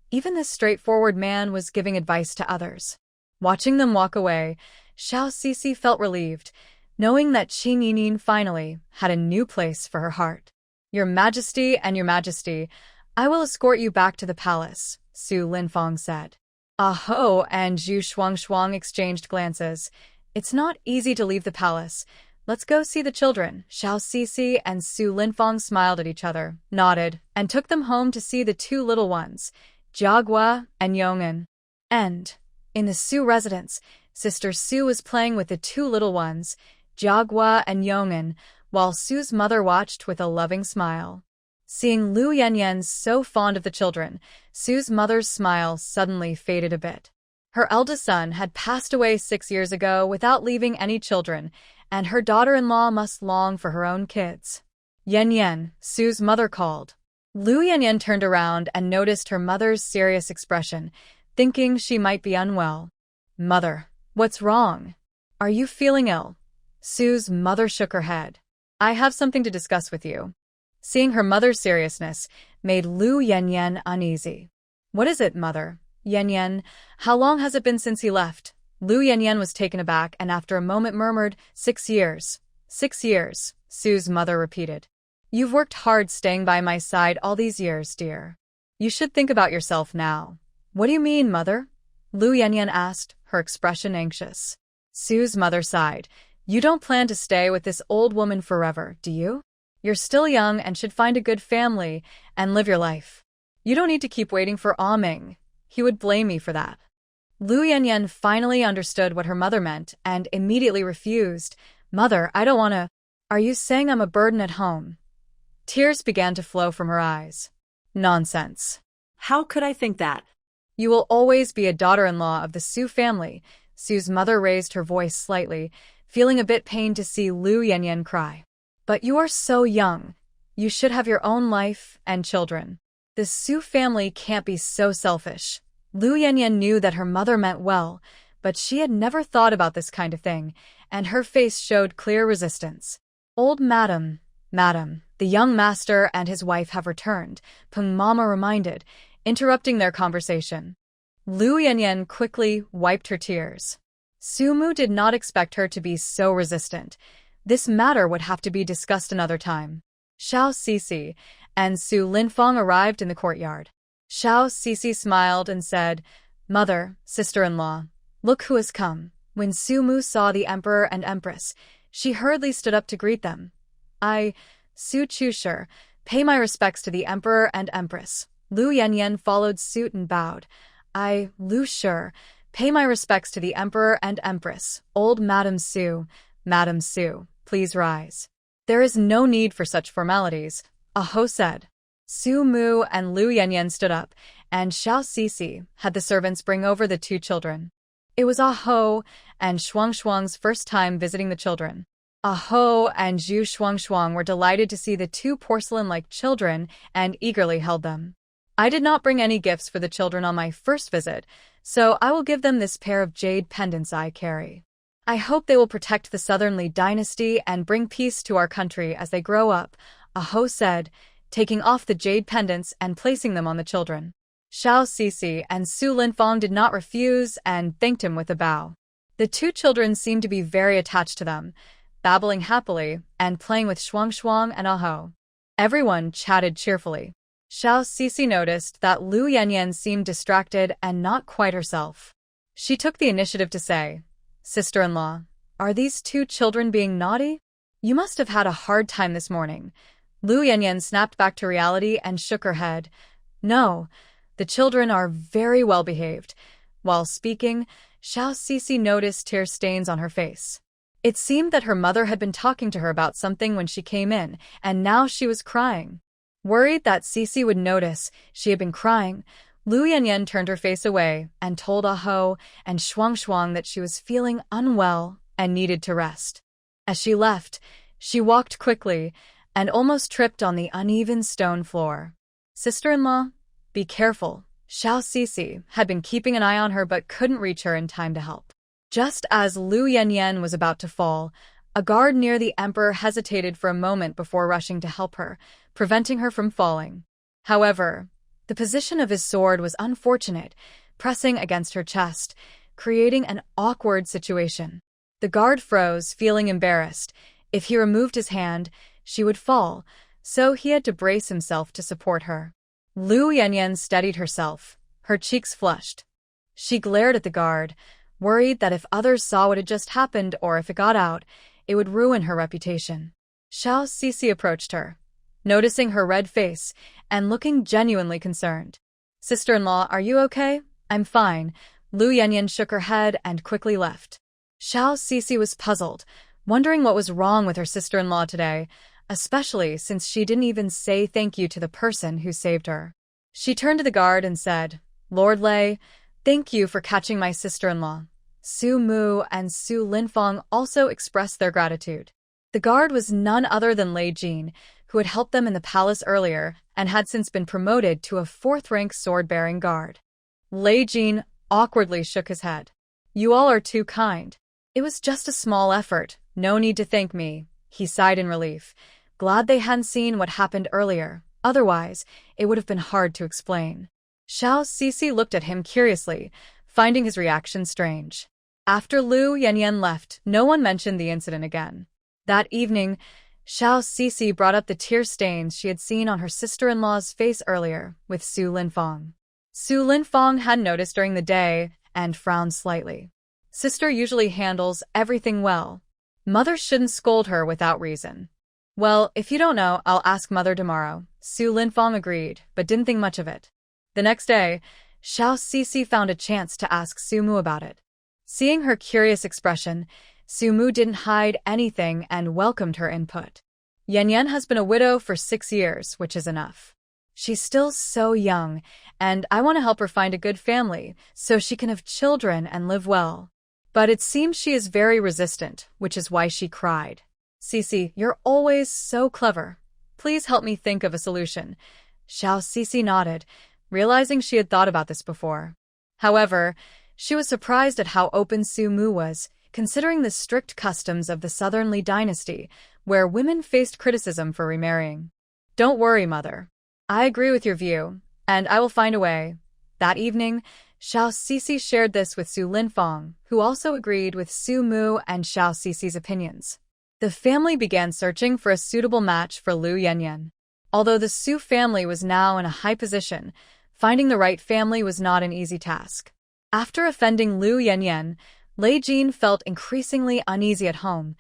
Even this straightforward man was giving advice to others. Watching them walk away, Xiao Cici felt relieved, knowing that Qing Yining finally had a new place for her heart. Your Majesty and Your Majesty, I will escort you back to the palace, Su Linfang said. Aho and Zhu Shuangshuang exchanged glances. It's not easy to leave the palace. Let's go see the children. Xiao Cici and Su Linfang smiled at each other, nodded, and took them home to see the 2 little ones, Jiagua and Yong'an. And, in the Su residence, Sister Su was playing with the 2 little ones, Jiagua and Yong'an, while Su's mother watched with a loving smile. Seeing Lu Yanyan so fond of the children, Su's mother's smile suddenly faded a bit. Her eldest son had passed away 6 years ago without leaving any children, and her daughter-in-law must long for her own kids. Yan, Su's mother called. Lu Yanyan turned around and noticed her mother's serious expression, thinking she might be unwell. Mother, what's wrong? Are you feeling ill? Su's mother shook her head. I have something to discuss with you. Seeing her mother's seriousness made Lu Yanyan uneasy. What is it, mother? Yanyan, how long has it been since he left? Lu Yanyan was taken aback and after a moment murmured, 6 years. 6 years, Su's mother repeated. You've worked hard staying by my side all these years, dear. You should think about yourself now. What do you mean, mother? Lu Yanyan asked, her expression anxious. Su's mother sighed. You don't plan to stay with this old woman forever, do you? You're still young and should find a good family and live your life. You don't need to keep waiting for Ming. He would blame me for that. Lu Yanyan finally understood what her mother meant and immediately refused. Mother, I don't want to. Are you saying I'm a burden at home? Tears began to flow from her eyes. Nonsense. How could I think that? You will always be a daughter-in-law of the Su family. Su's mother raised her voice slightly, feeling a bit pained to see Lu Yanyan cry. But you are so young. You should have your own life and children. The Su family can't be so selfish. Lu Yanyan knew that her mother meant well, but she had never thought about this kind of thing, and her face showed clear resistance. Old madam, the young master and his wife have returned, Peng Mama reminded, interrupting their conversation. Lu Yanyan quickly wiped her tears. Su Mu did not expect her to be so resistant. This matter would have to be discussed another time. Xiao Cici and Su Linfang arrived in the courtyard. Xiao Cici smiled and said, Mother, sister-in-law, look who has come. When Su Mu saw the emperor and empress, she hurriedly stood up to greet them. I, Su Chushi, pay my respects to the emperor and empress. Lu Yanyan followed suit and bowed. I, Lu Shi, pay my respects to the emperor and empress. Old Madam Su, please rise. There is no need for such formalities, Aho said. Su Mu and Lu Yanyan stood up, and Xiao Cici had the servants bring over the 2 children. It was Aho and Shuangshuang's first time visiting the children. Aho and Zhu Shuangshuang were delighted to see the 2 porcelain-like children and eagerly held them. I did not bring any gifts for the children on my first visit, so I will give them this pair of jade pendants I carry. I hope they will protect the Southern Li dynasty and bring peace to our country as they grow up, Aho said, taking off the jade pendants and placing them on the children. Xiao Cici and Su Linfang did not refuse and thanked him with a bow. The 2 children seemed to be very attached to them, babbling happily and playing with Shuangshuang and Aho. Everyone chatted cheerfully. Xiao Cici noticed that Lu Yanyan seemed distracted and not quite herself. She took the initiative to say, Sister-in-law, are these 2 children being naughty? You must have had a hard time this morning. Lu Yanyan snapped back to reality and shook her head. No, The children are very well behaved. While speaking, Xiao Sisi noticed tear stains on her face. It seemed that her mother had been talking to her about something when she came in, and now she was crying. Worried that Sisi would notice she had been crying, Lu Yanyan turned her face away and told Aho and Shuang that she was feeling unwell and needed to rest. As she left, she walked quickly and almost tripped on the uneven stone floor. Sister-in-law, be careful. Xiao Sisi had been keeping an eye on her but couldn't reach her in time to help. Just as Lu Yanyan was about to fall, a guard near the emperor hesitated for a moment before rushing to help her, preventing her from falling. However, the position of his sword was unfortunate, pressing against her chest, creating an awkward situation. The guard froze, feeling embarrassed. If he removed his hand, she would fall, so he had to brace himself to support her. Lu Yanyan steadied herself, her cheeks flushed. She glared at the guard, worried that if others saw what had just happened or if it got out, it would ruin her reputation. Xiao Sisi approached her, noticing her red face and looking genuinely concerned. Sister-in-law, are you okay? I'm fine. Lu Yanyan shook her head and quickly left. Xiao Sisi was puzzled, wondering what was wrong with her sister-in-law today, especially since she didn't even say thank you to the person who saved her. She turned to the guard and said, Lord Lei, thank you for catching my sister-in-law. Su Mu and Su Linfang also expressed their gratitude. The guard was none other than Lei Jin, who had helped them in the palace earlier and had since been promoted to a fourth-rank sword-bearing guard. Lei Jin awkwardly shook his head. You all are too kind. It was just a small effort, no need to thank me, he sighed in relief, glad they hadn't seen what happened earlier, otherwise it would have been hard to explain. Xiao Sisi looked at him curiously, finding his reaction strange. After Lu Yanyan left, no one mentioned the incident again. That evening, Xiao Sisi brought up the tear stains she had seen on her sister-in-law's face earlier with Su Linfang. Su Linfang had noticed during the day and frowned slightly. Sister usually handles everything well. Mother shouldn't scold her without reason. Well, if you don't know, I'll ask Mother tomorrow. Su Linfang agreed, but didn't think much of it. The next day, Xiao Sisi found a chance to ask Su Mu about it. Seeing her curious expression, Su Mu didn't hide anything and welcomed her input. Yan has been a widow for 6 years, which is enough. She's still so young, and I want to help her find a good family so she can have children and live well. But it seems she is very resistant, which is why she cried. Sisi, you're always so clever. Please help me think of a solution. Xiao Sisi nodded, realizing she had thought about this before. However, she was surprised at how open Su Mu was, considering the strict customs of the Southern Li dynasty, where women faced criticism for remarrying. Don't worry, Mother. I agree with your view, and I will find a way. That evening, Xiao Sisi shared this with Su Linfang, who also agreed with Su Mu and Xiao Sisi's opinions. The family began searching for a suitable match for Lu Yanyan. Although the Su family was now in a high position, finding the right family was not an easy task. After offending Lu Yanyan, Lei Jin felt increasingly uneasy at home,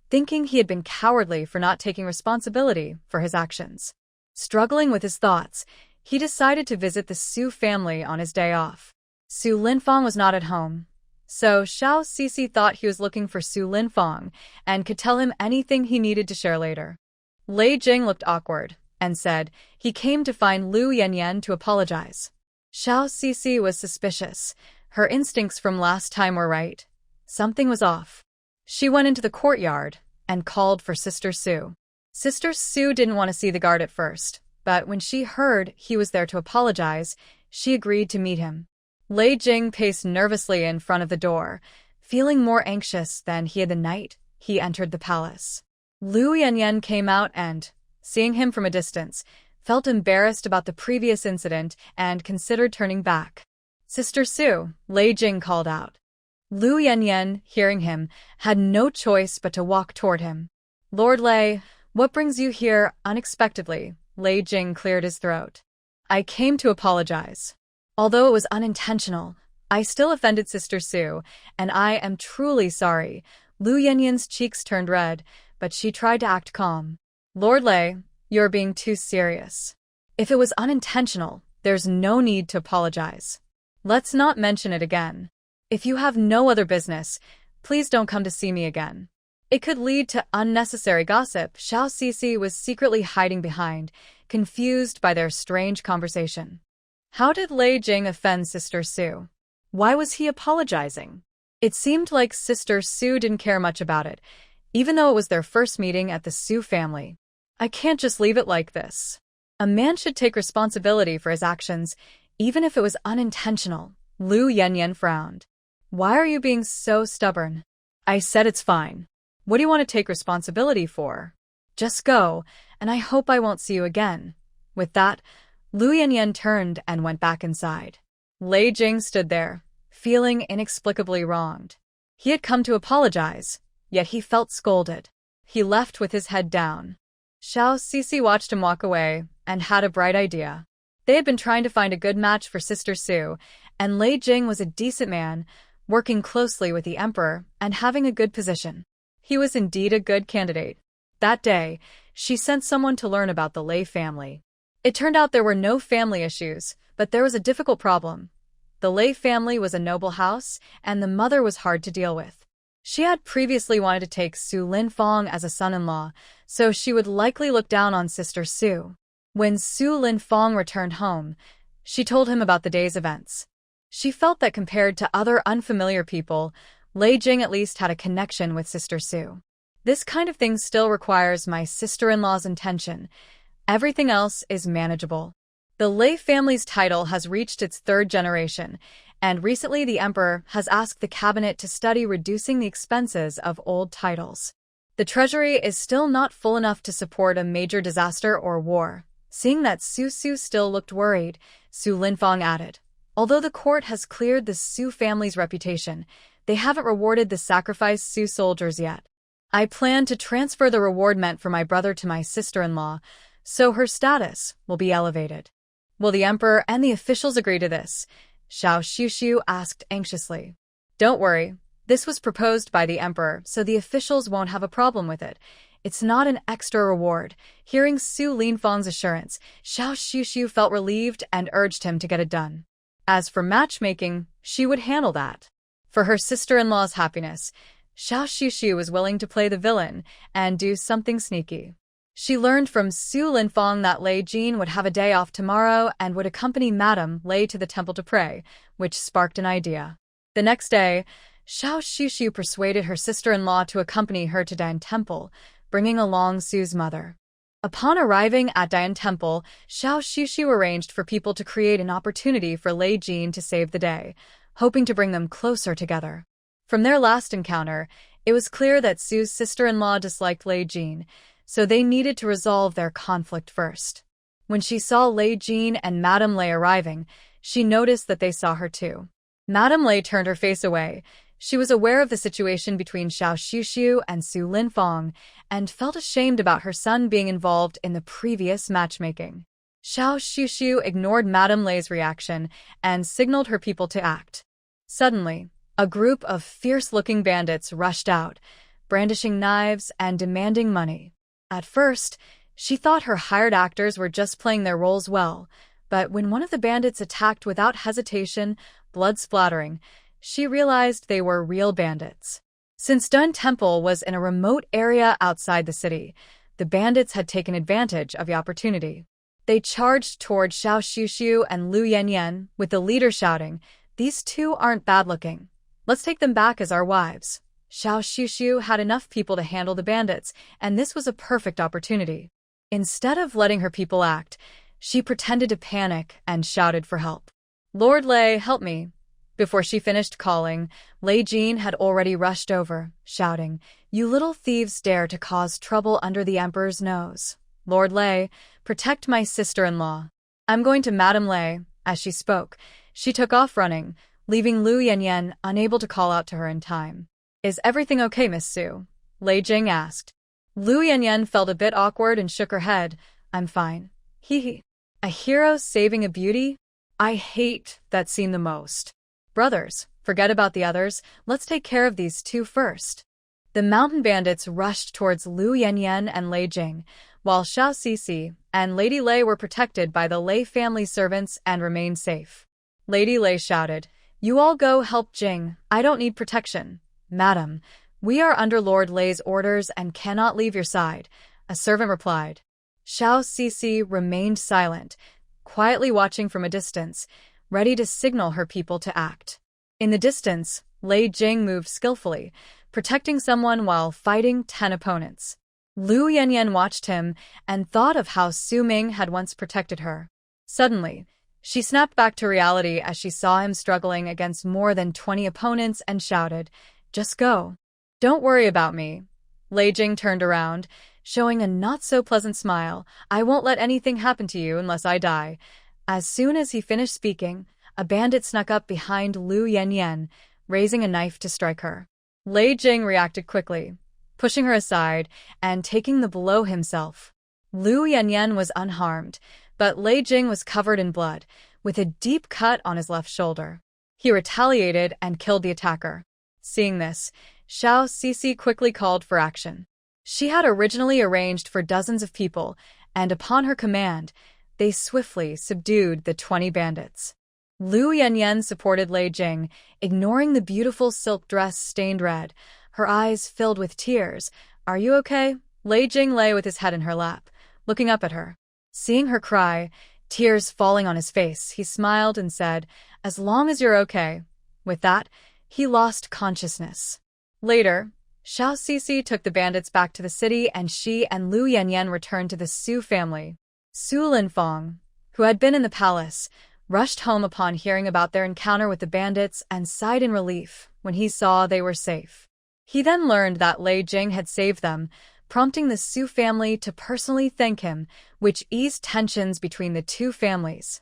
thinking he had been cowardly for not taking responsibility for his actions. Struggling with his thoughts, he decided to visit the Su family on his day off. Su Linfang was not at home, so Xiao Sisi thought he was looking for Su Linfang and could tell him anything he needed to share later. Lei Jing looked awkward and said he came to find Lu Yanyan to apologize. Xiao Sisi was suspicious. Her instincts from last time were right. Something was off. She went into the courtyard and called for Sister Su. Sister Su didn't want to see the guard at first, but when she heard he was there to apologize, she agreed to meet him. Lei Jing paced nervously in front of the door, feeling more anxious than he had the night he entered the palace. Lu Yanyan came out and, seeing him from a distance, felt embarrassed about the previous incident and considered turning back. Sister Su, Lei Jing called out. Lu Yanyan, hearing him, had no choice but to walk toward him. Lord Lei, what brings you here unexpectedly? Lei Jing cleared his throat. I came to apologize. Although it was unintentional, I still offended Sister Su, and I am truly sorry. Lu Yanyan's cheeks turned red, but she tried to act calm. Lord Lei, you're being too serious. If it was unintentional, There's no need to apologize. Let's not mention it again. If you have no other business, please don't come to see me again. It could lead to unnecessary gossip Xiao Sisi was secretly hiding behind, confused by their strange conversation. How did Lei Jing offend Sister Su? Why was he apologizing? It seemed like Sister Su didn't care much about it, even though it was their first meeting at the Su family. I can't just leave it like this. A man should take responsibility for his actions, even if it was unintentional. Lu Yanyan frowned. Why are you being so stubborn? I said it's fine. What do you want to take responsibility for? Just go, and I hope I won't see you again. With that, Lu Yanyan turned and went back inside. Lei Jing stood there, feeling inexplicably wronged. He had come to apologize, yet he felt scolded. He left with his head down. Xiao Sisi watched him walk away and had a bright idea. They had been trying to find a good match for Sister Su, and Lei Jing was a decent man, working closely with the emperor and having a good position. He was indeed a good candidate. That day, she sent someone to learn about the Lei family. It turned out there were no family issues, but there was a difficult problem. The Lei family was a noble house, and the mother was hard to deal with. She had previously wanted to take Su Linfong as a son-in-law, so she would likely look down on Sister Su. When Su Linfong returned home, she told him about the day's events. She felt that compared to other unfamiliar people, Lei Jing at least had a connection with Sister Su. This kind of thing still requires my sister-in-law's intention. Everything else is manageable. The Lei family's title has reached its third generation, and recently the emperor has asked the cabinet to study reducing the expenses of old titles. The treasury is still not full enough to support a major disaster or war. Seeing that Su still looked worried, Su Linfong added, although the court has cleared the Su family's reputation, they haven't rewarded the sacrificed Su soldiers yet. I plan to transfer the reward meant for my brother to my sister-in-law, so her status will be elevated. Will the emperor and the officials agree to this? Xiao Shushu asked anxiously. Don't worry, this was proposed by the emperor, so the officials won't have a problem with it. It's not an extra reward. Hearing Su Linfong's assurance, Xiao Shushu felt relieved and urged him to get it done. As for matchmaking, she would handle that. For her sister-in-law's happiness, Xiao Shushu was willing to play the villain and do something sneaky. She learned from Su Linfong that Lei Jing would have a day off tomorrow and would accompany Madame Lei to the temple to pray, which sparked an idea. The next day, Xiao Shushu persuaded her sister-in-law to accompany her to Dian Temple, bringing along Su's mother. Upon arriving at Dian Temple, Xiao Shushu arranged for people to create an opportunity for Lei Jing to save the day, hoping to bring them closer together. From their last encounter, it was clear that Su's sister-in-law disliked Lei Jing, so they needed to resolve their conflict first. When she saw Lei Jing and Madame Lei arriving, she noticed that they saw her too. Madame Lei turned her face away. She was aware of the situation between Xiao Shushu and Su Linfong and felt ashamed about her son being involved in the previous matchmaking. Xiao Shushu ignored Madame Lei's reaction and signaled her people to act. Suddenly, a group of fierce-looking bandits rushed out, brandishing knives and demanding money. At first, she thought her hired actors were just playing their roles well, but when one of the bandits attacked without hesitation, blood splattering, she realized they were real bandits. Since Dian Temple was in a remote area outside the city, the bandits had taken advantage of the opportunity. They charged toward Xiao Shushu and Lu Yanyan, with the leader shouting, "These two aren't bad-looking. Let's take them back as our wives." Xiao Shushu had enough people to handle the bandits, and this was a perfect opportunity. Instead of letting her people act, she pretended to panic and shouted for help. "Lord Lei, help me." Before she finished calling, Lei Jing had already rushed over, shouting, "You little thieves dare to cause trouble under the emperor's nose. Lord Lei, protect my sister-in-law. I'm going to Madame Lei." As she spoke, she took off running, leaving Lu Yanyan unable to call out to her in time. "Is everything okay, Miss Su?" Lei Jing asked. Lu Yanyan felt a bit awkward and shook her head. "I'm fine." Hee. A hero saving a beauty? I hate that scene the most. Brothers, forget about the others, let's take care of these two first. The mountain bandits rushed towards Lu Yanyan and Lei Jing, while Xiao Sisi and Lady Lei were protected by the Lei family servants and remained safe. Lady Lei shouted, "You all go help Jing. I don't need protection." "Madam, we are under Lord Lei's orders and cannot leave your side," a servant replied. Xiao Sisi remained silent, quietly watching from a distance, ready to signal her people to act. In the distance, Lei Jing moved skillfully, protecting someone while fighting 10 opponents. Lu Yanyan watched him and thought of how Su Ming had once protected her. Suddenly, she snapped back to reality as she saw him struggling against more than 20 opponents and shouted, "Just go. Don't worry about me." Lei Jing turned around, showing a not-so-pleasant smile. "I won't let anything happen to you unless I die." As soon as he finished speaking, a bandit snuck up behind Lu Yanyan, raising a knife to strike her. Lei Jing reacted quickly, pushing her aside and taking the blow himself. Lu Yanyan was unharmed, but Lei Jing was covered in blood, with a deep cut on his left shoulder. He retaliated and killed the attacker. Seeing this, Xiao Sisi quickly called for action. She had originally arranged for dozens of people, and upon her command, they swiftly subdued the 20 bandits. Lu Yanyan supported Lei Jing, ignoring the beautiful silk dress stained red, her eyes filled with tears. "Are you okay?" Lei Jing lay with his head in her lap, looking up at her. Seeing her cry, tears falling on his face, he smiled and said, "As long as you're okay." With that, he lost consciousness. Later, Xiao Sisi took the bandits back to the city and she and Lu Yanyan returned to the Su family. Su Linfeng, who had been in the palace, rushed home upon hearing about their encounter with the bandits and sighed in relief when he saw they were safe. He then learned that Lei Jing had saved them, prompting the Su family to personally thank him, which eased tensions between the two families.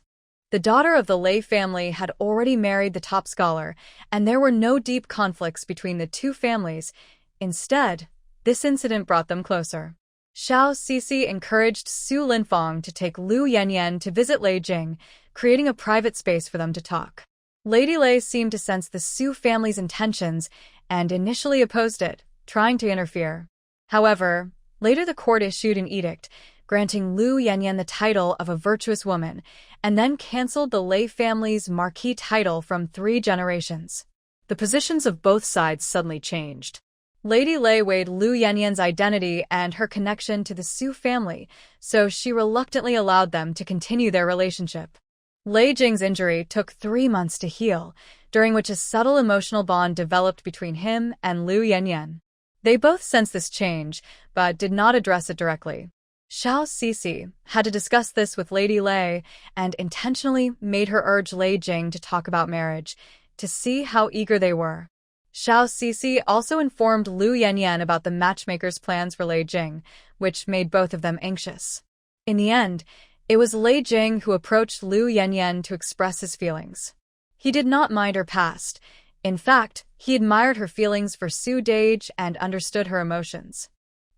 The daughter of the Lei family had already married the top scholar, and there were no deep conflicts between the two families. Instead, this incident brought them closer. Xiao Sisi encouraged Su Linfeng to take Lu Yanyan to visit Lei Jing, creating a private space for them to talk. Lady Lei seemed to sense the Su family's intentions and initially opposed it, trying to interfere. However, later the court issued an edict granting Lu Yanyan the title of a virtuous woman, and then cancelled the Lei family's marquis title from 3 generations. The positions of both sides suddenly changed. Lady Lei weighed Lu Yanyan's identity and her connection to the Su family, so she reluctantly allowed them to continue their relationship. Lei Jing's injury took 3 months to heal, during which a subtle emotional bond developed between him and Lu Yanyan. They both sensed this change, but did not address it directly. Xiao Sisi had to discuss this with Lady Lei and intentionally made her urge Lei Jing to talk about marriage, to see how eager they were. Xiao Sisi also informed Lu Yanyan about the matchmaker's plans for Lei Jing, which made both of them anxious. In the end, it was Lei Jing who approached Lu Yanyan to express his feelings. He did not mind her past. In fact, he admired her feelings for Su Dage and understood her emotions.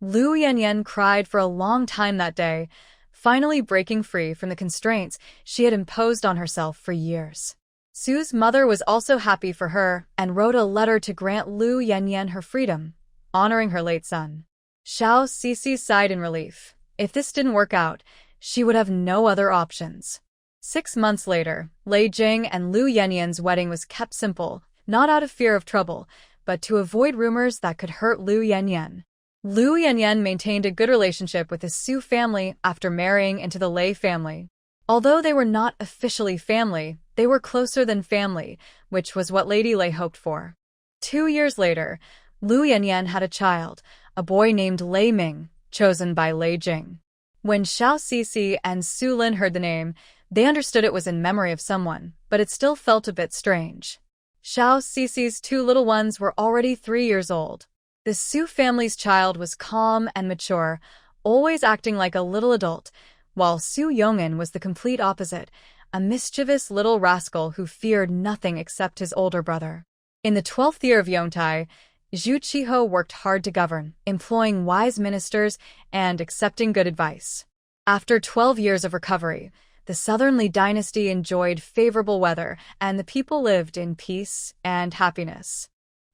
Lu Yanyan cried for a long time that day, finally breaking free from the constraints she had imposed on herself for years. Su's mother was also happy for her and wrote a letter to grant Lu Yanyan her freedom, honoring her late son. Xiao Sisi sighed in relief. If this didn't work out, she would have no other options. 6 months later, Lei Jing and Lu Yanyan's wedding was kept simple, not out of fear of trouble, but to avoid rumors that could hurt Lu Yanyan. Lu Yanyan maintained a good relationship with the Su family after marrying into the Lei family. Although they were not officially family, they were closer than family, which was what Lady Lei hoped for. 2 years later, Lu Yanyan had a child, a boy named Lei Ming, chosen by Lei Jing. When Xiao Sisi and Su Lin heard the name, they understood it was in memory of someone, but it still felt a bit strange. Xiao Sisi's 2 little ones were already 3 years old. The Su family's child was calm and mature, always acting like a little adult, while Su Yong'an was the complete opposite, a mischievous little rascal who feared nothing except his older brother. In the 12th year of Yongtai, Zhu Qiho worked hard to govern, employing wise ministers and accepting good advice. After 12 years of recovery, the Southern Li dynasty enjoyed favorable weather, and the people lived in peace and happiness.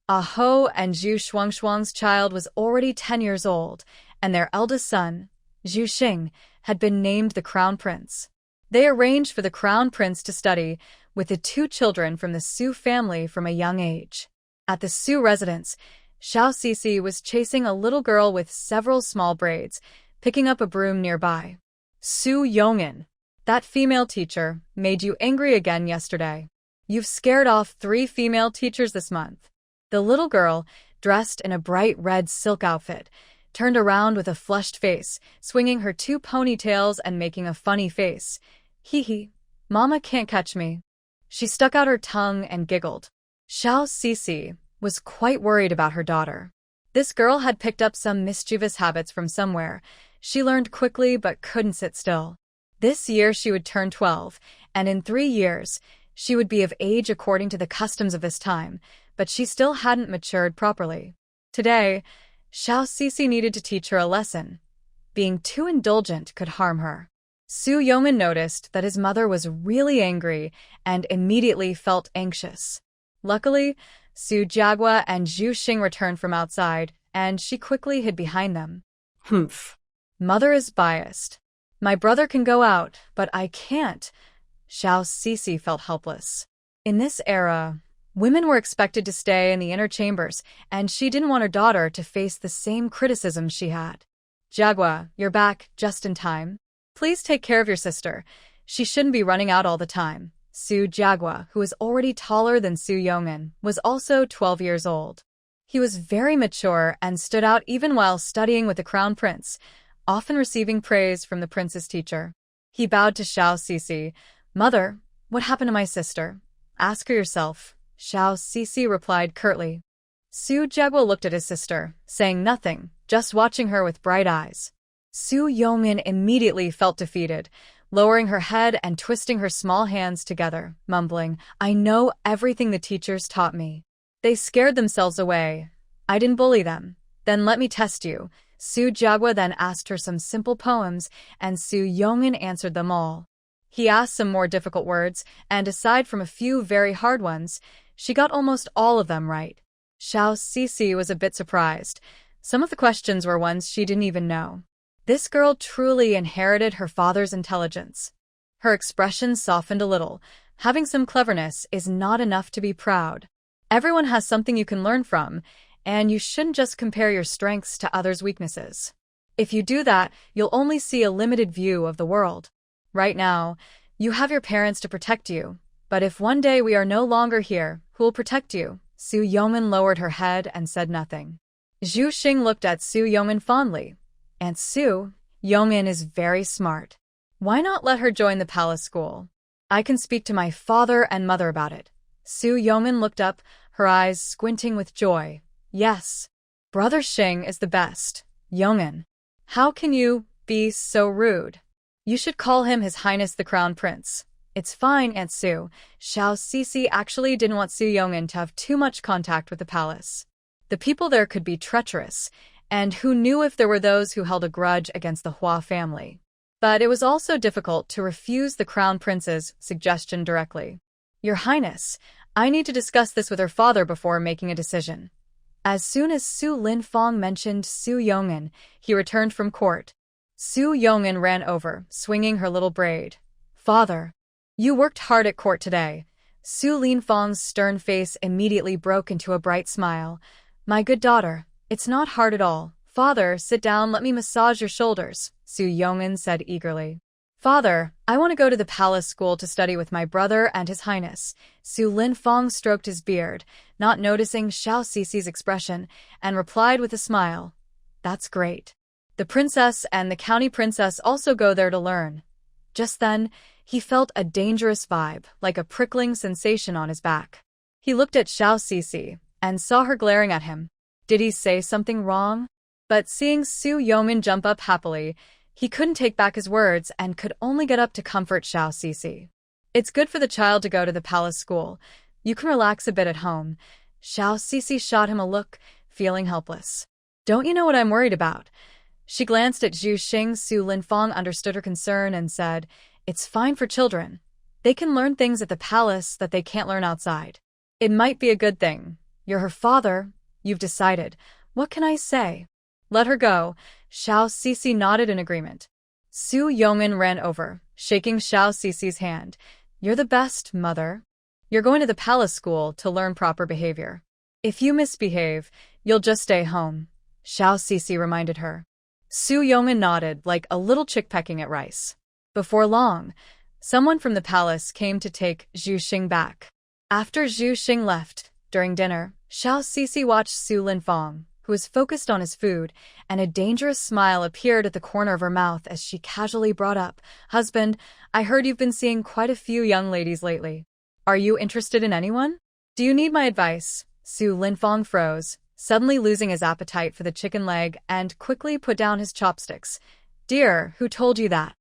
Aho and Zhu Shuangshuang's child was already 10 years old, and their eldest son, Zhu Xing, had been named the crown prince. They arranged for the crown prince to study with the two children from the Su family from a young age. At the Su residence, Xiao Sisi was chasing a little girl with several small braids, picking up a broom nearby. Su Yongin, that female teacher, made you angry again yesterday. You've scared off 3 female teachers this month. The little girl, dressed in a bright red silk outfit, turned around with a flushed face, swinging her 2 ponytails and making a funny face. Hee hee, Mama can't catch me. She stuck out her tongue and giggled. Xiao Sisi was quite worried about her daughter. This girl had picked up some mischievous habits from somewhere. She learned quickly but couldn't sit still. This year she would turn 12, and in 3 years, she would be of age according to the customs of this time, but she still hadn't matured properly. Today, Xiao Sisi needed to teach her a lesson. Being too indulgent could harm her. Su Yongmin noticed that his mother was really angry and immediately felt anxious. Luckily, Su Jiagua and Zhu Xing returned from outside, and she quickly hid behind them. Humph. Mother is biased. My brother can go out, but I can't. Xiao Sisi felt helpless. In this era, women were expected to stay in the inner chambers, and she didn't want her daughter to face the same criticism she had. Jiagua, you're back just in time. Please take care of your sister. She shouldn't be running out all the time. Su Jiagua, who was already taller than Su Yongmin, was also 12 years old. He was very mature and stood out even while studying with the crown prince, often receiving praise from the prince's teacher. He bowed to Xiao Sisi. Mother, what happened to my sister? Ask her yourself. Xiao Sisi replied curtly. Su Jiagua looked at his sister, saying nothing, just watching her with bright eyes. Su Yongmin immediately felt defeated, lowering her head and twisting her small hands together, mumbling, I know everything the teachers taught me. They scared themselves away. I didn't bully them. Then let me test you. Su Jiagua then asked her some simple poems, and Su Yongmin answered them all. He asked some more difficult words, and aside from a few very hard ones, she got almost all of them right. Xiao Sisi was a bit surprised. Some of the questions were ones she didn't even know. This girl truly inherited her father's intelligence. Her expression softened a little. Having some cleverness is not enough to be proud. Everyone has something you can learn from, and you shouldn't just compare your strengths to others' weaknesses. If you do that, you'll only see a limited view of the world. Right now, you have your parents to protect you, but if one day we are no longer here, who will protect you? Su Yongmin lowered her head and said nothing. Zhu Xing looked at Su Yongmin fondly. Aunt Su, Yongmin is very smart. Why not let her join the palace school? I can speak to my father and mother about it. Su Yongmin looked up, her eyes squinting with joy. Yes. Brother Xing is the best. Yongmin. How can you be so rude? You should call him His Highness the Crown Prince. It's fine, Aunt Su. Xiao Sisi actually didn't want Su Yongmin to have too much contact with the palace. The people there could be treacherous, and who knew if there were those who held a grudge against the Hua family. But it was also difficult to refuse the crown prince's suggestion directly. Your Highness, I need to discuss this with her father before making a decision. As soon as Su Linfang mentioned Su Yongin, he returned from court. Su Yongin ran over, swinging her little braid. Father, you worked hard at court today. Su Linfang's stern face immediately broke into a bright smile. My good daughter, it's not hard at all. Father, sit down, let me massage your shoulders, Su Yongin said eagerly. Father, I want to go to the palace school to study with my brother and His Highness. Su Linfang stroked his beard, not noticing Xiao Sisi's expression, and replied with a smile. That's great. The princess and the county princess also go there to learn. Just then, he felt a dangerous vibe, like a prickling sensation on his back. He looked at Xiao Sisi and saw her glaring at him. Did he say something wrong? But seeing Su Yongmin jump up happily, he couldn't take back his words and could only get up to comfort Xiao Sisi. It's good for the child to go to the palace school. You can relax a bit at home. Xiao Sisi shot him a look, feeling helpless. Don't you know what I'm worried about? She glanced at Zhu Xing. Su Linfang understood her concern and said, It's fine for children. They can learn things at the palace that they can't learn outside. It might be a good thing. You're her father. You've decided. What can I say? Let her go. Xiao Sisi nodded in agreement. Su Yongin ran over, shaking Xiao Cici's hand. You're the best, mother. You're going to the palace school to learn proper behavior. If you misbehave, you'll just stay home, Xiao Cici reminded her. Su Yongin nodded like a little chick pecking at rice. Before long, someone from the palace came to take Zhu Xing back. After Zhu Xing left, during dinner, Xiao Cici watched Su Linfang, who was focused on his food, and a dangerous smile appeared at the corner of her mouth as she casually brought up, "Husband, I heard you've been seeing quite a few young ladies lately. Are you interested in anyone? Do you need my advice?" Su Linfang froze, suddenly losing his appetite for the chicken leg, and quickly put down his chopsticks. "Dear, who told you that?"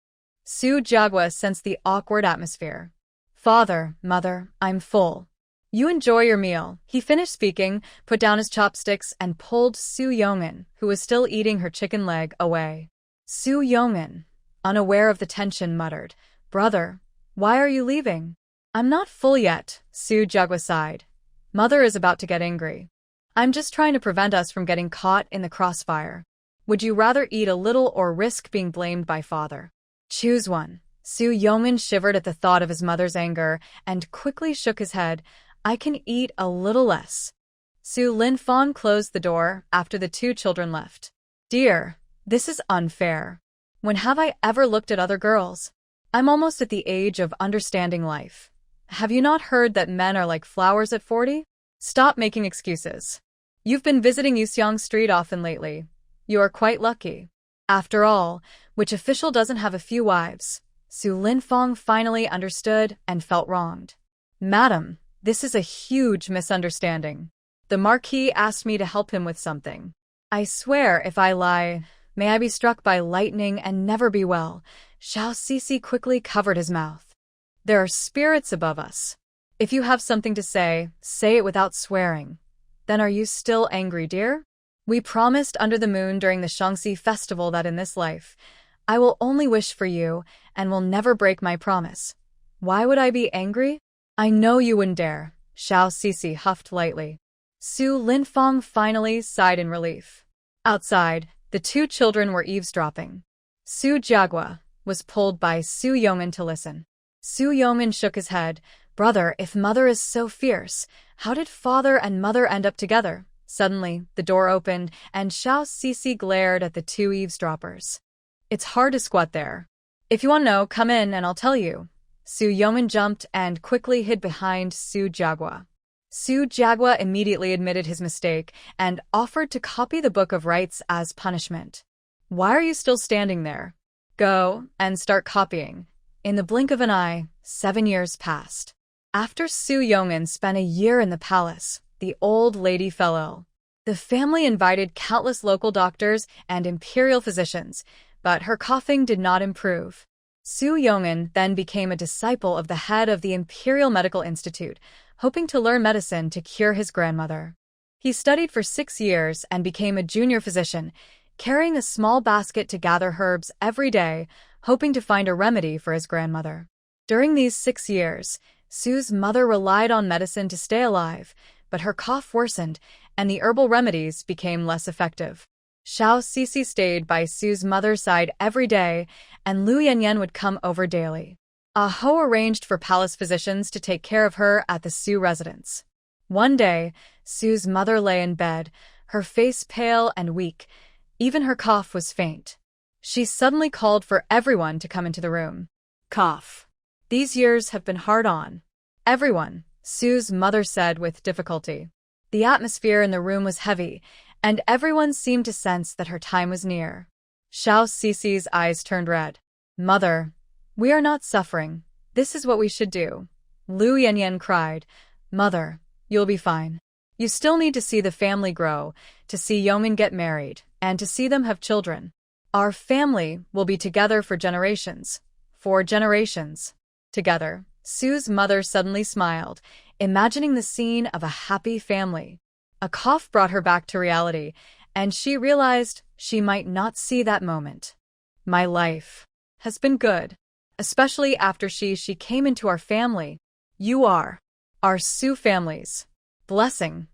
Su Jiagua sensed the awkward atmosphere. "Father, mother, I'm full. You enjoy your meal." He finished speaking, put down his chopsticks, and pulled Su Yongin, who was still eating her chicken leg, away. Su Yongin, unaware of the tension, muttered, "Brother, why are you leaving?" "I'm not full yet," Su Jiagua sighed. "Mother is about to get angry. I'm just trying to prevent us from getting caught in the crossfire. Would you rather eat a little or risk being blamed by father?" "Choose one." Su Yongin shivered at the thought of his mother's anger and quickly shook his head. "I can eat a little less." Su Linfang closed the door after the two children left. "Dear, this is unfair. When have I ever looked at other girls? I'm almost at the age of understanding life. Have you not heard that men are like flowers at 40? Stop making excuses. You've been visiting Yuxiang Street often lately. You are quite lucky. After all, which official doesn't have a few wives?" Su Linfang finally understood and felt wronged. "Madam, this is a huge misunderstanding. The Marquis asked me to help him with something. I swear if I lie, may I be struck by lightning and never be well." Xiao Cici quickly covered his mouth. "There are spirits above us. If you have something to say it without swearing. Then are you still angry, dear? We promised under the moon during the Shangxi festival that in this life, I will only wish for you and will never break my promise. Why would I be angry? I know you wouldn't dare." Xiao Cici huffed lightly. Su Linfang finally sighed in relief. Outside, the two children were eavesdropping. Su Jiagua was pulled by Su Yongin to listen. Su Yongin shook his head. "Brother, if mother is so fierce, how did father and mother end up together?" Suddenly, the door opened, and Xiao Cici glared at the two eavesdroppers. "It's hard to squat there. If you want to know, come in and I'll tell you." Su Yongin jumped and quickly hid behind Su Jiagua. Su Jiagua immediately admitted his mistake and offered to copy the Book of Rites as punishment. "Why are you still standing there? Go and start copying." In the blink of an eye, 7 years passed. After Su Yongin spent a year in the palace, the old lady fell ill. The family invited countless local doctors and imperial physicians, but her coughing did not improve. Su Yongin then became a disciple of the head of the Imperial Medical Institute, hoping to learn medicine to cure his grandmother. He studied for 6 years and became a junior physician, carrying a small basket to gather herbs every day, hoping to find a remedy for his grandmother. During these 6 years, Su's mother relied on medicine to stay alive, but her cough worsened, and the herbal remedies became less effective. Xiao Cici stayed by Su's mother's side every day, and Lu Yanyan would come over daily. Ah Ho arranged for palace physicians to take care of her at the Su residence. One day, Su's mother lay in bed, her face pale and weak. Even her cough was faint. She suddenly called for everyone to come into the room. "Cough. These years have been hard on everyone," Su's mother said with difficulty. The atmosphere in the room was heavy, and everyone seemed to sense that her time was near. Xiao Cici's eyes turned red. "Mother, we are not suffering. This is what we should do." Lu Yanyan cried. "Mother, you'll be fine. You still need to see the family grow, to see Yongin get married, and to see them have children. Our family will be together for generations. For generations." Together, Su's mother suddenly smiled, imagining the scene of a happy family. A cough brought her back to reality, and she realized she might not see that moment. "My life has been good, especially after she came into our family. You are our Su family's blessing.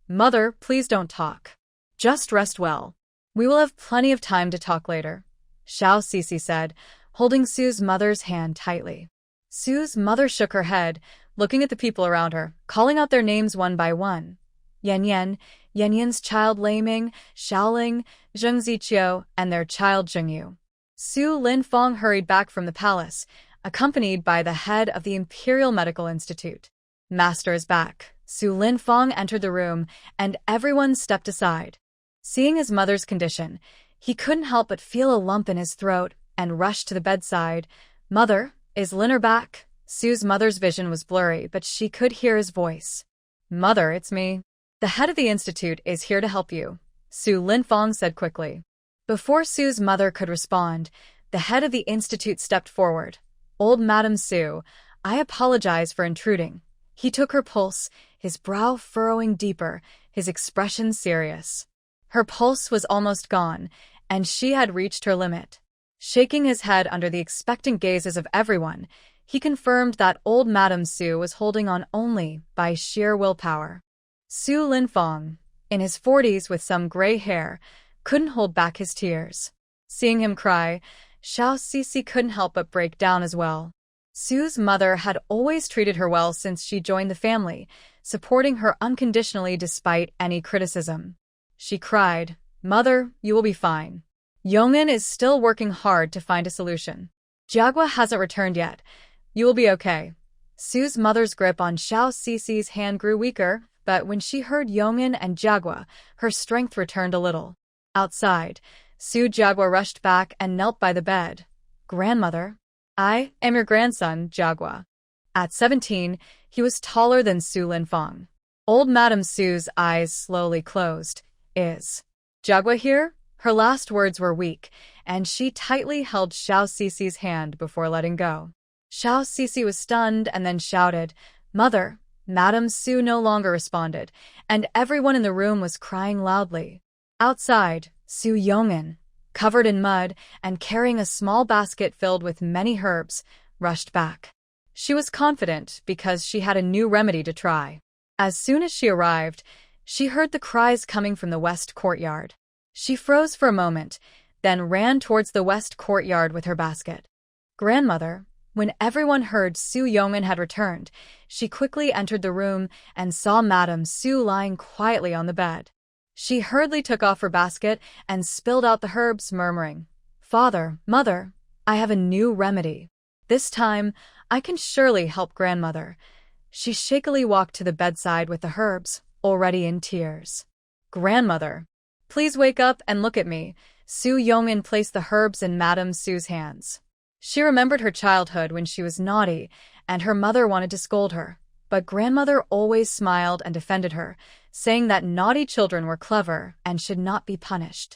Mother, please don't talk. Just rest well. We will have plenty of time to talk later." Xiao Sisi said, holding Su's mother's hand tightly. Su's mother shook her head, looking at the people around her, calling out their names one by one. Yan Yan, Yan Yan's child Lei Ming, Xiaoling, Zheng Ziqiu, and their child Zhengyu. Su Linfeng hurried back from the palace, accompanied by the head of the Imperial Medical Institute. Master is back. Su Linfeng entered the room, and everyone stepped aside. Seeing his mother's condition, he couldn't help but feel a lump in his throat and rushed to the bedside. Mother, is Linner back? Su's mother's vision was blurry, but she could hear his voice. Mother, it's me. The head of the institute is here to help you, Su Linfeng said quickly. Before Su's mother could respond, the head of the institute stepped forward. Old Madam Su, I apologize for intruding. He took her pulse, his brow furrowing deeper, his expression serious. Her pulse was almost gone, and she had reached her limit. Shaking his head under the expectant gazes of everyone, he confirmed that old Madam Su was holding on only by sheer willpower. Su Linfeng, in his 40s with some gray hair, couldn't hold back his tears. Seeing him cry, Xiao Sisi couldn't help but break down as well. Su's mother had always treated her well since she joined the family, supporting her unconditionally despite any criticism. She cried, Mother, you will be fine. Yong'an is still working hard to find a solution. Jiagua hasn't returned yet. You will be okay. Su's mother's grip on Xiao Sisi's hand grew weaker, but when she heard Yong'an and Jiagua, her strength returned a little. Outside, Su Jiagua rushed back and knelt by the bed. Grandmother, I am your grandson, Jiagua. At 17, he was taller than Su Linfeng. Old Madam Su's eyes slowly closed. Is Jiagua here? Her last words were weak, and she tightly held Xiao Sisi's hand before letting go. Xiao Sisi was stunned and then shouted, Mother! Madam Su no longer responded, and everyone in the room was crying loudly. Outside, Su Yong'an, covered in mud and carrying a small basket filled with many herbs, rushed back. She was confident because she had a new remedy to try. As soon as she arrived, she heard the cries coming from the west courtyard. She froze for a moment, then ran towards the west courtyard with her basket. Grandmother, when everyone heard Su Yong'an had returned, she quickly entered the room and saw Madam Su lying quietly on the bed. She hurriedly took off her basket and spilled out the herbs, murmuring, Father, Mother, I have a new remedy. This time, I can surely help Grandmother. She shakily walked to the bedside with the herbs, already in tears. Grandmother, please wake up and look at me. Su Yong'an placed the herbs in Madam Su's hands. She remembered her childhood when she was naughty, and her mother wanted to scold her. But Grandmother always smiled and defended her, saying that naughty children were clever and should not be punished.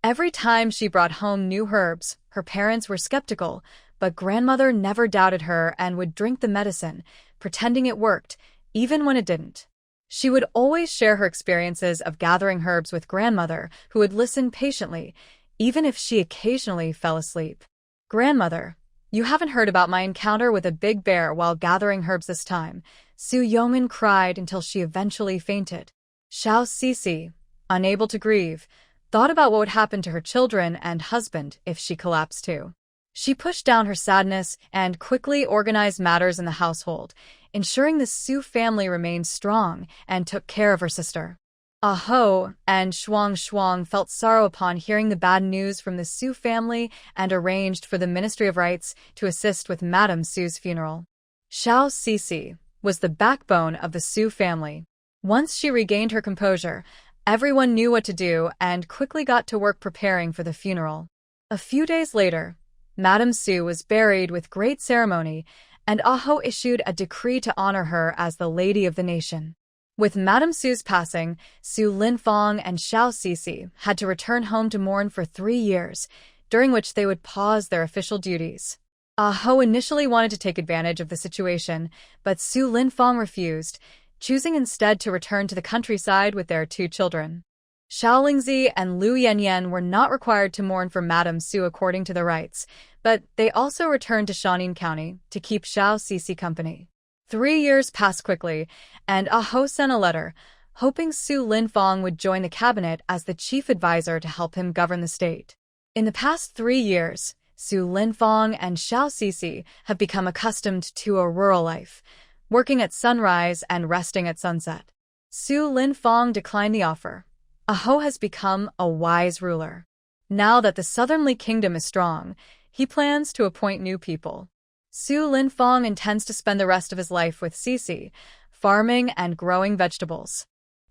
Every time she brought home new herbs, her parents were skeptical, but Grandmother never doubted her and would drink the medicine, pretending it worked, even when it didn't. She would always share her experiences of gathering herbs with Grandmother, who would listen patiently, even if she occasionally fell asleep. Grandmother, you haven't heard about my encounter with a big bear while gathering herbs this time. Su Yong'an cried until she eventually fainted. Xiao Sisi, unable to grieve, thought about what would happen to her children and husband if she collapsed too. She pushed down her sadness and quickly organized matters in the household, ensuring the Su family remained strong and took care of her sister. Ah-ho and Shuang felt sorrow upon hearing the bad news from the Su family and arranged for the Ministry of Rites to assist with Madame Su's funeral. Xiao Sisi was the backbone of the Su family. Once she regained her composure, everyone knew what to do and quickly got to work preparing for the funeral. A few days later, Madame Su was buried with great ceremony, and Ah-ho issued a decree to honor her as the Lady of the Nation. With Madame Su's passing, Su Linfeng and Xiao Sisi had to return home to mourn for 3 years, during which they would pause their official duties. Ah-ho initially wanted to take advantage of the situation, but Su Linfeng refused, choosing instead to return to the countryside with their 2 children. Xiaolingzi and Lu Yanyan were not required to mourn for Madame Su according to the rites, but they also returned to Shanin County to keep Xiao Sisi company. 3 years passed quickly, and Ah-ho sent a letter, hoping Su Linfeng would join the cabinet as the chief advisor to help him govern the state. In the past 3 years, Su Linfong and Xiao Sisi have become accustomed to a rural life, working at sunrise and resting at sunset. Su Linfong declined the offer. Aho has become a wise ruler. Now that the Southernly Kingdom is strong, he plans to appoint new people. Su Linfong intends to spend the rest of his life with Sisi, farming and growing vegetables.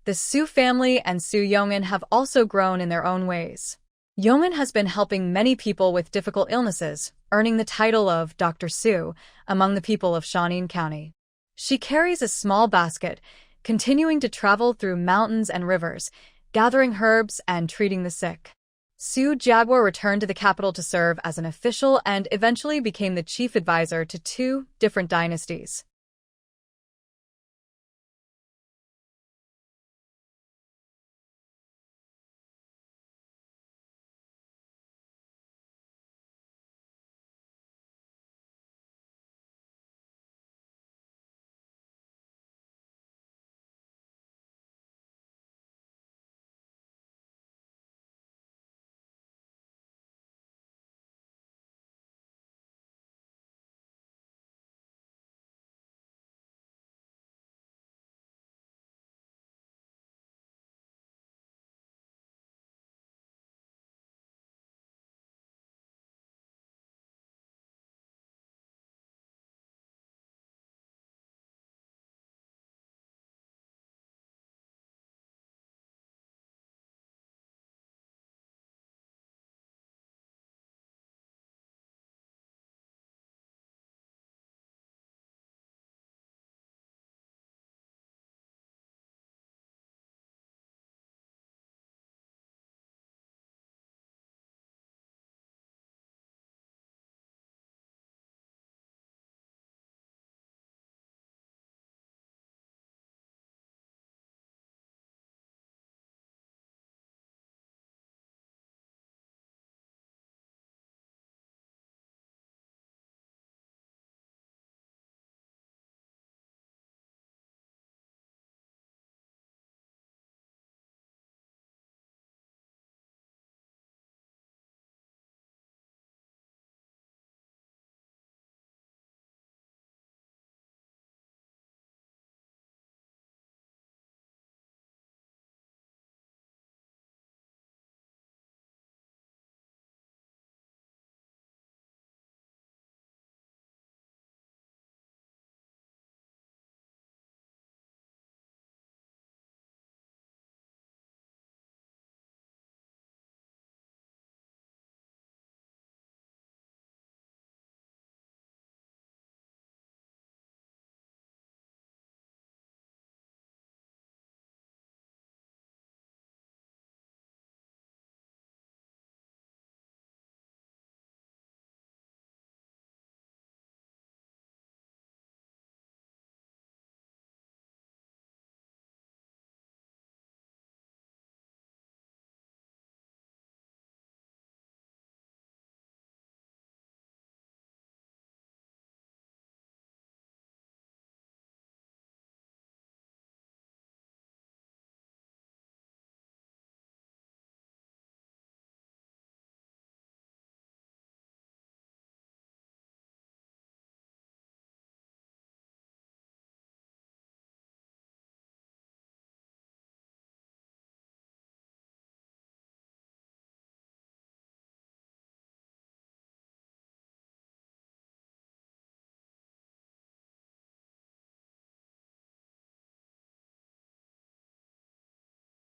The Su family and Su Yongin have also grown in their own ways. Yongin has been helping many people with difficult illnesses, earning the title of Dr. Su among the people of Shaanxi County. She carries a small basket, continuing to travel through mountains and rivers, gathering herbs and treating the sick. Su Jaguar returned to the capital to serve as an official and eventually became the chief advisor to 2 different dynasties.